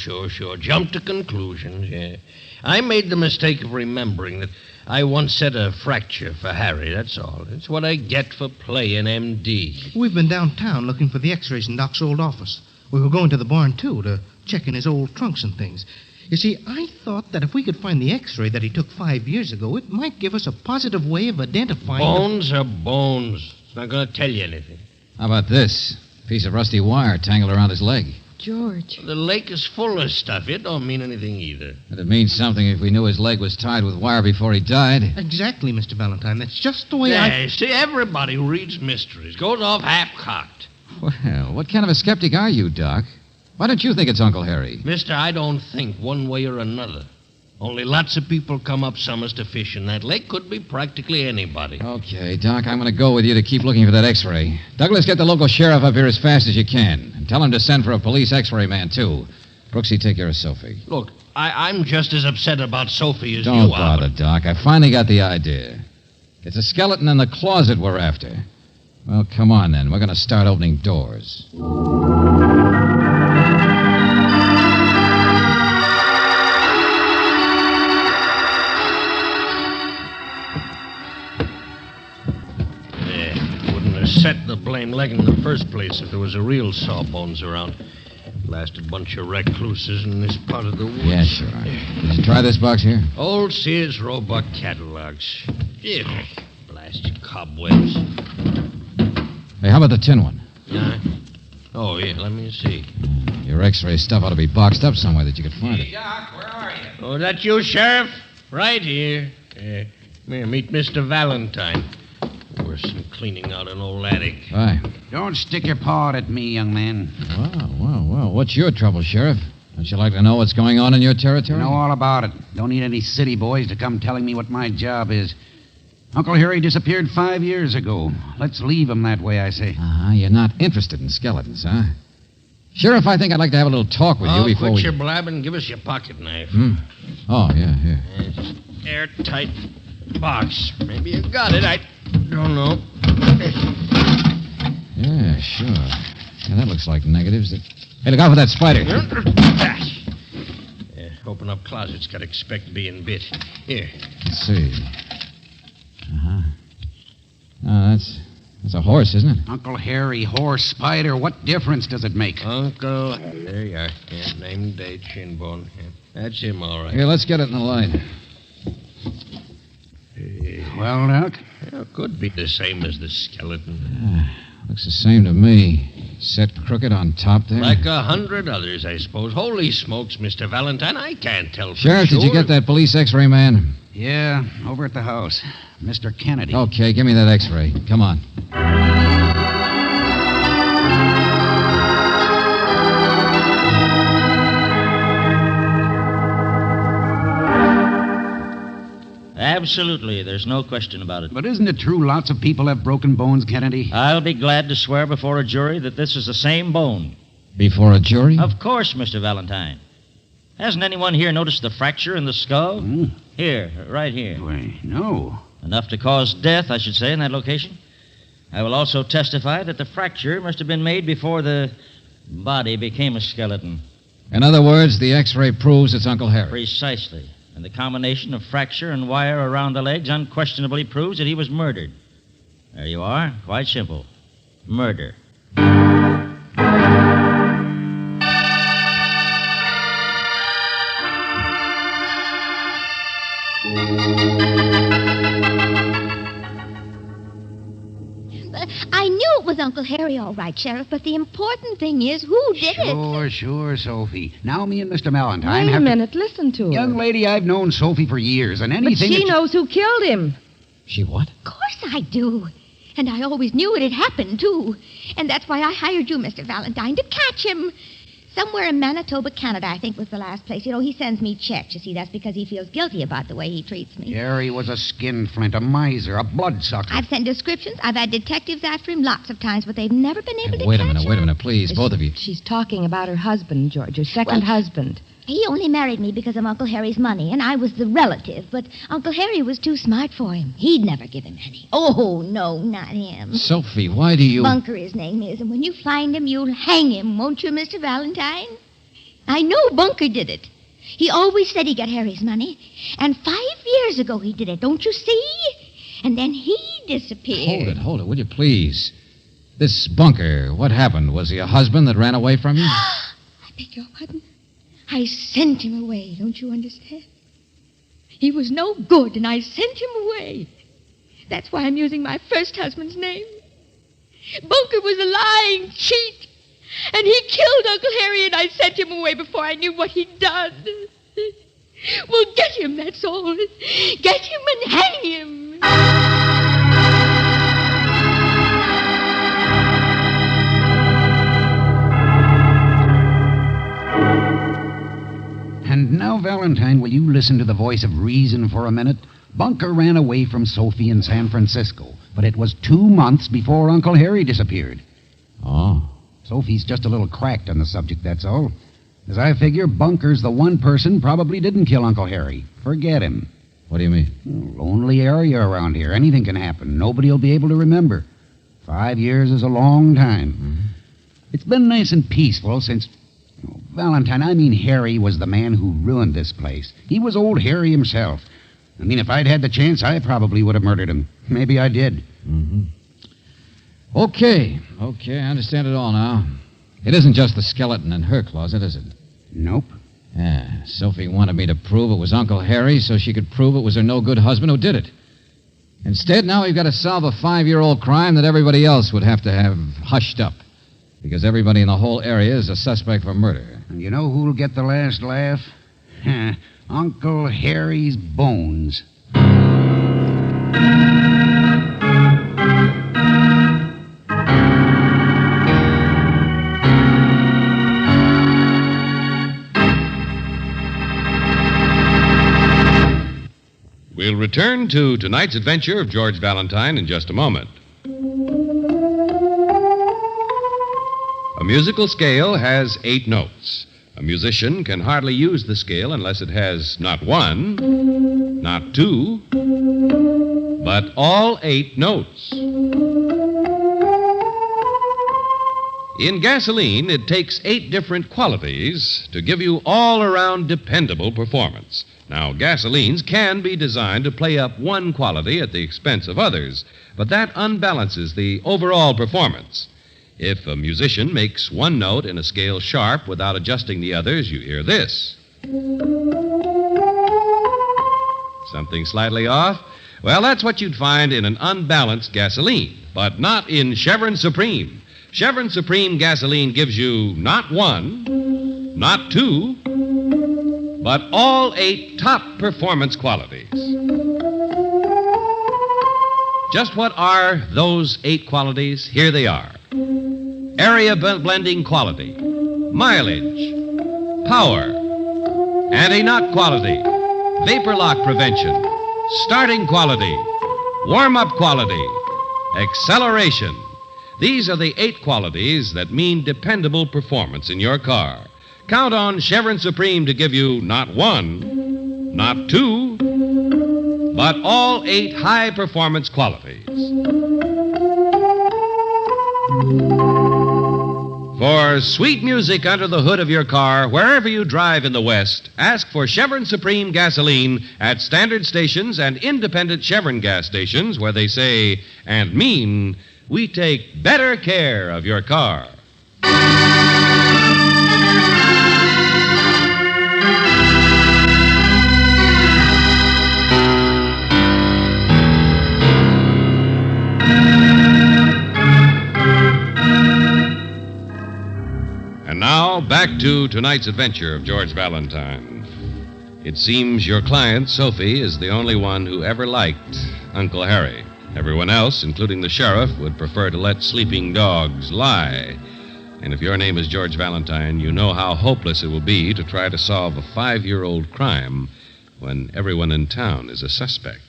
Jump to conclusions, yeah. I made the mistake of remembering that I once said a fracture for Harry, that's all. It's what I get for playing MD. We've been downtown looking for the x-rays in Doc's old office. We were going to the barn, too, to check in his old trunks and things. You see, I thought that if we could find the x-ray that he took 5 years ago, it might give us a positive way of identifying... Bones are bones. It's not going to tell you anything. How about this? Piece of rusty wire tangled around his leg. George. The lake is full of stuff. It don't mean anything either. It'd mean something if we knew his leg was tied with wire before he died. Exactly, Mr. Valentine. That's just the way Yeah, see, everybody who reads mysteries goes off half-cocked. Well, what kind of a skeptic are you, Doc? Why don't you think it's Uncle Harry? Mister, I don't think one way or another. Only lots of people come up summers to fish in that lake. Could be practically anybody. Okay, Doc, I'm going to go with you to keep looking for that x-ray. Douglas, get the local sheriff up here as fast as you can. And tell him to send for a police x-ray man, too. Brooksy, take care of Sophie. Look, I'm just as upset about Sophie as Don't you are. bother, Doc. I finally got the idea. It's a skeleton in the closet we're after. Well, come on, then. We're going to start opening doors. set the blame leg in the first place if there was a real Sawbones around. Last a bunch of recluses in this part of the woods. Yeah, sure. Did you try this box here? Old Sears Roebuck catalogs. Ew, blast your cobwebs. Hey, how about the tin one? Oh, yeah, let me see. Your x-ray stuff ought to be boxed up somewhere that you could find it. Doc, where are you? Oh, that you, Sheriff? Right here. Come here, meet Mr. Valentine. We're some cleaning out an old attic. Hi. Don't stick your paw at me, young man. Well, what's your trouble, Sheriff? Don't you like to know what's going on in your territory? I know all about it. Don't need any city boys to come telling me what my job is. Uncle Harry disappeared 5 years ago. Let's leave him that way, I say. You're not interested in skeletons, huh? Sheriff, I think I'd like to have a little talk with you before quit your blabbing. Give us your pocket knife. Oh, yeah, here. It's airtight box. Maybe you got it. I don't know. Yeah, sure. Yeah, that looks like negatives. Hey, look out for that spider. Open up closets. Got to expect being bit. Here. Let's see. Oh, that's a horse, isn't it? Uncle Harry, horse, spider, what difference does it make? Uncle. There you are. Yeah, name, date, shin bone. Yeah, that's him, all right. Here, let's get it in the light. Well, Doc? Yeah, could be the same as the skeleton. Looks the same to me. Set crooked on top there. Like 100 others, I suppose. Holy smokes, Mr. Valentine, I can't tell for Sheriff, sure. did you get that police x-ray man? Yeah, over at the house. Mr. Kennedy. Okay, give me that x-ray. Come on. Absolutely. There's no question about it. But isn't it true lots of people have broken bones, Kennedy? I'll be glad to swear before a jury that this is the same bone. Before a jury? Of course, Mr. Valentine. Hasn't anyone here noticed the fracture in the skull? Here, right here. Why, no. Enough to cause death, I should say, in that location. I will also testify that the fracture must have been made before the body became a skeleton. In other words, the x-ray proves it's Uncle Harry. Precisely. And the combination of fracture and wire around the legs unquestionably proves that he was murdered. There you are. Quite simple. Murder. I knew it was Uncle Harry, all right, Sheriff, but the important thing is who did it. Sure, Sophie. Now me and Mr. Valentine Wait a minute. Listen to her. Young lady, I've known Sophie for years, and anything But she knows who killed him. She what? Of course I do. And I always knew it had happened, too. And that's why I hired you, Mr. Valentine, to catch him. Somewhere in Manitoba, Canada, I think was the last place. You know, he sends me checks. You see, that's because he feels guilty about the way he treats me. Harry was a skinflint, a miser, a bloodsucker. I've sent descriptions. I've had detectives after him lots of times, but they've never been able to Wait a catch minute, please, both of you. She's talking about her husband, George, her second husband. He only married me because of Uncle Harry's money, and I was the relative. But Uncle Harry was too smart for him. He'd never give him any. Oh, no, not him. Sophie, why do you... Bunker, his name is, and when you find him, you'll hang him, won't you, Mr. Valentine? I know Bunker did it. He always said he got Harry's money. And 5 years ago he did it, don't you see? And then he disappeared. Hold it, will you please? This Bunker, what happened? Was he a husband that ran away from you? I beg your pardon? I sent him away, don't you understand? He was no good, and I sent him away. That's why I'm using my first husband's name. Bunker was a lying cheat. And he killed Uncle Harry, and I sent him away before I knew what he'd done. Well, get him, that's all. Get him and hang him. And now, Valentine, will you listen to the voice of reason for a minute? Bunker ran away from Sophie in San Francisco, but it was 2 months before Uncle Harry disappeared. Oh. Sophie's just a little cracked on the subject, that's all. As I figure, Bunker's the one person probably didn't kill Uncle Harry. Forget him. What do you mean? Lonely area around here. Anything can happen. Nobody will be able to remember. 5 years is a long time. Mm-hmm. It's been nice and peaceful since... Valentine, I mean Harry was the man who ruined this place. He was old Harry himself. I mean, if I'd had the chance, I probably would have murdered him. Maybe I did. Mm-hmm. Okay, I understand it all now. It isn't just the skeleton in her closet, is it? Nope. Yeah, Sophie wanted me to prove it was Uncle Harry so she could prove it was her no-good husband who did it. Instead, now we've got to solve a 5-year-old crime that everybody else would have to have hushed up. Because everybody in the whole area is a suspect for murder. And you know who'll get the last laugh? Uncle Harry's bones. We'll return to tonight's adventure of George Valentine in just a moment. A musical scale has 8 notes. A musician can hardly use the scale unless it has not 1, not 2, but all 8 notes. In gasoline, it takes 8 different qualities to give you all-around dependable performance. Now, gasolines can be designed to play up one quality at the expense of others, but that unbalances the overall performance. If a musician makes one note in a scale sharp without adjusting the others, you hear this. Something slightly off? Well, that's what you'd find in an unbalanced gasoline, but not in Chevron Supreme. Chevron Supreme gasoline gives you not 1, not 2, but all 8 top performance qualities. Just what are those 8 qualities? Here they are. Area blending quality, mileage, power, anti-knock quality, vapor lock prevention, starting quality, warm-up quality, acceleration. These are the 8 qualities that mean dependable performance in your car. Count on Chevron Supreme to give you not 1, not 2, but all 8 high-performance qualities. For sweet music under the hood of your car, wherever you drive in the West, ask for Chevron Supreme gasoline at standard stations and independent Chevron gas stations where they say and mean, we take better care of your car. And now, back to tonight's adventure of George Valentine. It seems your client, Sophie, is the only one who ever liked Uncle Harry. Everyone else, including the sheriff, would prefer to let sleeping dogs lie. And if your name is George Valentine, you know how hopeless it will be to try to solve a 5-year-old crime when everyone in town is a suspect.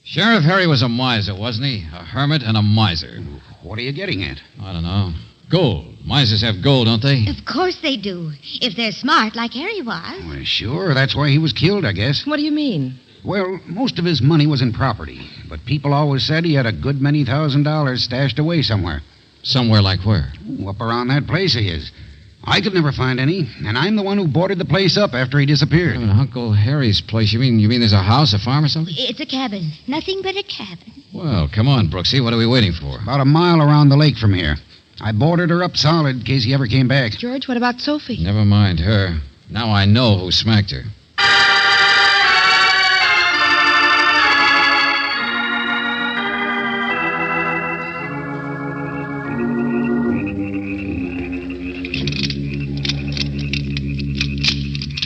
Sheriff Harry was a miser, wasn't he? A hermit and a miser. What are you getting at? I don't know. Gold. Misers have gold, don't they? Of course they do. If they're smart, like Harry was. Well, sure. That's why he was killed, I guess. What do you mean? Well, most of his money was in property, but people always said he had a good many $1,000s stashed away somewhere. Somewhere like where? Up around that place of his. I could never find any, and I'm the one who boarded the place up after he disappeared. Uncle Harry's place? You mean there's a house, a farm, or something? It's a cabin. Nothing but a cabin. Well, come on, Brooksy. What are we waiting for? About a mile around the lake from here. I boarded her up solid in case he ever came back. George, what about Sophie? Never mind her. Now I know who smacked her.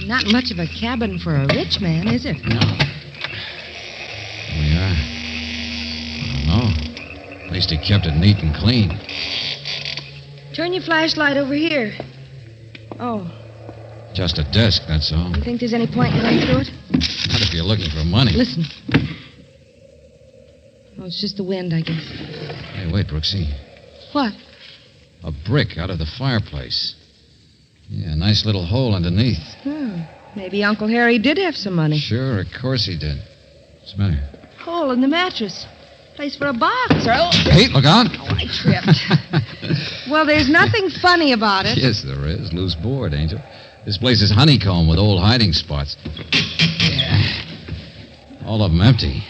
Not much of a cabin for a rich man, is it? No. Here we are. I don't know. At least he kept it neat and clean. Turn your flashlight over here. Oh, Just a desk, that's all. you think there's any point in going through it? Not if you're looking for money. Listen. Oh, it's just the wind, I guess. Hey, wait, Brooksy. What? A brick out of the fireplace. Yeah, a nice little hole underneath. Oh, maybe Uncle Harry did have some money. Sure, of course he did. What's the matter? Hole in the mattress. Place for a box. Oh, Hey, look out. I tripped. Well, there's nothing funny about it. Yes, there is. Loose board, Angel. This place is honeycomb with old hiding spots. Yeah. All of them empty.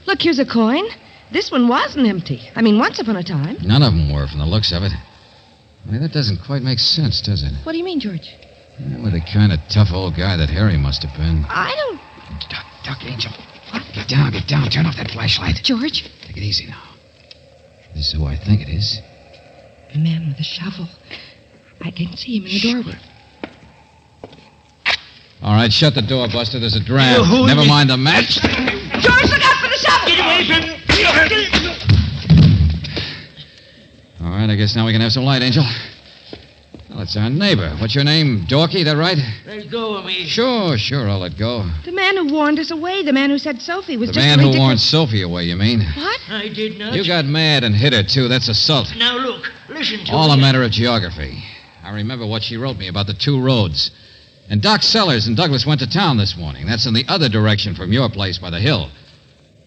Look, here's a coin. This one wasn't empty. I mean, once upon a time. None of them were from the looks of it. I mean, that doesn't quite make sense, does it? What do you mean, George? With the kind of tough old guy that Harry must have been. I don't... Duck, Angel. Get down. Turn off that flashlight. George? Take it easy now. This is who I think it is. The man with the shovel. I can see him in the doorway. All right, shut the door, Buster. There's a draft. Never mind the match. George, look out for the shovel! Get away from me! All right, I guess now we can have some light, Angel. Well, it's our neighbor. What's your name? Dorky, that right? Let go of me. Sure, I'll let go. The man who warned us away. The man who said Sophie was The just man a who ridiculous... warned Sophie away, you mean? What? I did not. You got mad and hit her, too. That's assault. Now, look. Listen to All me. a matter of geography. I remember what she wrote me about the two roads. And Doc Sellers and Douglas went to town this morning. That's in the other direction from your place by the hill.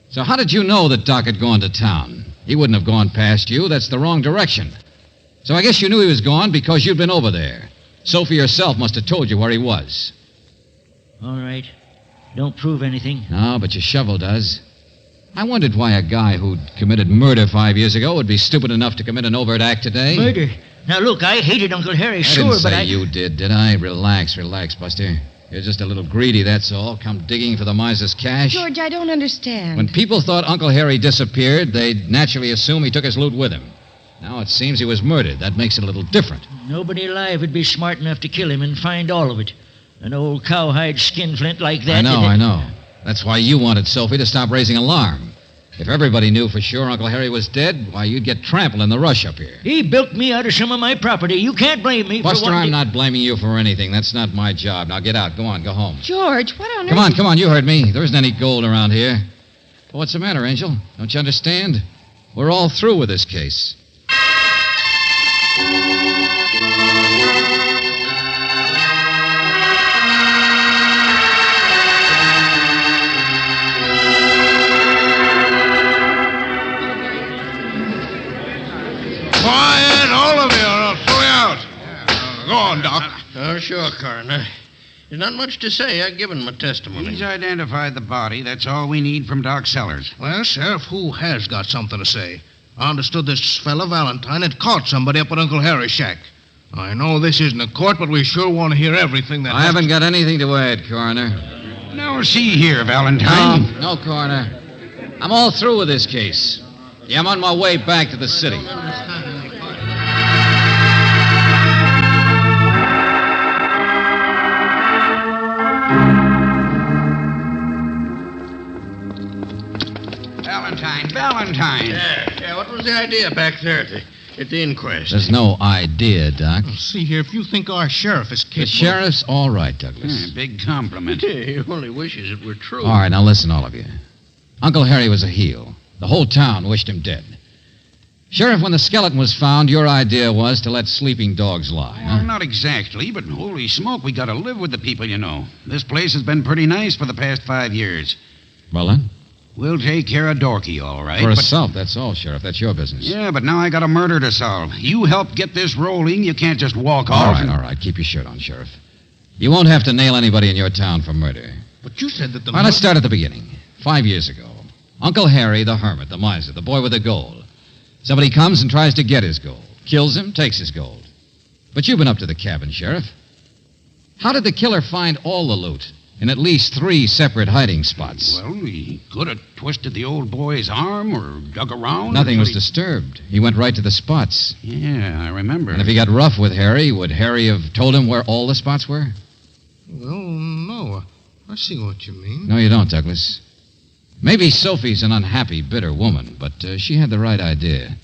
So how did you know that Doc had gone to town? He wouldn't have gone past you. That's the wrong direction. So I guess you knew he was gone because you'd been over there. Sophie herself must have told you where he was. All right. Don't prove anything. No, but your shovel does. I wondered why a guy who'd committed murder 5 years ago would be stupid enough to commit an overt act today. Murder? Now, look, I hated Uncle Harry, I didn't say you did I? Relax, Buster. You're just a little greedy, that's all. Come digging for the miser's cash. George, I don't understand. When people thought Uncle Harry disappeared, they'd naturally assume he took his loot with him. Now it seems he was murdered. That makes it a little different. Nobody alive would be smart enough to kill him and find all of it. An old cowhide skinflint like that... I know. That's why you wanted Sophie to stop raising alarm. If everybody knew for sure Uncle Harry was dead, why, you'd get trampled in the rush up here. He bilked me out of some of my property. You can't blame me Buster, for... I'm not blaming you for anything. That's not my job. Now get out. Go on, go home. George, what on earth... Come on, you heard me. There isn't any gold around here. Well, what's the matter, Angel? Don't you understand? We're all through with this case. Quiet, all of you, or I'll throw you out. Go on, Doc. Oh, sure, Coroner. There's not much to say. I've given my testimony. He's identified the body. That's all we need from Doc Sellers. Well, Sheriff, who has got something to say? I understood this fella Valentine had caught somebody up at Uncle Harry's shack. I know this isn't a court, but we sure want to hear everything that... I haven't got anything to add, Coroner. Now, see here, Valentine. No, Coroner. I'm all through with this case. Yeah, I'm on my way back to the city. Valentine. Yeah, what was the idea back there at the inquest? There's no idea, Doc. See here, if you think our sheriff is capable... The sheriff's all right, Douglas. Big compliment. He only wishes it were true. All right, now listen, all of you. Uncle Harry was a heel. The whole town wished him dead. Sheriff, when the skeleton was found, your idea was to let sleeping dogs lie, huh? Well, not exactly, but holy smoke, we got to live with the people, you know. This place has been pretty nice for the past 5 years. Well, then? We'll take care of Dorky, all right. For assault, that's all, Sheriff. That's your business. Yeah, but now I got a murder to solve. You help get this rolling. You can't just walk off. All right. Keep your shirt on, Sheriff. You won't have to nail anybody in your town for murder. But you said that the... All right, let's start at the beginning. 5 years ago, Uncle Harry, the hermit, the miser, the boy with the gold. Somebody comes and tries to get his gold. Kills him, takes his gold. But you've been up to the cabin, Sheriff. How did the killer find all the loot in at least 3 separate hiding spots? Well, he could have twisted the old boy's arm or dug around. Nothing was disturbed. He went right to the spots. Yeah, I remember. And if he got rough with Harry, would Harry have told him where all the spots were? Well, no. I see what you mean. No, you don't, Douglas. Maybe Sophie's an unhappy, bitter woman, but she had the right idea.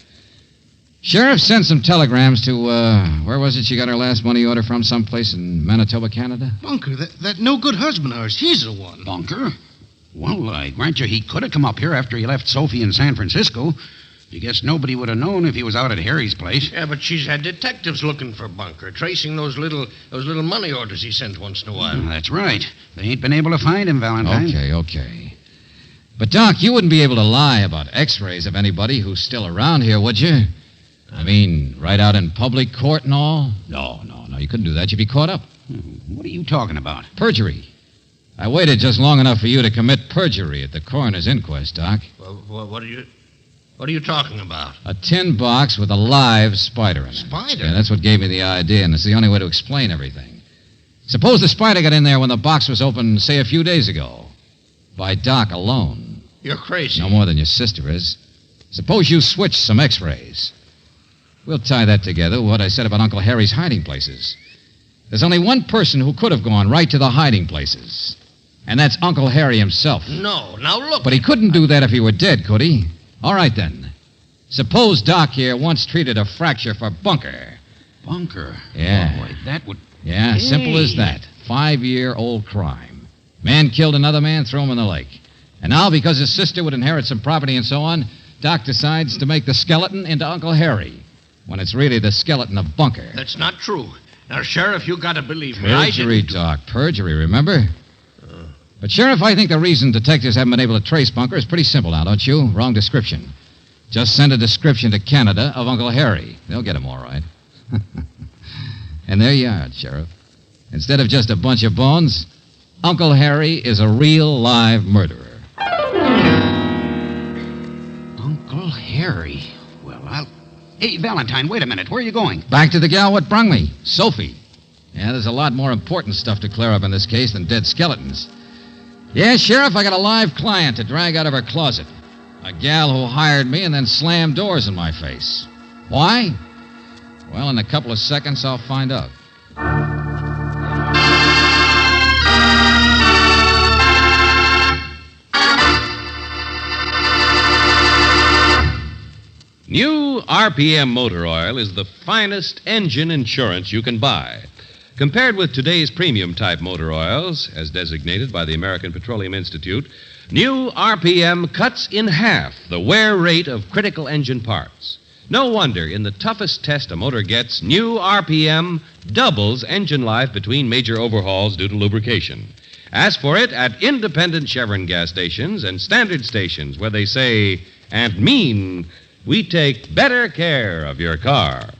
Sheriff sent some telegrams to, where was it she got her last money order from? Someplace in Manitoba, Canada? Bunker, that no-good husband of ours, he's the one. Bunker? Well, I grant you he could have come up here after he left Sophie in San Francisco. I guess nobody would have known if he was out at Harry's place. Yeah, but she's had detectives looking for Bunker, tracing those little money orders he sent once in a while. That's right. They ain't been able to find him, Valentine. Okay. But, Doc, you wouldn't be able to lie about x-rays of anybody who's still around here, would you? I mean, right out in public court and all? No, you couldn't do that. You'd be caught up. What are you talking about? Perjury. I waited just long enough for you to commit perjury at the coroner's inquest, Doc. Well, what are you... What are you talking about? A tin box with a live spider in it. Spider? Yeah, that's what gave me the idea, and it's the only way to explain everything. Suppose the spider got in there when the box was opened, say, a few days ago. By Doc alone. You're crazy. No more than your sister is. Suppose you switch some x-rays. We'll tie that together with what I said about Uncle Harry's hiding places. There's only one person who could have gone right to the hiding places. And that's Uncle Harry himself. No, now look. But he couldn't do that if he were dead, could he? All right, then. Suppose Doc here once treated a fracture for Bunker. Bunker? Yeah. Oh, boy, that would... Yeah, simple as that. 5-year-old crime. Man killed another man, threw him in the lake. And now, because his sister would inherit some property and so on, Doc decides to make the skeleton into Uncle Harry, when it's really the skeleton of Bunker. That's not true. Now, Sheriff, you gotta believe me. Perjury, Doc. Perjury, remember? But, Sheriff, I think the reason detectives haven't been able to trace Bunker is pretty simple now, don't you? Wrong description. Just send a description to Canada of Uncle Harry. They'll get him all right. And there you are, Sheriff. Instead of just a bunch of bones, Uncle Harry is a real live murderer. Uncle Harry. Well, I'll... Hey, Valentine, wait a minute. Where are you going? Back to the gal what brung me, Sophie. Yeah, there's a lot more important stuff to clear up in this case than dead skeletons. Yeah, Sheriff, I got a live client to drag out of her closet. A gal who hired me and then slammed doors in my face. Why? Well, in a couple of seconds, I'll find out. New RPM motor oil is the finest engine insurance you can buy. Compared with today's premium type motor oils, as designated by the American Petroleum Institute, new RPM cuts in half the wear rate of critical engine parts. No wonder in the toughest test a motor gets, new RPM doubles engine life between major overhauls due to lubrication. Ask for it at independent Chevron gas stations and standard stations where they say and mean, we take better care of your car.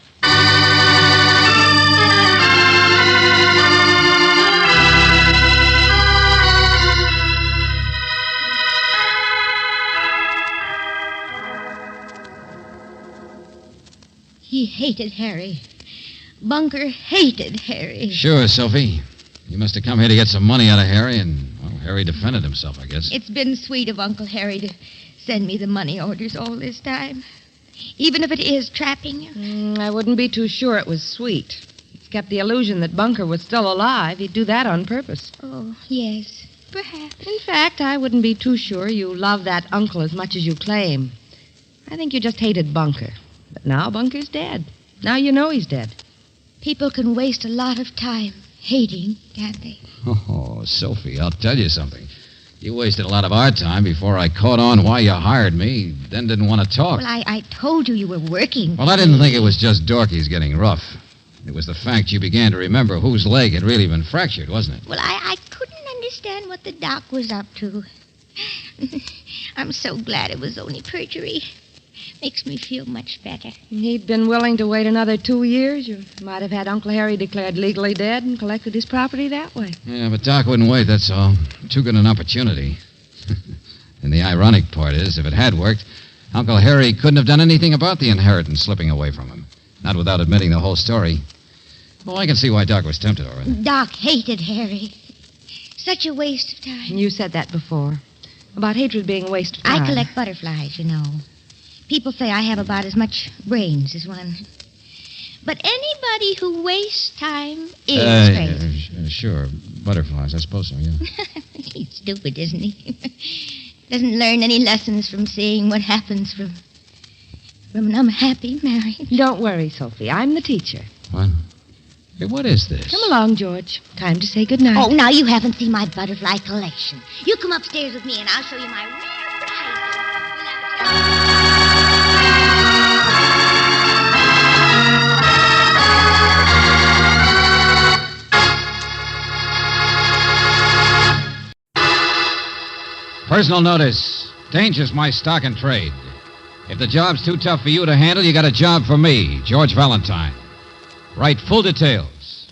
He hated Harry. Bunker hated Harry. Sure, Sophie. You must have come here to get some money out of Harry, and, well, Harry defended himself, I guess. It's been sweet of Uncle Harry to send me the money orders all this time. Even if it is trapping you. I wouldn't be too sure it was sweet. It's kept the illusion that Bunker was still alive. He'd do that on purpose. Oh, yes, perhaps. In fact, I wouldn't be too sure you love that uncle as much as you claim. I think you just hated Bunker. But now Bunker's dead. Now you know he's dead. People can waste a lot of time hating, can't they? Oh, Sophie, I'll tell you something. You wasted a lot of our time before I caught on why you hired me, then didn't want to talk. Well, I told you were working. Well, I didn't think it was just Dorky's getting rough. It was the fact you began to remember whose leg had really been fractured, wasn't it? Well, I couldn't understand what the doc was up to. I'm so glad it was only perjury. Makes me feel much better. He'd been willing to wait another 2 years. You might have had Uncle Harry declared legally dead and collected his property that way. Yeah, but Doc wouldn't wait, that's all. Too good an opportunity. And the ironic part is, if it had worked, Uncle Harry couldn't have done anything about the inheritance slipping away from him. Not without admitting the whole story. Well, I can see why Doc was tempted already. Doc hated Harry. Such a waste of time. You said that before. About hatred being a waste of time. I collect butterflies, you know. People say I have about as much brains as one. But anybody who wastes time is crazy. Sure. Butterflies, I suppose so, yeah. He's stupid, isn't he? Doesn't learn any lessons from seeing what happens from an unhappy marriage. Don't worry, Sophie. I'm the teacher. What? Hey, what is this? Come along, George. Time to say goodnight. Oh, now you haven't seen my butterfly collection. You come upstairs with me and I'll show you my rare prizes. Personal notice. Danger's my stock and trade. If the job's too tough for you to handle, you got a job for me, George Valentine. Write full details.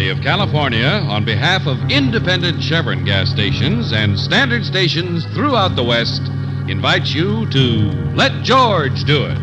Company of California, on behalf of independent Chevron gas stations and standard stations throughout the West, invites you to Let George Do It.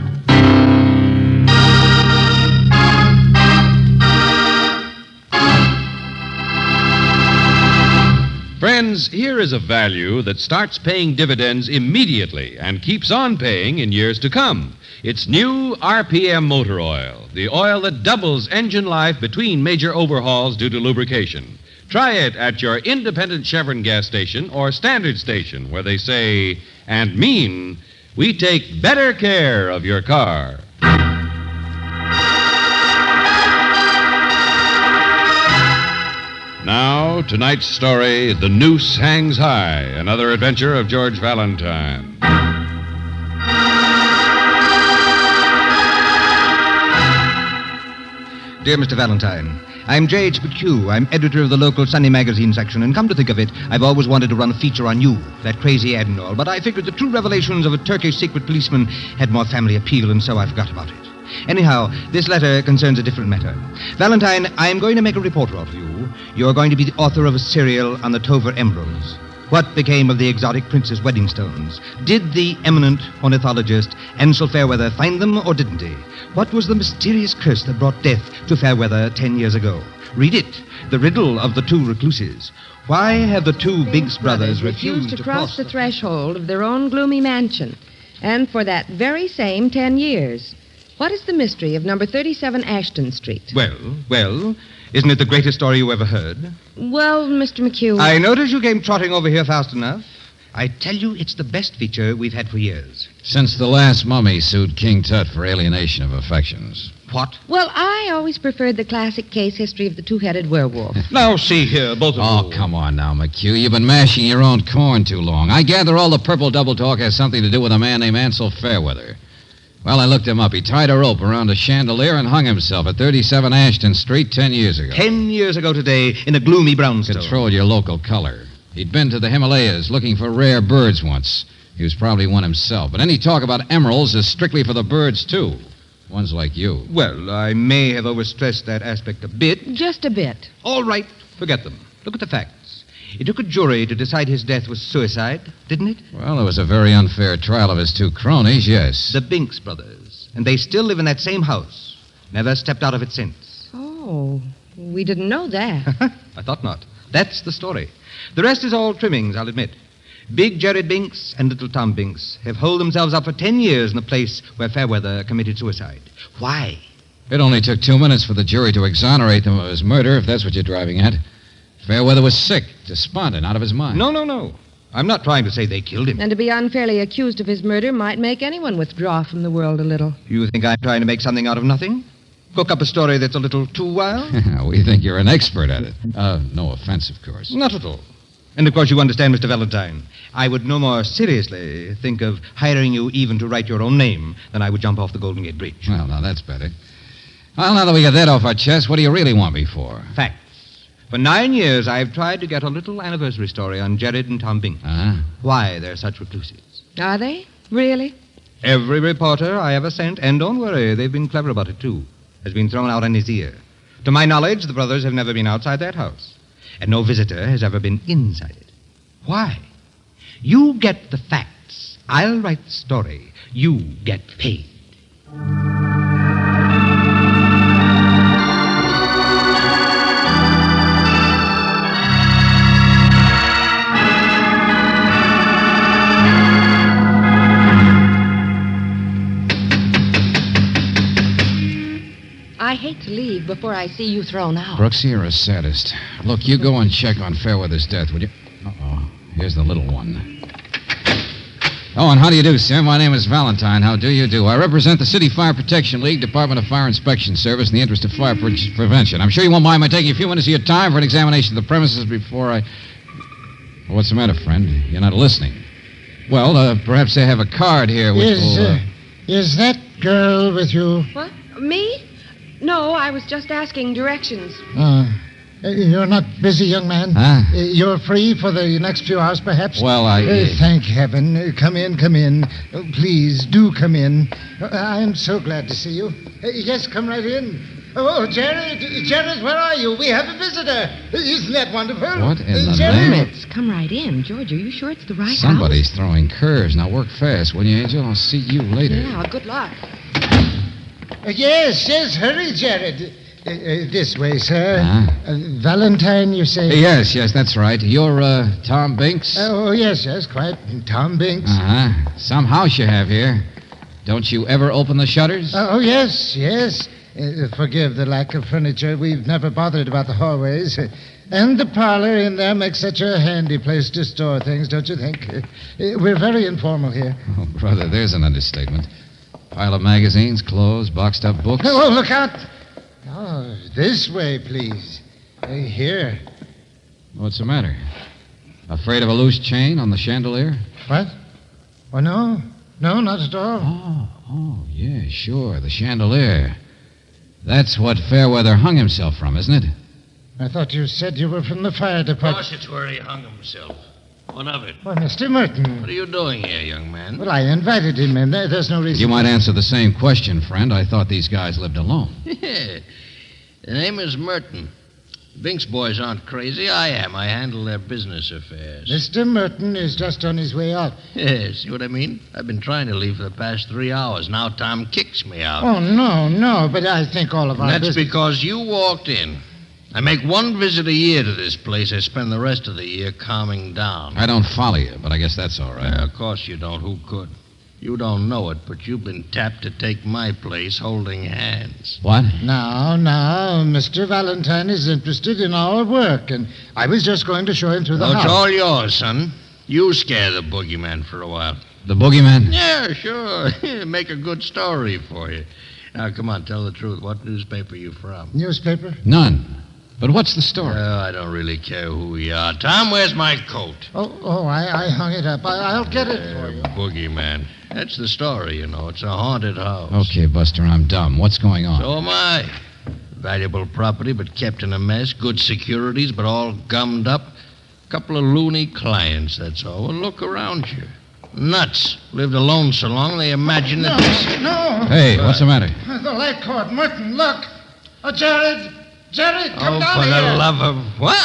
Friends, here is a value that starts paying dividends immediately and keeps on paying in years to come. It's new RPM motor oil, the oil that doubles engine life between major overhauls due to lubrication. Try it at your independent Chevron gas station or standard station, where they say and mean, we take better care of your car. Now, tonight's story, The Noose Hangs High, another adventure of George Valentine. Dear Mr. Valentine, I'm J.H. McHugh. I'm editor of the local Sunday magazine section, and come to think of it, I've always wanted to run a feature on you, that crazy admiral, but I figured the true revelations of a Turkish secret policeman had more family appeal, and so I forgot about it. Anyhow, this letter concerns a different matter. Valentine, I'm going to make a reporter of you. You're going to be the author of a serial on the Tover emeralds. What became of the exotic prince's wedding stones? Did the eminent ornithologist Ansel Fairweather find them, or didn't he? What was the mysterious curse that brought death to Fairweather 10 years ago? Read it. The riddle of the two recluses. Why have the two Biggs brothers refused to cross the threshold of their own gloomy mansion? And for that very same 10 years. What is the mystery of number 37 Ashton Street? Well, isn't it the greatest story you ever heard? Well, Mr. McHugh... I noticed you came trotting over here fast enough. I tell you, it's the best feature we've had for years. Since the last mummy sued King Tut for alienation of affections. What? Well, I always preferred the classic case history of the two-headed werewolf. Now, see here, both of you. Oh, come on now, McHugh. You've been mashing your own corn too long. I gather all the purple double talk has something to do with a man named Ansel Fairweather. Well, I looked him up. He tied a rope around a chandelier and hung himself at 37 Ashton Street 10 years ago. 10 years ago today, in a gloomy brownstone. Control your local color. He'd been to the Himalayas looking for rare birds once. He was probably one himself. But any talk about emeralds is strictly for the birds, too. Ones like you. Well, I may have overstressed that aspect a bit. Just a bit. All right, forget them. Look at the facts. It took a jury to decide his death was suicide, didn't it? Well, it was a very unfair trial of his two cronies, yes. The Binks brothers. And they still live in that same house. Never stepped out of it since. Oh, we didn't know that. I thought not. That's the story. The rest is all trimmings, I'll admit. Big Jared Binks and little Tom Binks have holed themselves up for 10 years in the place where Fairweather committed suicide. Why? It only took 2 minutes for the jury to exonerate them of his murder, if that's what you're driving at. Fairweather was sick, despondent, out of his mind. No. I'm not trying to say they killed him. And to be unfairly accused of his murder might make anyone withdraw from the world a little. You think I'm trying to make something out of nothing? Cook up a story that's a little too wild? We think you're an expert at it. No offense, of course. Not at all. And, of course, you understand, Mr. Valentine. I would no more seriously think of hiring you even to write your own name than I would jump off the Golden Gate Bridge. Well, now, that's better. Well, now that we got that off our chest, what do you really want me for? Facts. For 9 years, I've tried to get a little anniversary story on Jared and Tom Binks. Uh-huh. Why they're such recluses. Are they? Really? Every reporter I ever sent, and don't worry, they've been clever about it, too, has been thrown out on his ear. To my knowledge, the brothers have never been outside that house. And no visitor has ever been inside it. Why? You get the facts. I'll write the story. You get paid. I hate to leave before I see you thrown out. Brooksy, you're a sadist. Look, you go and check on Fairweather's death, would you? Uh-oh. Here's the little one. Oh, and how do you do, Sam? My name is Valentine. How do you do? I represent the City Fire Protection League, Department of Fire Inspection Service, in the interest of fire prevention. I'm sure you won't mind my taking a few minutes of your time for an examination of the premises before I... What's the matter, friend? You're not listening. Well, perhaps they have a card here which Is that girl with you? What? Me? No, I was just asking directions. You're not busy, young man? Huh? You're free for the next few hours, perhaps? Well, thank heaven. Come in. Please, do come in. I'm so glad to see you. Yes, come right in. Oh, Jared, where are you? We have a visitor. Isn't that wonderful? What in the Jared? name? Come right in. George, are you sure it's the right Somebody's throwing curves. Now work fast, will you, Angel? I'll see you later. house? Yeah, good luck. Yes, hurry, Jared. This way, sir. Valentine, you say? Yes, that's right. You're, Tom Binks? Oh, yes, quite. Tom Binks. Uh-huh. Some house you have here. Don't you ever open the shutters? Oh, yes. Forgive the lack of furniture. We've never bothered about the hallways. And the parlor in there makes such a handy place to store things, don't you think? We're very informal here. Oh, brother, there's an understatement. Pile of magazines, clothes, boxed up books. Oh, look out. Oh, this way, please. Here. What's the matter? Afraid of a loose chain on the chandelier? What? Oh, no. No, not at all. Oh, yeah, sure. The chandelier. That's what Fairweather hung himself from, isn't it? I thought you said you were from the fire department. Of course it's where he hung himself. What of it? Why, Mr. Merton. What are you doing here, young man? Well, I invited him in. There's no reason. You might answer the same question, friend. I thought these guys lived alone. Yeah. The name is Merton. Binks boys aren't crazy. I am. I handle their business affairs. Mr. Merton is just on his way out. Yeah, see what I mean? I've been trying to leave for the past 3 hours. Now Tom kicks me out. Oh, no. But I think all of our That's business... because you walked in. I make one visit a year to this place. I spend the rest of the year calming down. I don't follow you, but I guess that's all right. Yeah, of course you don't. Who could? You don't know it, but you've been tapped to take my place holding hands. What? Now, Mr. Valentine is interested in our work, and I was just going to show him through the house. It's all yours, son. You scare the boogeyman for a while. The boogeyman? Yeah, sure. Make a good story for you. Now, come on, tell the truth. What newspaper you from? Newspaper? None. But what's the story? Oh, I don't really care who we are. Tom, where's my coat? I hung it up. I'll get it for you. Boogeyman. That's the story, you know. It's a haunted house. Okay, Buster, I'm dumb. What's going on? So am I. Valuable property, but kept in a mess. Good securities, but all gummed up. Couple of loony clients, that's all. Well, look around you. Nuts. Lived alone so long, they imagine that this... No! Hey, what's the matter? The light cord. Merton, look. Oh, Jared, come down for here. the love of... What?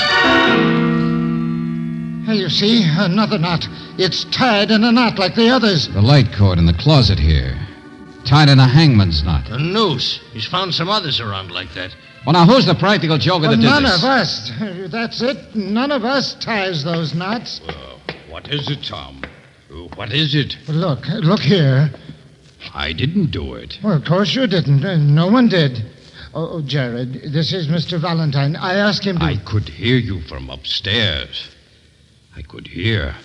Hey, you see? Another knot. It's tied in a knot like the others. The light cord in the closet here. Tied in a hangman's knot. A noose. He's found some others around like that. Well, now, who's the practical joker that did None this? of us. That's it. None of us ties those knots. What is it, Tom? What is it? Look here. I didn't do it. Well, of course you didn't. No one did. Oh, Jared, this is Mr. Valentine. I asked him to... I could hear you from upstairs. I could hear.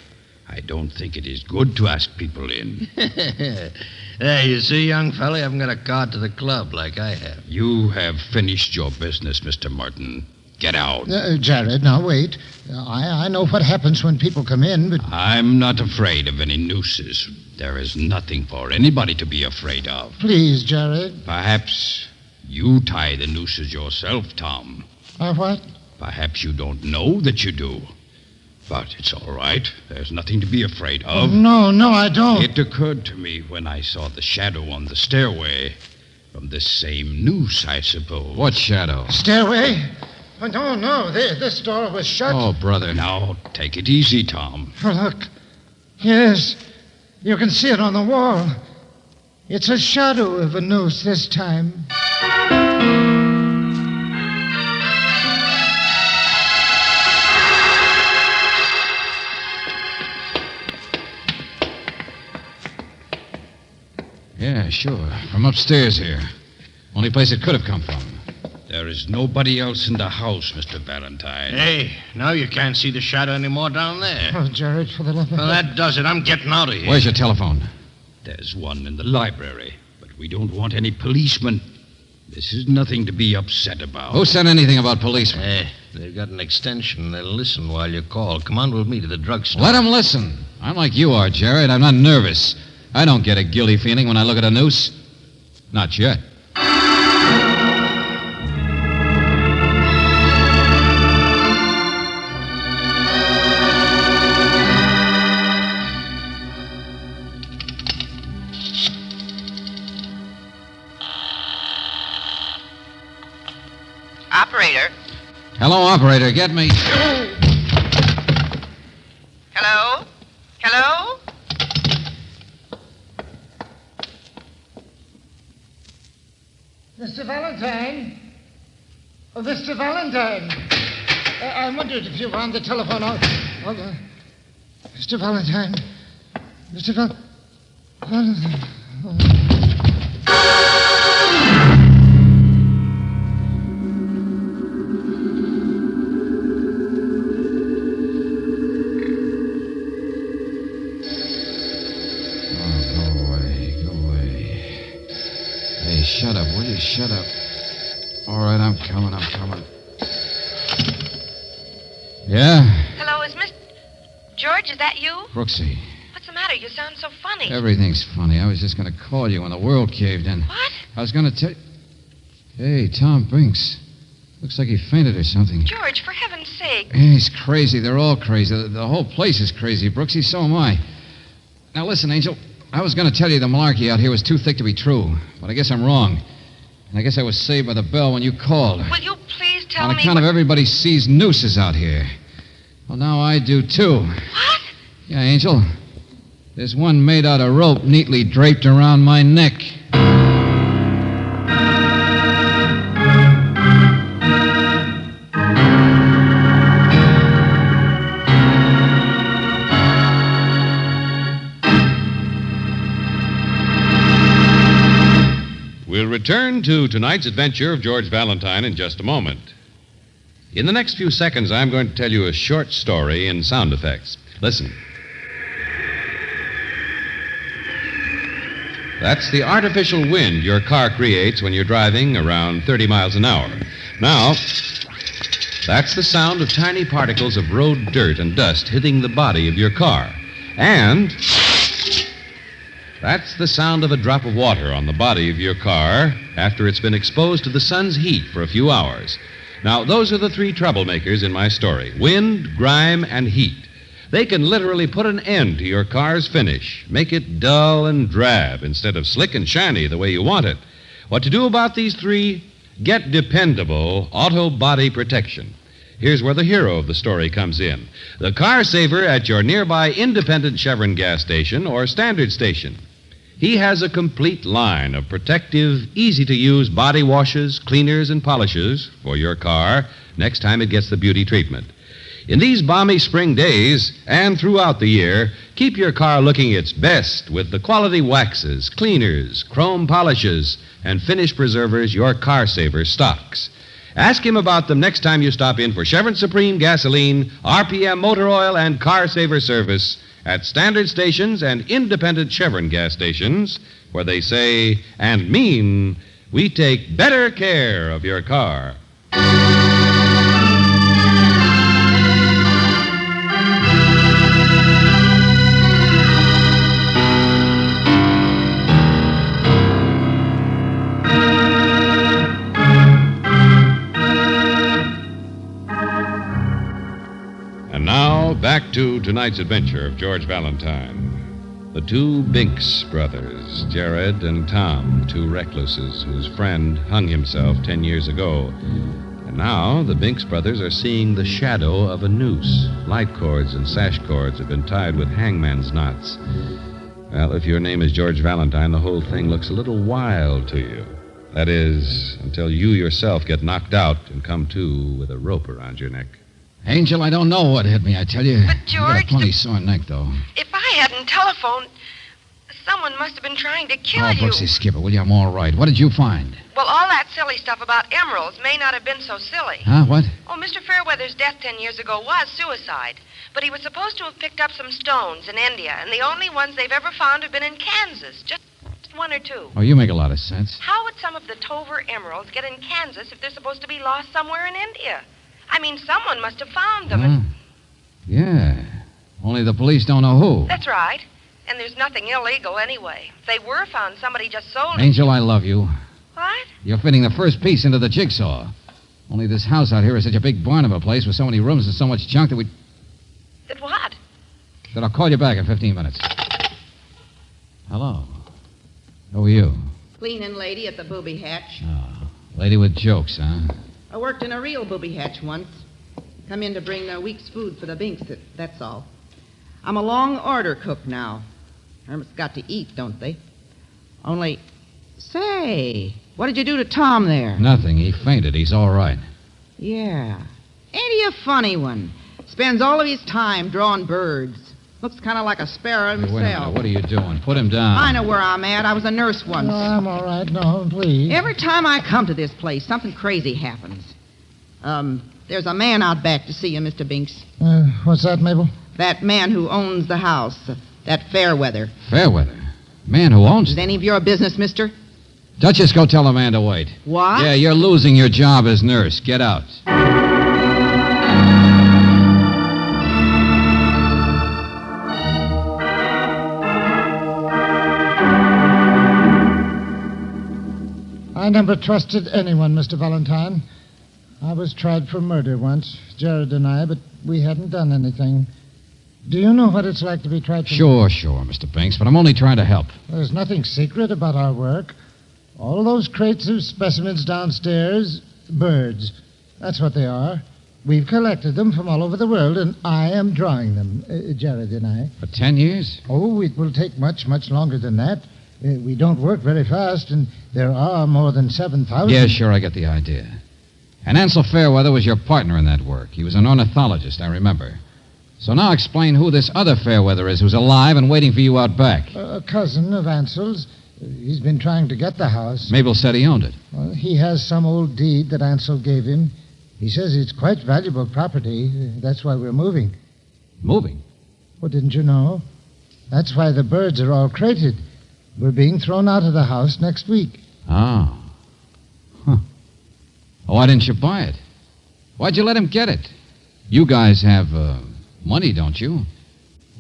I don't think it is good to ask people in. Hey, you see, young fella, you haven't got a card to the club like I have. You have finished your business, Mr. Martin. Get out. Jared, now wait. I know what happens when people come in, but... I'm not afraid of any nooses. There is nothing for anybody to be afraid of. Please, Jared. Perhaps you tie the nooses yourself, Tom. What? Perhaps you don't know that you do. But it's all right. There's nothing to be afraid of. No, I don't. It occurred to me when I saw the shadow on the stairway. From this same noose, I suppose. What shadow? Stairway? Oh, no. This door was shut. Oh, brother. Now, take it easy, Tom. Oh, look. Yes. You can see it on the wall. It's a shadow of a noose this time. Yeah, sure. From upstairs here. Only place it could have come from. There is nobody else in the house, Mr. Valentine. Hey, now you can't see the shadow anymore down there. Oh, Jared, for the love of... Well, that does it. I'm getting out of here. Where's your telephone? There's one in the library, but we don't want any policemen. This is nothing to be upset about. Who said anything about policemen? Hey, they've got an extension. They'll listen while you call. Come on with me to the drugstore. Let them listen. I'm like you are, Jared. I'm not nervous. I don't get a guilty feeling when I look at a noose. Not yet. Hello, operator. Get me. Hello? Hello? Mr. Valentine? Oh, Mr. Valentine! I wondered if you were on the telephone. Mr. Valentine. Mr. Valentine. Shut up, will you? Shut up. All right, I'm coming. Yeah? Hello, is Miss... George, is that you? Brooksy, What's the matter? You sound so funny. everything's funny. I was just going to call you when the world caved in. What? I was going to tell... Hey, Tom Binks. Looks like he fainted or something. George, for heaven's sake. Yeah, he's crazy. They're all crazy. The whole place is crazy, Brooksy. So am I. Now, listen, Angel. I was going to tell you the malarkey out here was too thick to be true, but I guess I'm wrong. And I guess I was saved by the bell when you called. Will you please tell me... On account of everybody sees nooses out here. Well, now I do, too. What? Yeah, Angel. There's one made out of rope neatly draped around my neck. We'll return to tonight's adventure of George Valentine in just a moment. In the next few seconds, I'm going to tell you a short story in sound effects. Listen. That's the artificial wind your car creates when you're driving around 30 miles an hour. Now, that's the sound of tiny particles of road dirt and dust hitting the body of your car. And that's the sound of a drop of water on the body of your car after it's been exposed to the sun's heat for a few hours. Now, those are the three troublemakers in my story: wind, grime, and heat. They can literally put an end to your car's finish, make it dull and drab instead of slick and shiny the way you want it. What to do about these three? Get dependable auto body protection. Here's where the hero of the story comes in: the car saver at your nearby independent Chevron gas station or standard station. He has a complete line of protective, easy-to-use body washes, cleaners, and polishers for your car next time it gets the beauty treatment. In these balmy spring days and throughout the year, keep your car looking its best with the quality waxes, cleaners, chrome polishes, and finish preservers your car saver stocks. Ask him about them next time you stop in for Chevron Supreme gasoline, RPM motor oil, and car saver service at standard stations and independent Chevron gas stations, where they say and mean, we take better care of your car. Now, back to tonight's adventure of George Valentine. The two Binks brothers, Jared and Tom, two recluses whose friend hung himself 10 years ago. And now the Binks brothers are seeing the shadow of a noose. Light cords and sash cords have been tied with hangman's knots. Well, if your name is George Valentine, the whole thing looks a little wild to you. That is, until you yourself get knocked out and come to with a rope around your neck. Angel, I don't know what hit me, I tell you. But, I got a George, plenty sore neck, though. if I hadn't telephoned, someone must have been trying to kill Oh, you. Brooksy, skip it, will you? I'm all right. What did you find? Well, all that silly stuff about emeralds may not have been so silly. Huh? What? Oh, Mr. Fairweather's death 10 years ago was suicide. But he was supposed to have picked up some stones in India, and the only ones they've ever found have been in Kansas. Just one or two. Oh, you make a lot of sense. How would some of the Tover emeralds get in Kansas if they're supposed to be lost somewhere in India? I mean, someone must have found them. Huh? Yeah. Only the police don't know who. That's right. And there's nothing illegal anyway. If they were found, somebody just sold it. Angel, I love you. What? You're fitting the first piece into the jigsaw. Only this house out here is such a big barn of a place with so many rooms and so much junk that That what? that I'll call you back in 15 minutes. Hello. Who are you? Cleaning lady at the booby hatch. Lady with jokes, huh? I worked in a real booby hatch once. Come in to bring the week's food for the Binks, that's all. I'm a long order cook now. Hermits got to eat, don't they? Only, say, what did you do to Tom there? Nothing. He fainted. He's all right. Yeah. Ain't he a funny one? Spends all of his time drawing birds. Looks kind of like a sparrow Hey, himself. wait a minute. What are you doing? Put him down. I know where I'm at. I was a nurse once. No, I'm all right. No, please. Every time I come to this place, something crazy happens. There's a man out back to see you, Mr. Binks. What's that, Mabel? That man who owns the house. That Fairweather. Fairweather? Man who owns Is it? any of your business, mister? Duchess, go tell the man to wait. What? Yeah, you're losing your job as nurse. Get out. I never trusted anyone, Mr. Valentine. I was tried for murder once, Jared and I, but we hadn't done anything. Do you know what it's like to be tried for Sure, Mr. Binks, but I'm only trying to help. There's nothing secret about our work. All those crates of specimens downstairs, birds. That's what they are. We've collected them from all over the world, and I am drawing them, Jared and I. For 10 years? Oh, it will take much, much longer than that. We don't work very fast, and there are more than 7,000. Yeah, sure, I get the idea. And Ansel Fairweather was your partner in that work. He was an ornithologist, I remember. So now explain who this other Fairweather is who's alive and waiting for you out back. A cousin of Ansel's. He's been trying to get the house. Mabel said he owned it. Well, he has some old deed that Ansel gave him. He says it's quite valuable property. That's why we're moving. Moving? Well, didn't you know? That's why the birds are all crated. We're being thrown out of the house next week. Oh. Huh. Why didn't you buy it? Why'd you let him get it? You guys have money, don't you?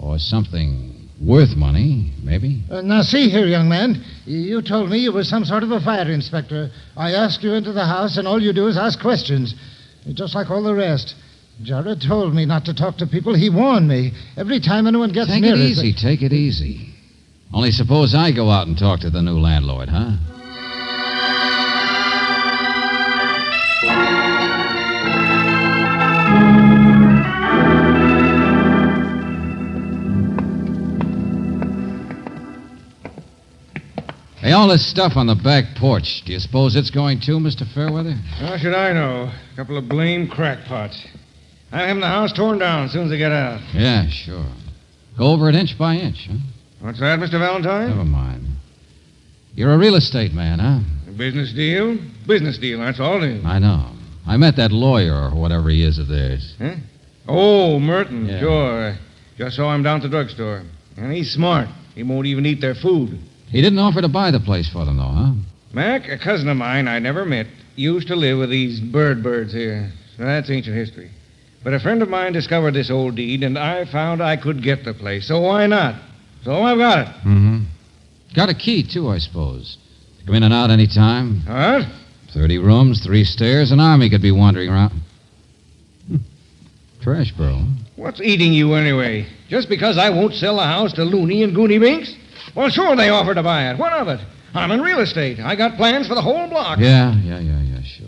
Or something worth money, maybe? Now, see here, young man. You told me you were some sort of a fire inspector. I asked you into the house, and all you do is ask questions. Just like all the rest. Jared told me not to talk to people. He warned me. Every time anyone gets Take near it us, easy, take it easy. Only suppose I go out and talk to the new landlord, huh? Hey, all this stuff on the back porch, do you suppose it's going too, Mr. Fairweather? How should I know? A couple of blame crackpots. I'm having the house torn down as soon as they get out. Yeah, sure. Go over it inch by inch, huh? What's that, Mr. Valentine? Never mind. You're a real estate man, huh? A business deal? Business deal, that's all it is. I know. I met that lawyer or whatever he is of theirs. Huh? Oh, Merlin, Yeah. sure. I just saw him down at the drugstore. And he's smart. He won't even eat their food. He didn't offer to buy the place for them, though, huh? Mac, a cousin of mine I never met, used to live with these birds here. So that's ancient history. But a friend of mine discovered this old deed, and I found I could get the place. So why not? So I've got it. Mm-hmm. Got a key, too, I suppose. Come in and out any time. What? 30 rooms, 3 stairs, an army could be wandering around. Trash barrel. What's eating you anyway? Just because I won't sell the house to Looney and Goony Binks? Well, sure they offered to buy it. What of it? I'm in real estate. I got plans for the whole block. Yeah, sure.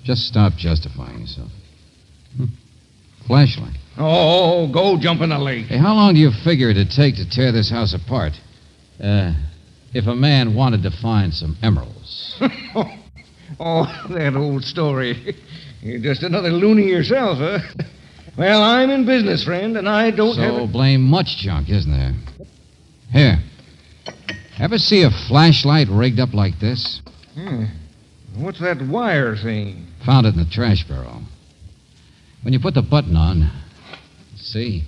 Just stop justifying yourself. Flashlight. Oh, go jump in the lake. Hey, how long do you figure it'd take to tear this house apart? If a man wanted to find some emeralds. Oh, that old story. You're just another loony yourself, huh? Well, I'm in business, friend, and I don't have... So blame much junk, isn't there? Here. Ever see a flashlight rigged up like this? What's that wire thing? Found it in the trash barrel. When you put the button on, see,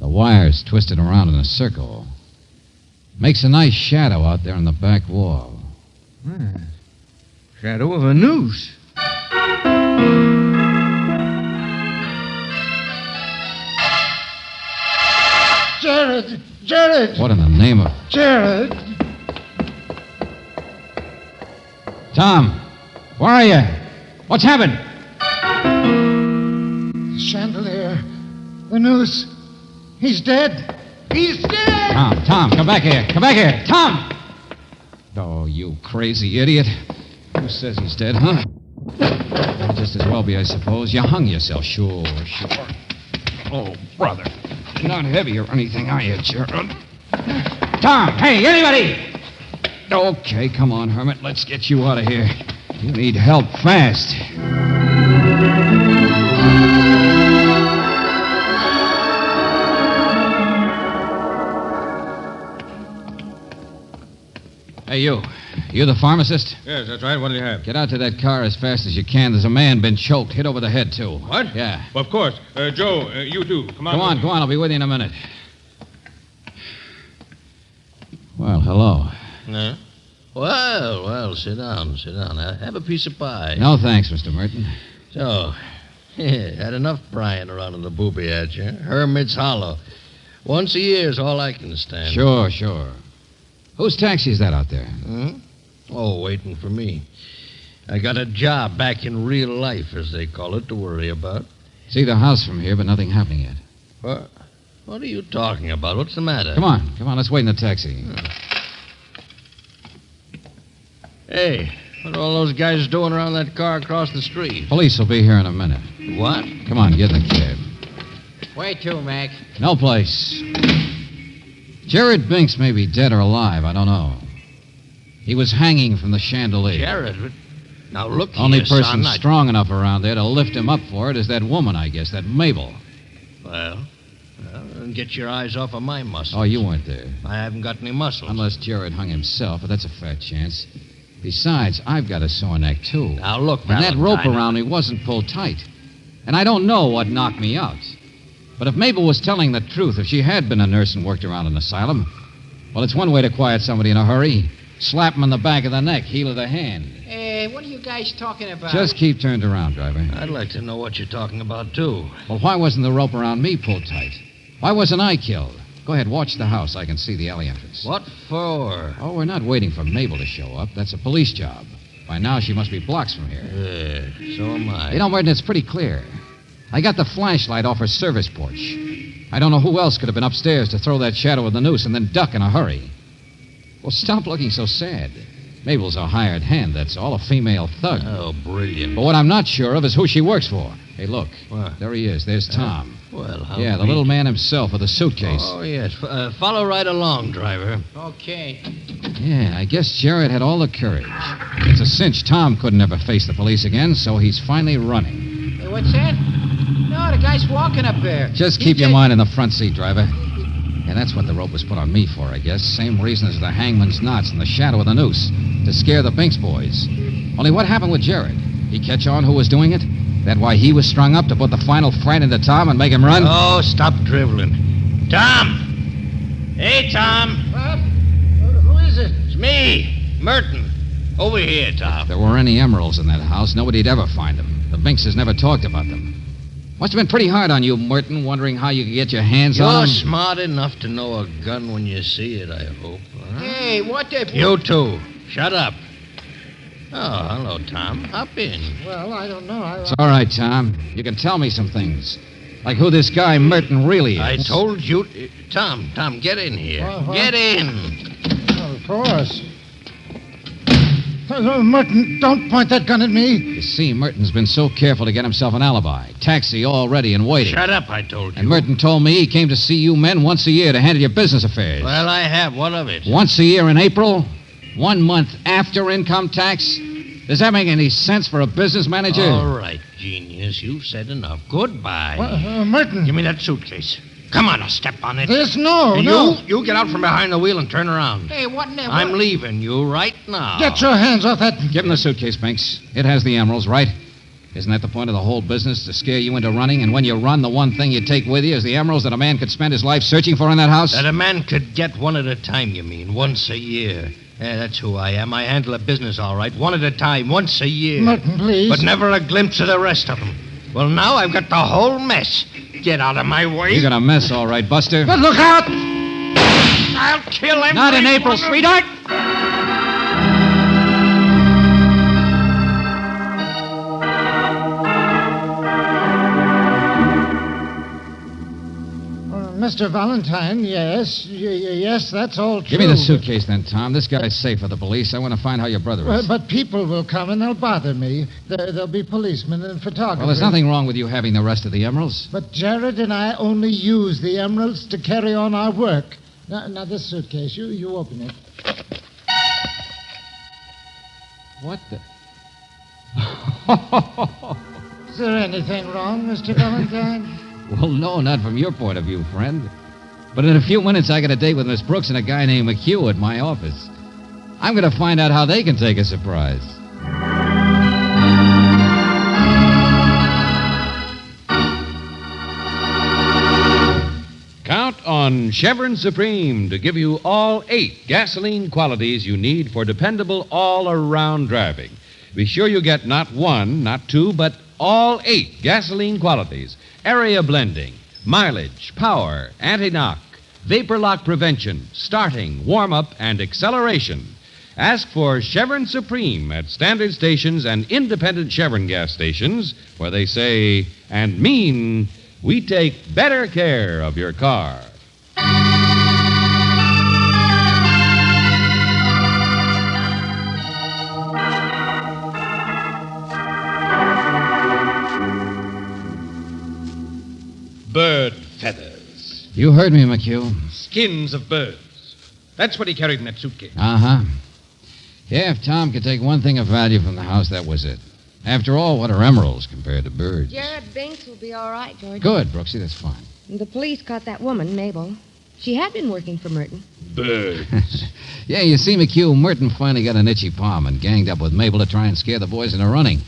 the wire's twisted around in a circle. Makes a nice shadow out there on the back wall. Shadow of a noose. Jared! What in the name of... Jared! Tom, where are you? What's happened? The chandelier. The noose. He's dead. He's dead! Tom, come back here. Come back here. Tom! Oh, you crazy idiot. Who says he's dead, huh? Might just as well be, I suppose. You hung yourself. Sure. Oh, brother. You're not heavy or anything, are you, Gerald? Tom, hey, anybody! Okay, come on, Hermit. Let's get you out of here. You need help fast. Hey, you. You the pharmacist? Yes, that's right. What do you have? Get out to that car as fast as you can. There's a man been choked, hit over the head, too. What? Yeah. Well, of course. Joe, you too. Come on. Go on. I'll be with you in a minute. Well, hello. Yeah? Well, sit down. Have a piece of pie. No, thanks, Mr. Merton. So, had enough prying around in the booby at you. Hermit's Hollow. Once a year is all I can stand. Sure. Whose taxi is that out there? Oh, waiting for me. I got a job back in real life, as they call it, to worry about. See the house from here, but nothing happening yet. What are you talking about? What's the matter? Come on. Let's wait in the taxi. Hey, what are all those guys doing around that car across the street? Police will be here in a minute. What? Come on, get in the cab. Where to, Mac? No place. Jared Binks may be dead or alive. I don't know. He was hanging from the chandelier. Jared? Now look Only here, person son, strong enough around there to lift him up for it is that woman, I guess, that Mabel. Well, get your eyes off of my muscles. Oh, you weren't there. I haven't got any muscles. Unless Jared hung himself, but that's a fat chance. Besides, I've got a sore neck, too. Now, look, And that Valentine, rope around me wasn't pulled tight. And I don't know what knocked me out. But if Mabel was telling the truth, if she had been a nurse and worked around an asylum, well, it's one way to quiet somebody in a hurry. Slap him in the back of the neck, heel of the hand. Hey, what are you guys talking about? Just keep turned around, driver. I'd like to know what you're talking about, too. Well, why wasn't the rope around me pulled tight? Why wasn't I killed? Go ahead, watch the house. I can see the alley entrance. What for? Oh, we're not waiting for Mabel to show up. That's a police job. By now, she must be blocks from here. Yeah, so am I. You know, Merton, it's pretty clear. I got the flashlight off her service porch. I don't know who else could have been upstairs to throw that shadow of the noose and then duck in a hurry. Well, stop looking so sad. Mabel's a hired hand, that's all, a female thug. Oh, brilliant. But what I'm not sure of is who she works for. Hey, look. What? There he is. There's Tom. Well, how Yeah, the neat. little man himself with a suitcase. Oh, yes. Follow right along, driver. Okay. Yeah, I guess Jared had all the courage. It's a cinch Tom couldn't ever face the police again, so he's finally running. Hey, what's that? No, the guy's walking up there. Just keep your mind in the front seat, driver. Yeah, that's what the rope was put on me for, I guess. Same reason as the hangman's knots and the shadow of the noose. To scare the Binks boys. Only what happened with Jared? He catch on who was doing it? That why he was strung up to put the final fright into Tom and make him run? Oh, stop driveling. Tom! Hey, Tom! What? Who is it? It's me, Merton. Over here, Tom. If there were any emeralds in that house, nobody'd ever find them. The Binkses never talked about them. Must have been pretty hard on you, Merton, wondering how you could get your hands on You're them. smart enough to know a gun when you see it, I hope. Huh? Hey, what the... You too. Shut up. Oh, hello, Tom. Hop in. Well, I don't know. It's all right, Tom. You can tell me some things. Like who this guy Merton really is. I told you... Tom, get in here. What? Get in. Oh, of course. Oh, Merton, don't point that gun at me. You see, Merton's been so careful to get himself an alibi. Taxi all ready and waiting. Shut up, I told you. And Merton told me he came to see you men once a year to handle your business affairs. Well, I have. What of it? Once a year in April? 1 month after income tax? Does that make any sense for a business manager? All right, genius. You've said enough. Goodbye. Merton. Give me that suitcase. Come on, I'll step on it. No. You get out from behind the wheel and turn around. Hey, what in the... I'm leaving you right now. Get your hands off that. Give him the suitcase, Binks. It has the emeralds, right? Isn't that the point of the whole business, to scare you into running? And when you run, the one thing you take with you is the emeralds that a man could spend his life searching for in that house? That a man could get one at a time, you mean, once a year. Yeah, that's who I am. I handle a business all right, one at a time, once a year. Merton, please. But never a glimpse of the rest of them. Well, now I've got the whole mess. Get out of my way. You got a mess, all right, Buster. But look out! I'll kill him. Not in April, sweetheart. Mr. Valentine, yes. Yes, that's all true. Give me the suitcase then, Tom. This guy's safe for the police. I want to find how your brother is. But people will come and they'll bother me. There'll be policemen and photographers. Well, there's nothing wrong with you having the rest of the emeralds. But Jared and I only use the emeralds to carry on our work. Now this suitcase, you open it. What the... Is there anything wrong, Mr. Valentine? Well, no, not from your point of view, friend. But in a few minutes, I got a date with Miss Brooks and a guy named McHugh at my office. I'm going to find out how they can take a surprise. Count on Chevron Supreme to give you all 8 gasoline qualities you need for dependable all-around driving. Be sure you get not 1, not 2, but all 8 gasoline qualities. Area blending, mileage, power, anti-knock, vapor lock prevention, starting, warm-up, and acceleration. Ask for Chevron Supreme at standard stations and independent Chevron gas stations, where they say and mean, we take better care of your car. Bird feathers. You heard me, McHugh. Skins of birds. That's what he carried in that suitcase. Uh-huh. Yeah, if Tom could take one thing of value from the house, that was it. After all, what are emeralds compared to birds? Jared Binks will be all right, George. Good, Brooksy, that's fine. And the police caught that woman, Mabel. She had been working for Merton. Birds. Yeah, you see, McHugh, Merton finally got an itchy palm and ganged up with Mabel to try and scare the boys into running.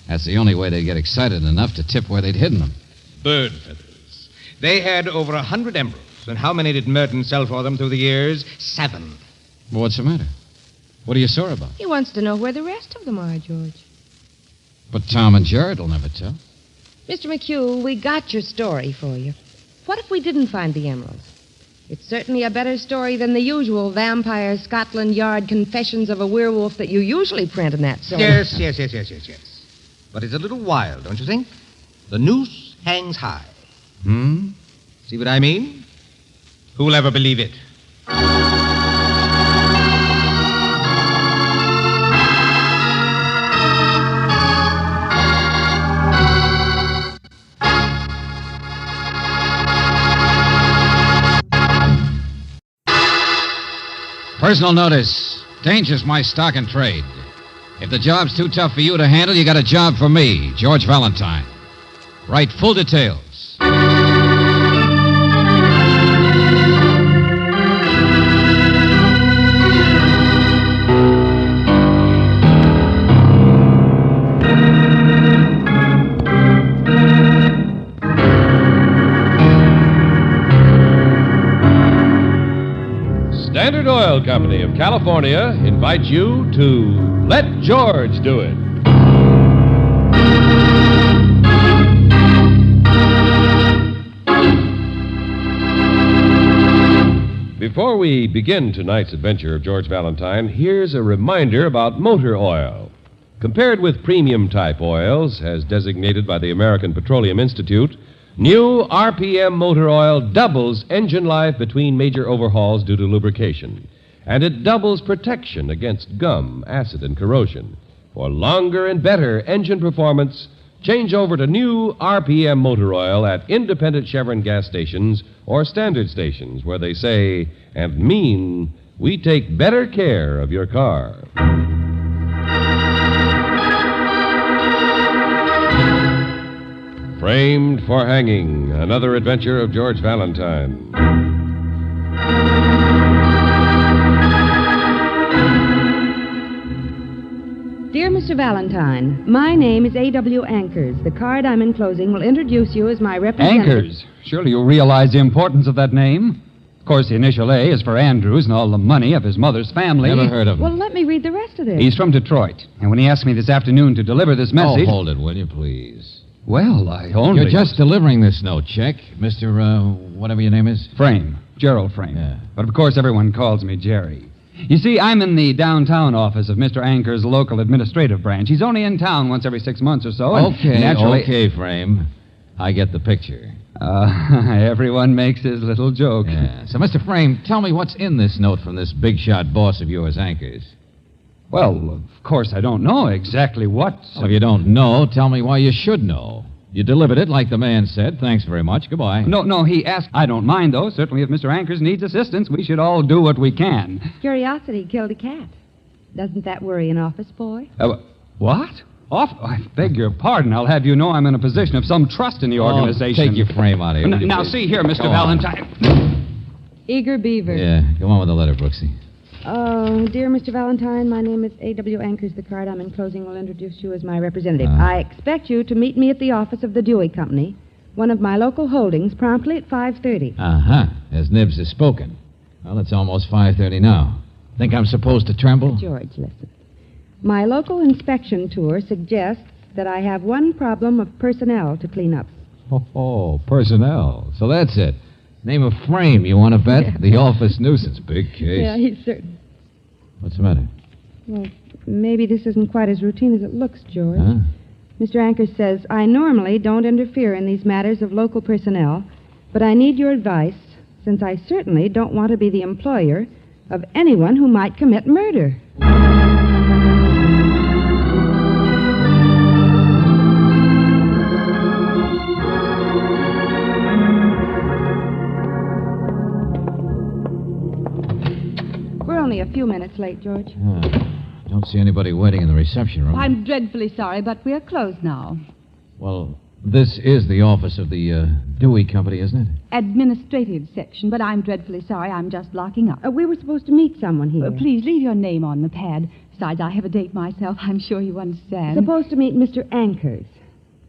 That's the only way they'd get excited enough to tip where they'd hidden them. Bird feathers. They had over 100 emeralds. And how many did Merton sell for them through the years? 7. Well, what's the matter? What are you sore about? He wants to know where the rest of them are, George. But Tom and Jared will never tell. Mr. McHugh, we got your story for you. What if we didn't find the emeralds? It's certainly a better story than the usual vampire Scotland Yard confessions of a werewolf that you usually print in that story. Yes. But it's a little wild, don't you think? The noose hangs high. See what I mean? Who'll ever believe it? Personal notice. Danger's my stock and trade. If the job's too tough for you to handle, you got a job for me, George Valentine. Write full details. Standard Oil Company of California invites you to Let George Do It. Before we begin tonight's adventure of George Valentine, here's a reminder about motor oil. Compared with premium type oils, as designated by the American Petroleum Institute, new RPM motor oil doubles engine life between major overhauls due to lubrication. And it doubles protection against gum, acid, and corrosion. For longer and better engine performance, change over to new RPM motor oil at independent Chevron gas stations or standard stations where they say and mean we take better care of your car. Framed for Hanging, another adventure of George Valentine. Dear Mr. Valentine, my name is A.W. Anchors. The card I'm enclosing will introduce you as my representative. Anchors. Surely you realize the importance of that name. Of course, the initial A is for Andrews and all the money of his mother's family. Never heard of him. Well, let me read the rest of this. He's from Detroit. And when he asked me this afternoon to deliver this message... Oh, hold it, will you, please? Well, I only... You're just delivering this note, check, Mr. Whatever your name is? Frame. Gerald Frame. Yeah. But, of course, everyone calls me Jerry. You see, I'm in the downtown office of Mr. Anchor's local administrative branch. He's only in town once every 6 months or so. Okay, naturally... okay, Frame. I get the picture. Everyone makes his little joke. Yeah. So, Mr. Frame, tell me what's in this note from this big shot boss of yours, Anchors. Well, of course, I don't know exactly what. Well, if you don't know, tell me why you should know. You delivered it like the man said. Thanks very much. Goodbye. No, he asked. I don't mind, though. Certainly, if Mr. Anchors needs assistance, we should all do what we can. Curiosity killed a cat. Doesn't that worry an office boy? What? I beg your pardon. I'll have you know I'm in a position of some trust in the organization. Take your frame out of here. Now, see here, Mr. Valentine. Eager Beaver. Yeah, go on with the letter, Brooksy. Oh, dear Mr. Valentine, my name is A.W. Anchors. The card I'm enclosing will introduce you as my representative. I expect you to meet me at the office of the Dewey Company, one of my local holdings, promptly at 5:30. Uh-huh. As Nibs has spoken. Well, it's almost 5:30 now. Think I'm supposed to tremble? George, listen. My local inspection tour suggests that I have one problem of personnel to clean up. Oh, personnel. So that's it. Name of Frame, you want to bet? Yeah. The office nuisance. Big case. Yeah, he's certain. What's the matter? Well, maybe this isn't quite as routine as it looks, George. Huh? Mr. Anchors says, I normally don't interfere in these matters of local personnel, but I need your advice, since I certainly don't want to be the employer of anyone who might commit murder. Only a few minutes late, George. Don't see anybody waiting in the reception room. I'm dreadfully sorry, but we're closed now. Well, this is the office of the Dewey Company, isn't it? Administrative section, but I'm dreadfully sorry. I'm just locking up. We were supposed to meet someone here. Please leave your name on the pad. Besides, I have a date myself. I'm sure you understand. Supposed to meet Mr. Anchors.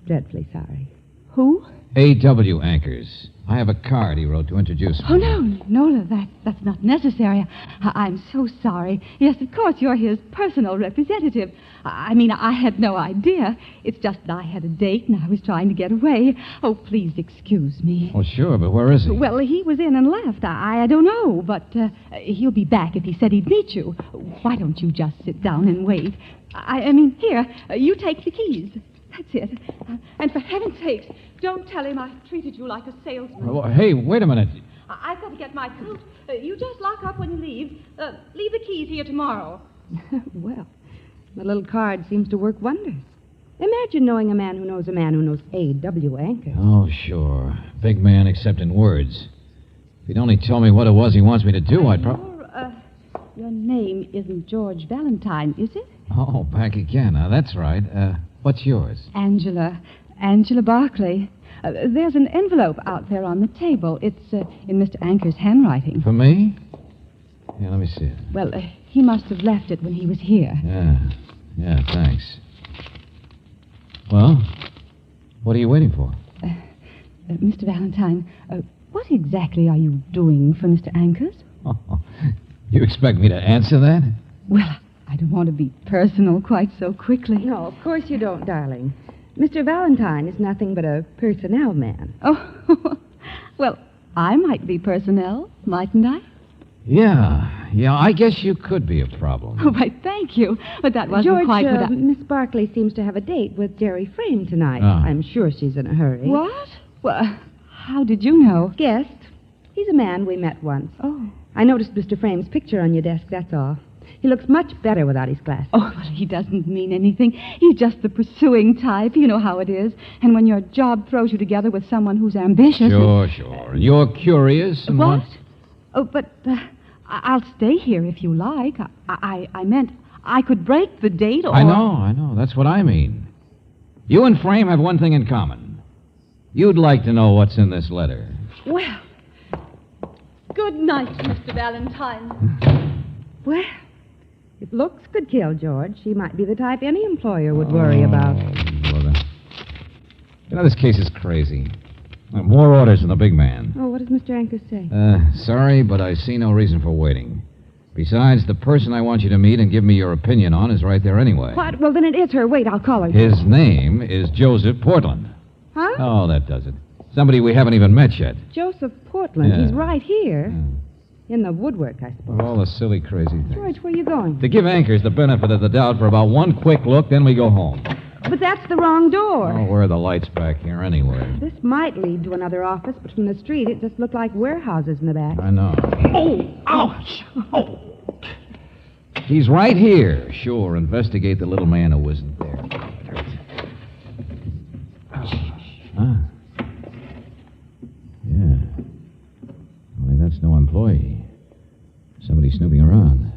Dreadfully sorry. Who? A.W. Anchors. I have a card he wrote to introduce me. Oh, no, that's not necessary. I'm so sorry. Yes, of course, you're his personal representative. I mean, I had no idea. It's just that I had a date and I was trying to get away. Oh, please excuse me. Oh, sure, but where is he? Well, he was in and left. I don't know, but he'll be back if he said he'd meet you. Why don't you just sit down and wait? I mean, here, you take the keys. That's it. And for heaven's sakes, don't tell him I treated you like a salesman. Oh, hey, wait a minute. I've got to get my coat. You just lock up when you leave. Leave the keys here tomorrow. Well, the little card seems to work wonders. Imagine knowing a man who knows A.W. Anchors. Oh, sure. Big man except in words. If he'd only told me what it was he wants me to do, I'd probably... Your name isn't George Valentine, is it? Oh, back again. That's right. What's yours? Angela Barclay. There's an envelope out there on the table. It's in Mr. Anchor's handwriting. For me? Yeah, let me see it. Well, he must have left it when he was here. Yeah, thanks. Well, what are you waiting for? Mr. Valentine, what exactly are you doing for Mr. Anchors? You expect me to answer that? Well, I don't want to be personal quite so quickly. No, of course you don't, darling. Mr. Valentine is nothing but a personnel man. Oh, well, I might be personnel, mightn't I? Yeah, I guess you could be a problem. Oh, why, thank you. But that wasn't George, quite what I... Miss Barclay seems to have a date with Jerry Frame tonight. Ah. I'm sure she's in a hurry. What? Well, how did you know? Guessed. He's a man we met once. Oh. I noticed Mr. Frame's picture on your desk, that's all. He looks much better without his glasses. Oh, well, he doesn't mean anything. He's just the pursuing type. You know how it is. And when your job throws you together with someone who's ambitious... Sure. You're curious and what? Oh, but I'll stay here if you like. I meant I could break the date or... I know. That's what I mean. You and Frame have one thing in common. You'd like to know what's in this letter. Well, good night, Mr. Valentine. Well, if looks could kill George, she might be the type any employer would worry about. Brother. You know, this case is crazy. More orders from the big man. Oh, what does Mr. Anchors say? Sorry, but I see no reason for waiting. Besides, the person I want you to meet and give me your opinion on is right there anyway. What? Well, then it is her. Wait, I'll call her. His name is Joseph Portland. Huh? Oh, that does it. Somebody we haven't even met yet. Joseph Portland. Yeah. He's right here. In the woodwork, I suppose. All the silly, crazy things. George, where are you going? To give Anchors the benefit of the doubt for about one quick look, then we go home. But that's the wrong door. Oh, where are the lights back here anyway? This might lead to another office, but from the street it just looked like warehouses in the back. I know. Oh! Ouch! Oh! He's right here. Sure, investigate the little man who wasn't there. Ah. Yeah. Only that's no employee. Somebody snooping around.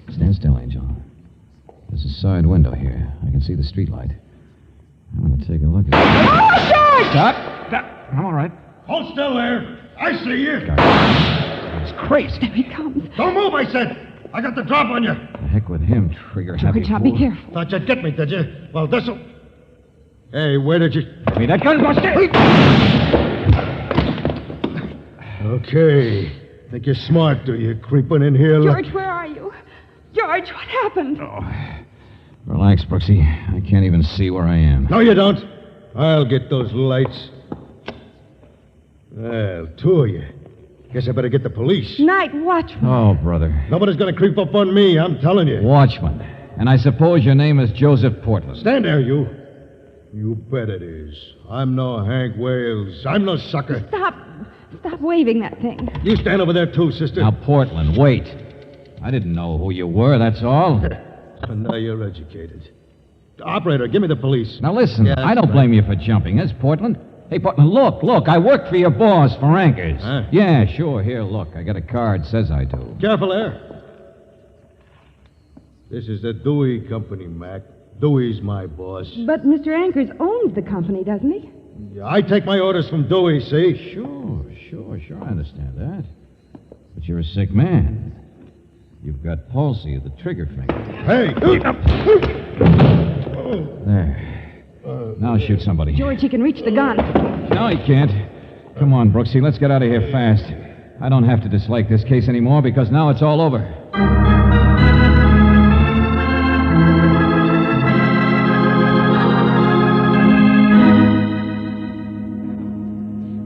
Stand still, Angel. There's a side window here. I can see the streetlight. I'm going to take a look at it. Oh, George! Stop! I'm all right. Hold still there. I see you. It's crazy. There he comes. Don't move, I said. I got the drop on you. The heck with him, trigger-happy Good job. fool. Be careful. Thought you'd get me, did you? Well, this'll... Hey, where did you... Give me that gun, Buster! Okay. Think you're smart, do you? Creeping in here like... George, where are you? George, what happened? Oh. Relax, Brooksy. I can't even see where I am. No, you don't. I'll get those lights. Well, two of you. Guess I better get the police. Night watchman. Oh, brother. Nobody's going to creep up on me, I'm telling you. Watchman. And I suppose your name is Joseph Portland. Stand there, you. You bet it is. I'm no Hank Wales. I'm no sucker. Stop waving that thing. You stand over there, too, sister. Now, Portland, wait. I didn't know who you were, that's all. And now you're educated. Operator, give me the police. Now, listen, Yeah, I don't right. blame you for jumping. That's Portland. Hey, Portland, look. I work for your boss for Anchors. Huh? Yeah, sure. Here, look. I got a card. Says I do. Careful there. This is the Dewey Company, Mac. Dewey's my boss. But Mr. Anchors owns the company, doesn't he? Yeah, I take my orders from Dewey, see? Sure. I understand that. But you're a sick man. You've got palsy of the trigger finger. Hey! There. Now shoot somebody. George, he can reach the gun. No, he can't. Come on, Brooksy, let's get out of here fast. I don't have to dislike this case anymore because now it's all over.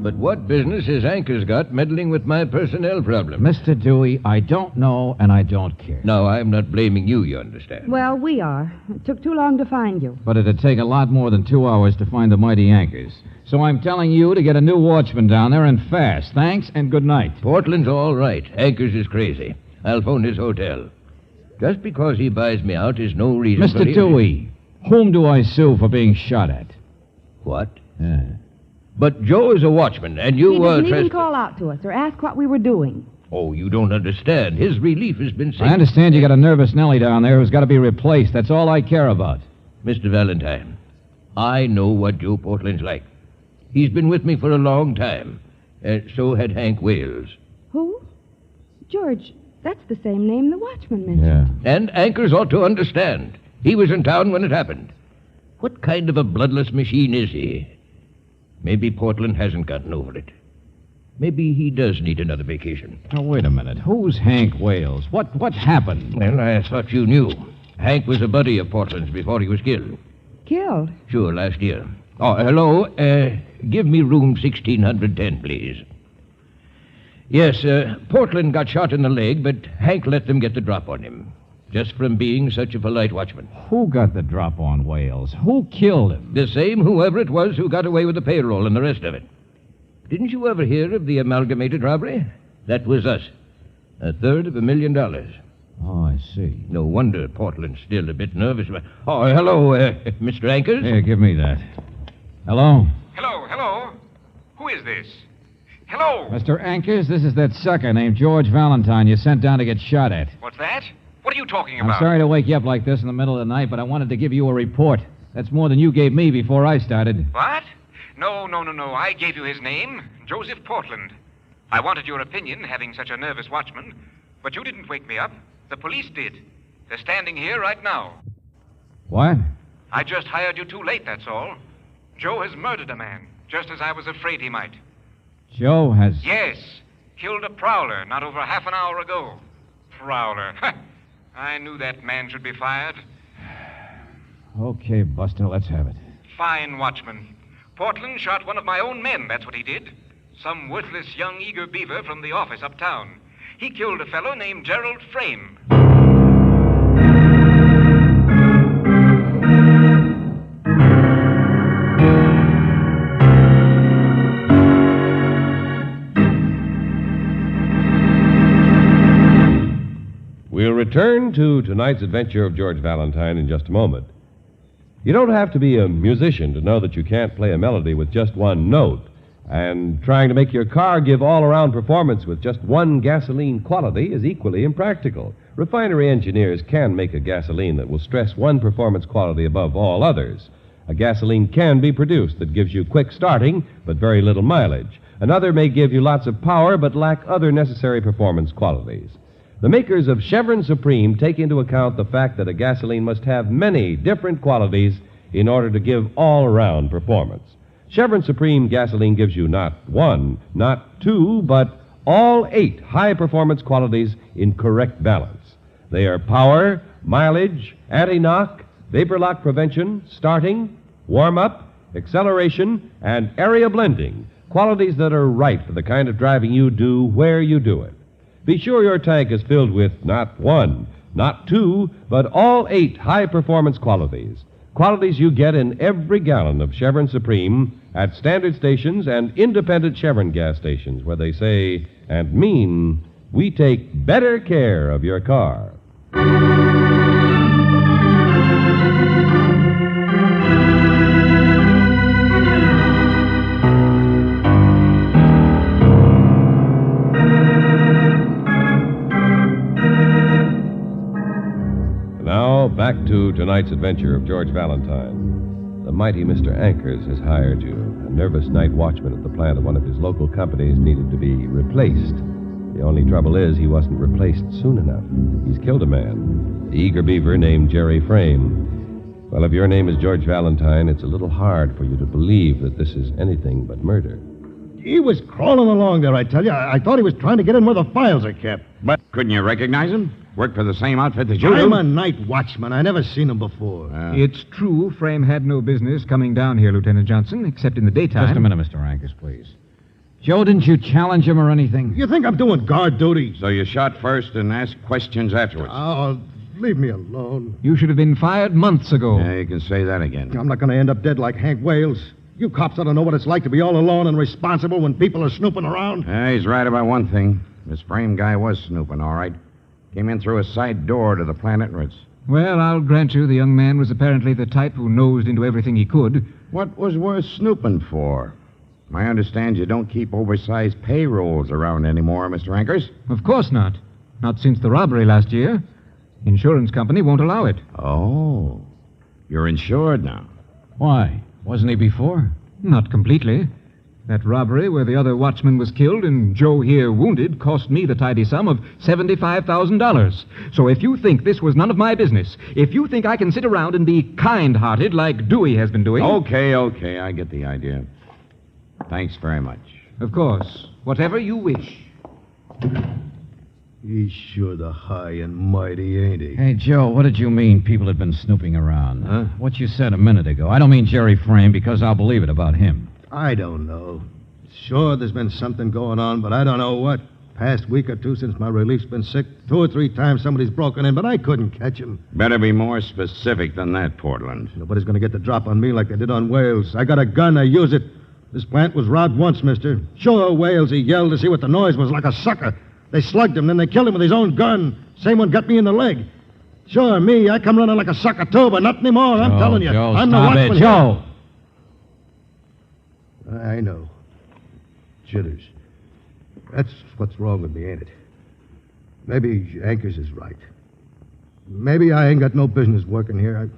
But what business has Anchors got meddling with my personnel problem? Mr. Dewey, I don't know and I don't care. No, I'm not blaming you, you understand. Well, we are. It took too long to find you. But it'd take a lot more than 2 hours to find the mighty Anchors. So I'm telling you to get a new watchman down there and fast. Thanks and good night. Portland's all right. Anchors is crazy. I'll phone his hotel. Just because he buys me out is no reason for... Mr. Dewey, whom do I sue for being shot at? What? Yeah. But Joe is a watchman, and you He were... didn't even call out to us or ask what we were doing. Oh, you don't understand. His relief has been... I understand you got a nervous Nellie down there who's got to be replaced. That's all I care about. Mr. Valentine, I know what Joe Portland's like. He's been with me for a long time. So had Hank Wales. Who? George, that's the same name the watchman mentioned. Yeah. And Anchors ought to understand. He was in town when it happened. What kind of a bloodless machine is he? Maybe Portland hasn't gotten over it. Maybe he does need another vacation. Now, wait a minute. Who's Hank Wales? What happened? Well, I thought you knew. Hank was a buddy of Portland's before he was killed. Killed? Sure, last year. Oh, hello. Give me room 1610, please. Yes, Portland got shot in the leg, but Hank let them get the drop on him. Just from being such a polite watchman. Who got the drop on Wales? Who killed him? The same whoever it was who got away with the payroll and the rest of it. Didn't you ever hear of the amalgamated robbery? That was us. $250,000. Oh, I see. No wonder Portland's still a bit nervous. Oh, hello, Mr. Anchors. Here, give me that. Hello? Hello? Who is this? Hello? Mr. Anchors, this is that sucker named George Valentine you sent down to get shot at. What's that? What are you talking I'm about? sorry to wake you up like this in the middle of the night, but I wanted to give you a report. That's more than you gave me before I started. What? No. I gave you his name, Joseph Portland. I wanted your opinion, having such a nervous watchman, but you didn't wake me up. The police did. They're standing here right now. What? I just hired you too late, that's all. Joe has murdered a man, just as I was afraid he might. Joe has... Yes, killed a prowler not over half an hour ago. Prowler. I knew that man should be fired. Okay, Buster, let's have it. Fine watchman. Portland shot one of my own men, that's what he did. Some worthless young eager beaver from the office uptown. He killed a fellow named Gerald Frame. return to tonight's adventure of George Valentine in just a moment. You don't have to be a musician to know that you can't play a melody with just one note. And trying to make your car give all-around performance with just one gasoline quality is equally impractical. Refinery engineers can make a gasoline that will stress one performance quality above all others. A gasoline can be produced that gives you quick starting but very little mileage. Another may give you lots of power but lack other necessary performance qualities. The makers of Chevron Supreme take into account the fact that a gasoline must have many different qualities in order to give all-around performance. Chevron Supreme gasoline gives you not one, not two, but all 8 high-performance qualities in correct balance. They are power, mileage, anti-knock, vapor lock prevention, starting, warm-up, acceleration, and area blending, qualities that are right for the kind of driving you do where you do it. Be sure your tank is filled with not one, not two, but all 8 high-performance qualities. Qualities you get in every gallon of Chevron Supreme at standard stations and independent Chevron gas stations where they say and mean, we take better care of your car. Now, back to tonight's adventure of George Valentine. The mighty Mr. Ankers has hired you. A nervous night watchman at the plant of one of his local companies needed to be replaced. The only trouble is he wasn't replaced soon enough. He's killed a man, the eager beaver named Jerry Frame. Well, if your name is George Valentine, it's a little hard for you to believe that this is anything but murder. He was crawling along there, I tell you. I thought he was trying to get in where the files are kept. But couldn't you recognize him? Worked for the same outfit that you do? I'm a night watchman. I never seen him before. It's true Frame had no business coming down here, Lieutenant Johnson, except in the daytime. Just a minute, Mr. Ankers, please. Joe, didn't you challenge him or anything? You think I'm doing guard duty? So you shot first and asked questions afterwards. Oh, leave me alone. You should have been fired months ago. Yeah, you can say that again. I'm not going to end up dead like Hank Wales. You cops ought to know what it's like to be all alone and responsible when people are snooping around. Yeah, he's right about one thing. This Frame guy was snooping, all right. Came in through a side door to the plant entrance. Well, I'll grant you the young man was apparently the type who nosed into everything he could. What was worth snooping for? I understand you don't keep oversized payrolls around anymore, Mr. Ankers. Of course not. Not since the robbery last year. Insurance company won't allow it. Oh. You're insured now. Why? Wasn't he before? Not completely. That robbery where the other watchman was killed and Joe here wounded cost me the tidy sum of $75,000. So if you think this was none of my business, if you think I can sit around and be kind-hearted like Dewey has been doing... Okay, I get the idea. Thanks very much. Of course. Whatever you wish. He's sure the high and mighty, ain't he? Hey, Joe, what did you mean people had been snooping around? Huh? What you said a minute ago. I don't mean Jerry Frame because I'll believe it about him. I don't know. Sure, there's been something going on, but I don't know what. Past week or two since my relief's been sick, 2 or 3 times somebody's broken in, but I couldn't catch him. Better be more specific than that, Portland. Nobody's going to get the drop on me like they did on Wales. I got a gun, I use it. This plant was robbed once, mister. Sure, Wales, he yelled to see what the noise was, like a sucker. They slugged him, then they killed him with his own gun. Same one got me in the leg. Sure, me, I come running like a sucker, too, but not anymore, I'm telling you. Joe, I'm stop it, Joe! I know. Jitters. That's what's wrong with me, ain't it? Maybe Ankers is right. Maybe I ain't got no business working here.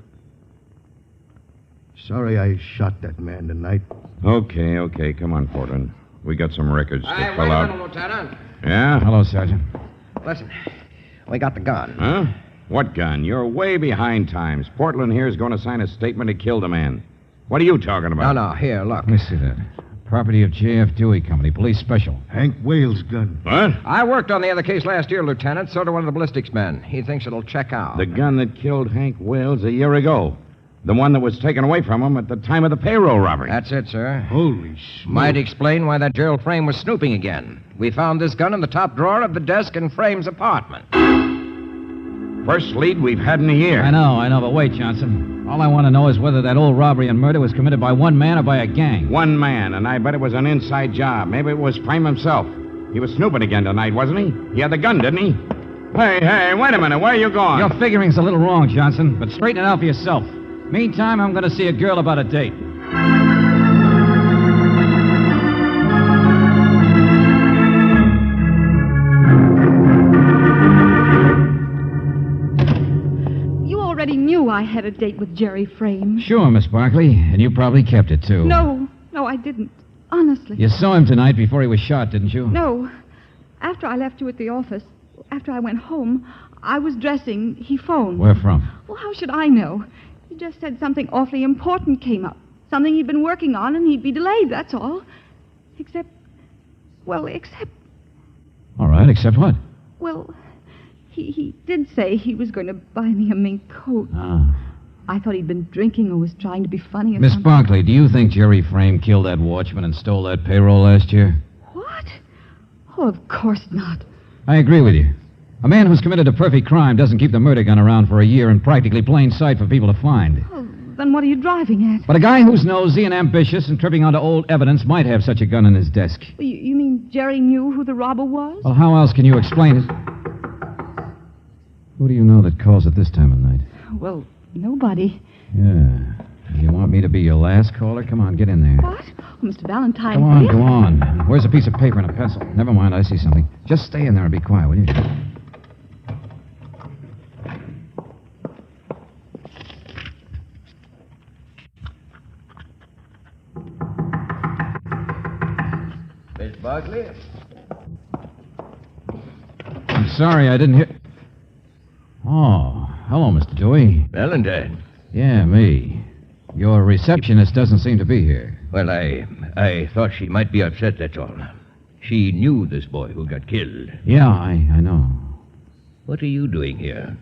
Sorry I shot that man tonight. Okay. Come on, Portland. We got some records to Wait fill a out. minute, Lieutenant. Yeah? Hello, Sergeant. Listen, we got the gun. Huh? What gun? You're way behind times. Portland here is going to sign a statement he killed a man. What are you talking about? No, here, look. Let me see that. Property of J.F. Dewey Company, police special. Hank Wales' gun. What? I worked on the other case last year, Lieutenant. So did one of the ballistics men. He thinks it'll check out. The gun that killed Hank Wales a year ago. The one that was taken away from him at the time of the payroll robbery. That's it, sir. Holy smoke. Might explain why that Gerald Frame was snooping again. We found this gun in the top drawer of the desk in Frame's apartment. First lead we've had in a year. I know, but wait, Johnson. All I want to know is whether that old robbery and murder was committed by one man or by a gang. One man, and I bet it was an inside job. Maybe it was Frame himself. He was snooping again tonight, wasn't he? He had the gun, didn't he? Hey, wait a minute. Where are you going? Your figuring's a little wrong, Johnson, but straighten it out for yourself. Meantime, I'm going to see a girl about a date. You already knew I had a date with Jerry Frame. Sure, Miss Barkley, and you probably kept it, too. No, I didn't. Honestly. You saw him tonight before he was shot, didn't you? No. After I left you at the office, after I went home, I was dressing. He phoned. Where from? Well, how should I know? He just said something awfully important came up. Something he'd been working on, and he'd be delayed, that's all. Except... All right, except what? Well, he did say he was going to buy me a mink coat. Ah. I thought he'd been drinking or was trying to be funny or Miss something. Barkley, do you think Jerry Frame killed that watchman and stole that payroll last year? What? Oh, of course not. I agree with you. A man who's committed a perfect crime doesn't keep the murder gun around for a year in practically plain sight for people to find. Well, then what are you driving at? But a guy who's nosy and ambitious and tripping onto old evidence might have such a gun in his desk. You mean Jerry knew who the robber was? Well, how else can you explain it? Who do you know that calls at this time of night? Well, nobody. Yeah. You want me to be your last caller? Come on, get in there. What? Oh, Mr. Valentine. Go on. Where's a piece of paper and a pencil? Never mind, I see something. Just stay in there and be quiet, will you? Miss Barkley? I'm sorry, I didn't hear... Oh, hello, Mr. Dewey. Valentine. Yeah, me. Your receptionist doesn't seem to be here. Well, I thought she might be upset, that's all. She knew this boy who got killed. Yeah, I know. What are you doing here?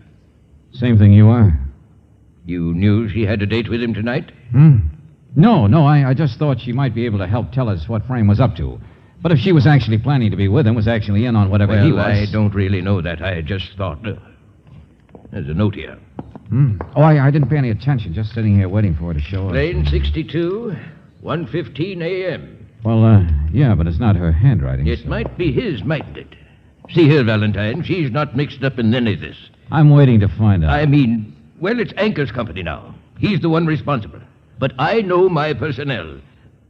Same thing you are. You knew she had a date with him tonight? No, I just thought she might be able to help tell us what Frame was up to. But if she was actually planning to be with him, was actually in on whatever he was... I don't really know that. I just thought... there's a note here. Oh, I didn't pay any attention. Just sitting here waiting for her to show up. Lane 62, 1:15 a.m. Well, yeah, but it's not her handwriting. It might be his, mightn't it? See here, Valentine, she's not mixed up in any of this. I'm waiting to find out. I mean, well, it's Anker's company now. He's the one responsible. But I know my personnel.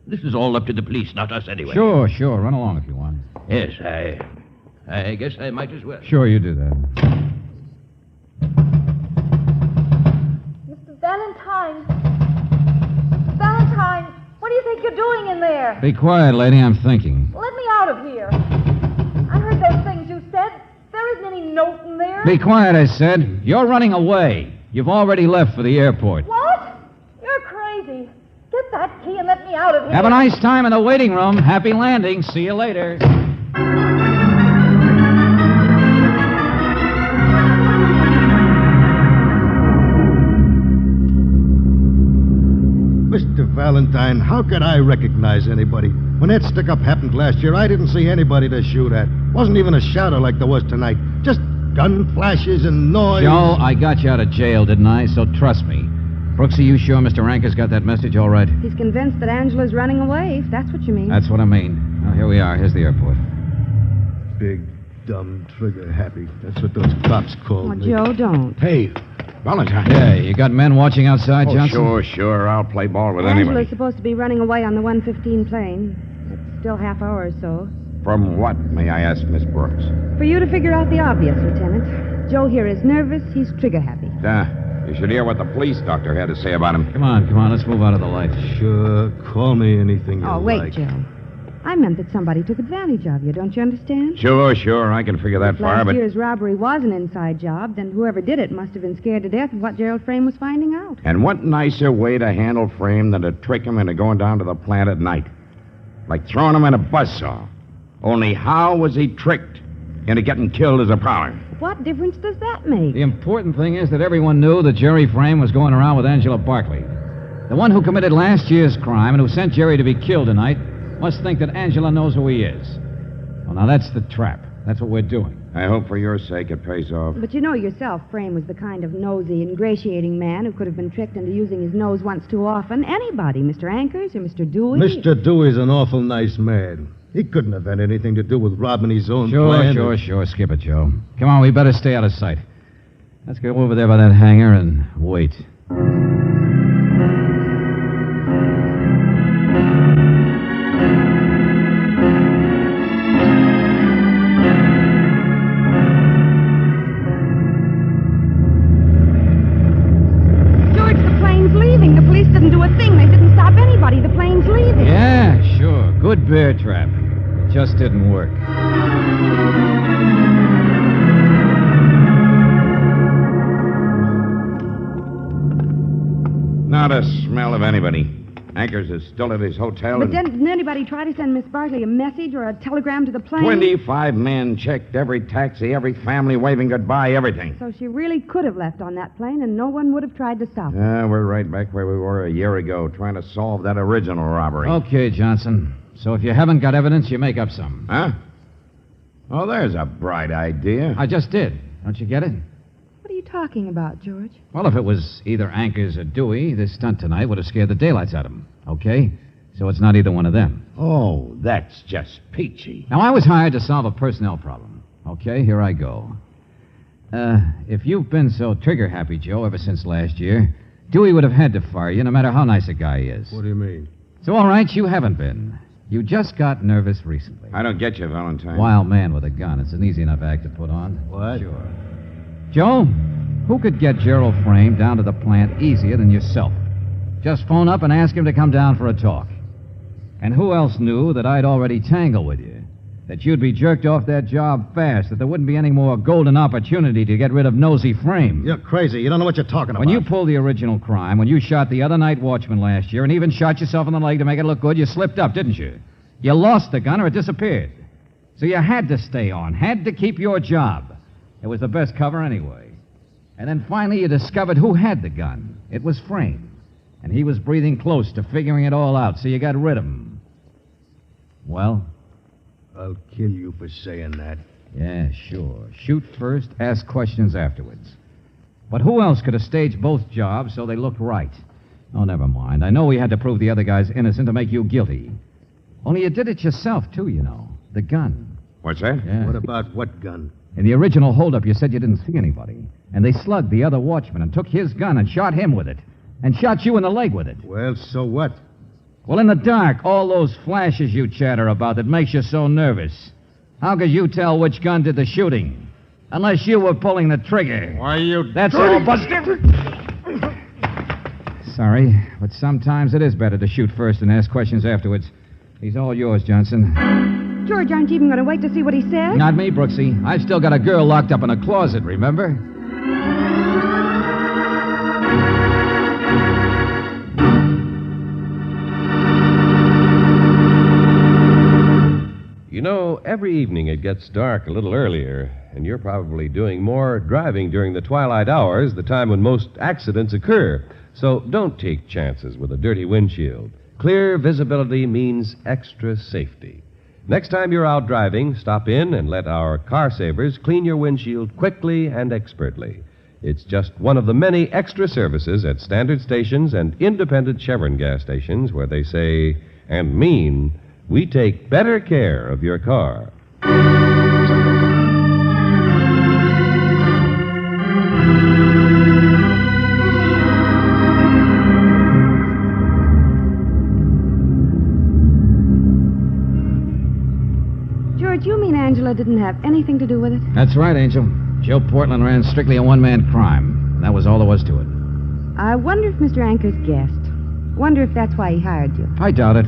This is all up to the police, not us anyway. Sure. Run along if you want. Yes, I guess I might as well. Sure, you do that. Mr. Valentine! Valentine! What do you think you're doing in there? Be quiet, lady. I'm thinking. Let me out of here. I heard those things you said. There isn't any note in there. Be quiet, I said. You're running away. You've already left for the airport. What? You're crazy. Get that key and let me out of here. Have a nice time in the waiting room. Happy landing. See you later. Mr. Valentine, how could I recognize anybody? When that stick-up happened last year, I didn't see anybody to shoot at. Wasn't even a shadow like there was tonight. Just gun flashes and noise. Joe, I got you out of jail, didn't I? So trust me. Brooks, are you sure Mr. Ranker's got that message all right? He's convinced that Angela's running away, if that's what you mean. That's what I mean. Well, here we are. Here's the airport. Big, dumb, trigger-happy. That's what those cops call me. Joe, don't. Hey, Valentine. Yeah, you got men watching outside, Johnson? Sure. I'll play ball with Angela's anybody. supposed to be running away on the 1:15 plane. It's still half hour or so. From what, may I ask, Miss Brooks? For you to figure out the obvious, Lieutenant. Joe here is nervous. He's trigger-happy. You should hear what the police doctor had to say about him. Come on. Let's move out of the light. Sure. Call me anything you Oh, wait, like. Joe. I meant that somebody took advantage of you. Don't you understand? Sure. I can figure that If far, last but... year's robbery was an inside job, then whoever did it must have been scared to death of what Gerald Frame was finding out. And what nicer way to handle Frame than to trick him into going down to the plant at night? Like throwing him in a buzzsaw. Only how was he tricked into getting killed as a prowler? What difference does that make? The important thing is that everyone knew that Jerry Frame was going around with Angela Barkley. The one who committed last year's crime and who sent Jerry to be killed tonight must think that Angela knows who he is. Well, now that's the trap. That's what we're doing. I hope for your sake it pays off. But you know yourself, Frame was the kind of nosy, ingratiating man who could have been tricked into using his nose once too often. Anybody, Mr. Ankers or Mr. Dewey. Mr. Dewey's an awful nice man. He couldn't have had anything to do with robbing his own Sure, plan. sure. Skip it, Joe. Come on, we better stay out of sight. Let's go over there by that hangar and wait. George, the plane's leaving. The police didn't do a thing. They didn't stop anybody. The plane's leaving. Yeah, sure. Good bear trap. It just didn't work. Not a smell of anybody. Anchors is still at his hotel. But didn't anybody try to send Miss Barkley a message or a telegram to the plane? 25 men checked every taxi, every family waving goodbye, everything. So she really could have left on that plane, and no one would have tried to stop her. Yeah, we're right back where we were a year ago, trying to solve that original robbery. Okay, Johnson. So if you haven't got evidence, you make up some. Huh? Oh, there's a bright idea. I just did. Don't you get it? What are you talking about, George? Well, if it was either Anchors or Dewey, this stunt tonight would have scared the daylights out of them. Okay? So it's not either one of them. Oh, that's just peachy. Now, I was hired to solve a personnel problem. Okay, here I go. If you've been so trigger-happy, Joe, ever since last year, Dewey would have had to fire you no matter how nice a guy he is. What do you mean? So, all right, you haven't been. You just got nervous recently. I don't get you, Valentine. Wild man with a gun. It's an easy enough act to put on. What? Sure. Joe, who could get Gerald Frame down to the plant easier than yourself? Just phone up and ask him to come down for a talk. And who else knew that I'd already tangled with you? That you'd be jerked off that job fast, that there wouldn't be any more golden opportunity to get rid of Nosy Frame? You're crazy. You don't know what you're talking about. When you pulled the original crime, when you shot the other night watchman last year, and even shot yourself in the leg to make it look good, you slipped up, didn't you? You lost the gun or it disappeared. So you had to stay on, had to keep your job. It was the best cover anyway. And then finally you discovered who had the gun. It was Frame. And he was breathing close to figuring it all out, so you got rid of him. Well? I'll kill you for saying that. Yeah, sure. Shoot first, ask questions afterwards. But who else could have staged both jobs so they looked right? Oh, never mind. I know we had to prove the other guy's innocent to make you guilty. Only you did it yourself, too, you know. The gun. What's that? Yeah. What about what gun? In the original holdup, you said you didn't see anybody. And they slugged the other watchman and took his gun and shot him with it. And shot you in the leg with it. Well, so what? Well, in the dark, all those flashes you chatter about that makes you so nervous. How could you tell which gun did the shooting? Unless you were pulling the trigger. Why, you... That's all, Buster. Sorry, but sometimes it is better to shoot first and ask questions afterwards. He's all yours, Johnson. George, aren't you even going to wait to see what he says? Not me, Brooksy. I've still got a girl locked up in a closet, remember? You know, every evening it gets dark a little earlier, and you're probably doing more driving during the twilight hours, the time when most accidents occur. So don't take chances with a dirty windshield. Clear visibility means extra safety. Next time you're out driving, stop in and let our car savers clean your windshield quickly and expertly. It's just one of the many extra services at standard stations and independent Chevron gas stations where they say and mean, we take better care of your car. George, you mean Angela didn't have anything to do with it? That's right, Angel. Joe Portland ran strictly a one-man crime. That was all there was to it. I wonder if Mr. Anchors guessed. Wonder if that's why he hired you. I doubt it.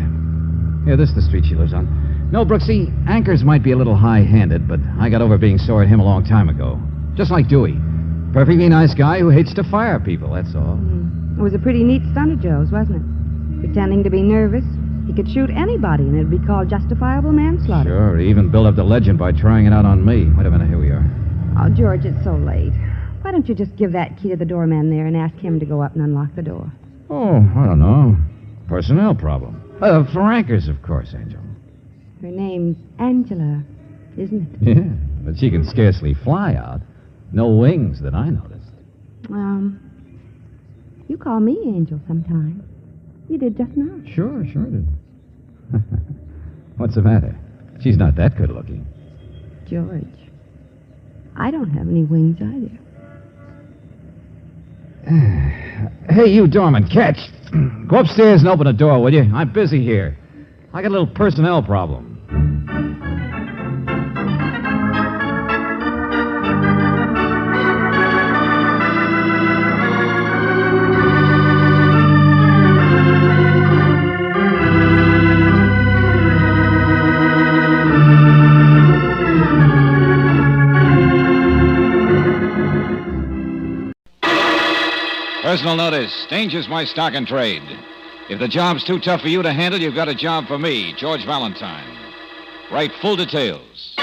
Here, this is the street she lives on. No, Brooksy, Anchors might be a little high-handed, but I got over being sore at him a long time ago. Just like Dewey. Perfectly nice guy who hates to fire people, that's all. It was a pretty neat stunt of Joe's, wasn't it? Pretending to be nervous. He could shoot anybody, and it'd be called justifiable manslaughter. Sure, he even built up the legend by trying it out on me. Wait a minute, here we are. Oh, George, it's so late. Why don't you just give that key to the doorman there and ask him to go up and unlock the door? Oh, I don't know. Personnel problem. For Anchors, of course, Angel. Her name's Angela, isn't it? Yeah, but she can scarcely fly out. No wings that I noticed. You call me Angel sometime. You did just now. Sure did. What's the matter? She's not that good looking. George, I don't have any wings either. Hey, you doorman, catch. Go upstairs and open the door, will you? I'm busy here. I got a little personnel problem. Personal notice. Danger's my stock and trade. If the job's too tough for you to handle, you've got a job for me, George Valentine. Write full details.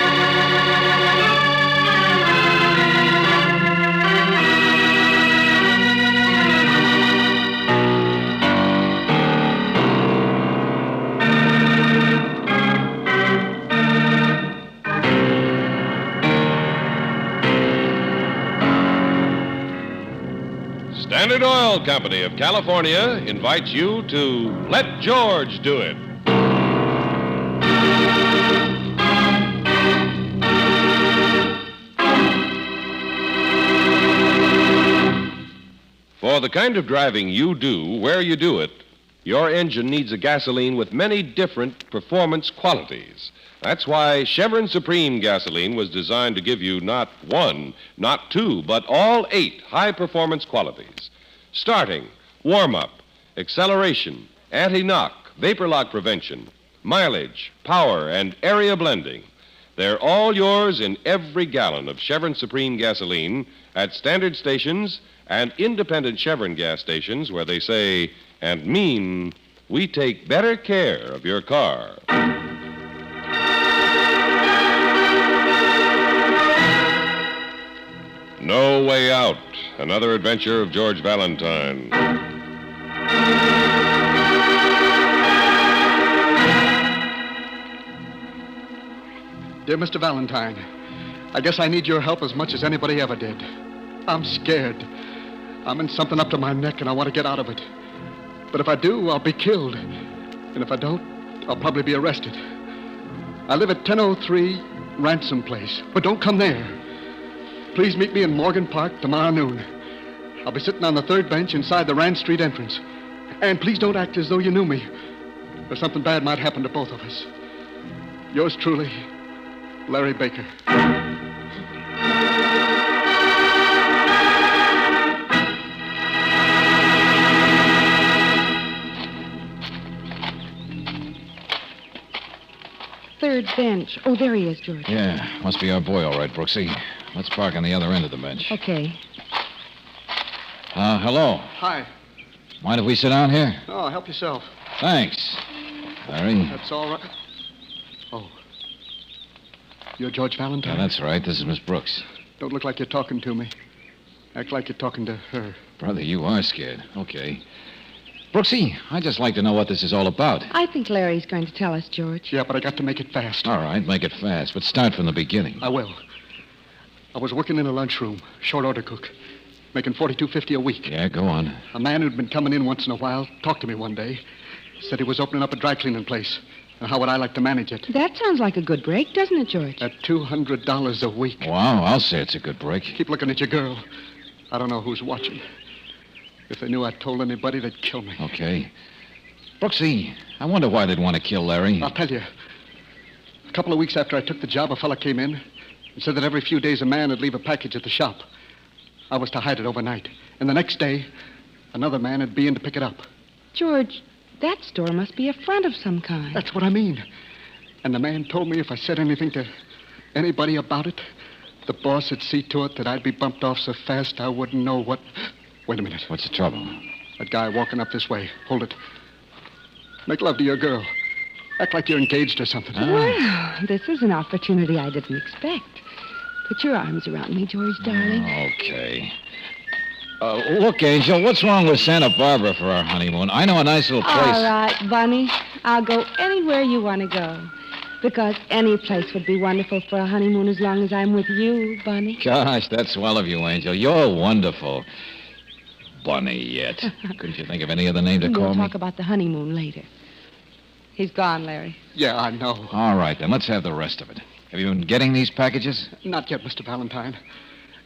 Standard Oil Company of California invites you to Let George Do It. For the kind of driving you do, where you do it, your engine needs a gasoline with many different performance qualities. That's why Chevron Supreme gasoline was designed to give you not one, not two, but all 8 high-performance qualities. Starting, warm-up, acceleration, anti-knock, vapor lock prevention, mileage, power, and area blending. They're all yours in every gallon of Chevron Supreme gasoline at standard stations and independent Chevron gas stations where they say and mean, we take better care of your car. No Way Out, another adventure of George Valentine. Dear Mr. Valentine, I guess I need your help as much as anybody ever did. I'm scared. I'm in something up to my neck and I want to get out of it. But if I do, I'll be killed. And if I don't, I'll probably be arrested. I live at 1003 Ransom Place, but don't come there. Please meet me in Morgan Park tomorrow noon. I'll be sitting on the 3rd bench inside the Rand Street entrance. And please don't act as though you knew me, or something bad might happen to both of us. Yours truly, Larry Baker. Third bench. Oh, there he is, George. Yeah, must be our boy, all right, Brooksy. Let's park on the other end of the bench. Okay. Hello. Hi. Mind if we sit down here? Oh, help yourself. Thanks. Larry. That's all right. Oh. You're George Valentine? Yeah, that's right. This is Miss Brooks. Don't look like you're talking to me. Act like you're talking to her. Brother, you are scared. Okay. Brooksy, I'd just like to know what this is all about. I think Larry's going to tell us, George. Yeah, but I got to make it fast. All right, make it fast, but start from the beginning. I will. I was working in a lunchroom, short order cook, making $42.50 a week. Yeah, go on. A man who'd been coming in once in a while talked to me one day. Said he was opening up a dry cleaning place. And how would I like to manage it? That sounds like a good break, doesn't it, George? At $200 a week. Wow, I'll say it's a good break. Keep looking at your girl. I don't know who's watching. If they knew I'd told anybody, they'd kill me. Okay. Brooksy, I wonder why they'd want to kill Larry. I'll tell you. A couple of weeks after I took the job, a fella came in and said that every few days a man would leave a package at the shop. I was to hide it overnight. And the next day, another man would be in to pick it up. George, that store must be a front of some kind. That's what I mean. And the man told me if I said anything to anybody about it, the boss would see to it that I'd be bumped off so fast I wouldn't know what... Wait a minute. What's the trouble? That guy walking up this way. Hold it. Make love to your girl. Act like you're engaged or something. Well, this is an opportunity I didn't expect. Put your arms around me, George, darling. Okay. Look, Angel, what's wrong with Santa Barbara for our honeymoon? I know a nice little place. All right, Bunny. I'll go anywhere you want to go. Because any place would be wonderful for a honeymoon as long as I'm with you, Bunny. Gosh, that's swell of you, Angel. You're wonderful. Bunny yet. Couldn't you think of any other name to call We'll me? talk about the honeymoon later. He's gone, Larry. Yeah, I know. All right, then let's have the rest of it. Have you been getting these packages? Not yet, Mr. Valentine.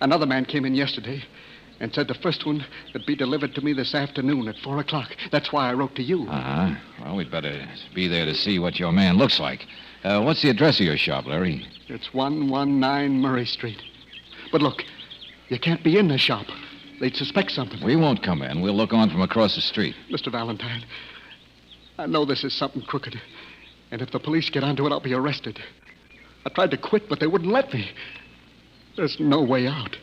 Another man came in yesterday and said the first one would be delivered to me this afternoon at 4 o'clock. That's why I wrote to you. Uh-huh. Well, we'd better be there to see what your man looks like. What's the address of your shop, Larry? It's 119 Murray Street. But look, you can't be in the shop. They'd suspect something. We won't come in. We'll look on from across the street. Mr. Valentine, I know this is something crooked. And if the police get onto it, I'll be arrested. I tried to quit, but they wouldn't let me. There's no way out.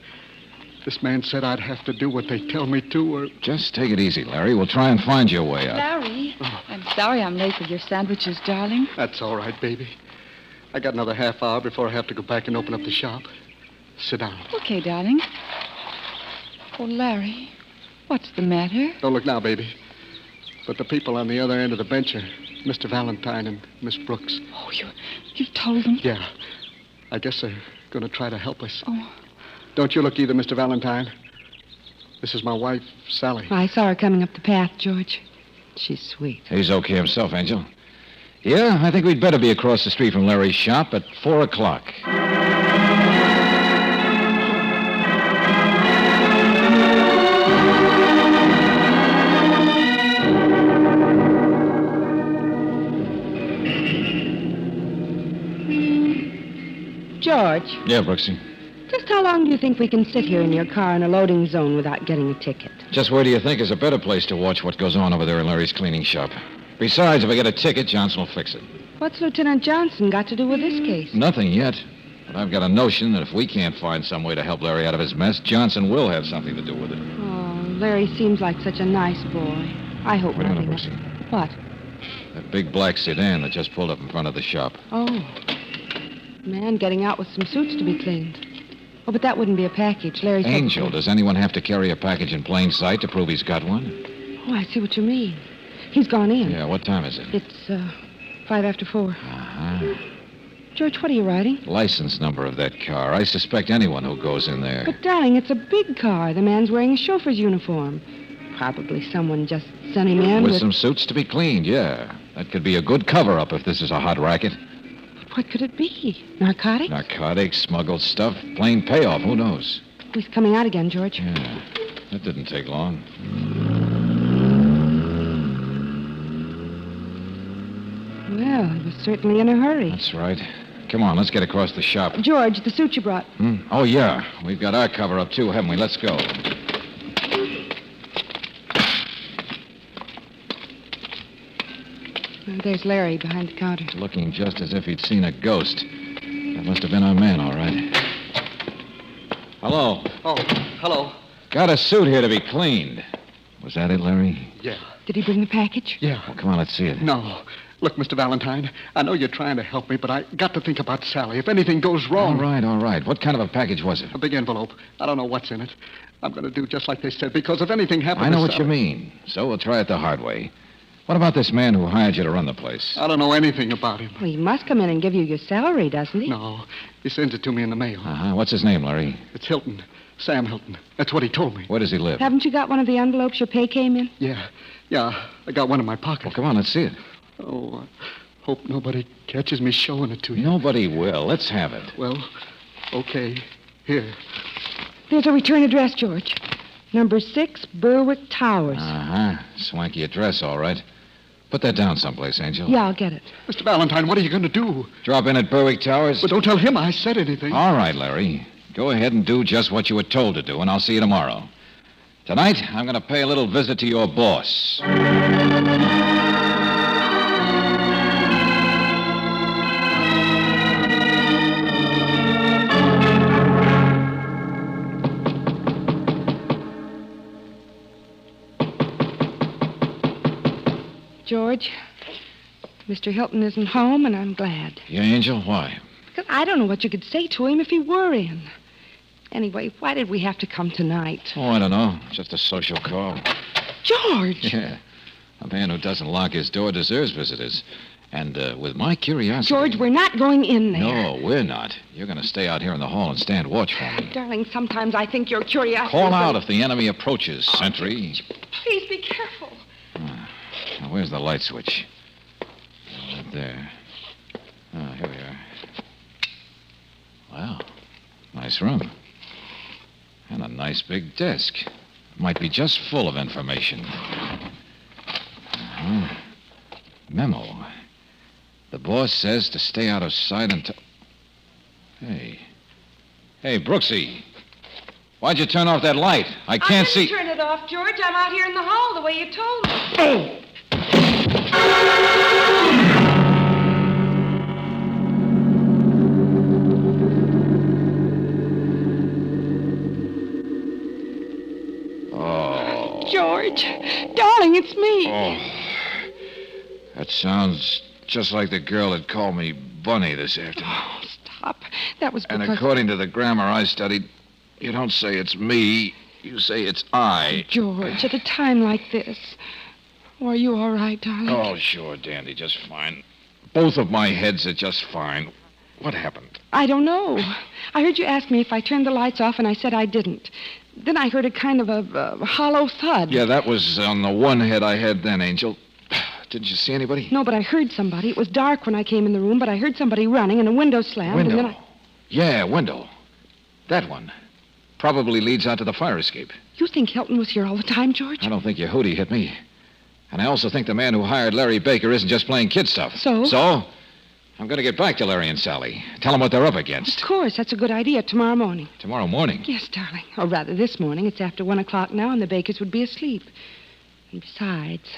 This man said I'd have to do what they tell me to, or... Just take it easy, Larry. We'll try and find your way out. Larry, I'm sorry I'm late with your sandwiches, darling. That's all right, baby. I got another half hour before I have to go back and open up the shop. Sit down. Okay, darling. Oh, Larry, what's the matter? Don't look now, baby. But the people on the other end of the bench are Mr. Valentine and Miss Brooks. Oh, you've told them? Yeah. I guess they're going to try to help us. Oh. Don't you look either, Mr. Valentine. This is my wife, Sally. I saw her coming up the path, George. She's sweet. He's okay himself, Angel. Yeah, I think we'd better be across the street from Larry's shop at 4 o'clock. George, Yeah, Brooksy. just how long do you think we can sit here in your car in a loading zone without getting a ticket? Just where do you think is a better place to watch what goes on over there in Larry's cleaning shop? Besides, if I get a ticket, Johnson will fix it. What's Lieutenant Johnson got to do with this case? Nothing yet. But I've got a notion that if we can't find some way to help Larry out of his mess, Johnson will have something to do with it. Oh, Larry seems like such a nice boy. I hope Wait a minute, nothing... Brooksy. What? That big black sedan that just pulled up in front of the shop. Oh. Man getting out with some suits to be cleaned. Oh, but that wouldn't be a package. Larry said... Angel, does anyone have to carry a package in plain sight to prove he's got one? Oh, I see what you mean. He's gone in. Yeah, what time is it? It's, 5 after 4. Uh-huh. George, what are you writing? License number of that car. I suspect anyone who goes in there. But, darling, it's a big car. The man's wearing a chauffeur's uniform. Probably someone just sent him in with some suits to be cleaned, yeah. That could be a good cover-up if this is a hot racket. What could it be? Narcotics? Narcotics, smuggled stuff, plain payoff, who knows? He's coming out again, George. Yeah, that didn't take long. Well, he was certainly in a hurry. That's right. Come on, let's get across the shop. George, the suit you brought. Oh, yeah. We've got our cover-up, too, haven't we? Let's go. There's Larry behind the counter. Looking just as if he'd seen a ghost. That must have been our man, all right. Hello. Oh, hello. Got a suit here to be cleaned. Was that it, Larry? Yeah. Did he bring the package? Yeah. Well, come on, let's see it. No. Look, Mr. Valentine, I know you're trying to help me, but I got to think about Sally. If anything goes wrong... All right. What kind of a package was it? A big envelope. I don't know what's in it. I'm going to do just like they said, because if anything happens... I know what you mean. So we'll try it the hard way. What about this man who hired you to run the place? I don't know anything about him. Well, he must come in and give you your salary, doesn't he? No. He sends it to me in the mail. Uh-huh. What's his name, Larry? It's Hilton. Sam Hilton. That's what he told me. Where does he live? Haven't you got one of the envelopes your pay came in? Yeah. I got one in my pocket. Well, come on, let's see it. Oh, I hope nobody catches me showing it to you. Nobody will. Let's have it. Well, okay. Here. There's a return address, George. Number 6, Berwick Towers. Uh-huh. Swanky address, all right. Put that down someplace, Angel. Yeah, I'll get it. Mr. Valentine, what are you going to do? Drop in at Berwick Towers? But don't tell him I said anything. All right, Larry. Go ahead and do just what you were told to do, and I'll see you tomorrow. Tonight, I'm going to pay a little visit to your boss. George, Mr. Hilton isn't home, and I'm glad. Yeah, Angel? Why? Because I don't know what you could say to him if he were in. Anyway, why did we have to come tonight? Oh, I don't know. Just a social call. George! Yeah. A man who doesn't lock his door deserves visitors. And with my curiosity... George, we're not going in there. No, we're not. You're going to stay out here in the hall and stand watch for me. Darling, sometimes I think your curiosity... Call out if the enemy approaches, sentry. Please be careful. Now, where's the light switch? there. Here we are. Wow. Nice room. And a nice big desk. Might be just full of information. Memo. The boss says to stay out of sight until... Hey, Brooksy. Why'd you turn off that light? I can't see... I didn't turn it off, George. I'm out here in the hall the way you told me. George, darling, it's me. Oh, that sounds just like the girl that called me Bunny this afternoon. Oh, stop. That was because... And according to the grammar I studied, you don't say it's me, you say it's I. George, at a time like this. Oh, are you all right, darling? Oh, sure, Dandy, just fine. Both of my heads are just fine. What happened? I don't know. I heard you ask me if I turned the lights off, and I said I didn't. Then I heard a kind of a hollow thud. Yeah, that was on the one head I had then, Angel. Didn't you see anybody? No, but I heard somebody. It was dark when I came in the room, but I heard somebody running and a window slammed. Window? And then Yeah, window. That one. Probably leads out to the fire escape. You think Hilton was here all the time, George? I don't think your hootie hit me. And I also think the man who hired Larry Baker isn't just playing kid stuff. So? So? I'm going to get back to Larry and Sally. Tell them what they're up against. Of course, that's a good idea. Tomorrow morning. Tomorrow morning? Yes, darling. Or rather, this morning. It's after 1 o'clock now, and the Bakers would be asleep. And besides,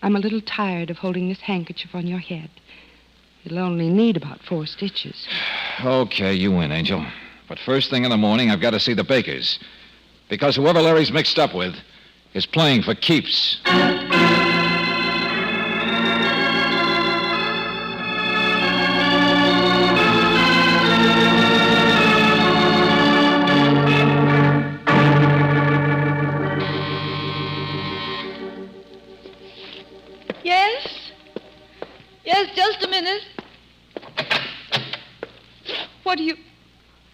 I'm a little tired of holding this handkerchief on your head. You'll only need about 4 stitches. Okay, you win, Angel. But first thing in the morning, I've got to see the Bakers. Because whoever Larry's mixed up with is playing for keeps. Yes, just a minute. What do you...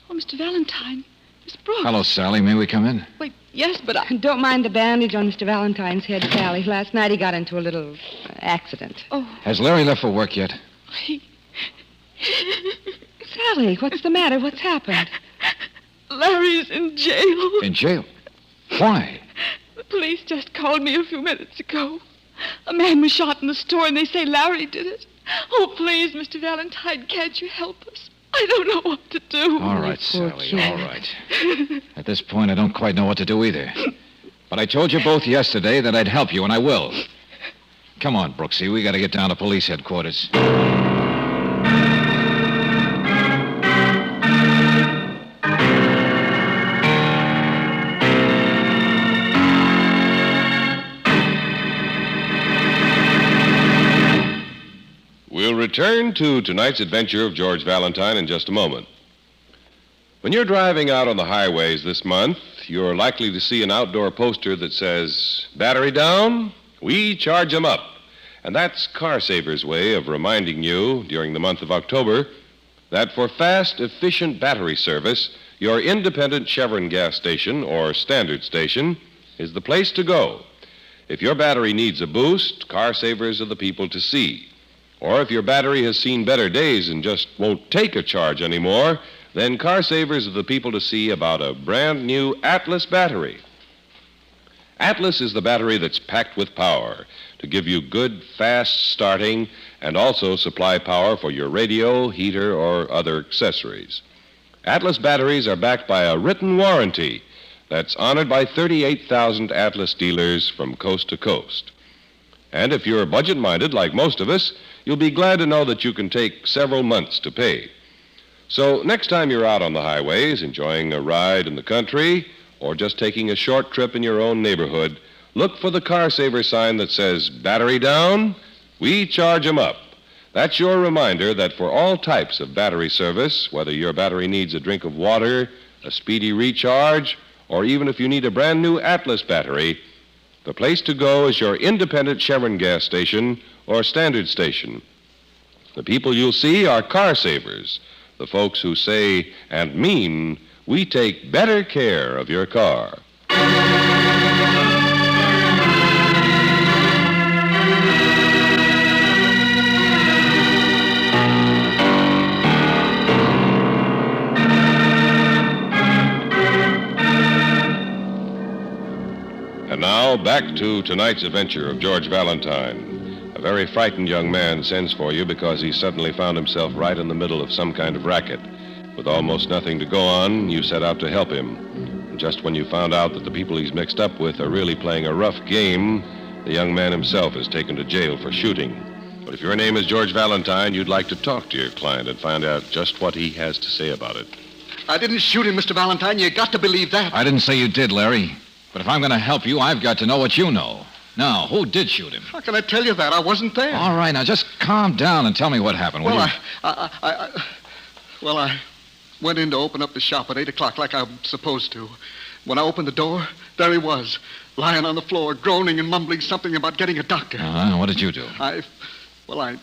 Oh, Mr. Valentine. Miss Brooks. Hello, Sally. May we come in? Wait, yes, but I... Don't mind the bandage on Mr. Valentine's head, Sally. Last night he got into a little accident. Oh. Has Larry left for work yet? Sally, what's the matter? What's happened? Larry's in jail. In jail? Why? The police just called me a few minutes ago. A man was shot in the store, and they say Larry did it. Oh, please, Mr. Valentine, can't you help us? I don't know what to do. All right, Sally, all right. At this point, I don't quite know what to do either. But I told you both yesterday that I'd help you, and I will. Come on, Brooksy. We got to get down to police headquarters. We'll return to tonight's adventure of George Valentine in just a moment. When you're driving out on the highways this month, you're likely to see an outdoor poster that says, "Battery down? We charge 'em up." And that's Car Saver's way of reminding you during the month of October that for fast, efficient battery service, your independent Chevron gas station or standard station is the place to go. If your battery needs a boost, Car Savers are the people to see. Or if your battery has seen better days and just won't take a charge anymore, then Car Savers are the people to see about a brand new Atlas battery. Atlas is the battery that's packed with power to give you good, fast starting and also supply power for your radio, heater, or other accessories. Atlas batteries are backed by a written warranty that's honored by 38,000 Atlas dealers from coast to coast. And if you're budget-minded, like most of us, you'll be glad to know that you can take several months to pay. So next time you're out on the highways, enjoying a ride in the country, or just taking a short trip in your own neighborhood, look for the Car Saver sign that says, "Battery down? We charge 'em up." That's your reminder that for all types of battery service, whether your battery needs a drink of water, a speedy recharge, or even if you need a brand new Atlas battery, the place to go is your independent Chevron gas station or standard station. The people you'll see are Car Savers, the folks who say and mean, "We take better care of your car." Now, back to tonight's adventure of George Valentine. A very frightened young man sends for you because he suddenly found himself right in the middle of some kind of racket. With almost nothing to go on, you set out to help him. And just when you found out that the people he's mixed up with are really playing a rough game, the young man himself is taken to jail for shooting. But if your name is George Valentine, you'd like to talk to your client and find out just what he has to say about it. I didn't shoot him, Mr. Valentine. You got to believe that. I didn't say you did, Larry. But if I'm going to help you, I've got to know what you know. Now, who did shoot him? How can I tell you that? I wasn't there. All right, now just calm down and tell me what happened, will you? I went in to open up the shop at 8 o'clock like I was supposed to. When I opened the door, there he was, lying on the floor, groaning and mumbling something about getting a doctor. What did you do? I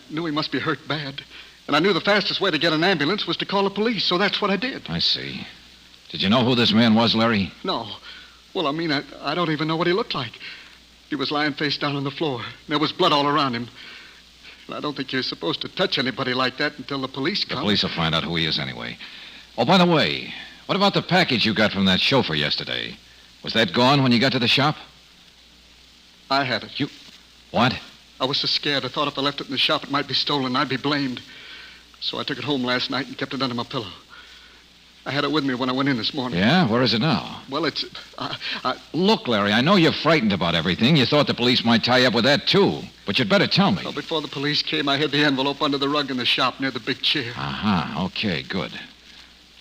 knew he must be hurt bad. And I knew the fastest way to get an ambulance was to call the police, so that's what I did. I see. Did you know who this man was, Larry? No. Well, I don't even know what he looked like. He was lying face down on the floor. There was blood all around him. And I don't think you're supposed to touch anybody like that until the police come. The police will find out who he is anyway. Oh, by the way, what about the package you got from that chauffeur yesterday? Was that gone when you got to the shop? I had it. You... What? I was so scared. I thought if I left it in the shop, it might be stolen and I'd be blamed. So I took it home last night and kept it under my pillow. I had it with me when I went in this morning. Yeah? Where is it now? Well, it's... Look, Larry, I know you're frightened about everything. You thought the police might tie you up with that, too. But you'd better tell me. Well, before the police came, I hid the envelope under the rug in the shop near the big chair. Okay, good.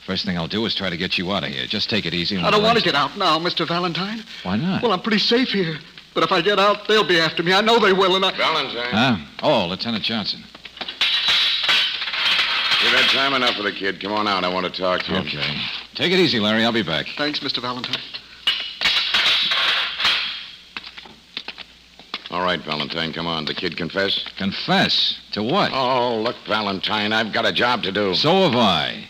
First thing I'll do is try to get you out of here. Just take it easy. I don't want to get out now, Mr. Valentine. Why not? Well, I'm pretty safe here. But if I get out, they'll be after me. I know they will, and I... Valentine. Oh, Lieutenant Johnson. You've had time enough for the kid. Come on out. I want to talk to you. Okay. Take it easy, Larry. I'll be back. Thanks, Mr. Valentine. All right, Valentine, come on. The kid confess? Confess? To what? Oh, look, Valentine, I've got a job to do. So have I.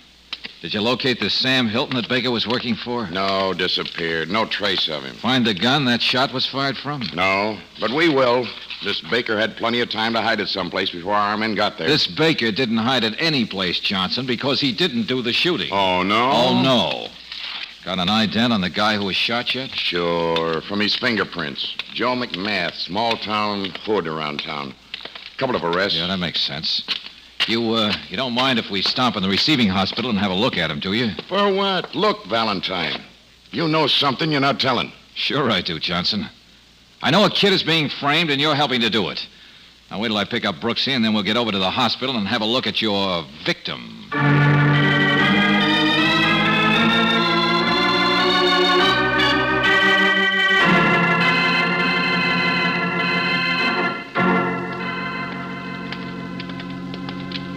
Did you locate this Sam Hilton that Baker was working for? No, disappeared. No trace of him. Find the gun that shot was fired from? No, but we will. This Baker had plenty of time to hide it someplace before our men got there. This Baker didn't hide it any place, Johnson, because he didn't do the shooting. Oh, no? Oh, no. Got an ident on the guy who was shot yet? Sure, from his fingerprints. Joe McMath, small-town hood around town. Couple of arrests. Yeah, that makes sense. You don't mind if we stop in the receiving hospital and have a look at him, do you? For what? Look, Valentine, you know something you're not telling. Sure I do, Johnson. I know a kid is being framed, and you're helping to do it. Now wait till I pick up Brooksy, and then we'll get over to the hospital and have a look at your victim.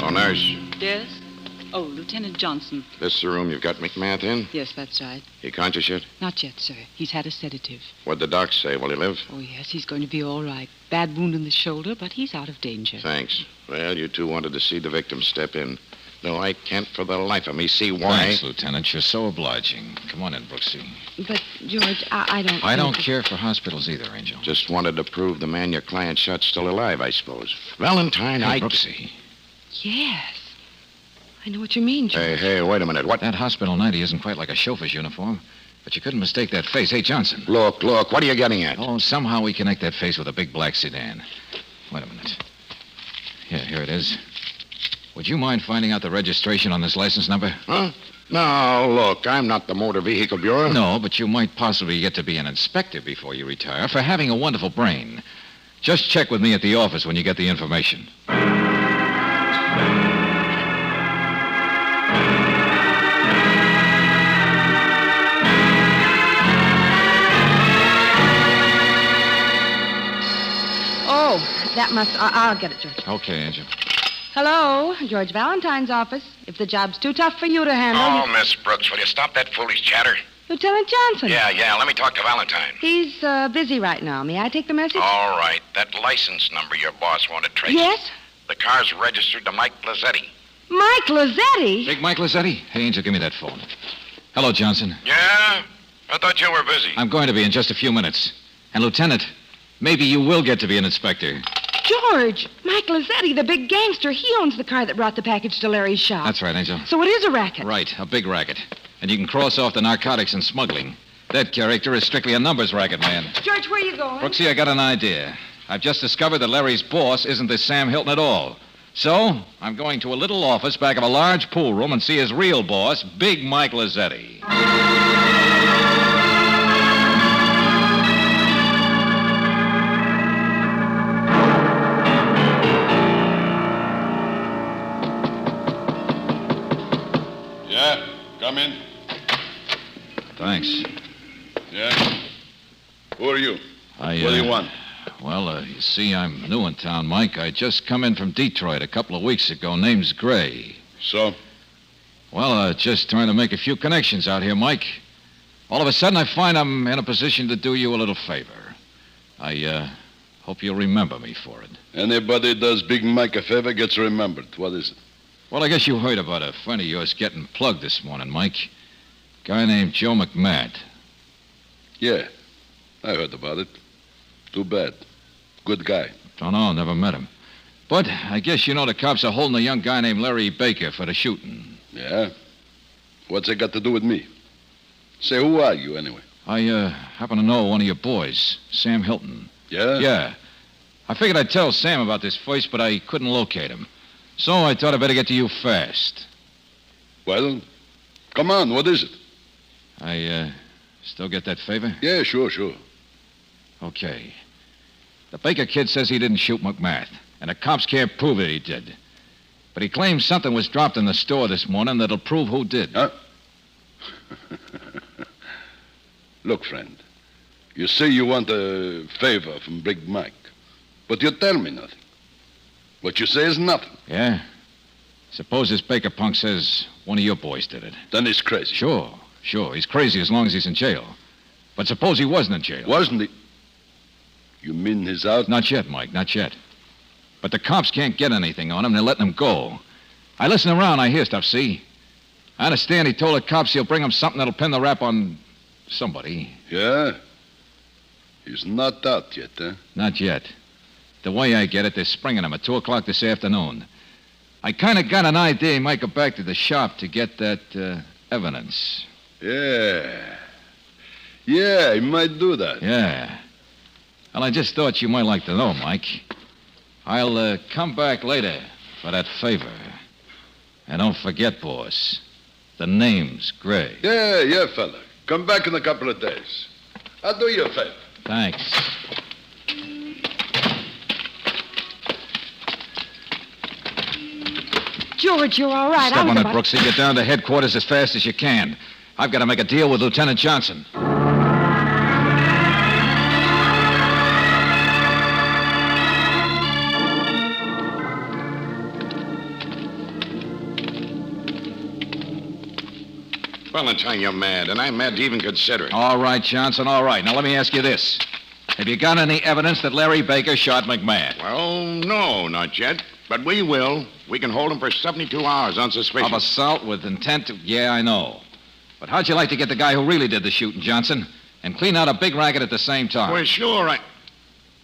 Oh, nurse. Yes? Oh, Lieutenant Johnson. This the room you've got McMath in? Yes, that's right. He conscious yet? Not yet, sir. He's had a sedative. What'd the doc say? Will he live? Oh, yes, he's going to be all right. Bad wound in the shoulder, but he's out of danger. Thanks. Well, you two wanted to see the victim step in. No, I can't for the life of me see why. Thanks, Lieutenant. You're so obliging. Come on in, Brooksy. But, George, I don't... I don't care for hospitals either, Angel. Just wanted to prove the man your client shot's still alive, I suppose. Valentine, Hey, Brooksy. Yes. I know what you mean, George. Hey, wait a minute. What? That hospital 90 isn't quite like a chauffeur's uniform, but you couldn't mistake that face. Hey, Johnson. Look, what are you getting at? Oh, somehow we connect that face with a big black sedan. Wait a minute. Here it is. Would you mind finding out the registration on this license number? Huh? No, look, I'm not the Motor Vehicle Bureau. No, but you might possibly get to be an inspector before you retire for having a wonderful brain. Just check with me at the office when you get the information. I'll get it, George. Okay, Angel. Hello, George Valentine's office. If the job's too tough for you to handle... Oh, Miss Brooks, will you stop that foolish chatter? Lieutenant Johnson. Yeah, let me talk to Valentine. He's busy right now. May I take the message? All right, that license number your boss wanted traced. Yes? The car's registered to Mike Lazzetti. Mike Lazzetti? Big Mike Lazzetti? Hey, Angel, give me that phone. Hello, Johnson. Yeah? I thought you were busy. I'm going to be in just a few minutes. And, Lieutenant, maybe you will get to be an inspector. George, Mike Lazzetti, the big gangster, he owns the car that brought the package to Larry's shop. That's right, Angel. So it is a racket. Right, a big racket. And you can cross off the narcotics and smuggling. That character is strictly a numbers racket, man. George, where are you going? Brooksy, I got an idea. I've just discovered that Larry's boss isn't this Sam Hilton at all. So, I'm going to a little office back of a large pool room and see his real boss, Big Mike Lazzetti. Yeah, come in. Thanks. Yeah? Who are you? What do you want? Well, you see, I'm new in town, Mike. I just come in from Detroit a couple of weeks ago. Name's Gray. So? Well, just trying to make a few connections out here, Mike. All of a sudden, I find I'm in a position to do you a little favor. I hope you'll remember me for it. Anybody does Big Mike a favor gets remembered. What is it? Well, I guess you heard about a friend of yours getting plugged this morning, Mike. Guy named Joe McMahon. Yeah, I heard about it. Too bad. Good guy. Don't know, never met him. But I guess you know the cops are holding a young guy named Larry Baker for the shooting. Yeah? What's it got to do with me? Say, who are you, anyway? I happen to know one of your boys, Sam Hilton. Yeah? Yeah. I figured I'd tell Sam about this first, but I couldn't locate him. So I thought I'd better get to you fast. Well, come on, what is it? I still get that favor? Yeah, sure. Okay. The Baker kid says he didn't shoot McMath, and the cops can't prove that he did. But he claims something was dropped in the store this morning that'll prove who did. Huh? Look, friend, you say you want a favor from Big Mike, but you tell me nothing. What you say is nothing. Yeah? Suppose this Baker punk says one of your boys did it. Then he's crazy. Sure. He's crazy as long as he's in jail. But suppose he wasn't in jail. Wasn't he? You mean he's out? Not yet, Mike, not yet. But the cops can't get anything on him. They're letting him go. I listen around, I hear stuff, see? I understand he told the cops he'll bring them something that'll pin the rap on somebody. Yeah? He's not out yet, huh? Not yet. The way I get it, they're springing him at 2 o'clock this afternoon. I kind of got an idea he might go back to the shop to get that evidence. Yeah, he might do that. Yeah. Well, I just thought you might like to know, Mike. I'll come back later for that favor. And don't forget, boss, the name's Gray. Yeah, fella. Come back in a couple of days. I'll do you a favor. Thanks. George, you're all right. Step on it, Brooksy. Get down to headquarters as fast as you can. I've got to make a deal with Lieutenant Johnson. Valentine, you're mad, and I'm mad to even consider it. All right, Johnson, all right. Now, let me ask you this. Have you got any evidence that Larry Baker shot McMahon? Well, no, not yet. But we will. We can hold him for 72 hours on suspicion. Of assault with intent to... Yeah, I know. But how'd you like to get the guy who really did the shooting, Johnson, and clean out a big racket at the same time? Well, sure,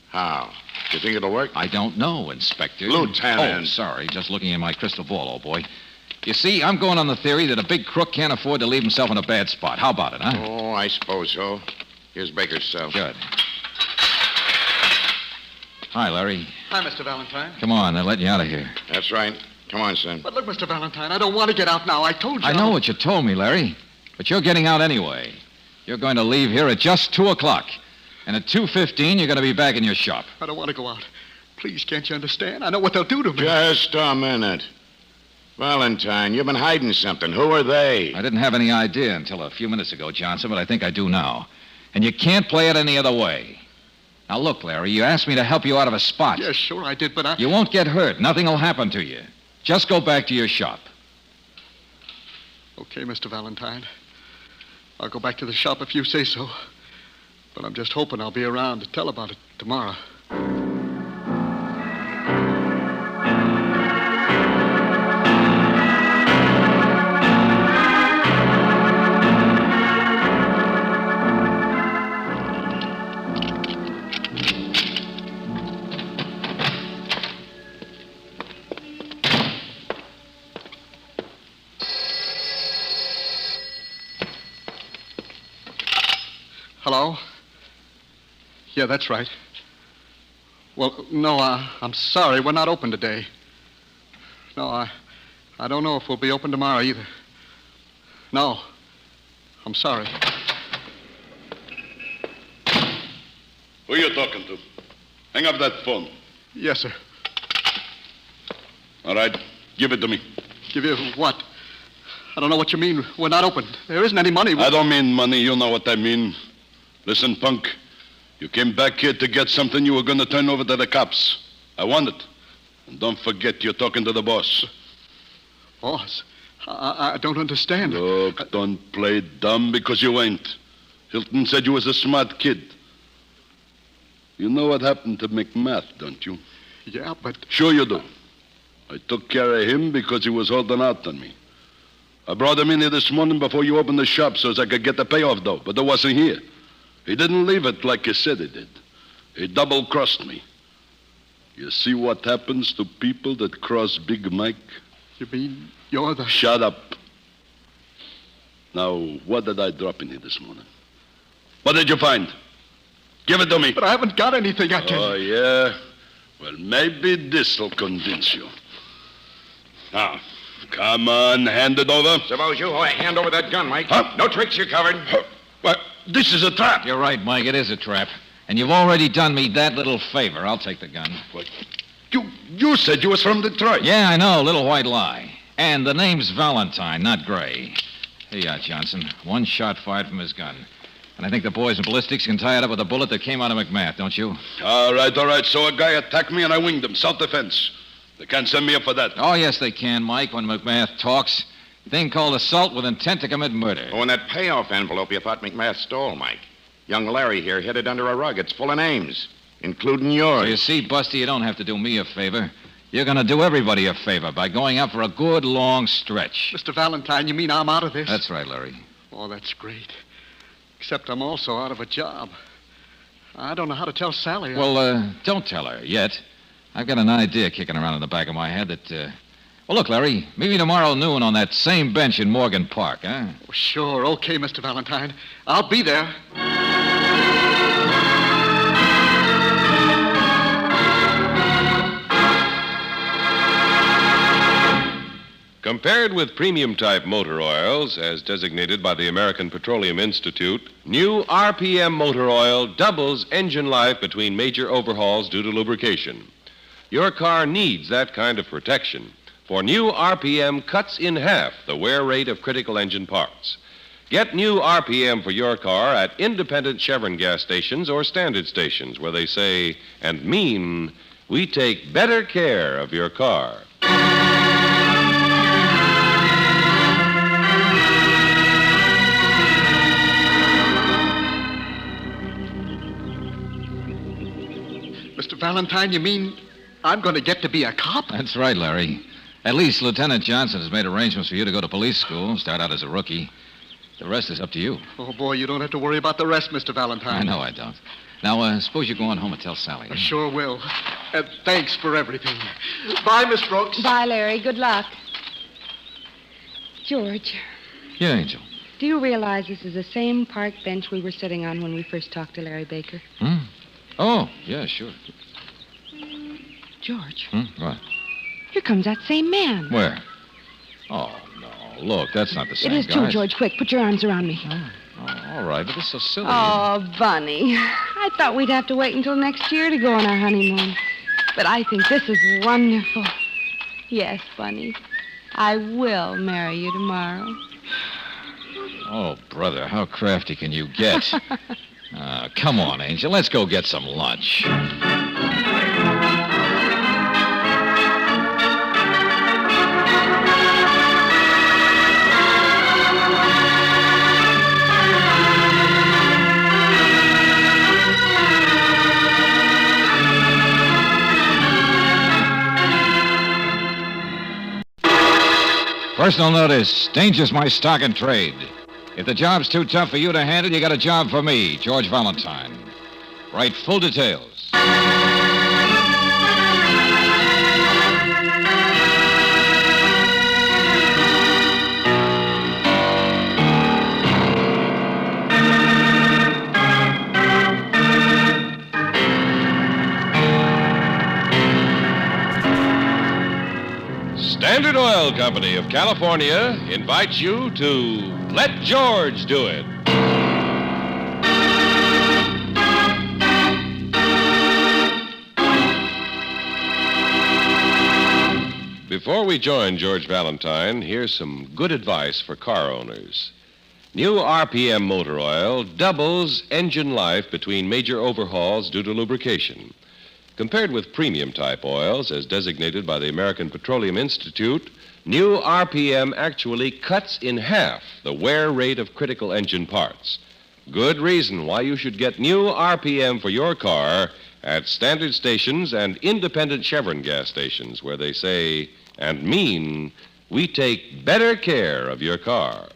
How? Do you think it'll work? I don't know, Inspector. Lieutenant. Oh, sorry. Just looking in my crystal ball, old boy. You see, I'm going on the theory that a big crook can't afford to leave himself in a bad spot. How about it, huh? Oh, I suppose so. Here's Baker's cell. Good. Hi, Larry. Hi, Mr. Valentine. Come on, they're letting you out of here. That's right. Come on, son. But look, Mr. Valentine, I don't want to get out now. I told you. I know what you told me, Larry. But you're getting out anyway. You're going to leave here at just 2 o'clock. And at 2:15, you're going to be back in your shop. I don't want to go out. Please, can't you understand? I know what they'll do to me. Just a minute. Valentine, you've been hiding something. Who are they? I didn't have any idea until a few minutes ago, Johnson, but I think I do now. And you can't play it any other way. Now, look, Larry, you asked me to help you out of a spot. Yes, sure I did, but I... You won't get hurt. Nothing will happen to you. Just go back to your shop. Okay, Mr. Valentine. I'll go back to the shop if you say so. But I'm just hoping I'll be around to tell about it tomorrow. Hello? Yeah, that's right. Well, no, I'm sorry. We're not open today. No, I don't know if we'll be open tomorrow either. No. I'm sorry. Who are you talking to? Hang up that phone. Yes, sir. All right. Give it to me. Give you what? I don't know what you mean. We're not open. There isn't any money. I don't mean money. You know what I mean. Listen, punk. You came back here to get something you were going to turn over to the cops. I want it. And don't forget you're talking to the boss. Boss? I don't understand. Look, don't play dumb because you ain't. Hilton said you was a smart kid. You know what happened to McMath, don't you? Yeah, but... Sure you do. I took care of him because he was holding out on me. I brought him in here this morning before you opened the shop so as I could get the payoff, though, but he wasn't here. He didn't leave it like he said he did. He double-crossed me. You see what happens to people that cross Big Mike? You mean you're the... Shut up. Now, what did I drop in here this morning? What did you find? Give it to me. But I haven't got anything, I tell you. Oh, yeah? Well, maybe this'll convince you. Now, come on, hand it over. Suppose you hand over that gun, Mike. Huh? No tricks, you're covered. What? This is a trap. You're right, Mike. It is a trap. And you've already done me that little favor. I'll take the gun. What? You said you was from Detroit. Yeah, I know. Little white lie. And the name's Valentine, not Gray. Here you are, Johnson. One shot fired from his gun. And I think the boys in ballistics can tie it up with a bullet that came out of McMath, don't you? All right. So a guy attacked me and I winged him. Self-defense. They can't send me up for that. Oh, yes, they can, Mike, when McMath talks. Thing called assault with intent to commit murder. Oh, and that payoff envelope you thought McMath stole, Mike. Young Larry here hid it under a rug. It's full of names, including yours. So you see, Busty, you don't have to do me a favor. You're going to do everybody a favor by going out for a good long stretch. Mr. Valentine, you mean I'm out of this? That's right, Larry. Oh, that's great. Except I'm also out of a job. I don't know how to tell Sally. Well, don't tell her yet. I've got an idea kicking around in the back of my head that... Well, look, Larry, meet me tomorrow noon on that same bench in Morgan Park, huh? Oh, sure. Okay, Mr. Valentine. I'll be there. Compared with premium-type motor oils, as designated by the American Petroleum Institute, new RPM motor oil doubles engine life between major overhauls due to lubrication. Your car needs that kind of protection, for new RPM cuts in half the wear rate of critical engine parts. Get new RPM for your car at independent Chevron gas stations or standard stations where they say and mean, we take better care of your car. Mr. Valentine, you mean I'm going to get to be a cop? That's right, Larry. At least Lieutenant Johnson has made arrangements for you to go to police school, start out as a rookie. The rest is up to you. Oh, boy, you don't have to worry about the rest, Mr. Valentine. I know I don't. Now, suppose you go on home and tell Sally. I sure will. Thanks for everything. Bye, Miss Brooks. Bye, Larry. Good luck. George, Yeah, Angel. do you realize this is the same park bench we were sitting on when we first talked to Larry Baker? Oh, yeah, sure. George, What? here comes that same man. Where? Oh, no. Look, that's not the same It is guy. too, George. Quick, put your arms around me. Oh, all right, but this is so silly. Oh, Bunny. I thought we'd have to wait until next year to go on our honeymoon. But I think this is wonderful. Yes, Bunny. I will marry you tomorrow. Oh, brother, how crafty can you get? Come on, Angel. Let's go get some lunch. Personal notice. Danger's my stock and trade. If the job's too tough for you to handle, you got a job for me, George Valentine. Write full details. Standard Oil Company of California invites you to Let George Do It. Before we join George Valentine, here's some good advice for car owners. New RPM motor oil doubles engine life between major overhauls due to lubrication. Compared with premium-type oils, as designated by the American Petroleum Institute, new RPM actually cuts in half the wear rate of critical engine parts. Good reason why you should get new RPM for your car at standard stations and independent Chevron gas stations, where they say and mean we take better care of your car.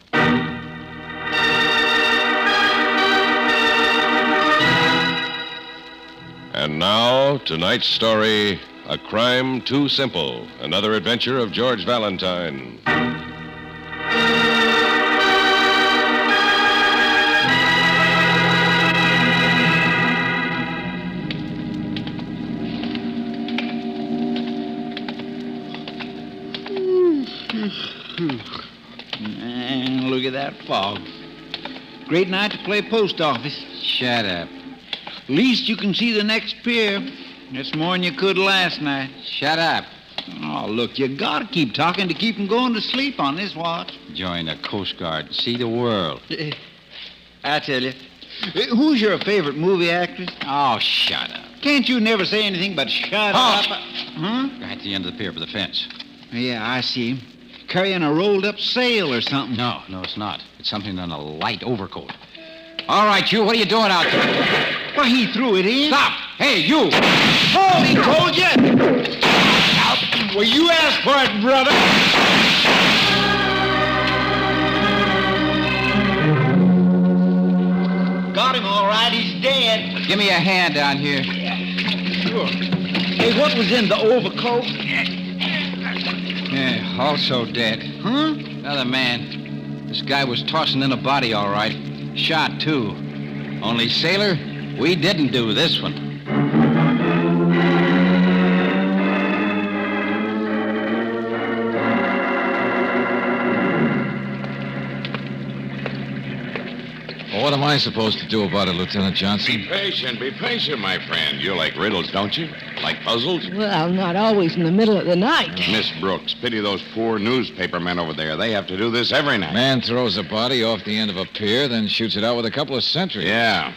And now, tonight's story, A Crime Too Simple, another adventure of George Valentine. Man, look at that fog. Great night to play post office. Shut up. Least you can see the next pier. That's more than you could last night. Shut up. Oh, look, you gotta keep talking to keep 'em going to sleep on this watch. Join the Coast Guard and see the world. I tell you, who's your favorite movie actress? Oh, shut up. Can't you never say anything but shut up? Huh? Right at the end of the pier for the fence. Yeah, I see him. Carrying a rolled-up sail or something. No, it's not. It's something on a light overcoat. All right, you, what are you doing out there? Well, he threw it in. Stop! Hey, you! Oh, he told you! Well, you asked for it, brother. Got him all right. He's dead. Give me a hand down here. Yeah, sure. Hey, what was in the overcoat? Yeah, also dead. Huh? Another man. This guy was tossing in a body, all right. Shot, too. Only, sailor, we didn't do this one. Well, what am I supposed to do about it, Lieutenant Johnson? Be patient, my friend. You like riddles, don't you? Like puzzles? Well, not always in the middle of the night. Miss Brooks, pity those poor newspaper men over there. They have to do this every night. Man throws a body off the end of a pier, then shoots it out with a couple of sentries. Yeah,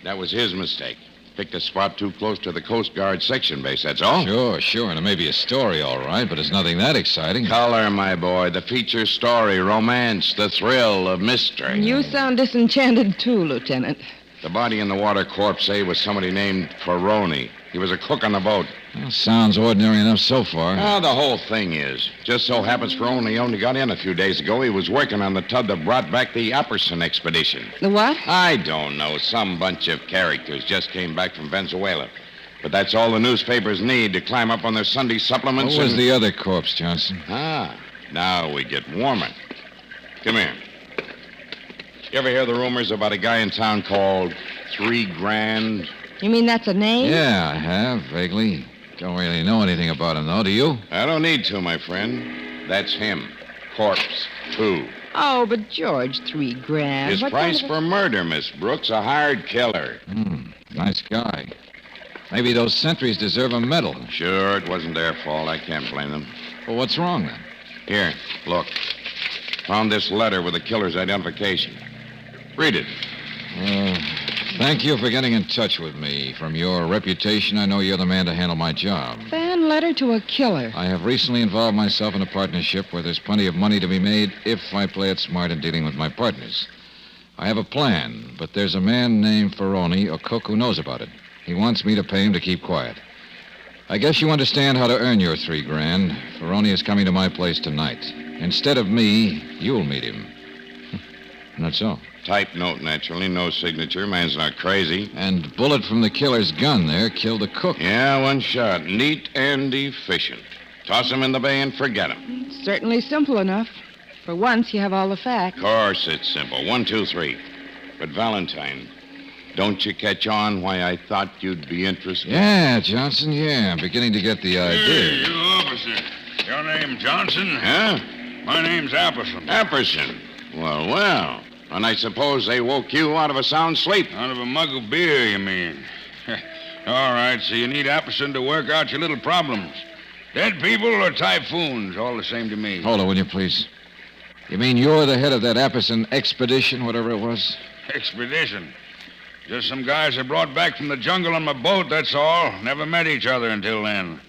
that was his mistake. Picked a spot too close to the Coast Guard section base, that's all. Sure, and it may be a story, all right, but it's nothing that exciting. Color, my boy, the feature story, romance, the thrill of mystery. You sound disenchanted, too, Lieutenant. The body in the water corpse, say, was somebody named Ferroni. He was a cook on the boat. Well, sounds ordinary enough so far. Now, the whole thing is, just so happens Ferroni only got in a few days ago. He was working on the tug that brought back the Apperson expedition. The what? I don't know. Some bunch of characters just came back from Venezuela. But that's all the newspapers need to climb up on their Sunday supplements. What was the other corpse, Johnson? Now we get warmer. Come here. You ever hear the rumors about a guy in town called 3 Grand? You mean that's a name? Yeah, I have, vaguely. Don't really know anything about him, though, do you? I don't need to, my friend. That's him. Corpse 2. Oh, but George, $3,000. His price for murder, Miss Brooks, a hired killer. Nice guy. Maybe those sentries deserve a medal. Sure, it wasn't their fault. I can't blame them. Well, what's wrong, then? Here, look. Found this letter with the killer's identification. Read it. Thank you for getting in touch with me. From your reputation, I know you're the man to handle my job. Fan letter to a killer. I have recently involved myself in a partnership where there's plenty of money to be made if I play it smart in dealing with my partners. I have a plan, but there's a man named Ferroni, a cook, who knows about it. He wants me to pay him to keep quiet. I guess you understand how to earn your $3,000. Ferroni is coming to my place tonight. Instead of me, you'll meet him. That's all. Type note, naturally. No signature. Man's not crazy. And bullet from the killer's gun there killed the cook. Yeah, one shot. Neat and efficient. Toss him in the bay and forget him. Certainly simple enough. For once, you have all the facts. Of course it's simple. 1, 2, 3. But Valentine, don't you catch on why I thought you'd be interested? Yeah, Johnson, yeah. I'm beginning to get the idea. Hey, you officer. Your name Johnson? Huh? My name's Apperson. Apperson. Well, well. And I suppose they woke you out of a sound sleep. Out of a mug of beer, you mean? All right, so you need Apperson to work out your little problems. Dead people or typhoons, all the same to me. Hold it, will you, please? You mean you're the head of that Apperson expedition, whatever it was? Expedition. Just some guys I brought back from the jungle on my boat, that's all. Never met each other until then.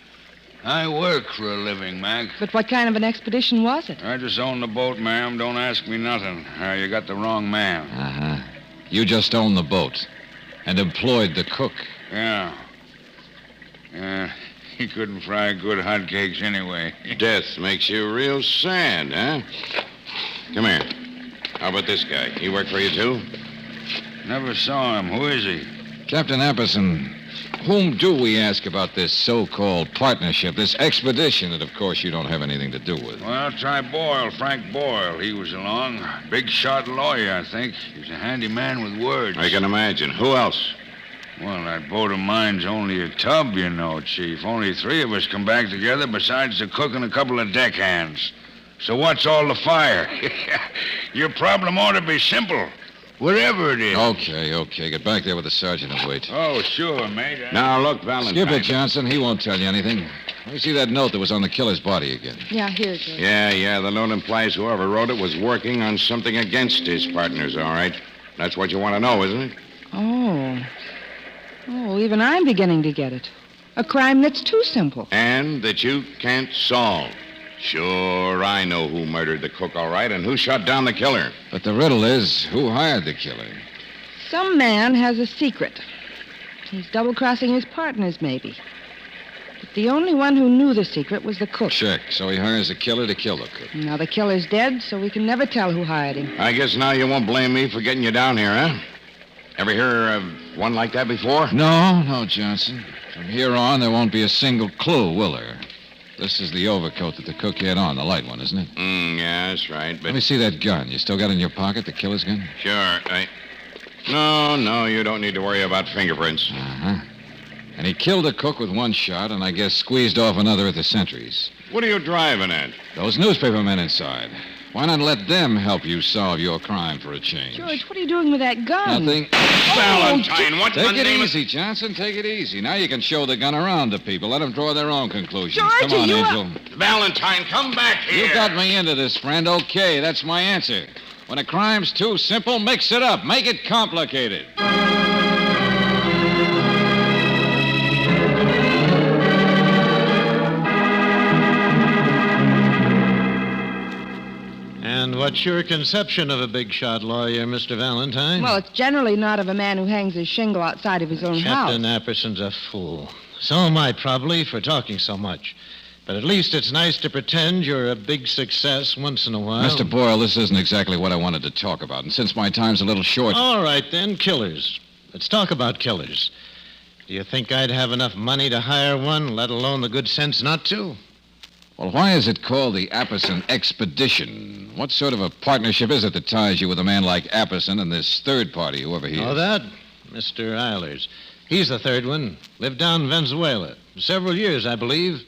I work for a living, Mac. But what kind of an expedition was it? I just own the boat, ma'am. Don't ask me nothing. You got the wrong man. Uh-huh. You just owned the boat and employed the cook. Yeah. He couldn't fry good hotcakes anyway. Death makes you real sad, huh? Come here. How about this guy? He work for you, too? Never saw him. Who is he? Captain Apperson, whom do we ask about this so-called partnership, this expedition that, of course, you don't have anything to do with? Well, try Boyle, Frank Boyle. He was along. Big shot lawyer, I think. He's a handy man with words. I can imagine. Who else? Well, that boat of mine's only a tub, you know, Chief. Only 3 of us come back together besides the cook and a couple of deckhands. So what's all the fire? Your problem ought to be simple. Whatever it is. Okay. Get back there with the sergeant and wait. Oh, sure, mate. Now, look, Valentine. Skip it, Johnson. He won't tell you anything. Let me see that note that was on the killer's body again. Yeah, here, George. Yeah. The note implies whoever wrote it was working on something against his partners, all right? That's what you want to know, isn't it? Oh, even I'm beginning to get it. A crime that's too simple. And that you can't solve. Sure, I know who murdered the cook, all right, and who shot down the killer. But the riddle is, who hired the killer? Some man has a secret. He's double-crossing his partners, maybe. But the only one who knew the secret was the cook. Check. So he hires the killer to kill the cook. Now, the killer's dead, so we can never tell who hired him. I guess now you won't blame me for getting you down here, huh? Ever hear of one like that before? No, Johnson. From here on, there won't be a single clue, will there? This is the overcoat that the cook had on, the light one, isn't it? Yeah, that's right, but... Let me see that gun. You still got it in your pocket, the killer's gun? Sure, No, you don't need to worry about fingerprints. Uh-huh. And he killed the cook with one shot, and I guess squeezed off another at the sentries. What are you driving at? Those newspaper men inside. Why not let them help you solve your crime for a change? George, what are you doing with that gun? Nothing. Valentine, what Take the it name easy, Johnson. Take it easy. Now you can show the gun around to people. Let them draw their own conclusions. George, come on, you Angel. Valentine, come back here. You got me into this, friend. Okay, that's my answer. When a crime's too simple, mix it up. Make it complicated. And what's your conception of a big shot lawyer, Mr. Valentine? Well, it's generally not of a man who hangs his shingle outside of his own house. Captain Apperson's a fool. So am I, probably, for talking so much. But at least it's nice to pretend you're a big success once in a while. Mr. Boyle, this isn't exactly what I wanted to talk about. And since my time's a little short... All right, then, killers. Let's talk about killers. Do you think I'd have enough money to hire one, let alone the good sense not to? Well, why is it called the Apperson Expedition? What sort of a partnership is it that ties you with a man like Apperson and this third party, whoever he is? Oh, that? Mr. Eilers. He's the third one. Lived down in Venezuela. Several years, I believe.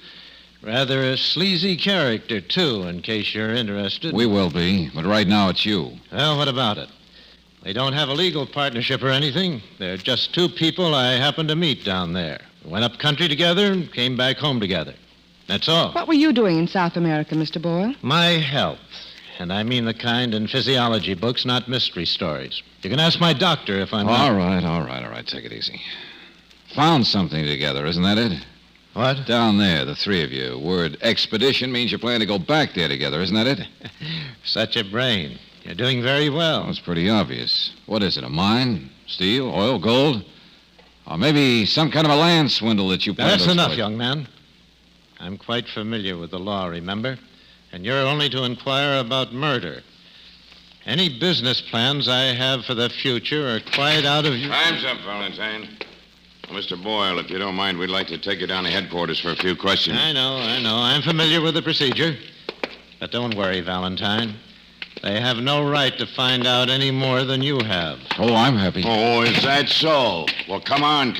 Rather a sleazy character, too, in case you're interested. We will be, but right now it's you. Well, what about it? They don't have a legal partnership or anything. They're just 2 people I happened to meet down there. We went up country together and came back home together. That's all. What were you doing in South America, Mr. Boyle? My health. And I mean the kind in physiology books, not mystery stories. You can ask my doctor if I'm... All right. Take it easy. Found something together, isn't that it? What? Down there, the 3 of you. Word expedition means you plan to go back there together, isn't that it? Such a brain. You're doing very well. Well, it's pretty obvious. What is it, a mine? Steel? Oil? Gold? Or maybe some kind of a land swindle that you plan That's to enough, exploit. young man. I'm quite familiar with the law, remember? And you're only to inquire about murder. Any business plans I have for the future are quite out of your... Time's up, Valentine. Well, Mr. Boyle, if you don't mind, we'd like to take you down to headquarters for a few questions. I know. I'm familiar with the procedure. But don't worry, Valentine. They have no right to find out any more than you have. Oh, I'm happy. Oh, is that so? Well, come on.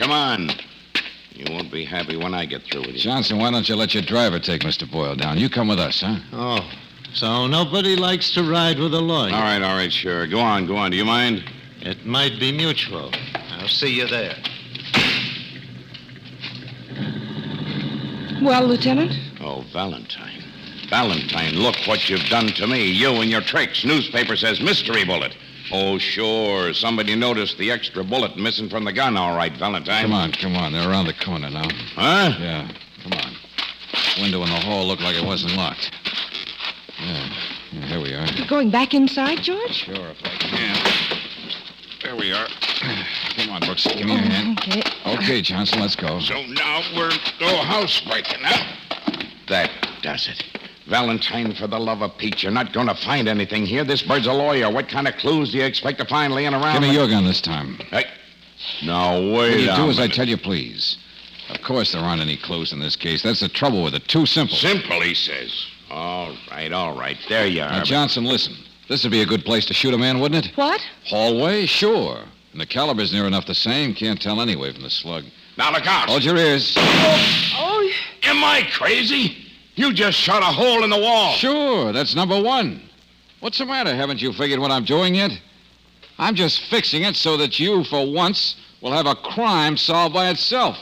You won't be happy when I get through with you. Johnson, why don't you let your driver take Mr. Boyle down? You come with us, huh? Oh, so nobody likes to ride with a lawyer. All right, sure. Go on. Do you mind? It might be mutual. I'll see you there. Well, Lieutenant? Oh, Valentine. Valentine, look what you've done to me. You and your tricks. Newspaper says mystery bullet. Oh, sure. Somebody noticed the extra bullet missing from the gun. All right, Valentine. Come on. They're around the corner now. Huh? Yeah, come on. Window in the hall looked like it wasn't locked. Yeah, here we are. You're going back inside, George? Sure, if I can. There we are. Come on, Brooks. Give me your hand. Okay. Okay, Johnson, let's go. So now we're housebreaking, huh? That does it. Valentine, for the love of Pete, you're not going to find anything here. This bird's a lawyer. What kind of clues do you expect to find laying around? Give me your gun this time. Hey. Now, wait Will you a do as I minute. tell you, please? Of course there aren't any clues in this case. That's the trouble with it. Too simple. Simple, he says. All right. There you are. Now, Johnson, listen. This would be a good place to shoot a man, wouldn't it? What? Hallway? Sure. And the caliber's near enough the same. Can't tell anyway from the slug. Now, look out. Hold your ears. Oh. Am I crazy? You just shot a hole in the wall. Sure, that's number one. What's the matter? Haven't you figured what I'm doing yet? I'm just fixing it so that you, for once, will have a crime solved by itself.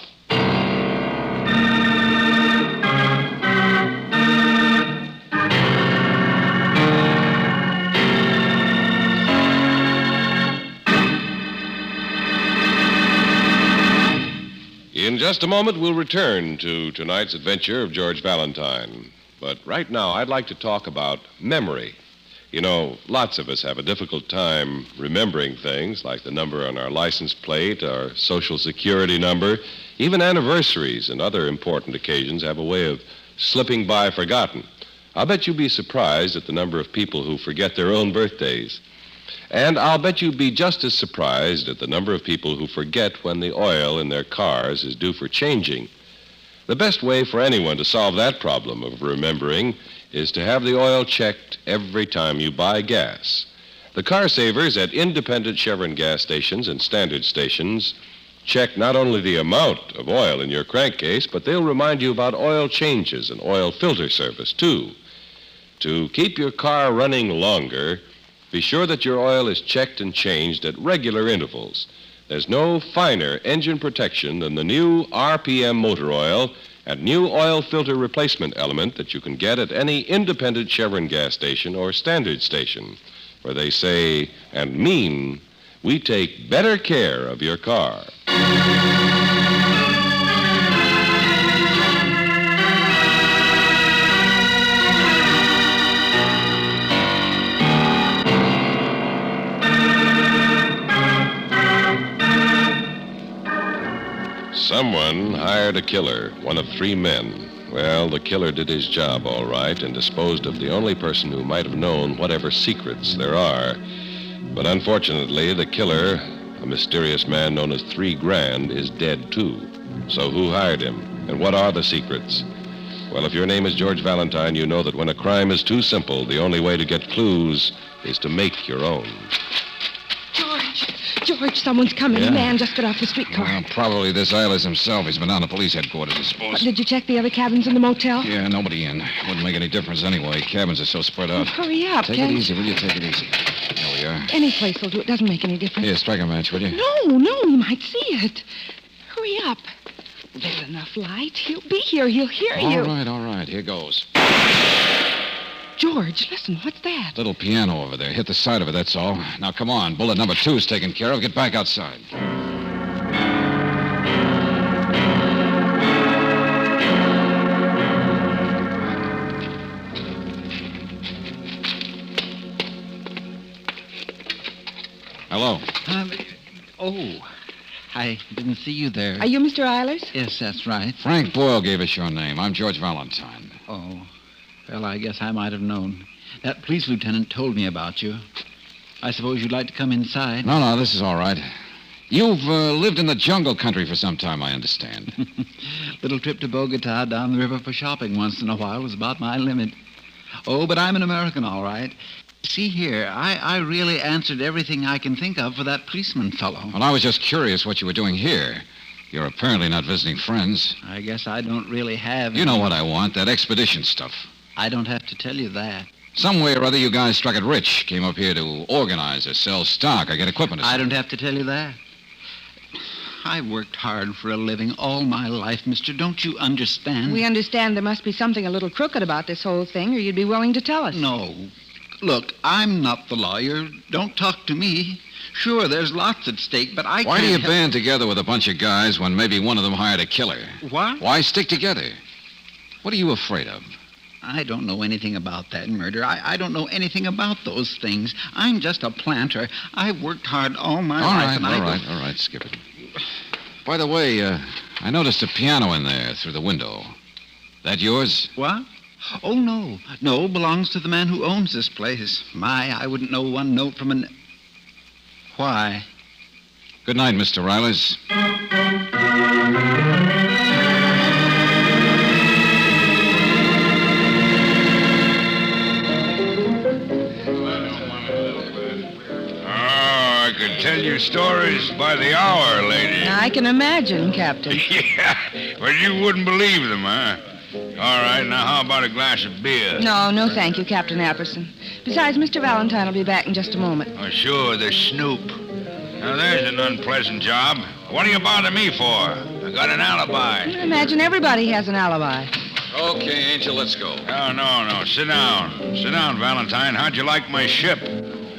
In just a moment, we'll return to tonight's adventure of George Valentine. But right now, I'd like to talk about memory. You know, lots of us have a difficult time remembering things like the number on our license plate, our social security number, even anniversaries and other important occasions have a way of slipping by forgotten. I'll bet you'd be surprised at the number of people who forget their own birthdays. And I'll bet you'd be just as surprised at the number of people who forget when the oil in their cars is due for changing. The best way for anyone to solve that problem of remembering is to have the oil checked every time you buy gas. The car savers at independent Chevron gas stations and standard stations check not only the amount of oil in your crankcase, but they'll remind you about oil changes and oil filter service, too. To keep your car running longer, be sure that your oil is checked and changed at regular intervals. There's no finer engine protection than the new RPM motor oil and new oil filter replacement element that you can get at any independent Chevron gas station or standard station, where they say and mean, we take better care of your car. Someone hired a killer, one of 3 men. Well, the killer did his job all right and disposed of the only person who might have known whatever secrets there are. But unfortunately, the killer, a mysterious man known as 3 Grand, is dead too. So who hired him? And what are the secrets? Well, if your name is George Valentine, you know that when a crime is too simple, the only way to get clues is to make your own. George, someone's coming. Yeah? A man just got off the streetcar. Well, probably this Eilers himself. He's been down to police headquarters, I suppose. Did you check the other cabins in the motel? Yeah, nobody in. Wouldn't make any difference anyway. Cabins are so spread out. Hurry up, Take Ken. it easy, will you? Take it easy. There we are. Any place will do. It doesn't make any difference. Here, strike a match, will you? No, he might see it. Hurry up. There's enough light. He'll be here. He'll hear you. All right. Here goes. George, listen, what's that? Little piano over there. Hit the side of it, that's all. Now, come on. Bullet number 2's taken care of. Get back outside. Hello. I didn't see you there. Are you Mr. Eilers? Yes, that's right. Frank Boyle gave us your name. I'm George Valentine. Oh, well, I guess I might have known. That police lieutenant told me about you. I suppose you'd like to come inside. No, this is all right. You've lived in the jungle country for some time, I understand. Little trip to Bogota down the river for shopping once in a while was about my limit. Oh, but I'm an American, all right. See here, I really answered everything I can think of for that policeman fellow. Well, I was just curious what you were doing here. You're apparently not visiting friends. I guess I don't really have... You know what I want, that expedition stuff. I don't have to tell you that. Some way or other, you guys struck it rich. Came up here to organize or sell stock or get equipment or I something. don't have to tell you that. I worked hard for a living all my life, mister. Don't you understand? We understand there must be something a little crooked about this whole thing, or you'd be willing to tell us. No. Look, I'm not the lawyer. Don't talk to me. Sure, there's lots at stake, but Why can't do you help- band together with a bunch of guys when maybe one of them hired a killer? What? Why stick together? What are you afraid of? I don't know anything about that murder. I don't know anything about those things. I'm just a planter. I've worked hard all my life. All right, skip it. By the way, I noticed a piano in there through the window. That yours? What? Oh, no. No, belongs to the man who owns this place. I wouldn't know one note from an... Why? Good night, Mr. Rilers. I could tell you stories by the hour, lady. I can imagine, Captain. Yeah, but you wouldn't believe them, huh? All right, now how about a glass of beer? No, thank you, Captain Apperson. Besides, Mr. Valentine will be back in just a moment. Oh, sure, the snoop. Now, there's an unpleasant job. What do you bother me for? I got an alibi. I imagine everybody has an alibi. Okay, Angel, let's go. Oh, no. Sit down. Sit down, Valentine. How'd you like my ship?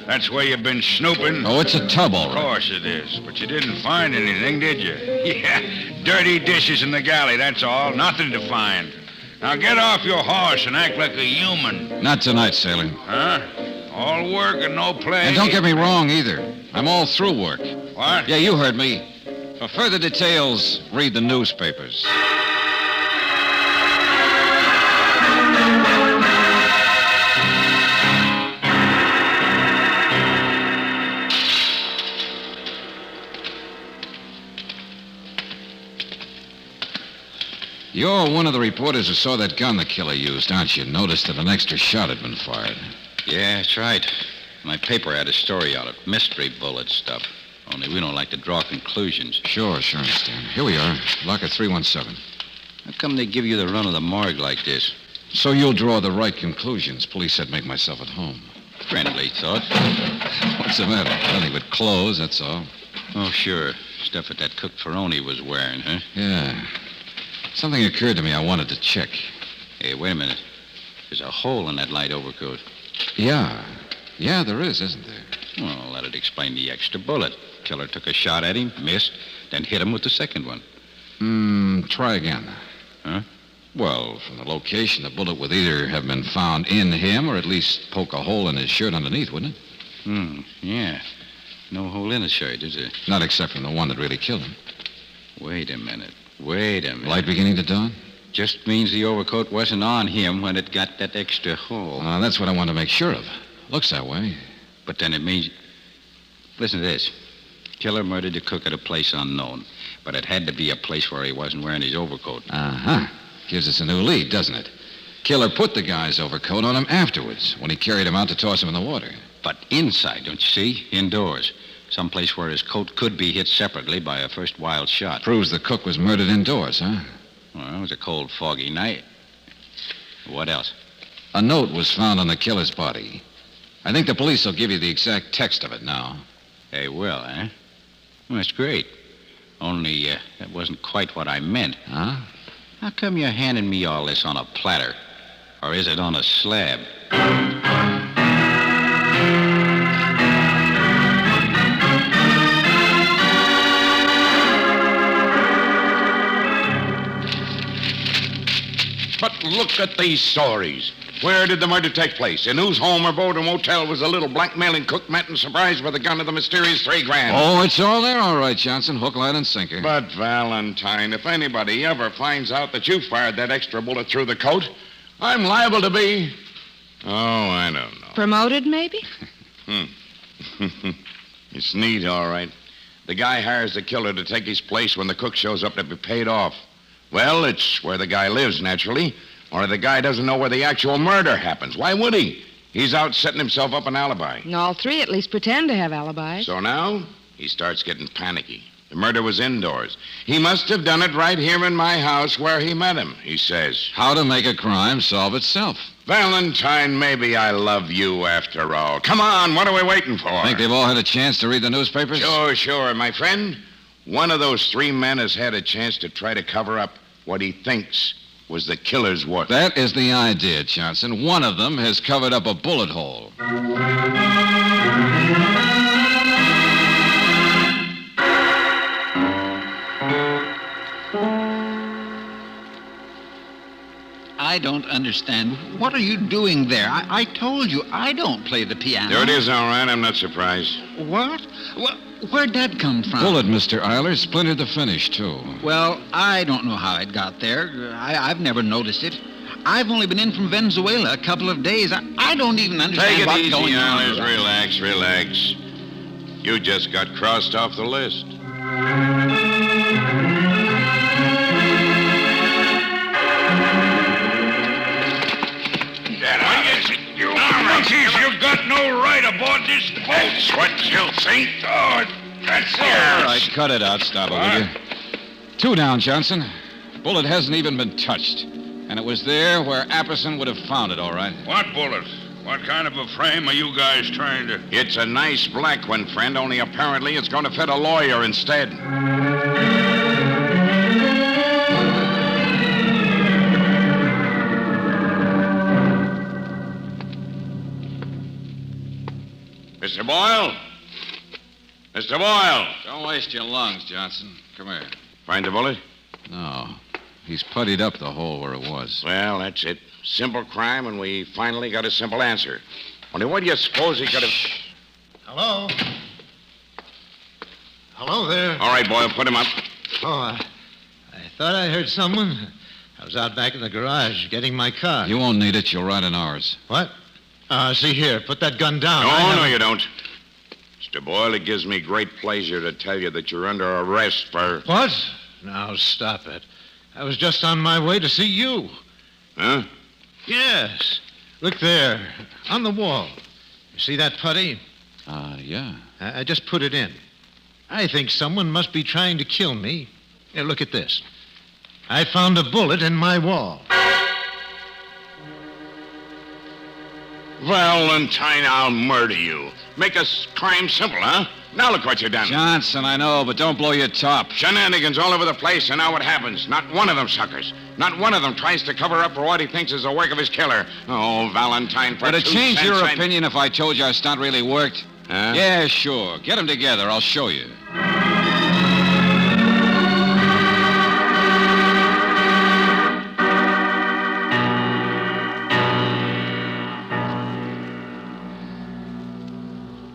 That's where you've been snooping. Oh, it's a tub, all right. Of course it is. But you didn't find anything, did you? Yeah, dirty dishes in the galley, that's all. Nothing to find. Now get off your horse and act like a human. Not tonight, sailor. Huh? All work and no play. And don't get me wrong, either. I'm all through work. What? Yeah, you heard me. For further details, read the newspapers. You're one of the reporters who saw that gun the killer used, aren't you? Noticed that an extra shot had been fired. Yeah, that's right. My paper had a story on it. Mystery bullet stuff. Only we don't like to draw conclusions. Sure, understand. Here we are, locker 317. How come they give you the run of the morgue like this? So you'll draw the right conclusions. Police said make myself at home. Friendly thought. What's the matter? Nothing but clothes, that's all. Oh, sure. Stuff that cook Ferroni was wearing, huh? Yeah. Something occurred to me I wanted to check. Hey, wait a minute. There's a hole in that light overcoat. Yeah, there is, isn't there? Well, that'd explain the extra bullet. Killer took a shot at him, missed, then hit him with the second one. Try again. Huh? Well, from the location, the bullet would either have been found in him or at least poke a hole in his shirt underneath, wouldn't it? Yeah. No hole in his shirt, is there? Not except from the one that really killed him. Wait a minute. Light beginning to dawn? Just means the overcoat wasn't on him when it got that extra hole. That's what I want to make sure of. Looks that way. But then it means... Listen to this. Killer murdered the cook at a place unknown. But it had to be a place where he wasn't wearing his overcoat. Uh-huh. Gives us a new lead, doesn't it? Killer put the guy's overcoat on him afterwards, when he carried him out to toss him in the water. But inside, don't you see? Indoors. Someplace where his coat could be hit separately by a first wild shot. Proves the cook was murdered indoors, huh? Well, it was a cold, foggy night. What else? A note was found on the killer's body. I think the police will give you the exact text of it now. They will, eh? Well, that's great. Only, that wasn't quite what I meant. Huh? How come you're handing me all this on a platter? Or is it on a slab? But look at these stories. Where did the murder take place? In whose home or boat or motel was the little blackmailing cook met and surprised with the gun of the mysterious $3,000? Oh, it's all there, all right, Johnson. Hook, line, and sinker. But, Valentine, if anybody ever finds out that you fired that extra bullet through the coat, I'm liable to be... Oh, I don't know. Promoted, maybe? It's neat, all right. The guy hires the killer to take his place when the cook shows up to be paid off. Well, it's where the guy lives, naturally. Or the guy doesn't know where the actual murder happens. Why would he? He's out setting himself up an alibi. All three at least pretend to have alibis. So now, he starts getting panicky. The murder was indoors. He must have done it right here in my house where he met him, he says. How to make a crime solve itself. Valentine, maybe I love you after all. Come on, what are we waiting for? Think they've all had a chance to read the newspapers? Sure, my friend. One of those three men has had a chance to try to cover up what he thinks was the killer's work. That is the idea, Johnson. One of them has covered up a bullet hole. I don't understand. What are you doing there? I told you, I don't play the piano. There it is, all right. I'm not surprised. What? Where'd that come from? Bullet, Mr. Eiler. Splintered the finish, too. Well, I don't know how it got there. I've never noticed it. I've only been in from Venezuela a couple of days. I don't even understand what's going on. Take it easy, Eilers. Relax. You just got crossed off the list. You've got no right aboard this boat. That's what you think. Oh, that's it. All right, cut it out, Stopper, will you? 2 down, Johnson. Bullet hasn't even been touched. And it was there where Apperson would have found it, all right. What bullet? What kind of a frame are you guys trying to... It's a nice black one, friend, only apparently it's going to fit a lawyer instead. Mr. Boyle? Mr. Boyle! Don't waste your lungs, Johnson. Come here. Find the bullet? No. He's puttied up the hole where it was. Well, that's it. Simple crime, and we finally got a simple answer. Only what do you suppose he could have... Hello? Hello there. All right, Boyle, put him up. Oh, I thought I heard someone. I was out back in the garage getting my car. You won't need it. You'll ride in ours. What? See here. Put that gun down. No, you don't. Mr. Boyle, it gives me great pleasure to tell you that you're under arrest for... What? Now, stop it. I was just on my way to see you. Huh? Yes. Look there, on the wall. You see that putty? Yeah. I just put it in. I think someone must be trying to kill me. Here, look at this. I found a bullet in my wall. Valentine, I'll murder you. Make a crime simple, huh? Now look what you've done. Johnson, I know, but don't blow your top. Shenanigans all over the place, and now what happens? Not one of them suckers. Not one of them tries to cover up for what he thinks is the work of his killer. Oh, Valentine, for Would it 2 change cents, your opinion if I told you our stunt really worked? Huh? Yeah, sure. Get them together. I'll show you.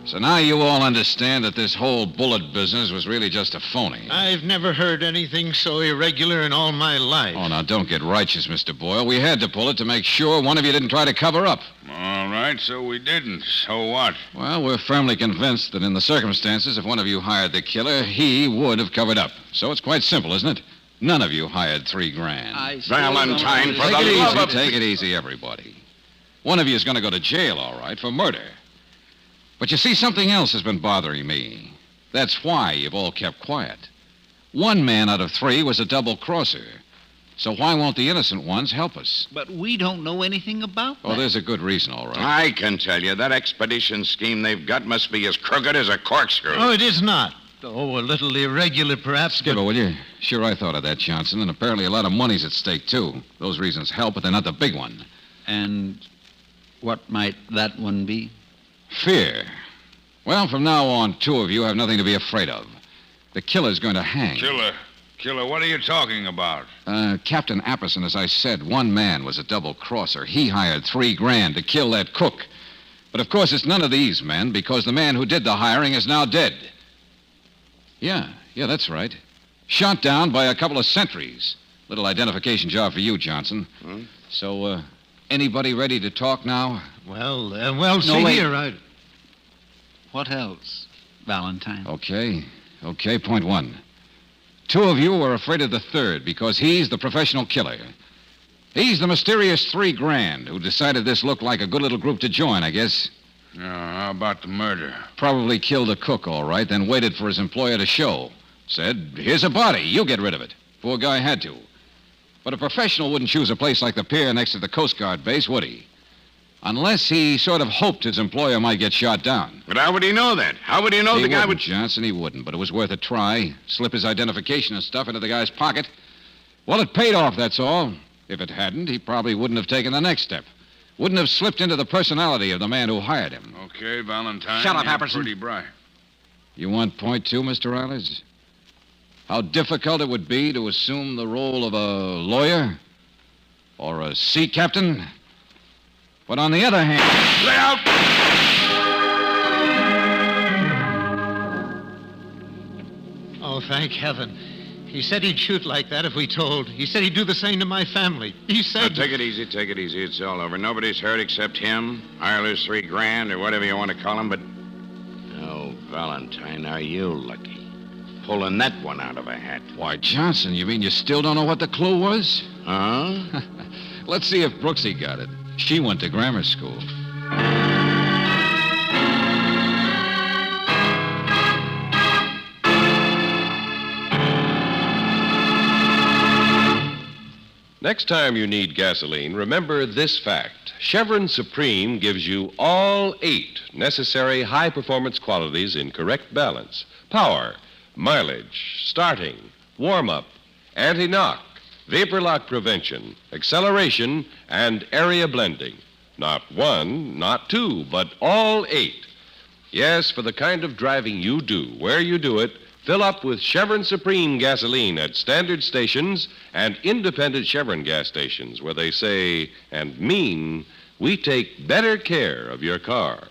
So now you all understand that this whole bullet business was really just a phony. I've never heard anything so irregular in all my life. Oh, now don't get righteous, Mr. Boyle. We had to pull it to make sure one of you didn't try to cover up. All right, so we didn't. So what? Well, we're firmly convinced that in the circumstances, if one of you hired the killer, he would have covered up. So it's quite simple, isn't it? None of you hired $3,000. Valentine, for the love of... Take it easy, everybody. One of you is going to go to jail, all right, for murder. But you see, something else has been bothering me. That's why you've all kept quiet. 1 man out of 3 was a double-crosser. So why won't the innocent ones help us? But we don't know anything about that. Oh, there's a good reason, all right. I can tell you, that expedition scheme they've got must be as crooked as a corkscrew. Oh, it is not. Oh, a little irregular, perhaps. Skipper, will you? Sure, I thought of that, Johnson, and apparently a lot of money's at stake, too. Those reasons help, but they're not the big one. And what might that one be? Fear. Well, from now on, 2 of you have nothing to be afraid of. The killer's going to hang. Killer, what are you talking about? Captain Apperson, as I said, 1 man was a double-crosser. He hired $3,000 to kill that cook. But, of course, it's none of these men, because the man who did the hiring is now dead. Yeah, that's right. Shot down by a couple of sentries. Little identification job for you, Johnson. So, anybody ready to talk now? Well, see here, What else, Valentine? Okay, point 1. 2 of you are afraid of the third because he's the professional killer. He's the mysterious $3,000 who decided this looked like a good little group to join, I guess. How about the murder? Probably killed a cook, all right, then waited for his employer to show. Said, here's a body. You get rid of it. Poor guy had to. But a professional wouldn't choose a place like the pier next to the Coast Guard base, would he? Unless he sort of hoped his employer might get shot down. But how would he know that? How would he know the guy would... Johnson, he wouldn't, but it was worth a try. Slip his identification and stuff into the guy's pocket. Well, it paid off, that's all. If it hadn't, he probably wouldn't have taken the next step. Wouldn't have slipped into the personality of the man who hired him. Okay, Valentine. Shut up, you're Apperson. Pretty bright. You want point two, Mr. Riley? How difficult it would be to assume the role of a lawyer or a sea captain. But on the other hand... Lay out! Oh, thank heaven. He said he'd shoot like that if we told. He said he'd do the same to my family. He said... Now, take it easy, take it easy. It's all over. Nobody's hurt except him, Ireland's $3,000, or whatever you want to call him, but... Oh, Valentine, are you lucky? Pulling that one out of a hat. Why, Johnson, you mean you still don't know what the clue was? Huh? Let's see if Brooksy got it. She went to grammar school. Next time you need gasoline, remember this fact. Chevron Supreme gives you all 8 necessary high-performance qualities in correct balance. Power, mileage, starting, warm-up, anti-knock, vapor lock prevention, acceleration, and area blending. Not 1, not 2, but all 8. Yes, for the kind of driving you do, where you do it, fill up with Chevron Supreme gasoline at standard stations and independent Chevron gas stations where they say and mean we take better care of your car.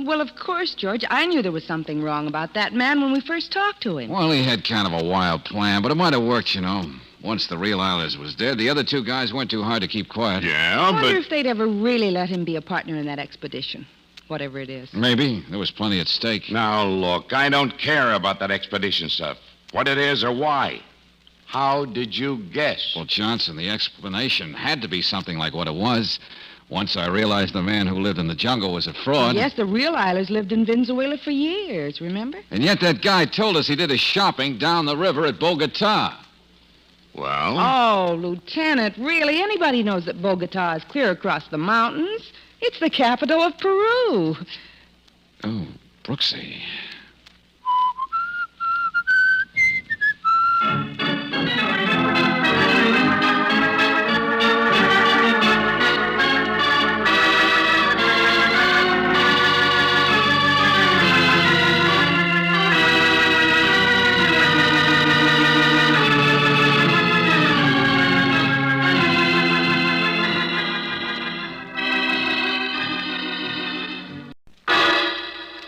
Well, of course, George. I knew there was something wrong about that man when we first talked to him. Well, he had kind of a wild plan, but it might have worked, you know. Once the real Islas was dead, the other 2 guys weren't too hard to keep quiet. Yeah, I wonder if they'd ever really let him be a partner in that expedition, whatever it is. Maybe. There was plenty at stake. Now, look, I don't care about that expedition stuff. What it is or why. How did you guess? Well, Johnson, the explanation had to be something like what it was. Once I realized the man who lived in the jungle was a fraud. Yes, the real Islas lived in Venezuela for years, remember? And yet that guy told us he did his shopping down the river at Bogota. Well? Oh, Lieutenant, really? Anybody knows that Bogota is clear across the mountains. It's the capital of Peru. Oh, Brooksy.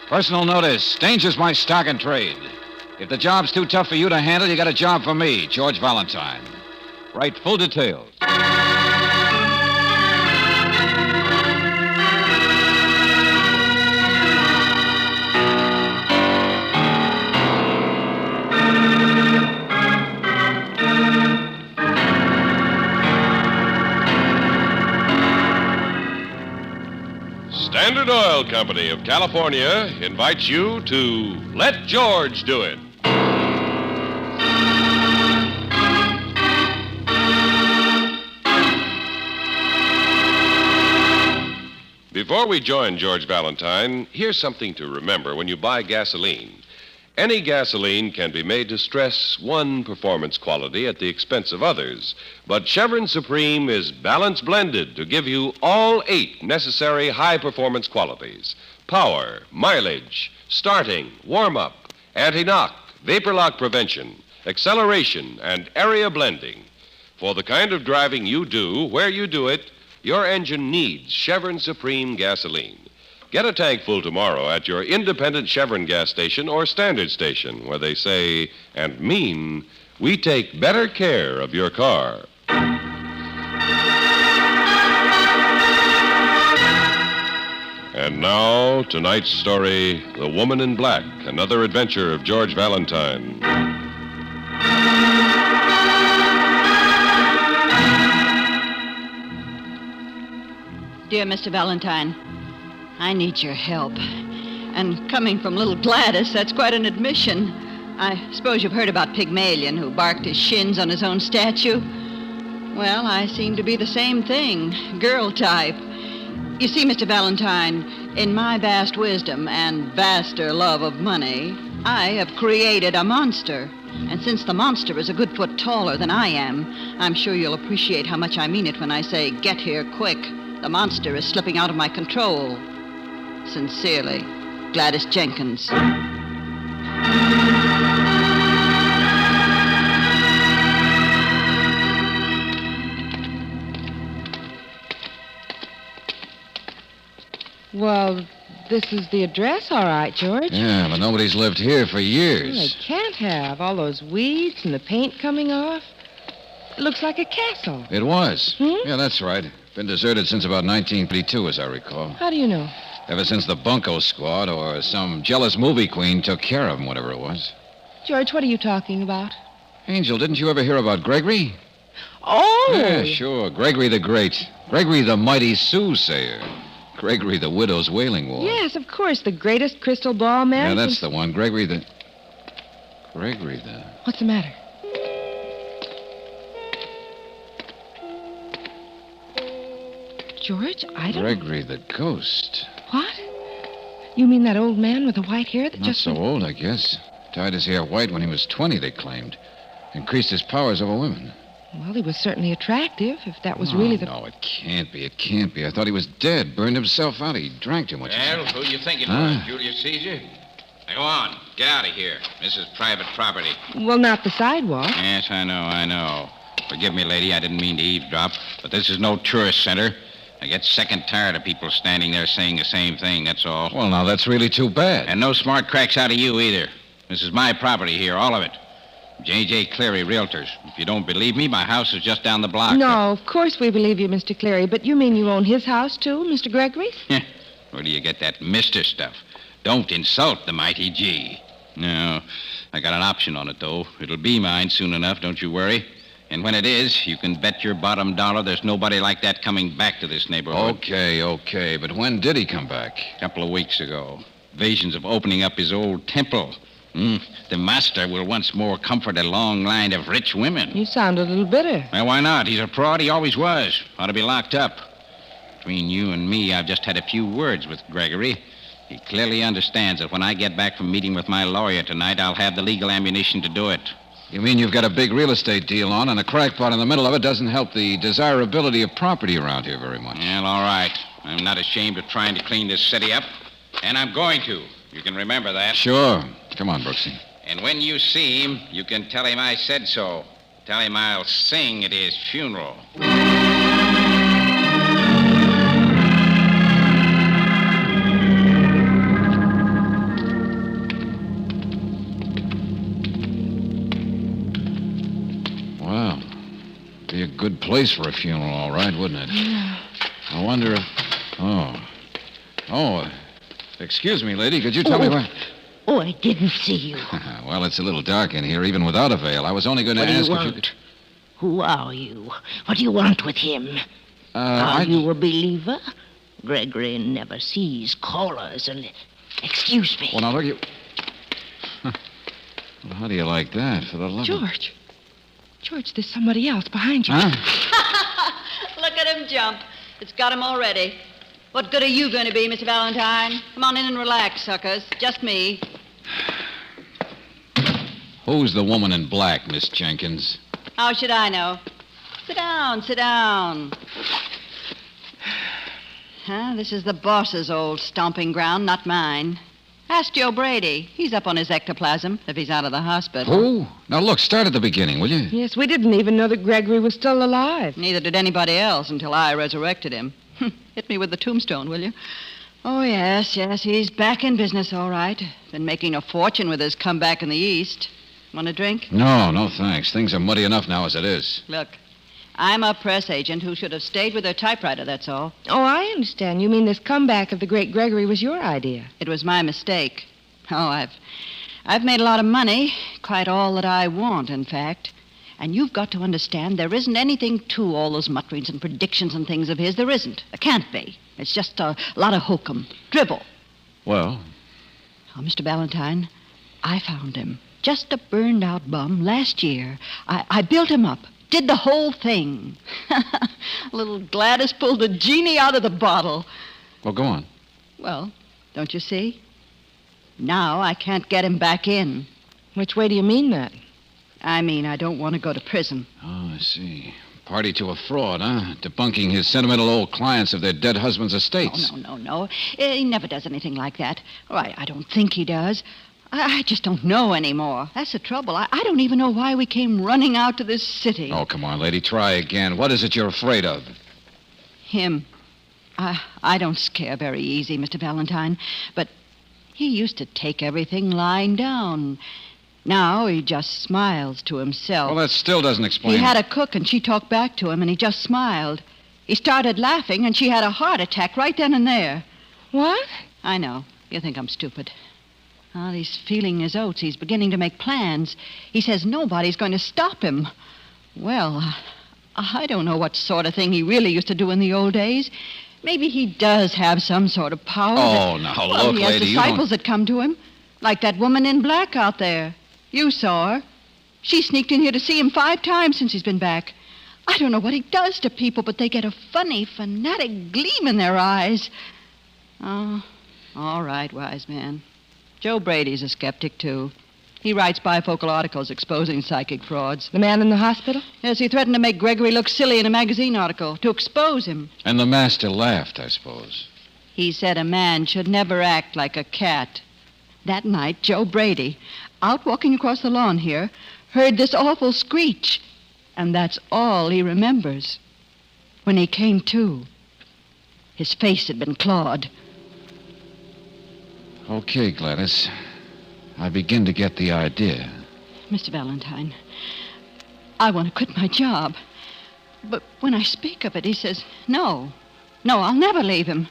Personal notice. Danger's my stock and trade. If the job's too tough for you to handle, you got a job for me, George Valentine. Write full details. Standard Oil Company of California invites you to Let George Do It. Before we join George Valentine, here's something to remember when you buy gasoline. Any gasoline can be made to stress one performance quality at the expense of others, but Chevron Supreme is balance blended to give you all 8 necessary high-performance qualities. Power, mileage, starting, warm-up, anti-knock, vapor lock prevention, acceleration, and area blending. For the kind of driving you do, where you do it, your engine needs Chevron Supreme gasoline. Get a tank full tomorrow at your independent Chevron gas station or standard station where they say and mean we take better care of your car. And now, tonight's story, The Woman in Black, another adventure of George Valentine. Dear Mr. Valentine, I need your help. And coming from little Gladys, that's quite an admission. I suppose you've heard about Pygmalion, who barked his shins on his own statue. Well, I seem to be the same thing, girl type. You see, Mr. Valentine, in my vast wisdom and vaster love of money, I have created a monster. And since the monster is a good foot taller than I am, I'm sure you'll appreciate how much I mean it when I say, get here quick. The monster is slipping out of my control. Sincerely, Gladys Jenkins. Well, this is the address, all right, George. Yeah, but nobody's lived here for Well, years. they can't have. All those weeds and the paint coming off. It looks like a castle. It was. Yeah, that's right. Been deserted since about 1952, as I recall. How do you know? Ever since the Bunko Squad or some jealous movie queen took care of him, whatever it was. George, what are you talking about? Angel, didn't you ever hear about Gregory? Oh! Yeah, sure. Gregory the Great. Gregory the Mighty Soothsayer. Gregory the Widow's Wailing Wall. Yes, of course. The greatest crystal ball man. Yeah, that's the one. Gregory the... What's the matter? George, I don't... Gregory the Ghost. What? You mean that old man with the white hair that Not just... so old, I guess. Dyed his hair white when he was 20, they claimed. Increased his powers over women. Well, he was certainly attractive, if that was really the... No, it can't be. It can't be. I thought he was dead. Burned himself out. He drank too much. Well, who you think it Huh? was, Julius Caesar? Now, go on. Get out of here. This is private property. Well, not the sidewalk. Yes, I know. Forgive me, lady. I didn't mean to eavesdrop, but this is no tourist center. I get second tired of people standing there saying the same thing, that's all. Well, now, that's really too bad. And no smart cracks out of you either. This is my property here, all of it. J.J. Cleary, Realtors. If you don't believe me, my house is just down the block. No, of course we believe you, Mr. Cleary, but you mean you own his house, too, Mr. Gregory? Where do you get that Mr. stuff? Don't insult the mighty G. No, I got an option on it, though. It'll be mine soon enough, don't you worry. And when it is, you can bet your bottom dollar there's nobody like that coming back to this neighborhood. Okay, but when did he come back? A couple of weeks ago. Visions of opening up his old temple. The master will once more comfort a long line of rich women. You sound a little bitter. Well, why not? He's a fraud. He always was. Ought to be locked up. Between you and me, I've just had a few words with Gregory. He clearly understands that when I get back from meeting with my lawyer tonight, I'll have the legal ammunition to do it. You mean you've got a big real estate deal on, and a crackpot in the middle of it doesn't help the desirability of property around here very much? Well, all right. I'm not ashamed of trying to clean this city up, and I'm going to. You can remember that. Sure. Come on, Brooksy. And when you see him, you can tell him I said so. Tell him I'll sing at his funeral. Well, be a good place for a funeral, all right, wouldn't it? Yeah. I wonder if... Oh, excuse me, lady. Could you tell me where... Oh, I didn't see you. Well, it's a little dark in here, even without a veil. I was only going to What do ask you if you want? could... Who are you? What do you want with him? Are you a believer? Gregory never sees callers and... Excuse me. Well, now, look, you... Well, how do you like that, for the love of... George, there's somebody else behind you. Look at him jump. It's got him already. What good are you going to be, Mr. Valentine? Come on in and relax, suckers. Just me. Who's the woman in black, Miss Jenkins? How should I know? Sit down. This is the boss's old stomping ground, not mine. Ask Joe Brady. He's up on his ectoplasm, if he's out of the hospital. Who? Now, look, start at the beginning, will you? Yes, we didn't even know that Gregory was still alive. Neither did anybody else until I resurrected him. Hit me with the tombstone, will you? Oh, yes, he's back in business, all right. Been making a fortune with his comeback in the East. Want a drink? No, thanks. Things are muddy enough now as it is. Look, I'm a press agent who should have stayed with her typewriter, that's all. Oh, I understand. You mean this comeback of the great Gregory was your idea? It was my mistake. Oh, I've made a lot of money. Quite all that I want, in fact. And you've got to understand there isn't anything to all those mutterings and predictions and things of his. There isn't. There can't be. It's just a lot of hokum, drivel. Well? Oh, Mr. Valentine, I found him. Just a burned-out bum last year. I built him up. Did the whole thing. Little Gladys pulled the genie out of the bottle. Well, go on. Well, don't you see? Now I can't get him back in. Which way do you mean that? I mean, I don't want to go to prison. Oh, I see. Party to a fraud, huh? Debunking his sentimental old clients of their dead husband's estates. No. He never does anything like that. Oh, I don't think he does. I just don't know anymore. That's the trouble. I don't even know why we came running out to this city. Oh, come on, lady. Try again. What is it you're afraid of? Him. I don't scare very easy, Mr. Valentine. But he used to take everything lying down. Now he just smiles to himself. Well, that still doesn't explain. He had a cook, and she talked back to him, and he just smiled. He started laughing, and she had a heart attack right then and there. What? I know. You think I'm stupid. Oh, he's feeling his oats. He's beginning to make plans. He says nobody's going to stop him. Well, I don't know what sort of thing he really used to do in the old days. Maybe he does have some sort of power. Oh, now, look, he has lady, disciples that come to him. Like that woman in black out there. You saw her. She sneaked in here to see him 5 times since he's been back. I don't know what he does to people, but they get a funny, fanatic gleam in their eyes. Oh, all right, wise man. Joe Brady's a skeptic, too. He writes bifocal articles exposing psychic frauds. The man in the hospital? Yes, he threatened to make Gregory look silly in a magazine article, to expose him. And the master laughed, I suppose. He said a man should never act like a cat. That night, Joe Brady, out walking across the lawn here, heard this awful screech. And that's all he remembers. When he came to, his face had been clawed. Okay, Gladys. I begin to get the idea. Mr. Valentine, I want to quit my job. But when I speak of it, he says, no, I'll never leave him.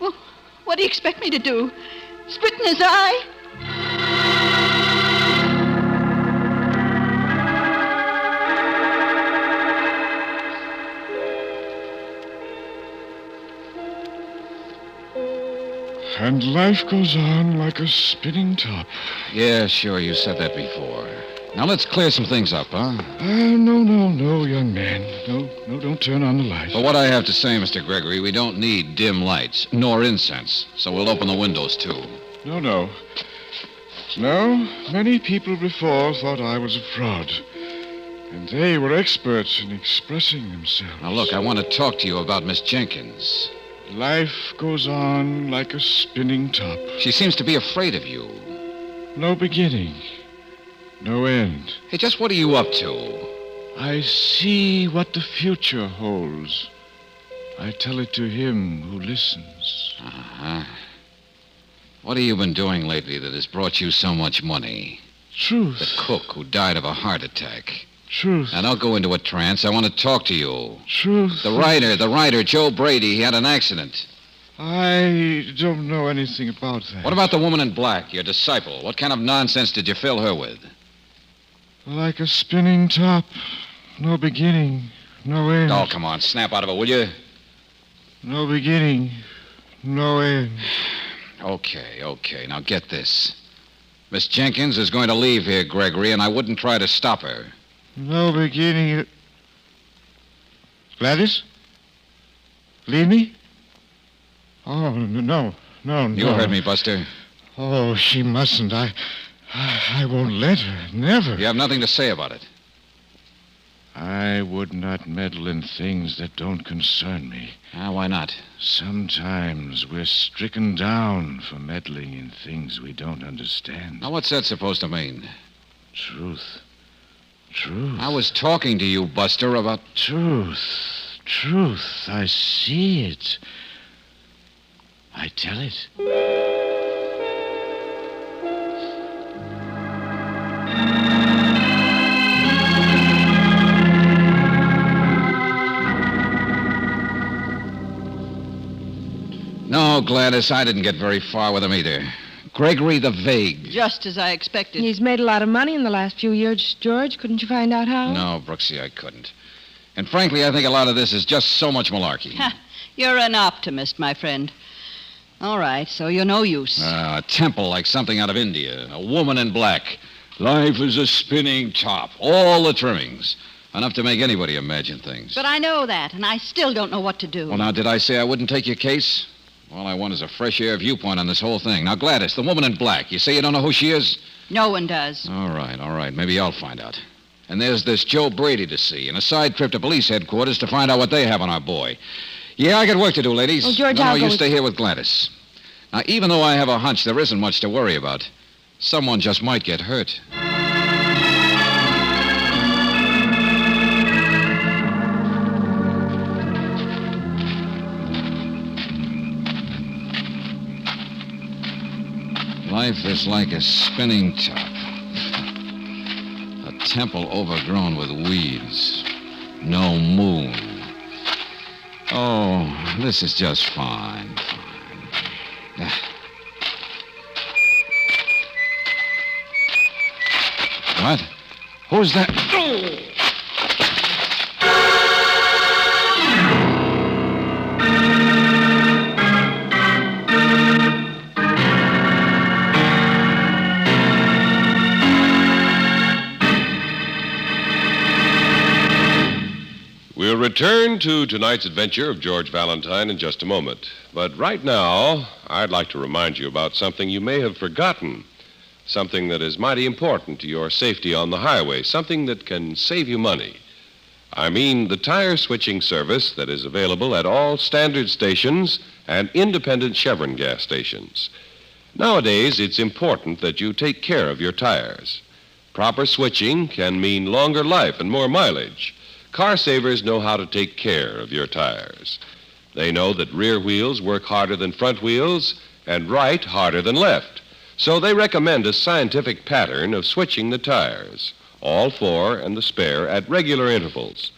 Well, what do you expect me to do? Spit in his eye? And life goes on like a spinning top. Yeah, sure, you said that before. Now let's clear some things up, huh? No, young man. No, don't turn on the lights. For what I have to say, Mr. Gregory, we don't need dim lights, nor incense, so we'll open the windows, too. No. Many people before thought I was a fraud. And they were experts in expressing themselves. Now, look, I want to talk to you about Miss Jenkins. Life goes on like a spinning top. She seems to be afraid of you. No beginning. No end. Hey, just what are you up to? I see what the future holds. I tell it to him who listens. Uh-huh. What have you been doing lately that has brought you so much money? Truth. The cook who died of a heart attack. Truth. Now, don't go into a trance. I want to talk to you. Truth. The writer, Joe Brady, he had an accident. I don't know anything about that. What about the woman in black, your disciple? What kind of nonsense did you fill her with? Like a spinning top. No beginning, no end. Oh, come on, snap out of it, will you? No beginning, no end. Okay. Now get this. Miss Jenkins is going to leave here, Gregory, and I wouldn't try to stop her. No beginning. Gladys? Leave me? Oh, no. You heard me, Buster. Oh, she mustn't. I won't let her. Never. You have nothing to say about it. I would not meddle in things that don't concern me. Why not? Sometimes we're stricken down for meddling in things we don't understand. Now, what's that supposed to mean? Truth. I was talking to you, Buster, about... Truth. I see it. I tell it. No, Gladys, I didn't get very far with him either. Gregory the Vague. Just as I expected. He's made a lot of money in the last few years, George. Couldn't you find out how? No, Brooksy, I couldn't. And frankly, I think a lot of this is just so much malarkey. You're an optimist, my friend. All right, so you're no use. A temple like something out of India. A woman in black. Life is a spinning top. All the trimmings. Enough to make anybody imagine things. But I know that, and I still don't know what to do. Well, now, did I say I wouldn't take your case? All I want is a fresh air viewpoint on this whole thing. Now, Gladys, the woman in black, you say you don't know who she is? No one does. All right. Maybe I'll find out. And there's this Joe Brady to see, and a side trip to police headquarters to find out what they have on our boy. Yeah, I got work to do, ladies. Oh, George, no, I'll go you stay here with Gladys. Now, even though I have a hunch there isn't much to worry about, someone just might get hurt. Life is like a spinning top. A temple overgrown with weeds. No moon. Oh, this is just fine. What? Who's that? We'll return to tonight's adventure of George Valentine in just a moment. But right now, I'd like to remind you about something you may have forgotten. Something that is mighty important to your safety on the highway. Something that can save you money. I mean the tire switching service that is available at all standard stations and independent Chevron gas stations. Nowadays, it's important that you take care of your tires. Proper switching can mean longer life and more mileage. Car savers know how to take care of your tires. They know that rear wheels work harder than front wheels and right harder than left. So they recommend a scientific pattern of switching the tires, all four and the spare, at regular intervals.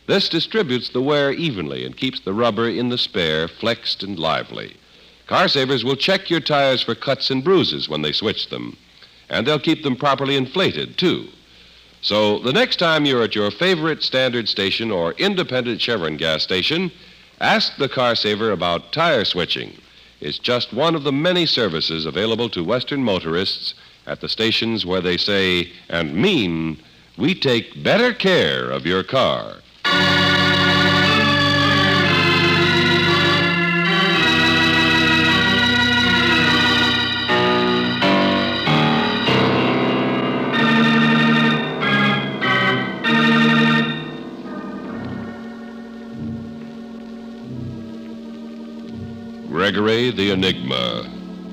This distributes the wear evenly and keeps the rubber in the spare flexed and lively. Car savers will check your tires for cuts and bruises when they switch them, and they'll keep them properly inflated, too. So the next time you're at your favorite standard station or independent Chevron gas station, ask the car saver about tire switching. It's just one of the many services available to Western motorists at the stations where they say and mean, we take better care of your car. Gregory the Enigma,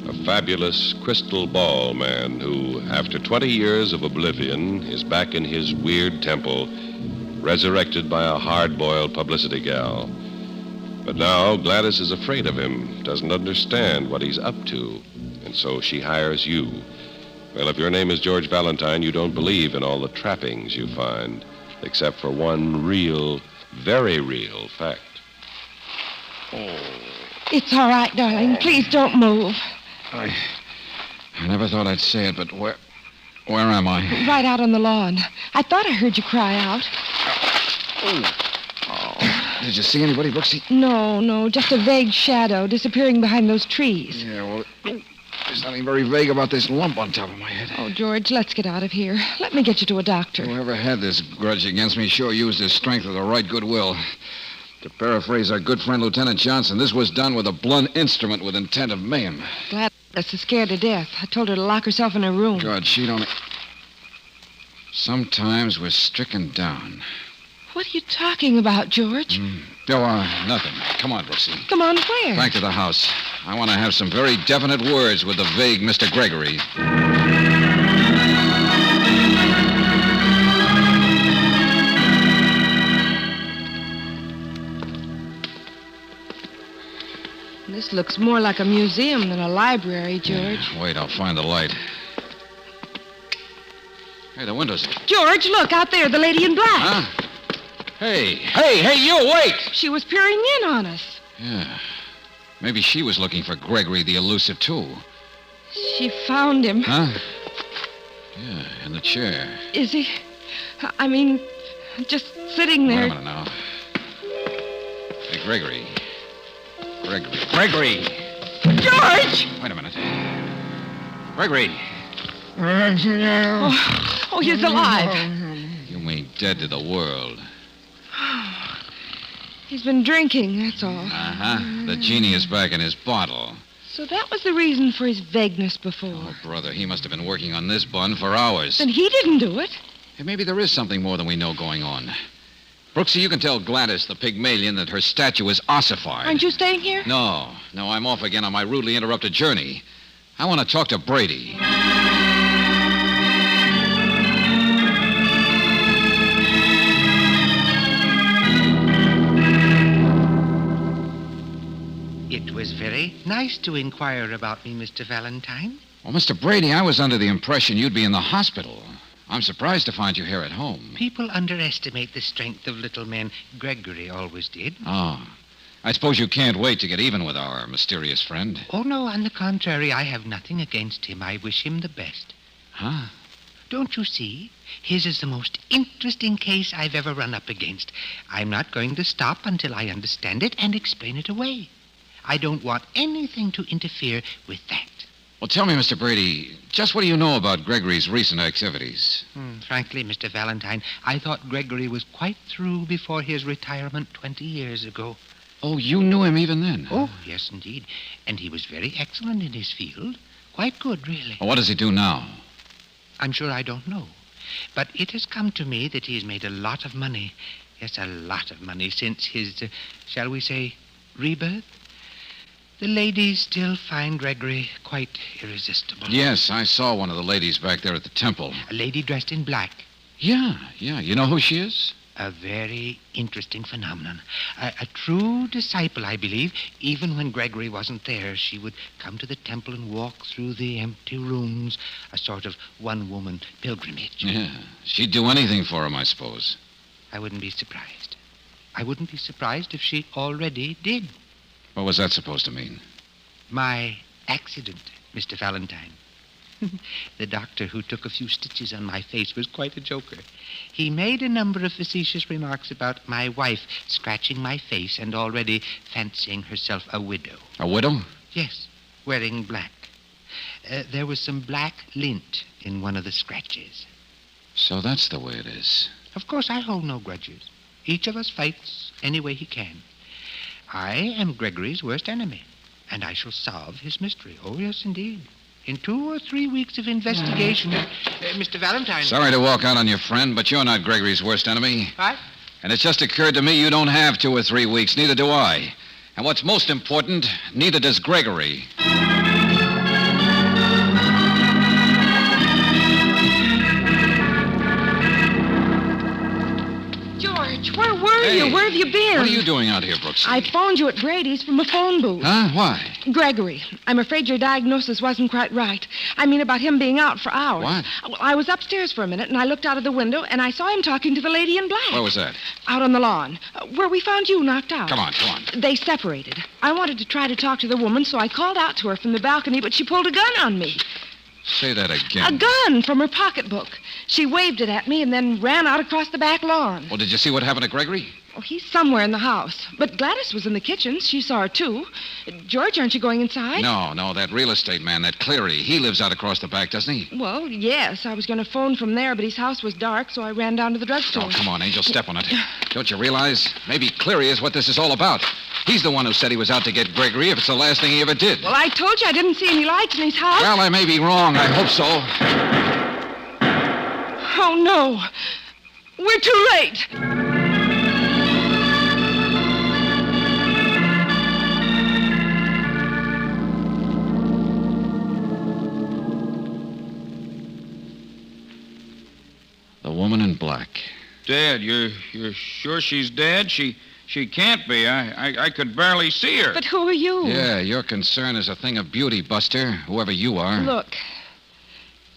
a fabulous crystal ball man who, after 20 years of oblivion, is back in his weird temple, resurrected by a hard-boiled publicity gal. But now Gladys is afraid of him, doesn't understand what he's up to, and so she hires you. Well, if your name is George Valentine, you don't believe in all the trappings you find, except for one real, very real fact. Oh. It's all right, darling. Please don't move. I never thought I'd say it, but where am I? Right out on the lawn. I thought I heard you cry out. Oh. Did you see anybody, Brooksy? No, just a vague shadow disappearing behind those trees. Yeah, well, there's nothing very vague about this lump on top of my head. Oh, George, let's get out of here. Let me get you to a doctor. Whoever had this grudge against me sure used his strength with the right goodwill. To paraphrase our good friend Lieutenant Johnson, this was done with a blunt instrument with intent of mayhem. Gladys is scared to death. I told her to lock herself in her room. God, she don't... Sometimes we're stricken down. What are you talking about, George? Nothing. Come on, Brooksy. Come on, where? Back to the house. I want to have some very definite words with the vague Mr. Gregory. This looks more like a museum than a library, George. Yeah, wait, I'll find the light. Hey, the window's... George, look, out there, the lady in black. Huh? Hey, you, wait! She was peering in on us. Yeah. Maybe she was looking for Gregory the Elusive, too. She found him. Huh? Yeah, in the chair. Is he? I mean, just sitting there. Wait a minute now. Hey, Gregory. Gregory! George! Wait a minute. Gregory! Oh, he's alive. You mean dead to the world. He's been drinking, that's all. Uh-huh. The genie is back in his bottle. So that was the reason for his vagueness before. Oh, brother, he must have been working on this bun for hours. Then he didn't do it. Hey, maybe there is something more than we know going on. Brooksy, you can tell Gladys, the Pygmalion, that her statue is ossified. Aren't you staying here? No, I'm off again on my rudely interrupted journey. I want to talk to Brady. It was very nice to inquire about me, Mr. Valentine. Well, Mr. Brady, I was under the impression you'd be in the hospital. I'm surprised to find you here at home. People underestimate the strength of little men. Gregory always did. Oh. I suppose you can't wait to get even with our mysterious friend. Oh, no, on the contrary, I have nothing against him. I wish him the best. Huh? Don't you see? His is the most interesting case I've ever run up against. I'm not going to stop until I understand it and explain it away. I don't want anything to interfere with that. Well, tell me, Mr. Brady, just what do you know about Gregory's recent activities? Frankly, Mr. Valentine, I thought Gregory was quite through before his retirement 20 years ago. Oh, you knew him even then? Oh, yes, indeed. And he was very excellent in his field. Quite good, really. Well, what does he do now? I'm sure I don't know. But it has come to me that he's made a lot of money. Yes, a lot of money since his, shall we say, rebirth. The ladies still find Gregory quite irresistible. Yes, I saw one of the ladies back there at the temple. A lady dressed in black. Yeah. You know who she is? A very interesting phenomenon. A true disciple, I believe. Even when Gregory wasn't there, she would come to the temple and walk through the empty rooms, a sort of one-woman pilgrimage. Yeah. She'd do anything for him, I suppose. I wouldn't be surprised. I wouldn't be surprised if she already did. What was that supposed to mean? My accident, Mr. Valentine. The doctor who took a few stitches on my face was quite a joker. He made a number of facetious remarks about my wife scratching my face and already fancying herself a widow. A widow? Yes, wearing black. There was some black lint in one of the scratches. So that's the way it is. Of course, I hold no grudges. Each of us fights any way he can. I am Gregory's worst enemy, and I shall solve his mystery. Oh, yes, indeed. In 2 or 3 weeks of investigation, Mr. Valentine... Sorry to walk out on your friend, but you're not Gregory's worst enemy. What? And it's just occurred to me you don't have 2 or 3 weeks. Neither do I. And what's most important, neither does Gregory. George, where were you? Where have you been? What are you doing out here, Brooksy? I phoned you at Brady's from a phone booth. Huh? Why? Gregory, I'm afraid your diagnosis wasn't quite right. I mean about him being out for hours. What? Well, I was upstairs for a minute, and I looked out of the window, and I saw him talking to the lady in black. Where was that? Out on the lawn, where we found you knocked out. Come on. They separated. I wanted to try to talk to the woman, so I called out to her from the balcony, but she pulled a gun on me. Say that again. A gun from her pocketbook. She waved it at me and then ran out across the back lawn. Well, did you see what happened to Gregory? Oh, he's somewhere in the house. But Gladys was in the kitchen. She saw her, too. George, aren't you going inside? No, that real estate man, that Cleary, he lives out across the back, doesn't he? Well, yes. I was going to phone from there, but his house was dark, so I ran down to the drugstore. Oh, come on, Angel, step on it. Don't you realize? Maybe Cleary is what this is all about. He's the one who said he was out to get Gregory if it's the last thing he ever did. Well, I told you I didn't see any lights in his house. Well, I may be wrong. I hope so. Oh, no. We're too late. The woman in black. Dead? You're sure she's dead? She can't be. I could barely see her. But who are you? Yeah, your concern is a thing of beauty, Buster, whoever you are. Look.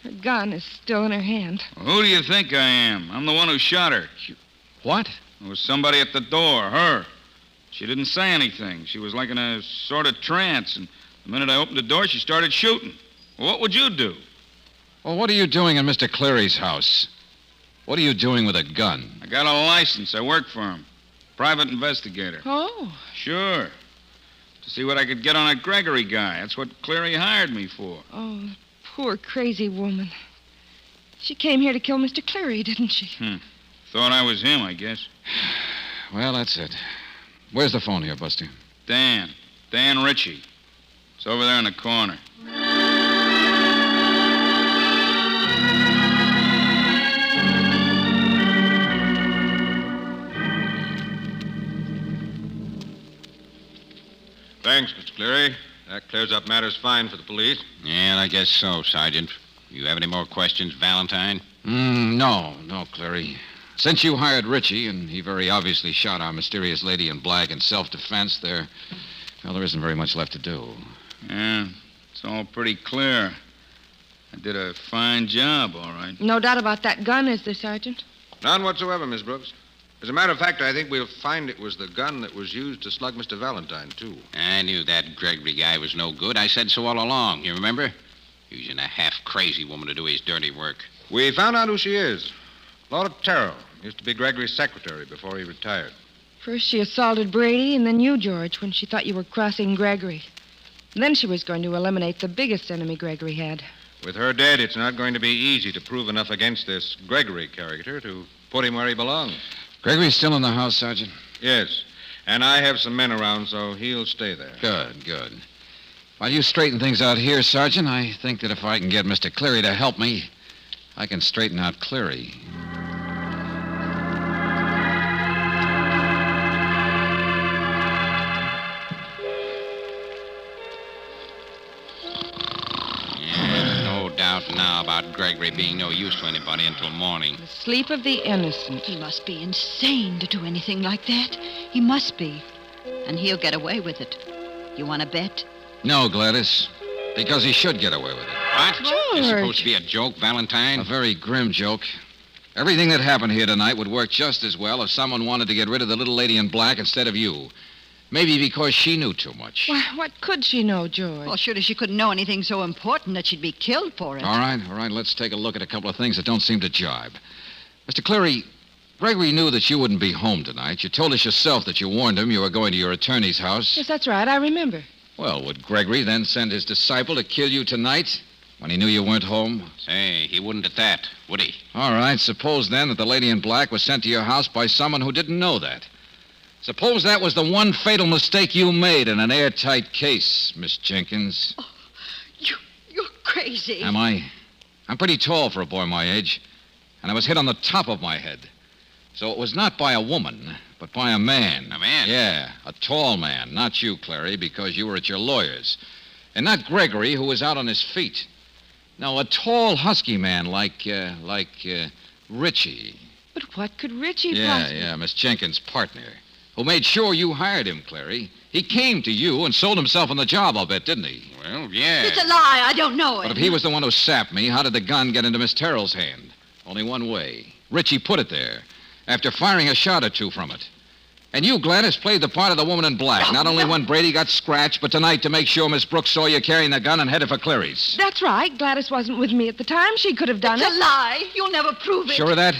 Her gun is still in her hand. Who do you think I am? I'm the one who shot her. What? There was somebody at the door, her. She didn't say anything. She was like in a sort of trance, and the minute I opened the door, she started shooting. What would you do? Well, what are you doing in Mr. Cleary's house? What are you doing with a gun? I got a license. I work for him. Private investigator. Oh. Sure. To see what I could get on that Gregory guy. That's what Cleary hired me for. Oh, poor crazy woman. She came here to kill Mr. Cleary, didn't she? Thought I was him, I guess. Well, that's it. Where's the phone here, Buster? Dan Ritchie. It's over there in the corner. Thanks, Mr. Cleary. That clears up matters fine for the police. Yeah, I guess so, Sergeant. You have any more questions, Valentine? No, Cleary. Since you hired Ritchie, and he very obviously shot our mysterious lady in black in self-defense, there isn't very much left to do. Yeah, it's all pretty clear. I did a fine job, all right. No doubt about that gun, is there, Sergeant? None whatsoever, Miss Brooks. As a matter of fact, I think we'll find it was the gun that was used to slug Mr. Valentine, too. I knew that Gregory guy was no good. I said so all along, you remember? Using a half-crazy woman to do his dirty work. We found out who she is. Laura Terrell. Used to be Gregory's secretary before he retired. First she assaulted Brady, and then you, George, when she thought you were crossing Gregory. Then she was going to eliminate the biggest enemy Gregory had. With her dead, it's not going to be easy to prove enough against this Gregory character to put him where he belongs. Gregory's still in the house, Sergeant? Yes. And I have some men around, so he'll stay there. Good. While you straighten things out here, Sergeant, I think that if I can get Mr. Cleary to help me, I can straighten out Cleary. Now about Gregory being no use to anybody until morning. The sleep of the innocent. He must be insane to do anything like that. He must be. And he'll get away with it. You want to bet? No, Gladys. Because he should get away with it. What? George. It's supposed to be a joke, Valentine? A very grim joke. Everything that happened here tonight would work just as well if someone wanted to get rid of the little lady in black instead of you. Maybe because she knew too much. Why, what could she know, George? Well, surely she couldn't know anything so important that she'd be killed for it. All right. Let's take a look at a couple of things that don't seem to jibe. Mr. Cleary, Gregory knew that you wouldn't be home tonight. You told us yourself that you warned him you were going to your attorney's house. Yes, that's right. I remember. Well, would Gregory then send his disciple to kill you tonight when he knew you weren't home? Say, he wouldn't at that, would he? All right. Suppose then that the lady in black was sent to your house by someone who didn't know that. Suppose that was the one fatal mistake you made in an airtight case, Miss Jenkins. Oh, you're crazy. Am I? I'm pretty tall for a boy my age, and I was hit on the top of my head. So it was not by a woman, but by a man. A man? Yeah, a tall man. Not you, Clary, because you were at your lawyer's. And not Gregory, who was out on his feet. No, a tall, husky man like Ritchie. But what could Ritchie possibly... Yeah, Miss Jenkins' partner. Who made sure you hired him, Clary. He came to you and sold himself on the job, I'll bet, didn't he? Well, yeah. It's a lie. I don't know it. But if he was the one who sapped me, how did the gun get into Miss Terrell's hand? Only one way. Ritchie put it there, after firing a shot or two from it. And you, Gladys, played the part of the woman in black, not only when Brady got scratched, but tonight to make sure Miss Brooks saw you carrying the gun and headed for Cleary's. That's right. Gladys wasn't with me at the time. She could have done It's a lie. You'll never prove it. Sure of that?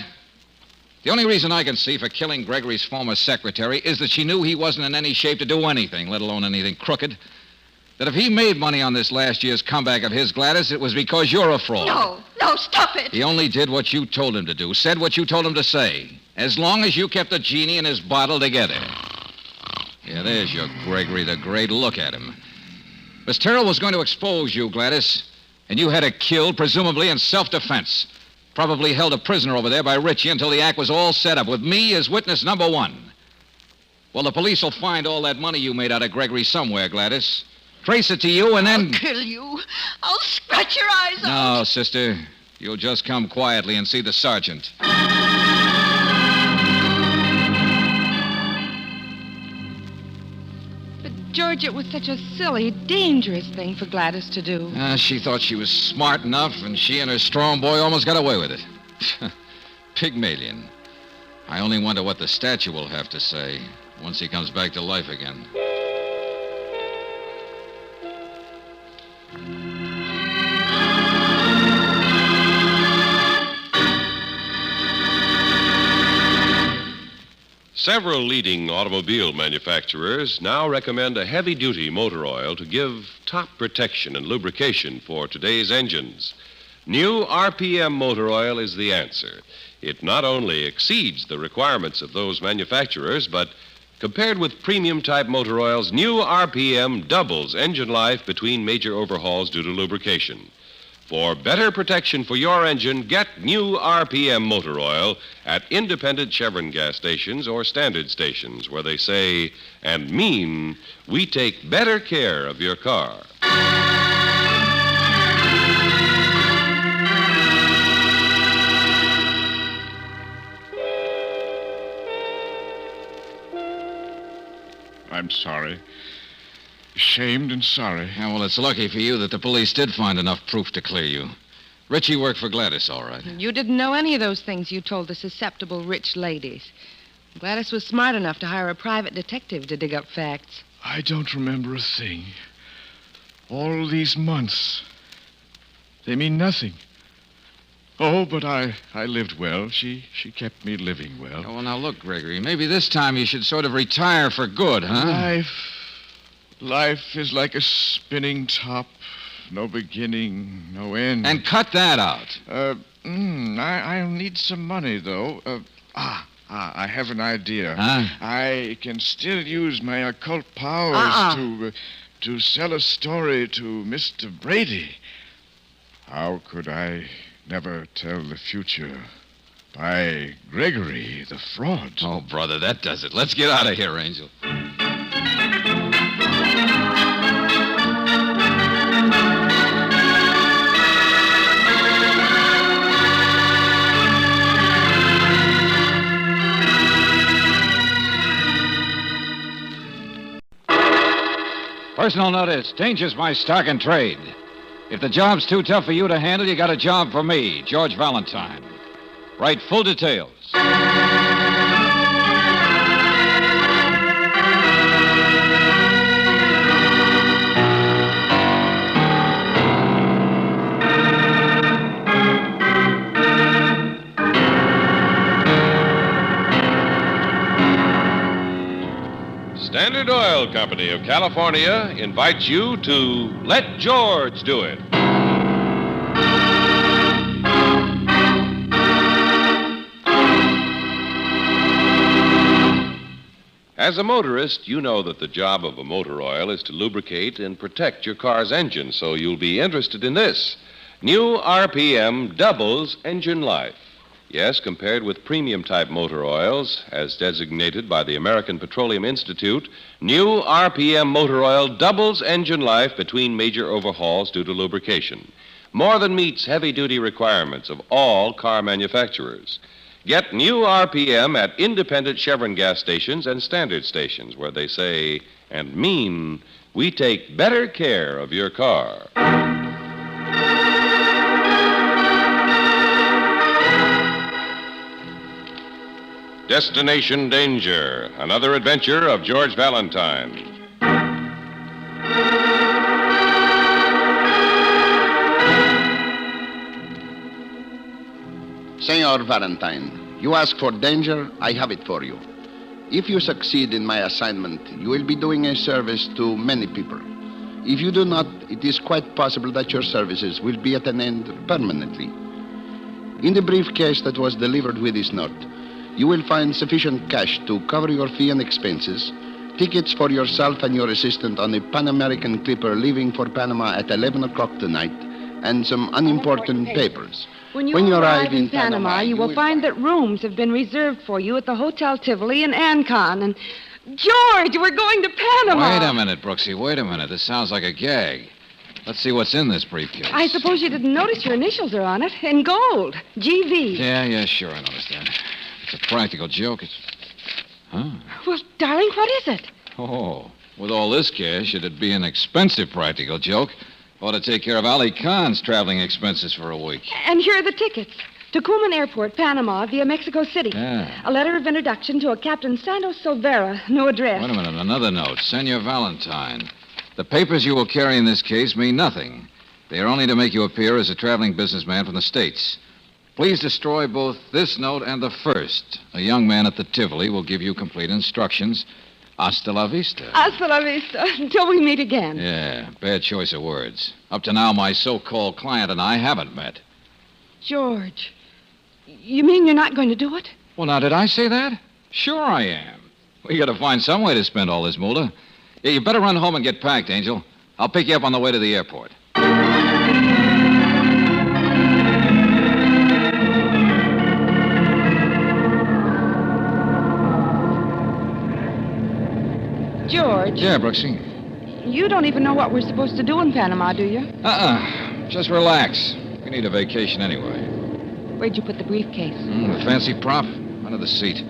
The only reason I can see for killing Gregory's former secretary is that she knew he wasn't in any shape to do anything, let alone anything crooked. That if he made money on this last year's comeback of his, Gladys, it was because you're a fraud. No, stop it. He only did what you told him to do, said what you told him to say, as long as you kept the genie and his bottle together. Yeah, there's your Gregory the Great. Look at him. Miss Terrell was going to expose you, Gladys, and you had her killed, presumably in self-defense. Probably held a prisoner over there by Ritchie until the act was all set up, with me as witness number one. Well, the police will find all that money you made out of Gregory somewhere, Gladys. Trace it to you, and then... I'll kill you. I'll scratch your eyes out. No, sister. You'll just come quietly and see the sergeant. George, it was such a silly, dangerous thing for Gladys to do. She thought she was smart enough, and she and her strong boy almost got away with it. Pygmalion. I only wonder what the statue will have to say once he comes back to life again. Several leading automobile manufacturers now recommend a heavy-duty motor oil to give top protection and lubrication for today's engines. New RPM motor oil is the answer. It not only exceeds the requirements of those manufacturers, but compared with premium-type motor oils, new RPM doubles engine life between major overhauls due to lubrication. For better protection for your engine, get new RPM motor oil at independent Chevron gas stations or standard stations where they say and mean we take better care of your car. I'm sorry. Ashamed and sorry. Yeah, well, it's lucky for you that the police did find enough proof to clear you. Richie worked for Gladys, all right. You didn't know any of those things you told the susceptible rich ladies. Gladys was smart enough to hire a private detective to dig up facts. I don't remember a thing. All these months. They mean nothing. Oh, but I lived well. She kept me living well. Oh, well, now look, Gregory, maybe this time you should sort of retire for good, huh? Life is like a spinning top. No beginning, no end. And cut that out. I'll need some money, though. I have an idea. Huh? I can still use my occult powers to sell a story to Mr. Brady. How could I never tell the future? By Gregory, the fraud. Oh, brother, that does it. Let's get out of here, Angel. Personal notice. Danger's my stock and trade. If the job's too tough for you to handle, you got a job for me, George Valentine. Write full details. Standard Oil Company of California invites you to Let George Do It. As a motorist, you know that the job of a motor oil is to lubricate and protect your car's engine, so you'll be interested in this. New RPM doubles engine life. Yes, compared with premium-type motor oils, as designated by the American Petroleum Institute, new RPM motor oil doubles engine life between major overhauls due to lubrication. More than meets heavy-duty requirements of all car manufacturers. Get new RPM at independent Chevron gas stations and standard stations where they say and mean we take better care of your car. Destination Danger, another adventure of George Valentine. Senor Valentine, you ask for danger, I have it for you. If you succeed in my assignment, you will be doing a service to many people. If you do not, it is quite possible that your services will be at an end permanently. In the briefcase that was delivered with this note, you will find sufficient cash to cover your fee and expenses, tickets for yourself and your assistant on a Pan American clipper leaving for Panama at 11 o'clock tonight, and some unimportant papers. When you arrive in Panama, you will find that rooms have been reserved for you at the Hotel Tivoli in Ancon. And, George, we're going to Panama. Wait a minute, Brooksy. Wait a minute. This sounds like a gag. Let's see what's in this briefcase. I suppose you didn't notice your initials are on it, in gold. GV. Yeah, sure, I noticed that. It's a practical joke. Huh? Well, darling, what is it? Oh, with all this cash, it'd be an expensive practical joke. Ought to take care of Ali Khan's traveling expenses for a week. And here are the tickets. To Cuman Airport, Panama, via Mexico City. Yeah. A letter of introduction to a Captain Santos Silvera. No address. Wait a minute, another note. Senor Valentine. The papers you will carry in this case mean nothing. They are only to make you appear as a traveling businessman from the States. Please destroy both this note and the first. A young man at the Tivoli will give you complete instructions. Hasta la vista. Hasta la vista. Until we meet again. Yeah, bad choice of words. Up to now, my so-called client and I haven't met. George, you mean you're not going to do it? Well, now, did I say that? Sure I am. We got to find some way to spend all this moolah. Yeah, you better run home and get packed, Angel. I'll pick you up on the way to the airport. George. Yeah, Brooksy. You don't even know what we're supposed to do in Panama, do you? Just relax. We need a vacation anyway. Where'd you put the briefcase? The fancy prop? Under the seat.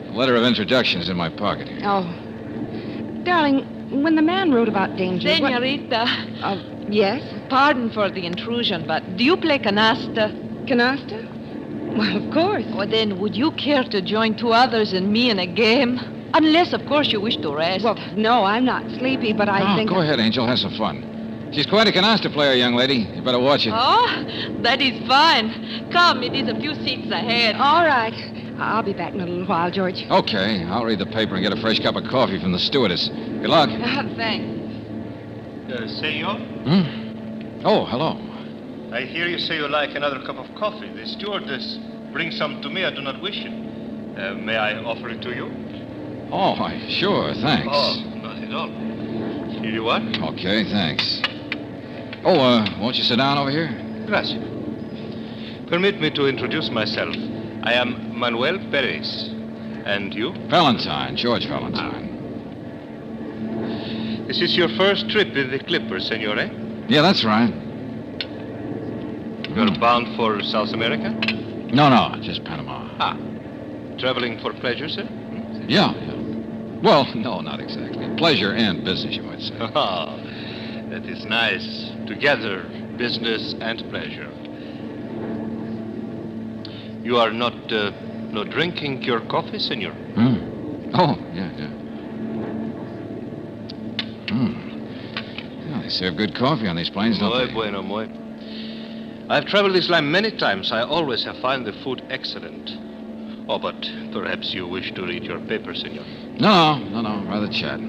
The letter of introduction is in my pocket here. Oh. Darling, when the man wrote about danger... Senorita. Yes? Pardon for the intrusion, but do you play canasta? Canasta? Well, of course. Well, then, would you care to join two others and me in a game? Unless, of course, you wish to rest. Well, no, I'm not sleepy, but I think... Go ahead, Angel. Have some fun. She's quite a canasta player, young lady. You better watch it. Oh, that is fine. Come, it is a few seats ahead. All right. I'll be back in a little while, George. Okay. I'll read the paper and get a fresh cup of coffee from the stewardess. Good luck. Thanks. Senor? Oh, hello. I hear you say you like another cup of coffee. The stewardess brings some to me. I do not wish it. May I offer it to you? Oh, sure. Thanks. Oh, not at all. Here you are. Okay, thanks. Oh, won't you sit down over here? Gracias. Permit me to introduce myself. I am Manuel Perez. And you? Valentine, George Valentine. This is your first trip in the Clipper, senor, eh? Yeah, that's right. You're bound for South America? No, just Panama. Traveling for pleasure, sir? Yeah. Well, no, not exactly. Pleasure and business, you might say. Oh, that is nice. Together, business and pleasure. You are not drinking your coffee, senor? Oh, yeah. Yeah, they serve good coffee on these planes, don't they? Muy bueno, muy. I've traveled this line many times. I always have found the food excellent. Oh, but perhaps you wish to read your paper, senor. No. Rather chat.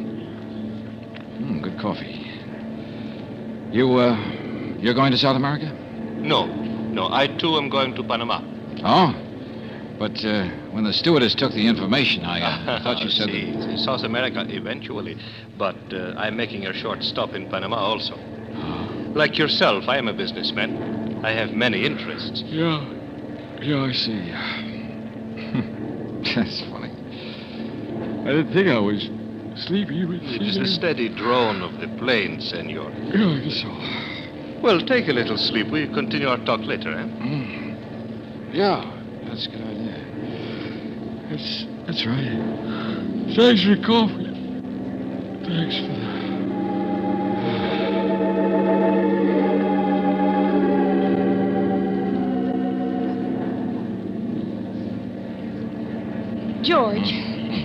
Good coffee. You're going to South America? No. I, too, am going to Panama. Oh? But when the stewardess took the information, I thought you said that... South America eventually. But I'm making a short stop in Panama also. Like yourself, I am a businessman. I have many interests. Yeah, I see. That's funny. I didn't think I was sleepy. But it is the steady drone of the plane, senor. Yeah, I guess so. Well, take a little sleep. We'll continue our talk later, eh? Yeah, that's a good idea. That's right. Thanks for the coffee. Thanks for that.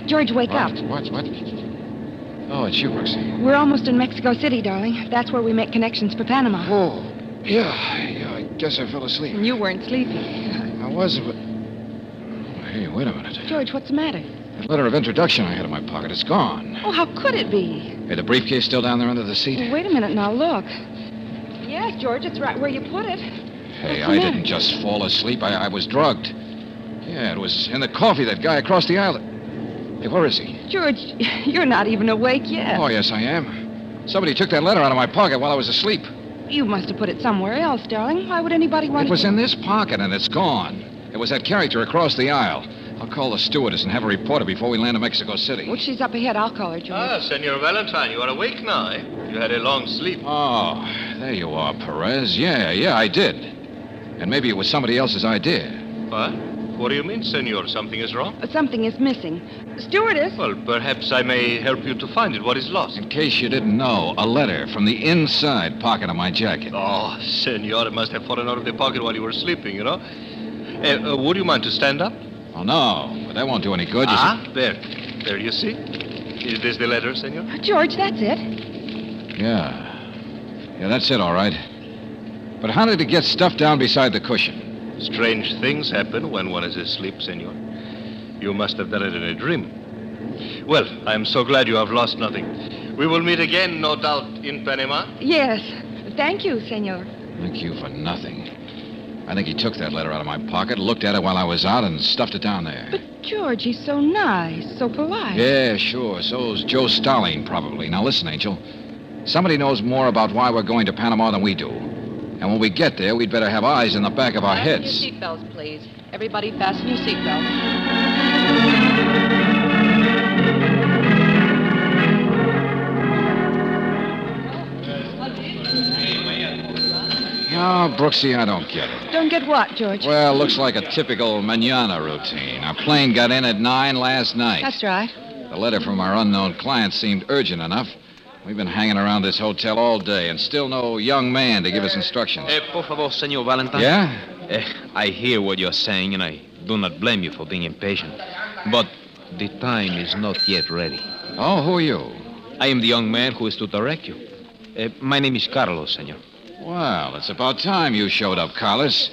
George, wake up. What? Oh, it's you, Brooksy. We're almost in Mexico City, darling. That's where we make connections for Panama. Oh, yeah, I guess I fell asleep. You weren't sleepy. I wasn't, but... Hey, wait a minute. George, what's the matter? That letter of introduction I had in my pocket, it's gone. Oh, how could it be? Hey, the briefcase still down there under the seat? Well, wait a minute and I'll look. Yes, George, it's right where you put it. Hey, I didn't just fall asleep. I was drugged. Yeah, it was in the coffee, that guy across the aisle. Hey, where is he? George, you're not even awake yet. Oh, yes, I am. Somebody took that letter out of my pocket while I was asleep. You must have put it somewhere else, darling. Why would anybody want It was in this pocket, and it's gone. It was that character across the aisle. I'll call the stewardess and have her report it before we land in Mexico City. Well, she's up ahead. I'll call her, George. Senor Valentine, you are awake now, eh? You had a long sleep. Oh, there you are, Perez. Yeah, I did. And maybe it was somebody else's idea. What? What do you mean, senor? Something is wrong? Something is missing. Stewardess? Well, perhaps I may help you to find it. What is lost? In case you didn't know, a letter from the inside pocket of my jacket. Oh, senor, it must have fallen out of the pocket while you were sleeping, you know. Would you mind to stand up? Oh, no, but that won't do any good. There, you see? Is this the letter, senor? George, that's it. Yeah, that's it, all right. But how did it get stuffed down beside the cushion? Strange things happen when one is asleep, senor. You must have done it in a dream. Well, I am so glad you have lost nothing. We will meet again, no doubt, in Panama. Yes. Thank you, senor. Thank you for nothing. I think he took that letter out of my pocket, looked at it while I was out, and stuffed it down there. But, George, he's so nice, so polite. Yeah, sure. So's Joe Starling, probably. Now, listen, Angel. Somebody knows more about why we're going to Panama than we do. And when we get there, we'd better have eyes in the back of our Fasten heads. your seatbelts, please. Everybody fasten your seatbelts. Oh, Brooksy, I don't get it. Don't get what, George? Well, looks like a typical manana routine. Our plane got in at 9 last night. That's right. The letter from our unknown client seemed urgent enough. We've been hanging around this hotel all day and still no young man to give us instructions. Por favor, Senor Valentine. Yeah? I hear what you're saying, and I do not blame you for being impatient. But the time is not yet ready. Oh, who are you? I am the young man who is to direct you. My name is Carlos, senor. Well, it's about time you showed up, Carlos.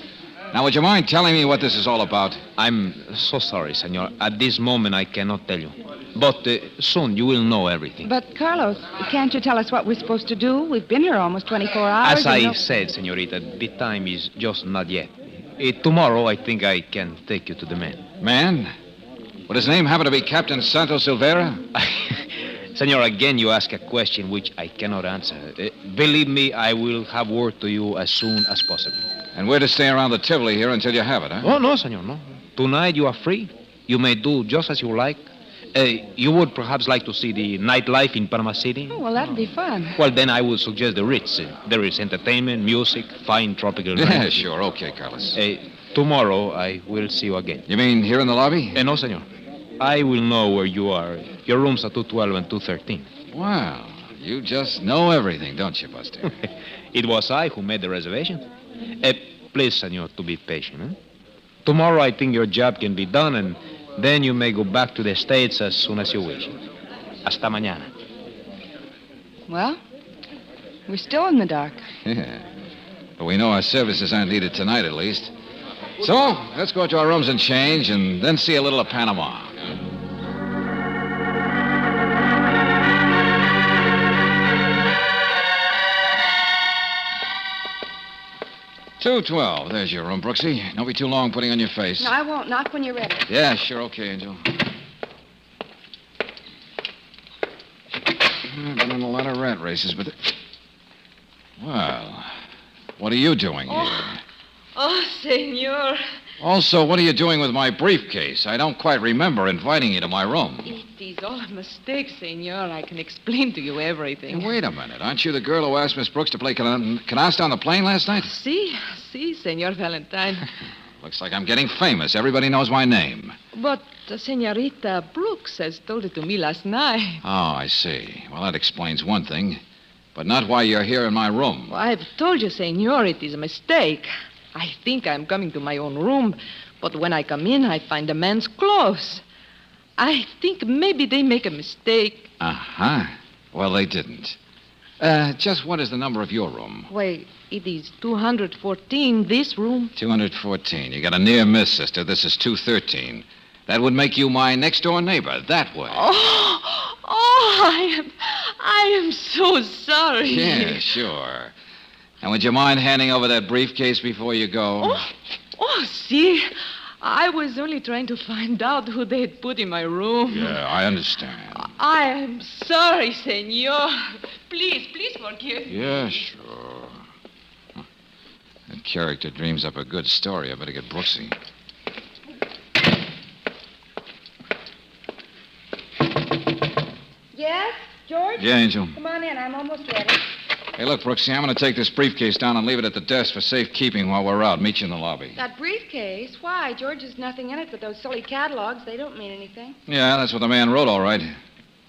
Now, would you mind telling me what this is all about? I'm so sorry, senor. At this moment, I cannot tell you. But soon you will know everything. But, Carlos, can't you tell us what we're supposed to do? We've been here almost 24 hours. As I said, senorita, the time is just not yet. Tomorrow, I think I can take you to the man. Man? Would his name happen to be Captain Santos Silvera? Senor, again, you ask a question which I cannot answer. Believe me, I will have word to you as soon as possible. And we're to stay around the Tivoli here until you have it, huh? Oh, no, senor, no. Tonight you are free. You may do just as you like. You would perhaps like to see the nightlife in Panama City? Oh, well, that'd be fun. Well, then I would suggest the Ritz. There is entertainment, music, fine tropical... Yeah, sure. Okay, Carlos. Tomorrow I will see you again. You mean here in the lobby? No, senor. I will know where you are. Your rooms are 212 and 213. Wow. You just know everything, don't you, Buster? It was I who made the reservation. Please, senor, to be patient. Huh? Tomorrow I think your job can be done, and then you may go back to the States as soon as you wish. Hasta mañana. Well, we're still in the dark. Yeah. But we know our services aren't needed tonight, at least. So, let's go to our rooms and change, and then see a little of Panama. $212. There's your room, Brooksy. Don't be too long putting on your face. No, I won't. Not when you're ready. Yeah, sure. Okay, Angel. I've been in a lot of rat races, but... Well, what are you doing here? Oh, senor. Also, what are you doing with my briefcase? I don't quite remember inviting you to my room. It is all a mistake, senor. I can explain to you everything. Hey, wait a minute. Aren't you the girl who asked Miss Brooks to play canasta on the plane last night? Si, senor Valentine. Looks like I'm getting famous. Everybody knows my name. But Senorita Brooks has told it to me last night. Oh, I see. Well, that explains one thing. But not why you're here in my room. Well, I've told you, senor, it is a mistake. I think I'm coming to my own room, but when I come in, I find the man's clothes. I think maybe they make a mistake. Uh-huh. Well, they didn't. Just what is the number of your room? Wait, it is 214, this room. 214. You got a near miss, sister. This is 213. That would make you my next-door neighbor, that way. I am so sorry. Yeah, sure. And would you mind handing over that briefcase before you go? See, I was only trying to find out who they had put in my room. Yeah, I understand. I am sorry, senor. Please forgive me. Yeah, sure. That character dreams up a good story. I better get Brooksy. Yes, George? Yeah, Angel. Come on in. I'm almost ready. Hey, look, Brooksy, I'm going to take this briefcase down and leave it at the desk for safekeeping while we're out. Meet you in the lobby. That briefcase? Why? George, there's nothing in it but those silly catalogs. They don't mean anything. Yeah, that's what the man wrote, all right.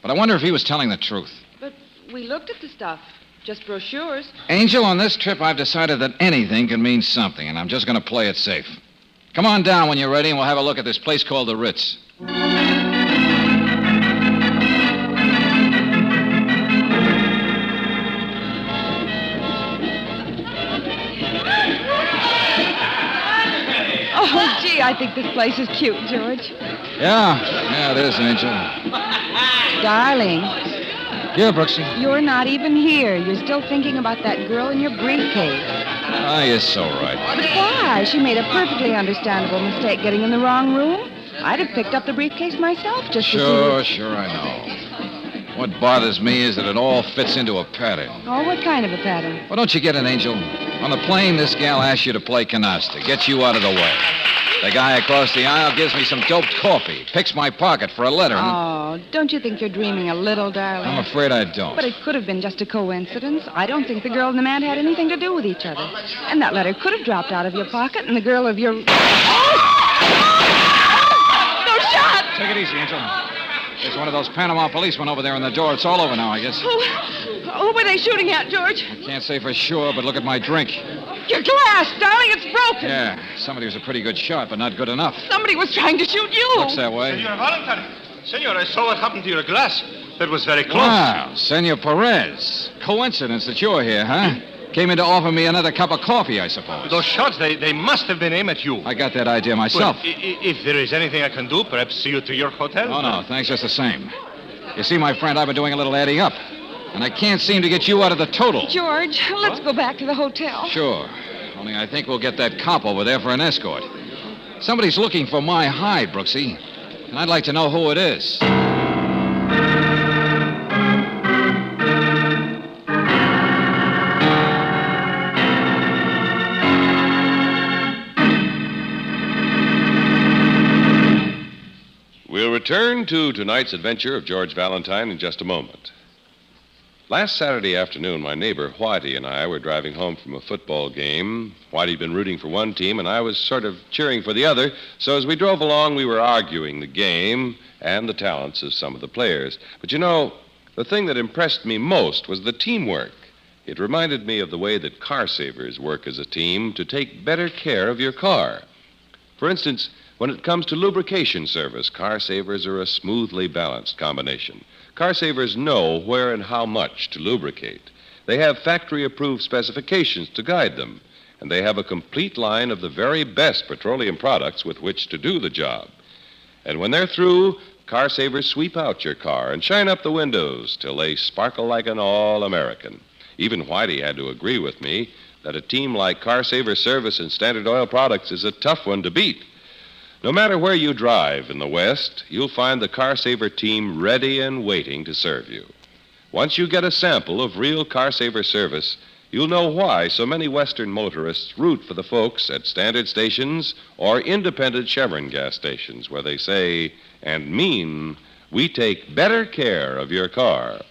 But I wonder if he was telling the truth. But we looked at the stuff. Just brochures. Angel, on this trip, I've decided that anything can mean something, and I'm just going to play it safe. Come on down when you're ready, and we'll have a look at this place called the Ritz. think this place is cute, George. Yeah, it is, Angel. Darling, Yeah, Brooksy. you're not even here. You're still thinking about that girl in your briefcase. Ah, you're so right. But why? She made a perfectly understandable mistake getting in the wrong room. I'd have picked up the briefcase myself just to see what... Sure, I know. What bothers me is that it all fits into a pattern. Oh, what kind of a pattern? Well, don't you get it, Angel? On the plane, this gal asks you to play canasta, gets you out of the way. The guy across the aisle gives me some doped coffee, picks my pocket for a letter. Oh, don't you think you're dreaming a little, darling? I'm afraid I don't. But it could have been just a coincidence. I don't think the girl and the man had anything to do with each other. And that letter could have dropped out of your pocket, and the girl of your... No shot! Take it easy, Angel. There's one of those Panama policemen over there in the door. It's all over now, I guess. Who were they shooting at, George? I can't say for sure, but look at my drink. Your glass, darling, it's broken. Yeah, somebody was a pretty good shot, but not good enough. Somebody was trying to shoot you. Looks that way. Senor Valentine. Senor, I saw what happened to your glass. That was very close. Wow, Senor Perez. Coincidence that you're here, huh? Came in to offer me another cup of coffee, I suppose. Those shots, they must have been aimed at you. I got that idea myself. Well, if there is anything I can do, perhaps see you to your hotel. Oh, no, thanks just the same. You see, my friend, I've been doing a little adding up, and I can't seem to get you out of the total. George, let's go back to the hotel. Sure. Only I think we'll get that cop over there for an escort. Somebody's looking for my hide, Brooksy, and I'd like to know who it is. We'll return to tonight's adventure of George Valentine in just a moment. Last Saturday afternoon, my neighbor Whitey and I were driving home from a football game. Whitey'd been rooting for one team, and I was sort of cheering for the other. So as we drove along, we were arguing the game and the talents of some of the players. But you know, the thing that impressed me most was the teamwork. It reminded me of the way that car savers work as a team to take better care of your car. For instance, when it comes to lubrication service, car savers are a smoothly balanced combination. Car savers know where and how much to lubricate. They have factory-approved specifications to guide them, and they have a complete line of the very best petroleum products with which to do the job. And when they're through, car savers sweep out your car and shine up the windows till they sparkle like an all-American. Even Whitey had to agree with me that a team like Car Saver Service and Standard Oil Products is a tough one to beat. No matter where you drive in the West, you'll find the Car Saver team ready and waiting to serve you. Once you get a sample of real Car Saver service, you'll know why so many Western motorists root for the folks at standard stations or independent Chevron gas stations where they say and mean, we take better care of your car.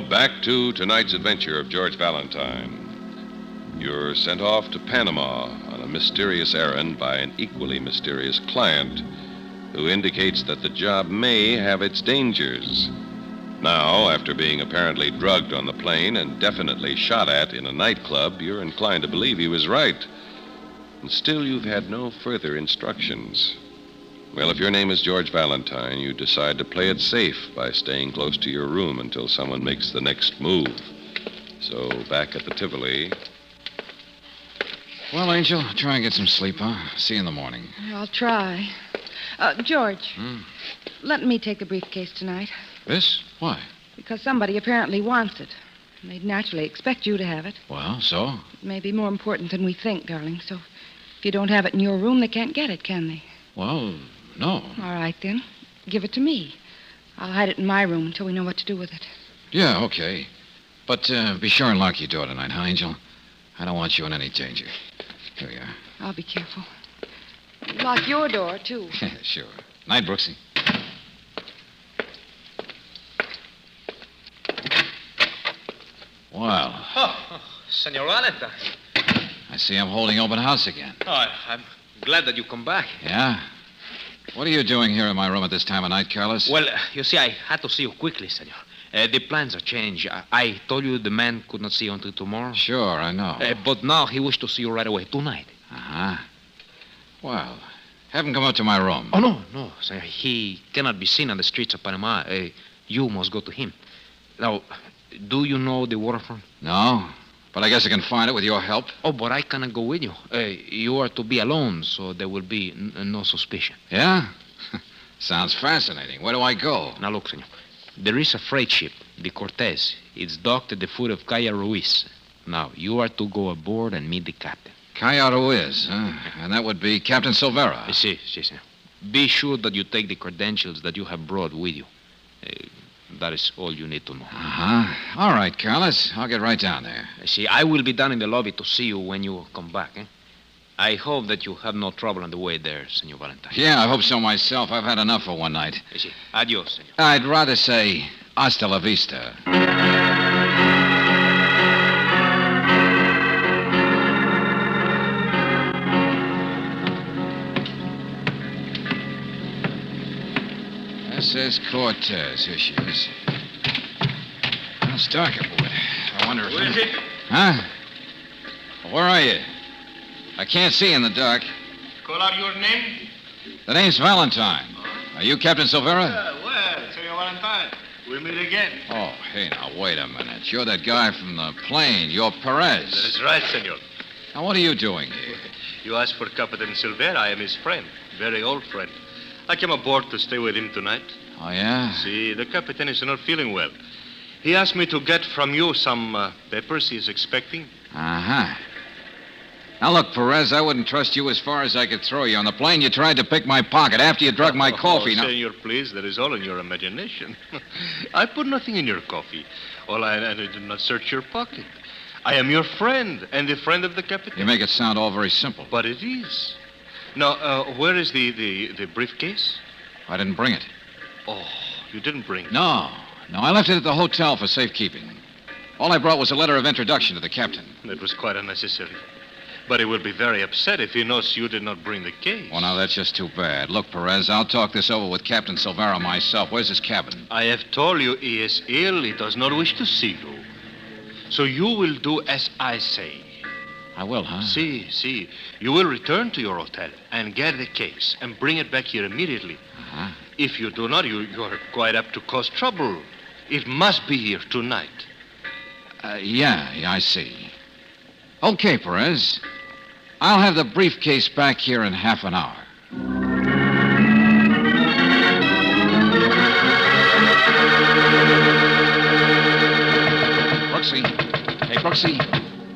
Back to tonight's adventure of George Valentine. You're sent off to Panama on a mysterious errand by an equally mysterious client who indicates that the job may have its dangers. Now, after being apparently drugged on the plane and definitely shot at in a nightclub, you're inclined to believe he was right. And still, you've had no further instructions. Well, if your name is George Valentine, you decide to play it safe by staying close to your room until someone makes the next move. So, back at the Tivoli. Well, Angel, try and get some sleep, huh? See you in the morning. I'll try. George, let me take the briefcase tonight. This? Why? Because somebody apparently wants it. And they'd naturally expect you to have it. Well, so? It may be more important than we think, darling. So if you don't have it in your room, they can't get it, can they? Well, no. All right, then. Give it to me. I'll hide it in my room until we know what to do with it. Yeah, okay. But be sure and lock your door tonight, huh, Angel? I don't want you in any danger. Here we are. I'll be careful. Lock your door, too. Sure. Night, Brooksy. Well. Oh, Senor Valentine. I see I'm holding open house again. Oh, I'm glad that you come back. Yeah? What are you doing here in my room at this time of night, Carlos? Well, you see, I had to see you quickly, senor. The plans are changed. I told you the man could not see you until tomorrow. Sure, I know. But now he wished to see you right away, tonight. Uh-huh. Well, have him come up to my room. Oh, no, senor. He cannot be seen on the streets of Panama. You must go to him. Now, do you know the waterfront? No, but I guess I can find it with your help. Oh, but I cannot go with you. You are to be alone, so there will be no suspicion. Yeah? Sounds fascinating. Where do I go? Now, look, senor. There is a freight ship, the Cortez. It's docked at the foot of Calle Ruiz. Now, you are to go aboard and meet the captain. Calle Ruiz, huh? And that would be Captain Silvera. Si, senor. Be sure that you take the credentials that you have brought with you. That is all you need to know. Uh-huh. All right, Carlos. I'll get right down there. See, I will be down in the lobby to see you when you come back, I hope that you have no trouble on the way there, Senor Valentine. Yeah, I hope so myself. I've had enough for one night. Sí. Adios, senor. I'd rather say hasta la vista. This is Cortez. Here she is. Well, it's dark aboard. I wonder if... Who is it? Huh? Where are you? I can't see in the dark. Call out your name. The name's Valentine. Are you Captain Silvera? Well, Senor Valentine, we meet again. Oh, hey, now, wait a minute. You're that guy from the plane. You're Perez. That is right, senor. Now, what are you doing here? You asked for Captain Silvera. I am his friend. Very old friend. I came aboard to stay with him tonight. Oh, yeah? See, the Captain is not feeling well. He asked me to get from you some papers he is expecting. Uh-huh. Now, look, Perez, I wouldn't trust you as far as I could throw you. On the plane, you tried to pick my pocket after you drug my coffee. Oh, senor, please, that is all in your imagination. I put nothing in your coffee. I did not search your pocket. I am your friend and the friend of the Captain. You make it sound all very simple. But it is. Now, where is the briefcase? I didn't bring it. Oh, you didn't bring it? No, I left it at the hotel for safekeeping. All I brought was a letter of introduction to the captain. That was quite unnecessary. But he will be very upset if he knows you did not bring the case. Well, now, that's just too bad. Look, Perez, I'll talk this over with Captain Silvera myself. Where's his cabin? I have told you he is ill. He does not wish to see you. So you will do as I say. I will, huh? See. You will return to your hotel and get the case and bring it back here immediately. Uh-huh. If you do not, you are quite apt to cause trouble. It must be here tonight. Yeah, I see. Okay, Perez. I'll have the briefcase back here in half an hour. Brooksy. Hey, Brooksy.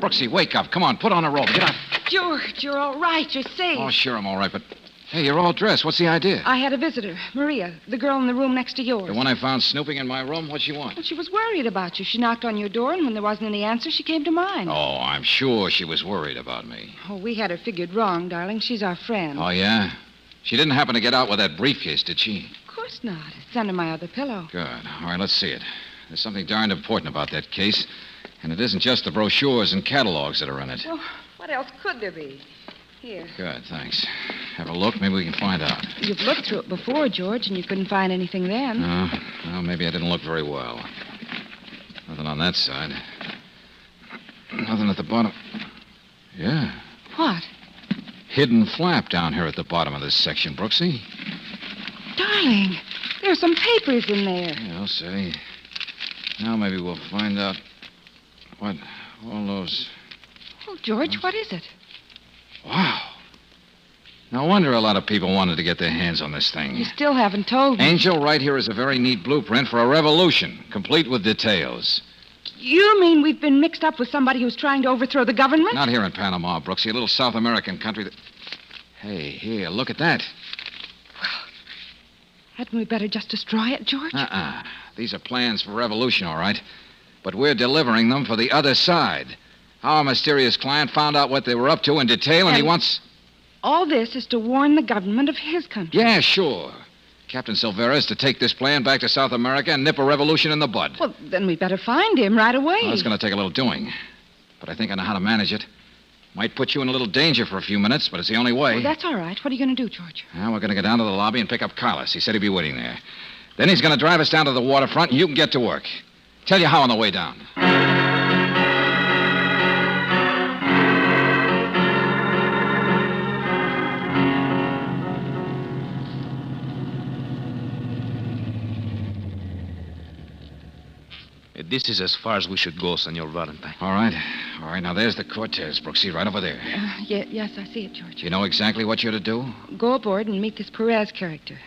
Brooksy, wake up. Come on, put on a robe. Get up. George, you're all right. You're safe. Oh, sure, I'm all right, but... Hey, you're all dressed. What's the idea? I had a visitor, Maria, the girl in the room next to yours. The one I found snooping in my room? What'd she want? Well, she was worried about you. She knocked on your door, and when there wasn't any answer, she came to mine. Oh, I'm sure she was worried about me. Oh, we had her figured wrong, darling. She's our friend. Oh, yeah? She didn't happen to get out with that briefcase, did she? Of course not. It's under my other pillow. Good. All right, let's see it. There's something darned important about that case, and it isn't just the brochures and catalogs that are in it. Well, what else could there be? Here. Good, thanks. Have a look. Maybe we can find out. You've looked through it before, George, and you couldn't find anything then. No. Well, maybe I didn't look very well. Nothing on that side. Nothing at the bottom. Yeah. What? Hidden flap down here at the bottom of this section, Brooksy. Darling, there's some papers in there. Yeah, I'll say. Now maybe we'll find out what all those... Oh, George, what is it? Wow. No wonder a lot of people wanted to get their hands on this thing. You still haven't told me. Angel, right here is a very neat blueprint for a revolution, complete with details. You mean we've been mixed up with somebody who's trying to overthrow the government? Not here in Panama, Brooksy, a little South American country that... Hey, here, look at that. Well, hadn't we better just destroy it, George? These are plans for revolution, all right. But we're delivering them for the other side. Our mysterious client found out what they were up to in detail, and he wants... All this is to warn the government of his country. Yeah, sure. Captain Silvera is to take this plan back to South America and nip a revolution in the bud. Well, then we better find him right away. Well, it's going to take a little doing. But I think I know how to manage it. Might put you in a little danger for a few minutes, but it's the only way. Well, that's all right. What are you going to do, George? Well, we're going to go down to the lobby and pick up Carlos. He said he'd be waiting there. Then he's going to drive us down to the waterfront, and you can get to work. Tell you how on the way down. This is as far as we should go, Senor Valentine. All right. All right, now there's the Cortez, Brooksy, right over there. Yes, I see it, George. You know exactly what you're to do? Go aboard and meet this Perez character.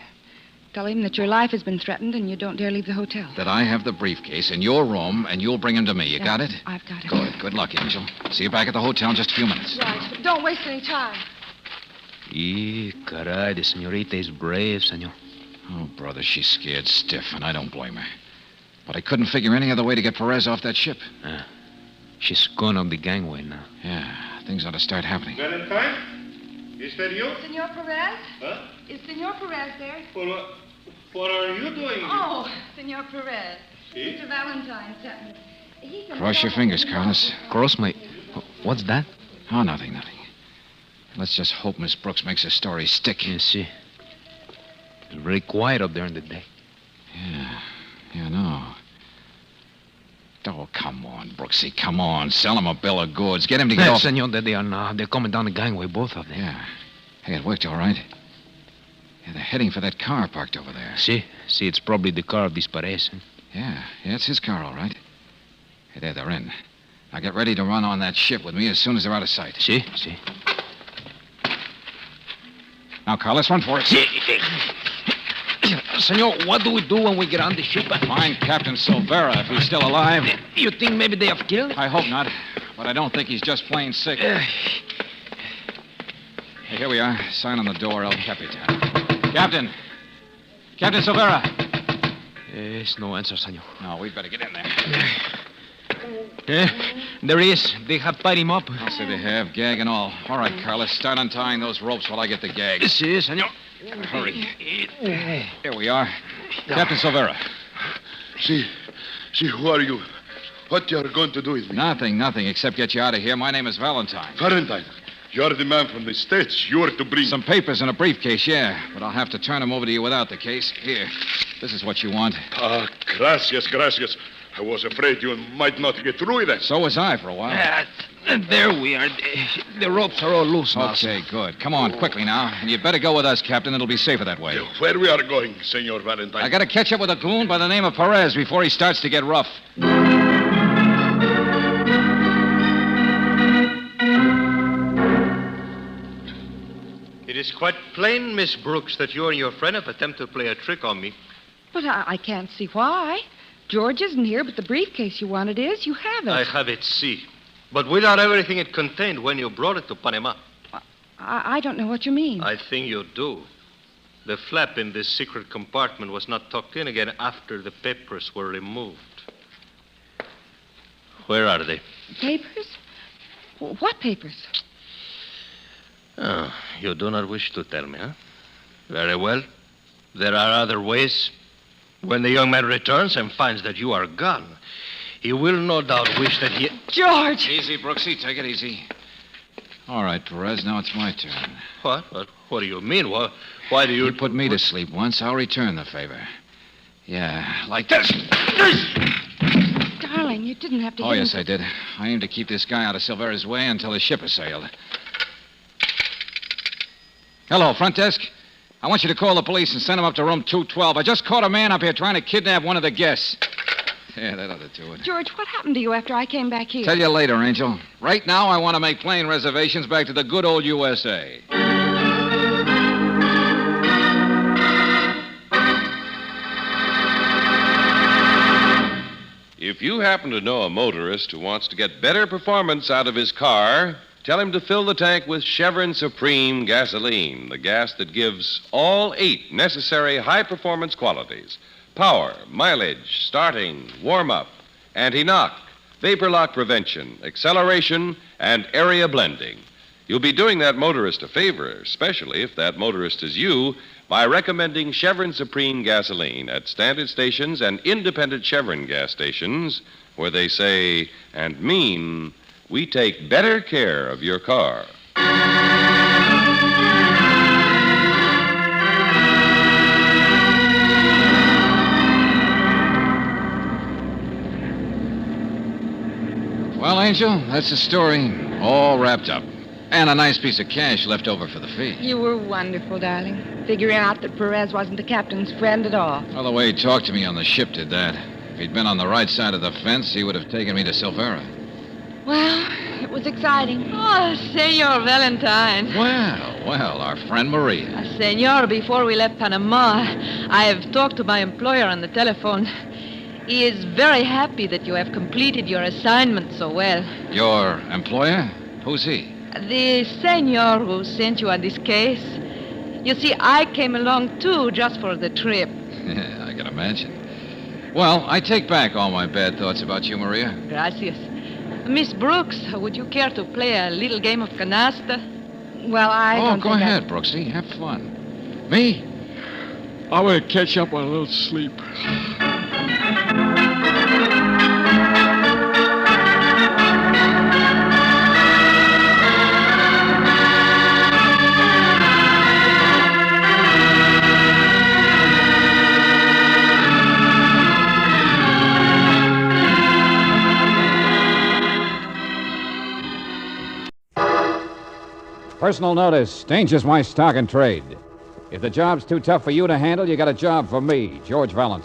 Tell him that your life has been threatened and you don't dare leave the hotel. That I have the briefcase in your room, and you'll bring him to me. You got it? I've got it. Good. Good luck, Angel. See you back at the hotel in just a few minutes. Right, but don't waste any time. Caray, the senorita is brave, senor. Oh, brother, she's scared stiff, and I don't blame her. But I couldn't figure any other way to get Perez off that ship. She's gone on the gangway now. Yeah, things ought to start happening. Valentine? Is that you? Senor Perez? Huh? Is Senor Perez there? Well, what are you doing? Oh, Senor Perez. See? Mr. Valentine sent me. He's Cross your fingers, Carlos. Cross my... What's that? Oh, nothing. Let's just hope Miss Brooks makes her story stick. You see. It's very quiet up there in the day. Yeah, I know. Oh, come on, Brooksy, come on. Sell him a bill of goods. Get him to get off. Senor, there they are now. They're coming down the gangway, both of them. Yeah. Hey, it worked all right. Yeah, they're heading for that car parked over there. See, it's probably the car of this Perez. Yeah, it's his car, all right. Hey, there, they're in. Now get ready to run on that ship with me as soon as they're out of sight. See. Now, Carl, let's run for it. Senor, what do we do when we get on the ship? Find Captain Silvera if he's still alive. You think maybe they have killed him? I hope not, but I don't think he's just plain sick. Hey, here we are. Sign on the door, El Capitan. Captain Silvera. There's no answer, senor. No, we'd better get in there. There he is. They have tied him up. I'll say they have, gag and all. All right, Carlos, start untying those ropes while I get the gag. Si, senor. Hurry. Here we are. Captain Silvera. See, who are you? What you are going to do with me? Nothing, except get you out of here. My name is Valentine. Valentine, you're the man from the States. You're to bring... Some papers in a briefcase, yeah. But I'll have to turn them over to you without the case. Here, this is what you want. Gracias. I was afraid you might not get through with that. So was I for a while. There we are. The ropes are all loose now. Okay, good. Come on, quickly now. And you'd better go with us, Captain. It'll be safer that way. Where we are going, Senor Valentine? I gotta catch up with a goon by the name of Perez before he starts to get rough. It is quite plain, Miss Brooks, that you and your friend have attempted to play a trick on me. But I can't see why. George isn't here, but the briefcase you wanted is. You have it. I have it, see. But without everything it contained when you brought it to Panama. I don't know what you mean. I think you do. The flap in this secret compartment was not tucked in again after the papers were removed. Where are they? Papers? What papers? Oh, you do not wish to tell me, huh? Very well. There are other ways. When the young man returns and finds that you are gone, he will no doubt wish that he... George! Easy, Brooksy. Take it easy. All right, Perez, now it's my turn. What? What do you mean? Why do you... You put me to sleep once, I'll return the favor. Yeah, like this. Darling, you didn't have to Oh, hit yes, him. I did. I aim to keep this guy out of Silvera's way until his ship has sailed. Hello, front desk. I want you to call the police and send them up to room 212. I just caught a man up here trying to kidnap one of the guests. Yeah, that ought to do it. George, what happened to you after I came back here? Tell you later, Angel. Right now, I want to make plane reservations back to the good old USA. If you happen to know a motorist who wants to get better performance out of his car, tell him to fill the tank with Chevron Supreme gasoline, the gas that gives all 8 necessary high-performance qualities: power, mileage, starting, warm-up, anti-knock, vapor lock prevention, acceleration, and area blending. You'll be doing that motorist a favor, especially if that motorist is you, by recommending Chevron Supreme gasoline at standard stations and independent Chevron gas stations, where they say and mean, we take better care of your car. Angel, that's the story. All wrapped up. And a nice piece of cash left over for the fee. You were wonderful, darling. Figuring out that Perez wasn't the captain's friend at all. Well, the way he talked to me on the ship did that. If he'd been on the right side of the fence, he would have taken me to Silvera. Well, it was exciting. Oh, Senor Valentine. Well, our friend Maria. Senor, before we left Panama, I have talked to my employer on the telephone. He is very happy that you have completed your assignment so well. Your employer? Who's he? The senor who sent you on this case. You see, I came along, too, just for the trip. Yeah, I can imagine. Well, I take back all my bad thoughts about you, Maria. Gracias. Miss Brooks, would you care to play a little game of canasta? Well, Oh, go ahead, Brooksy. Have fun. Me? I want to catch up on a little sleep. Personal notice. Danger's my stock and trade. If the job's too tough for you to handle, you got a job for me, George Valentine.